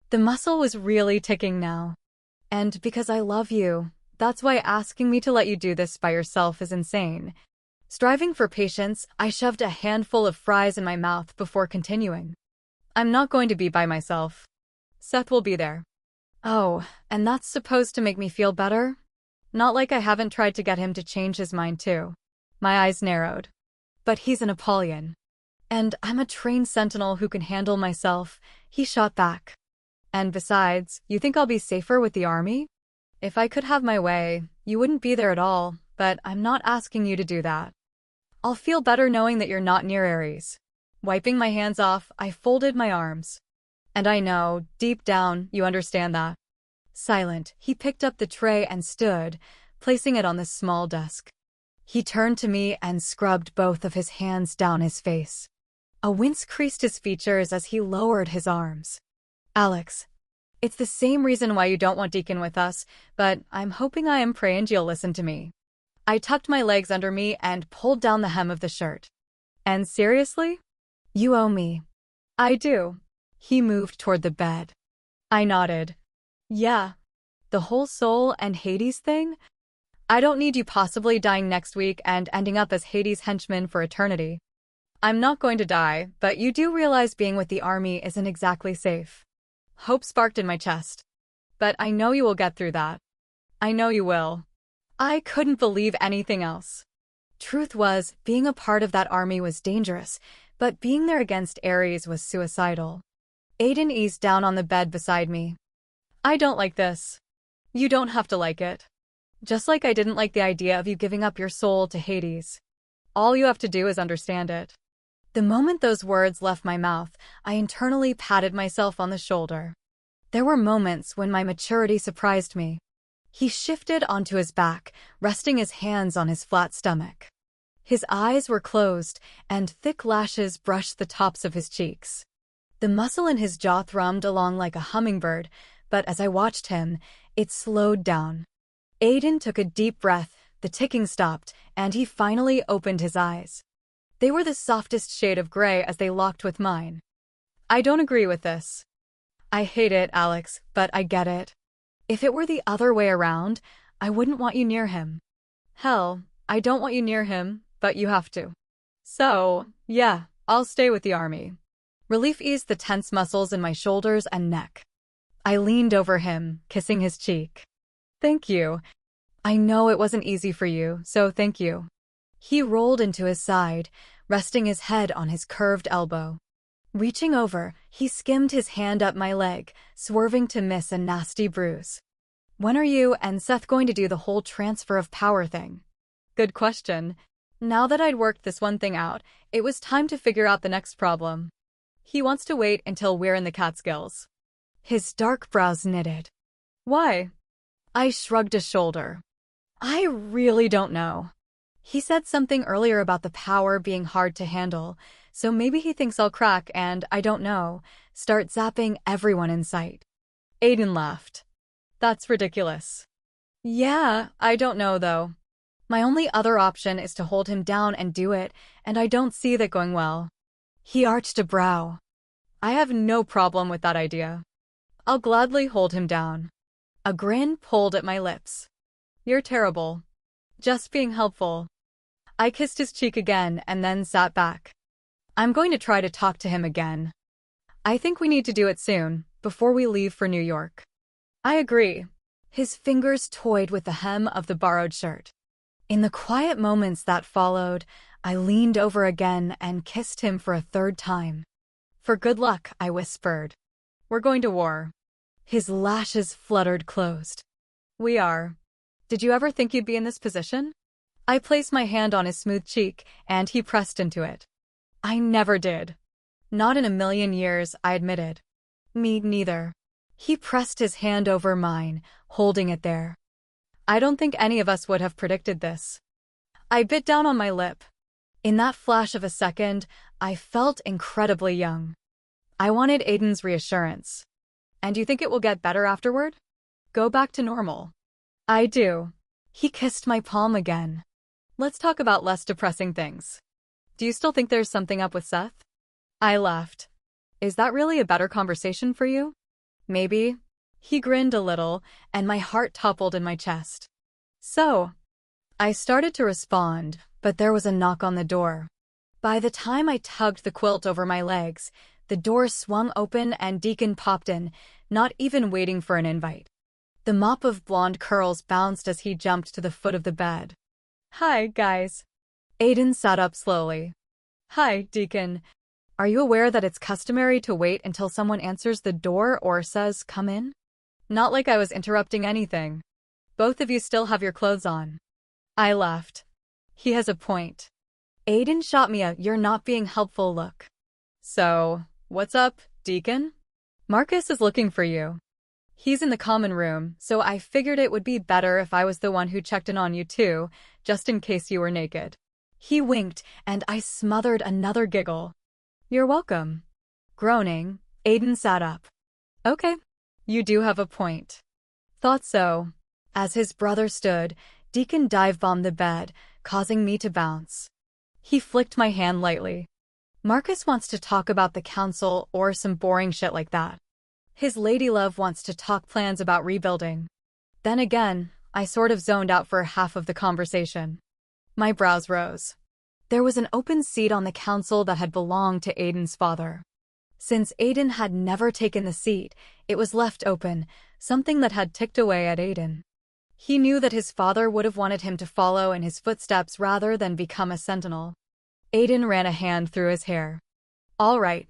The muscle was really ticking now. And because I love you, that's why asking me to let you do this by yourself is insane. Striving for patience, I shoved a handful of fries in my mouth before continuing. I'm not going to be by myself. Seth will be there. Oh, and that's supposed to make me feel better? Not like I haven't tried to get him to change his mind too. My eyes narrowed. But he's an Apollyon. And I'm a trained Sentinel who can handle myself, he shot back. And besides, you think I'll be safer with the army? If I could have my way, you wouldn't be there at all, but I'm not asking you to do that. I'll feel better knowing that you're not near Ares. Wiping my hands off, I folded my arms. And I know, deep down, you understand that. Silent, he picked up the tray and stood, placing it on the small desk. He turned to me and scrubbed both of his hands down his face. A wince creased his features as he lowered his arms. Alex, it's the same reason why you don't want Deacon with us, but I'm hoping I am praying you'll listen to me. I tucked my legs under me and pulled down the hem of the shirt. And seriously? You owe me. I do. He moved toward the bed. I nodded. Yeah. The whole Soul and Hades thing? I don't need you possibly dying next week and ending up as Hades' henchman for eternity. I'm not going to die, but you do realize being with the army isn't exactly safe. Hope sparked in my chest. But I know you will get through that. I know you will. I couldn't believe anything else. Truth was, being a part of that army was dangerous, but being there against Ares was suicidal. Aiden eased down on the bed beside me. I don't like this. You don't have to like it. Just like I didn't like the idea of you giving up your soul to Hades. All you have to do is understand it. The moment those words left my mouth, I internally patted myself on the shoulder. There were moments when my maturity surprised me. He shifted onto his back, resting his hands on his flat stomach. His eyes were closed, and thick lashes brushed the tops of his cheeks. The muscle in his jaw thrummed along like a hummingbird, but as I watched him, it slowed down. Aiden took a deep breath, the ticking stopped, and he finally opened his eyes. They were the softest shade of gray as they locked with mine. I don't agree with this. I hate it, Alex, but I get it. If it were the other way around, I wouldn't want you near him. Hell, I don't want you near him, but you have to. So, yeah, I'll stay with the army. Relief eased the tense muscles in my shoulders and neck. I leaned over him, kissing his cheek. Thank you. I know it wasn't easy for you, so thank you. He rolled into his side, resting his head on his curved elbow. Reaching over, he skimmed his hand up my leg, swerving to miss a nasty bruise. When are you and Seth going to do the whole transfer of power thing? Good question. Now that I'd worked this one thing out, it was time to figure out the next problem. He wants to wait until we're in the Catskills. His dark brows knitted. Why? I shrugged a shoulder. I really don't know. He said something earlier about the power being hard to handle, so maybe he thinks I'll crack and, I don't know, start zapping everyone in sight. Aiden laughed. That's ridiculous. Yeah, I don't know though. My only other option is to hold him down and do it, and I don't see that going well. He arched a brow. I have no problem with that idea. I'll gladly hold him down. A grin pulled at my lips. You're terrible. Just being helpful. I kissed his cheek again and then sat back. I'm going to try to talk to him again. I think we need to do it soon, before we leave for New York. I agree. His fingers toyed with the hem of the borrowed shirt. In the quiet moments that followed, I leaned over again and kissed him for a third time. For good luck, I whispered. We're going to war. His lashes fluttered closed. We are. Did you ever think you'd be in this position? I placed my hand on his smooth cheek, and he pressed into it. I never did. Not in a million years, I admitted. Me neither. He pressed his hand over mine, holding it there. I don't think any of us would have predicted this. I bit down on my lip. In that flash of a second, I felt incredibly young. I wanted Aiden's reassurance. And you think it will get better afterward? Go back to normal. I do. He kissed my palm again. Let's talk about less depressing things. Do you still think there's something up with Seth? I laughed. Is that really a better conversation for you? Maybe. He grinned a little, and my heart toppled in my chest. So, I started to respond, but there was a knock on the door. By the time I tugged the quilt over my legs, the door swung open and Deacon popped in, not even waiting for an invite. The mop of blonde curls bounced as he jumped to the foot of the bed. Hi, guys. Aiden sat up slowly. Hi, Deacon. Are you aware that it's customary to wait until someone answers the door or says, come in? Not like I was interrupting anything. Both of you still have your clothes on. I laughed. He has a point. Aiden shot me a "you're not being helpful" look. So, what's up, Deacon? Marcus is looking for you. He's in the common room, so I figured it would be better if I was the one who checked in on you too, just in case you were naked. He winked, and I smothered another giggle. You're welcome. Groaning, Aiden sat up. Okay, you do have a point. Thought so. As his brother stood, Deacon dive-bombed the bed, causing me to bounce. He flicked my hand lightly. Marcus wants to talk about the council or some boring shit like that. His ladylove wants to talk plans about rebuilding. Then again, I sort of zoned out for half of the conversation. My brows rose. There was an open seat on the council that had belonged to Aiden's father. Since Aiden had never taken the seat, it was left open, something that had ticked away at Aiden. He knew that his father would have wanted him to follow in his footsteps rather than become a Sentinel. Aiden ran a hand through his hair. All right.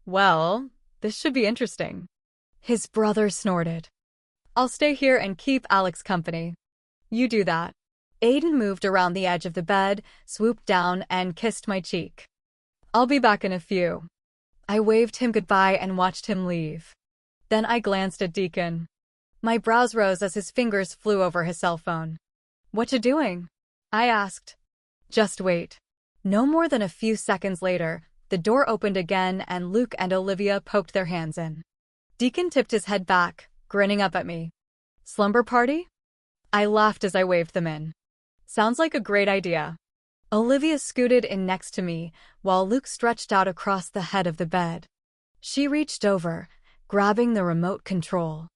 Well, this should be interesting. His brother snorted. I'll stay here and keep Alex company. You do that. Aiden moved around the edge of the bed, swooped down, and kissed my cheek. I'll be back in a few. I waved him goodbye and watched him leave. Then I glanced at Deacon. My brows rose as his fingers flew over his cell phone. What you doing? I asked. Just wait. No more than a few seconds later, the door opened again and Luke and Olivia poked their hands in. Deacon tipped his head back, grinning up at me. Slumber party? I laughed as I waved them in. Sounds like a great idea. Olivia scooted in next to me, while Luke stretched out across the head of the bed. She reached over, grabbing the remote control.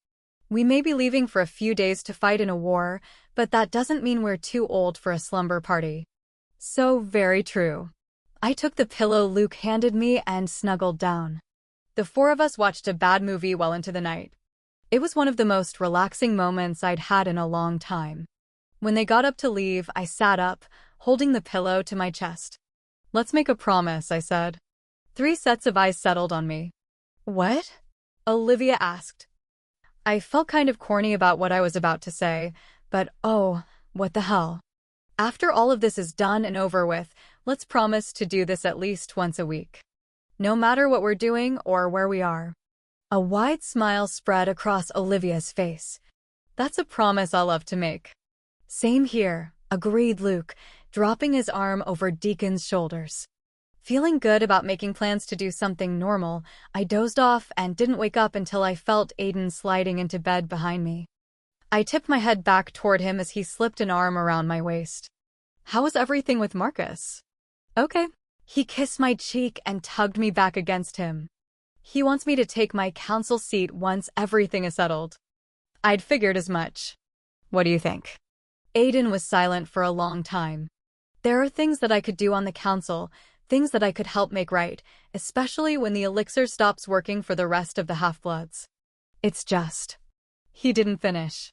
We may be leaving for a few days to fight in a war, but that doesn't mean we're too old for a slumber party. So very true. I took the pillow Luke handed me and snuggled down. The four of us watched a bad movie well into the night. It was one of the most relaxing moments I'd had in a long time. When they got up to leave, I sat up, holding the pillow to my chest. Let's make a promise, I said. 3 sets of eyes settled on me. What? Olivia asked. I felt kind of corny about what I was about to say, but oh, what the hell. After all of this is done and over with, let's promise to do this at least once a week. No matter what we're doing or where we are. A wide smile spread across Olivia's face. That's a promise I'll love to make. Same here, agreed Luke, dropping his arm over Deacon's shoulders. Feeling good about making plans to do something normal, I dozed off and didn't wake up until I felt Aiden sliding into bed behind me. I tipped my head back toward him as he slipped an arm around my waist. How was everything with Marcus? Okay. He kissed my cheek and tugged me back against him. He wants me to take my council seat once everything is settled. I'd figured as much. What do you think? Aiden was silent for a long time. There are things that I could do on the council, things that I could help make right, especially when the elixir stops working for the rest of the half-bloods. It's just. He didn't finish.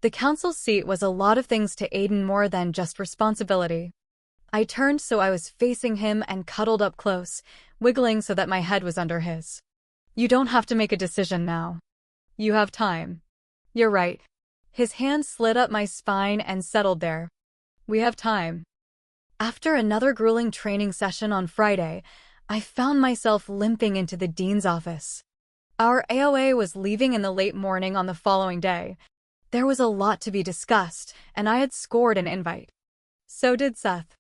The council seat was a lot of things to Aiden more than just responsibility. I turned so I was facing him and cuddled up close, wiggling so that my head was under his. You don't have to make a decision now. You have time. You're right. His hand slid up my spine and settled there. We have time. After another grueling training session on Friday, I found myself limping into the dean's office. Our AOA was leaving in the late morning on the following day. There was a lot to be discussed, and I had scored an invite. So did Seth.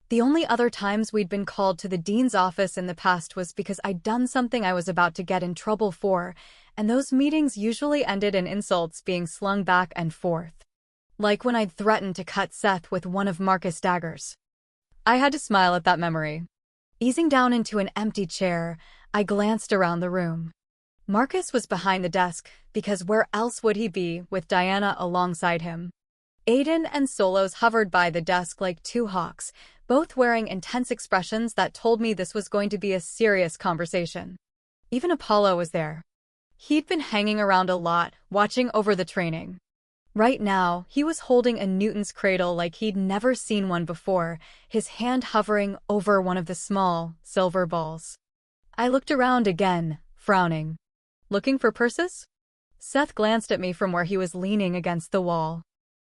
The only other times we'd been called to the dean's office in the past was because I'd done something I was about to get in trouble for, and those meetings usually ended in insults being slung back and forth. Like when I'd threatened to cut Seth with one of Marcus' daggers. I had to smile at that memory. Easing down into an empty chair, I glanced around the room. Marcus was behind the desk, because where else would he be with Diana alongside him? Aiden and Solos hovered by the desk like two hawks, both wearing intense expressions that told me this was going to be a serious conversation. Even Apollo was there. He'd been hanging around a lot, watching over the training. Right now, he was holding a Newton's cradle like he'd never seen one before, his hand hovering over one of the small, silver balls. I looked around again, frowning. Looking for Persis? Seth glanced at me from where he was leaning against the wall.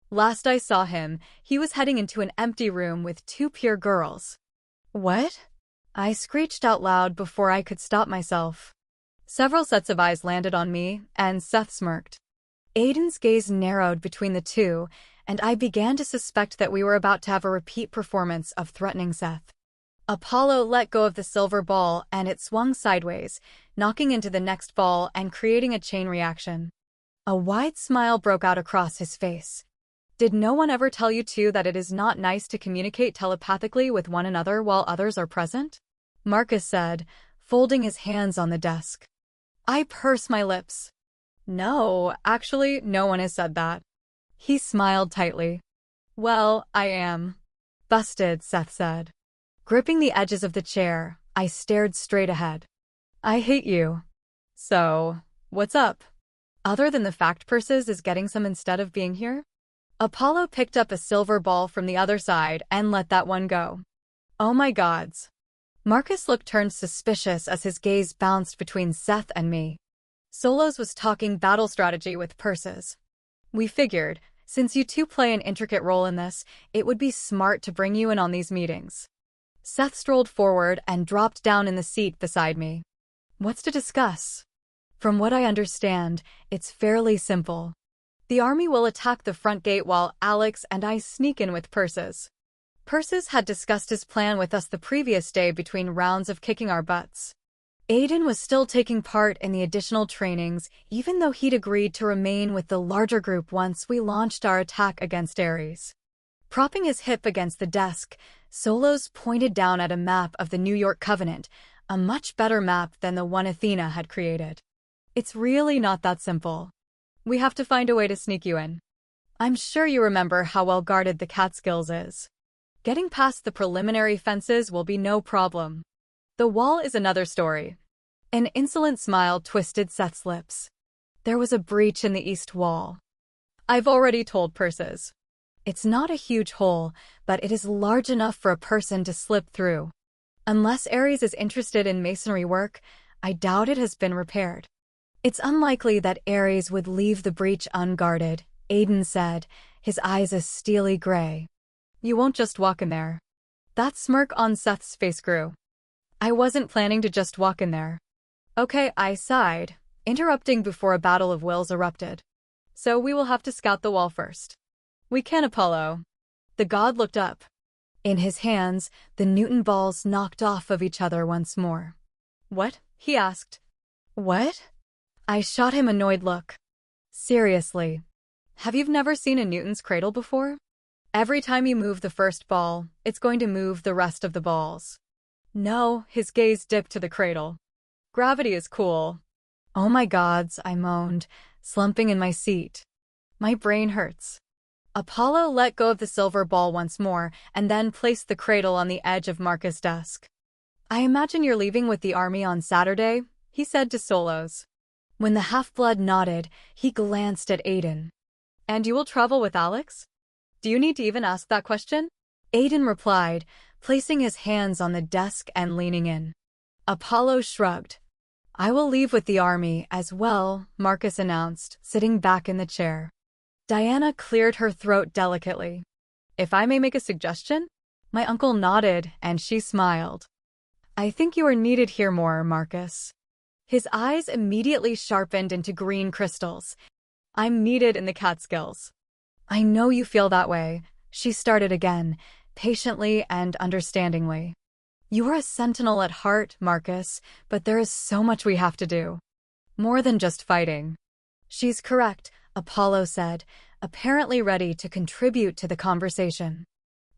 Last I saw him, he was heading into an empty room with two pure girls. What? I screeched out loud before I could stop myself. Several sets of eyes landed on me, and Seth smirked. Aiden's gaze narrowed between the two, and I began to suspect that we were about to have a repeat performance of threatening Seth. Apollo let go of the silver ball, and it swung sideways, knocking into the next ball and creating a chain reaction. A wide smile broke out across his face. Did no one ever tell you too that it is not nice to communicate telepathically with one another while others are present? Marcus said, folding his hands on the desk. I pursed my lips. No, actually, no one has said that. He smiled tightly. Well, I am. Busted, Seth said. Gripping the edges of the chair, I stared straight ahead. I hate you. So, what's up? Other than the fact Persis is getting some instead of being here? Apollo picked up a silver ball from the other side and let that one go. Oh my gods. Marcus turned suspicious as his gaze bounced between Seth and me. Solos was talking battle strategy with Persis. We figured, since you two play an intricate role in this, it would be smart to bring you in on these meetings. Seth strolled forward and dropped down in the seat beside me. What's to discuss? From what I understand, it's fairly simple. The army will attack the front gate while Alex and I sneak in with Persis. Persis had discussed his plan with us the previous day between rounds of kicking our butts. Aiden was still taking part in the additional trainings, even though he'd agreed to remain with the larger group once we launched our attack against Ares. Propping his hip against the desk, Solos pointed down at a map of the New York Covenant, a much better map than the one Athena had created. It's really not that simple. We have to find a way to sneak you in. I'm sure you remember how well guarded the Catskills is. Getting past the preliminary fences will be no problem. The wall is another story. An insolent smile twisted Seth's lips. There was a breach in the east wall. I've already told Persis. It's not a huge hole, but it is large enough for a person to slip through. Unless Ares is interested in masonry work, I doubt it has been repaired. It's unlikely that Ares would leave the breach unguarded, Aiden said, his eyes a steely gray. You won't just walk in there. That smirk on Seth's face grew. I wasn't planning to just walk in there. Okay, I sighed, interrupting before a battle of wills erupted. So we will have to scout the wall first. We can, Apollo. The god looked up. In his hands, the Newton balls knocked off of each other once more. What? He asked. What? I shot him an annoyed look. Seriously. Have you never seen a Newton's cradle before? Every time you move the first ball, it's going to move the rest of the balls. No, his gaze dipped to the cradle. Gravity is cool. Oh my gods, I moaned, slumping in my seat. My brain hurts. Apollo let go of the silver ball once more and then placed the cradle on the edge of Marcus' desk. I imagine you're leaving with the army on Saturday, he said to Solos. When the half-blood nodded, he glanced at Aiden. And you will travel with Alex? Do you need to even ask that question? Aiden replied, placing his hands on the desk and leaning in. Apollo shrugged. I will leave with the army as well, Marcus announced, sitting back in the chair. Diana cleared her throat delicately. If I may make a suggestion? My uncle nodded, and she smiled. I think you are needed here more, Marcus. His eyes immediately sharpened into green crystals. I'm needed in the Catskills. I know you feel that way, she started again, patiently and understandingly. You are a sentinel at heart, Marcus, but there is so much we have to do. More than just fighting. She's correct, Apollo said, apparently ready to contribute to the conversation.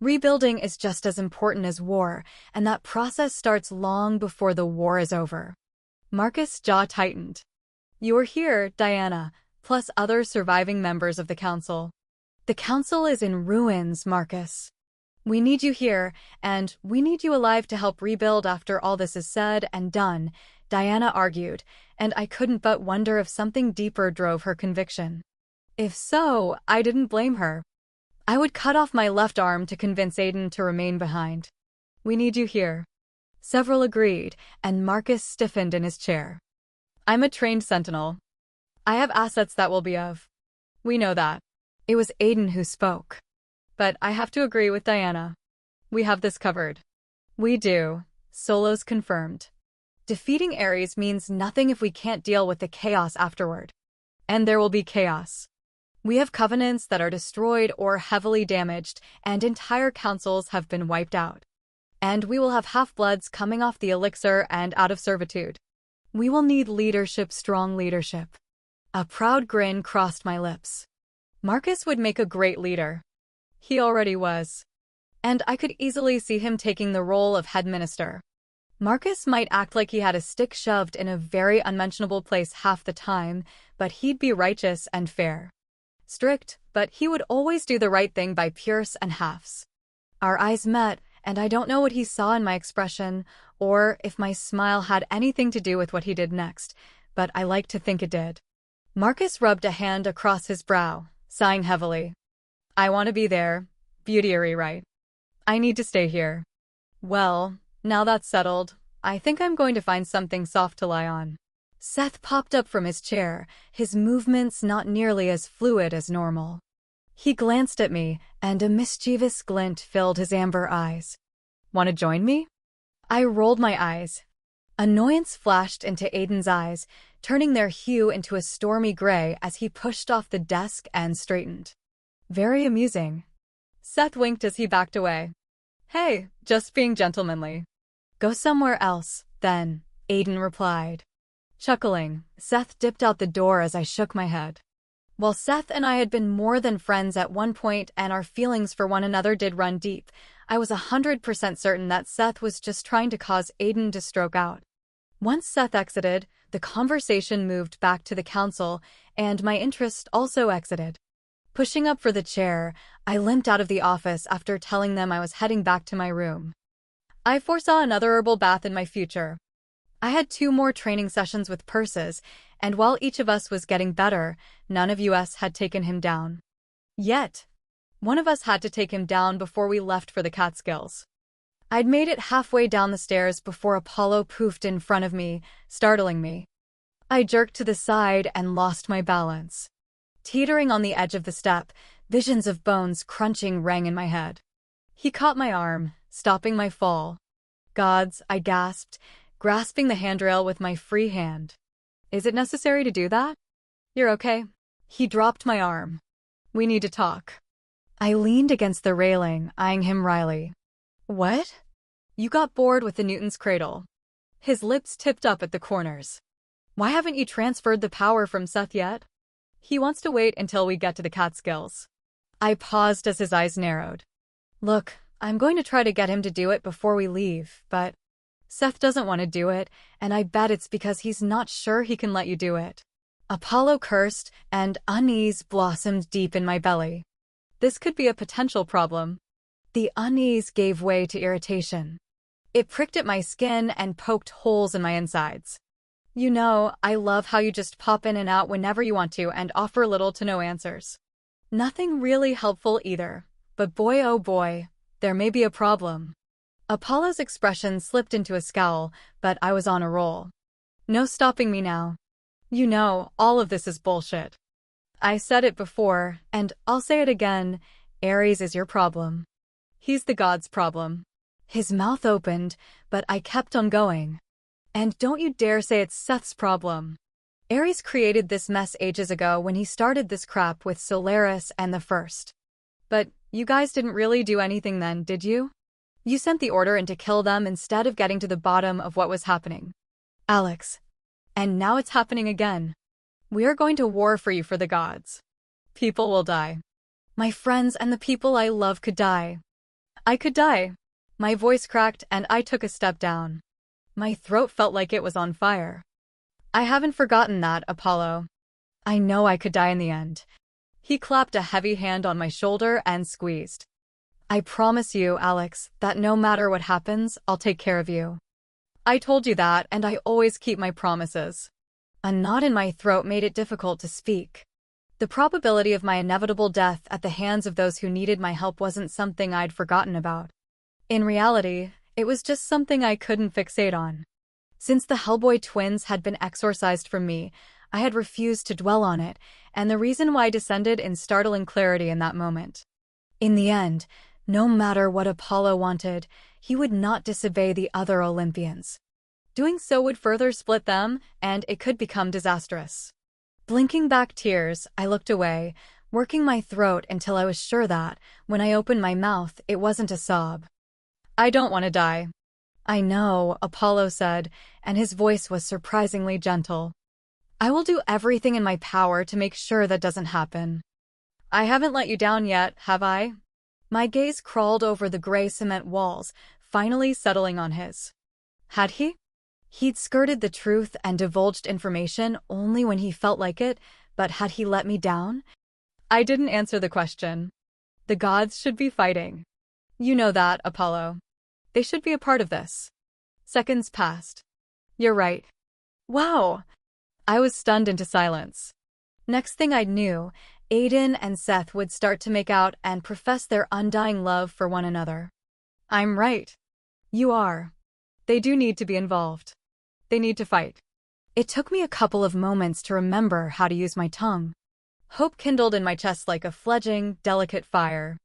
Rebuilding is just as important as war, and that process starts long before the war is over. Marcus' jaw tightened. You are here, Diana, plus other surviving members of the council. The council is in ruins, Marcus. We need you here, and we need you alive to help rebuild after all this is said and done, Diana argued, and I couldn't but wonder if something deeper drove her conviction. If so, I didn't blame her. I would cut off my left arm to convince Aiden to remain behind. We need you here. Several agreed, and Marcus stiffened in his chair. I'm a trained Sentinel. I have assets that will be of. We know that. It was Aiden who spoke. But I have to agree with Diana. We have this covered. We do, Solos confirmed. Defeating Ares means nothing if we can't deal with the chaos afterward. And there will be chaos. We have covenants that are destroyed or heavily damaged, and entire councils have been wiped out. And we will have half-bloods coming off the elixir and out of servitude. We will need leadership, strong leadership. A proud grin crossed my lips. Marcus would make a great leader. He already was. And I could easily see him taking the role of head minister. Marcus might act like he had a stick shoved in a very unmentionable place half the time, but he'd be righteous and fair. Strict, but he would always do the right thing by Pierce and halves. Our eyes met, and I don't know what he saw in my expression, or if my smile had anything to do with what he did next, but I like to think it did. Marcus rubbed a hand across his brow, sighing heavily. I want to be there, beauty-ary right. I need to stay here. Well, now that's settled, I think I'm going to find something soft to lie on. Seth popped up from his chair, his movements not nearly as fluid as normal. He glanced at me, and a mischievous glint filled his amber eyes. Want to join me? I rolled my eyes. Annoyance flashed into Aiden's eyes, turning their hue into a stormy gray as he pushed off the desk and straightened. Very amusing. Seth winked as he backed away. Hey, just being gentlemanly. Go somewhere else, then, Aiden replied. Chuckling, Seth dipped out the door as I shook my head. While Seth and I had been more than friends at one point and our feelings for one another did run deep, I was 100% certain that Seth was just trying to cause Aiden to stroke out. Once Seth exited, the conversation moved back to the council, and my interest also exited. Pushing up for the chair, I limped out of the office after telling them I was heading back to my room. I foresaw another herbal bath in my future. I had 2 more training sessions with Persis, and while each of us was getting better, none of us had taken him down. Yet, one of us had to take him down before we left for the Catskills. I'd made it halfway down the stairs before Apollo poofed in front of me, startling me. I jerked to the side and lost my balance. Teetering on the edge of the step, visions of bones crunching rang in my head. He caught my arm, stopping my fall. Gods, I gasped, grasping the handrail with my free hand. Is it necessary to do that? You're okay? He dropped my arm. We need to talk. I leaned against the railing, eyeing him wryly. What? You got bored with the Newton's cradle. His lips tipped up at the corners. Why haven't you transferred the power from Seth yet? He wants to wait until we get to the Catskills. I paused as his eyes narrowed. Look, I'm going to try to get him to do it before we leave, but Seth doesn't want to do it, and I bet it's because he's not sure he can let you do it. Apollo cursed, and unease blossomed deep in my belly. This could be a potential problem. The unease gave way to irritation. It pricked at my skin and poked holes in my insides. You know, I love how you just pop in and out whenever you want to and offer little to no answers. Nothing really helpful either, but boy oh boy, there may be a problem. Apollo's expression slipped into a scowl, but I was on a roll. No stopping me now. You know, all of this is bullshit. I said it before, and I'll say it again, Ares is your problem. He's the god's problem. His mouth opened, but I kept on going. And don't you dare say it's Seth's problem. Ares created this mess ages ago when he started this crap with Solaris and the First. But you guys didn't really do anything then, did you? You sent the order in to kill them instead of getting to the bottom of what was happening. Alex. And now it's happening again. We are going to war for you for the gods. People will die. My friends and the people I love could die. I could die. My voice cracked and I took a step down. My throat felt like it was on fire. I haven't forgotten that, Apollo. I know I could die in the end. He clapped a heavy hand on my shoulder and squeezed. I promise you, Alex, that no matter what happens, I'll take care of you. I told you that, and I always keep my promises. A knot in my throat made it difficult to speak. The probability of my inevitable death at the hands of those who needed my help wasn't something I'd forgotten about. In reality, it was just something I couldn't fixate on. Since the Hellboy twins had been exorcised from me, I had refused to dwell on it, and the reason why descended in startling clarity in that moment. In the end, no matter what Apollo wanted, he would not disobey the other Olympians. Doing so would further split them, and it could become disastrous. Blinking back tears, I looked away, working my throat until I was sure that, when I opened my mouth, it wasn't a sob. I don't want to die. I know, Apollo said, and his voice was surprisingly gentle. I will do everything in my power to make sure that doesn't happen. I haven't let you down yet, have I? My gaze crawled over the gray cement walls, finally settling on his. Had he? He'd skirted the truth and divulged information only when he felt like it, but had he let me down? I didn't answer the question. The gods should be fighting. You know that, Apollo. They should be a part of this. Seconds passed. You're right. Wow! I was stunned into silence. Next thing I knew, Aiden and Seth would start to make out and profess their undying love for one another. I'm right. You are. They do need to be involved. They need to fight. It took me a couple of moments to remember how to use my tongue. Hope kindled in my chest like a fledgling, delicate fire.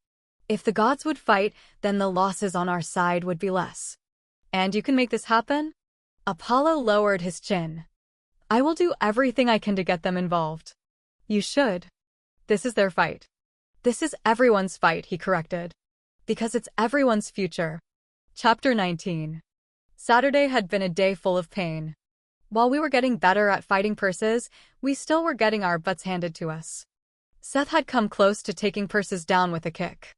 If the gods would fight, then the losses on our side would be less. And you can make this happen? Apollo lowered his chin. I will do everything I can to get them involved. You should. This is their fight. This is everyone's fight, he corrected. Because it's everyone's future. Chapter 19. Saturday had been a day full of pain. While we were getting better at fighting Persis, we still were getting our butts handed to us. Seth had come close to taking Persis down with a kick.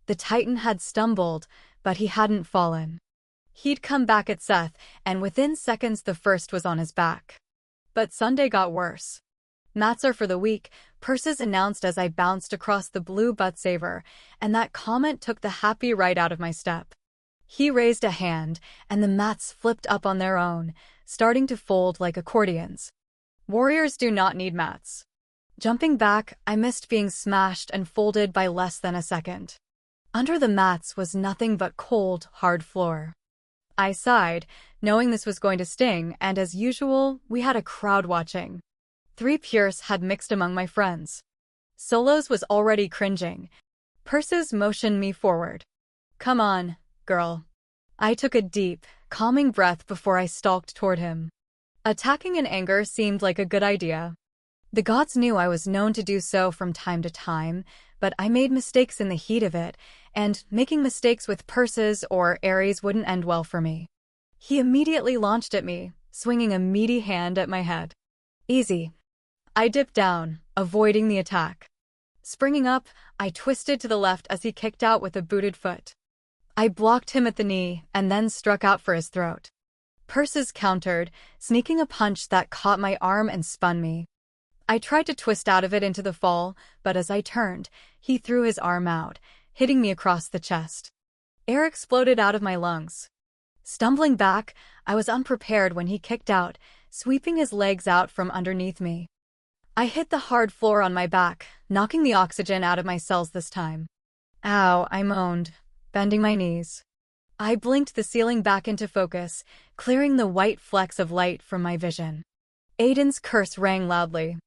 The Titan had stumbled, but he hadn't fallen. He'd come back at Seth, and within seconds the first was on his back. But Sunday got worse. Mats are for the weak, Persis announced as I bounced across the blue butt saver, and that comment took the happy right out of my step. He raised a hand, and the mats flipped up on their own, starting to fold like accordions. Warriors do not need mats. Jumping back, I missed being smashed and folded by less than a second. Under the mats was nothing but cold, hard floor. I sighed, knowing this was going to sting, and as usual, we had a crowd watching. 3 Pierce had mixed among my friends. Solos was already cringing. Persis motioned me forward. Come on, girl. I took a deep, calming breath before I stalked toward him. Attacking in anger seemed like a good idea. The gods knew I was known to do so from time to time, but I made mistakes in the heat of it, and making mistakes with Persis or Ares wouldn't end well for me. He immediately launched at me, swinging a meaty hand at my head. Easy. I dipped down, avoiding the attack. Springing up, I twisted to the left as he kicked out with a booted foot. I blocked him at the knee and then struck out for his throat. Persis countered, sneaking a punch that caught my arm and spun me. I tried to twist out of it into the fall, but as I turned, he threw his arm out, hitting me across the chest. Air exploded out of my lungs. Stumbling back, I was unprepared when he kicked out, sweeping his legs out from underneath me. I hit the hard floor on my back, knocking the oxygen out of my cells this time. Ow, I moaned, bending my knees. I blinked the ceiling back into focus, clearing the white flecks of light from my vision. Aiden's curse rang loudly.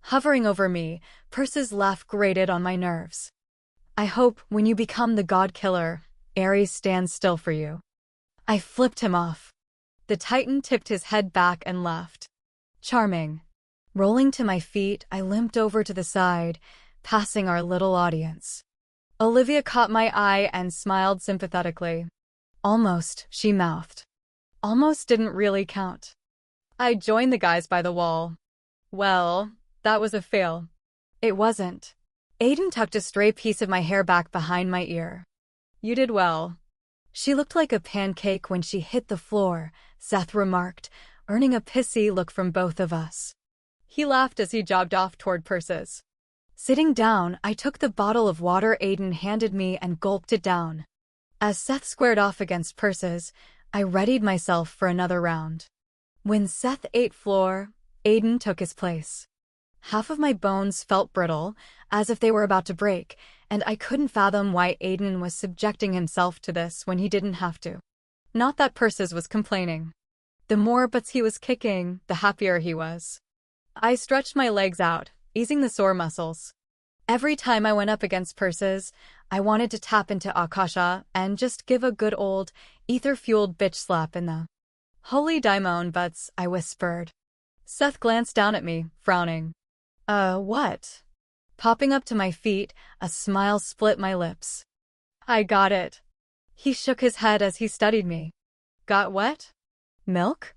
Hovering over me, Persis' laugh grated on my nerves. I hope, when you become the god killer, Ares stands still for you. I flipped him off. The Titan tipped his head back and laughed. Charming. Rolling to my feet, I limped over to the side, passing our little audience. Olivia caught my eye and smiled sympathetically. Almost, she mouthed. Almost didn't really count. I joined the guys by the wall. Well, that was a fail. It wasn't. Aiden tucked a stray piece of my hair back behind my ear. You did well. She looked like a pancake when she hit the floor, Seth remarked, earning a pissy look from both of us. He laughed as he jogged off toward Persis. Sitting down, I took the bottle of water Aiden handed me and gulped it down. As Seth squared off against Persis, I readied myself for another round. When Seth ate floor, Aiden took his place. Half of my bones felt brittle, as if they were about to break, and I couldn't fathom why Aiden was subjecting himself to this when he didn't have to. Not that Persis was complaining. The more butts he was kicking, the happier he was. I stretched my legs out, easing the sore muscles. Every time I went up against Persis, I wanted to tap into Akasha and just give a good old, ether-fueled bitch slap in the holy daimon butts, I whispered. Seth glanced down at me, frowning. What? Popping up to my feet, a smile split my lips. I got it. He shook his head as he studied me. Got what? Milk?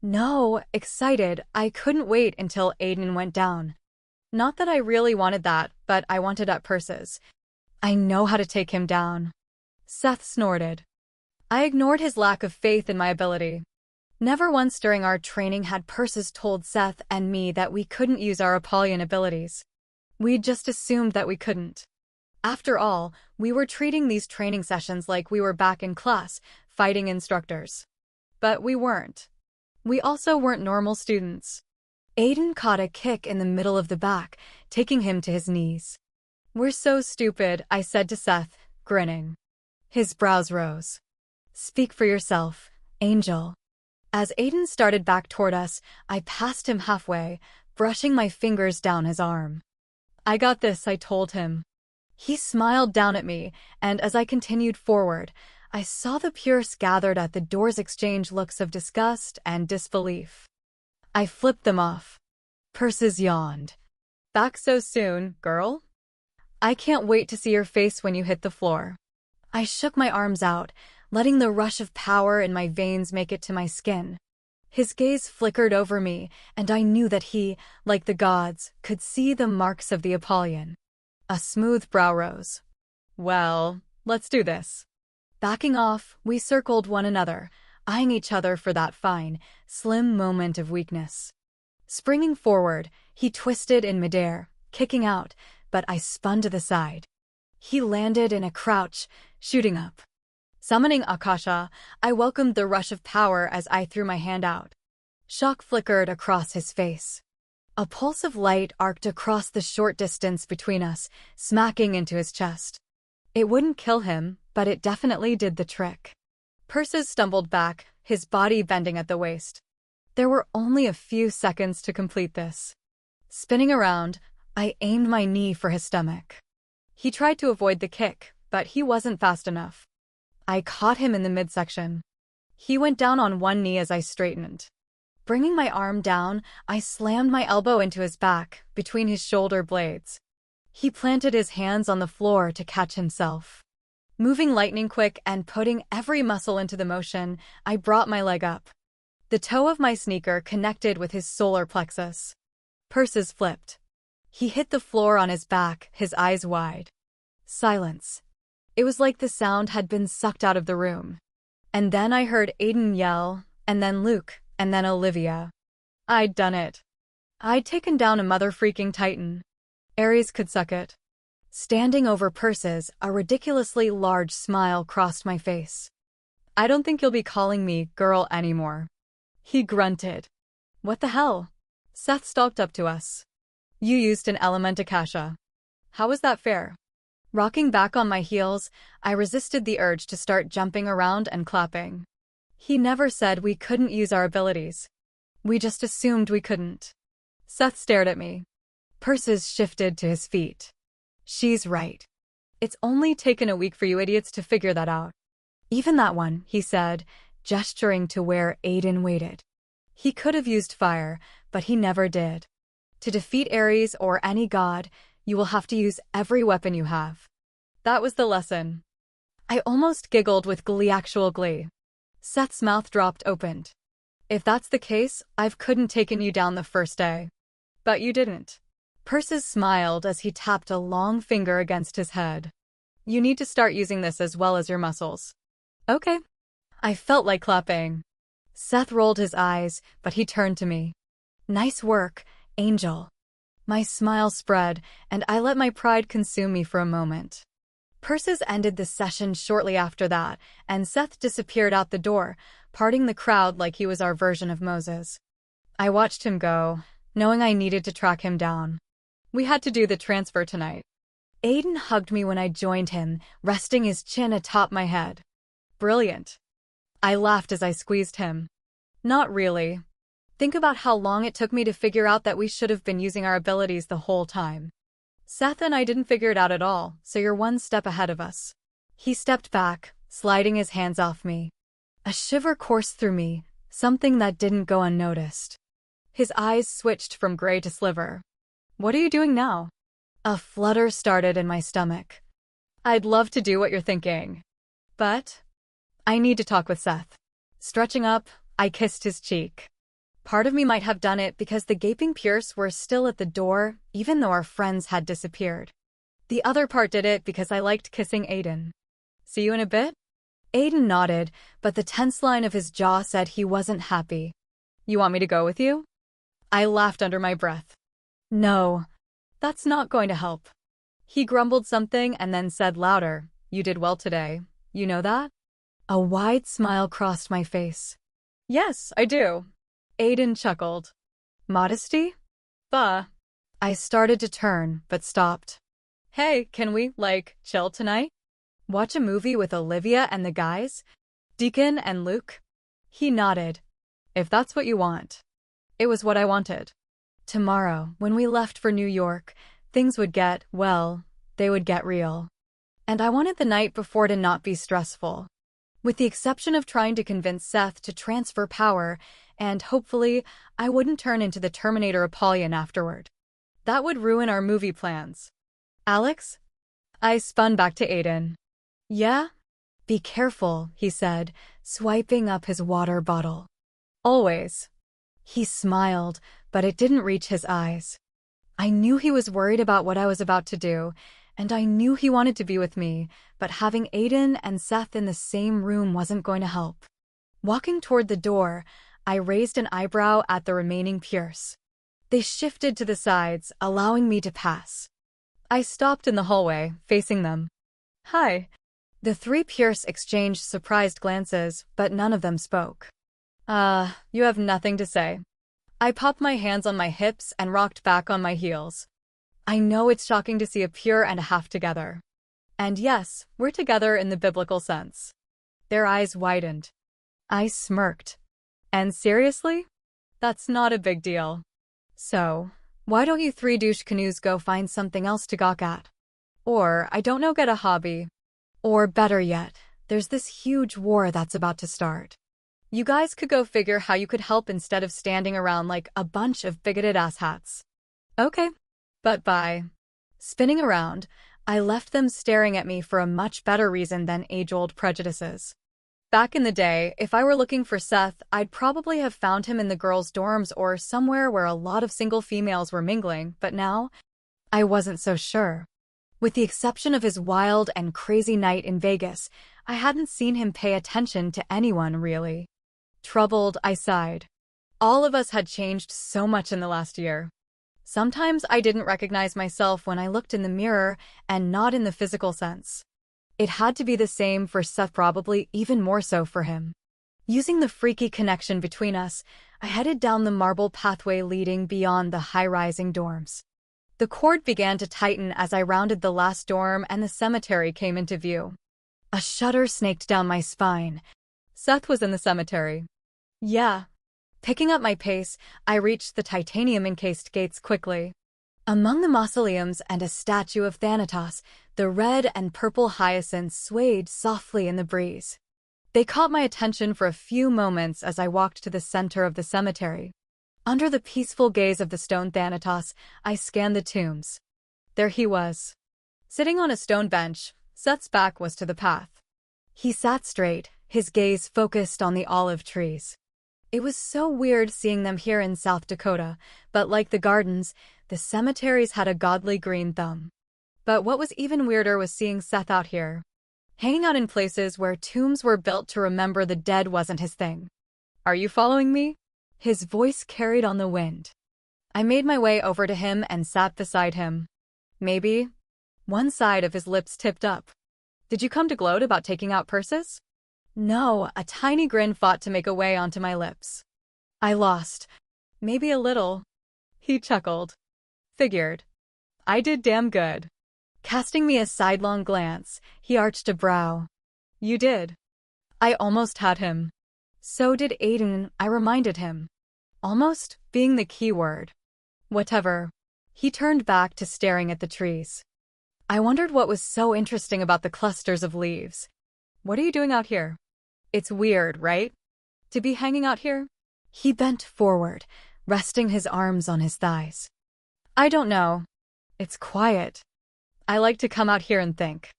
No, excited, I couldn't wait until Aiden went down. Not that I really wanted that, but I wanted at Persis. I know how to take him down. Seth snorted. I ignored his lack of faith in my ability. Never once during our training had Persis told Seth and me that we couldn't use our Apollyon abilities. We'd just assumed that we couldn't. After all, we were treating these training sessions like we were back in class, fighting instructors. But we weren't. We also weren't normal students. Aiden caught a kick in the middle of the back, taking him to his knees. We're so stupid, I said to Seth, grinning. His brows rose. Speak for yourself, Angel. As Aiden started back toward us, I passed him halfway, brushing my fingers down his arm. I got this, I told him. He smiled down at me, and as I continued forward, I saw the Purse gathered at the doors exchange looks of disgust and disbelief. I flipped them off. Persis yawned. Back so soon, girl? I can't wait to see your face when you hit the floor. I shook my arms out, letting the rush of power in my veins make it to my skin. His gaze flickered over me, and I knew that he, like the gods, could see the marks of the Apollyon. A smooth brow rose. Well, let's do this. Backing off, we circled one another, eyeing each other for that fine, slim moment of weakness. Springing forward, he twisted in midair, kicking out, but I spun to the side. He landed in a crouch, shooting up. Summoning Akasha, I welcomed the rush of power as I threw my hand out. Shock flickered across his face. A pulse of light arced across the short distance between us, smacking into his chest. It wouldn't kill him, but it definitely did the trick. Persis stumbled back, his body bending at the waist. There were only a few seconds to complete this. Spinning around, I aimed my knee for his stomach. He tried to avoid the kick, but he wasn't fast enough. I caught him in the midsection. He went down on one knee as I straightened. Bringing my arm down, I slammed my elbow into his back, between his shoulder blades. He planted his hands on the floor to catch himself. Moving lightning quick and putting every muscle into the motion, I brought my leg up. The toe of my sneaker connected with his solar plexus. Persis flipped. He hit the floor on his back, his eyes wide. Silence. It was like the sound had been sucked out of the room. And then I heard Aiden yell, and then Luke, and then Olivia. I'd done it. I'd taken down a mother-freaking titan. Ares could suck it. Standing over Persis, a ridiculously large smile crossed my face. I don't think you'll be calling me girl anymore. He grunted. What the hell? Seth stalked up to us. You used an element Akasha. How was that fair? Rocking back on my heels, I resisted the urge to start jumping around and clapping. He never said we couldn't use our abilities. We just assumed we couldn't. Seth stared at me. Persis shifted to his feet. She's right. It's only taken a week for you idiots to figure that out. Even that one, he said, gesturing to where Aiden waited. He could have used fire, but he never did. To defeat Ares or any god, you will have to use every weapon you have. That was the lesson. I almost giggled with actual glee. Seth's mouth dropped open. If that's the case, I couldn't taken you down the first day. But you didn't. Persis smiled as he tapped a long finger against his head. You need to start using this as well as your muscles. Okay. I felt like clapping. Seth rolled his eyes, but he turned to me. Nice work, Angel. My smile spread, and I let my pride consume me for a moment. Purses ended the session shortly after that, and Seth disappeared out the door, parting the crowd like he was our version of Moses. I watched him go, knowing I needed to track him down. We had to do the transfer tonight. Aiden hugged me when I joined him, resting his chin atop my head. Brilliant. I laughed as I squeezed him. Not really. Think about how long it took me to figure out that we should have been using our abilities the whole time. Seth and I didn't figure it out at all, so you're one step ahead of us. He stepped back, sliding his hands off me. A shiver coursed through me, something that didn't go unnoticed. His eyes switched from gray to sliver. What are you doing now? A flutter started in my stomach. I'd love to do what you're thinking. But I need to talk with Seth. Stretching up, I kissed his cheek. Part of me might have done it because the gaping Pierce were still at the door, even though our friends had disappeared. The other part did it because I liked kissing Aiden. See you in a bit? Aiden nodded, but the tense line of his jaw said he wasn't happy. You want me to go with you? I laughed under my breath. No, that's not going to help. He grumbled something and then said louder, You did well today. You know that? A wide smile crossed my face. Yes, I do. Aiden chuckled. Modesty? Bah. I started to turn, but stopped. Hey, can we, chill tonight? Watch a movie with Olivia and the guys? Deacon and Luke? He nodded. If that's what you want. It was what I wanted. Tomorrow, when we left for New York, things would get, well, they would get real. And I wanted the night before to not be stressful. With the exception of trying to convince Seth to transfer power, and hopefully, I wouldn't turn into the Terminator Apollyon afterward. That would ruin our movie plans. Alex? I spun back to Aiden. Yeah? Be careful, he said, swiping up his water bottle. Always. He smiled, but it didn't reach his eyes. I knew he was worried about what I was about to do, and I knew he wanted to be with me, but having Aiden and Seth in the same room wasn't going to help. Walking toward the door, I raised an eyebrow at the remaining Pierce. They shifted to the sides, allowing me to pass. I stopped in the hallway, facing them. Hi. The three Pierce exchanged surprised glances, but none of them spoke. You have nothing to say. I popped my hands on my hips and rocked back on my heels. I know it's shocking to see a pure and a half together. And yes, we're together in the biblical sense. Their eyes widened. I smirked. And seriously? That's not a big deal. So, why don't you three douche canoes go find something else to gawk at? Or, I don't know, get a hobby. Or better yet, there's this huge war that's about to start. You guys could go figure how you could help instead of standing around like a bunch of bigoted asshats. Okay. But bye. Spinning around, I left them staring at me for a much better reason than age-old prejudices. Back in the day, if I were looking for Seth, I'd probably have found him in the girls' dorms or somewhere where a lot of single females were mingling, but now, I wasn't so sure. With the exception of his wild and crazy night in Vegas, I hadn't seen him pay attention to anyone, really. Troubled, I sighed. All of us had changed so much in the last year. Sometimes I didn't recognize myself when I looked in the mirror, and not in the physical sense. It had to be the same for Seth, probably even more so for him. Using the freaky connection between us, I headed down the marble pathway leading beyond the high-rising dorms. The cord began to tighten as I rounded the last dorm and the cemetery came into view. A shudder snaked down my spine. Seth was in the cemetery. Yeah. Picking up my pace, I reached the titanium-encased gates quickly. Among the mausoleums and a statue of Thanatos, the red and purple hyacinths swayed softly in the breeze. They caught my attention for a few moments as I walked to the center of the cemetery. Under the peaceful gaze of the stone Thanatos, I scanned the tombs. There he was. Sitting on a stone bench, Seth's back was to the path. He sat straight, his gaze focused on the olive trees. It was so weird seeing them here in South Dakota, but like the gardens, the cemeteries had a godly green thumb. But what was even weirder was seeing Seth out here. Hanging out in places where tombs were built to remember the dead wasn't his thing. "Are you following me?" His voice carried on the wind. I made my way over to him and sat beside him. "Maybe." One side of his lips tipped up. "Did you come to gloat about taking out purses?" "No," a tiny grin fought to make a way onto my lips. "I lost. Maybe a little." He chuckled. "Figured. I did damn good." Casting me a sidelong glance, he arched a brow. "You did." I almost had him. So did Aiden, I reminded him. Almost being the key word. Whatever. He turned back to staring at the trees. I wondered what was so interesting about the clusters of leaves. "What are you doing out here?" "It's weird, right? To be hanging out here?" He bent forward, resting his arms on his thighs. "I don't know. It's quiet. I like to come out here and think."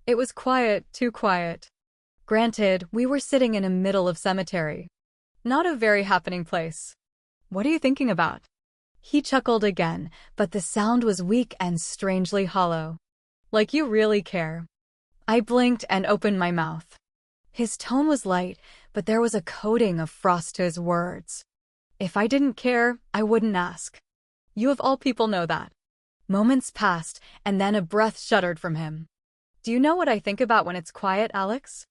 It was quiet, too quiet. Granted, we were sitting in the middle of cemetery. Not a very happening place. "What are you thinking about?" He chuckled again, but the sound was weak and strangely hollow. "Like you really care." I blinked and opened my mouth. His tone was light, but there was a coating of frost to his words. If I didn't care, I wouldn't ask. You of all people know that. Moments passed, and then a breath shuddered from him. "Do you know what I think about when it's quiet, Alex?"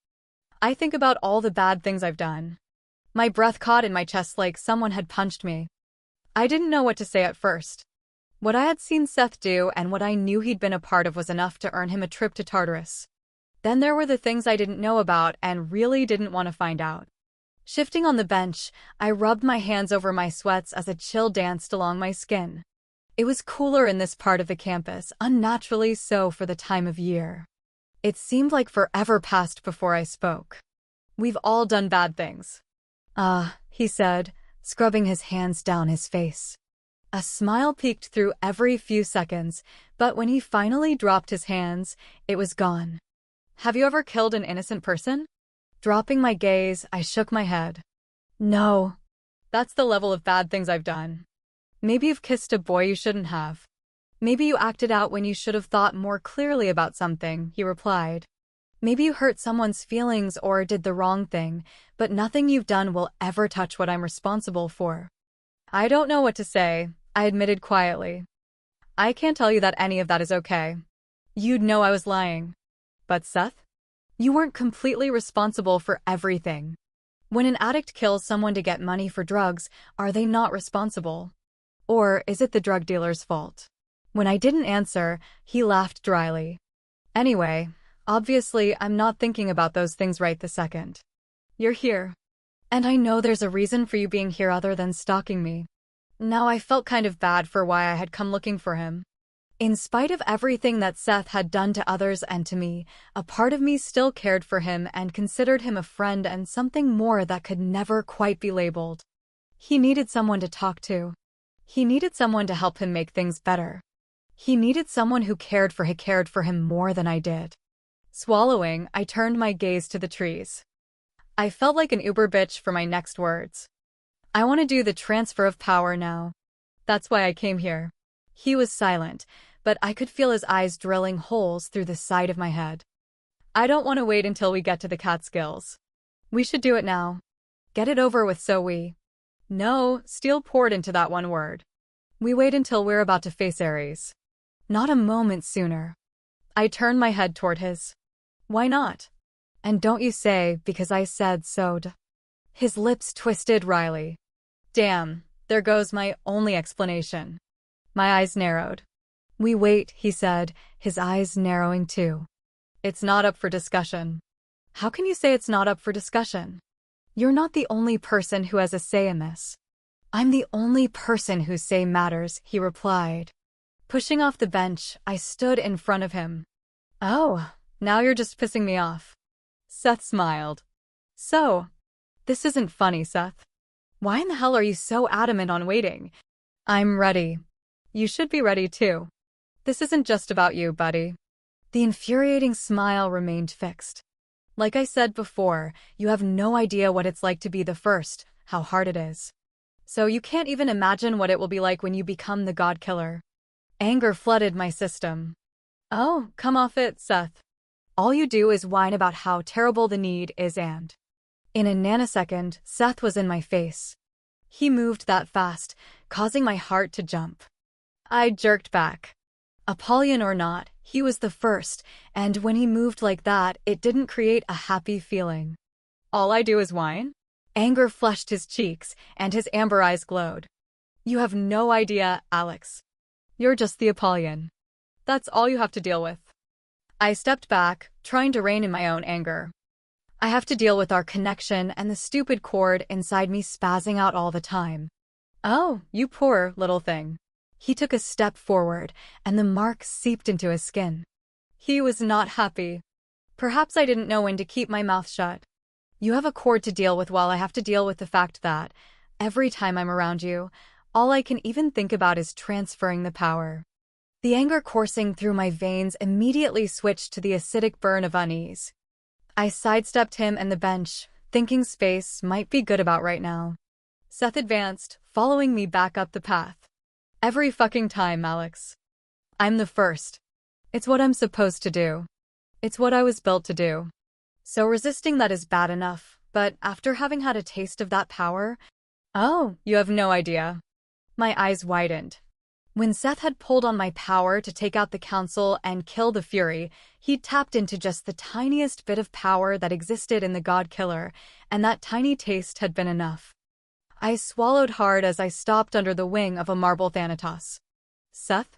"I think about all the bad things I've done." My breath caught in my chest like someone had punched me. I didn't know what to say at first. What I had seen Seth do and what I knew he'd been a part of was enough to earn him a trip to Tartarus. Then there were the things I didn't know about and really didn't want to find out. Shifting on the bench, I rubbed my hands over my sweats as a chill danced along my skin. It was cooler in this part of the campus, unnaturally so for the time of year. It seemed like forever passed before I spoke. "We've all done bad things." He said, scrubbing his hands down his face. A smile peeked through every few seconds, but when he finally dropped his hands, it was gone. "Have you ever killed an innocent person?" Dropping my gaze, I shook my head. "No." "That's the level of bad things I've done." "Maybe you've kissed a boy you shouldn't have. Maybe you acted out when you should have thought more clearly about something," he replied. "Maybe you hurt someone's feelings or did the wrong thing, but nothing you've done will ever touch what I'm responsible for." "I don't know what to say," I admitted quietly. "I can't tell you that any of that is okay. You'd know I was lying." "But Seth? You weren't completely responsible for everything. When an addict kills someone to get money for drugs, are they not responsible? Or is it the drug dealer's fault?" When I didn't answer, he laughed dryly. "Anyway, obviously I'm not thinking about those things right this second. You're here. And I know there's a reason for you being here other than stalking me." Now I felt kind of bad for why I had come looking for him. In spite of everything that Seth had done to others and to me, a part of me still cared for him and considered him a friend and something more that could never quite be labeled. He needed someone to talk to. He needed someone to help him make things better. He needed someone who cared for him more than I did. Swallowing, I turned my gaze to the trees. I felt like an uber bitch for my next words. "I want to do the transfer of power now. That's why I came here." He was silent, but I could feel his eyes drilling holes through the side of my head. "I don't want to wait until we get to the Catskills. We should do it now. Get it over with so we—" No, steel poured into that one word. "We wait until we're about to face Ares. Not a moment sooner." I turned my head toward his. "Why not? And don't you say, because I said so." His lips twisted wryly. Damn, there goes my only explanation. My eyes narrowed. "We wait," he said, his eyes narrowing too. "It's not up for discussion." "How can you say it's not up for discussion? You're not the only person who has a say in this." "I'm the only person whose say matters," he replied. Pushing off the bench, I stood in front of him. "Oh, now you're just pissing me off." Seth smiled. "So, this isn't funny, Seth. Why in the hell are you so adamant on waiting?" "I'm ready. You should be ready too. This isn't just about you, buddy." The infuriating smile remained fixed. "Like I said before, you have no idea what it's like to be the first, how hard it is. So you can't even imagine what it will be like when you become the God Killer." Anger flooded my system. Oh, come off it, Seth. All you do is whine about how terrible the need is and… In a nanosecond, Seth was in my face. He moved that fast, causing my heart to jump. I jerked back. Apollyon or not, he was the first, and when he moved like that, it didn't create a happy feeling. All I do is whine? Anger flushed his cheeks, and his amber eyes glowed. You have no idea, Alex. You're just the Apollyon. That's all you have to deal with. I stepped back, trying to rein in my own anger. I have to deal with our connection and the stupid cord inside me spazzing out all the time. Oh, you poor little thing. He took a step forward, and the mark seeped into his skin. He was not happy. Perhaps I didn't know when to keep my mouth shut. You have a cord to deal with while I have to deal with the fact that, every time I'm around you, all I can even think about is transferring the power. The anger coursing through my veins immediately switched to the acidic burn of unease. I sidestepped him and the bench, thinking space might be good about right now. Seth advanced, following me back up the path. Every fucking time, Alex. I'm the first. It's what I'm supposed to do. It's what I was built to do. So resisting that is bad enough, but after having had a taste of that power… Oh, you have no idea. My eyes widened. When Seth had pulled on my power to take out the Council and kill the Fury, he tapped into just the tiniest bit of power that existed in the God Killer, and that tiny taste had been enough. I swallowed hard as I stopped under the wing of a marble Thanatos. Seth?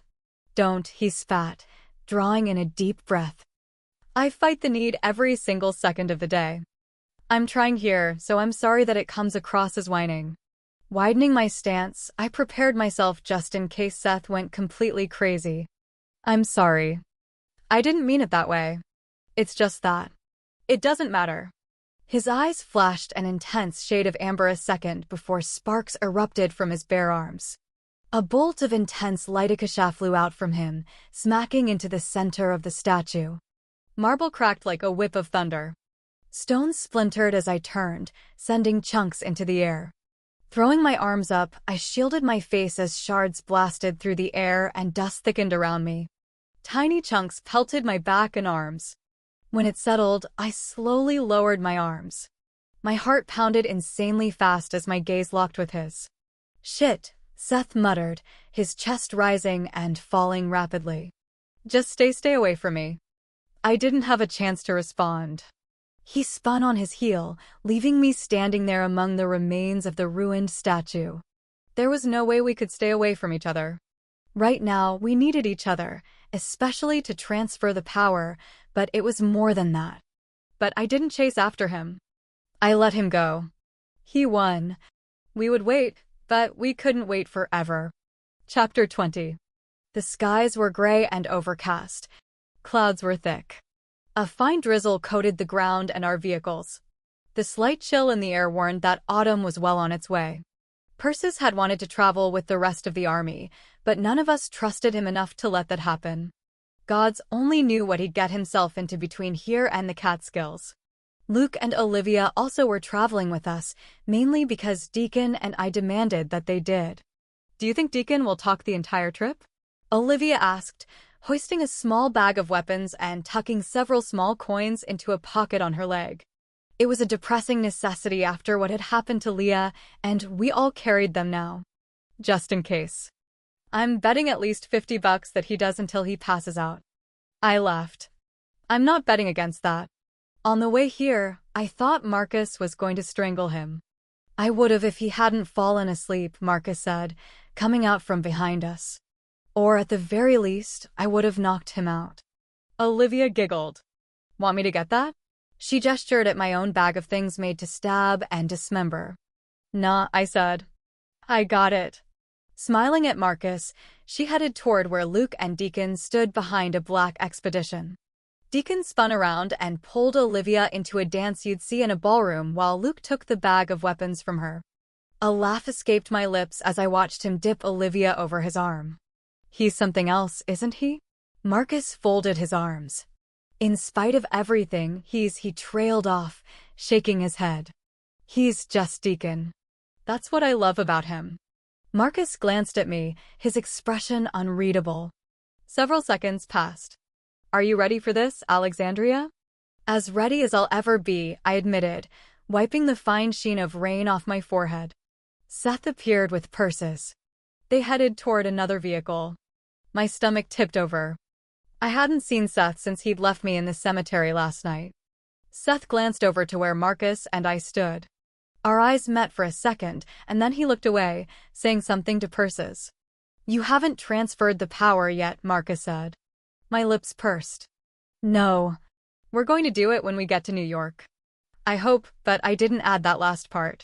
Don't, he spat, drawing in a deep breath. I fight the need every single second of the day. I'm trying here, so I'm sorry that it comes across as whining. Widening my stance, I prepared myself just in case Seth went completely crazy. I'm sorry. I didn't mean it that way. It's just that. It doesn't matter. His eyes flashed an intense shade of amber a second before sparks erupted from his bare arms. A bolt of intense lightikasha flew out from him, smacking into the center of the statue. Marble cracked like a whip of thunder. Stones splintered as I turned, sending chunks into the air. Throwing my arms up, I shielded my face as shards blasted through the air and dust thickened around me. Tiny chunks pelted my back and arms. When it settled, I slowly lowered my arms. My heart pounded insanely fast as my gaze locked with his. Shit, Seth muttered, his chest rising and falling rapidly. Just stay away from me. I didn't have a chance to respond. He spun on his heel, leaving me standing there among the remains of the ruined statue. There was no way we could stay away from each other. Right now, we needed each other, especially to transfer the power, but it was more than that. But I didn't chase after him. I let him go. He won. We would wait, but we couldn't wait forever. Chapter 20. The skies were gray and overcast. Clouds were thick. A fine drizzle coated the ground and our vehicles. The slight chill in the air warned that autumn was well on its way. Persis had wanted to travel with the rest of the army, but none of us trusted him enough to let that happen. Gods only knew what he'd get himself into between here and the Catskills. Luke and Olivia also were traveling with us, mainly because Deacon and I demanded that they did. Do you think Deacon will talk the entire trip? Olivia asked, hoisting a small bag of weapons and tucking several small coins into a pocket on her leg. It was a depressing necessity after what had happened to Leah, and we all carried them now. Just in case. I'm betting at least $50 that he does until he passes out. I laughed. I'm not betting against that. On the way here, I thought Marcus was going to strangle him. I would have if he hadn't fallen asleep, Marcus said, coming out from behind us. Or at the very least, I would have knocked him out. Olivia giggled. Want me to get that? She gestured at my own bag of things made to stab and dismember. Nah, I said. I got it. Smiling at Marcus, she headed toward where Luke and Deacon stood behind a black expedition. Deacon spun around and pulled Olivia into a dance you'd see in a ballroom while Luke took the bag of weapons from her. A laugh escaped my lips as I watched him dip Olivia over his arm. He's something else, isn't he? Marcus folded his arms. In spite of everything, he trailed off, shaking his head. He's just Deacon. That's what I love about him. Marcus glanced at me, his expression unreadable. Several seconds passed. Are you ready for this, Alexandria? As ready as I'll ever be, I admitted, wiping the fine sheen of rain off my forehead. Seth appeared with purses. They headed toward another vehicle. My stomach tipped over. I hadn't seen Seth since he'd left me in the cemetery last night. Seth glanced over to where Marcus and I stood. Our eyes met for a second, and then he looked away, saying something to Persis. "You haven't transferred the power yet," Marcus said. My lips pursed. "No. We're going to do it when we get to New York." I hope, but I didn't add that last part.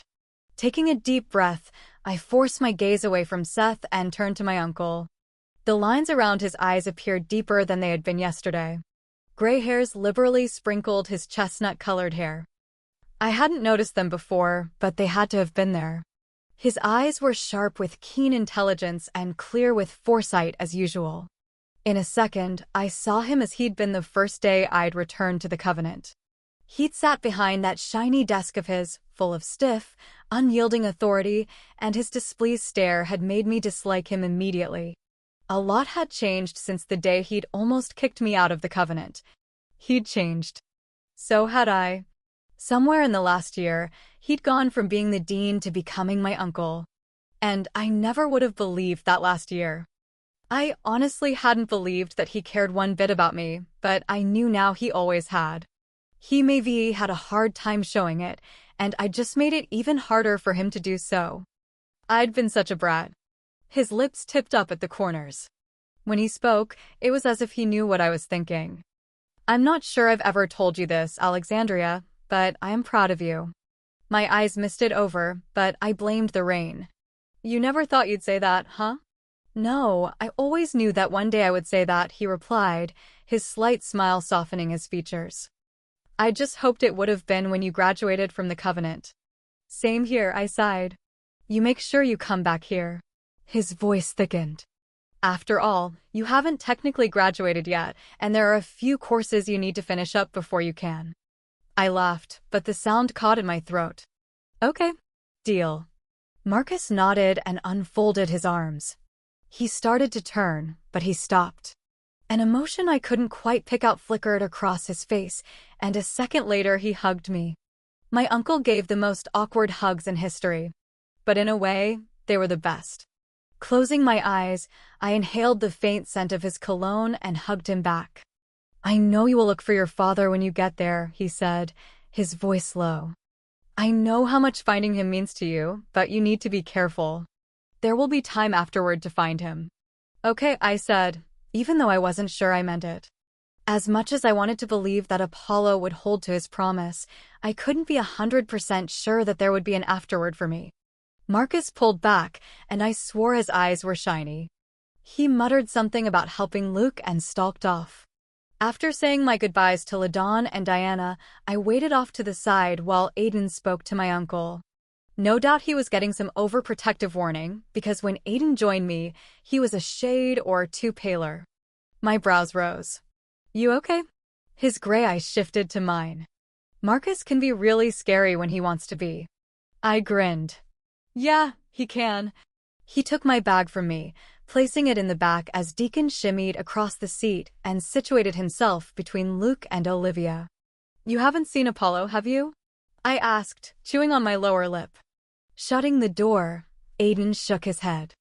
Taking a deep breath, I forced my gaze away from Seth and turned to my uncle. The lines around his eyes appeared deeper than they had been yesterday. Gray hairs liberally sprinkled his chestnut-colored hair. I hadn't noticed them before, but they had to have been there. His eyes were sharp with keen intelligence and clear with foresight as usual. In a second, I saw him as he'd been the first day I'd returned to the Covenant. He'd sat behind that shiny desk of his, full of stiff, unyielding authority, and his displeased stare had made me dislike him immediately. A lot had changed since the day he'd almost kicked me out of the Covenant. He'd changed. So had I. Somewhere in the last year, he'd gone from being the dean to becoming my uncle. And I never would have believed that last year. I honestly hadn't believed that he cared one bit about me, but I knew now he always had. He maybe had a hard time showing it, and I just made it even harder for him to do so. I'd been such a brat. His lips tipped up at the corners. When he spoke, it was as if he knew what I was thinking. "I'm not sure I've ever told you this, Alexandria, but I am proud of you." My eyes misted over, but I blamed the rain. "You never thought you'd say that, huh?" "No, I always knew that one day I would say that," he replied, his slight smile softening his features. "I just hoped it would have been when you graduated from the Covenant." "Same here," I sighed. "You make sure you come back here." His voice thickened. "After all, you haven't technically graduated yet, and there are a few courses you need to finish up before you can." I laughed, but the sound caught in my throat. "Okay. Deal." Marcus nodded and unfolded his arms. He started to turn, but he stopped. An emotion I couldn't quite pick out flickered across his face, and a second later he hugged me. My uncle gave the most awkward hugs in history. But in a way, they were the best. Closing my eyes, I inhaled the faint scent of his cologne and hugged him back. "I know you will look for your father when you get there," he said, his voice low. "I know how much finding him means to you, but you need to be careful. There will be time afterward to find him." "Okay," I said, even though I wasn't sure I meant it. As much as I wanted to believe that Apollo would hold to his promise, I couldn't be 100% sure that there would be an afterward for me. Marcus pulled back, and I swore his eyes were shiny. He muttered something about helping Luke and stalked off. After saying my goodbyes to LaDawn and Diana, I waited off to the side while Aiden spoke to my uncle. No doubt he was getting some overprotective warning, because when Aiden joined me, he was a shade or two paler. My brows rose. "You okay?" His gray eyes shifted to mine. Marcus can be really scary when he wants to be. I grinned. "Yeah, he can." He took my bag from me, placing it in the back as Deacon shimmied across the seat and situated himself between Luke and Olivia. "You haven't seen Apollo, have you?" I asked, chewing on my lower lip. Shutting the door, Aiden shook his head.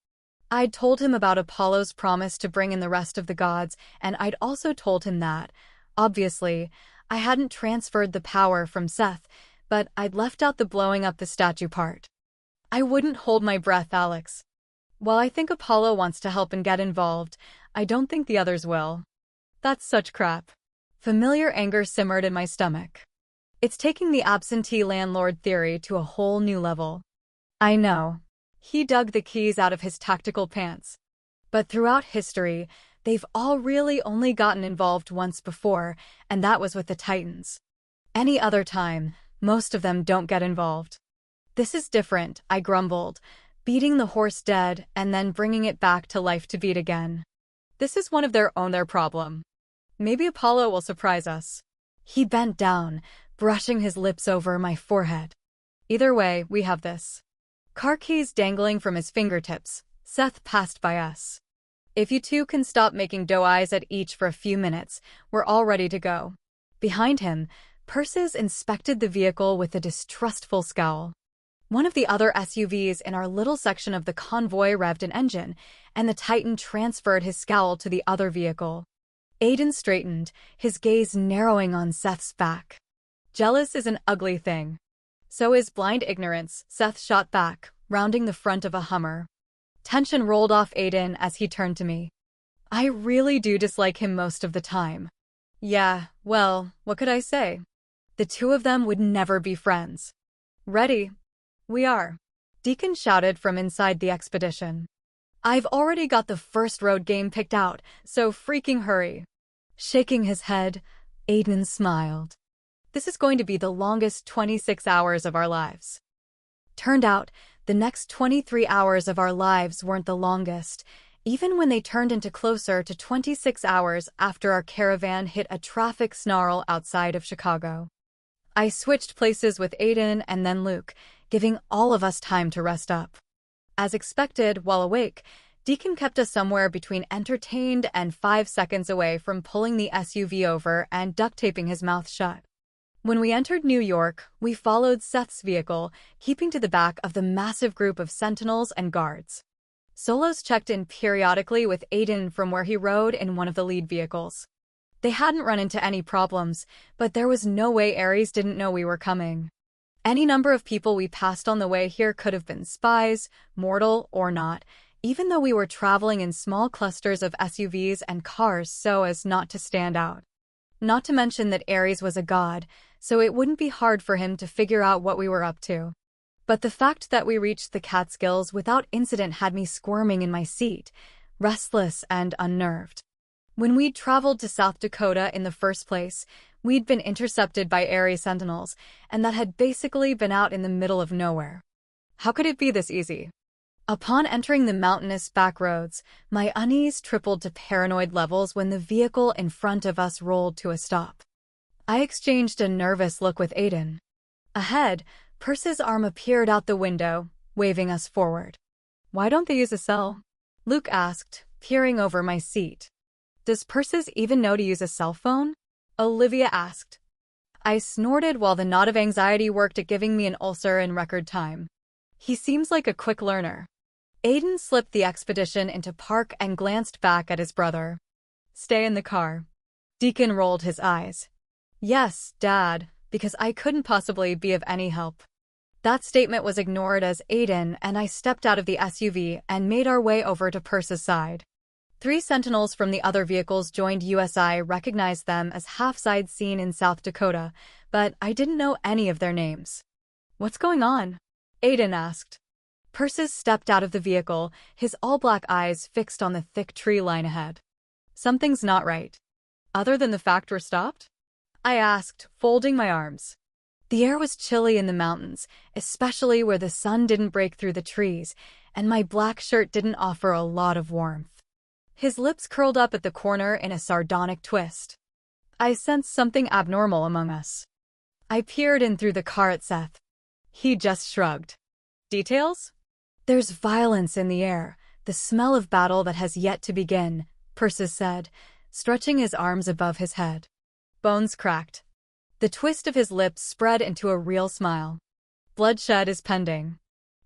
I'd told him about Apollo's promise to bring in the rest of the gods, and I'd also told him that, obviously, I hadn't transferred the power from Seth, but I'd left out the blowing up the statue part. "I wouldn't hold my breath, Alex. While I think Apollo wants to help and get involved, I don't think the others will." "That's such crap." Familiar anger simmered in my stomach. It's taking the absentee landlord theory to a whole new level. I know. He dug the keys out of his tactical pants. But throughout history, they've all really only gotten involved once before, and that was with the Titans. Any other time, most of them don't get involved. "This is different," I grumbled, beating the horse dead and then bringing it back to life to beat again. "This is one of their problem. Maybe Apollo will surprise us." He bent down, brushing his lips over my forehead. "Either way, we have this." Car keys dangling from his fingertips, Seth passed by us. If you two can stop making doe eyes at each for a few minutes, we're all ready to go. Behind him, Persis inspected the vehicle with a distrustful scowl. One of the other SUVs in our little section of the convoy revved an engine, and the Titan transferred his scowl to the other vehicle. Aiden straightened, his gaze narrowing on Seth's back. Jealous is an ugly thing. So is blind ignorance, Seth shot back, rounding the front of a Hummer. Tension rolled off Aiden as he turned to me. I really do dislike him most of the time. Yeah, well, what could I say? The two of them would never be friends. Ready? We are. Deacon shouted from inside the expedition. I've already got the first road game picked out, so freaking hurry. Shaking his head, Aiden smiled. This is going to be the longest 26 hours of our lives. Turned out, the next 23 hours of our lives weren't the longest, even when they turned into closer to 26 hours after our caravan hit a traffic snarl outside of Chicago. I switched places with Aiden and then Luke, giving all of us time to rest up. As expected, while awake, Deacon kept us somewhere between entertained and 5 seconds away from pulling the SUV over and duct-taping his mouth shut. When we entered New York, we followed Seth's vehicle, keeping to the back of the massive group of Sentinels and guards. Solos checked in periodically with Aiden from where he rode in one of the lead vehicles. They hadn't run into any problems, but there was no way Ares didn't know we were coming. Any number of people we passed on the way here could have been spies, mortal or not, even though we were traveling in small clusters of SUVs and cars so as not to stand out. Not to mention that Ares was a god, so it wouldn't be hard for him to figure out what we were up to. But the fact that we reached the Catskills without incident had me squirming in my seat, restless and unnerved. When we'd traveled to South Dakota in the first place, we'd been intercepted by Ares Sentinels, and that had basically been out in the middle of nowhere. How could it be this easy? Upon entering the mountainous back roads, my unease tripled to paranoid levels when the vehicle in front of us rolled to a stop. I exchanged a nervous look with Aiden. Ahead, Persis' arm appeared out the window, waving us forward. Why don't they use a cell? Luke asked, peering over my seat. Does Persis even know to use a cell phone? Olivia asked. I snorted while the knot of anxiety worked at giving me an ulcer in record time. He seems like a quick learner. Aiden slipped the expedition into park and glanced back at his brother. Stay in the car. Deacon rolled his eyes. Yes, Dad, because I couldn't possibly be of any help. That statement was ignored as Aiden and I stepped out of the SUV and made our way over to Persis' side. 3 Sentinels from the other vehicles joined us. I recognized them as half-sides seen in South Dakota, but I didn't know any of their names. What's going on? Aiden asked. Persis stepped out of the vehicle, his all-black eyes fixed on the thick tree line ahead. Something's not right. Other than the fact we're stopped? I asked, folding my arms. The air was chilly in the mountains, especially where the sun didn't break through the trees, and my black shirt didn't offer a lot of warmth. His lips curled up at the corner in a sardonic twist. I sensed something abnormal among us. I peered in through the car at Seth. He just shrugged. Details? There's violence in the air, the smell of battle that has yet to begin, Persis said, stretching his arms above his head. Bones cracked. The twist of his lips spread into a real smile. Bloodshed is pending.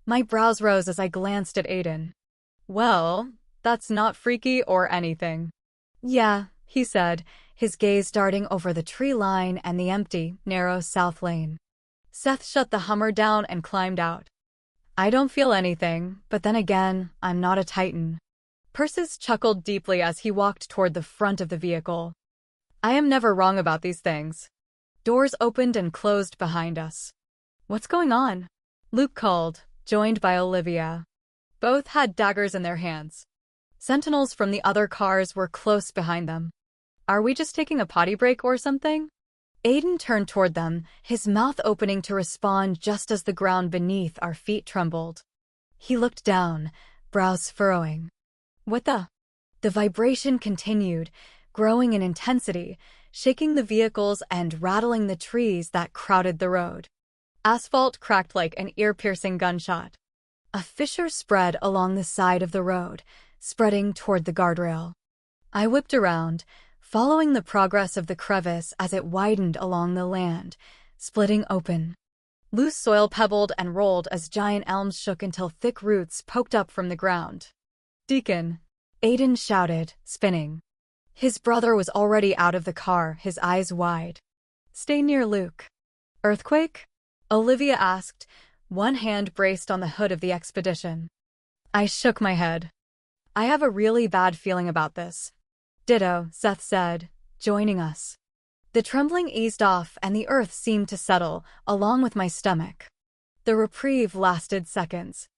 My brows rose as I glanced at Aiden. Well, that's not freaky or anything. Yeah, he said, his gaze darting over the tree line and the empty, narrow south lane. Seth shut the Hummer down and climbed out. I don't feel anything, but then again, I'm not a Titan. Persis chuckled deeply as he walked toward the front of the vehicle. I am never wrong about these things. Doors opened and closed behind us. What's going on? Luke called, joined by Olivia. Both had daggers in their hands. Sentinels from the other cars were close behind them. Are we just taking a potty break or something? Aiden turned toward them, his mouth opening to respond just as the ground beneath our feet trembled. He looked down, brows furrowing. What the? The vibration continued, growing in intensity, shaking the vehicles and rattling the trees that crowded the road. Asphalt cracked like an ear-piercing gunshot. A fissure spread along the side of the road, spreading toward the guardrail. I whipped around, following the progress of the crevice as it widened along the land, splitting open. Loose soil pebbled and rolled as giant elms shook until thick roots poked up from the ground. "Deacon!" Aiden shouted, spinning. His brother was already out of the car, his eyes wide. "Stay near Luke." "Earthquake?" Olivia asked, one hand braced on the hood of the expedition. I shook my head. "I have a really bad feeling about this." "Ditto," Seth said, joining us. The trembling eased off and the earth seemed to settle, along with my stomach. The reprieve lasted seconds.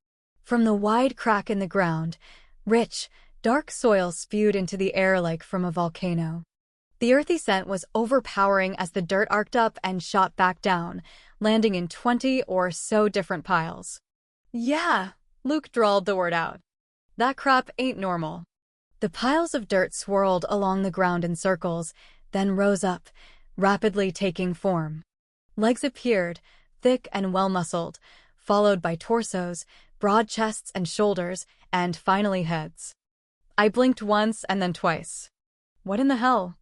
From the wide crack in the ground, rich, dark soil spewed into the air like from a volcano. The earthy scent was overpowering as the dirt arced up and shot back down, landing in 20 or so different piles. "Yeah," Luke drawled the word out. "That crap ain't normal." The piles of dirt swirled along the ground in circles, then rose up, rapidly taking form. Legs appeared, thick and well-muscled, followed by torsos, broad chests and shoulders, and finally heads. I blinked once and then twice. What in the hell?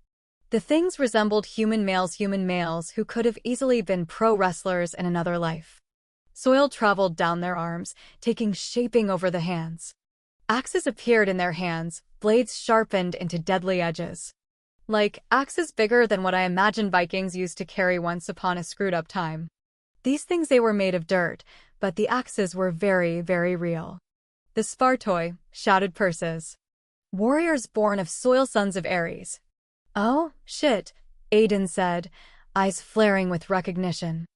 The things resembled human males who could have easily been pro wrestlers in another life. Soil traveled down their arms, taking shaping over the hands. Axes appeared in their hands, blades sharpened into deadly edges. Like axes bigger than what I imagined Vikings used to carry once upon a screwed-up time. These things, they were made of dirt, but the axes were very, very real. "The Spartoi," shouted Persis. "Warriors born of soil, sons of Ares." "Oh, shit," Aiden said, eyes flaring with recognition.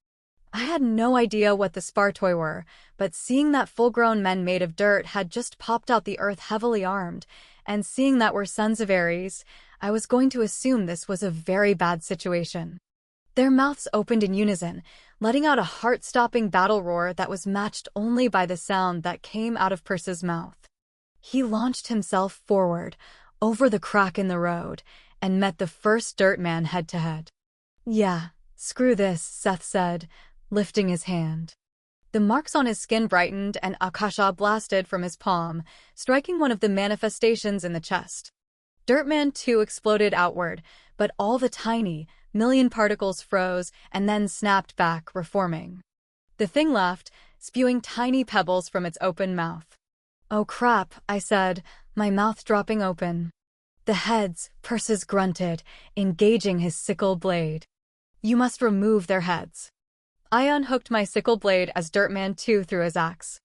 I had no idea what the Spartoi were, but seeing that full-grown men made of dirt had just popped out the earth heavily armed, and seeing that we're sons of Ares, I was going to assume this was a very bad situation. Their mouths opened in unison, letting out a heart-stopping battle roar that was matched only by the sound that came out of Persis' mouth. He launched himself forward, over the crack in the road, and met the first dirt man head-to-head. "Yeah, screw this," Seth said, lifting his hand. The marks on his skin brightened and Akasha blasted from his palm, striking one of the manifestations in the chest. Dirtman 2 exploded outward, but all the tiny, million particles froze and then snapped back, reforming. The thing laughed, spewing tiny pebbles from its open mouth. "Oh crap," I said, my mouth dropping open. "The heads," Persis grunted, engaging his sickle blade. "You must remove their heads." I unhooked my sickle blade as Dirtman 2 threw his axe.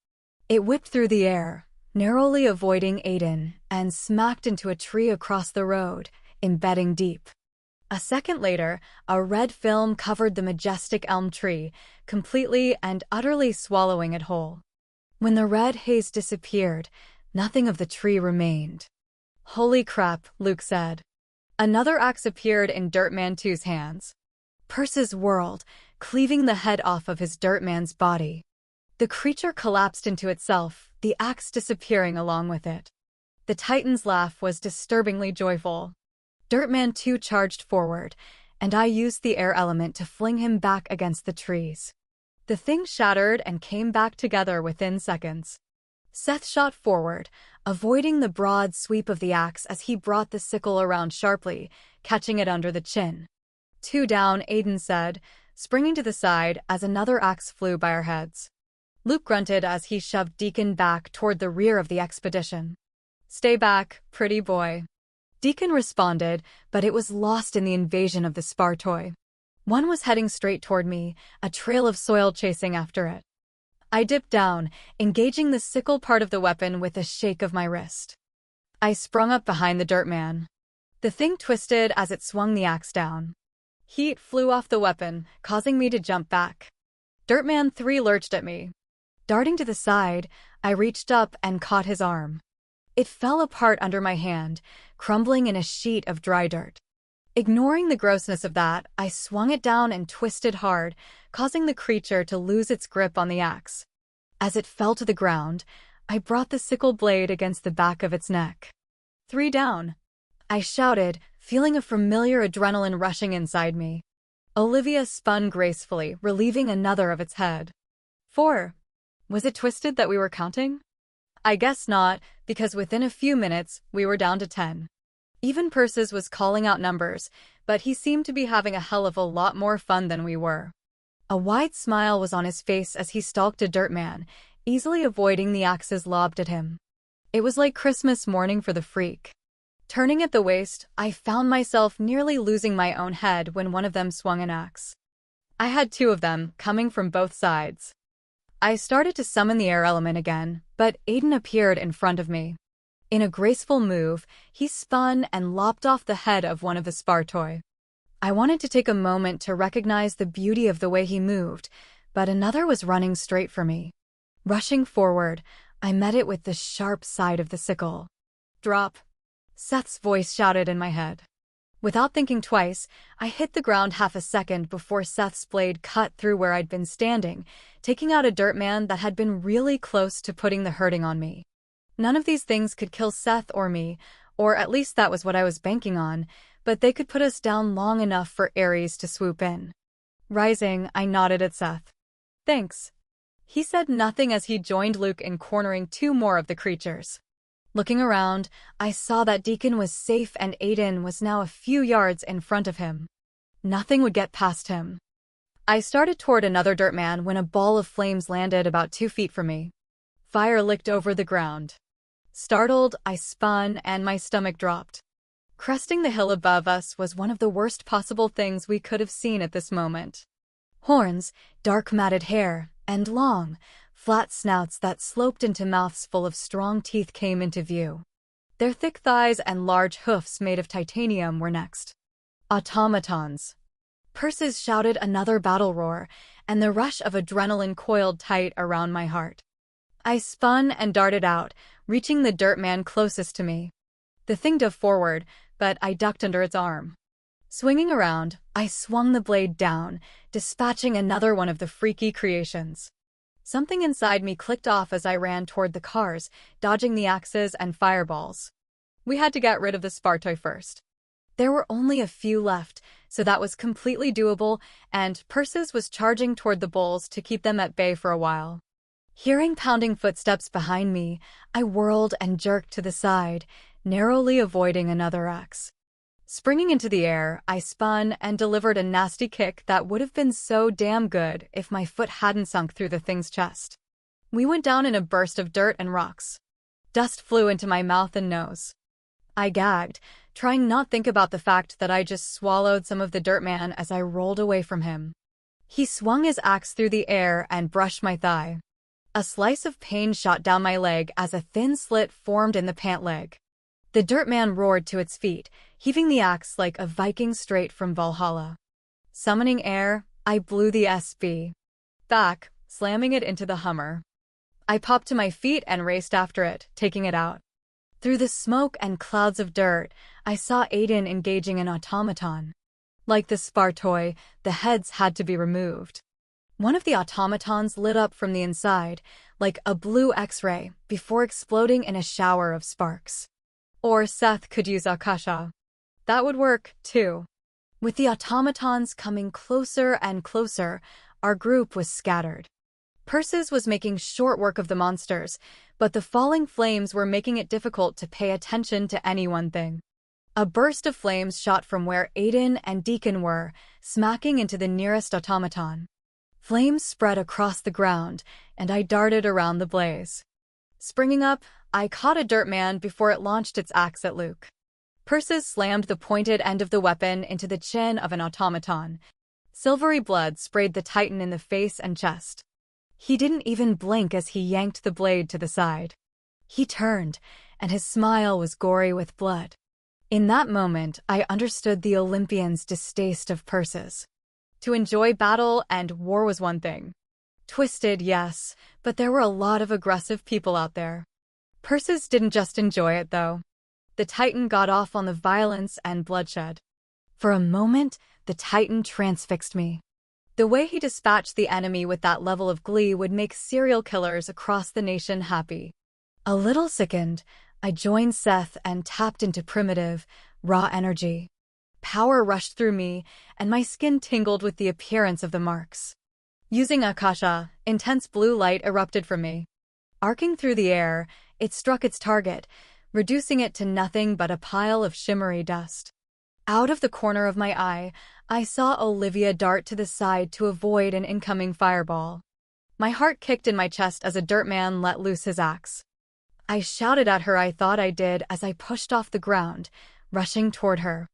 It whipped through the air, narrowly avoiding Aiden, and smacked into a tree across the road, embedding deep. A second later, a red film covered the majestic elm tree, completely and utterly swallowing it whole. When the red haze disappeared, nothing of the tree remained. "Holy crap," Luke said. Another axe appeared in Dirtman 2's hands. Persis whirled, cleaving the head off of his Dirtman's body. The creature collapsed into itself, the axe disappearing along with it. The Titan's laugh was disturbingly joyful. Dirtman 2 charged forward, and I used the air element to fling him back against the trees. The thing shattered and came back together within seconds. Seth shot forward, avoiding the broad sweep of the axe as he brought the sickle around sharply, catching it under the chin. "Two down," Aiden said, springing to the side as another axe flew by our heads. Luke grunted as he shoved Deacon back toward the rear of the expedition. "Stay back, pretty boy." Deacon responded, but it was lost in the invasion of the Spartoi. One was heading straight toward me, a trail of soil chasing after it. I dipped down, engaging the sickle part of the weapon with a shake of my wrist. I sprung up behind the Dirtman. The thing twisted as it swung the axe down. Heat flew off the weapon, causing me to jump back. Dirtman 3 lurched at me. Darting to the side, I reached up and caught his arm. It fell apart under my hand, crumbling in a sheet of dry dirt. Ignoring the grossness of that, I swung it down and twisted hard, causing the creature to lose its grip on the axe. As it fell to the ground, I brought the sickle blade against the back of its neck. 3 down. I shouted, feeling a familiar adrenaline rushing inside me. Olivia spun gracefully, relieving another of its head. 4. Was it twisted that we were counting? I guess not, because within a few minutes, we were down to 10. Even Persis was calling out numbers, but he seemed to be having a hell of a lot more fun than we were. A wide smile was on his face as he stalked a dirt man, easily avoiding the axes lobbed at him. It was like Christmas morning for the freak. Turning at the waist, I found myself nearly losing my own head when one of them swung an axe. I had two of them, coming from both sides. I started to summon the air element again, but Aiden appeared in front of me. In a graceful move, he spun and lopped off the head of one of the Spartoi. I wanted to take a moment to recognize the beauty of the way he moved, but another was running straight for me. Rushing forward, I met it with the sharp side of the sickle. Drop! Seth's voice shouted in my head. Without thinking twice, I hit the ground half a second before Seth's blade cut through where I'd been standing, taking out a dirt man that had been really close to putting the hurting on me. None of these things could kill Seth or me, or at least that was what I was banking on, but they could put us down long enough for Ares to swoop in. Rising, I nodded at Seth. Thanks. He said nothing as he joined Luke in cornering two more of the creatures. Looking around, I saw that Deacon was safe and Aiden was now a few yards in front of him. Nothing would get past him. I started toward another dirt man when a ball of flames landed about 2 feet from me. Fire licked over the ground. Startled, I spun and my stomach dropped. Cresting the hill above us was one of the worst possible things we could have seen at this moment. Horns, dark matted hair, and long, flat snouts that sloped into mouths full of strong teeth came into view. Their thick thighs and large hoofs made of titanium were next. Automatons. Persis shouted another battle roar, and the rush of adrenaline coiled tight around my heart. I spun and darted out, reaching the dirt man closest to me. The thing dove forward, but I ducked under its arm. Swinging around, I swung the blade down, dispatching another one of the freaky creations. Something inside me clicked off as I ran toward the cars, dodging the axes and fireballs. We had to get rid of the Spartoi first. There were only a few left, so that was completely doable, and Persis was charging toward the bulls to keep them at bay for a while. Hearing pounding footsteps behind me, I whirled and jerked to the side, narrowly avoiding another axe. Springing into the air, I spun and delivered a nasty kick that would have been so damn good if my foot hadn't sunk through the thing's chest. We went down in a burst of dirt and rocks. Dust flew into my mouth and nose. I gagged, trying not to think about the fact that I just swallowed some of the dirt man as I rolled away from him. He swung his axe through the air and brushed my thigh. A slice of pain shot down my leg as a thin slit formed in the pant leg. The dirt man roared to its feet, heaving the axe like a Viking straight from Valhalla. Summoning air, I blew the SB back, slamming it into the Hummer. I popped to my feet and raced after it, taking it out. Through the smoke and clouds of dirt, I saw Aiden engaging an automaton. Like the Spartoi, the heads had to be removed. One of the automatons lit up from the inside, like a blue X-ray, before exploding in a shower of sparks. Or Seth could use Akasha. That would work, too. With the automatons coming closer and closer, our group was scattered. Persis was making short work of the monsters, but the falling flames were making it difficult to pay attention to any one thing. A burst of flames shot from where Aiden and Deacon were, smacking into the nearest automaton. Flames spread across the ground, and I darted around the blaze. Springing up, I caught a dirt man before it launched its axe at Luke. Persis slammed the pointed end of the weapon into the chin of an automaton. Silvery blood sprayed the Titan in the face and chest. He didn't even blink as he yanked the blade to the side. He turned, and his smile was gory with blood. In that moment, I understood the Olympians' distaste of Persis. To enjoy battle and war was one thing. Twisted, yes, but there were a lot of aggressive people out there. Persis didn't just enjoy it, though. The Titan got off on the violence and bloodshed. For a moment, the Titan transfixed me. The way he dispatched the enemy with that level of glee would make serial killers across the nation happy. A little sickened, I joined Seth and tapped into primitive, raw energy. Power rushed through me, and my skin tingled with the appearance of the marks. Using Akasha, intense blue light erupted from me. Arcing through the air, it struck its target, reducing it to nothing but a pile of shimmery dust. Out of the corner of my eye, I saw Olivia dart to the side to avoid an incoming fireball. My heart kicked in my chest as a dirt man let loose his axe. I shouted at her I thought I did as I pushed off the ground, rushing toward her.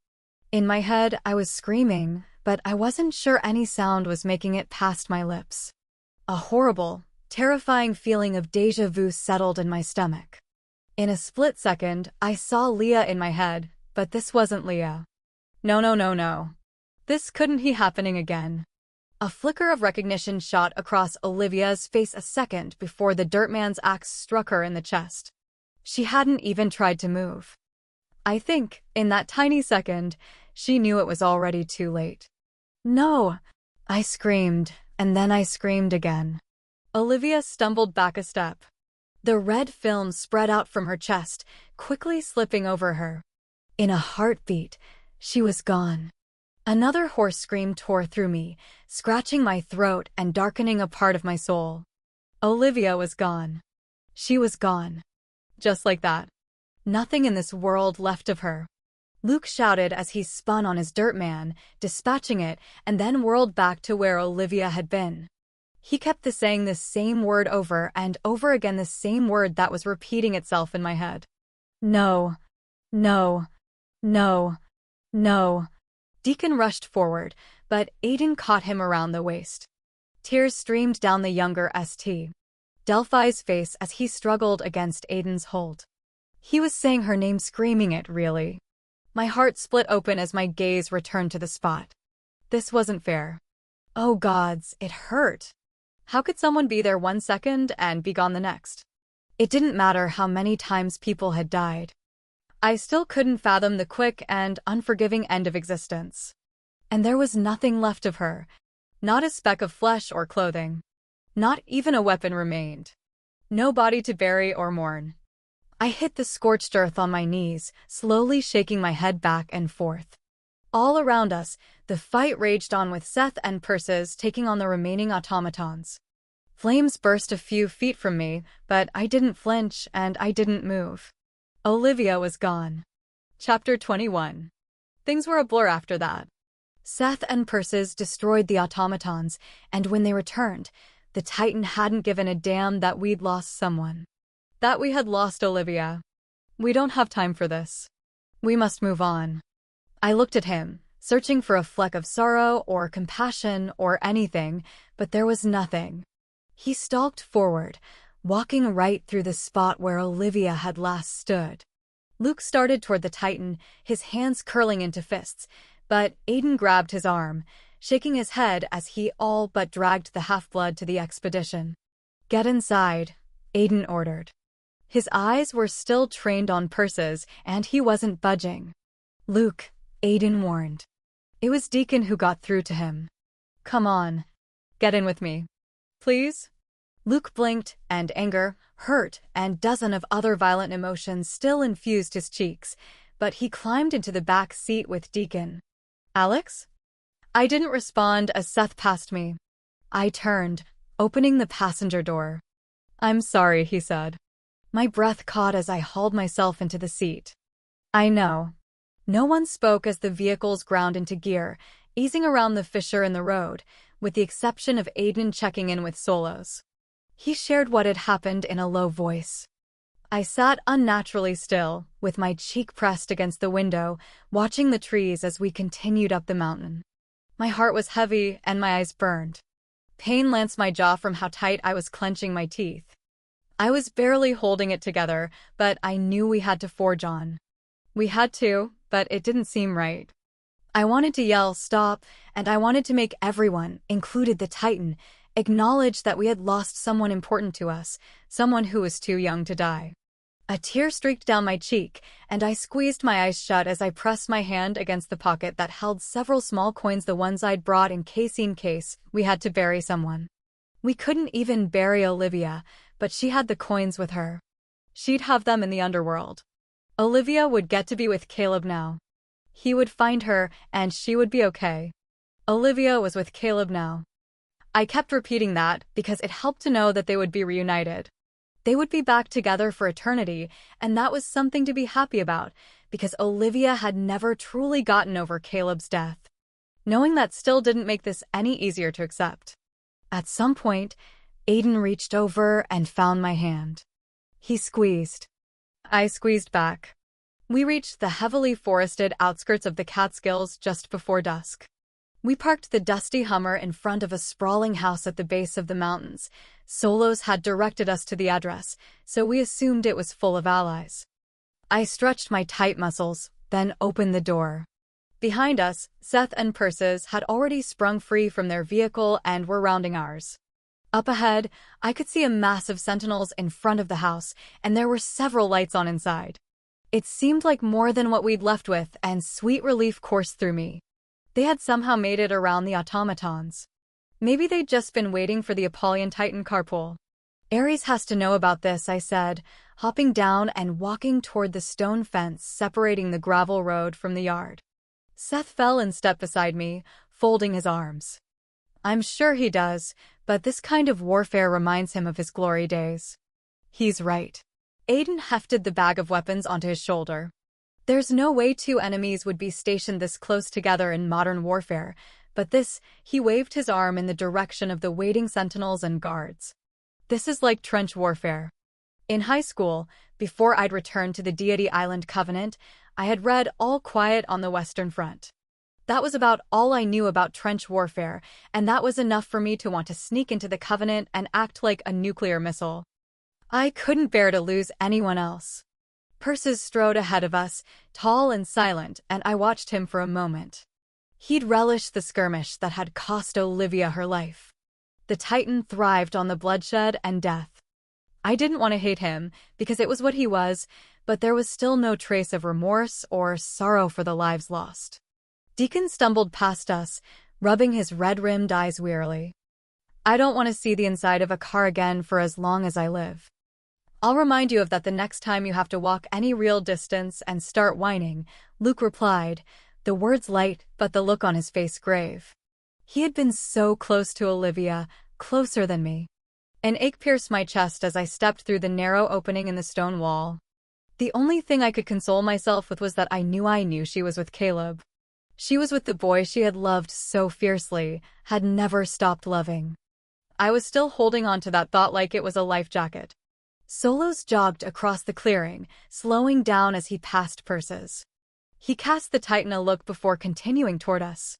In my head, I was screaming, but I wasn't sure any sound was making it past my lips. A horrible, terrifying feeling of déjà vu settled in my stomach. In a split second, I saw Leah in my head, but this wasn't Leah. No. This couldn't be happening again. A flicker of recognition shot across Olivia's face a second before the dirtman's axe struck her in the chest. She hadn't even tried to move. I think, in that tiny second, she knew it was already too late. No! I screamed, and then I screamed again. Olivia stumbled back a step. The red film spread out from her chest, quickly slipping over her. In a heartbeat, she was gone. Another hoarse scream tore through me, scratching my throat and darkening a part of my soul. Olivia was gone. She was gone. Just like that. Nothing in this world left of her. Luke shouted as he spun on his dirt man, dispatching it, and then whirled back to where Olivia had been. He kept saying this same word over and over again, the same word that was repeating itself in my head. No. Deacon rushed forward, but Aiden caught him around the waist. Tears streamed down the younger St. Delphi's face as he struggled against Aiden's hold. He was saying her name, screaming it, really. My heart split open as my gaze returned to the spot. This wasn't fair. Oh gods, it hurt. How could someone be there 1 second and be gone the next? It didn't matter how many times people had died. I still couldn't fathom the quick and unforgiving end of existence. And there was nothing left of her. Not a speck of flesh or clothing. Not even a weapon remained. No body to bury or mourn. I hit the scorched earth on my knees, slowly shaking my head back and forth. All around us, the fight raged on with Seth and Persis taking on the remaining automatons. Flames burst a few feet from me, but I didn't flinch and I didn't move. Olivia was gone. Chapter 21. Things were a blur after that. Seth and Persis destroyed the automatons, and when they returned, the Titan hadn't given a damn that we'd lost someone. That we had lost Olivia. We don't have time for this. We must move on. I looked at him, searching for a fleck of sorrow or compassion or anything, but there was nothing. He stalked forward, walking right through the spot where Olivia had last stood. Luke started toward the Titan, his hands curling into fists, but Aiden grabbed his arm, shaking his head as he all but dragged the half-blood to the expedition. Get inside, Aiden ordered. His eyes were still trained on Persis, and he wasn't budging. Luke, Aiden warned. It was Deacon who got through to him. Come on. Get in with me. Please? Luke blinked, and anger, hurt, and dozen of other violent emotions still infused his cheeks, but he climbed into the back seat with Deacon. Alex? I didn't respond as Seth passed me. I turned, opening the passenger door. I'm sorry, he said. My breath caught as I hauled myself into the seat. I know. No one spoke as the vehicles ground into gear, easing around the fissure in the road, with the exception of Aiden checking in with Solos. He shared what had happened in a low voice. I sat unnaturally still, with my cheek pressed against the window, watching the trees as we continued up the mountain. My heart was heavy and my eyes burned. Pain lanced my jaw from how tight I was clenching my teeth. I was barely holding it together, but I knew we had to forge on. We had to, but it didn't seem right. I wanted to yell, stop, and I wanted to make everyone, included the Titan, acknowledge that we had lost someone important to us, someone who was too young to die. A tear streaked down my cheek, and I squeezed my eyes shut as I pressed my hand against the pocket that held several small coins, the ones I'd brought in case we had to bury someone. We couldn't even bury Olivia, but she had the coins with her. She'd have them in the underworld. Olivia would get to be with Caleb now. He would find her, and she would be okay. Olivia was with Caleb now. I kept repeating that because it helped to know that they would be reunited. They would be back together for eternity, and that was something to be happy about, because Olivia had never truly gotten over Caleb's death. Knowing that still didn't make this any easier to accept. At some point, Aiden reached over and found my hand. He squeezed. I squeezed back. We reached the heavily forested outskirts of the Catskills just before dusk. We parked the dusty Hummer in front of a sprawling house at the base of the mountains. Solos had directed us to the address, so we assumed it was full of allies. I stretched my tight muscles, then opened the door. Behind us, Seth and Persis had already sprung free from their vehicle and were rounding ours. Up ahead, I could see a mass of sentinels in front of the house, and there were several lights on inside. It seemed like more than what we'd left with, and sweet relief coursed through me. They had somehow made it around the automatons. Maybe they'd just been waiting for the Apollyon Titan carpool. Ares has to know about this, I said, hopping down and walking toward the stone fence separating the gravel road from the yard. Seth fell in step beside me, folding his arms. I'm sure he does, but this kind of warfare reminds him of his glory days. He's right. Aiden hefted the bag of weapons onto his shoulder. There's no way two enemies would be stationed this close together in modern warfare, but he waved his arm in the direction of the waiting sentinels and guards. This is like trench warfare. In high school, before I'd returned to the Deity Island Covenant, I had read All Quiet on the Western Front. That was about all I knew about trench warfare, and that was enough for me to want to sneak into the Covenant and act like a nuclear missile. I couldn't bear to lose anyone else. Persis strode ahead of us, tall and silent, and I watched him for a moment. He'd relished the skirmish that had cost Olivia her life. The Titan thrived on the bloodshed and death. I didn't want to hate him, because it was what he was, but there was still no trace of remorse or sorrow for the lives lost. Deacon stumbled past us, rubbing his red-rimmed eyes wearily. I don't want to see the inside of a car again for as long as I live. I'll remind you of that the next time you have to walk any real distance and start whining, Luke replied, the words light but the look on his face grave. He had been so close to Olivia, closer than me. An ache pierced my chest as I stepped through the narrow opening in the stone wall. The only thing I could console myself with was that I knew she was with Caleb. She was with the boy she had loved so fiercely, had never stopped loving. I was still holding on to that thought like it was a life jacket. Solos jogged across the clearing, slowing down as he passed Persis. He cast the Titan a look before continuing toward us.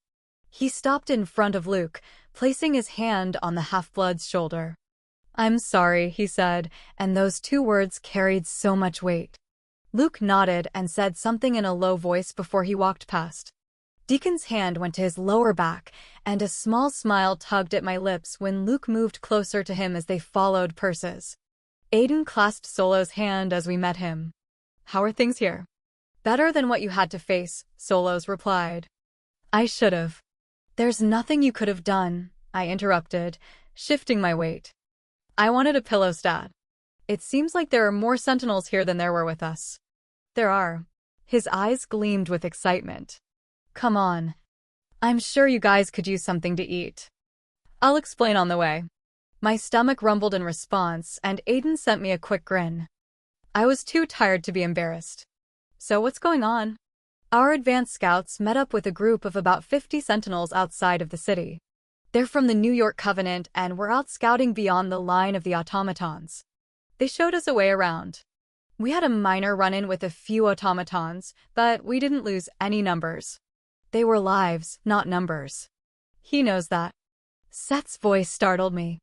He stopped in front of Luke, placing his hand on the half-blood's shoulder. I'm sorry, he said, and those two words carried so much weight. Luke nodded and said something in a low voice before he walked past. Deacon's hand went to his lower back, and a small smile tugged at my lips when Luke moved closer to him as they followed Persis. Aiden clasped Solo's hand as we met him. How are things here? Better than what you had to face, Solos replied. I should've. There's nothing you could have done, I interrupted, shifting my weight. I wanted a pillow stat. It seems like there are more sentinels here than there were with us. There are. His eyes gleamed with excitement. Come on. I'm sure you guys could use something to eat. I'll explain on the way. My stomach rumbled in response, and Aiden sent me a quick grin. I was too tired to be embarrassed. So what's going on? Our advanced scouts met up with a group of about 50 sentinels outside of the city. They're from the New York Covenant and were out scouting beyond the line of the automatons. They showed us a way around. We had a minor run-in with a few automatons, but we didn't lose any numbers. They were lives, not numbers. He knows that. Seth's voice startled me.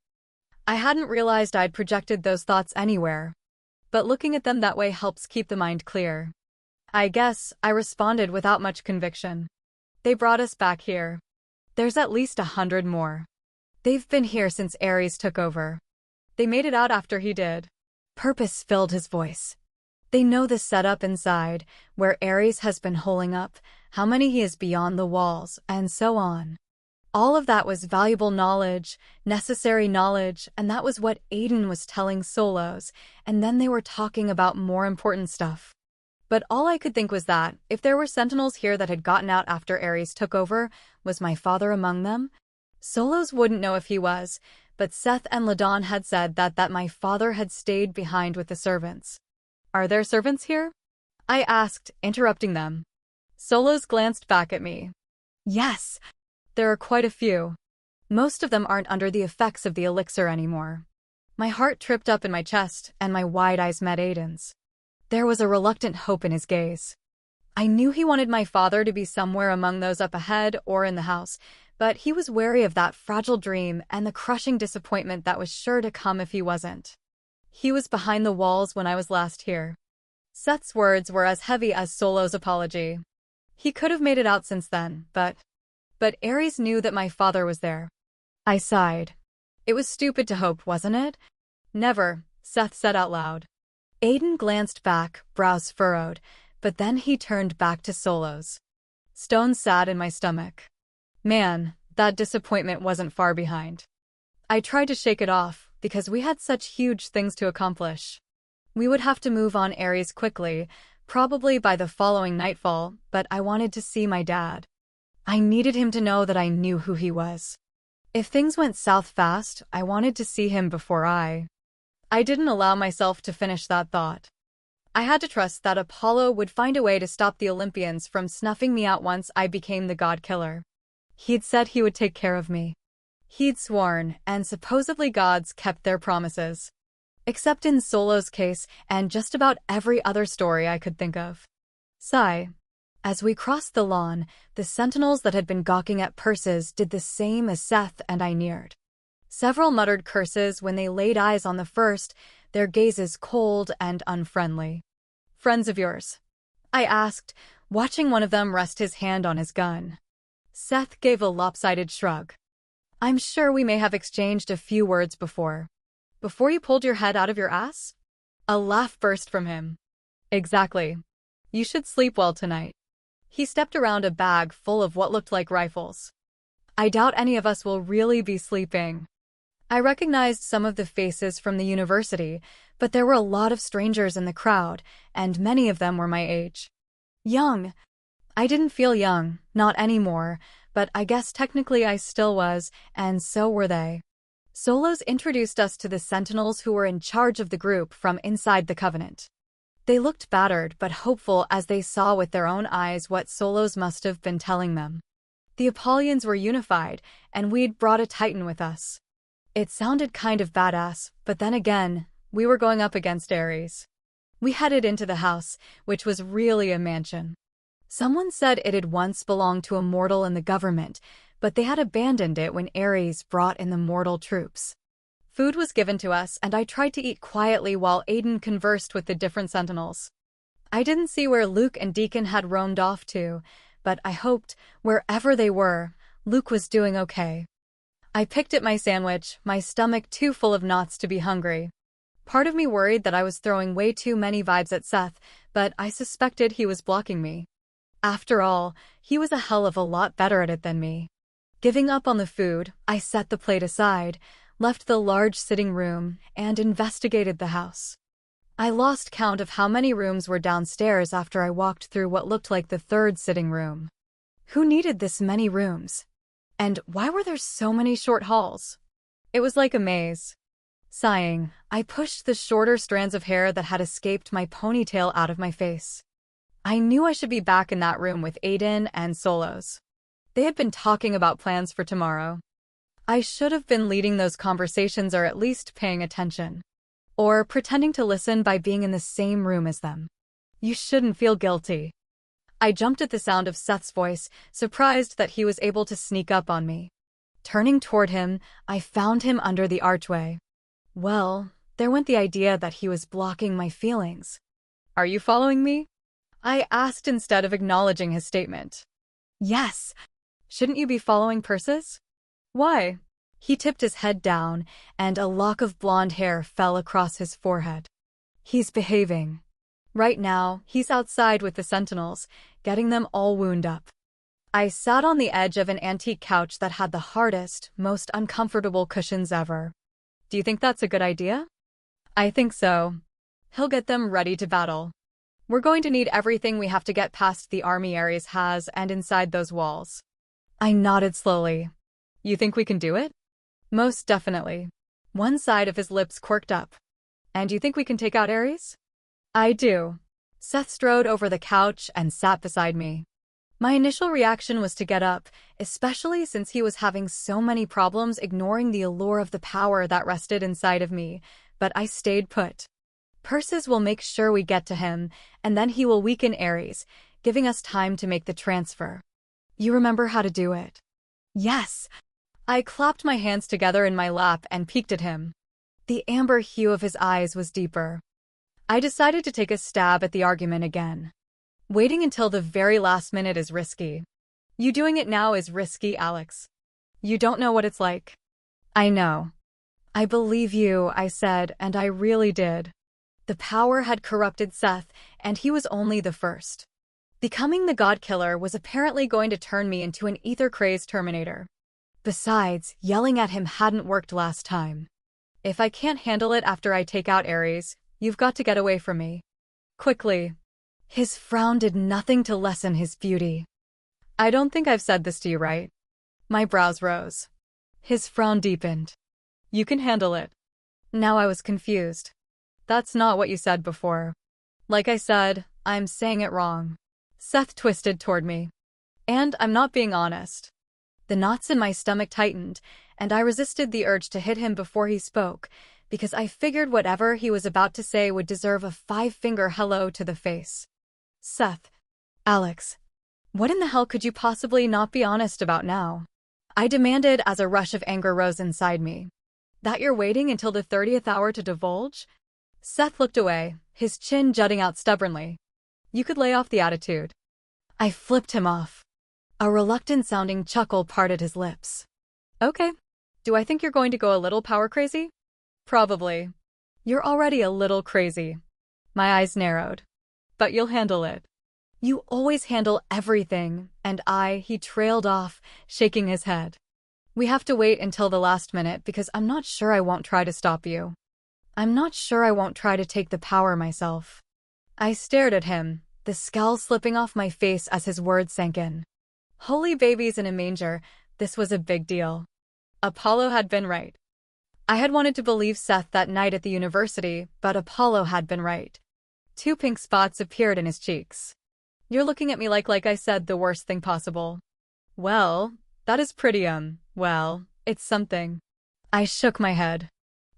I hadn't realized I'd projected those thoughts anywhere. But looking at them that way helps keep the mind clear. I guess I responded without much conviction. They brought us back here. There's at least 100 more. They've been here since Ares took over. They made it out after he did. Purpose filled his voice. They know the setup inside, where Ares has been holing up, how many he is beyond the walls, and so on. All of that was valuable knowledge, necessary knowledge, and that was what Aiden was telling Solos, and then they were talking about more important stuff. But all I could think was that, if there were sentinels here that had gotten out after Ares took over, was my father among them? Solos wouldn't know if he was, but Seth and Ladon had said that my father had stayed behind with the servants. Are there servants here? I asked, interrupting them. Solos glanced back at me. Yes, there are quite a few. Most of them aren't under the effects of the elixir anymore. My heart tripped up in my chest, and my wide eyes met Aiden's. There was a reluctant hope in his gaze. I knew he wanted my father to be somewhere among those up ahead or in the house, but he was wary of that fragile dream and the crushing disappointment that was sure to come if he wasn't. He was behind the walls when I was last here. Seth's words were as heavy as Solo's apology. He could have made it out since then, but Ares knew that my father was there. I sighed. It was stupid to hope, wasn't it? Never, Seth said out loud. Aiden glanced back, brows furrowed, but then he turned back to Solos. Stones sat in my stomach. Man, that disappointment wasn't far behind. I tried to shake it off, because we had such huge things to accomplish. We would have to move on Ares quickly, probably by the following nightfall, but I wanted to see my dad. I needed him to know that I knew who he was. If things went south fast, I wanted to see him before I didn't allow myself to finish that thought. I had to trust that Apollo would find a way to stop the Olympians from snuffing me out once I became the god killer. He'd said he would take care of me. He'd sworn, and supposedly gods kept their promises. Except in Solo's case and just about every other story I could think of. Sigh. As we crossed the lawn, the sentinels that had been gawking at purses did the same as Seth and I neared. Several muttered curses when they laid eyes on the first, their gazes cold and unfriendly. Friends of yours? I asked, watching one of them rest his hand on his gun. Seth gave a lopsided shrug. I'm sure we may have exchanged a few words before. Before you pulled your head out of your ass? A laugh burst from him. Exactly. You should sleep well tonight. He stepped around a bag full of what looked like rifles. I doubt any of us will really be sleeping. I recognized some of the faces from the university, but there were a lot of strangers in the crowd, and many of them were my age. Young. I didn't feel young, not anymore, but I guess technically I still was, and so were they. Solos introduced us to the sentinels who were in charge of the group from inside the Covenant. They looked battered but hopeful as they saw with their own eyes what Solos must have been telling them. The Apollians were unified, and we'd brought a Titan with us. It sounded kind of badass, but then again, we were going up against Ares. We headed into the house, which was really a mansion. Someone said it had once belonged to a mortal in the government, but they had abandoned it when Ares brought in the mortal troops. Food was given to us, and I tried to eat quietly while Aiden conversed with the different sentinels. I didn't see where Luke and Deacon had roamed off to, but I hoped, wherever they were, Luke was doing okay. I picked at my sandwich, my stomach too full of knots to be hungry. Part of me worried that I was throwing way too many vibes at Seth, but I suspected he was blocking me. After all, he was a hell of a lot better at it than me. Giving up on the food, I set the plate aside, left the large sitting room, and investigated the house. I lost count of how many rooms were downstairs after I walked through what looked like the third sitting room. Who needed this many rooms? And why were there so many short halls? It was like a maze. Sighing, I pushed the shorter strands of hair that had escaped my ponytail out of my face. I knew I should be back in that room with Aiden and Solos. They had been talking about plans for tomorrow. I should have been leading those conversations or at least paying attention. Or pretending to listen by being in the same room as them. You shouldn't feel guilty. I jumped at the sound of Seth's voice, surprised that he was able to sneak up on me. Turning toward him, I found him under the archway. Well, there went the idea that he was blocking my feelings. Are you following me? I asked instead of acknowledging his statement. Yes. Shouldn't you be following Persis? Why? He tipped his head down, and a lock of blonde hair fell across his forehead. He's behaving. Right now, he's outside with the sentinels, getting them all wound up. I sat on the edge of an antique couch that had the hardest, most uncomfortable cushions ever. Do you think that's a good idea? I think so. He'll get them ready to battle. We're going to need everything we have to get past the army Ares has and inside those walls. I nodded slowly. You think we can do it? Most definitely. One side of his lips quirked up. And you think we can take out Ares? I do. Seth strode over the couch and sat beside me. My initial reaction was to get up, especially since he was having so many problems ignoring the allure of the power that rested inside of me, but I stayed put. Persis will make sure we get to him, and then he will weaken Ares, giving us time to make the transfer. You remember how to do it? Yes. I clapped my hands together in my lap and peeked at him. The amber hue of his eyes was deeper. I decided to take a stab at the argument again. Waiting until the very last minute is risky. You doing it now is risky, Alex. You don't know what it's like. I know. I believe you, I said, and I really did. The power had corrupted Seth, and he was only the first. Becoming the God Killer was apparently going to turn me into an ether-crazed Terminator. Besides, yelling at him hadn't worked last time. If I can't handle it after I take out Ares, you've got to get away from me. Quickly. His frown did nothing to lessen his beauty. I don't think I've said this to you, right? My brows rose. His frown deepened. You can handle it. Now I was confused. That's not what you said before. Like I said, I'm saying it wrong. Seth twisted toward me. And I'm not being honest. The knots in my stomach tightened, and I resisted the urge to hit him before he spoke, because I figured whatever he was about to say would deserve a 5-finger hello to the face. Seth. Alex. What in the hell could you possibly not be honest about now? I demanded as a rush of anger rose inside me. That you're waiting until the 30th hour to divulge? Seth looked away, his chin jutting out stubbornly. You could lay off the attitude. I flipped him off. A reluctant-sounding chuckle parted his lips. Okay. Do I think you're going to go a little power crazy? Probably. You're already a little crazy. My eyes narrowed. But you'll handle it. You always handle everything, and he trailed off, shaking his head. We have to wait until the last minute because I'm not sure I won't try to stop you. I'm not sure I won't try to take the power myself. I stared at him, the scowl slipping off my face as his words sank in. Holy babies in a manger, this was a big deal. Apollo had been right. I had wanted to believe Seth that night at the university, but Apollo had been right. 2 pink spots appeared in his cheeks. You're looking at me like I said the worst thing possible. Well, that is pretty, well, it's something. I shook my head.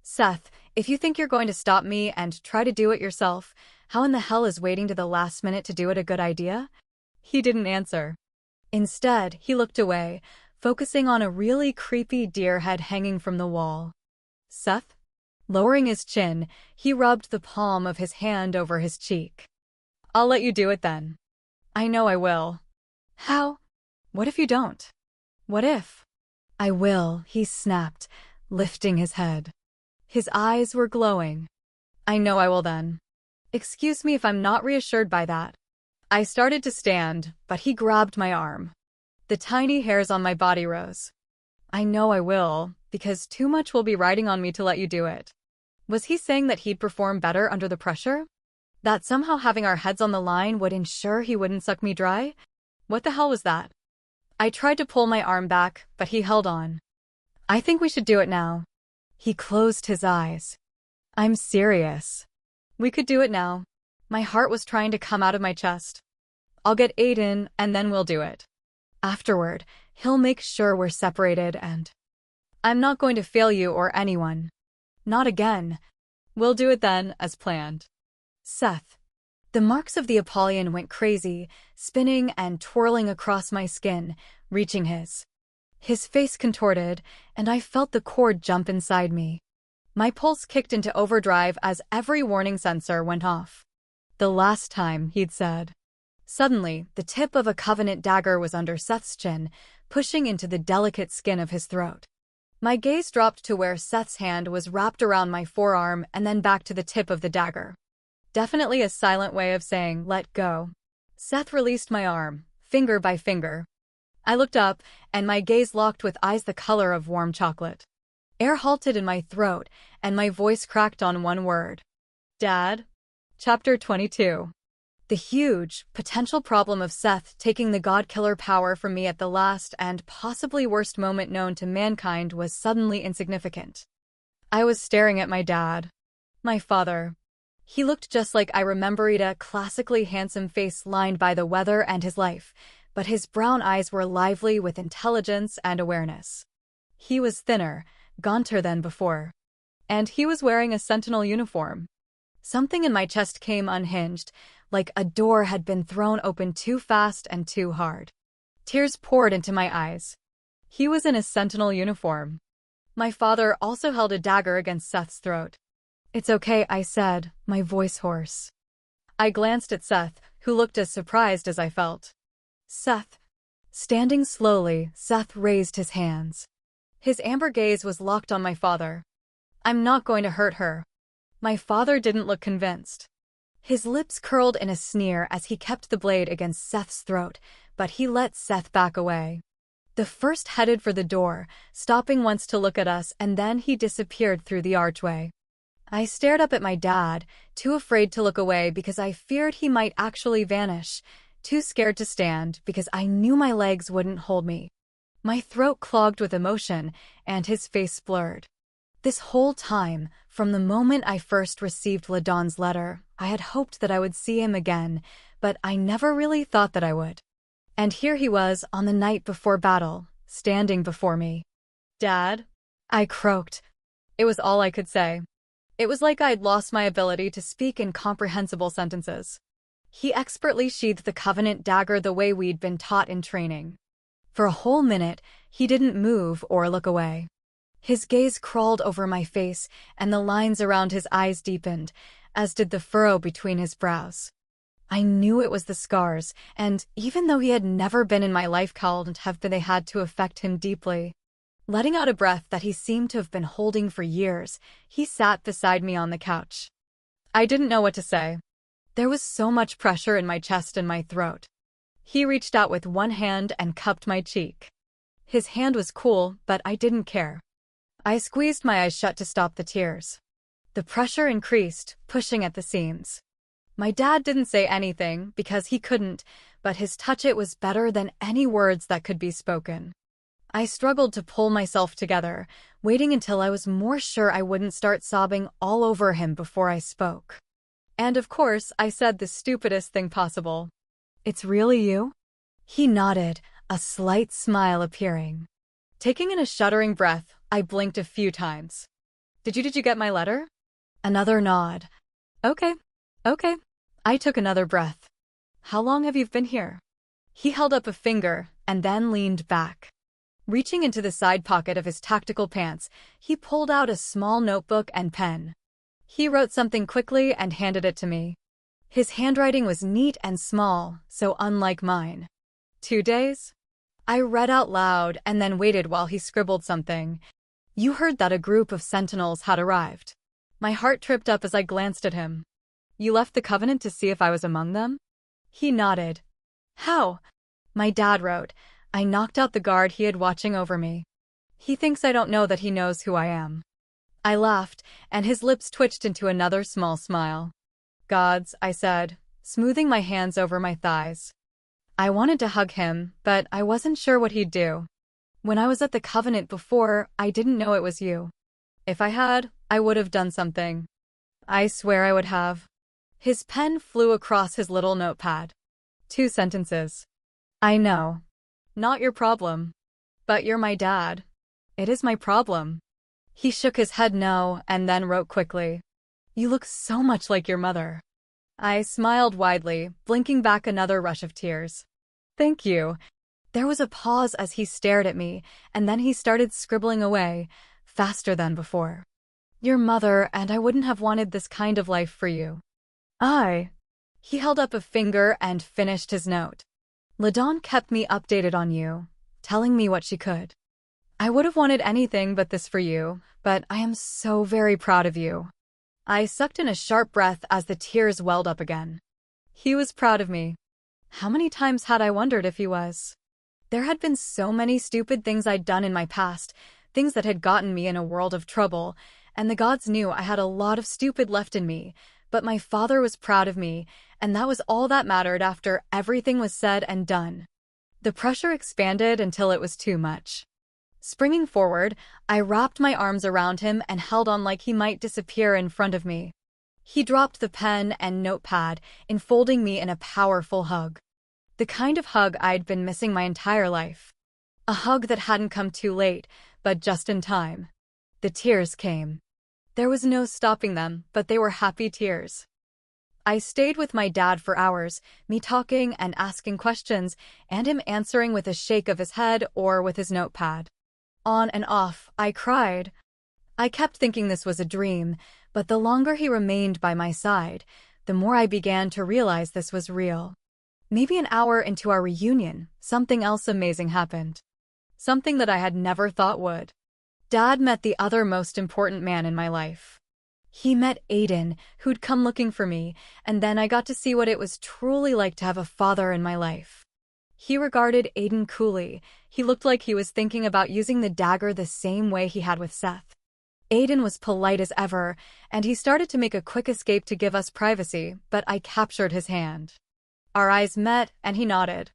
Seth, if you think you're going to stop me and try to do it yourself, how in the hell is waiting to the last minute to do it a good idea? He didn't answer. Instead, he looked away, focusing on a really creepy deer head hanging from the wall. Seth? Lowering his chin, he rubbed the palm of his hand over his cheek. I'll let you do it then. I know I will. How? What if you don't? What if? I will, he snapped, lifting his head. His eyes were glowing. I know I will then. Excuse me if I'm not reassured by that. I started to stand, but he grabbed my arm. The tiny hairs on my body rose. I know I will, because too much will be riding on me to let you do it. Was he saying that he'd perform better under the pressure? That somehow having our heads on the line would ensure he wouldn't suck me dry? What the hell was that? I tried to pull my arm back, but he held on. I think we should do it now. He closed his eyes. I'm serious. We could do it now. My heart was trying to come out of my chest. I'll get Aiden, and then we'll do it. Afterward, he'll make sure we're separated and... I'm not going to fail you or anyone. Not again. We'll do it then, as planned. Seth. The marks of the Apollyon went crazy, spinning and twirling across my skin, reaching his. His face contorted, and I felt the cord jump inside me. My pulse kicked into overdrive as every warning sensor went off. The last time, he'd said. Suddenly, the tip of a Covenant dagger was under Seth's chin, pushing into the delicate skin of his throat. My gaze dropped to where Seth's hand was wrapped around my forearm and then back to the tip of the dagger. Definitely a silent way of saying, let go. Seth released my arm, finger by finger. I looked up, and my gaze locked with eyes the color of warm chocolate. Air halted in my throat, and my voice cracked on one word. Dad? Chapter 22. The huge, potential problem of Seth taking the God-killer power from me at the last and possibly worst moment known to mankind was suddenly insignificant. I was staring at my dad. My father. He looked just like I remembered, a classically handsome face lined by the weather and his life, but his brown eyes were lively with intelligence and awareness. He was thinner, gaunter than before. And he was wearing a Sentinel uniform. Something in my chest came unhinged, like a door had been thrown open too fast and too hard. Tears poured into my eyes. He was in a Sentinel uniform. My father also held a dagger against Seth's throat. "It's okay," I said, my voice hoarse. I glanced at Seth, who looked as surprised as I felt. "Seth." Standing slowly, Seth raised his hands. His amber gaze was locked on my father. "I'm not going to hurt her." My father didn't look convinced. His lips curled in a sneer as he kept the blade against Seth's throat, but he let Seth back away. The first headed for the door, stopping once to look at us, and then he disappeared through the archway. I stared up at my dad, too afraid to look away because I feared he might actually vanish, too scared to stand because I knew my legs wouldn't hold me. My throat clogged with emotion, and his face blurred. This whole time, from the moment I first received Ladon's letter, I had hoped that I would see him again, but I never really thought that I would. And here he was on the night before battle, standing before me. "Dad?" I croaked. It was all I could say. It was like I'd lost my ability to speak incomprehensible sentences. He expertly sheathed the Covenant dagger the way we'd been taught in training. For a whole minute, he didn't move or look away. His gaze crawled over my face, and the lines around his eyes deepened, as did the furrow between his brows. I knew it was the scars, and even though he had never been in my life, they had to affect him deeply. Letting out a breath that he seemed to have been holding for years, he sat beside me on the couch. I didn't know what to say. There was so much pressure in my chest and my throat. He reached out with one hand and cupped my cheek. His hand was cool, but I didn't care. I squeezed my eyes shut to stop the tears. The pressure increased, pushing at the seams. My dad didn't say anything because he couldn't, but his touch, it was better than any words that could be spoken. I struggled to pull myself together, waiting until I was more sure I wouldn't start sobbing all over him before I spoke. And of course, I said the stupidest thing possible. "It's really you?" He nodded, a slight smile appearing. Taking in a shuddering breath, I blinked a few times. Did you get my letter?" Another nod. Okay. I took another breath. "How long have you been here?" He held up a finger and then leaned back. Reaching into the side pocket of his tactical pants, he pulled out a small notebook and pen. He wrote something quickly and handed it to me. His handwriting was neat and small, so unlike mine. 2 days? I read out loud and then waited while he scribbled something. "You heard that a group of Sentinels had arrived." My heart tripped up as I glanced at him. "You left the Covenant to see if I was among them?" He nodded. "How?" My dad wrote. "I knocked out the guard he had watching over me. He thinks I don't know that he knows who I am." I laughed, and his lips twitched into another small smile. "Gods," I said, smoothing my hands over my thighs. I wanted to hug him, but I wasn't sure what he'd do. When I was at the Covenant before, I didn't know it was you. If I had, I would have done something. I swear I would have. His pen flew across his little notepad. 2 sentences. "I know. Not your problem. But you're my dad." "It is my problem." He shook his head no, and then wrote quickly. "You look so much like your mother." I smiled widely, blinking back another rush of tears. "Thank you." There was a pause as he stared at me, and then he started scribbling away, faster than before. "Your mother and I wouldn't have wanted this kind of life for you." He held up a finger and finished his note. "Ladon kept me updated on you, telling me what she could. I would have wanted anything but this for you, but I am so very proud of you." I sucked in a sharp breath as the tears welled up again. He was proud of me. How many times had I wondered if he was? There had been so many stupid things I'd done in my past, things that had gotten me in a world of trouble, and the gods knew I had a lot of stupid left in me, but my father was proud of me, and that was all that mattered after everything was said and done. The pressure expanded until it was too much. Springing forward, I wrapped my arms around him and held on like he might disappear in front of me. He dropped the pen and notepad, enfolding me in a powerful hug. The kind of hug I'd been missing my entire life. A hug that hadn't come too late, but just in time. The tears came. There was no stopping them, but they were happy tears. I stayed with my dad for hours, me talking and asking questions, and him answering with a shake of his head or with his notepad. On and off, I cried. I kept thinking this was a dream, but the longer he remained by my side, the more I began to realize this was real. Maybe an hour into our reunion, something else amazing happened. Something that I had never thought would. Dad met the other most important man in my life. He met Aiden, who'd come looking for me, and then I got to see what it was truly like to have a father in my life. He regarded Aiden coolly. He looked like he was thinking about using the dagger the same way he had with Seth. Aiden was polite as ever, and he started to make a quick escape to give us privacy, but I captured his hand. Our eyes met, and he nodded.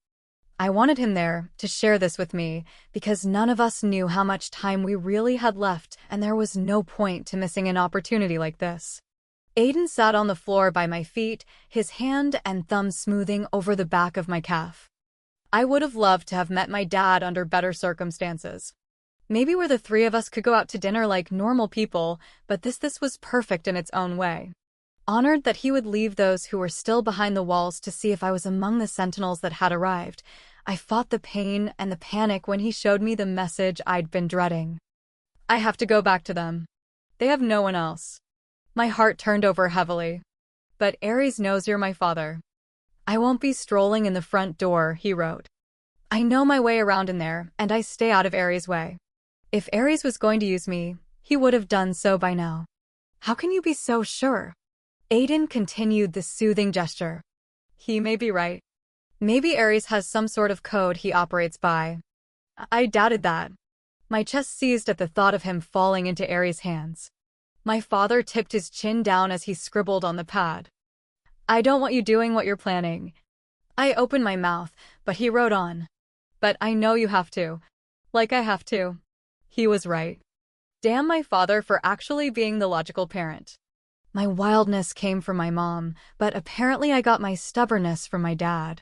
I wanted him there, to share this with me, because none of us knew how much time we really had left, and there was no point to missing an opportunity like this. Aiden sat on the floor by my feet, his hand and thumb smoothing over the back of my calf. I would have loved to have met my dad under better circumstances. Maybe where the three of us could go out to dinner like normal people, but this was perfect in its own way. Honored that he would leave those who were still behind the walls to see if I was among the Sentinels that had arrived, I fought the pain and the panic when he showed me the message I'd been dreading. I have to go back to them. They have no one else. My heart turned over heavily. But Ares knows you're my father. I won't be strolling in the front door, he wrote. I know my way around in there, and I stay out of Ares' way. If Ares was going to use me, he would have done so by now. How can you be so sure? Aiden continued the soothing gesture. He may be right. Maybe Ares has some sort of code he operates by. I doubted that. My chest seized at the thought of him falling into Ares' hands. My father tipped his chin down as he scribbled on the pad. I don't want you doing what you're planning. I opened my mouth, but he wrote on. But I know you have to. Like I have to. He was right. Damn my father for actually being the logical parent. My wildness came from my mom, but apparently I got my stubbornness from my dad.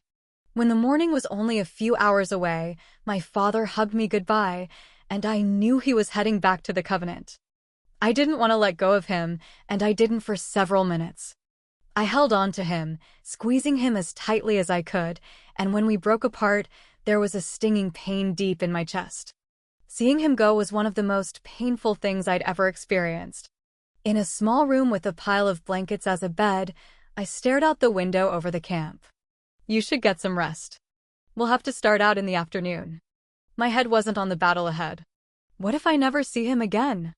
When the morning was only a few hours away, my father hugged me goodbye, and I knew he was heading back to the Covenant. I didn't want to let go of him, and I didn't for several minutes. I held on to him, squeezing him as tightly as I could, and when we broke apart, there was a stinging pain deep in my chest. Seeing him go was one of the most painful things I'd ever experienced. In a small room with a pile of blankets as a bed, I stared out the window over the camp. You should get some rest. We'll have to start out in the afternoon. My head wasn't on the battle ahead. What if I never see him again?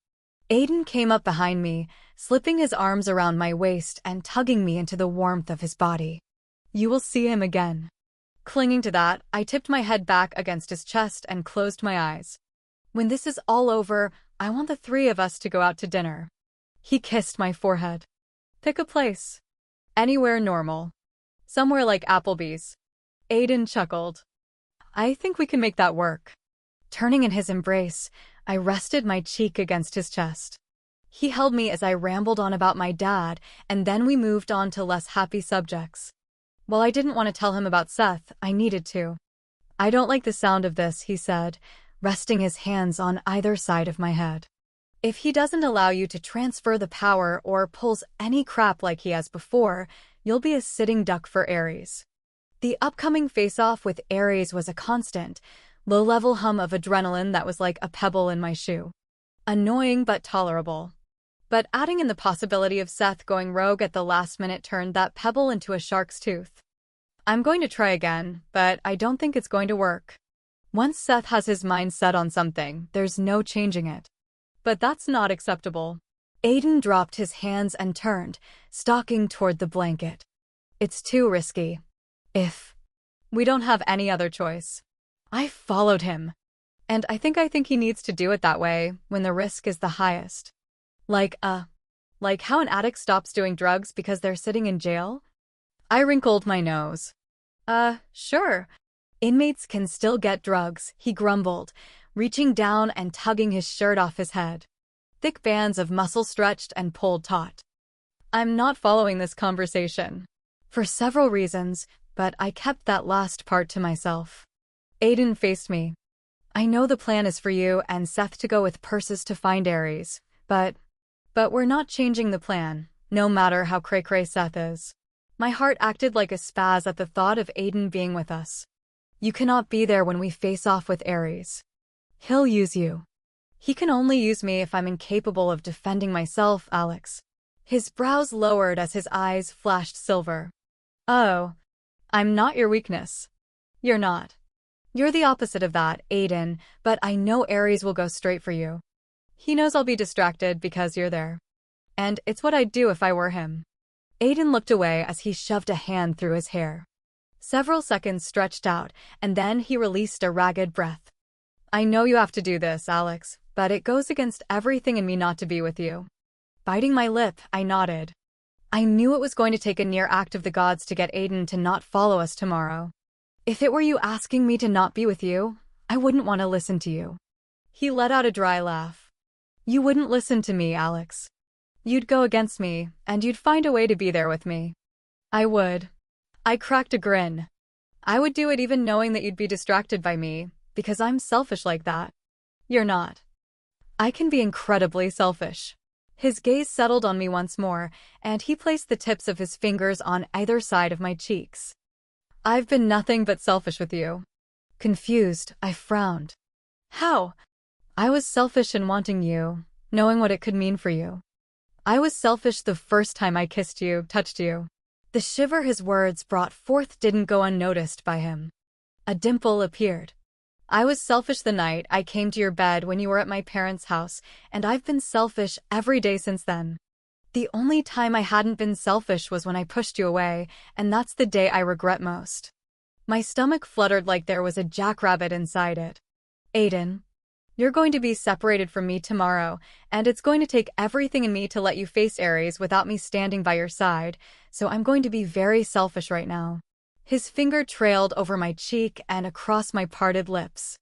Aiden came up behind me, slipping his arms around my waist and tugging me into the warmth of his body. You will see him again. Clinging to that, I tipped my head back against his chest and closed my eyes. When this is all over, I want the three of us to go out to dinner. He kissed my forehead. Pick a place. Anywhere normal. Somewhere like Applebee's. Aiden chuckled. I think we can make that work. Turning in his embrace, I rested my cheek against his chest. He held me as I rambled on about my dad, and then we moved on to less happy subjects. While I didn't want to tell him about Seth, I needed to. I don't like the sound of this, he said, resting his hands on either side of my head. If he doesn't allow you to transfer the power or pulls any crap like he has before, you'll be a sitting duck for Ares. The upcoming face-off with Ares was a constant, low-level hum of adrenaline that was like a pebble in my shoe. Annoying but tolerable. But adding in the possibility of Seth going rogue at the last minute turned that pebble into a shark's tooth. I'm going to try again, but I don't think it's going to work. Once Seth has his mind set on something, there's no changing it. But that's not acceptable. Aiden dropped his hands and turned, stalking toward the blanket. It's too risky. We don't have any other choice. I followed him. And I think he needs to do it that way, when the risk is the highest. Like how an addict stops doing drugs because they're sitting in jail? I wrinkled my nose. Sure. Inmates can still get drugs, he grumbled, reaching down and tugging his shirt off his head. Thick bands of muscle stretched and pulled taut. I'm not following this conversation. For several reasons, but I kept that last part to myself. Aiden faced me. I know the plan is for you and Seth to go with Persis to find Ares, but we're not changing the plan, no matter how cray-cray Seth is. My heart acted like a spaz at the thought of Aiden being with us. You cannot be there when we face off with Ares. He'll use you. He can only use me if I'm incapable of defending myself, Alex. His brows lowered as his eyes flashed silver. Oh, I'm not your weakness. You're not. You're the opposite of that, Aiden, but I know Ares will go straight for you. He knows I'll be distracted because you're there. And it's what I'd do if I were him. Aiden looked away as he shoved a hand through his hair. Several seconds stretched out, and then he released a ragged breath. I know you have to do this, Alex, but it goes against everything in me not to be with you. Biting my lip, I nodded. I knew it was going to take a near act of the gods to get Aiden to not follow us tomorrow. If it were you asking me to not be with you, I wouldn't want to listen to you. He let out a dry laugh. You wouldn't listen to me, Alex. You'd go against me, and you'd find a way to be there with me. I would. I cracked a grin. I would do it even knowing that you'd be distracted by me, because I'm selfish like that. You're not. I can be incredibly selfish. His gaze settled on me once more, and he placed the tips of his fingers on either side of my cheeks. I've been nothing but selfish with you. Confused, I frowned. How? I was selfish in wanting you, knowing what it could mean for you. I was selfish the first time I kissed you, touched you. The shiver his words brought forth didn't go unnoticed by him. A dimple appeared. I was selfish the night I came to your bed when you were at my parents' house, and I've been selfish every day since then. The only time I hadn't been selfish was when I pushed you away, and that's the day I regret most. My stomach fluttered like there was a jackrabbit inside it. Aiden, you're going to be separated from me tomorrow, and it's going to take everything in me to let you face Ares without me standing by your side, so I'm going to be very selfish right now. His finger trailed over my cheek and across my parted lips.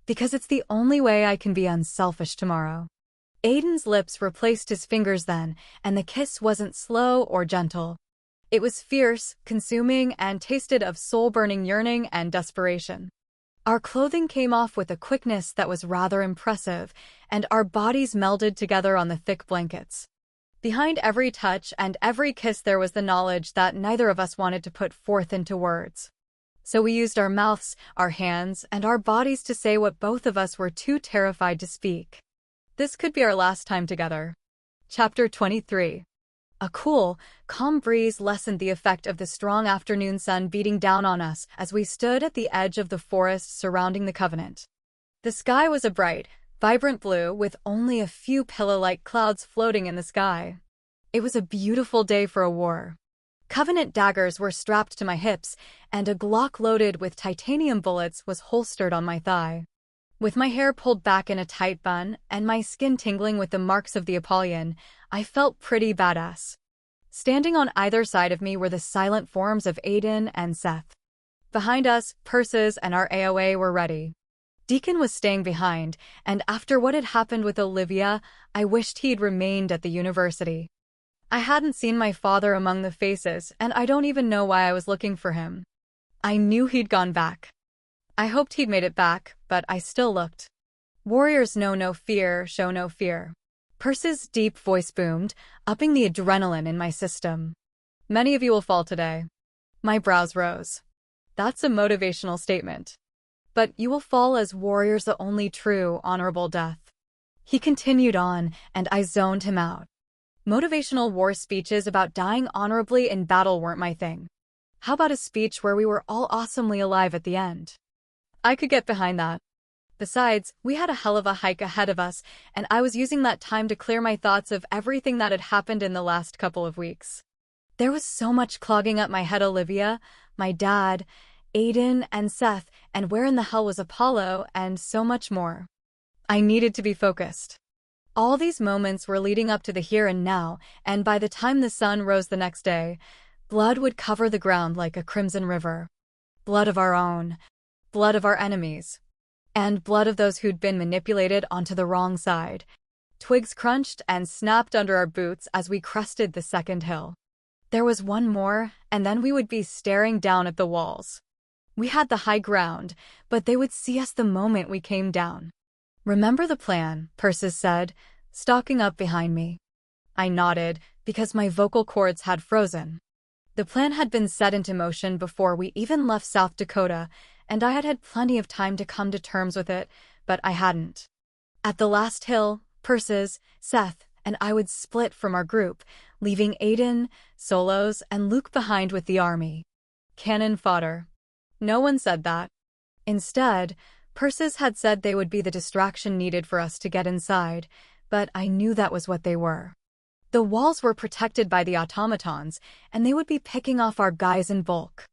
Because it's the only way I can be unselfish tomorrow. Aiden's lips replaced his fingers then, and the kiss wasn't slow or gentle. It was fierce, consuming, and tasted of soul-burning yearning and desperation. Our clothing came off with a quickness that was rather impressive, and our bodies melded together on the thick blankets. Behind every touch and every kiss there was the knowledge that neither of us wanted to put forth into words. So we used our mouths, our hands, and our bodies to say what both of us were too terrified to speak. This could be our last time together. Chapter 23. A cool, calm breeze lessened the effect of the strong afternoon sun beating down on us as we stood at the edge of the forest surrounding the Covenant. The sky was a bright, vibrant blue with only a few pillow-like clouds floating in the sky. It was a beautiful day for a war. Covenant daggers were strapped to my hips, and a Glock loaded with titanium bullets was holstered on my thigh. With my hair pulled back in a tight bun and my skin tingling with the marks of the Apollyon, I felt pretty badass. Standing on either side of me were the silent forms of Aiden and Seth. Behind us, Persis and our AOA were ready. Deacon was staying behind, and after what had happened with Olivia, I wished he'd remained at the university. I hadn't seen my father among the faces, and I don't even know why I was looking for him. I knew he'd gone back. I hoped he'd made it back, but I still looked. Warriors know no fear, show no fear. Persis' deep voice boomed, upping the adrenaline in my system. Many of you will fall today. My brows rose. That's a motivational statement. But you will fall as warriors the only true, honorable death. He continued on, and I zoned him out. Motivational war speeches about dying honorably in battle weren't my thing. How about a speech where we were all awesomely alive at the end? I could get behind that. Besides, we had a hell of a hike ahead of us, and I was using that time to clear my thoughts of everything that had happened in the last couple of weeks. There was so much clogging up my head, Olivia, my dad, Aiden, and Seth, and where in the hell was Apollo, and so much more. I needed to be focused. All these moments were leading up to the here and now, and by the time the sun rose the next day, Blood would cover the ground like a crimson river. Blood of our own. Blood of our enemies. And blood of those who'd been manipulated onto the wrong side. Twigs crunched and snapped under our boots as we crested the second hill. There was one more, and then we would be staring down at the walls. We had the high ground, but they would see us the moment we came down. "Remember the plan," Persis said, stalking up behind me. I nodded, because my vocal cords had frozen. The plan had been set into motion before we even left South Dakota, and I had had plenty of time to come to terms with it, but I hadn't. At the last hill, Persis, Seth, and I would split from our group, leaving Aiden, Solos, and Luke behind with the army. Cannon fodder. No one said that. Instead, Persis had said they would be the distraction needed for us to get inside, but I knew that was what they were. The walls were protected by the automatons, and they would be picking off our guys in bulk.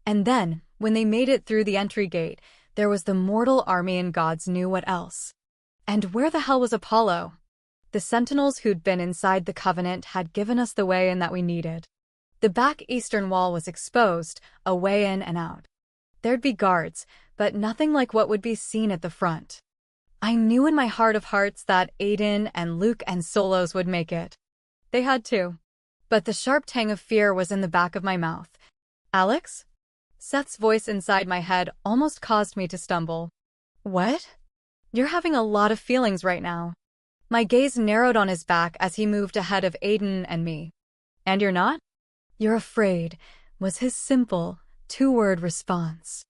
And then, when they made it through the entry gate, there was the mortal army and gods knew what else. And where the hell was Apollo? The Sentinels who'd been inside the Covenant had given us the way in that we needed. The back eastern wall was exposed, a way in and out. There'd be guards, but nothing like what would be seen at the front. I knew in my heart of hearts that Aiden and Luke and Solos would make it. They had to. But the sharp tang of fear was in the back of my mouth. "Alex?" Seth's voice inside my head almost caused me to stumble. "What?" "You're having a lot of feelings right now." My gaze narrowed on his back as he moved ahead of Aiden and me. "And you're not?" "You're afraid," was his simple, two-word response.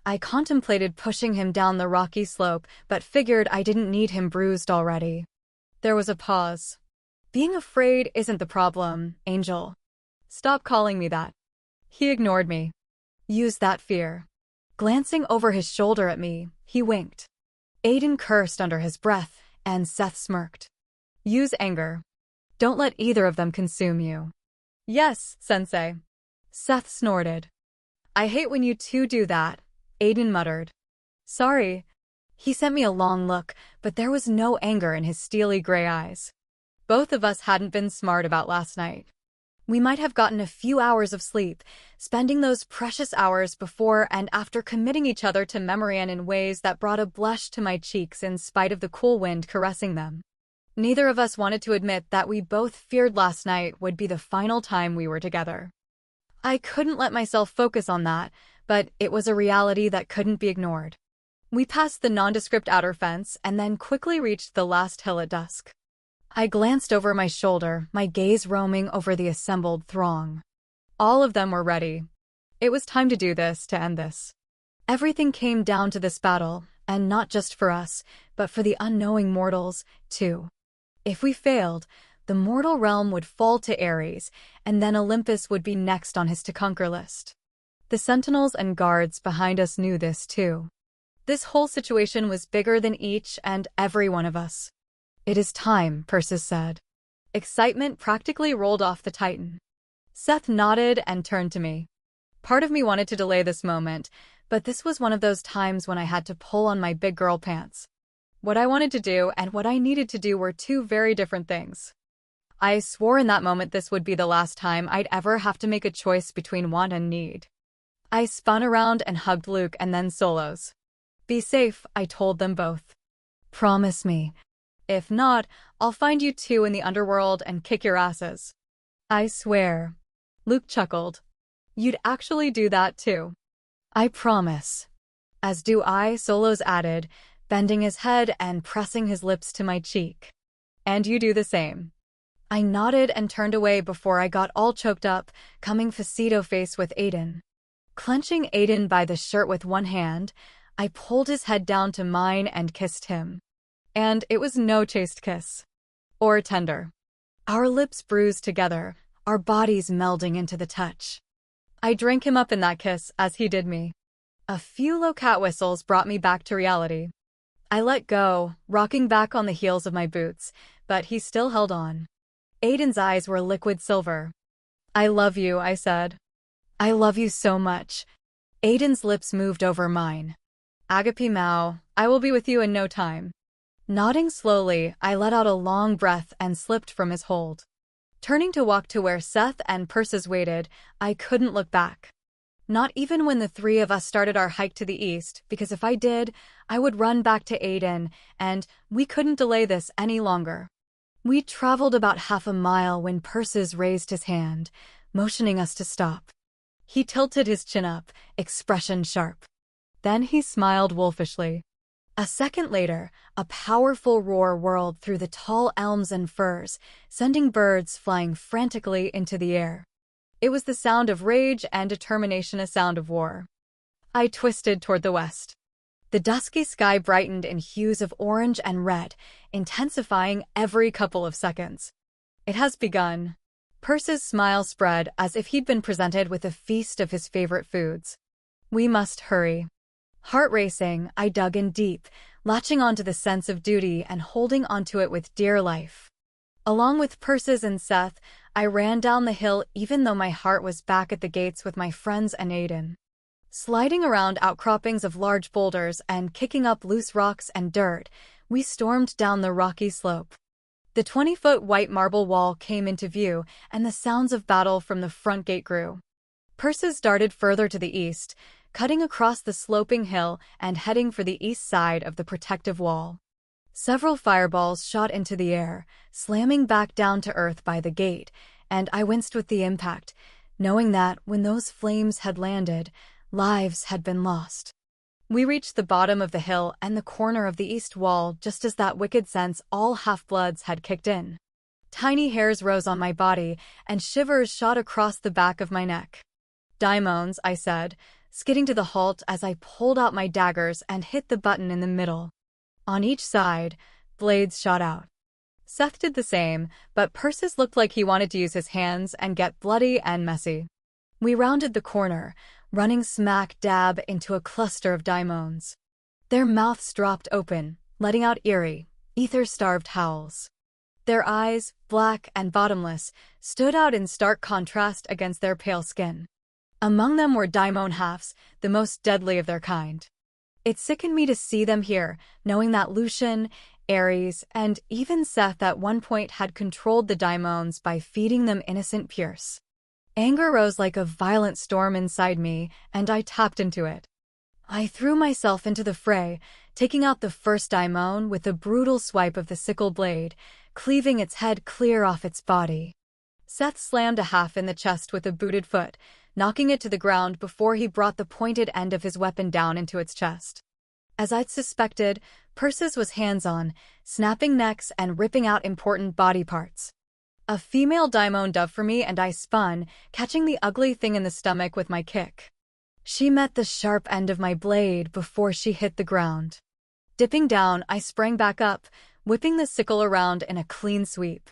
I contemplated pushing him down the rocky slope, but figured I didn't need him bruised already. There was a pause. "Being afraid isn't the problem, Angel. Stop calling me that." He ignored me. "Use that fear." Glancing over his shoulder at me, he winked. Aiden cursed under his breath, and Seth smirked. "Use anger. Don't let either of them consume you." "Yes, Sensei." Seth snorted. "I hate when you two do that," Aiden muttered. "Sorry." He sent me a long look, but there was no anger in his steely gray eyes. Both of us hadn't been smart about last night. We might have gotten a few hours of sleep, spending those precious hours before and after committing each other to memory and in ways that brought a blush to my cheeks in spite of the cool wind caressing them. Neither of us wanted to admit that we both feared last night would be the final time we were together. I couldn't let myself focus on that, but it was a reality that couldn't be ignored. We passed the nondescript outer fence and then quickly reached the last hill at dusk. I glanced over my shoulder, my gaze roaming over the assembled throng. All of them were ready. It was time to do this, to end this. Everything came down to this battle, and not just for us, but for the unknowing mortals, too. If we failed, the mortal realm would fall to Ares, and then Olympus would be next on his to-conquer list. The sentinels and guards behind us knew this, too. This whole situation was bigger than each and every one of us. "It is time," Persis said. Excitement practically rolled off the Titan. Seth nodded and turned to me. Part of me wanted to delay this moment, but this was one of those times when I had to pull on my big girl pants. What I wanted to do and what I needed to do were two very different things. I swore in that moment this would be the last time I'd ever have to make a choice between want and need. I spun around and hugged Luke and then Solos. "Be safe," I told them both. "Promise me. If not, I'll find you two in the underworld and kick your asses." "I swear." Luke chuckled. "You'd actually do that too." "I promise." "As do I," Solos added, bending his head and pressing his lips to my cheek. "And you do the same." I nodded and turned away before I got all choked up, coming face-to-face with Aiden. Clenching Aiden by the shirt with one hand, I pulled his head down to mine and kissed him. And it was no chaste kiss. Or tender. Our lips bruised together, our bodies melding into the touch. I drank him up in that kiss as he did me. A few low cat whistles brought me back to reality. I let go, rocking back on the heels of my boots, but he still held on. Aiden's eyes were liquid silver. "I love you," I said. "I love you so much." Aiden's lips moved over mine. "Agape Mao, I will be with you in no time." Nodding slowly, I let out a long breath and slipped from his hold. Turning to walk to where Seth and Persis waited, I couldn't look back. Not even when the three of us started our hike to the east, because if I did, I would run back to Aiden, and we couldn't delay this any longer. We traveled about half a mile when Persis raised his hand, motioning us to stop. He tilted his chin up, expression sharp. Then he smiled wolfishly. A second later, a powerful roar whirled through the tall elms and firs, sending birds flying frantically into the air. It was the sound of rage and determination, a sound of war. I twisted toward the west. The dusky sky brightened in hues of orange and red, intensifying every couple of seconds. It has begun. Persis' smile spread as if he'd been presented with a feast of his favorite foods. We must hurry. Heart racing, I dug in deep, latching onto the sense of duty and holding onto it with dear life. Along with Persis and Seth, I ran down the hill even though my heart was back at the gates with my friends and Aiden. Sliding around outcroppings of large boulders and kicking up loose rocks and dirt, we stormed down the rocky slope. The 20-foot white marble wall came into view, and the sounds of battle from the front gate grew. Persis darted further to the east, cutting across the sloping hill and heading for the east side of the protective wall. Several fireballs shot into the air, slamming back down to earth by the gate, and I winced with the impact, knowing that when those flames had landed, lives had been lost. We reached the bottom of the hill and the corner of the east wall just as that wicked sense all half-bloods had kicked in. Tiny hairs rose on my body, and shivers shot across the back of my neck. "Daimons," I said, skidding to the halt as I pulled out my daggers and hit the button in the middle. On each side, blades shot out. Seth did the same, but Persis looked like he wanted to use his hands and get bloody and messy. We rounded the corner, running smack dab into a cluster of daimons. Their mouths dropped open, letting out eerie, ether-starved howls. Their eyes, black and bottomless, stood out in stark contrast against their pale skin. Among them were daimon halves, the most deadly of their kind. It sickened me to see them here, knowing that Lucian, Ares, and even Seth at one point had controlled the daimons by feeding them innocent pierce. Anger rose like a violent storm inside me, and I tapped into it. I threw myself into the fray, taking out the first daimon with a brutal swipe of the sickle blade, cleaving its head clear off its body. Seth slammed a half in the chest with a booted foot, knocking it to the ground before he brought the pointed end of his weapon down into its chest. As I'd suspected, Persis was hands-on, snapping necks and ripping out important body parts. A female daimon dove for me and I spun, catching the ugly thing in the stomach with my kick. She met the sharp end of my blade before she hit the ground. Dipping down, I sprang back up, whipping the sickle around in a clean sweep.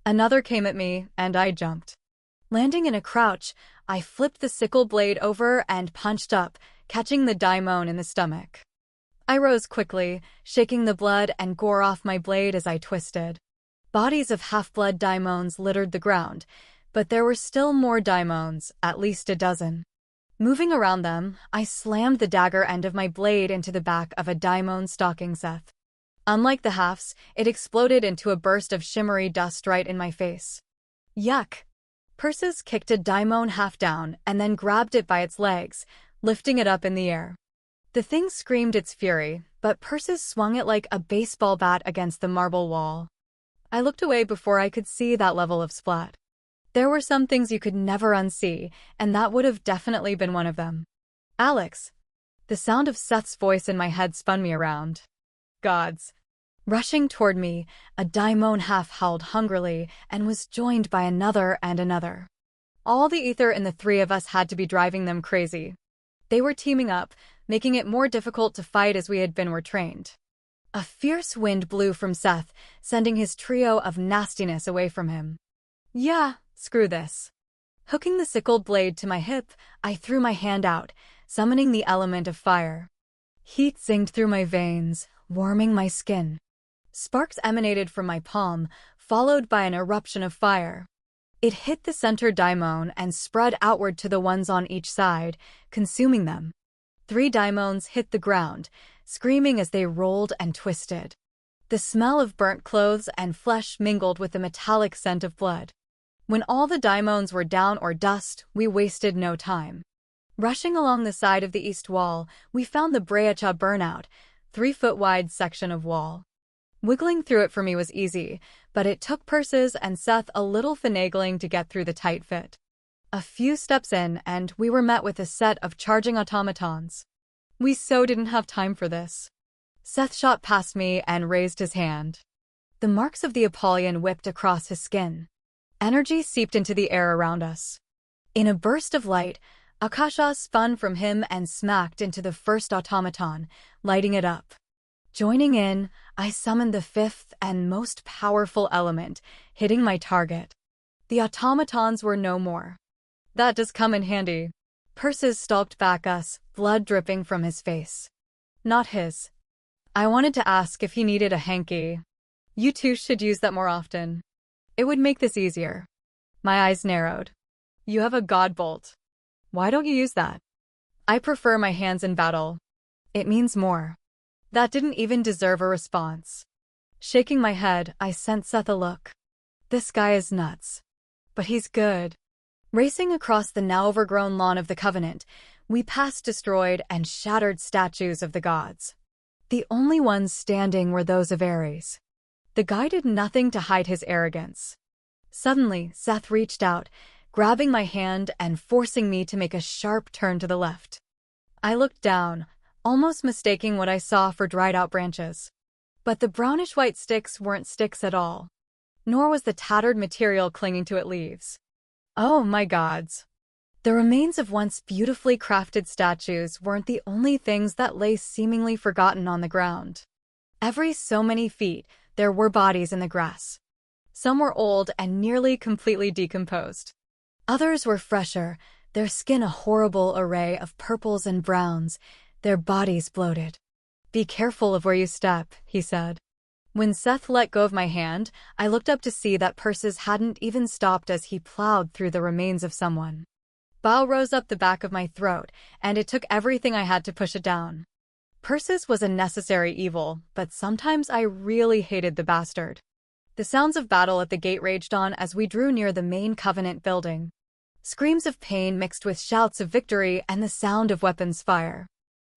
Another came at me, and I jumped. Landing in a crouch, I flipped the sickle blade over and punched up, catching the daimon in the stomach. I rose quickly, shaking the blood and gore off my blade as I twisted. Bodies of half-blood daimons littered the ground, but there were still more daimons, at least a dozen. Moving around them, I slammed the dagger end of my blade into the back of a daimon stalking Seth. Unlike the halves, it exploded into a burst of shimmery dust right in my face. Yuck! Persis kicked a daimon half down and then grabbed it by its legs, lifting it up in the air. The thing screamed its fury, but Persis swung it like a baseball bat against the marble wall. I looked away before I could see that level of splat. There were some things you could never unsee, and that would have definitely been one of them. "Alex!" The sound of Seth's voice in my head spun me around. Gods! Rushing toward me, a daimon half howled hungrily and was joined by another and another. All the ether in the three of us had to be driving them crazy. They were teaming up, making it more difficult to fight as we had been were trained. A fierce wind blew from Seth, sending his trio of nastiness away from him. Yeah, screw this. Hooking the sickled blade to my hip, I threw my hand out, summoning the element of fire. Heat zinged through my veins, warming my skin. Sparks emanated from my palm, followed by an eruption of fire. It hit the center daimon and spread outward to the ones on each side, consuming them. 3 daimons hit the ground, screaming as they rolled and twisted. The smell of burnt clothes and flesh mingled with the metallic scent of blood. When all the daimons were down or dust, we wasted no time. Rushing along the side of the east wall, we found the Breacha burnout, 3-foot-wide section of wall. Wiggling through it for me was easy, but it took Persis and Seth a little finagling to get through the tight fit. A few steps in, and we were met with a set of charging automatons. We so didn't have time for this. Seth shot past me and raised his hand. The marks of the Apollyon whipped across his skin. Energy seeped into the air around us. In a burst of light, Akasha spun from him and smacked into the first automaton, lighting it up. Joining in, I summoned the fifth and most powerful element, hitting my target. The automatons were no more. That does come in handy. Persis stalked back us, blood dripping from his face. Not his. I wanted to ask if he needed a hanky. You two should use that more often. It would make this easier. My eyes narrowed. You have a god bolt. Why don't you use that? I prefer my hands in battle. It means more. That didn't even deserve a response. Shaking my head, I sent Seth a look. This guy is nuts. But he's good. Racing across the now overgrown lawn of the Covenant, we passed destroyed and shattered statues of the gods. The only ones standing were those of Ares. The guy did nothing to hide his arrogance. Suddenly, Seth reached out, grabbing my hand and forcing me to make a sharp turn to the left. I looked down, almost mistaking what I saw for dried-out branches. But the brownish-white sticks weren't sticks at all, nor was the tattered material clinging to it leaves. Oh my gods! The remains of once beautifully crafted statues weren't the only things that lay seemingly forgotten on the ground. Every so many feet, there were bodies in the grass. Some were old and nearly completely decomposed. Others were fresher, their skin a horrible array of purples and browns, their bodies bloated. Be careful of where you step, he said. When Seth let go of my hand, I looked up to see that Persis hadn't even stopped as he plowed through the remains of someone. Bile rose up the back of my throat, and it took everything I had to push it down. Persis was a necessary evil, but sometimes I really hated the bastard. The sounds of battle at the gate raged on as we drew near the main Covenant building. Screams of pain mixed with shouts of victory and the sound of weapons fire.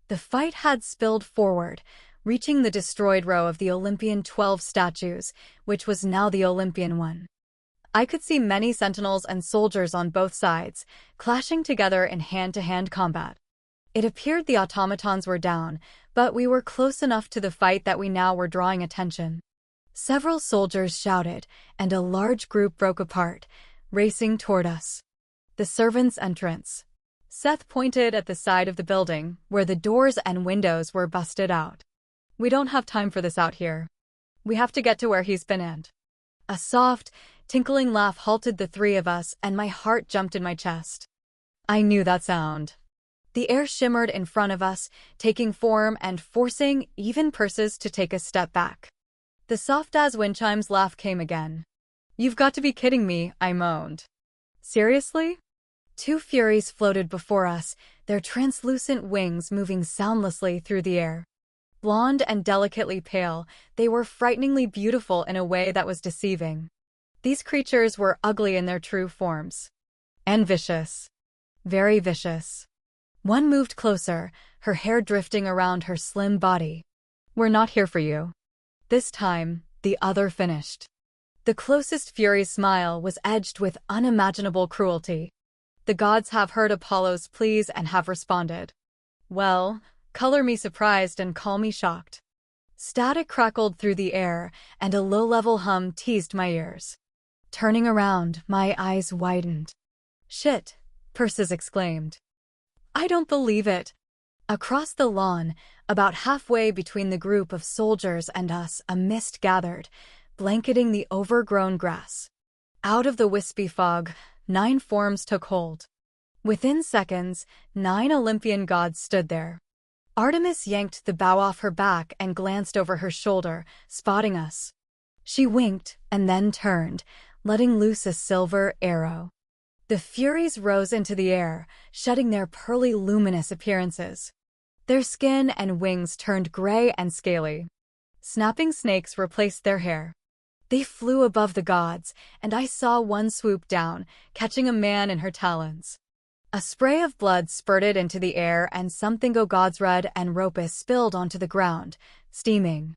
The fight had spilled forward, reaching the destroyed row of the Olympian 12 statues, which was now the Olympian one. I could see many sentinels and soldiers on both sides, clashing together in hand-to-hand combat. It appeared the automatons were down, but we were close enough to the fight that we now were drawing attention. Several soldiers shouted, and a large group broke apart, racing toward us. The servants' entrance. Seth pointed at the side of the building, where the doors and windows were busted out. We don't have time for this out here. We have to get to where he's been and... A soft, tinkling laugh halted the three of us, and my heart jumped in my chest. I knew that sound. The air shimmered in front of us, taking form and forcing even Persis to take a step back. The soft-as wind chimes laugh came again. You've got to be kidding me, I moaned. Seriously? Two Furies floated before us, their translucent wings moving soundlessly through the air. Blonde and delicately pale, they were frighteningly beautiful in a way that was deceiving. These creatures were ugly in their true forms. And vicious. Very vicious. One moved closer, her hair drifting around her slim body. We're not here for you. This time, the other finished. The closest Fury's smile was edged with unimaginable cruelty. The gods have heard Apollo's pleas and have responded. Well, color me surprised and call me shocked. Static crackled through the air, and a low-level hum teased my ears. Turning around, my eyes widened. Shit, Persis exclaimed. I don't believe it. Across the lawn, about halfway between the group of soldiers and us, a mist gathered, blanketing the overgrown grass. Out of the wispy fog, 9 forms took hold. Within seconds, 9 Olympian gods stood there. Artemis yanked the bow off her back and glanced over her shoulder, spotting us. She winked and then turned, letting loose a silver arrow. The Furies rose into the air, shedding their pearly luminous appearances. Their skin and wings turned gray and scaly. Snapping snakes replaced their hair. They flew above the gods, and I saw one swoop down, catching a man in her talons. A spray of blood spurted into the air and something God's red and ropus spilled onto the ground, steaming.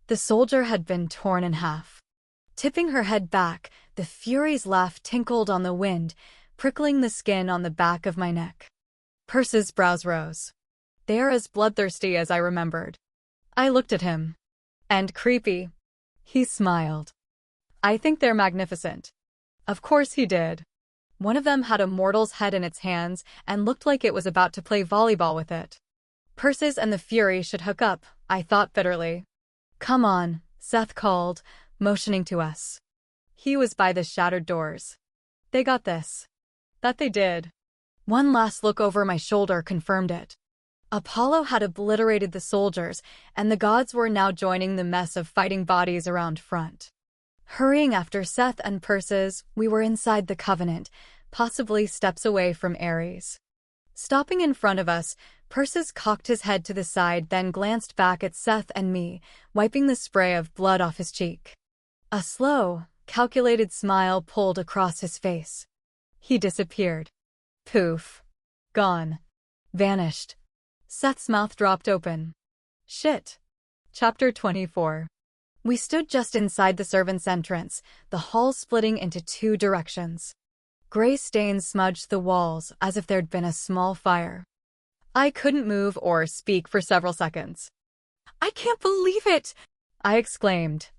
The soldier had been torn in half. Tipping her head back, the Fury's laugh tinkled on the wind, prickling the skin on the back of my neck. Percy's brows rose. They are as bloodthirsty as I remembered. I looked at him. And creepy. He smiled. I think they're magnificent. Of course he did. One of them had a mortal's head in its hands and looked like it was about to play volleyball with it. Percy's and the Fury should hook up, I thought bitterly. Come on, Seth called, motioning to us. He was by the shattered doors. They got this. That they did. One last look over my shoulder confirmed it. Apollo had obliterated the soldiers, and the gods were now joining the mess of fighting bodies around front. Hurrying after Seth and Perseus, we were inside the Covenant, possibly steps away from Ares. Stopping in front of us, Perseus cocked his head to the side, then glanced back at Seth and me, wiping the spray of blood off his cheek. A slow, calculated smile pulled across his face. He disappeared. Poof. Gone. Vanished. Seth's mouth dropped open. Shit. Chapter 24. We stood just inside the servants' entrance, the hall splitting into two directions. Gray stains smudged the walls as if there'd been a small fire. I couldn't move or speak for several seconds. I can't believe it! I exclaimed.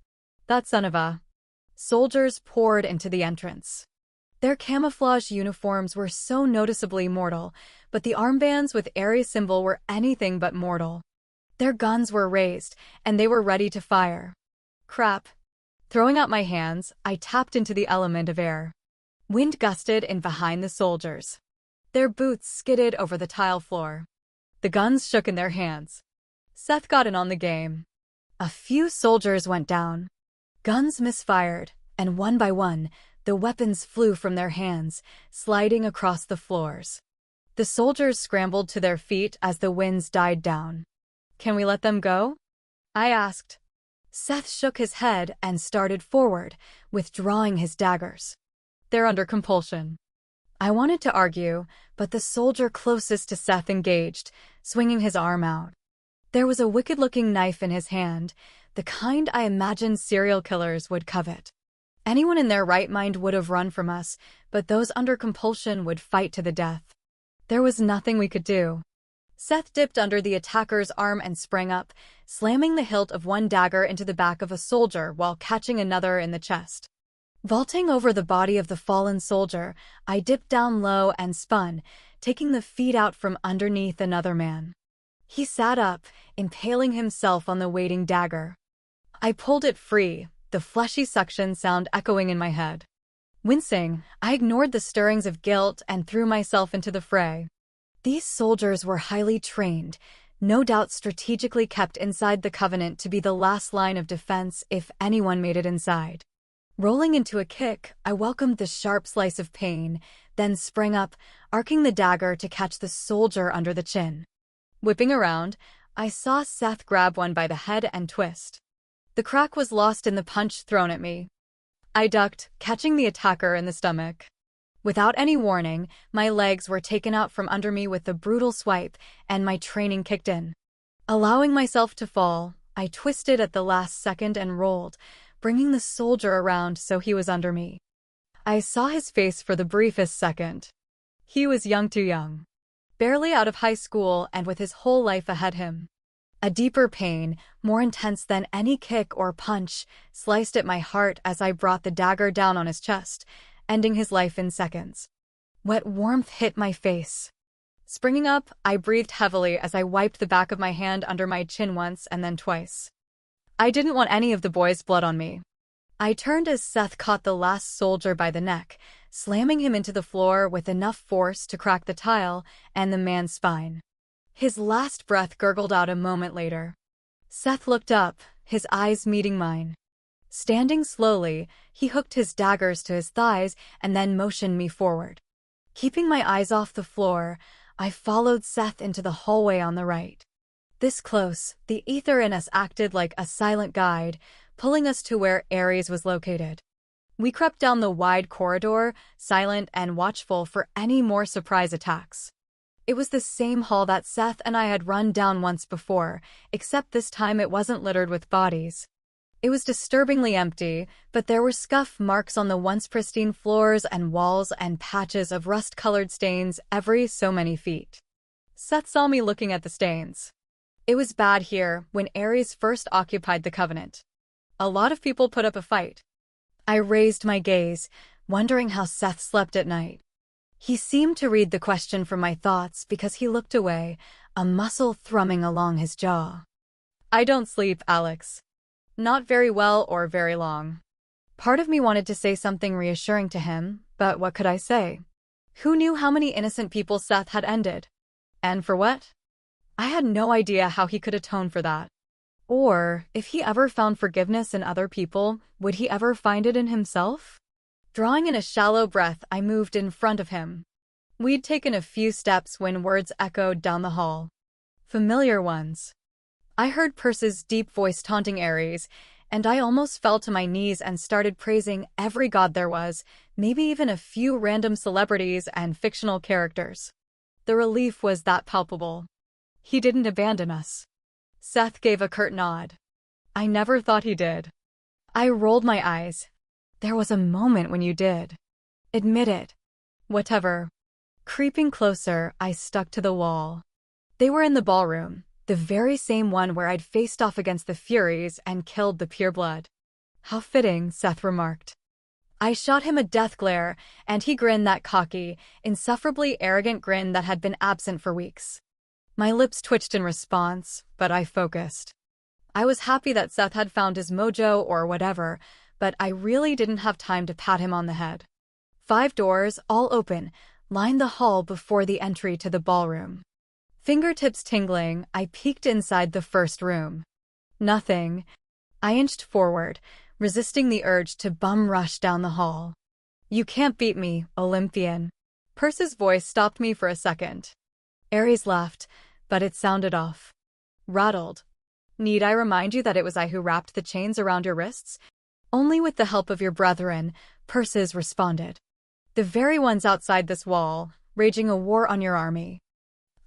That son of a... Soldiers poured into the entrance. Their camouflage uniforms were so noticeably mortal, but the armbands with Ares symbol were anything but mortal. Their guns were raised, and they were ready to fire. Crap. Throwing out my hands, I tapped into the element of air. Wind gusted in behind the soldiers. Their boots skidded over the tile floor. The guns shook in their hands. Seth got in on the game. A few soldiers went down. Guns misfired, and one by one, the weapons flew from their hands, sliding across the floors. The soldiers scrambled to their feet as the winds died down. Can we let them go? I asked. Seth shook his head and started forward, withdrawing his daggers. They're under compulsion. I wanted to argue, but the soldier closest to Seth engaged, swinging his arm out. There was a wicked-looking knife in his hand, the kind I imagined serial killers would covet. Anyone in their right mind would have run from us, but those under compulsion would fight to the death. There was nothing we could do. Seth dipped under the attacker's arm and sprang up, slamming the hilt of one dagger into the back of a soldier while catching another in the chest. Vaulting over the body of the fallen soldier, I dipped down low and spun, taking the feet out from underneath another man. He sat up, impaling himself on the waiting dagger. I pulled it free, the fleshy suction sound echoing in my head. Wincing, I ignored the stirrings of guilt and threw myself into the fray. These soldiers were highly trained, no doubt strategically kept inside the Covenant to be the last line of defense if anyone made it inside. Rolling into a kick, I welcomed the sharp slice of pain, then sprang up, arcing the dagger to catch the soldier under the chin. Whipping around, I saw Seth grab one by the head and twist. The crack was lost in the punch thrown at me. I ducked, catching the attacker in the stomach. Without any warning, my legs were taken out from under me with a brutal swipe, and my training kicked in. Allowing myself to fall, I twisted at the last second and rolled, bringing the soldier around so he was under me. I saw his face for the briefest second. He was young, too young. Barely out of high school and with his whole life ahead him. A deeper pain, more intense than any kick or punch, sliced at my heart as I brought the dagger down on his chest, ending his life in seconds. Wet warmth hit my face. Springing up, I breathed heavily as I wiped the back of my hand under my chin once and then twice. I didn't want any of the boys' blood on me. I turned as Seth caught the last soldier by the neck, slamming him into the floor with enough force to crack the tile and the man's spine. His last breath gurgled out a moment later. Seth looked up, his eyes meeting mine. Standing slowly, he hooked his daggers to his thighs and then motioned me forward. Keeping my eyes off the floor, I followed Seth into the hallway on the right. This close, the ether in us acted like a silent guide, pulling us to where Ares was located. We crept down the wide corridor, silent and watchful for any more surprise attacks. It was the same hall that Seth and I had run down once before, except this time it wasn't littered with bodies. It was disturbingly empty, but there were scuff marks on the once pristine floors and walls and patches of rust-colored stains every so many feet. Seth saw me looking at the stains. It was bad here when Ares first occupied the Covenant. A lot of people put up a fight. I raised my gaze, wondering how Seth slept at night. He seemed to read the question from my thoughts because he looked away, a muscle thrumming along his jaw. I don't sleep, Alex. Not very well or very long. Part of me wanted to say something reassuring to him, but what could I say? Who knew how many innocent people Seth had ended? And for what? I had no idea how he could atone for that. Or, if he ever found forgiveness in other people, would he ever find it in himself? Drawing in a shallow breath, I moved in front of him. We'd taken a few steps when words echoed down the hall. Familiar ones. I heard Perse's deep voice taunting Ares, and I almost fell to my knees and started praising every god there was, maybe even a few random celebrities and fictional characters. The relief was that palpable. He didn't abandon us. Seth gave a curt nod. I never thought he did. I rolled my eyes. There was a moment when you did. Admit it. Whatever. Creeping closer, I stuck to the wall. They were in the ballroom, the very same one where I'd faced off against the Furies and killed the pureblood. How fitting, Seth remarked. I shot him a death glare, and he grinned that cocky, insufferably arrogant grin that had been absent for weeks. My lips twitched in response, but I focused. I was happy that Seth had found his mojo or whatever, but I really didn't have time to pat him on the head. 5 doors, all open, lined the hall before the entry to the ballroom. Fingertips tingling, I peeked inside the first room. Nothing. I inched forward, resisting the urge to bum rush down the hall. You can't beat me, Olympian. Perse's voice stopped me for a second. Ares laughed, but it sounded off. Rattled. Need I remind you that it was I who wrapped the chains around your wrists? Only with the help of your brethren, Perses responded. The very ones outside this wall, raging a war on your army.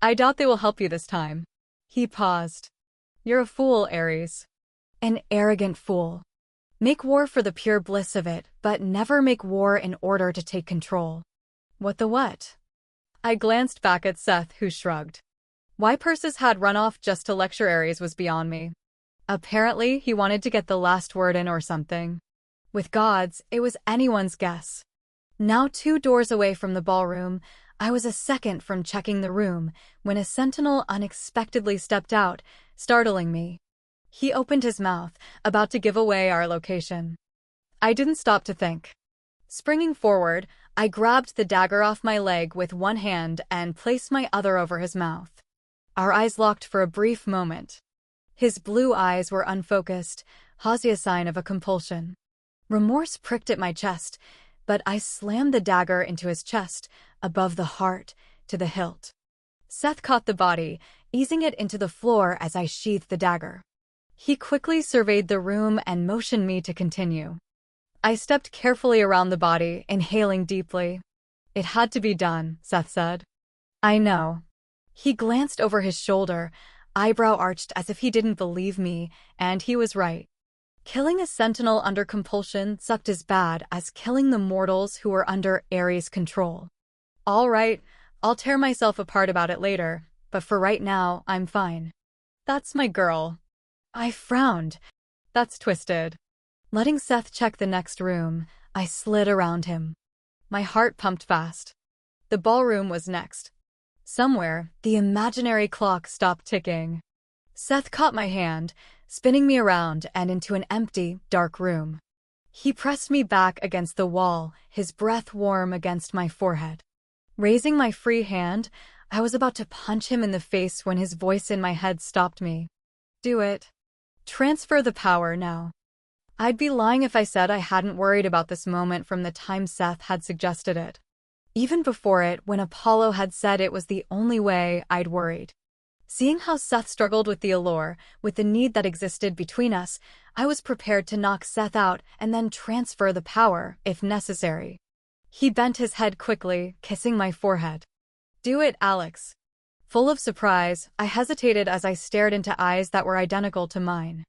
I doubt they will help you this time. He paused. You're a fool, Ares. An arrogant fool. Make war for the pure bliss of it, but never make war in order to take control. What the what? I glanced back at Seth, who shrugged. Why Perses had run off just to lecture Ares was beyond me. Apparently, he wanted to get the last word in or something. With gods, it was anyone's guess. Now 2 doors away from the ballroom, I was a second from checking the room when a sentinel unexpectedly stepped out, startling me. He opened his mouth, about to give away our location. I didn't stop to think. Springing forward, I grabbed the dagger off my leg with one hand and placed my other over his mouth. Our eyes locked for a brief moment. His blue eyes were unfocused, a sign of a compulsion. Remorse pricked at my chest, but I slammed the dagger into his chest, above the heart, to the hilt. Seth caught the body, easing it into the floor as I sheathed the dagger. He quickly surveyed the room and motioned me to continue. I stepped carefully around the body, inhaling deeply. It had to be done, Seth said. I know. He glanced over his shoulder, eyebrow arched as if he didn't believe me, and he was right. Killing a sentinel under compulsion sucked as bad as killing the mortals who were under Ares' control. All right, I'll tear myself apart about it later, but for right now, I'm fine. That's my girl. I frowned. That's twisted. Letting Seth check the next room, I slid around him. My heart pumped fast. The ballroom was next. Somewhere, the imaginary clock stopped ticking. Seth caught my hand, spinning me around and into an empty, dark room. He pressed me back against the wall, his breath warm against my forehead. Raising my free hand, I was about to punch him in the face when his voice in my head stopped me. Do it. Transfer the power now. I'd be lying if I said I hadn't worried about this moment from the time Seth had suggested it. Even before it, when Apollo had said it was the only way, I'd worried. Seeing how Seth struggled with the allure, with the need that existed between us, I was prepared to knock Seth out and then transfer the power, if necessary. He bent his head quickly, kissing my forehead. "Do it, Alex." Full of surprise, I hesitated as I stared into eyes that were identical to mine.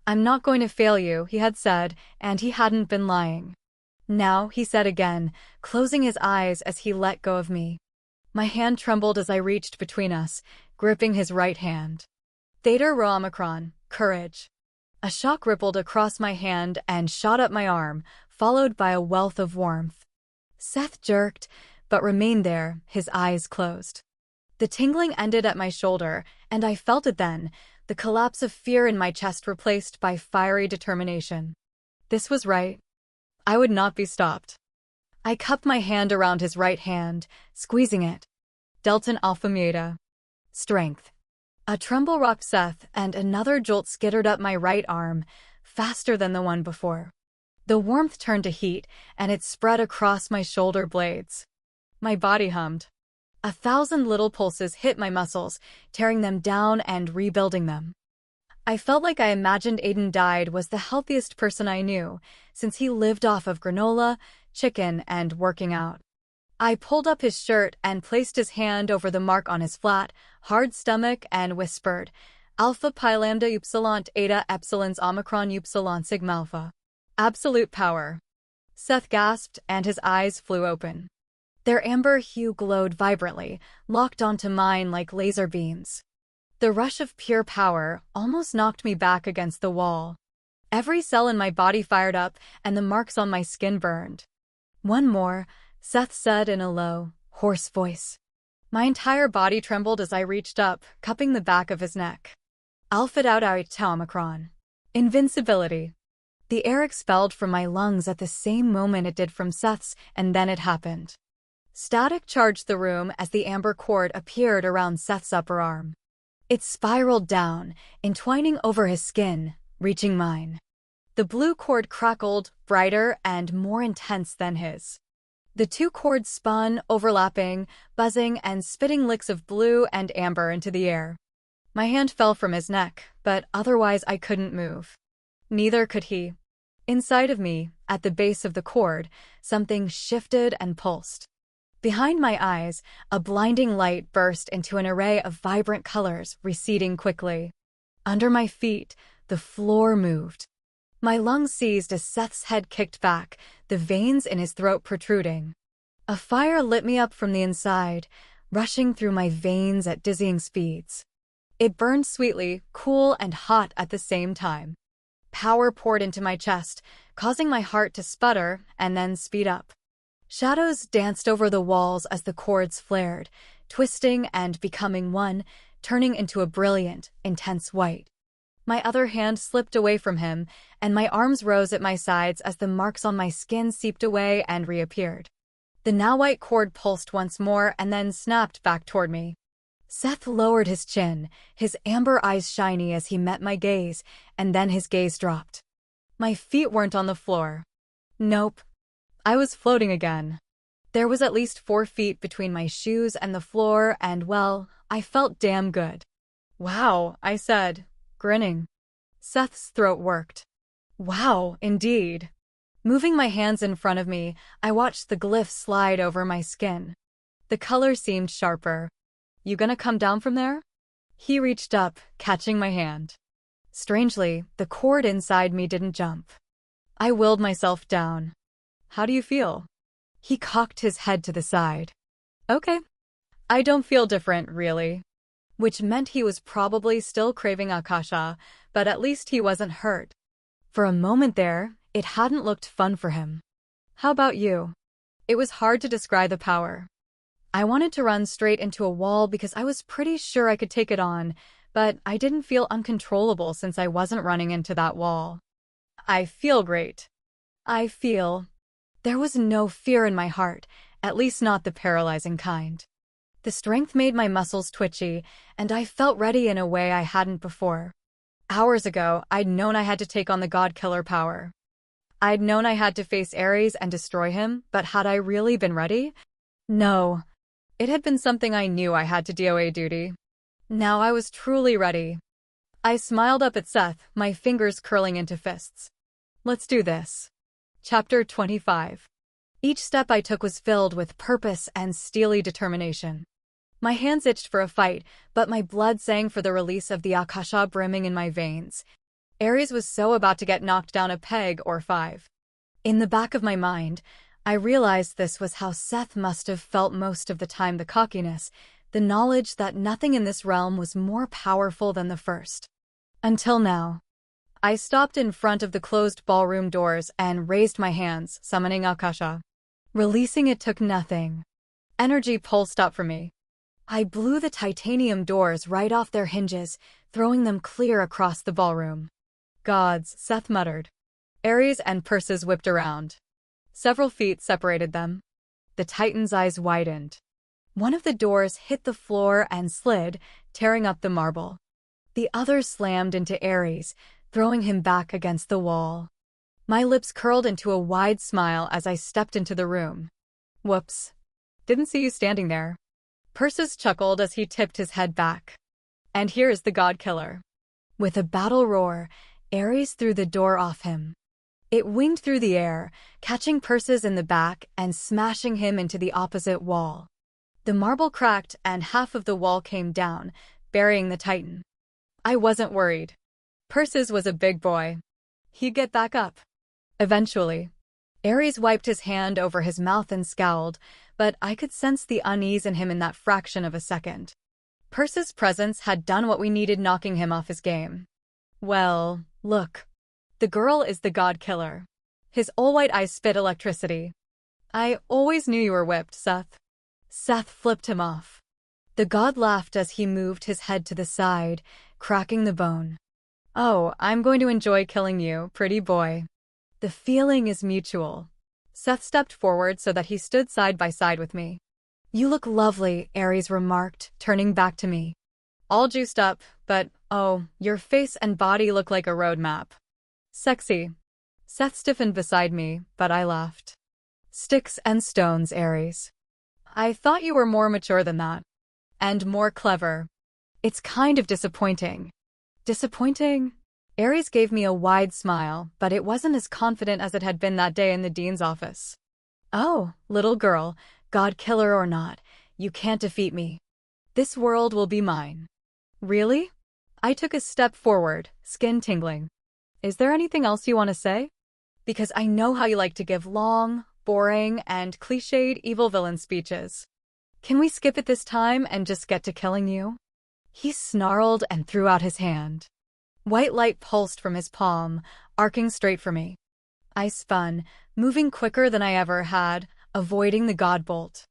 "I'm not going to fail you," he had said, and he hadn't been lying. "Now," he said again, closing his eyes as he let go of me. My hand trembled as I reached between us, gripping his right hand. Theta Rho Omicron, courage. A shock rippled across my hand and shot up my arm, followed by a wealth of warmth. Seth jerked, but remained there, his eyes closed. The tingling ended at my shoulder, and I felt it then, the collapse of fear in my chest replaced by fiery determination. This was right. I would not be stopped. I cupped my hand around his right hand, squeezing it. Delta Alpha Meta. Strength. A tremble rocked Seth, and another jolt skittered up my right arm, faster than the one before. The warmth turned to heat, and it spread across my shoulder blades. My body hummed. 1,000 little pulses hit my muscles, tearing them down and rebuilding them. I felt like I imagined Aiden died was the healthiest person I knew, since he lived off of granola, chicken, and working out. I pulled up his shirt and placed his hand over the mark on his flat, hard stomach and whispered, "Alpha Pi Lambda Upsilon Eta Epsilons Omicron Upsilon Sigma Alpha." Absolute power. Seth gasped and his eyes flew open. Their amber hue glowed vibrantly, locked onto mine like laser beams. The rush of pure power almost knocked me back against the wall. Every cell in my body fired up, and the marks on my skin burned. "One more," Seth said in a low, hoarse voice. My entire body trembled as I reached up, cupping the back of his neck. Alpha Tau Omicron. Invincibility. The air expelled from my lungs at the same moment it did from Seth's, and then it happened. Static charged the room as the amber cord appeared around Seth's upper arm. It spiraled down, entwining over his skin, reaching mine. The blue cord crackled, brighter and more intense than his. The two cords spun, overlapping, buzzing and spitting licks of blue and amber into the air. My hand fell from his neck, but otherwise I couldn't move. Neither could he. Inside of me, at the base of the cord, something shifted and pulsed. Behind my eyes, a blinding light burst into an array of vibrant colors, receding quickly. Under my feet, the floor moved. My lungs seized as Seth's head kicked back, the veins in his throat protruding. A fire lit me up from the inside, rushing through my veins at dizzying speeds. It burned sweetly, cool and hot at the same time. Power poured into my chest, causing my heart to sputter and then speed up. Shadows danced over the walls as the cords flared, twisting and becoming one, turning into a brilliant, intense white. My other hand slipped away from him, and my arms rose at my sides as the marks on my skin seeped away and reappeared. The now white cord pulsed once more and then snapped back toward me. Seth lowered his chin, his amber eyes shiny as he met my gaze, and then his gaze dropped. My feet weren't on the floor. Nope. I was floating again. There was at least 4 feet between my shoes and the floor, and well, I felt damn good. "Wow," I said, grinning. Seth's throat worked. "Wow, indeed." Moving my hands in front of me, I watched the glyph slide over my skin. The color seemed sharper. "You gonna come down from there?" He reached up, catching my hand. Strangely, the cord inside me didn't jump. I willed myself down. "How do you feel?" He cocked his head to the side. "Okay. I don't feel different, really." Which meant he was probably still craving Akasha, but at least he wasn't hurt. For a moment there, it hadn't looked fun for him. "How about you?" It was hard to describe the power. I wanted to run straight into a wall because I was pretty sure I could take it on, but I didn't feel uncontrollable since I wasn't running into that wall. "I feel great." There was no fear in my heart, at least not the paralyzing kind. The strength made my muscles twitchy, and I felt ready in a way I hadn't before. Hours ago, I'd known I had to take on the God Killer power. I'd known I had to face Ares and destroy him, but had I really been ready? No. It had been something I knew I had to DOA duty. Now I was truly ready. I smiled up at Seth, my fingers curling into fists. Let's do this. Chapter 25. Each step I took was filled with purpose and steely determination. My hands itched for a fight, but my blood sang for the release of the Akasha brimming in my veins. Ares was so about to get knocked down a peg or 5. In the back of my mind, I realized this was how Seth must have felt most of the time, the cockiness, the knowledge that nothing in this realm was more powerful than the first. Until now. I stopped in front of the closed ballroom doors and raised my hands, summoning Akasha. Releasing it took nothing. Energy pulsed up from me. I blew the titanium doors right off their hinges, throwing them clear across the ballroom. Gods, Seth muttered. Ares and Perseus whipped around. Several feet separated them. The Titan's eyes widened. One of the doors hit the floor and slid, tearing up the marble. The other slammed into Ares, throwing him back against the wall. My lips curled into a wide smile as I stepped into the room. Whoops. Didn't see you standing there. Perseus chuckled as he tipped his head back. And here is the god killer. With a battle roar, Ares threw the door off him. It winged through the air, catching Perseus in the back and smashing him into the opposite wall. The marble cracked and half of the wall came down, burying the Titan. I wasn't worried. Perseus was a big boy. He'd get back up. Eventually. Ares wiped his hand over his mouth and scowled, but I could sense the unease in him in that fraction of a second. Perseus' presence had done what we needed, knocking him off his game. Well, look. The girl is the god killer. His all-white eyes spit electricity. I always knew you were whipped, Seth. Seth flipped him off. The god laughed as he moved his head to the side, cracking the bone. Oh, I'm going to enjoy killing you, pretty boy. The feeling is mutual. Seth stepped forward so that he stood side by side with me. You look lovely, Ares remarked, turning back to me. All juiced up, but, oh, your face and body look like a road map. Sexy. Seth stiffened beside me, but I laughed. Sticks and stones, Ares. I thought you were more mature than that. And more clever. It's kind of disappointing. Disappointing? Ares gave me a wide smile, but it wasn't as confident as it had been that day in the dean's office. Oh, little girl, god killer or not, you can't defeat me. This world will be mine. Really? I took a step forward, skin tingling. Is there anything else you want to say? Because I know how you like to give long, boring, and cliched evil villain speeches. Can we skip it this time and just get to killing you? He snarled and threw out his hand. White light pulsed from his palm, arcing straight for me. I spun, moving quicker than I ever had, avoiding the god bolt.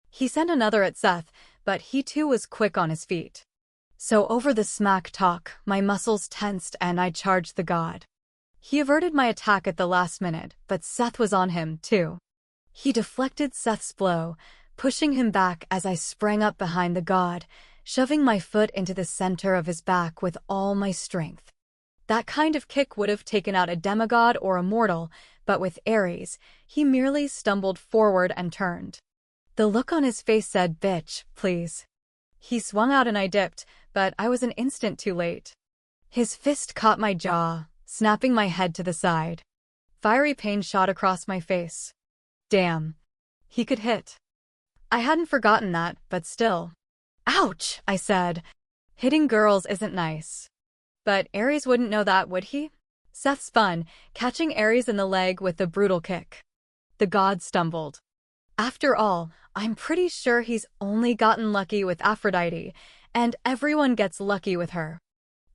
He sent another at Seth, but he too was quick on his feet. So over the smack talk, my muscles tensed and I charged the god. He averted my attack at the last minute, but Seth was on him, too. He deflected Seth's blow, pushing him back as I sprang up behind the god, shoving my foot into the center of his back with all my strength. That kind of kick would have taken out a demigod or a mortal, but with Ares, he merely stumbled forward and turned. The look on his face said, "Bitch, please." He swung out and I dipped, but I was an instant too late. His fist caught my jaw, snapping my head to the side. Fiery pain shot across my face. Damn. He could hit. I hadn't forgotten that, but still. Ouch, I said. Hitting girls isn't nice. But Ares wouldn't know that, would he? Seth spun, catching Ares in the leg with a brutal kick. The god stumbled. After all, I'm pretty sure he's only gotten lucky with Aphrodite, and everyone gets lucky with her.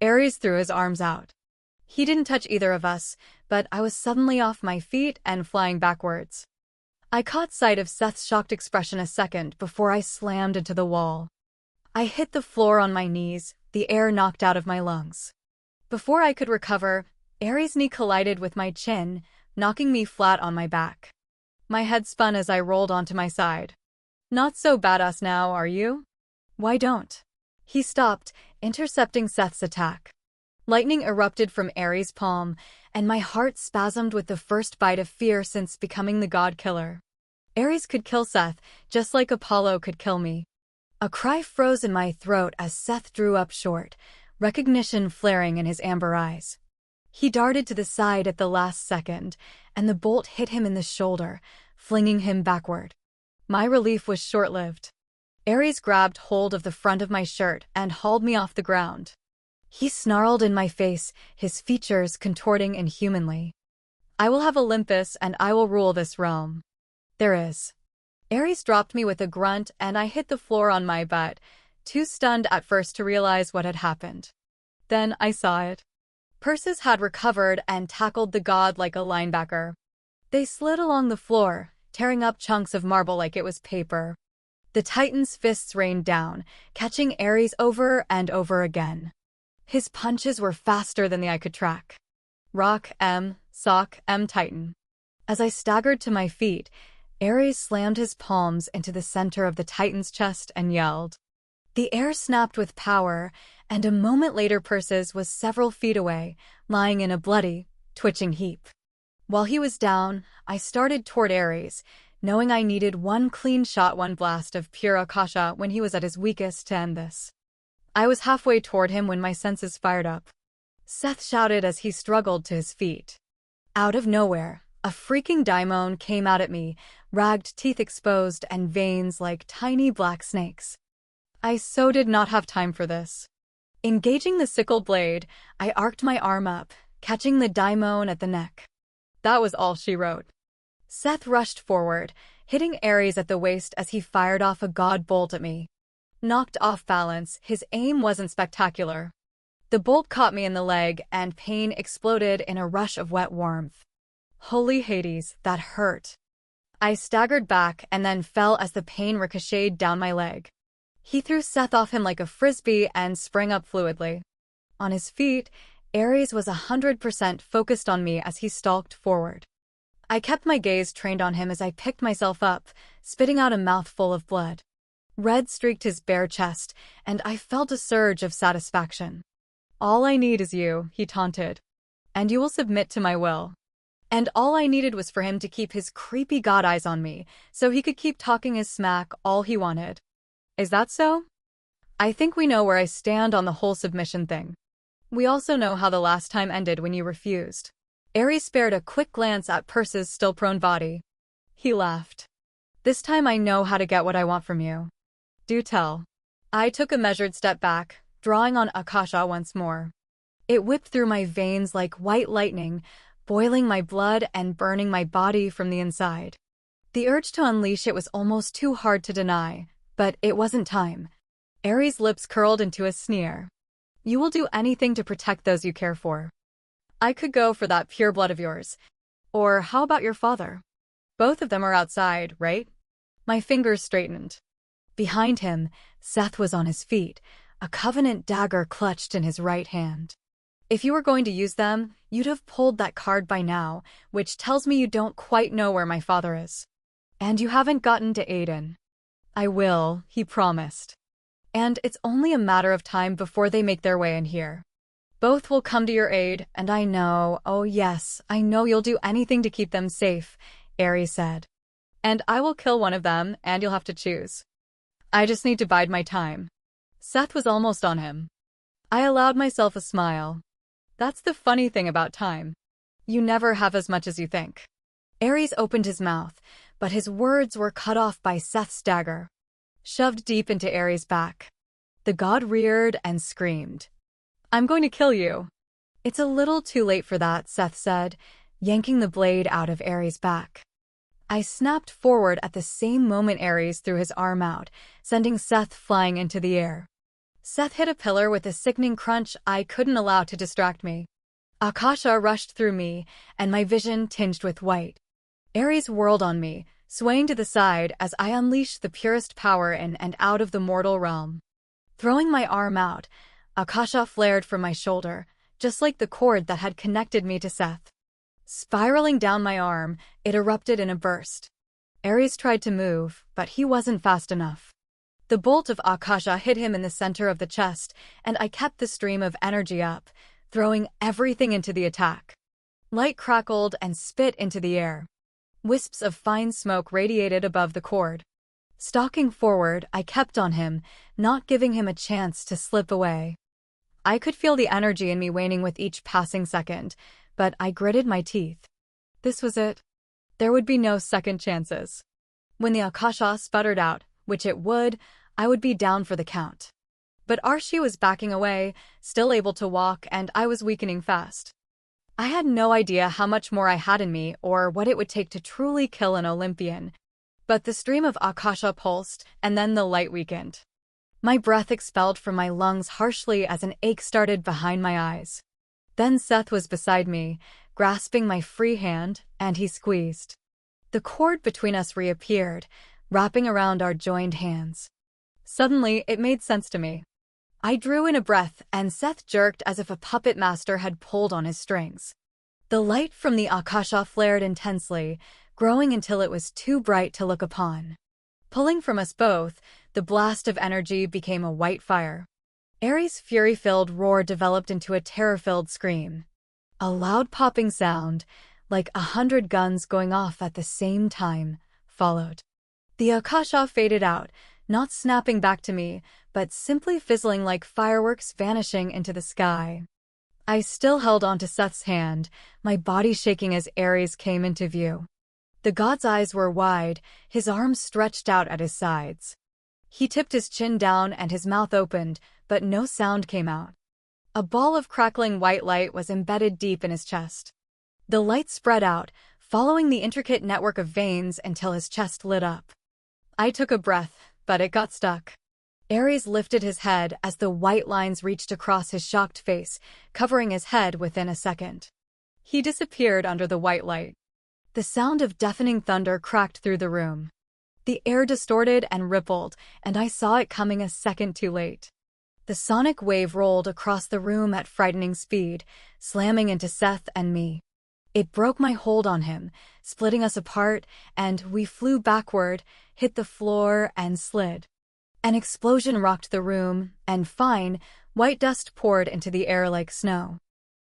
Ares threw his arms out. He didn't touch either of us, but I was suddenly off my feet and flying backwards. I caught sight of Seth's shocked expression a second before I slammed into the wall. I hit the floor on my knees, the air knocked out of my lungs. Before I could recover, Ares' knee collided with my chin, knocking me flat on my back. My head spun as I rolled onto my side. Not so badass now, are you? Why don't? He stopped, intercepting Seth's attack. Lightning erupted from Ares' palm, and my heart spasmed with the first bite of fear since becoming the god killer. Ares could kill Seth, just like Apollo could kill me. A cry froze in my throat as Seth drew up short, recognition flaring in his amber eyes. He darted to the side at the last second, and the bolt hit him in the shoulder, flinging him backward. My relief was short-lived. Ares grabbed hold of the front of my shirt and hauled me off the ground. He snarled in my face, his features contorting inhumanly. I will have Olympus and I will rule this realm. There is. Ares dropped me with a grunt and I hit the floor on my butt, too stunned at first to realize what had happened. Then I saw it. Perseus had recovered and tackled the god like a linebacker. They slid along the floor, tearing up chunks of marble like it was paper. The Titan's fists rained down, catching Ares over and over again. His punches were faster than the eye could track. Rock M, Sock M Titan. As I staggered to my feet, Ares slammed his palms into the center of the Titan's chest and yelled. The air snapped with power, and a moment later Perseus was several feet away, lying in a bloody, twitching heap. While he was down, I started toward Ares, knowing I needed one clean shot, one blast of pure Akasha when he was at his weakest to end this. I was halfway toward him when my senses fired up. Seth shouted as he struggled to his feet. Out of nowhere, a freaking daimon came out at me, ragged teeth exposed and veins like tiny black snakes. I so did not have time for this. Engaging the sickle blade, I arced my arm up, catching the daimon at the neck. That was all she wrote. Seth rushed forward, hitting Ares at the waist as he fired off a god bolt at me. Knocked off balance, his aim wasn't spectacular. The bolt caught me in the leg, and pain exploded in a rush of wet warmth. Holy Hades, that hurt. I staggered back and then fell as the pain ricocheted down my leg. He threw Seth off him like a frisbee and sprang up fluidly. On his feet, Ares was 100% focused on me as he stalked forward. I kept my gaze trained on him as I picked myself up, spitting out a mouthful of blood. Red streaked his bare chest, and I felt a surge of satisfaction. All I need is you, he taunted. And you will submit to my will. And all I needed was for him to keep his creepy god eyes on me, so he could keep talking his smack all he wanted. Is that so? I think we know where I stand on the whole submission thing. We also know how the last time ended when you refused. Ares spared a quick glance at Perseus' still prone body. He laughed. This time I know how to get what I want from you. Do tell. I took a measured step back, drawing on Akasha once more. It whipped through my veins like white lightning, boiling my blood and burning my body from the inside. The urge to unleash it was almost too hard to deny, but it wasn't time. Ares' lips curled into a sneer. You will do anything to protect those you care for. I could go for that pure blood of yours. Or how about your father? Both of them are outside, right? My fingers straightened. Behind him, Seth was on his feet, a covenant dagger clutched in his right hand. If you were going to use them, you'd have pulled that card by now, which tells me you don't quite know where my father is. And you haven't gotten to Aiden. I will, he promised. And it's only a matter of time before they make their way in here. Both will come to your aid, and I know, oh yes, I know you'll do anything to keep them safe, Ares said. And I will kill one of them, and you'll have to choose. I just need to bide my time. Seth was almost on him. I allowed myself a smile. That's the funny thing about time. You never have as much as you think. Ares opened his mouth, but his words were cut off by Seth's dagger, shoved deep into Ares' back. The god reared and screamed. I'm going to kill you. It's a little too late for that, Seth said, yanking the blade out of Ares' back. I snapped forward at the same moment Ares threw his arm out, sending Seth flying into the air. Seth hit a pillar with a sickening crunch I couldn't allow to distract me. Akasha rushed through me, and my vision tinged with white. Ares whirled on me, swaying to the side as I unleashed the purest power in and out of the mortal realm. Throwing my arm out, Akasha flared from my shoulder, just like the cord that had connected me to Seth. Spiraling down my arm, it erupted in a burst. Ares tried to move, but he wasn't fast enough. The bolt of Akasha hit him in the center of the chest, and I kept the stream of energy up, throwing everything into the attack. Light crackled and spit into the air. Wisps of fine smoke radiated above the cord. Stalking forward, I kept on him, not giving him a chance to slip away. I could feel the energy in me waning with each passing second, but I gritted my teeth. This was it. There would be no second chances. When the Akasha sputtered out, which it would be down for the count. But Archie was backing away, still able to walk, and I was weakening fast. I had no idea how much more I had in me or what it would take to truly kill an Olympian. But the stream of Akasha pulsed, and then the light weakened. My breath expelled from my lungs harshly as an ache started behind my eyes. Then Seth was beside me, grasping my free hand, and he squeezed. The cord between us reappeared, wrapping around our joined hands. Suddenly, it made sense to me. I drew in a breath, and Seth jerked as if a puppet master had pulled on his strings. The light from the Akasha flared intensely, growing until it was too bright to look upon. Pulling from us both, the blast of energy became a white fire. Ares' fury-filled roar developed into a terror-filled scream. A loud popping sound, like 100 guns going off at the same time, followed. The Akasha faded out, not snapping back to me, but simply fizzling like fireworks vanishing into the sky. I still held onto Seth's hand, my body shaking as Ares came into view. The god's eyes were wide, his arms stretched out at his sides. He tipped his chin down and his mouth opened, but no sound came out. A ball of crackling white light was embedded deep in his chest. The light spread out, following the intricate network of veins until his chest lit up. I took a breath, but it got stuck. Ares lifted his head as the white lines reached across his shocked face, covering his head within a second. He disappeared under the white light. The sound of deafening thunder cracked through the room. The air distorted and rippled, and I saw it coming a second too late. The sonic wave rolled across the room at frightening speed, slamming into Seth and me. It broke my hold on him, splitting us apart, and we flew backward, hit the floor, and slid. An explosion rocked the room, and fine, white dust poured into the air like snow.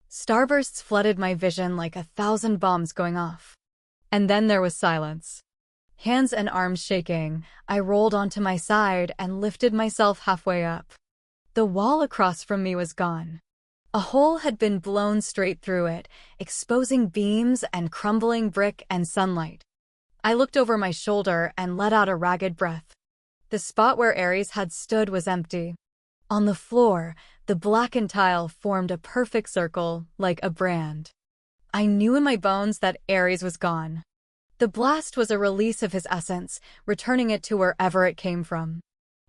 Starbursts flooded my vision like 1,000 bombs going off. And then there was silence. Hands and arms shaking, I rolled onto my side and lifted myself halfway up. The wall across from me was gone. A hole had been blown straight through it, exposing beams and crumbling brick and sunlight. I looked over my shoulder and let out a ragged breath. The spot where Ares had stood was empty. On the floor, the blackened tile formed a perfect circle, like a brand. I knew in my bones that Ares was gone. The blast was a release of his essence, returning it to wherever it came from.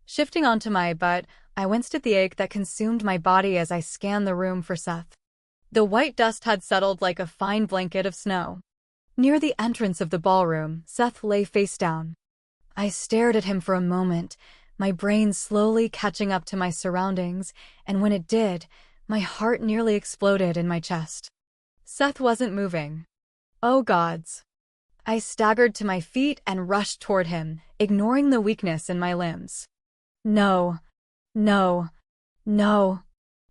Shifting onto my butt, I winced at the ache that consumed my body as I scanned the room for Seth. The white dust had settled like a fine blanket of snow. Near the entrance of the ballroom, Seth lay face down. I stared at him for a moment, my brain slowly catching up to my surroundings, and when it did, my heart nearly exploded in my chest. Seth wasn't moving. Oh gods. I staggered to my feet and rushed toward him, ignoring the weakness in my limbs. No. No. No.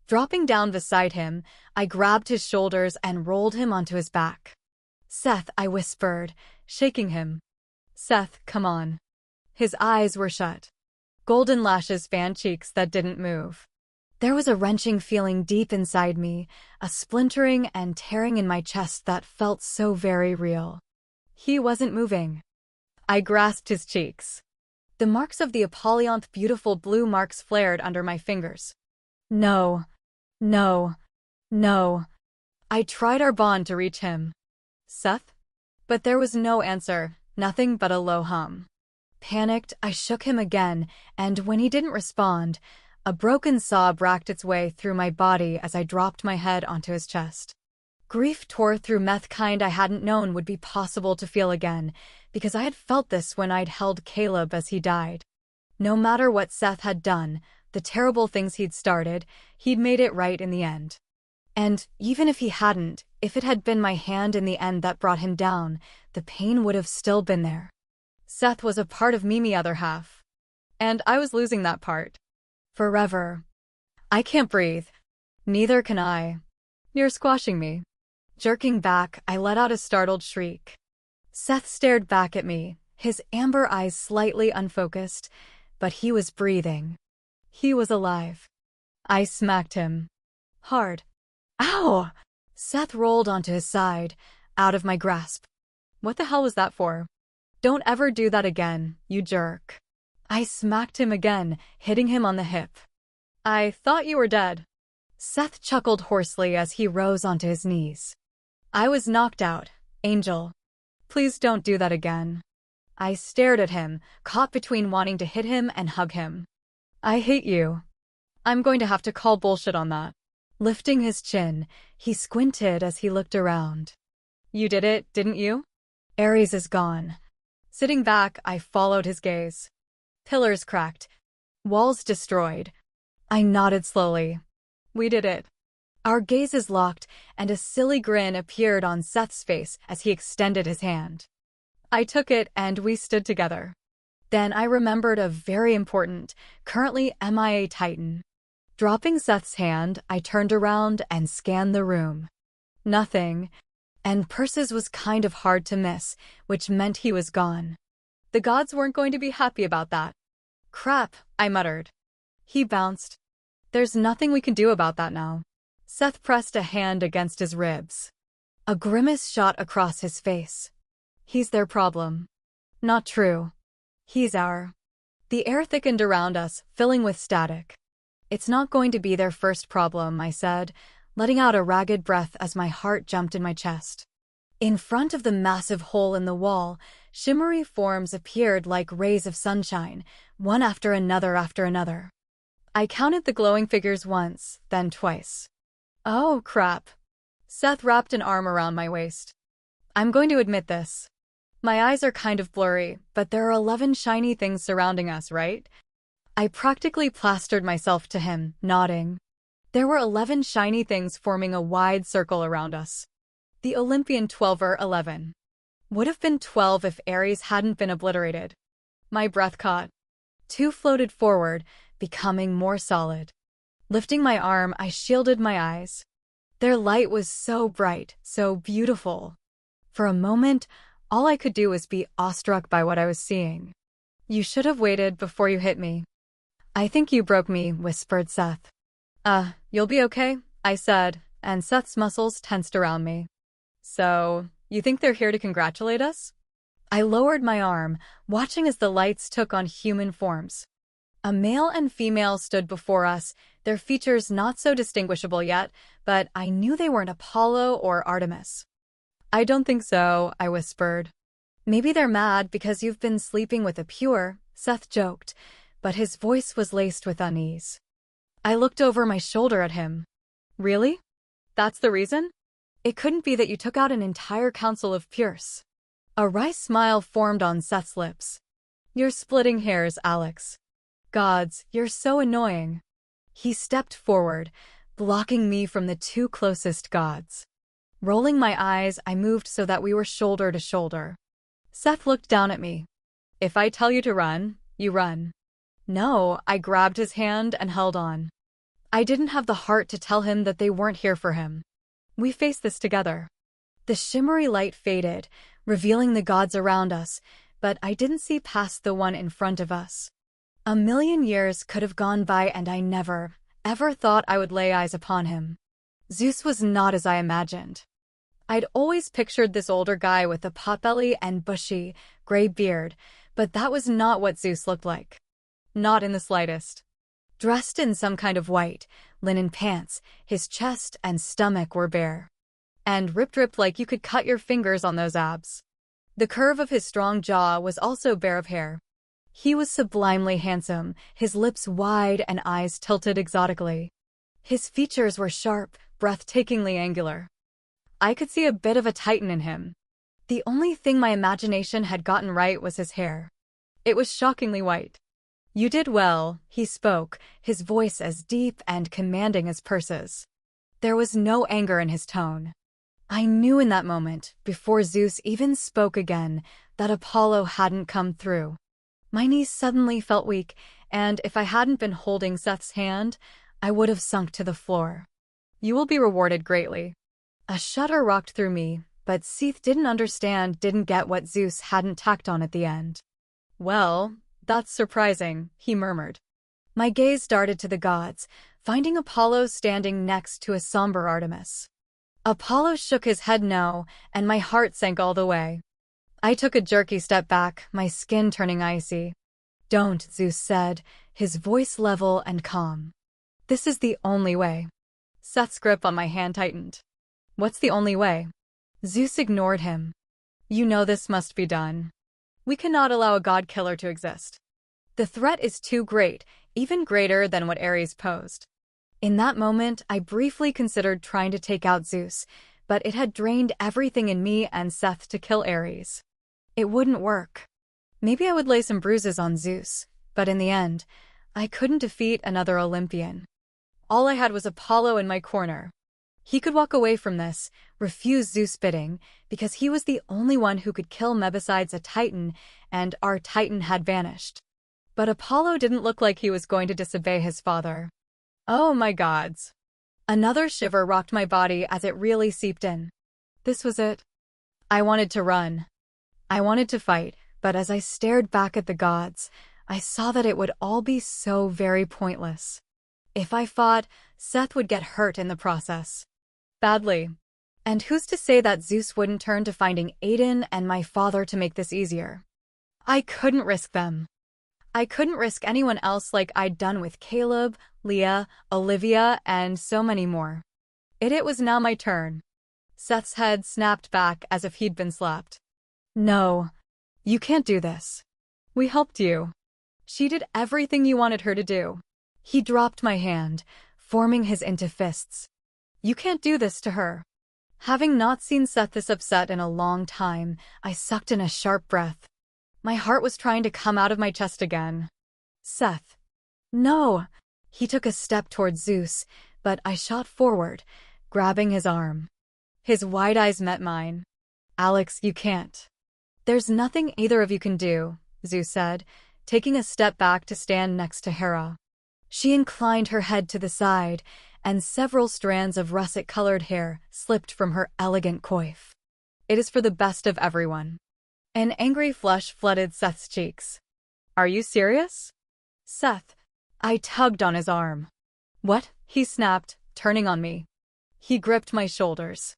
Dropping down beside him, I grabbed his shoulders and rolled him onto his back. Seth, I whispered, shaking him. Seth, come on. His eyes were shut. Golden lashes fanned cheeks that didn't move. There was a wrenching feeling deep inside me, a splintering and tearing in my chest that felt so very real. He wasn't moving. I grasped his cheeks. The marks of the Apollion's beautiful blue marks flared under my fingers. No. No. No. I tried our bond to reach him. Seth? But there was no answer, nothing but a low hum. Panicked, I shook him again, and when he didn't respond, a broken sob racked its way through my body as I dropped my head onto his chest. Grief tore through meth kind I hadn't known would be possible to feel again, because I had felt this when I'd held Caleb as he died. No matter what Seth had done, the terrible things he'd started, he'd made it right in the end. And even if he hadn't, if it had been my hand in the end that brought him down, the pain would have still been there. Seth was a part of me, the other half. And I was losing that part. Forever. I can't breathe. Neither can I. You're squashing me. Jerking back, I let out a startled shriek. Seth stared back at me, His amber eyes slightly unfocused, but he was breathing. He was alive. I smacked him. Hard. Ow! Seth rolled onto his side, out of my grasp. What the hell was that for? Don't ever do that again, you jerk. I smacked him again, hitting him on the hip. I thought you were dead. Seth chuckled hoarsely as he rose onto his knees. I was knocked out, Angel. Please don't do that again. I stared at him, caught between wanting to hit him and hug him. I hate you. I'm going to have to call bullshit on that. Lifting his chin, he squinted as he looked around. You did it, didn't you? Ares is gone. Sitting back, I followed his gaze. Pillars cracked. Walls destroyed. I nodded slowly. We did it. Our gazes locked, and a silly grin appeared on Seth's face as he extended his hand. I took it, and we stood together. Then I remembered a very important, currently MIA Titan. Dropping Seth's hand, I turned around and scanned the room. Nothing. And Persis was kind of hard to miss, which meant he was gone. The gods weren't going to be happy about that. Crap, I muttered. He bounced. There's nothing we can do about that now. Seth pressed a hand against his ribs. A grimace shot across his face. He's their problem. Not true. He's our. The air thickened around us, filling with static. It's not going to be their first problem, I said, letting out a ragged breath as my heart jumped in my chest. In front of the massive hole in the wall, shimmery forms appeared like rays of sunshine, one after another. I counted the glowing figures once, then twice. Oh, crap. Seth wrapped an arm around my waist. I'm going to admit this. My eyes are kind of blurry, but there are 11 shiny things surrounding us, right? I practically plastered myself to him, nodding. There were 11 shiny things forming a wide circle around us. The Olympian 12er 11. Would have been 12 if Ares hadn't been obliterated. My breath caught. 2 floated forward, becoming more solid. Lifting my arm, I shielded my eyes. Their light was so bright, so beautiful. For a moment, all I could do was be awestruck by what I was seeing. You should have waited before you hit me. I think you broke me, whispered Seth. You'll be okay, I said, and Seth's muscles tensed around me. So, you think they're here to congratulate us? I lowered my arm, watching as the lights took on human forms. A male and female stood before us, their features not so distinguishable yet, but I knew they weren't Apollo or Artemis. I don't think so, I whispered. Maybe they're mad because you've been sleeping with a pure, Seth joked, but his voice was laced with unease. I looked over my shoulder at him. Really? That's the reason? It couldn't be that you took out an entire council of pures. A wry smile formed on Seth's lips. You're splitting hairs, Alex. Gods, you're so annoying. He stepped forward, blocking me from the 2 closest gods. Rolling my eyes, I moved so that we were shoulder to shoulder. Seth looked down at me. If I tell you to run, you run. No, I grabbed his hand and held on. I didn't have the heart to tell him that they weren't here for him. We faced this together. The shimmery light faded, revealing the gods around us, but I didn't see past the one in front of us. 1,000,000 years could have gone by and I never, ever thought I would lay eyes upon him. Zeus was not as I imagined. I'd always pictured this older guy with a potbelly and bushy, gray beard, but that was not what Zeus looked like. Not in the slightest. Dressed in some kind of white, linen pants, his chest and stomach were bare. And ripped like you could cut your fingers on those abs. The curve of his strong jaw was also bare of hair. He was sublimely handsome, his lips wide and eyes tilted exotically. His features were sharp, breathtakingly angular. I could see a bit of a titan in him. The only thing my imagination had gotten right was his hair. It was shockingly white. You did well, he spoke, his voice as deep and commanding as Persis. There was no anger in his tone. I knew in that moment, before Zeus even spoke again, that Apollo hadn't come through. My knees suddenly felt weak, and if I hadn't been holding Seth's hand, I would have sunk to the floor. You will be rewarded greatly. A shudder rocked through me, but Seth didn't get what Zeus hadn't tacked on at the end. "Well, that's surprising," he murmured. My gaze darted to the gods, finding Apollo standing next to a somber Artemis. Apollo shook his head no, and my heart sank all the way. I took a jerky step back, my skin turning icy. "Don't," Zeus said, his voice level and calm. "This is the only way." Seth's grip on my hand tightened. "What's the only way?" Zeus ignored him. "You know this must be done. We cannot allow a god-killer to exist. The threat is too great, even greater than what Ares posed." In that moment, I briefly considered trying to take out Zeus, but it had drained everything in me and Seth to kill Ares. It wouldn't work. Maybe I would lay some bruises on Zeus, but in the end, I couldn't defeat another Olympian. All I had was Apollo in my corner. He could walk away from this, refuse Zeus' bidding, because he was the only one who could kill me besides a Titan, and our Titan had vanished. But Apollo didn't look like he was going to disobey his father. Oh my gods. Another shiver rocked my body as it really seeped in. This was it. I wanted to run. I wanted to fight, but as I stared back at the gods, I saw that it would all be so very pointless. If I fought, Seth would get hurt in the process. Badly. And who's to say that Zeus wouldn't turn to finding Aiden and my father to make this easier? I couldn't risk them. I couldn't risk anyone else like I'd done with Caleb, Leah, Olivia, and so many more. It was now my turn. Seth's head snapped back as if he'd been slapped. "No. You can't do this. We helped you. She did everything you wanted her to do." He dropped my hand, forming his into fists. "You can't do this to her." Having not seen Seth this upset in a long time, I sucked in a sharp breath. My heart was trying to come out of my chest again. "Seth." "No." He took a step toward Zeus, but I shot forward, grabbing his arm. His wide eyes met mine. "Alex, you can't." "There's nothing either of you can do," Zeus said, taking a step back to stand next to Hera. She inclined her head to the side, and several strands of russet-colored hair slipped from her elegant coif. "It is for the best of everyone." An angry flush flooded Seth's cheeks. "Are you serious?" "Seth." I tugged on his arm. "What?" he snapped, turning on me. He gripped my shoulders.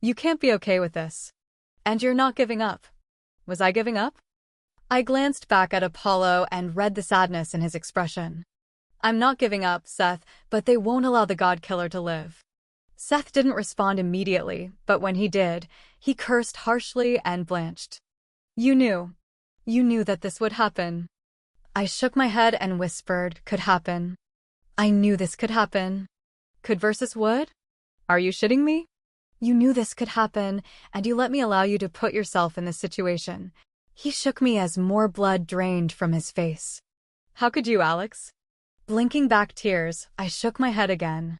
"You can't be okay with this. And you're not giving up." Was I giving up? I glanced back at Apollo and read the sadness in his expression. "I'm not giving up, Seth, but they won't allow the god-killer to live." Seth didn't respond immediately, but when he did, he cursed harshly and blanched. You knew that this would happen." I shook my head and whispered, "Could happen. I knew this could happen." "Could versus would? Are you shitting me?" "You knew this could happen, and you let me allow you to put yourself in this situation." He shook me as more blood drained from his face. "How could you, Alex?" Blinking back tears, I shook my head again.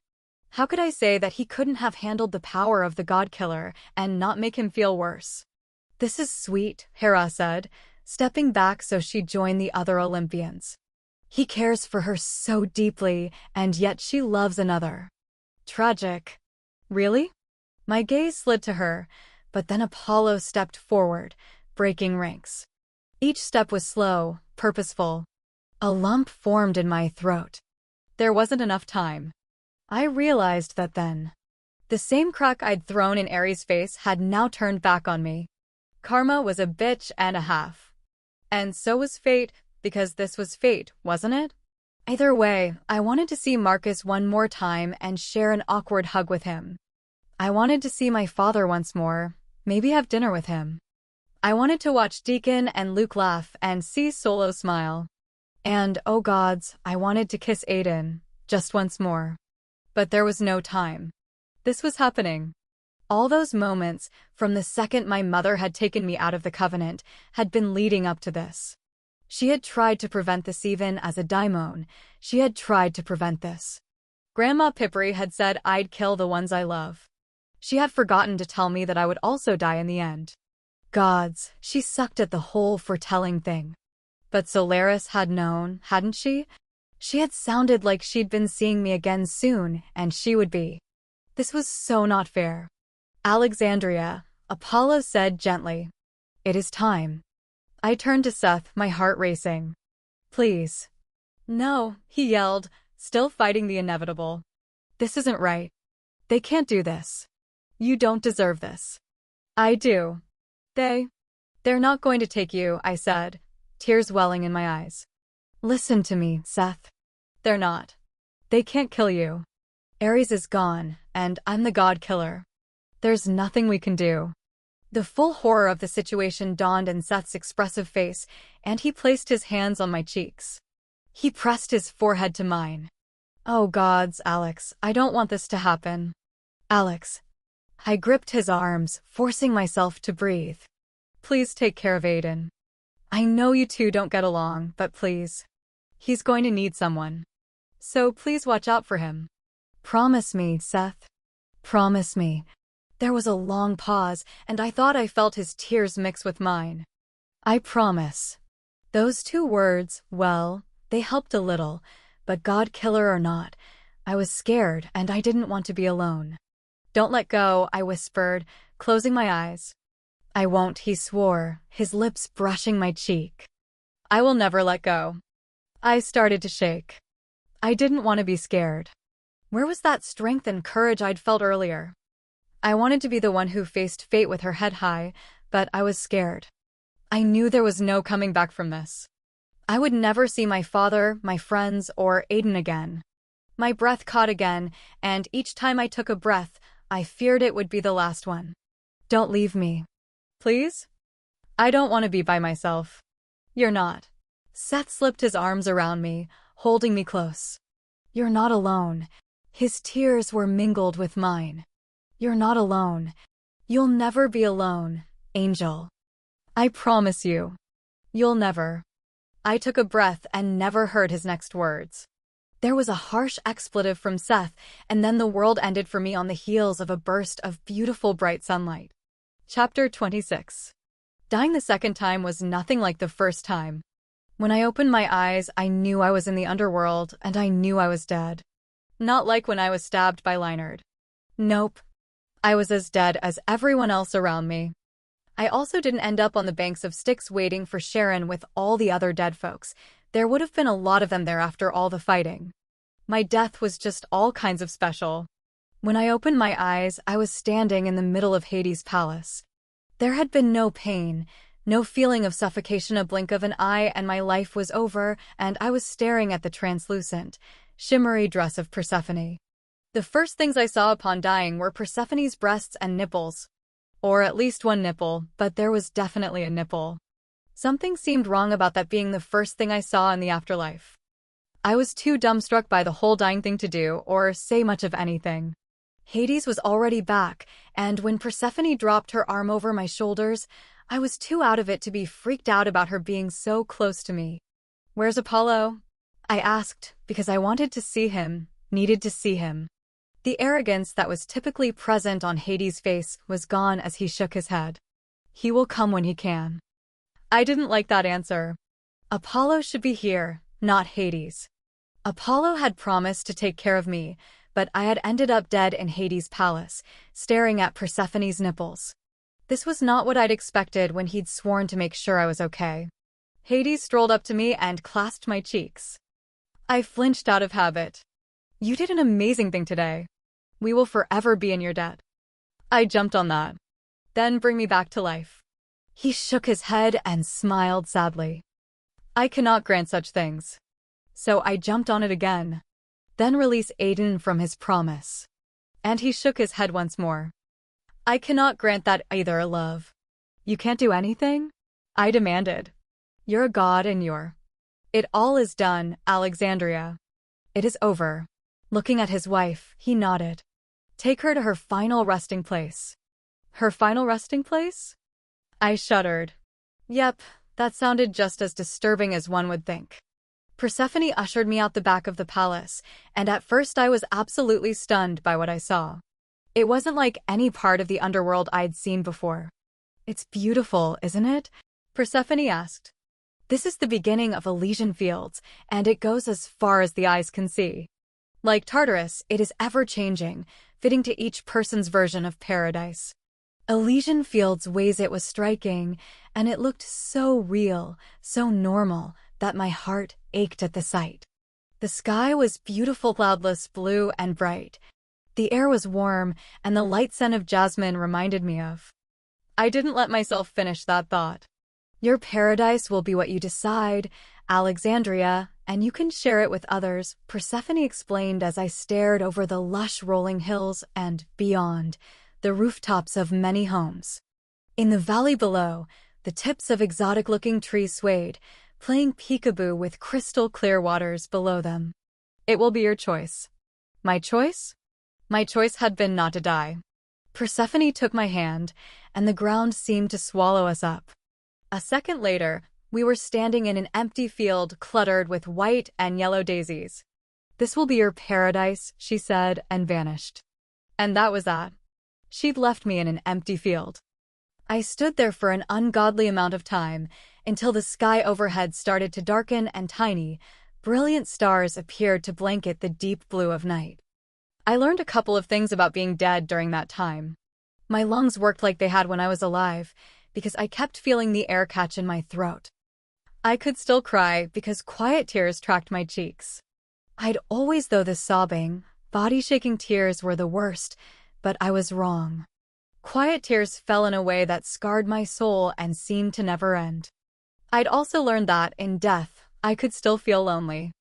How could I say that he couldn't have handled the power of the god-killer and not make him feel worse? "This is sweet," Hera said, stepping back so she'd join the other Olympians. "He cares for her so deeply, and yet she loves another. Tragic." "Really?" My gaze slid to her, but then Apollo stepped forward, breaking ranks. Each step was slow, purposeful. A lump formed in my throat. There wasn't enough time. I realized that then. The same crack I'd thrown in Ares' face had now turned back on me. Karma was a bitch and a half. And so was fate, because this was fate, wasn't it? Either way, I wanted to see Marcus one more time and share an awkward hug with him. I wanted to see my father once more, maybe have dinner with him. I wanted to watch Deacon and Luke laugh and see Solo smile. And, oh gods, I wanted to kiss Aiden, just once more. But there was no time. This was happening. All those moments, from the second my mother had taken me out of the Covenant, had been leading up to this. She had tried to prevent this even as a daimon. She had tried to prevent this. Grandma Pipri had said I'd kill the ones I love. She had forgotten to tell me that I would also die in the end. Gods, she sucked at the whole foretelling thing. But Solaris had known, hadn't she? She had sounded like she'd been seeing me again soon, and she would be. This was so not fair. Alexandria, Apollo said gently. It is time. I turned to Seth, my heart racing. Please. No, he yelled, still fighting the inevitable. This isn't right. They can't do this. You don't deserve this. I do. They're not going to take you, I said, tears welling in my eyes. Listen to me, Seth. They're not. They can't kill you. Ares is gone, and I'm the god killer. There's nothing we can do. The full horror of the situation dawned in Seth's expressive face, and he placed his hands on my cheeks. He pressed his forehead to mine. Oh gods, Alex, I don't want this to happen. Alex. I gripped his arms, forcing myself to breathe. Please take care of Aiden. I know you two don't get along, but please. He's going to need someone. So please watch out for him. Promise me, Seth. Promise me. There was a long pause, and I thought I felt his tears mix with mine. I promise. Those two words, well, they helped a little, but God killer or not, I was scared and I didn't want to be alone. Don't let go, I whispered, closing my eyes. I won't, he swore, his lips brushing my cheek. I will never let go. I started to shake. I didn't want to be scared. Where was that strength and courage I'd felt earlier? I wanted to be the one who faced fate with her head high, but I was scared. I knew there was no coming back from this. I would never see my father, my friends, or Aiden again. My breath caught again, and each time I took a breath, I feared it would be the last one. Don't leave me. Please? I don't want to be by myself. You're not. Seth slipped his arms around me, holding me close. You're not alone. His tears were mingled with mine. You're not alone. You'll never be alone, Angel. I promise you. You'll never. I took a breath and never heard his next words. There was a harsh expletive from Seth, and then the world ended for me on the heels of a burst of beautiful bright sunlight. Chapter 26. Dying the second time was nothing like the first time. When I opened my eyes, I knew I was in the underworld, and I knew I was dead. Not like when I was stabbed by Leinard. Nope. I was as dead as everyone else around me. I also didn't end up on the banks of Styx waiting for Sharon with all the other dead folks. There would have been a lot of them there after all the fighting. My death was just all kinds of special. When I opened my eyes, I was standing in the middle of Hades' palace. There had been no pain, no feeling of suffocation, a blink of an eye, and my life was over, and I was staring at the translucent, shimmery dress of Persephone. The first things I saw upon dying were Persephone's breasts and nipples. Or at least one nipple, but there was definitely a nipple. Something seemed wrong about that being the first thing I saw in the afterlife. I was too dumbstruck by the whole dying thing to do or say much of anything. Hades was already back, and when Persephone dropped her arm over my shoulders, I was too out of it to be freaked out about her being so close to me. Where's Apollo? I asked, because I wanted to see him, needed to see him. The arrogance that was typically present on Hades' face was gone as he shook his head. He will come when he can. I didn't like that answer. Apollo should be here, not Hades. Apollo had promised to take care of me, but I had ended up dead in Hades' palace, staring at Persephone's nipples. This was not what I'd expected when he'd sworn to make sure I was okay. Hades strolled up to me and clasped my cheeks. I flinched out of habit. You did an amazing thing today. We will forever be in your debt. I jumped on that. Then bring me back to life. He shook his head and smiled sadly. I cannot grant such things. So I jumped on it again. Then release Aiden from his promise. And he shook his head once more. I cannot grant that either, love. You can't do anything? I demanded. You're a god and It all is done, Alexandria. It is over. Looking at his wife, he nodded. Take her to her final resting place. Her final resting place? I shuddered. Yep, that sounded just as disturbing as one would think. Persephone ushered me out the back of the palace, and at first I was absolutely stunned by what I saw. It wasn't like any part of the underworld I'd seen before. It's beautiful, isn't it? Persephone asked. This is the beginning of Elysian Fields, and it goes as far as the eyes can see. Like Tartarus, it is ever-changing, fitting to each person's version of paradise. Elysian Fields' ways it was striking, and it looked so real, so normal, that my heart ached at the sight. The sky was beautiful, cloudless blue and bright. The air was warm, and the light scent of jasmine reminded me of. I didn't let myself finish that thought. Your paradise will be what you decide, Alexandria, and you can share it with others, Persephone explained as I stared over the lush rolling hills and, beyond, the rooftops of many homes. In the valley below, the tips of exotic-looking trees swayed, playing peekaboo with crystal-clear waters below them. It will be your choice. My choice? My choice had been not to die. Persephone took my hand, and the ground seemed to swallow us up. A second later, we were standing in an empty field cluttered with white and yellow daisies. This will be your paradise, she said, and vanished. And that was that. She'd left me in an empty field. I stood there for an ungodly amount of time, until the sky overhead started to darken and tiny, brilliant stars appeared to blanket the deep blue of night. I learned a couple of things about being dead during that time. My lungs worked like they had when I was alive, because I kept feeling the air catch in my throat. I could still cry because quiet tears tracked my cheeks. I'd always though the sobbing, body-shaking tears were the worst, but I was wrong. Quiet tears fell in a way that scarred my soul and seemed to never end. I'd also learned that, in death, I could still feel lonely.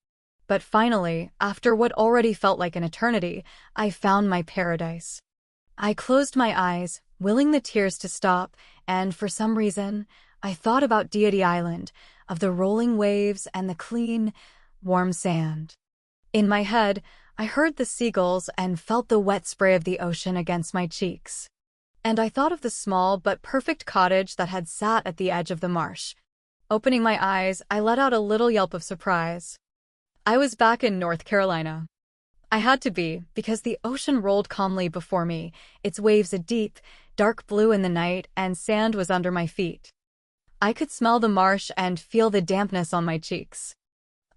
But finally, after what already felt like an eternity, I found my paradise. I closed my eyes, willing the tears to stop, and for some reason, I thought about Deity Island, of the rolling waves and the clean, warm sand. In my head, I heard the seagulls and felt the wet spray of the ocean against my cheeks. And I thought of the small but perfect cottage that had sat at the edge of the marsh. Opening my eyes, I let out a little yelp of surprise. I was back in North Carolina. I had to be, because the ocean rolled calmly before me, its waves a deep, dark blue in the night, and sand was under my feet. I could smell the marsh and feel the dampness on my cheeks.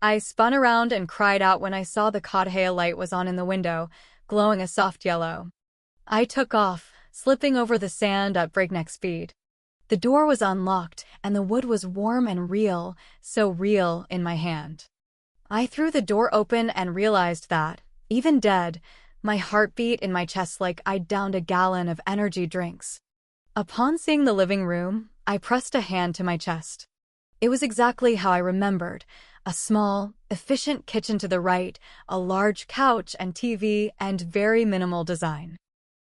I spun around and cried out when I saw the Kodhea light was on in the window, glowing a soft yellow. I took off, slipping over the sand at breakneck speed. The door was unlocked, and the wood was warm and real, so real, in my hand. I threw the door open and realized that, even dead, my heart beat in my chest like I'd downed a gallon of energy drinks. Upon seeing the living room, I pressed a hand to my chest. It was exactly how I remembered: a small, efficient kitchen to the right, a large couch and TV, and very minimal design.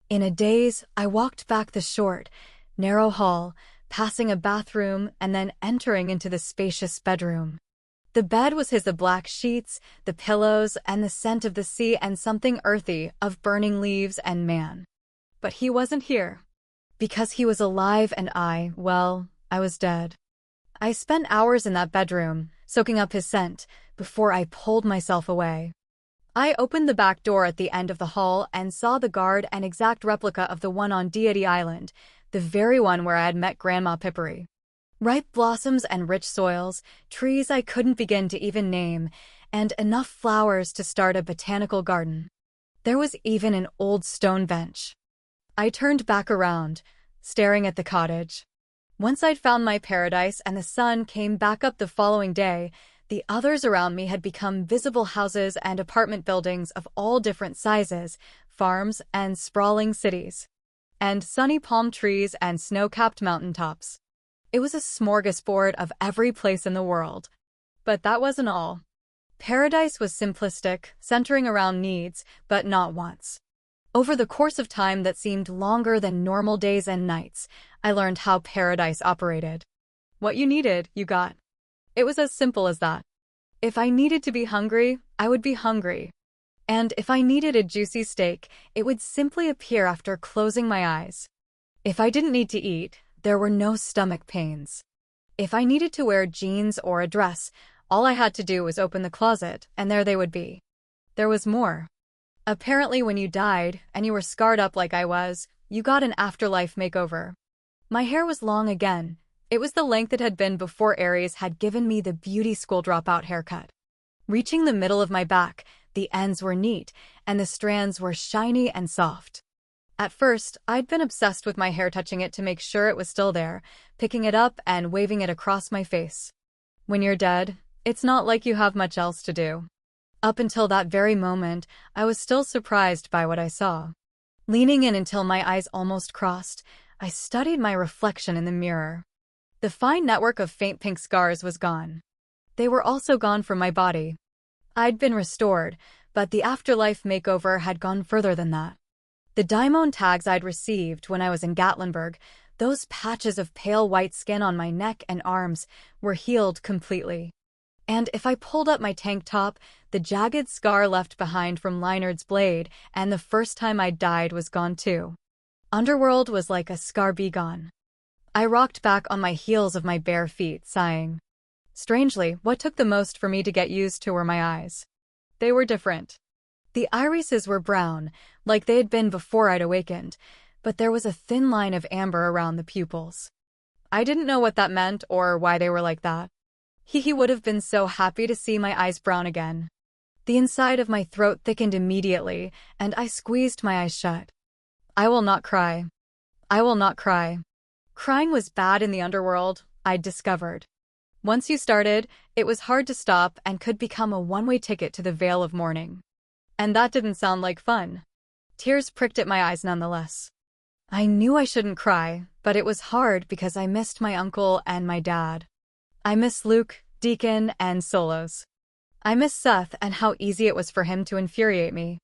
In a daze, I walked back the short, narrow hall, passing a bathroom and then entering into the spacious bedroom. The bed was his, the black sheets, the pillows, and the scent of the sea and something earthy of burning leaves and man. But he wasn't here. Because he was alive and I was dead. I spent hours in that bedroom, soaking up his scent, before I pulled myself away. I opened the back door at the end of the hall and saw the guard, an exact replica of the one on Deity Island, the very one where I had met Grandma Pippery. Ripe blossoms and rich soils, trees I couldn't begin to even name, and enough flowers to start a botanical garden. There was even an old stone bench. I turned back around, staring at the cottage. Once I'd found my paradise and the sun came back up the following day, the others around me had become visible houses and apartment buildings of all different sizes, farms and sprawling cities, and sunny palm trees and snow-capped mountaintops. It was a smorgasbord of every place in the world. But that wasn't all. Paradise was simplistic, centering around needs, but not wants. Over the course of time that seemed longer than normal days and nights, I learned how paradise operated. What you needed, you got. It was as simple as that. If I needed to be hungry, I would be hungry. And if I needed a juicy steak, it would simply appear after closing my eyes. If I didn't need to eat, there were no stomach pains. If I needed to wear jeans or a dress, all I had to do was open the closet, and there they would be. There was more. Apparently when you died, and you were scarred up like I was, you got an afterlife makeover. My hair was long again. It was the length it had been before Aries had given me the beauty school dropout haircut. Reaching the middle of my back, the ends were neat, and the strands were shiny and soft. At first, I'd been obsessed with my hair touching it to make sure it was still there, picking it up and waving it across my face. When you're dead, it's not like you have much else to do. Up until that very moment, I was still surprised by what I saw. Leaning in until my eyes almost crossed, I studied my reflection in the mirror. The fine network of faint pink scars was gone. They were also gone from my body. I'd been restored, but the afterlife makeover had gone further than that. The daimon tags I'd received when I was in Gatlinburg, those patches of pale white skin on my neck and arms, were healed completely. And if I pulled up my tank top, the jagged scar left behind from Leinard's blade and the first time I died was gone too. Underworld was like a scar be gone. I rocked back on my heels of my bare feet, sighing. Strangely, what took the most for me to get used to were my eyes. They were different. The irises were brown, like they had been before I'd awakened, but there was a thin line of amber around the pupils. I didn't know what that meant or why they were like that. He would have been so happy to see my eyes brown again. The inside of my throat thickened immediately, and I squeezed my eyes shut. I will not cry. I will not cry. Crying was bad in the underworld, I'd discovered. Once you started, it was hard to stop and could become a one-way ticket to the Vale of Mourning. And that didn't sound like fun. Tears pricked at my eyes nonetheless. I knew I shouldn't cry, but it was hard because I missed my uncle and my dad. I miss Luke, Deacon, and Solos. I miss Seth and how easy it was for him to infuriate me.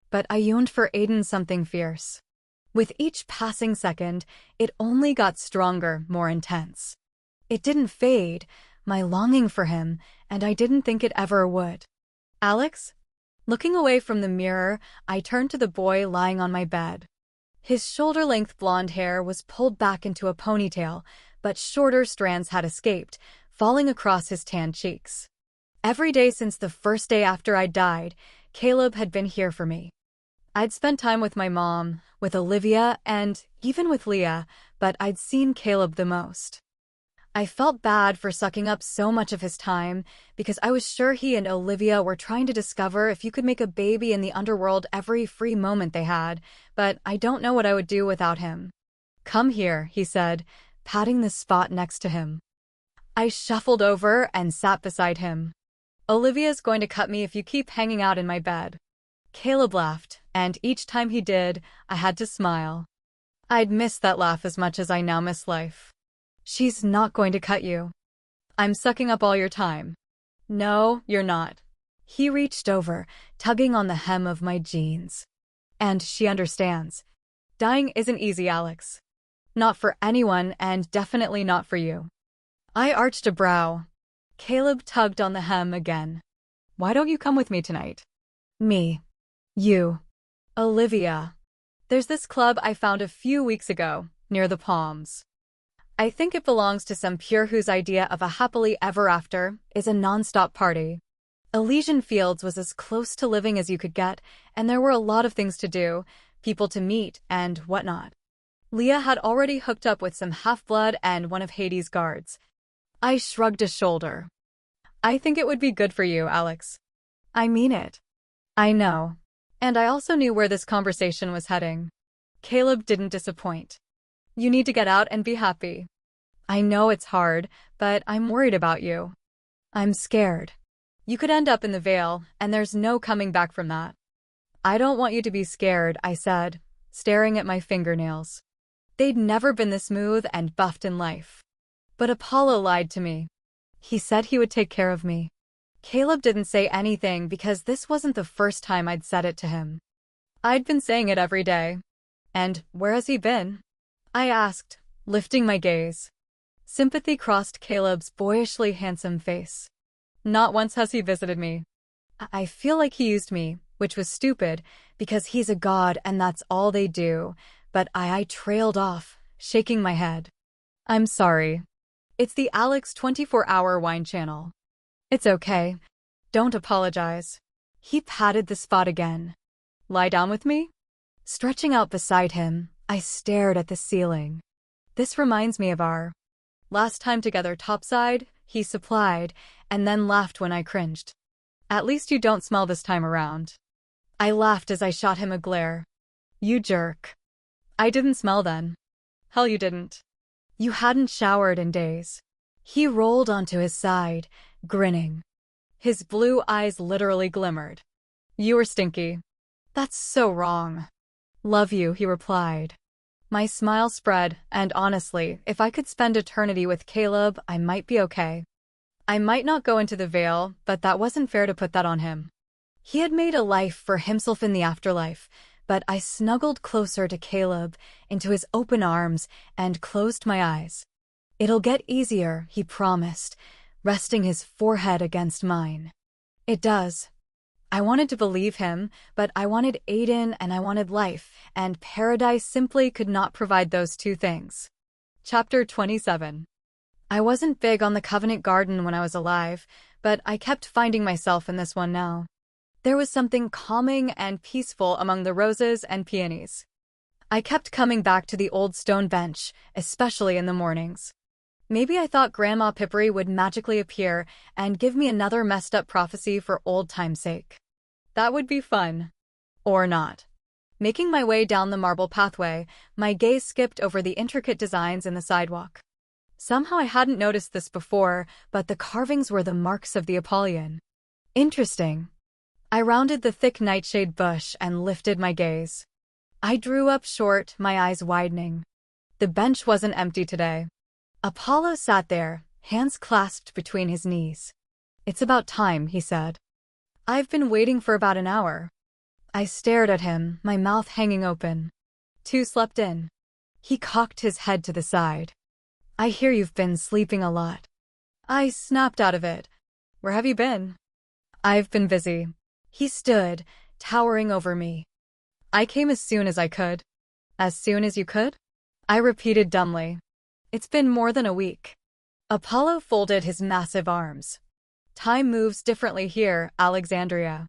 But I yearned for Aiden something fierce. With each passing second, it only got stronger, more intense. It didn't fade, my longing for him, and I didn't think it ever would. Alex? Looking away from the mirror, I turned to the boy lying on my bed. His shoulder-length blonde hair was pulled back into a ponytail, but shorter strands had escaped, falling across his tanned cheeks. Every day since the first day after I died, Caleb had been here for me. I'd spent time with my mom, with Olivia, and even with Leah, but I'd seen Caleb the most. I felt bad for sucking up so much of his time, because I was sure he and Olivia were trying to discover if you could make a baby in the underworld every free moment they had, but I don't know what I would do without him. Come here, he said, patting the spot next to him. I shuffled over and sat beside him. Olivia's going to cut me if you keep hanging out in my bed. Caleb laughed, and each time he did, I had to smile. I'd miss that laugh as much as I now miss life. She's not going to cut you. I'm sucking up all your time. No, you're not. He reached over, tugging on the hem of my jeans. And she understands. Dying isn't easy, Alex. Not for anyone, and definitely not for you. I arched a brow. Caleb tugged on the hem again. Why don't you come with me tonight? Me. You. Olivia. There's this club I found a few weeks ago, near the Palms. I think it belongs to some pure whose idea of a happily ever after is a non-stop party. Elysian Fields was as close to living as you could get, and there were a lot of things to do, people to meet, and whatnot. Leah had already hooked up with some half-blood and one of Hades' guards. I shrugged a shoulder. I think it would be good for you, Alex. I mean it. I know. And I also knew where this conversation was heading. Caleb didn't disappoint. You need to get out and be happy. I know it's hard, but I'm worried about you. I'm scared. You could end up in the Vale, and there's no coming back from that. I don't want you to be scared, I said, staring at my fingernails. They'd never been this smooth and buffed in life. But Apollo lied to me. He said he would take care of me. Caleb didn't say anything because this wasn't the first time I'd said it to him. I'd been saying it every day. And where has he been? I asked, lifting my gaze. Sympathy crossed Caleb's boyishly handsome face. Not once has he visited me. I feel like he used me, which was stupid, because he's a god and that's all they do, but I trailed off, shaking my head. I'm sorry. It's the Alex 24-hour wine channel. It's okay. Don't apologize. He patted the spot again. Lie down with me? Stretching out beside him, I stared at the ceiling. This reminds me of our last time together topside, he supplied, and then laughed when I cringed. At least you don't smell this time around. I laughed as I shot him a glare. You jerk. I didn't smell then. Hell, you didn't. You hadn't showered in days. He rolled onto his side, grinning. His blue eyes literally glimmered. You were stinky. That's so wrong. Love you, he replied. My smile spread, and honestly, if I could spend eternity with Caleb, I might be okay. I might not go into the veil, but that wasn't fair to put that on him. He had made a life for himself in the afterlife, but I snuggled closer to Caleb, into his open arms, and closed my eyes. It'll get easier, he promised, resting his forehead against mine. It does. I wanted to believe him, but I wanted Aiden and I wanted life, and paradise simply could not provide those two things. Chapter 27. I wasn't big on the Covenant Garden when I was alive, but I kept finding myself in this one now. There was something calming and peaceful among the roses and peonies. I kept coming back to the old stone bench, especially in the mornings. Maybe I thought Grandma Pippery would magically appear and give me another messed up prophecy for old time's sake. That would be fun. Or not. Making my way down the marble pathway, my gaze skipped over the intricate designs in the sidewalk. Somehow I hadn't noticed this before, but the carvings were the marks of the Apollyon. Interesting. I rounded the thick nightshade bush and lifted my gaze. I drew up short, my eyes widening. The bench wasn't empty today. Apollo sat there, hands clasped between his knees. It's about time, he said. I've been waiting for about an hour. I stared at him, my mouth hanging open. 2 slept in. He cocked his head to the side. I hear you've been sleeping a lot. I snapped out of it. Where have you been? I've been busy. He stood, towering over me. I came as soon as I could. As soon as you could? I repeated dumbly. It's been more than a week. Apollo folded his massive arms. Time moves differently here, Alexandria.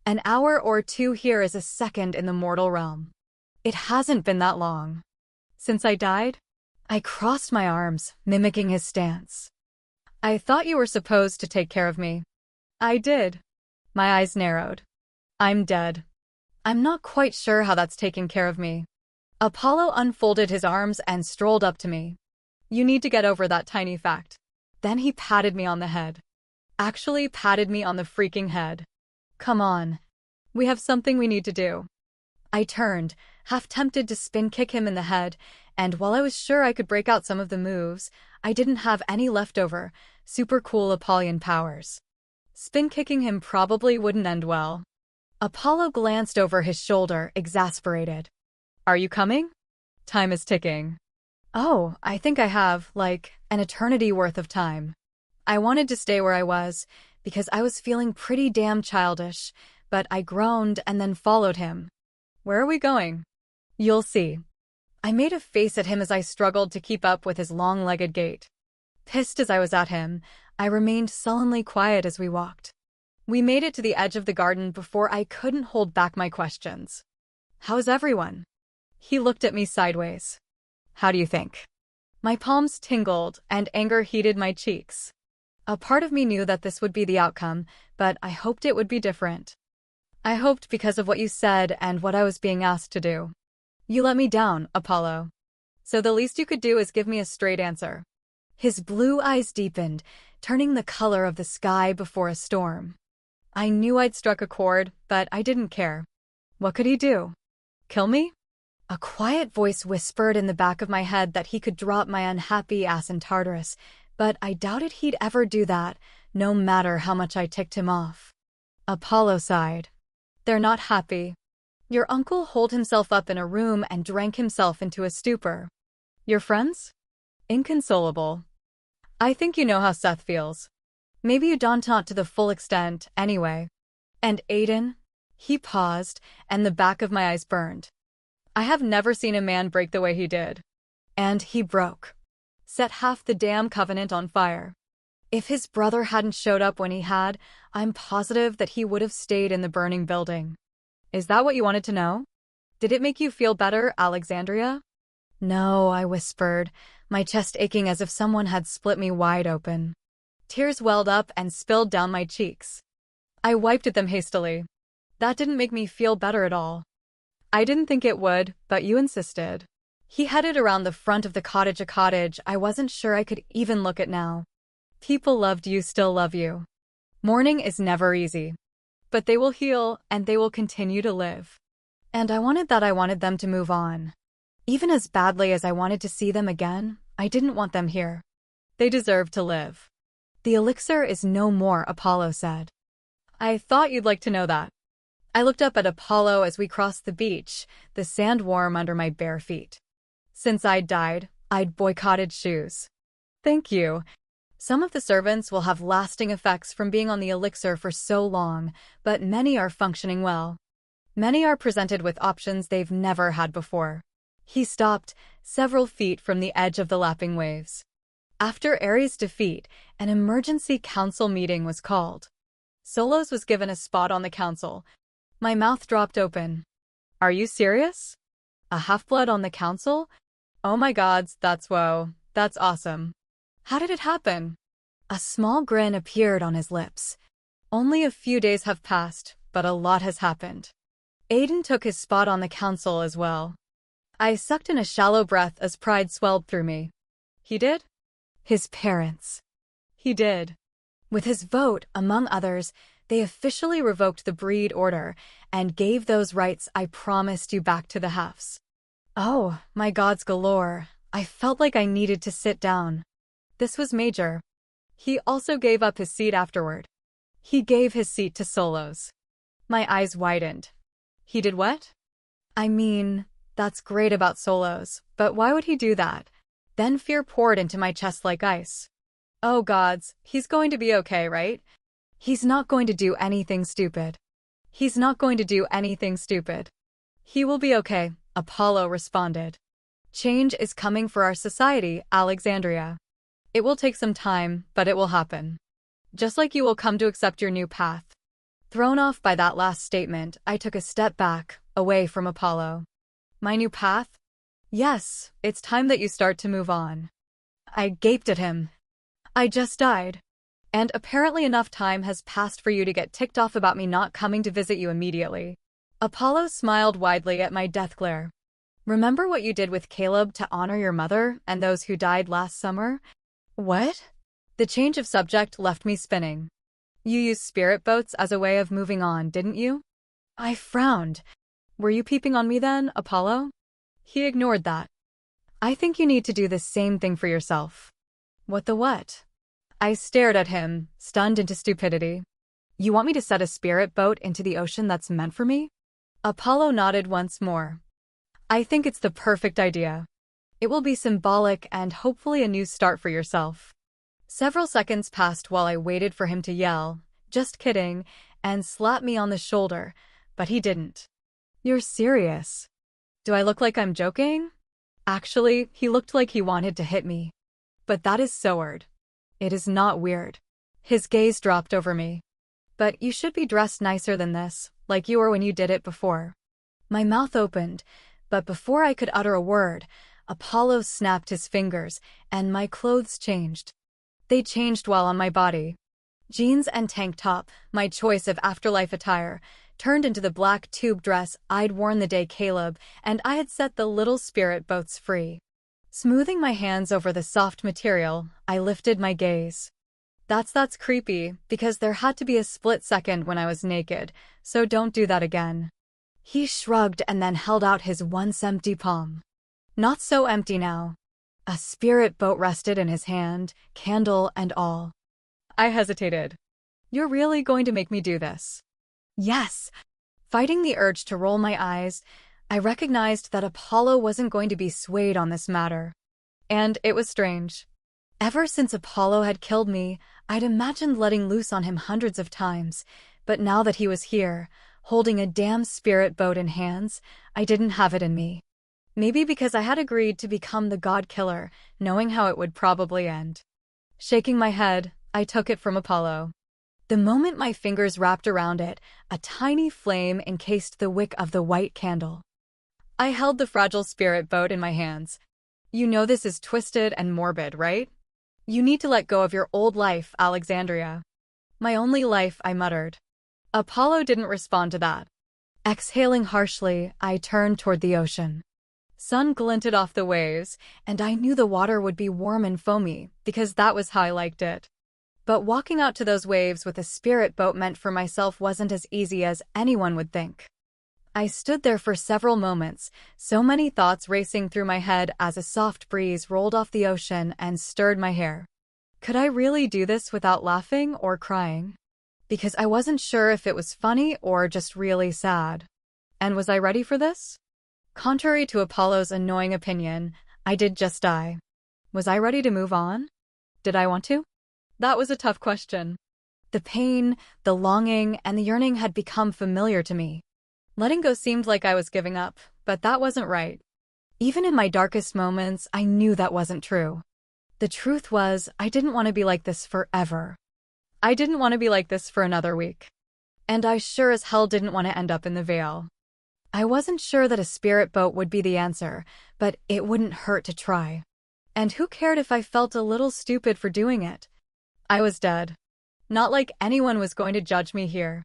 An hour or 2 here is a second in the mortal realm. It hasn't been that long. Since I died? I crossed my arms, mimicking his stance. I thought you were supposed to take care of me. I did. My eyes narrowed. I'm dead. I'm not quite sure how that's taking care of me. Apollo unfolded his arms and strolled up to me. You need to get over that tiny fact. Then he patted me on the head. Actually patted me on the freaking head. Come on. We have something we need to do. I turned, half tempted to spin kick him in the head, and while I was sure I could break out some of the moves, I didn't have any leftover, super cool Apollyon powers. Spin kicking him probably wouldn't end well. Apollo glanced over his shoulder, exasperated. Are you coming? Time is ticking. Oh, I think I have, like, an eternity worth of time. I wanted to stay where I was, because I was feeling pretty damn childish, but I groaned and then followed him. Where are we going? You'll see. I made a face at him as I struggled to keep up with his long-legged gait. Pissed as I was at him, I remained sullenly quiet as we walked. We made it to the edge of the garden before I couldn't hold back my questions. How's everyone? He looked at me sideways. How do you think? My palms tingled and anger heated my cheeks. A part of me knew that this would be the outcome, but I hoped it would be different. I hoped because of what you said and what I was being asked to do. You let me down, Apollo. So the least you could do is give me a straight answer. His blue eyes deepened, turning the color of the sky before a storm. I knew I'd struck a chord, but I didn't care. What could he do? Kill me? A quiet voice whispered in the back of my head that he could drop my unhappy ass in Tartarus, but I doubted he'd ever do that, no matter how much I ticked him off. Apollo sighed. They're not happy. Your uncle holed himself up in a room and drank himself into a stupor. Your friends? Inconsolable. I think you know how Seth feels. Maybe you don't not to the full extent, anyway. And Aiden? He paused, and the back of my eyes burned. I have never seen a man break the way he did. And he broke. Set half the damn Covenant on fire. If his brother hadn't showed up when he had, I'm positive that he would have stayed in the burning building. Is that what you wanted to know? Did it make you feel better, Alexandria? No, I whispered, my chest aching as if someone had split me wide open. Tears welled up and spilled down my cheeks. I wiped at them hastily. That didn't make me feel better at all. I didn't think it would, but you insisted. He headed around the front of the cottage, a cottage I wasn't sure I could even look at now. People loved you, still love you. Mourning is never easy. But they will heal, and they will continue to live. And I wanted that. I wanted them to move on. Even as badly as I wanted to see them again, I didn't want them here. They deserve to live. The elixir is no more, Apollo said. I thought you'd like to know that. I looked up at Apollo as we crossed the beach, the sand warm under my bare feet. Since I'd died, I'd boycotted shoes. Thank you. Some of the servants will have lasting effects from being on the elixir for so long, but many are functioning well. Many are presented with options they've never had before. He stopped, several feet from the edge of the lapping waves. After Ares' defeat, an emergency council meeting was called. Solos was given a spot on the council. My mouth dropped open. Are you serious? A half-blood on the council? Oh my gods, that's whoa, that's awesome. How did it happen? A small grin appeared on his lips. Only a few days have passed, but a lot has happened. Aiden took his spot on the council as well. I sucked in a shallow breath as pride swelled through me. He did? His parents. He did. With his vote, among others, they officially revoked the breed order and gave those rights I promised you back to the halves. Oh, my gods galore. I felt like I needed to sit down. This was major. He also gave up his seat afterward. He gave his seat to Solos. My eyes widened. He did what? I mean, that's great about Solos, but why would he do that? Then fear poured into my chest like ice. Oh gods, he's going to be okay, right? He's not going to do anything stupid. He's not going to do anything stupid. He will be okay, Apollo responded. Change is coming for our society, Alexandria. It will take some time, but it will happen. Just like you will come to accept your new path. Thrown off by that last statement, I took a step back, away from Apollo. My new path? Yes, it's time that you start to move on. I gaped at him. I just died. And apparently enough time has passed for you to get ticked off about me not coming to visit you immediately. Apollo smiled widely at my death glare. Remember what you did with Caleb to honor your mother and those who died last summer? What? The change of subject left me spinning. You used spirit boats as a way of moving on, didn't you? I frowned. Were you peeping on me then, Apollo? He ignored that. I think you need to do the same thing for yourself. What the what? I stared at him, stunned into stupidity. You want me to set a spirit boat into the ocean that's meant for me? Apollo nodded once more. I think it's the perfect idea. It will be symbolic and hopefully a new start for yourself. Several seconds passed while I waited for him to yell, just kidding, and slap me on the shoulder, but he didn't. You're serious? Do I look like I'm joking? Actually, he looked like he wanted to hit me. But that is so weird. It is not weird. His gaze dropped over me. But you should be dressed nicer than this, like you were when you did it before. My mouth opened, but before I could utter a word, Apollo snapped his fingers, and my clothes changed. They changed while on my body. Jeans and tank top, my choice of afterlife attire, turned into the black tube dress I'd worn the day Caleb and I had set the little spirit boats free. Smoothing my hands over the soft material, I lifted my gaze. That's creepy, because there had to be a split second when I was naked, so don't do that again. He shrugged and then held out his once empty palm. Not so empty now. A spirit boat rested in his hand, candle and all. I hesitated. You're really going to make me do this? Yes. Fighting the urge to roll my eyes, I recognized that Apollo wasn't going to be swayed on this matter. And it was strange. Ever since Apollo had killed me, I'd imagined letting loose on him hundreds of times, but now that he was here, holding a damn spirit boat in hands, I didn't have it in me. Maybe because I had agreed to become the god killer, knowing how it would probably end. Shaking my head, I took it from Apollo. The moment my fingers wrapped around it, a tiny flame encased the wick of the white candle. I held the fragile spirit boat in my hands. You know this is twisted and morbid, right? You need to let go of your old life, Alexandria. My only life, I muttered. Apollo didn't respond to that. Exhaling harshly, I turned toward the ocean. Sun glinted off the waves, and I knew the water would be warm and foamy, because that was how I liked it. But walking out to those waves with a spirit boat meant for myself wasn't as easy as anyone would think. I stood there for several moments, so many thoughts racing through my head as a soft breeze rolled off the ocean and stirred my hair. Could I really do this without laughing or crying? Because I wasn't sure if it was funny or just really sad. And was I ready for this? Contrary to Apollo's annoying opinion, I did just die. Was I ready to move on? Did I want to? That was a tough question. The pain, the longing, and the yearning had become familiar to me. Letting go seemed like I was giving up, but that wasn't right. Even in my darkest moments, I knew that wasn't true. The truth was, I didn't want to be like this forever. I didn't want to be like this for another week. And I sure as hell didn't want to end up in the Vale. I wasn't sure that a spirit boat would be the answer, but it wouldn't hurt to try. And who cared if I felt a little stupid for doing it? I was dead. Not like anyone was going to judge me here.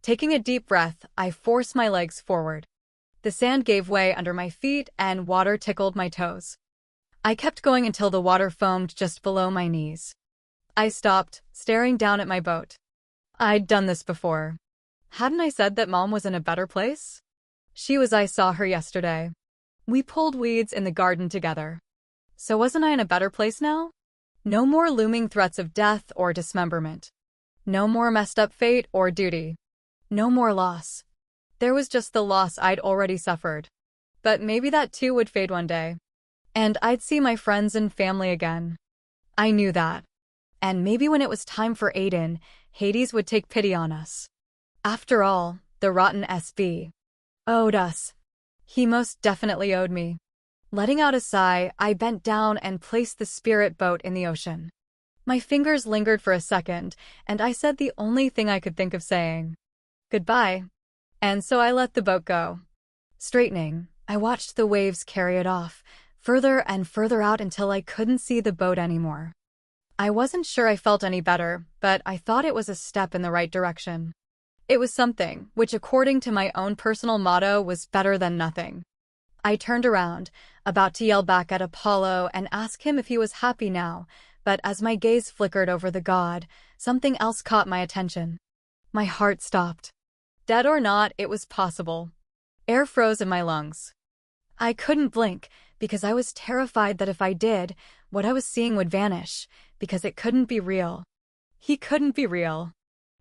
Taking a deep breath, I forced my legs forward. The sand gave way under my feet and water tickled my toes. I kept going until the water foamed just below my knees. I stopped, staring down at my boat. I'd done this before. Hadn't I said that Mom was in a better place? I saw her yesterday. We pulled weeds in the garden together. So wasn't I in a better place now? No more looming threats of death or dismemberment. No more messed up fate or duty. No more loss. There was just the loss I'd already suffered. But maybe that too would fade one day. And I'd see my friends and family again. I knew that. And maybe when it was time for Aiden, Hades would take pity on us. After all, the rotten SB owed us. He most definitely owed me. Letting out a sigh, I bent down and placed the spirit boat in the ocean. My fingers lingered for a second, and I said the only thing I could think of saying. Goodbye. And so I let the boat go. Straightening, I watched the waves carry it off, further and further out until I couldn't see the boat anymore. I wasn't sure I felt any better, but I thought it was a step in the right direction. It was something, which according to my own personal motto was better than nothing. I turned around, about to yell back at Apollo and ask him if he was happy now, but as my gaze flickered over the god, something else caught my attention. My heart stopped. Dead or not, it was possible. Air froze in my lungs. I couldn't blink, because I was terrified that if I did, what I was seeing would vanish, because it couldn't be real. He couldn't be real.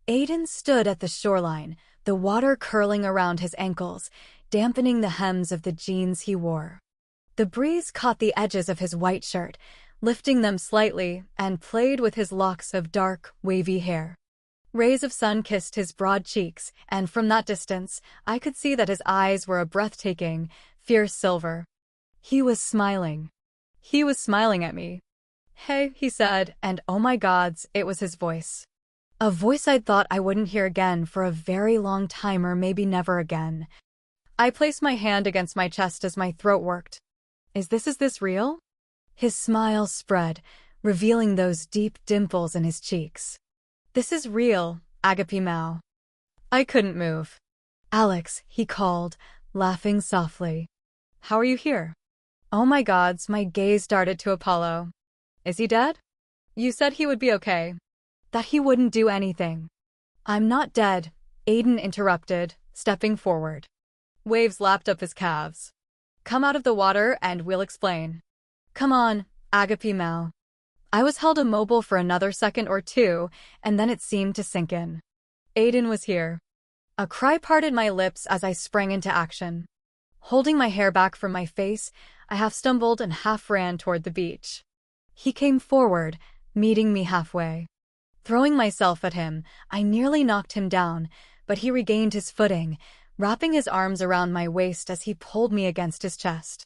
Aiden stood at the shoreline, the water curling around his ankles, dampening the hems of the jeans he wore. The breeze caught the edges of his white shirt, lifting them slightly, and played with his locks of dark, wavy hair. Rays of sun kissed his broad cheeks, and from that distance, I could see that his eyes were a breathtaking, fierce silver. He was smiling. He was smiling at me. Hey, he said, and oh my gods, it was his voice. A voice I'd thought I wouldn't hear again for a very long time or maybe never again. I placed my hand against my chest as my throat worked. Is this real? His smile spread, revealing those deep dimples in his cheeks. This is real, Agape Mao. I couldn't move. Alex, he called, laughing softly. How are you here? Oh my gods, my gaze darted to Apollo. Is he dead? You said he would be okay. That he wouldn't do anything. I'm not dead, Aiden interrupted, stepping forward. Waves lapped up his calves. Come out of the water and we'll explain. Come on, Agape Mao. I was held immobile for another second or two, and then it seemed to sink in. Aiden was here. A cry parted my lips as I sprang into action. Holding my hair back from my face, I half stumbled and half ran toward the beach. He came forward, meeting me halfway. Throwing myself at him, I nearly knocked him down, but he regained his footing, wrapping his arms around my waist as he pulled me against his chest.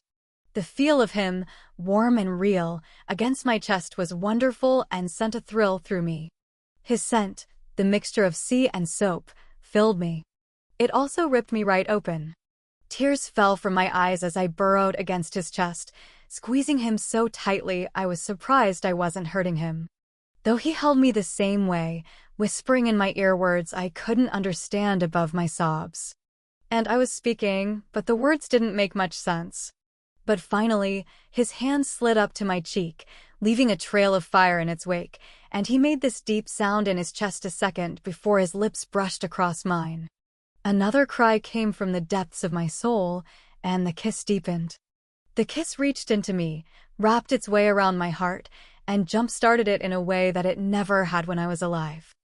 The feel of him, warm and real, against my chest was wonderful and sent a thrill through me. His scent, the mixture of sea and soap, filled me. It also ripped me right open. Tears fell from my eyes as I burrowed against his chest, squeezing him so tightly I was surprised I wasn't hurting him. Though he held me the same way, whispering in my ear words I couldn't understand above my sobs. And I was speaking, but the words didn't make much sense. But finally, his hand slid up to my cheek, leaving a trail of fire in its wake, and he made this deep sound in his chest a second before his lips brushed across mine. Another cry came from the depths of my soul, and the kiss deepened. The kiss reached into me, wrapped its way around my heart, and jump-started it in a way that it never had when I was alive.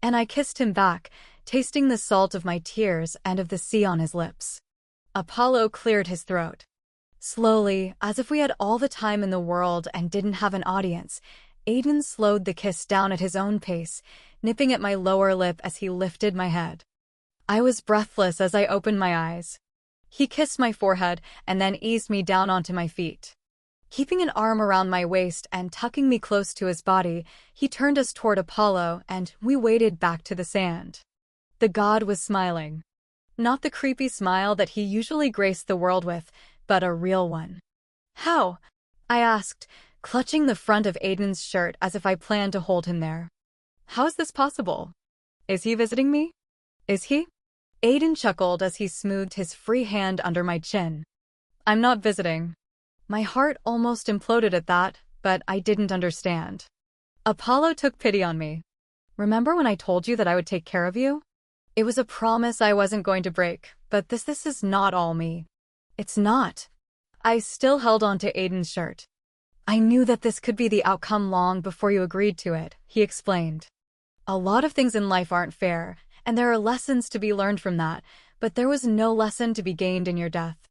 And I kissed him back, tasting the salt of my tears and of the sea on his lips. Apollo cleared his throat. Slowly, as if we had all the time in the world and didn't have an audience, Aiden slowed the kiss down at his own pace, nipping at my lower lip as he lifted my head. I was breathless as I opened my eyes. He kissed my forehead and then eased me down onto my feet. Keeping an arm around my waist and tucking me close to his body, he turned us toward Apollo and we waded back to the sand. The god was smiling. Not the creepy smile that he usually graced the world with, but a real one. "How?" I asked, clutching the front of Aiden's shirt as if I planned to hold him there. "How is this possible? Is he visiting me? Is he?" Aiden chuckled as he smoothed his free hand under my chin. "I'm not visiting." My heart almost imploded at that, but I didn't understand. Apollo took pity on me. "Remember when I told you that I would take care of you? It was a promise I wasn't going to break, but this is not all me." "It's not." I still held on to Aiden's shirt. "I knew that this could be the outcome long before you agreed to it," he explained. "A lot of things in life aren't fair, and there are lessons to be learned from that, but there was no lesson to be gained in your death.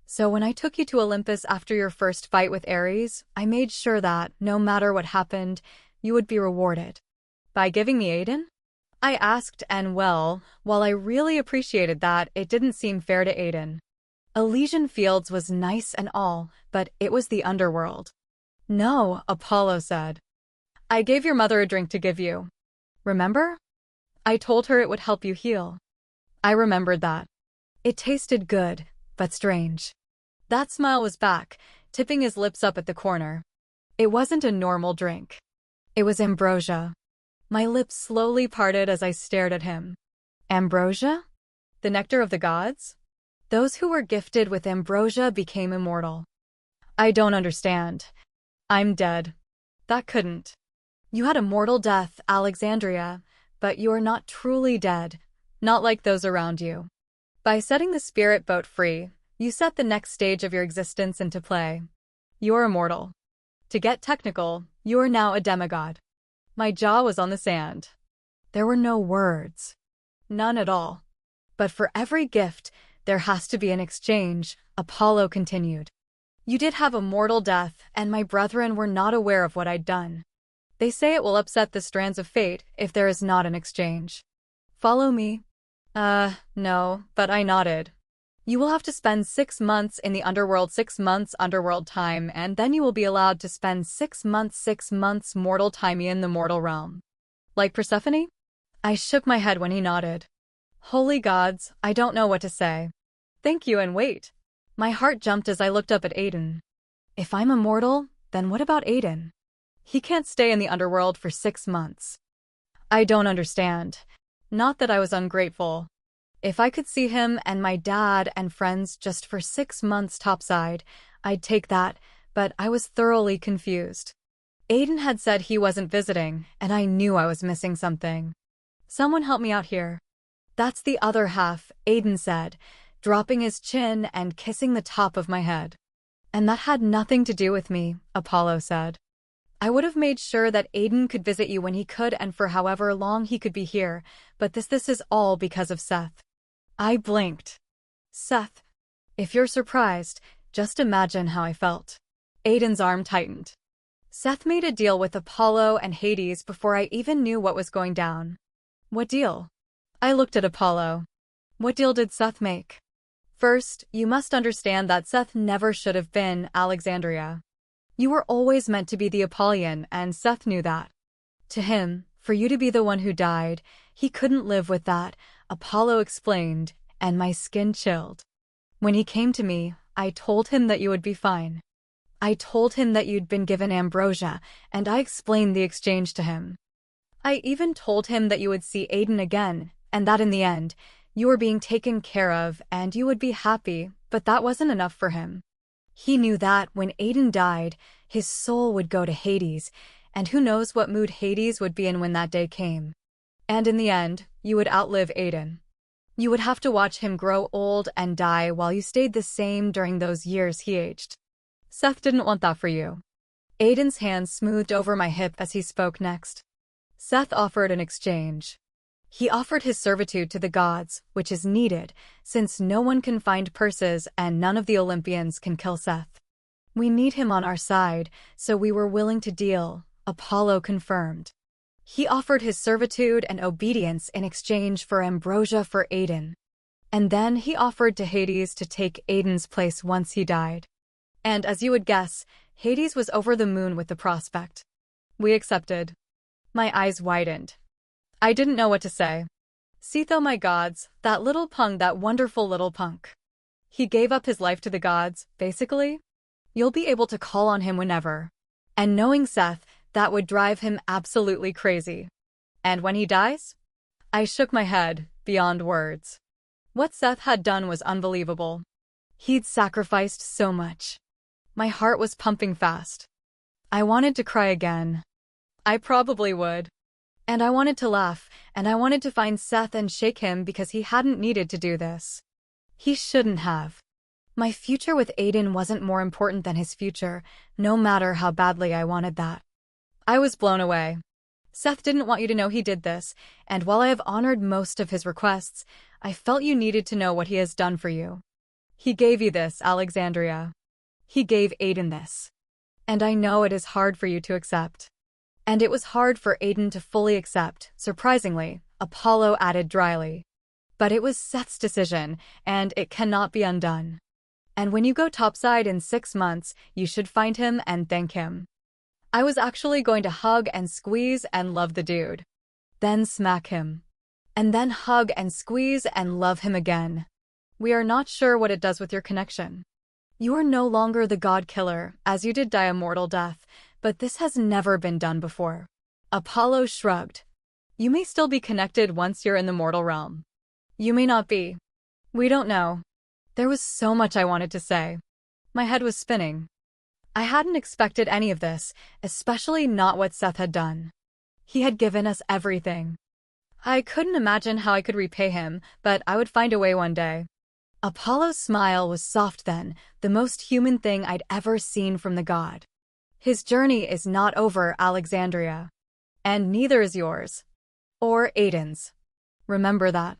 So when I took you to Olympus after your first fight with Ares, I made sure that, no matter what happened, you would be rewarded." "By giving me Aiden?" I asked, and well, while I really appreciated that, it didn't seem fair to Aiden. Elysian Fields was nice and all, but it was the underworld. "No," Apollo said. "I gave your mother a drink to give you. Remember? I told her it would help you heal." I remembered that. It tasted good, but strange. That smile was back, tipping his lips up at the corner. It wasn't a normal drink. It was ambrosia. My lips slowly parted as I stared at him. Ambrosia? The nectar of the gods? Those who were gifted with ambrosia became immortal. "I don't understand. I'm dead." "That couldn't. You had a mortal death, Alexandria, but you are not truly dead, not like those around you. By setting the spirit boat free, you set the next stage of your existence into play. You're immortal. To get technical, you are now a demigod." My jaw was on the sand. There were no words. None at all. "But for every gift, there has to be an exchange," Apollo continued. "You did have a mortal death, and my brethren were not aware of what I'd done. They say it will upset the strands of fate if there is not an exchange. Follow me?" No, but I nodded. "You will have to spend 6 months in the underworld, 6 months underworld time, and then you will be allowed to spend 6 months mortal time in the mortal realm. Like Persephone?" I shook my head when he nodded. Holy gods, I don't know what to say. "Thank you, and wait." My heart jumped as I looked up at Aiden. If I'm immortal, then what about Aiden? He can't stay in the underworld for 6 months. I don't understand. Not that I was ungrateful. If I could see him and my dad and friends just for 6 months topside, I'd take that, but I was thoroughly confused. Aiden had said he wasn't visiting, and I knew I was missing something. "Someone help me out here." "That's the other half," Aiden said, dropping his chin and kissing the top of my head. "And that had nothing to do with me," Apollo said. "I would have made sure that Aiden could visit you when he could and for however long he could be here, but this is all because of Seth." I blinked. "Seth? If you're surprised, just imagine how I felt." Aiden's arm tightened. "Seth made a deal with Apollo and Hades before I even knew what was going down." "What deal?" I looked at Apollo. "What deal did Seth make?" "First, you must understand that Seth never should have been Alexandria. You were always meant to be the Apollyon, and Seth knew that. To him, for you to be the one who died, he couldn't live with that," Apollo explained, and my skin chilled. "When he came to me, I told him that you would be fine. I told him that you'd been given ambrosia, and I explained the exchange to him. I even told him that you would see Aiden again, and that in the end, you were being taken care of and you would be happy, but that wasn't enough for him. He knew that when Aiden died, his soul would go to Hades, and who knows what mood Hades would be in when that day came. And in the end, you would outlive Aiden. You would have to watch him grow old and die while you stayed the same during those years he aged. Seth didn't want that for you. Aiden's hand smoothed over my hip as he spoke next. Seth offered an exchange. He offered his servitude to the gods, which is needed, since no one can find Perseus and none of the Olympians can kill Seth. We need him on our side, so we were willing to deal, Apollo confirmed. He offered his servitude and obedience in exchange for ambrosia for Aiden. And then he offered to Hades to take Aiden's place once he died. And as you would guess, Hades was over the moon with the prospect. We accepted. My eyes widened. I didn't know what to say. Sitho, my gods, that little punk, that wonderful little punk. He gave up his life to the gods, basically. You'll be able to call on him whenever. And knowing Seth, that would drive him absolutely crazy. And when he dies? I shook my head, beyond words. What Seth had done was unbelievable. He'd sacrificed so much. My heart was pumping fast. I wanted to cry again. I probably would. And I wanted to laugh, and I wanted to find Seth and shake him because he hadn't needed to do this. He shouldn't have. My future with Aiden wasn't more important than his future, no matter how badly I wanted that. I was blown away. Seth didn't want you to know he did this, and while I have honored most of his requests, I felt you needed to know what he has done for you. He gave you this, Alexandria. He gave Aiden this. And I know it is hard for you to accept. And it was hard for Aiden to fully accept, surprisingly, Apollo added dryly. But it was Seth's decision, and it cannot be undone. And when you go topside in 6 months, you should find him and thank him. I was actually going to hug and squeeze and love the dude. Then smack him. And then hug and squeeze and love him again. We are not sure what it does with your connection. You are no longer the god killer, as you did die a mortal death, but this has never been done before. Apollo shrugged. You may still be connected once you're in the mortal realm. You may not be. We don't know. There was so much I wanted to say. My head was spinning. I hadn't expected any of this, especially not what Seth had done. He had given us everything. I couldn't imagine how I could repay him, but I would find a way one day. Apollo's smile was soft then, the most human thing I'd ever seen from the god. His journey is not over, Alexandria. And neither is yours. Or Aiden's. Remember that.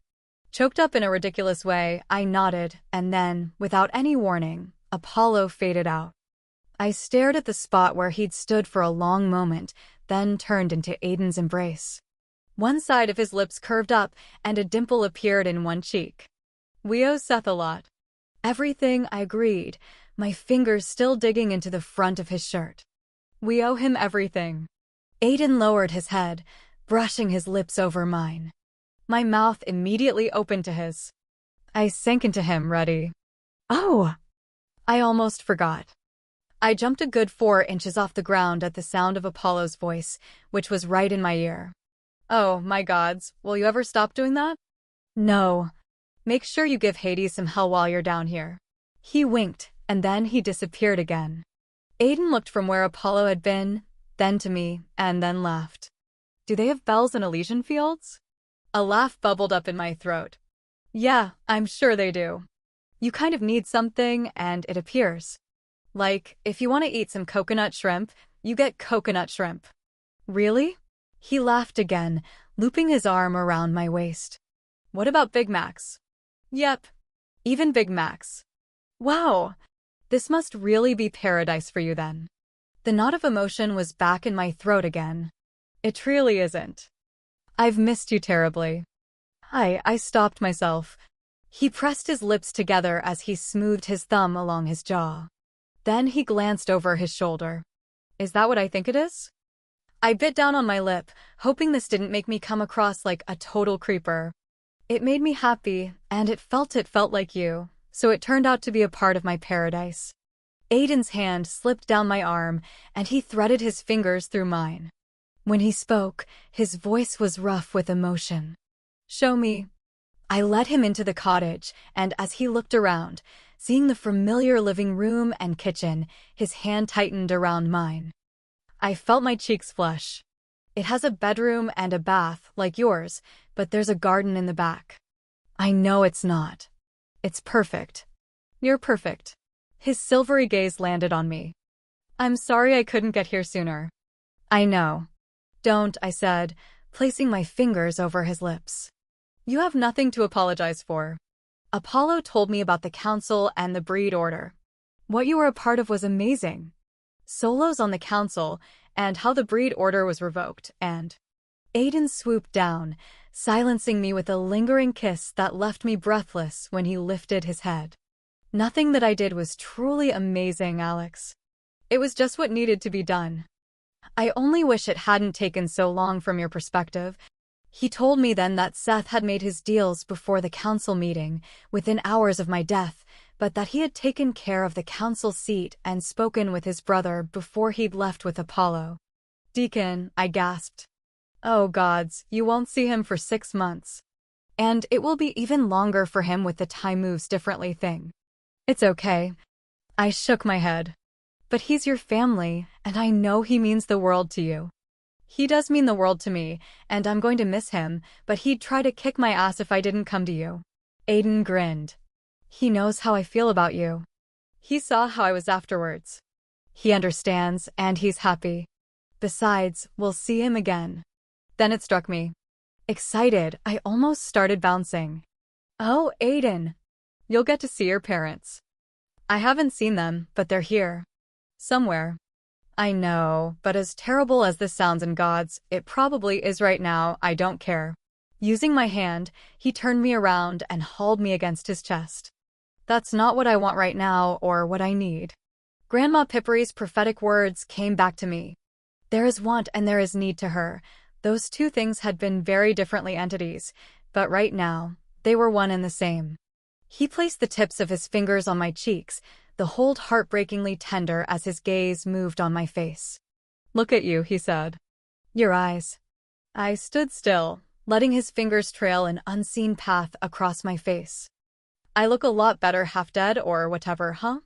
Choked up in a ridiculous way, I nodded, and then, without any warning, Apollo faded out. I stared at the spot where he'd stood for a long moment, then turned into Aiden's embrace. One side of his lips curved up, and a dimple appeared in one cheek. We owe Seth a lot. Everything, I agreed, my fingers still digging into the front of his shirt. We owe him everything. Aiden lowered his head, brushing his lips over mine. My mouth immediately opened to his. I sank into him, ready. Oh! I almost forgot. I jumped a good 4 inches off the ground at the sound of Apollo's voice, which was right in my ear. Oh, my gods, will you ever stop doing that? No. Make sure you give Hades some hell while you're down here. He winked, and then he disappeared again. Aiden looked from where Apollo had been, then to me, and then laughed. Do they have bells in Elysian fields? A laugh bubbled up in my throat. Yeah, I'm sure they do. You kind of need something, and it appears. Like, if you want to eat some coconut shrimp, you get coconut shrimp. Really? He laughed again, looping his arm around my waist. What about Big Macs? Yep. Even Big Macs. Wow. This must really be paradise for you then. The knot of emotion was back in my throat again. It really isn't. I've missed you terribly. I stopped myself. He pressed his lips together as he smoothed his thumb along his jaw. Then he glanced over his shoulder. Is that what I think it is? I bit down on my lip, hoping this didn't make me come across like a total creeper. It made me happy, and it felt like you, so it turned out to be a part of my paradise. Aiden's hand slipped down my arm, and he threaded his fingers through mine. When he spoke, his voice was rough with emotion. Show me. I led him into the cottage, and as he looked around, Seeing the familiar living room and kitchen, his hand tightened around mine. I felt my cheeks flush. It has a bedroom and a bath, like yours, but there's a garden in the back. I know it's not. It's perfect. You're perfect. His silvery gaze landed on me. I'm sorry I couldn't get here sooner. I know. Don't, I said, placing my fingers over his lips. You have nothing to apologize for. Apollo told me about the council and the breed order. What you were a part of was amazing. Solos on the council, and how the breed order was revoked, and Aiden swooped down, silencing me with a lingering kiss that left me breathless when he lifted his head. Nothing that I did was truly amazing, Alex. It was just what needed to be done. I only wish it hadn't taken so long from your perspective. He told me then that Seth had made his deals before the council meeting, within hours of my death, but that he had taken care of the council seat and spoken with his brother before he'd left with Apollo. Deacon, I gasped. Oh gods, you won't see him for 6 months. And it will be even longer for him with the time moves differently thing. It's okay. I shook my head. But he's your family, and I know he means the world to you. He does mean the world to me, and I'm going to miss him, but he'd try to kick my ass if I didn't come to you. Aiden grinned. He knows how I feel about you. He saw how I was afterwards. He understands, and he's happy. Besides, we'll see him again. Then it struck me. Excited, I almost started bouncing. Oh, Aiden. You'll get to see your parents. I haven't seen them, but they're here. Somewhere. I know, but as terrible as this sounds in God's, it probably is right now, I don't care. Using my hand, he turned me around and hauled me against his chest. That's not what I want right now or what I need. Grandma Pippery's prophetic words came back to me. There is want and there is need to her. Those two things had been very differently entities, but right now, they were one and the same. He placed the tips of his fingers on my cheeks, the hold heartbreakingly tender as his gaze moved on my face. Look at you, he said. Your eyes. I stood still, letting his fingers trail an unseen path across my face. I look a lot better half-dead or whatever, huh?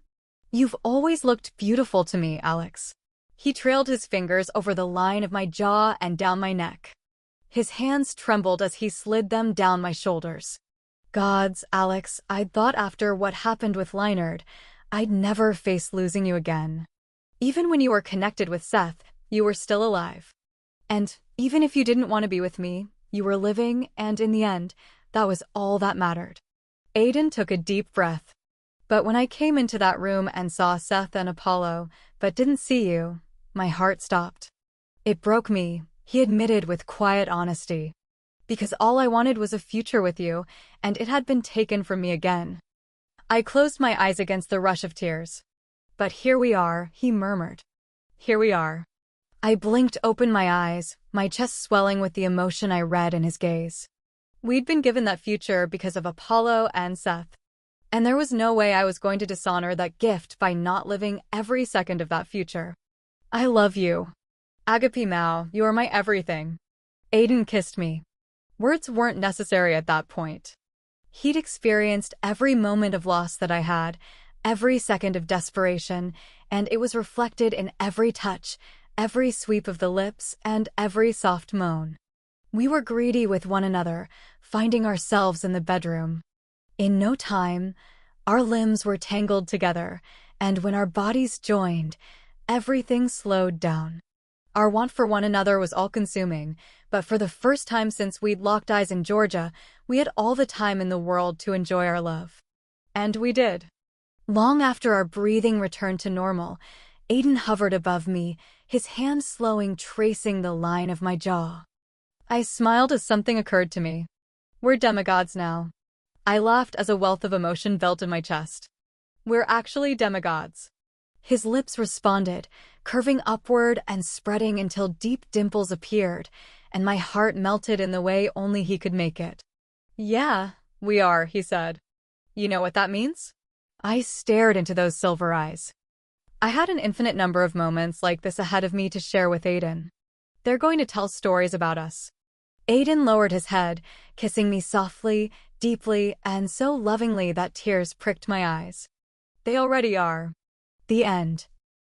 You've always looked beautiful to me, Alex. He trailed his fingers over the line of my jaw and down my neck. His hands trembled as he slid them down my shoulders. Gods, Alex, I'd thought after what happened with Leinard, I'd never face losing you again. Even when you were connected with Seth, you were still alive. And even if you didn't want to be with me, you were living, and in the end, that was all that mattered. Aiden took a deep breath. But when I came into that room and saw Seth and Apollo, but didn't see you, my heart stopped. It broke me, he admitted with quiet honesty. Because all I wanted was a future with you, and it had been taken from me again. I closed my eyes against the rush of tears. But here we are, he murmured. Here we are. I blinked open my eyes, my chest swelling with the emotion I read in his gaze. We'd been given that future because of Apollo and Seth. And there was no way I was going to dishonor that gift by not living every second of that future. I love you. Agape Mao, you are my everything. Aiden kissed me. Words weren't necessary at that point. He'd experienced every moment of loss that I had, every second of desperation, and it was reflected in every touch, every sweep of the lips, and every soft moan. We were greedy with one another, finding ourselves in the bedroom. In no time, our limbs were tangled together, and when our bodies joined, everything slowed down. Our want for one another was all-consuming, but for the first time since we'd locked eyes in Georgia, we had all the time in the world to enjoy our love. And we did. Long after our breathing returned to normal, Aiden hovered above me, his hand slowing, tracing the line of my jaw. I smiled as something occurred to me. We're demigods now. I laughed as a wealth of emotion built in my chest. We're actually demigods. His lips responded, curving upward and spreading until deep dimples appeared, and my heart melted in the way only he could make it. Yeah, we are, he said. You know what that means? I stared into those silver eyes. I had an infinite number of moments like this ahead of me to share with Aiden. They're going to tell stories about us. Aiden lowered his head, kissing me softly, deeply, and so lovingly that tears pricked my eyes. They already are. The end.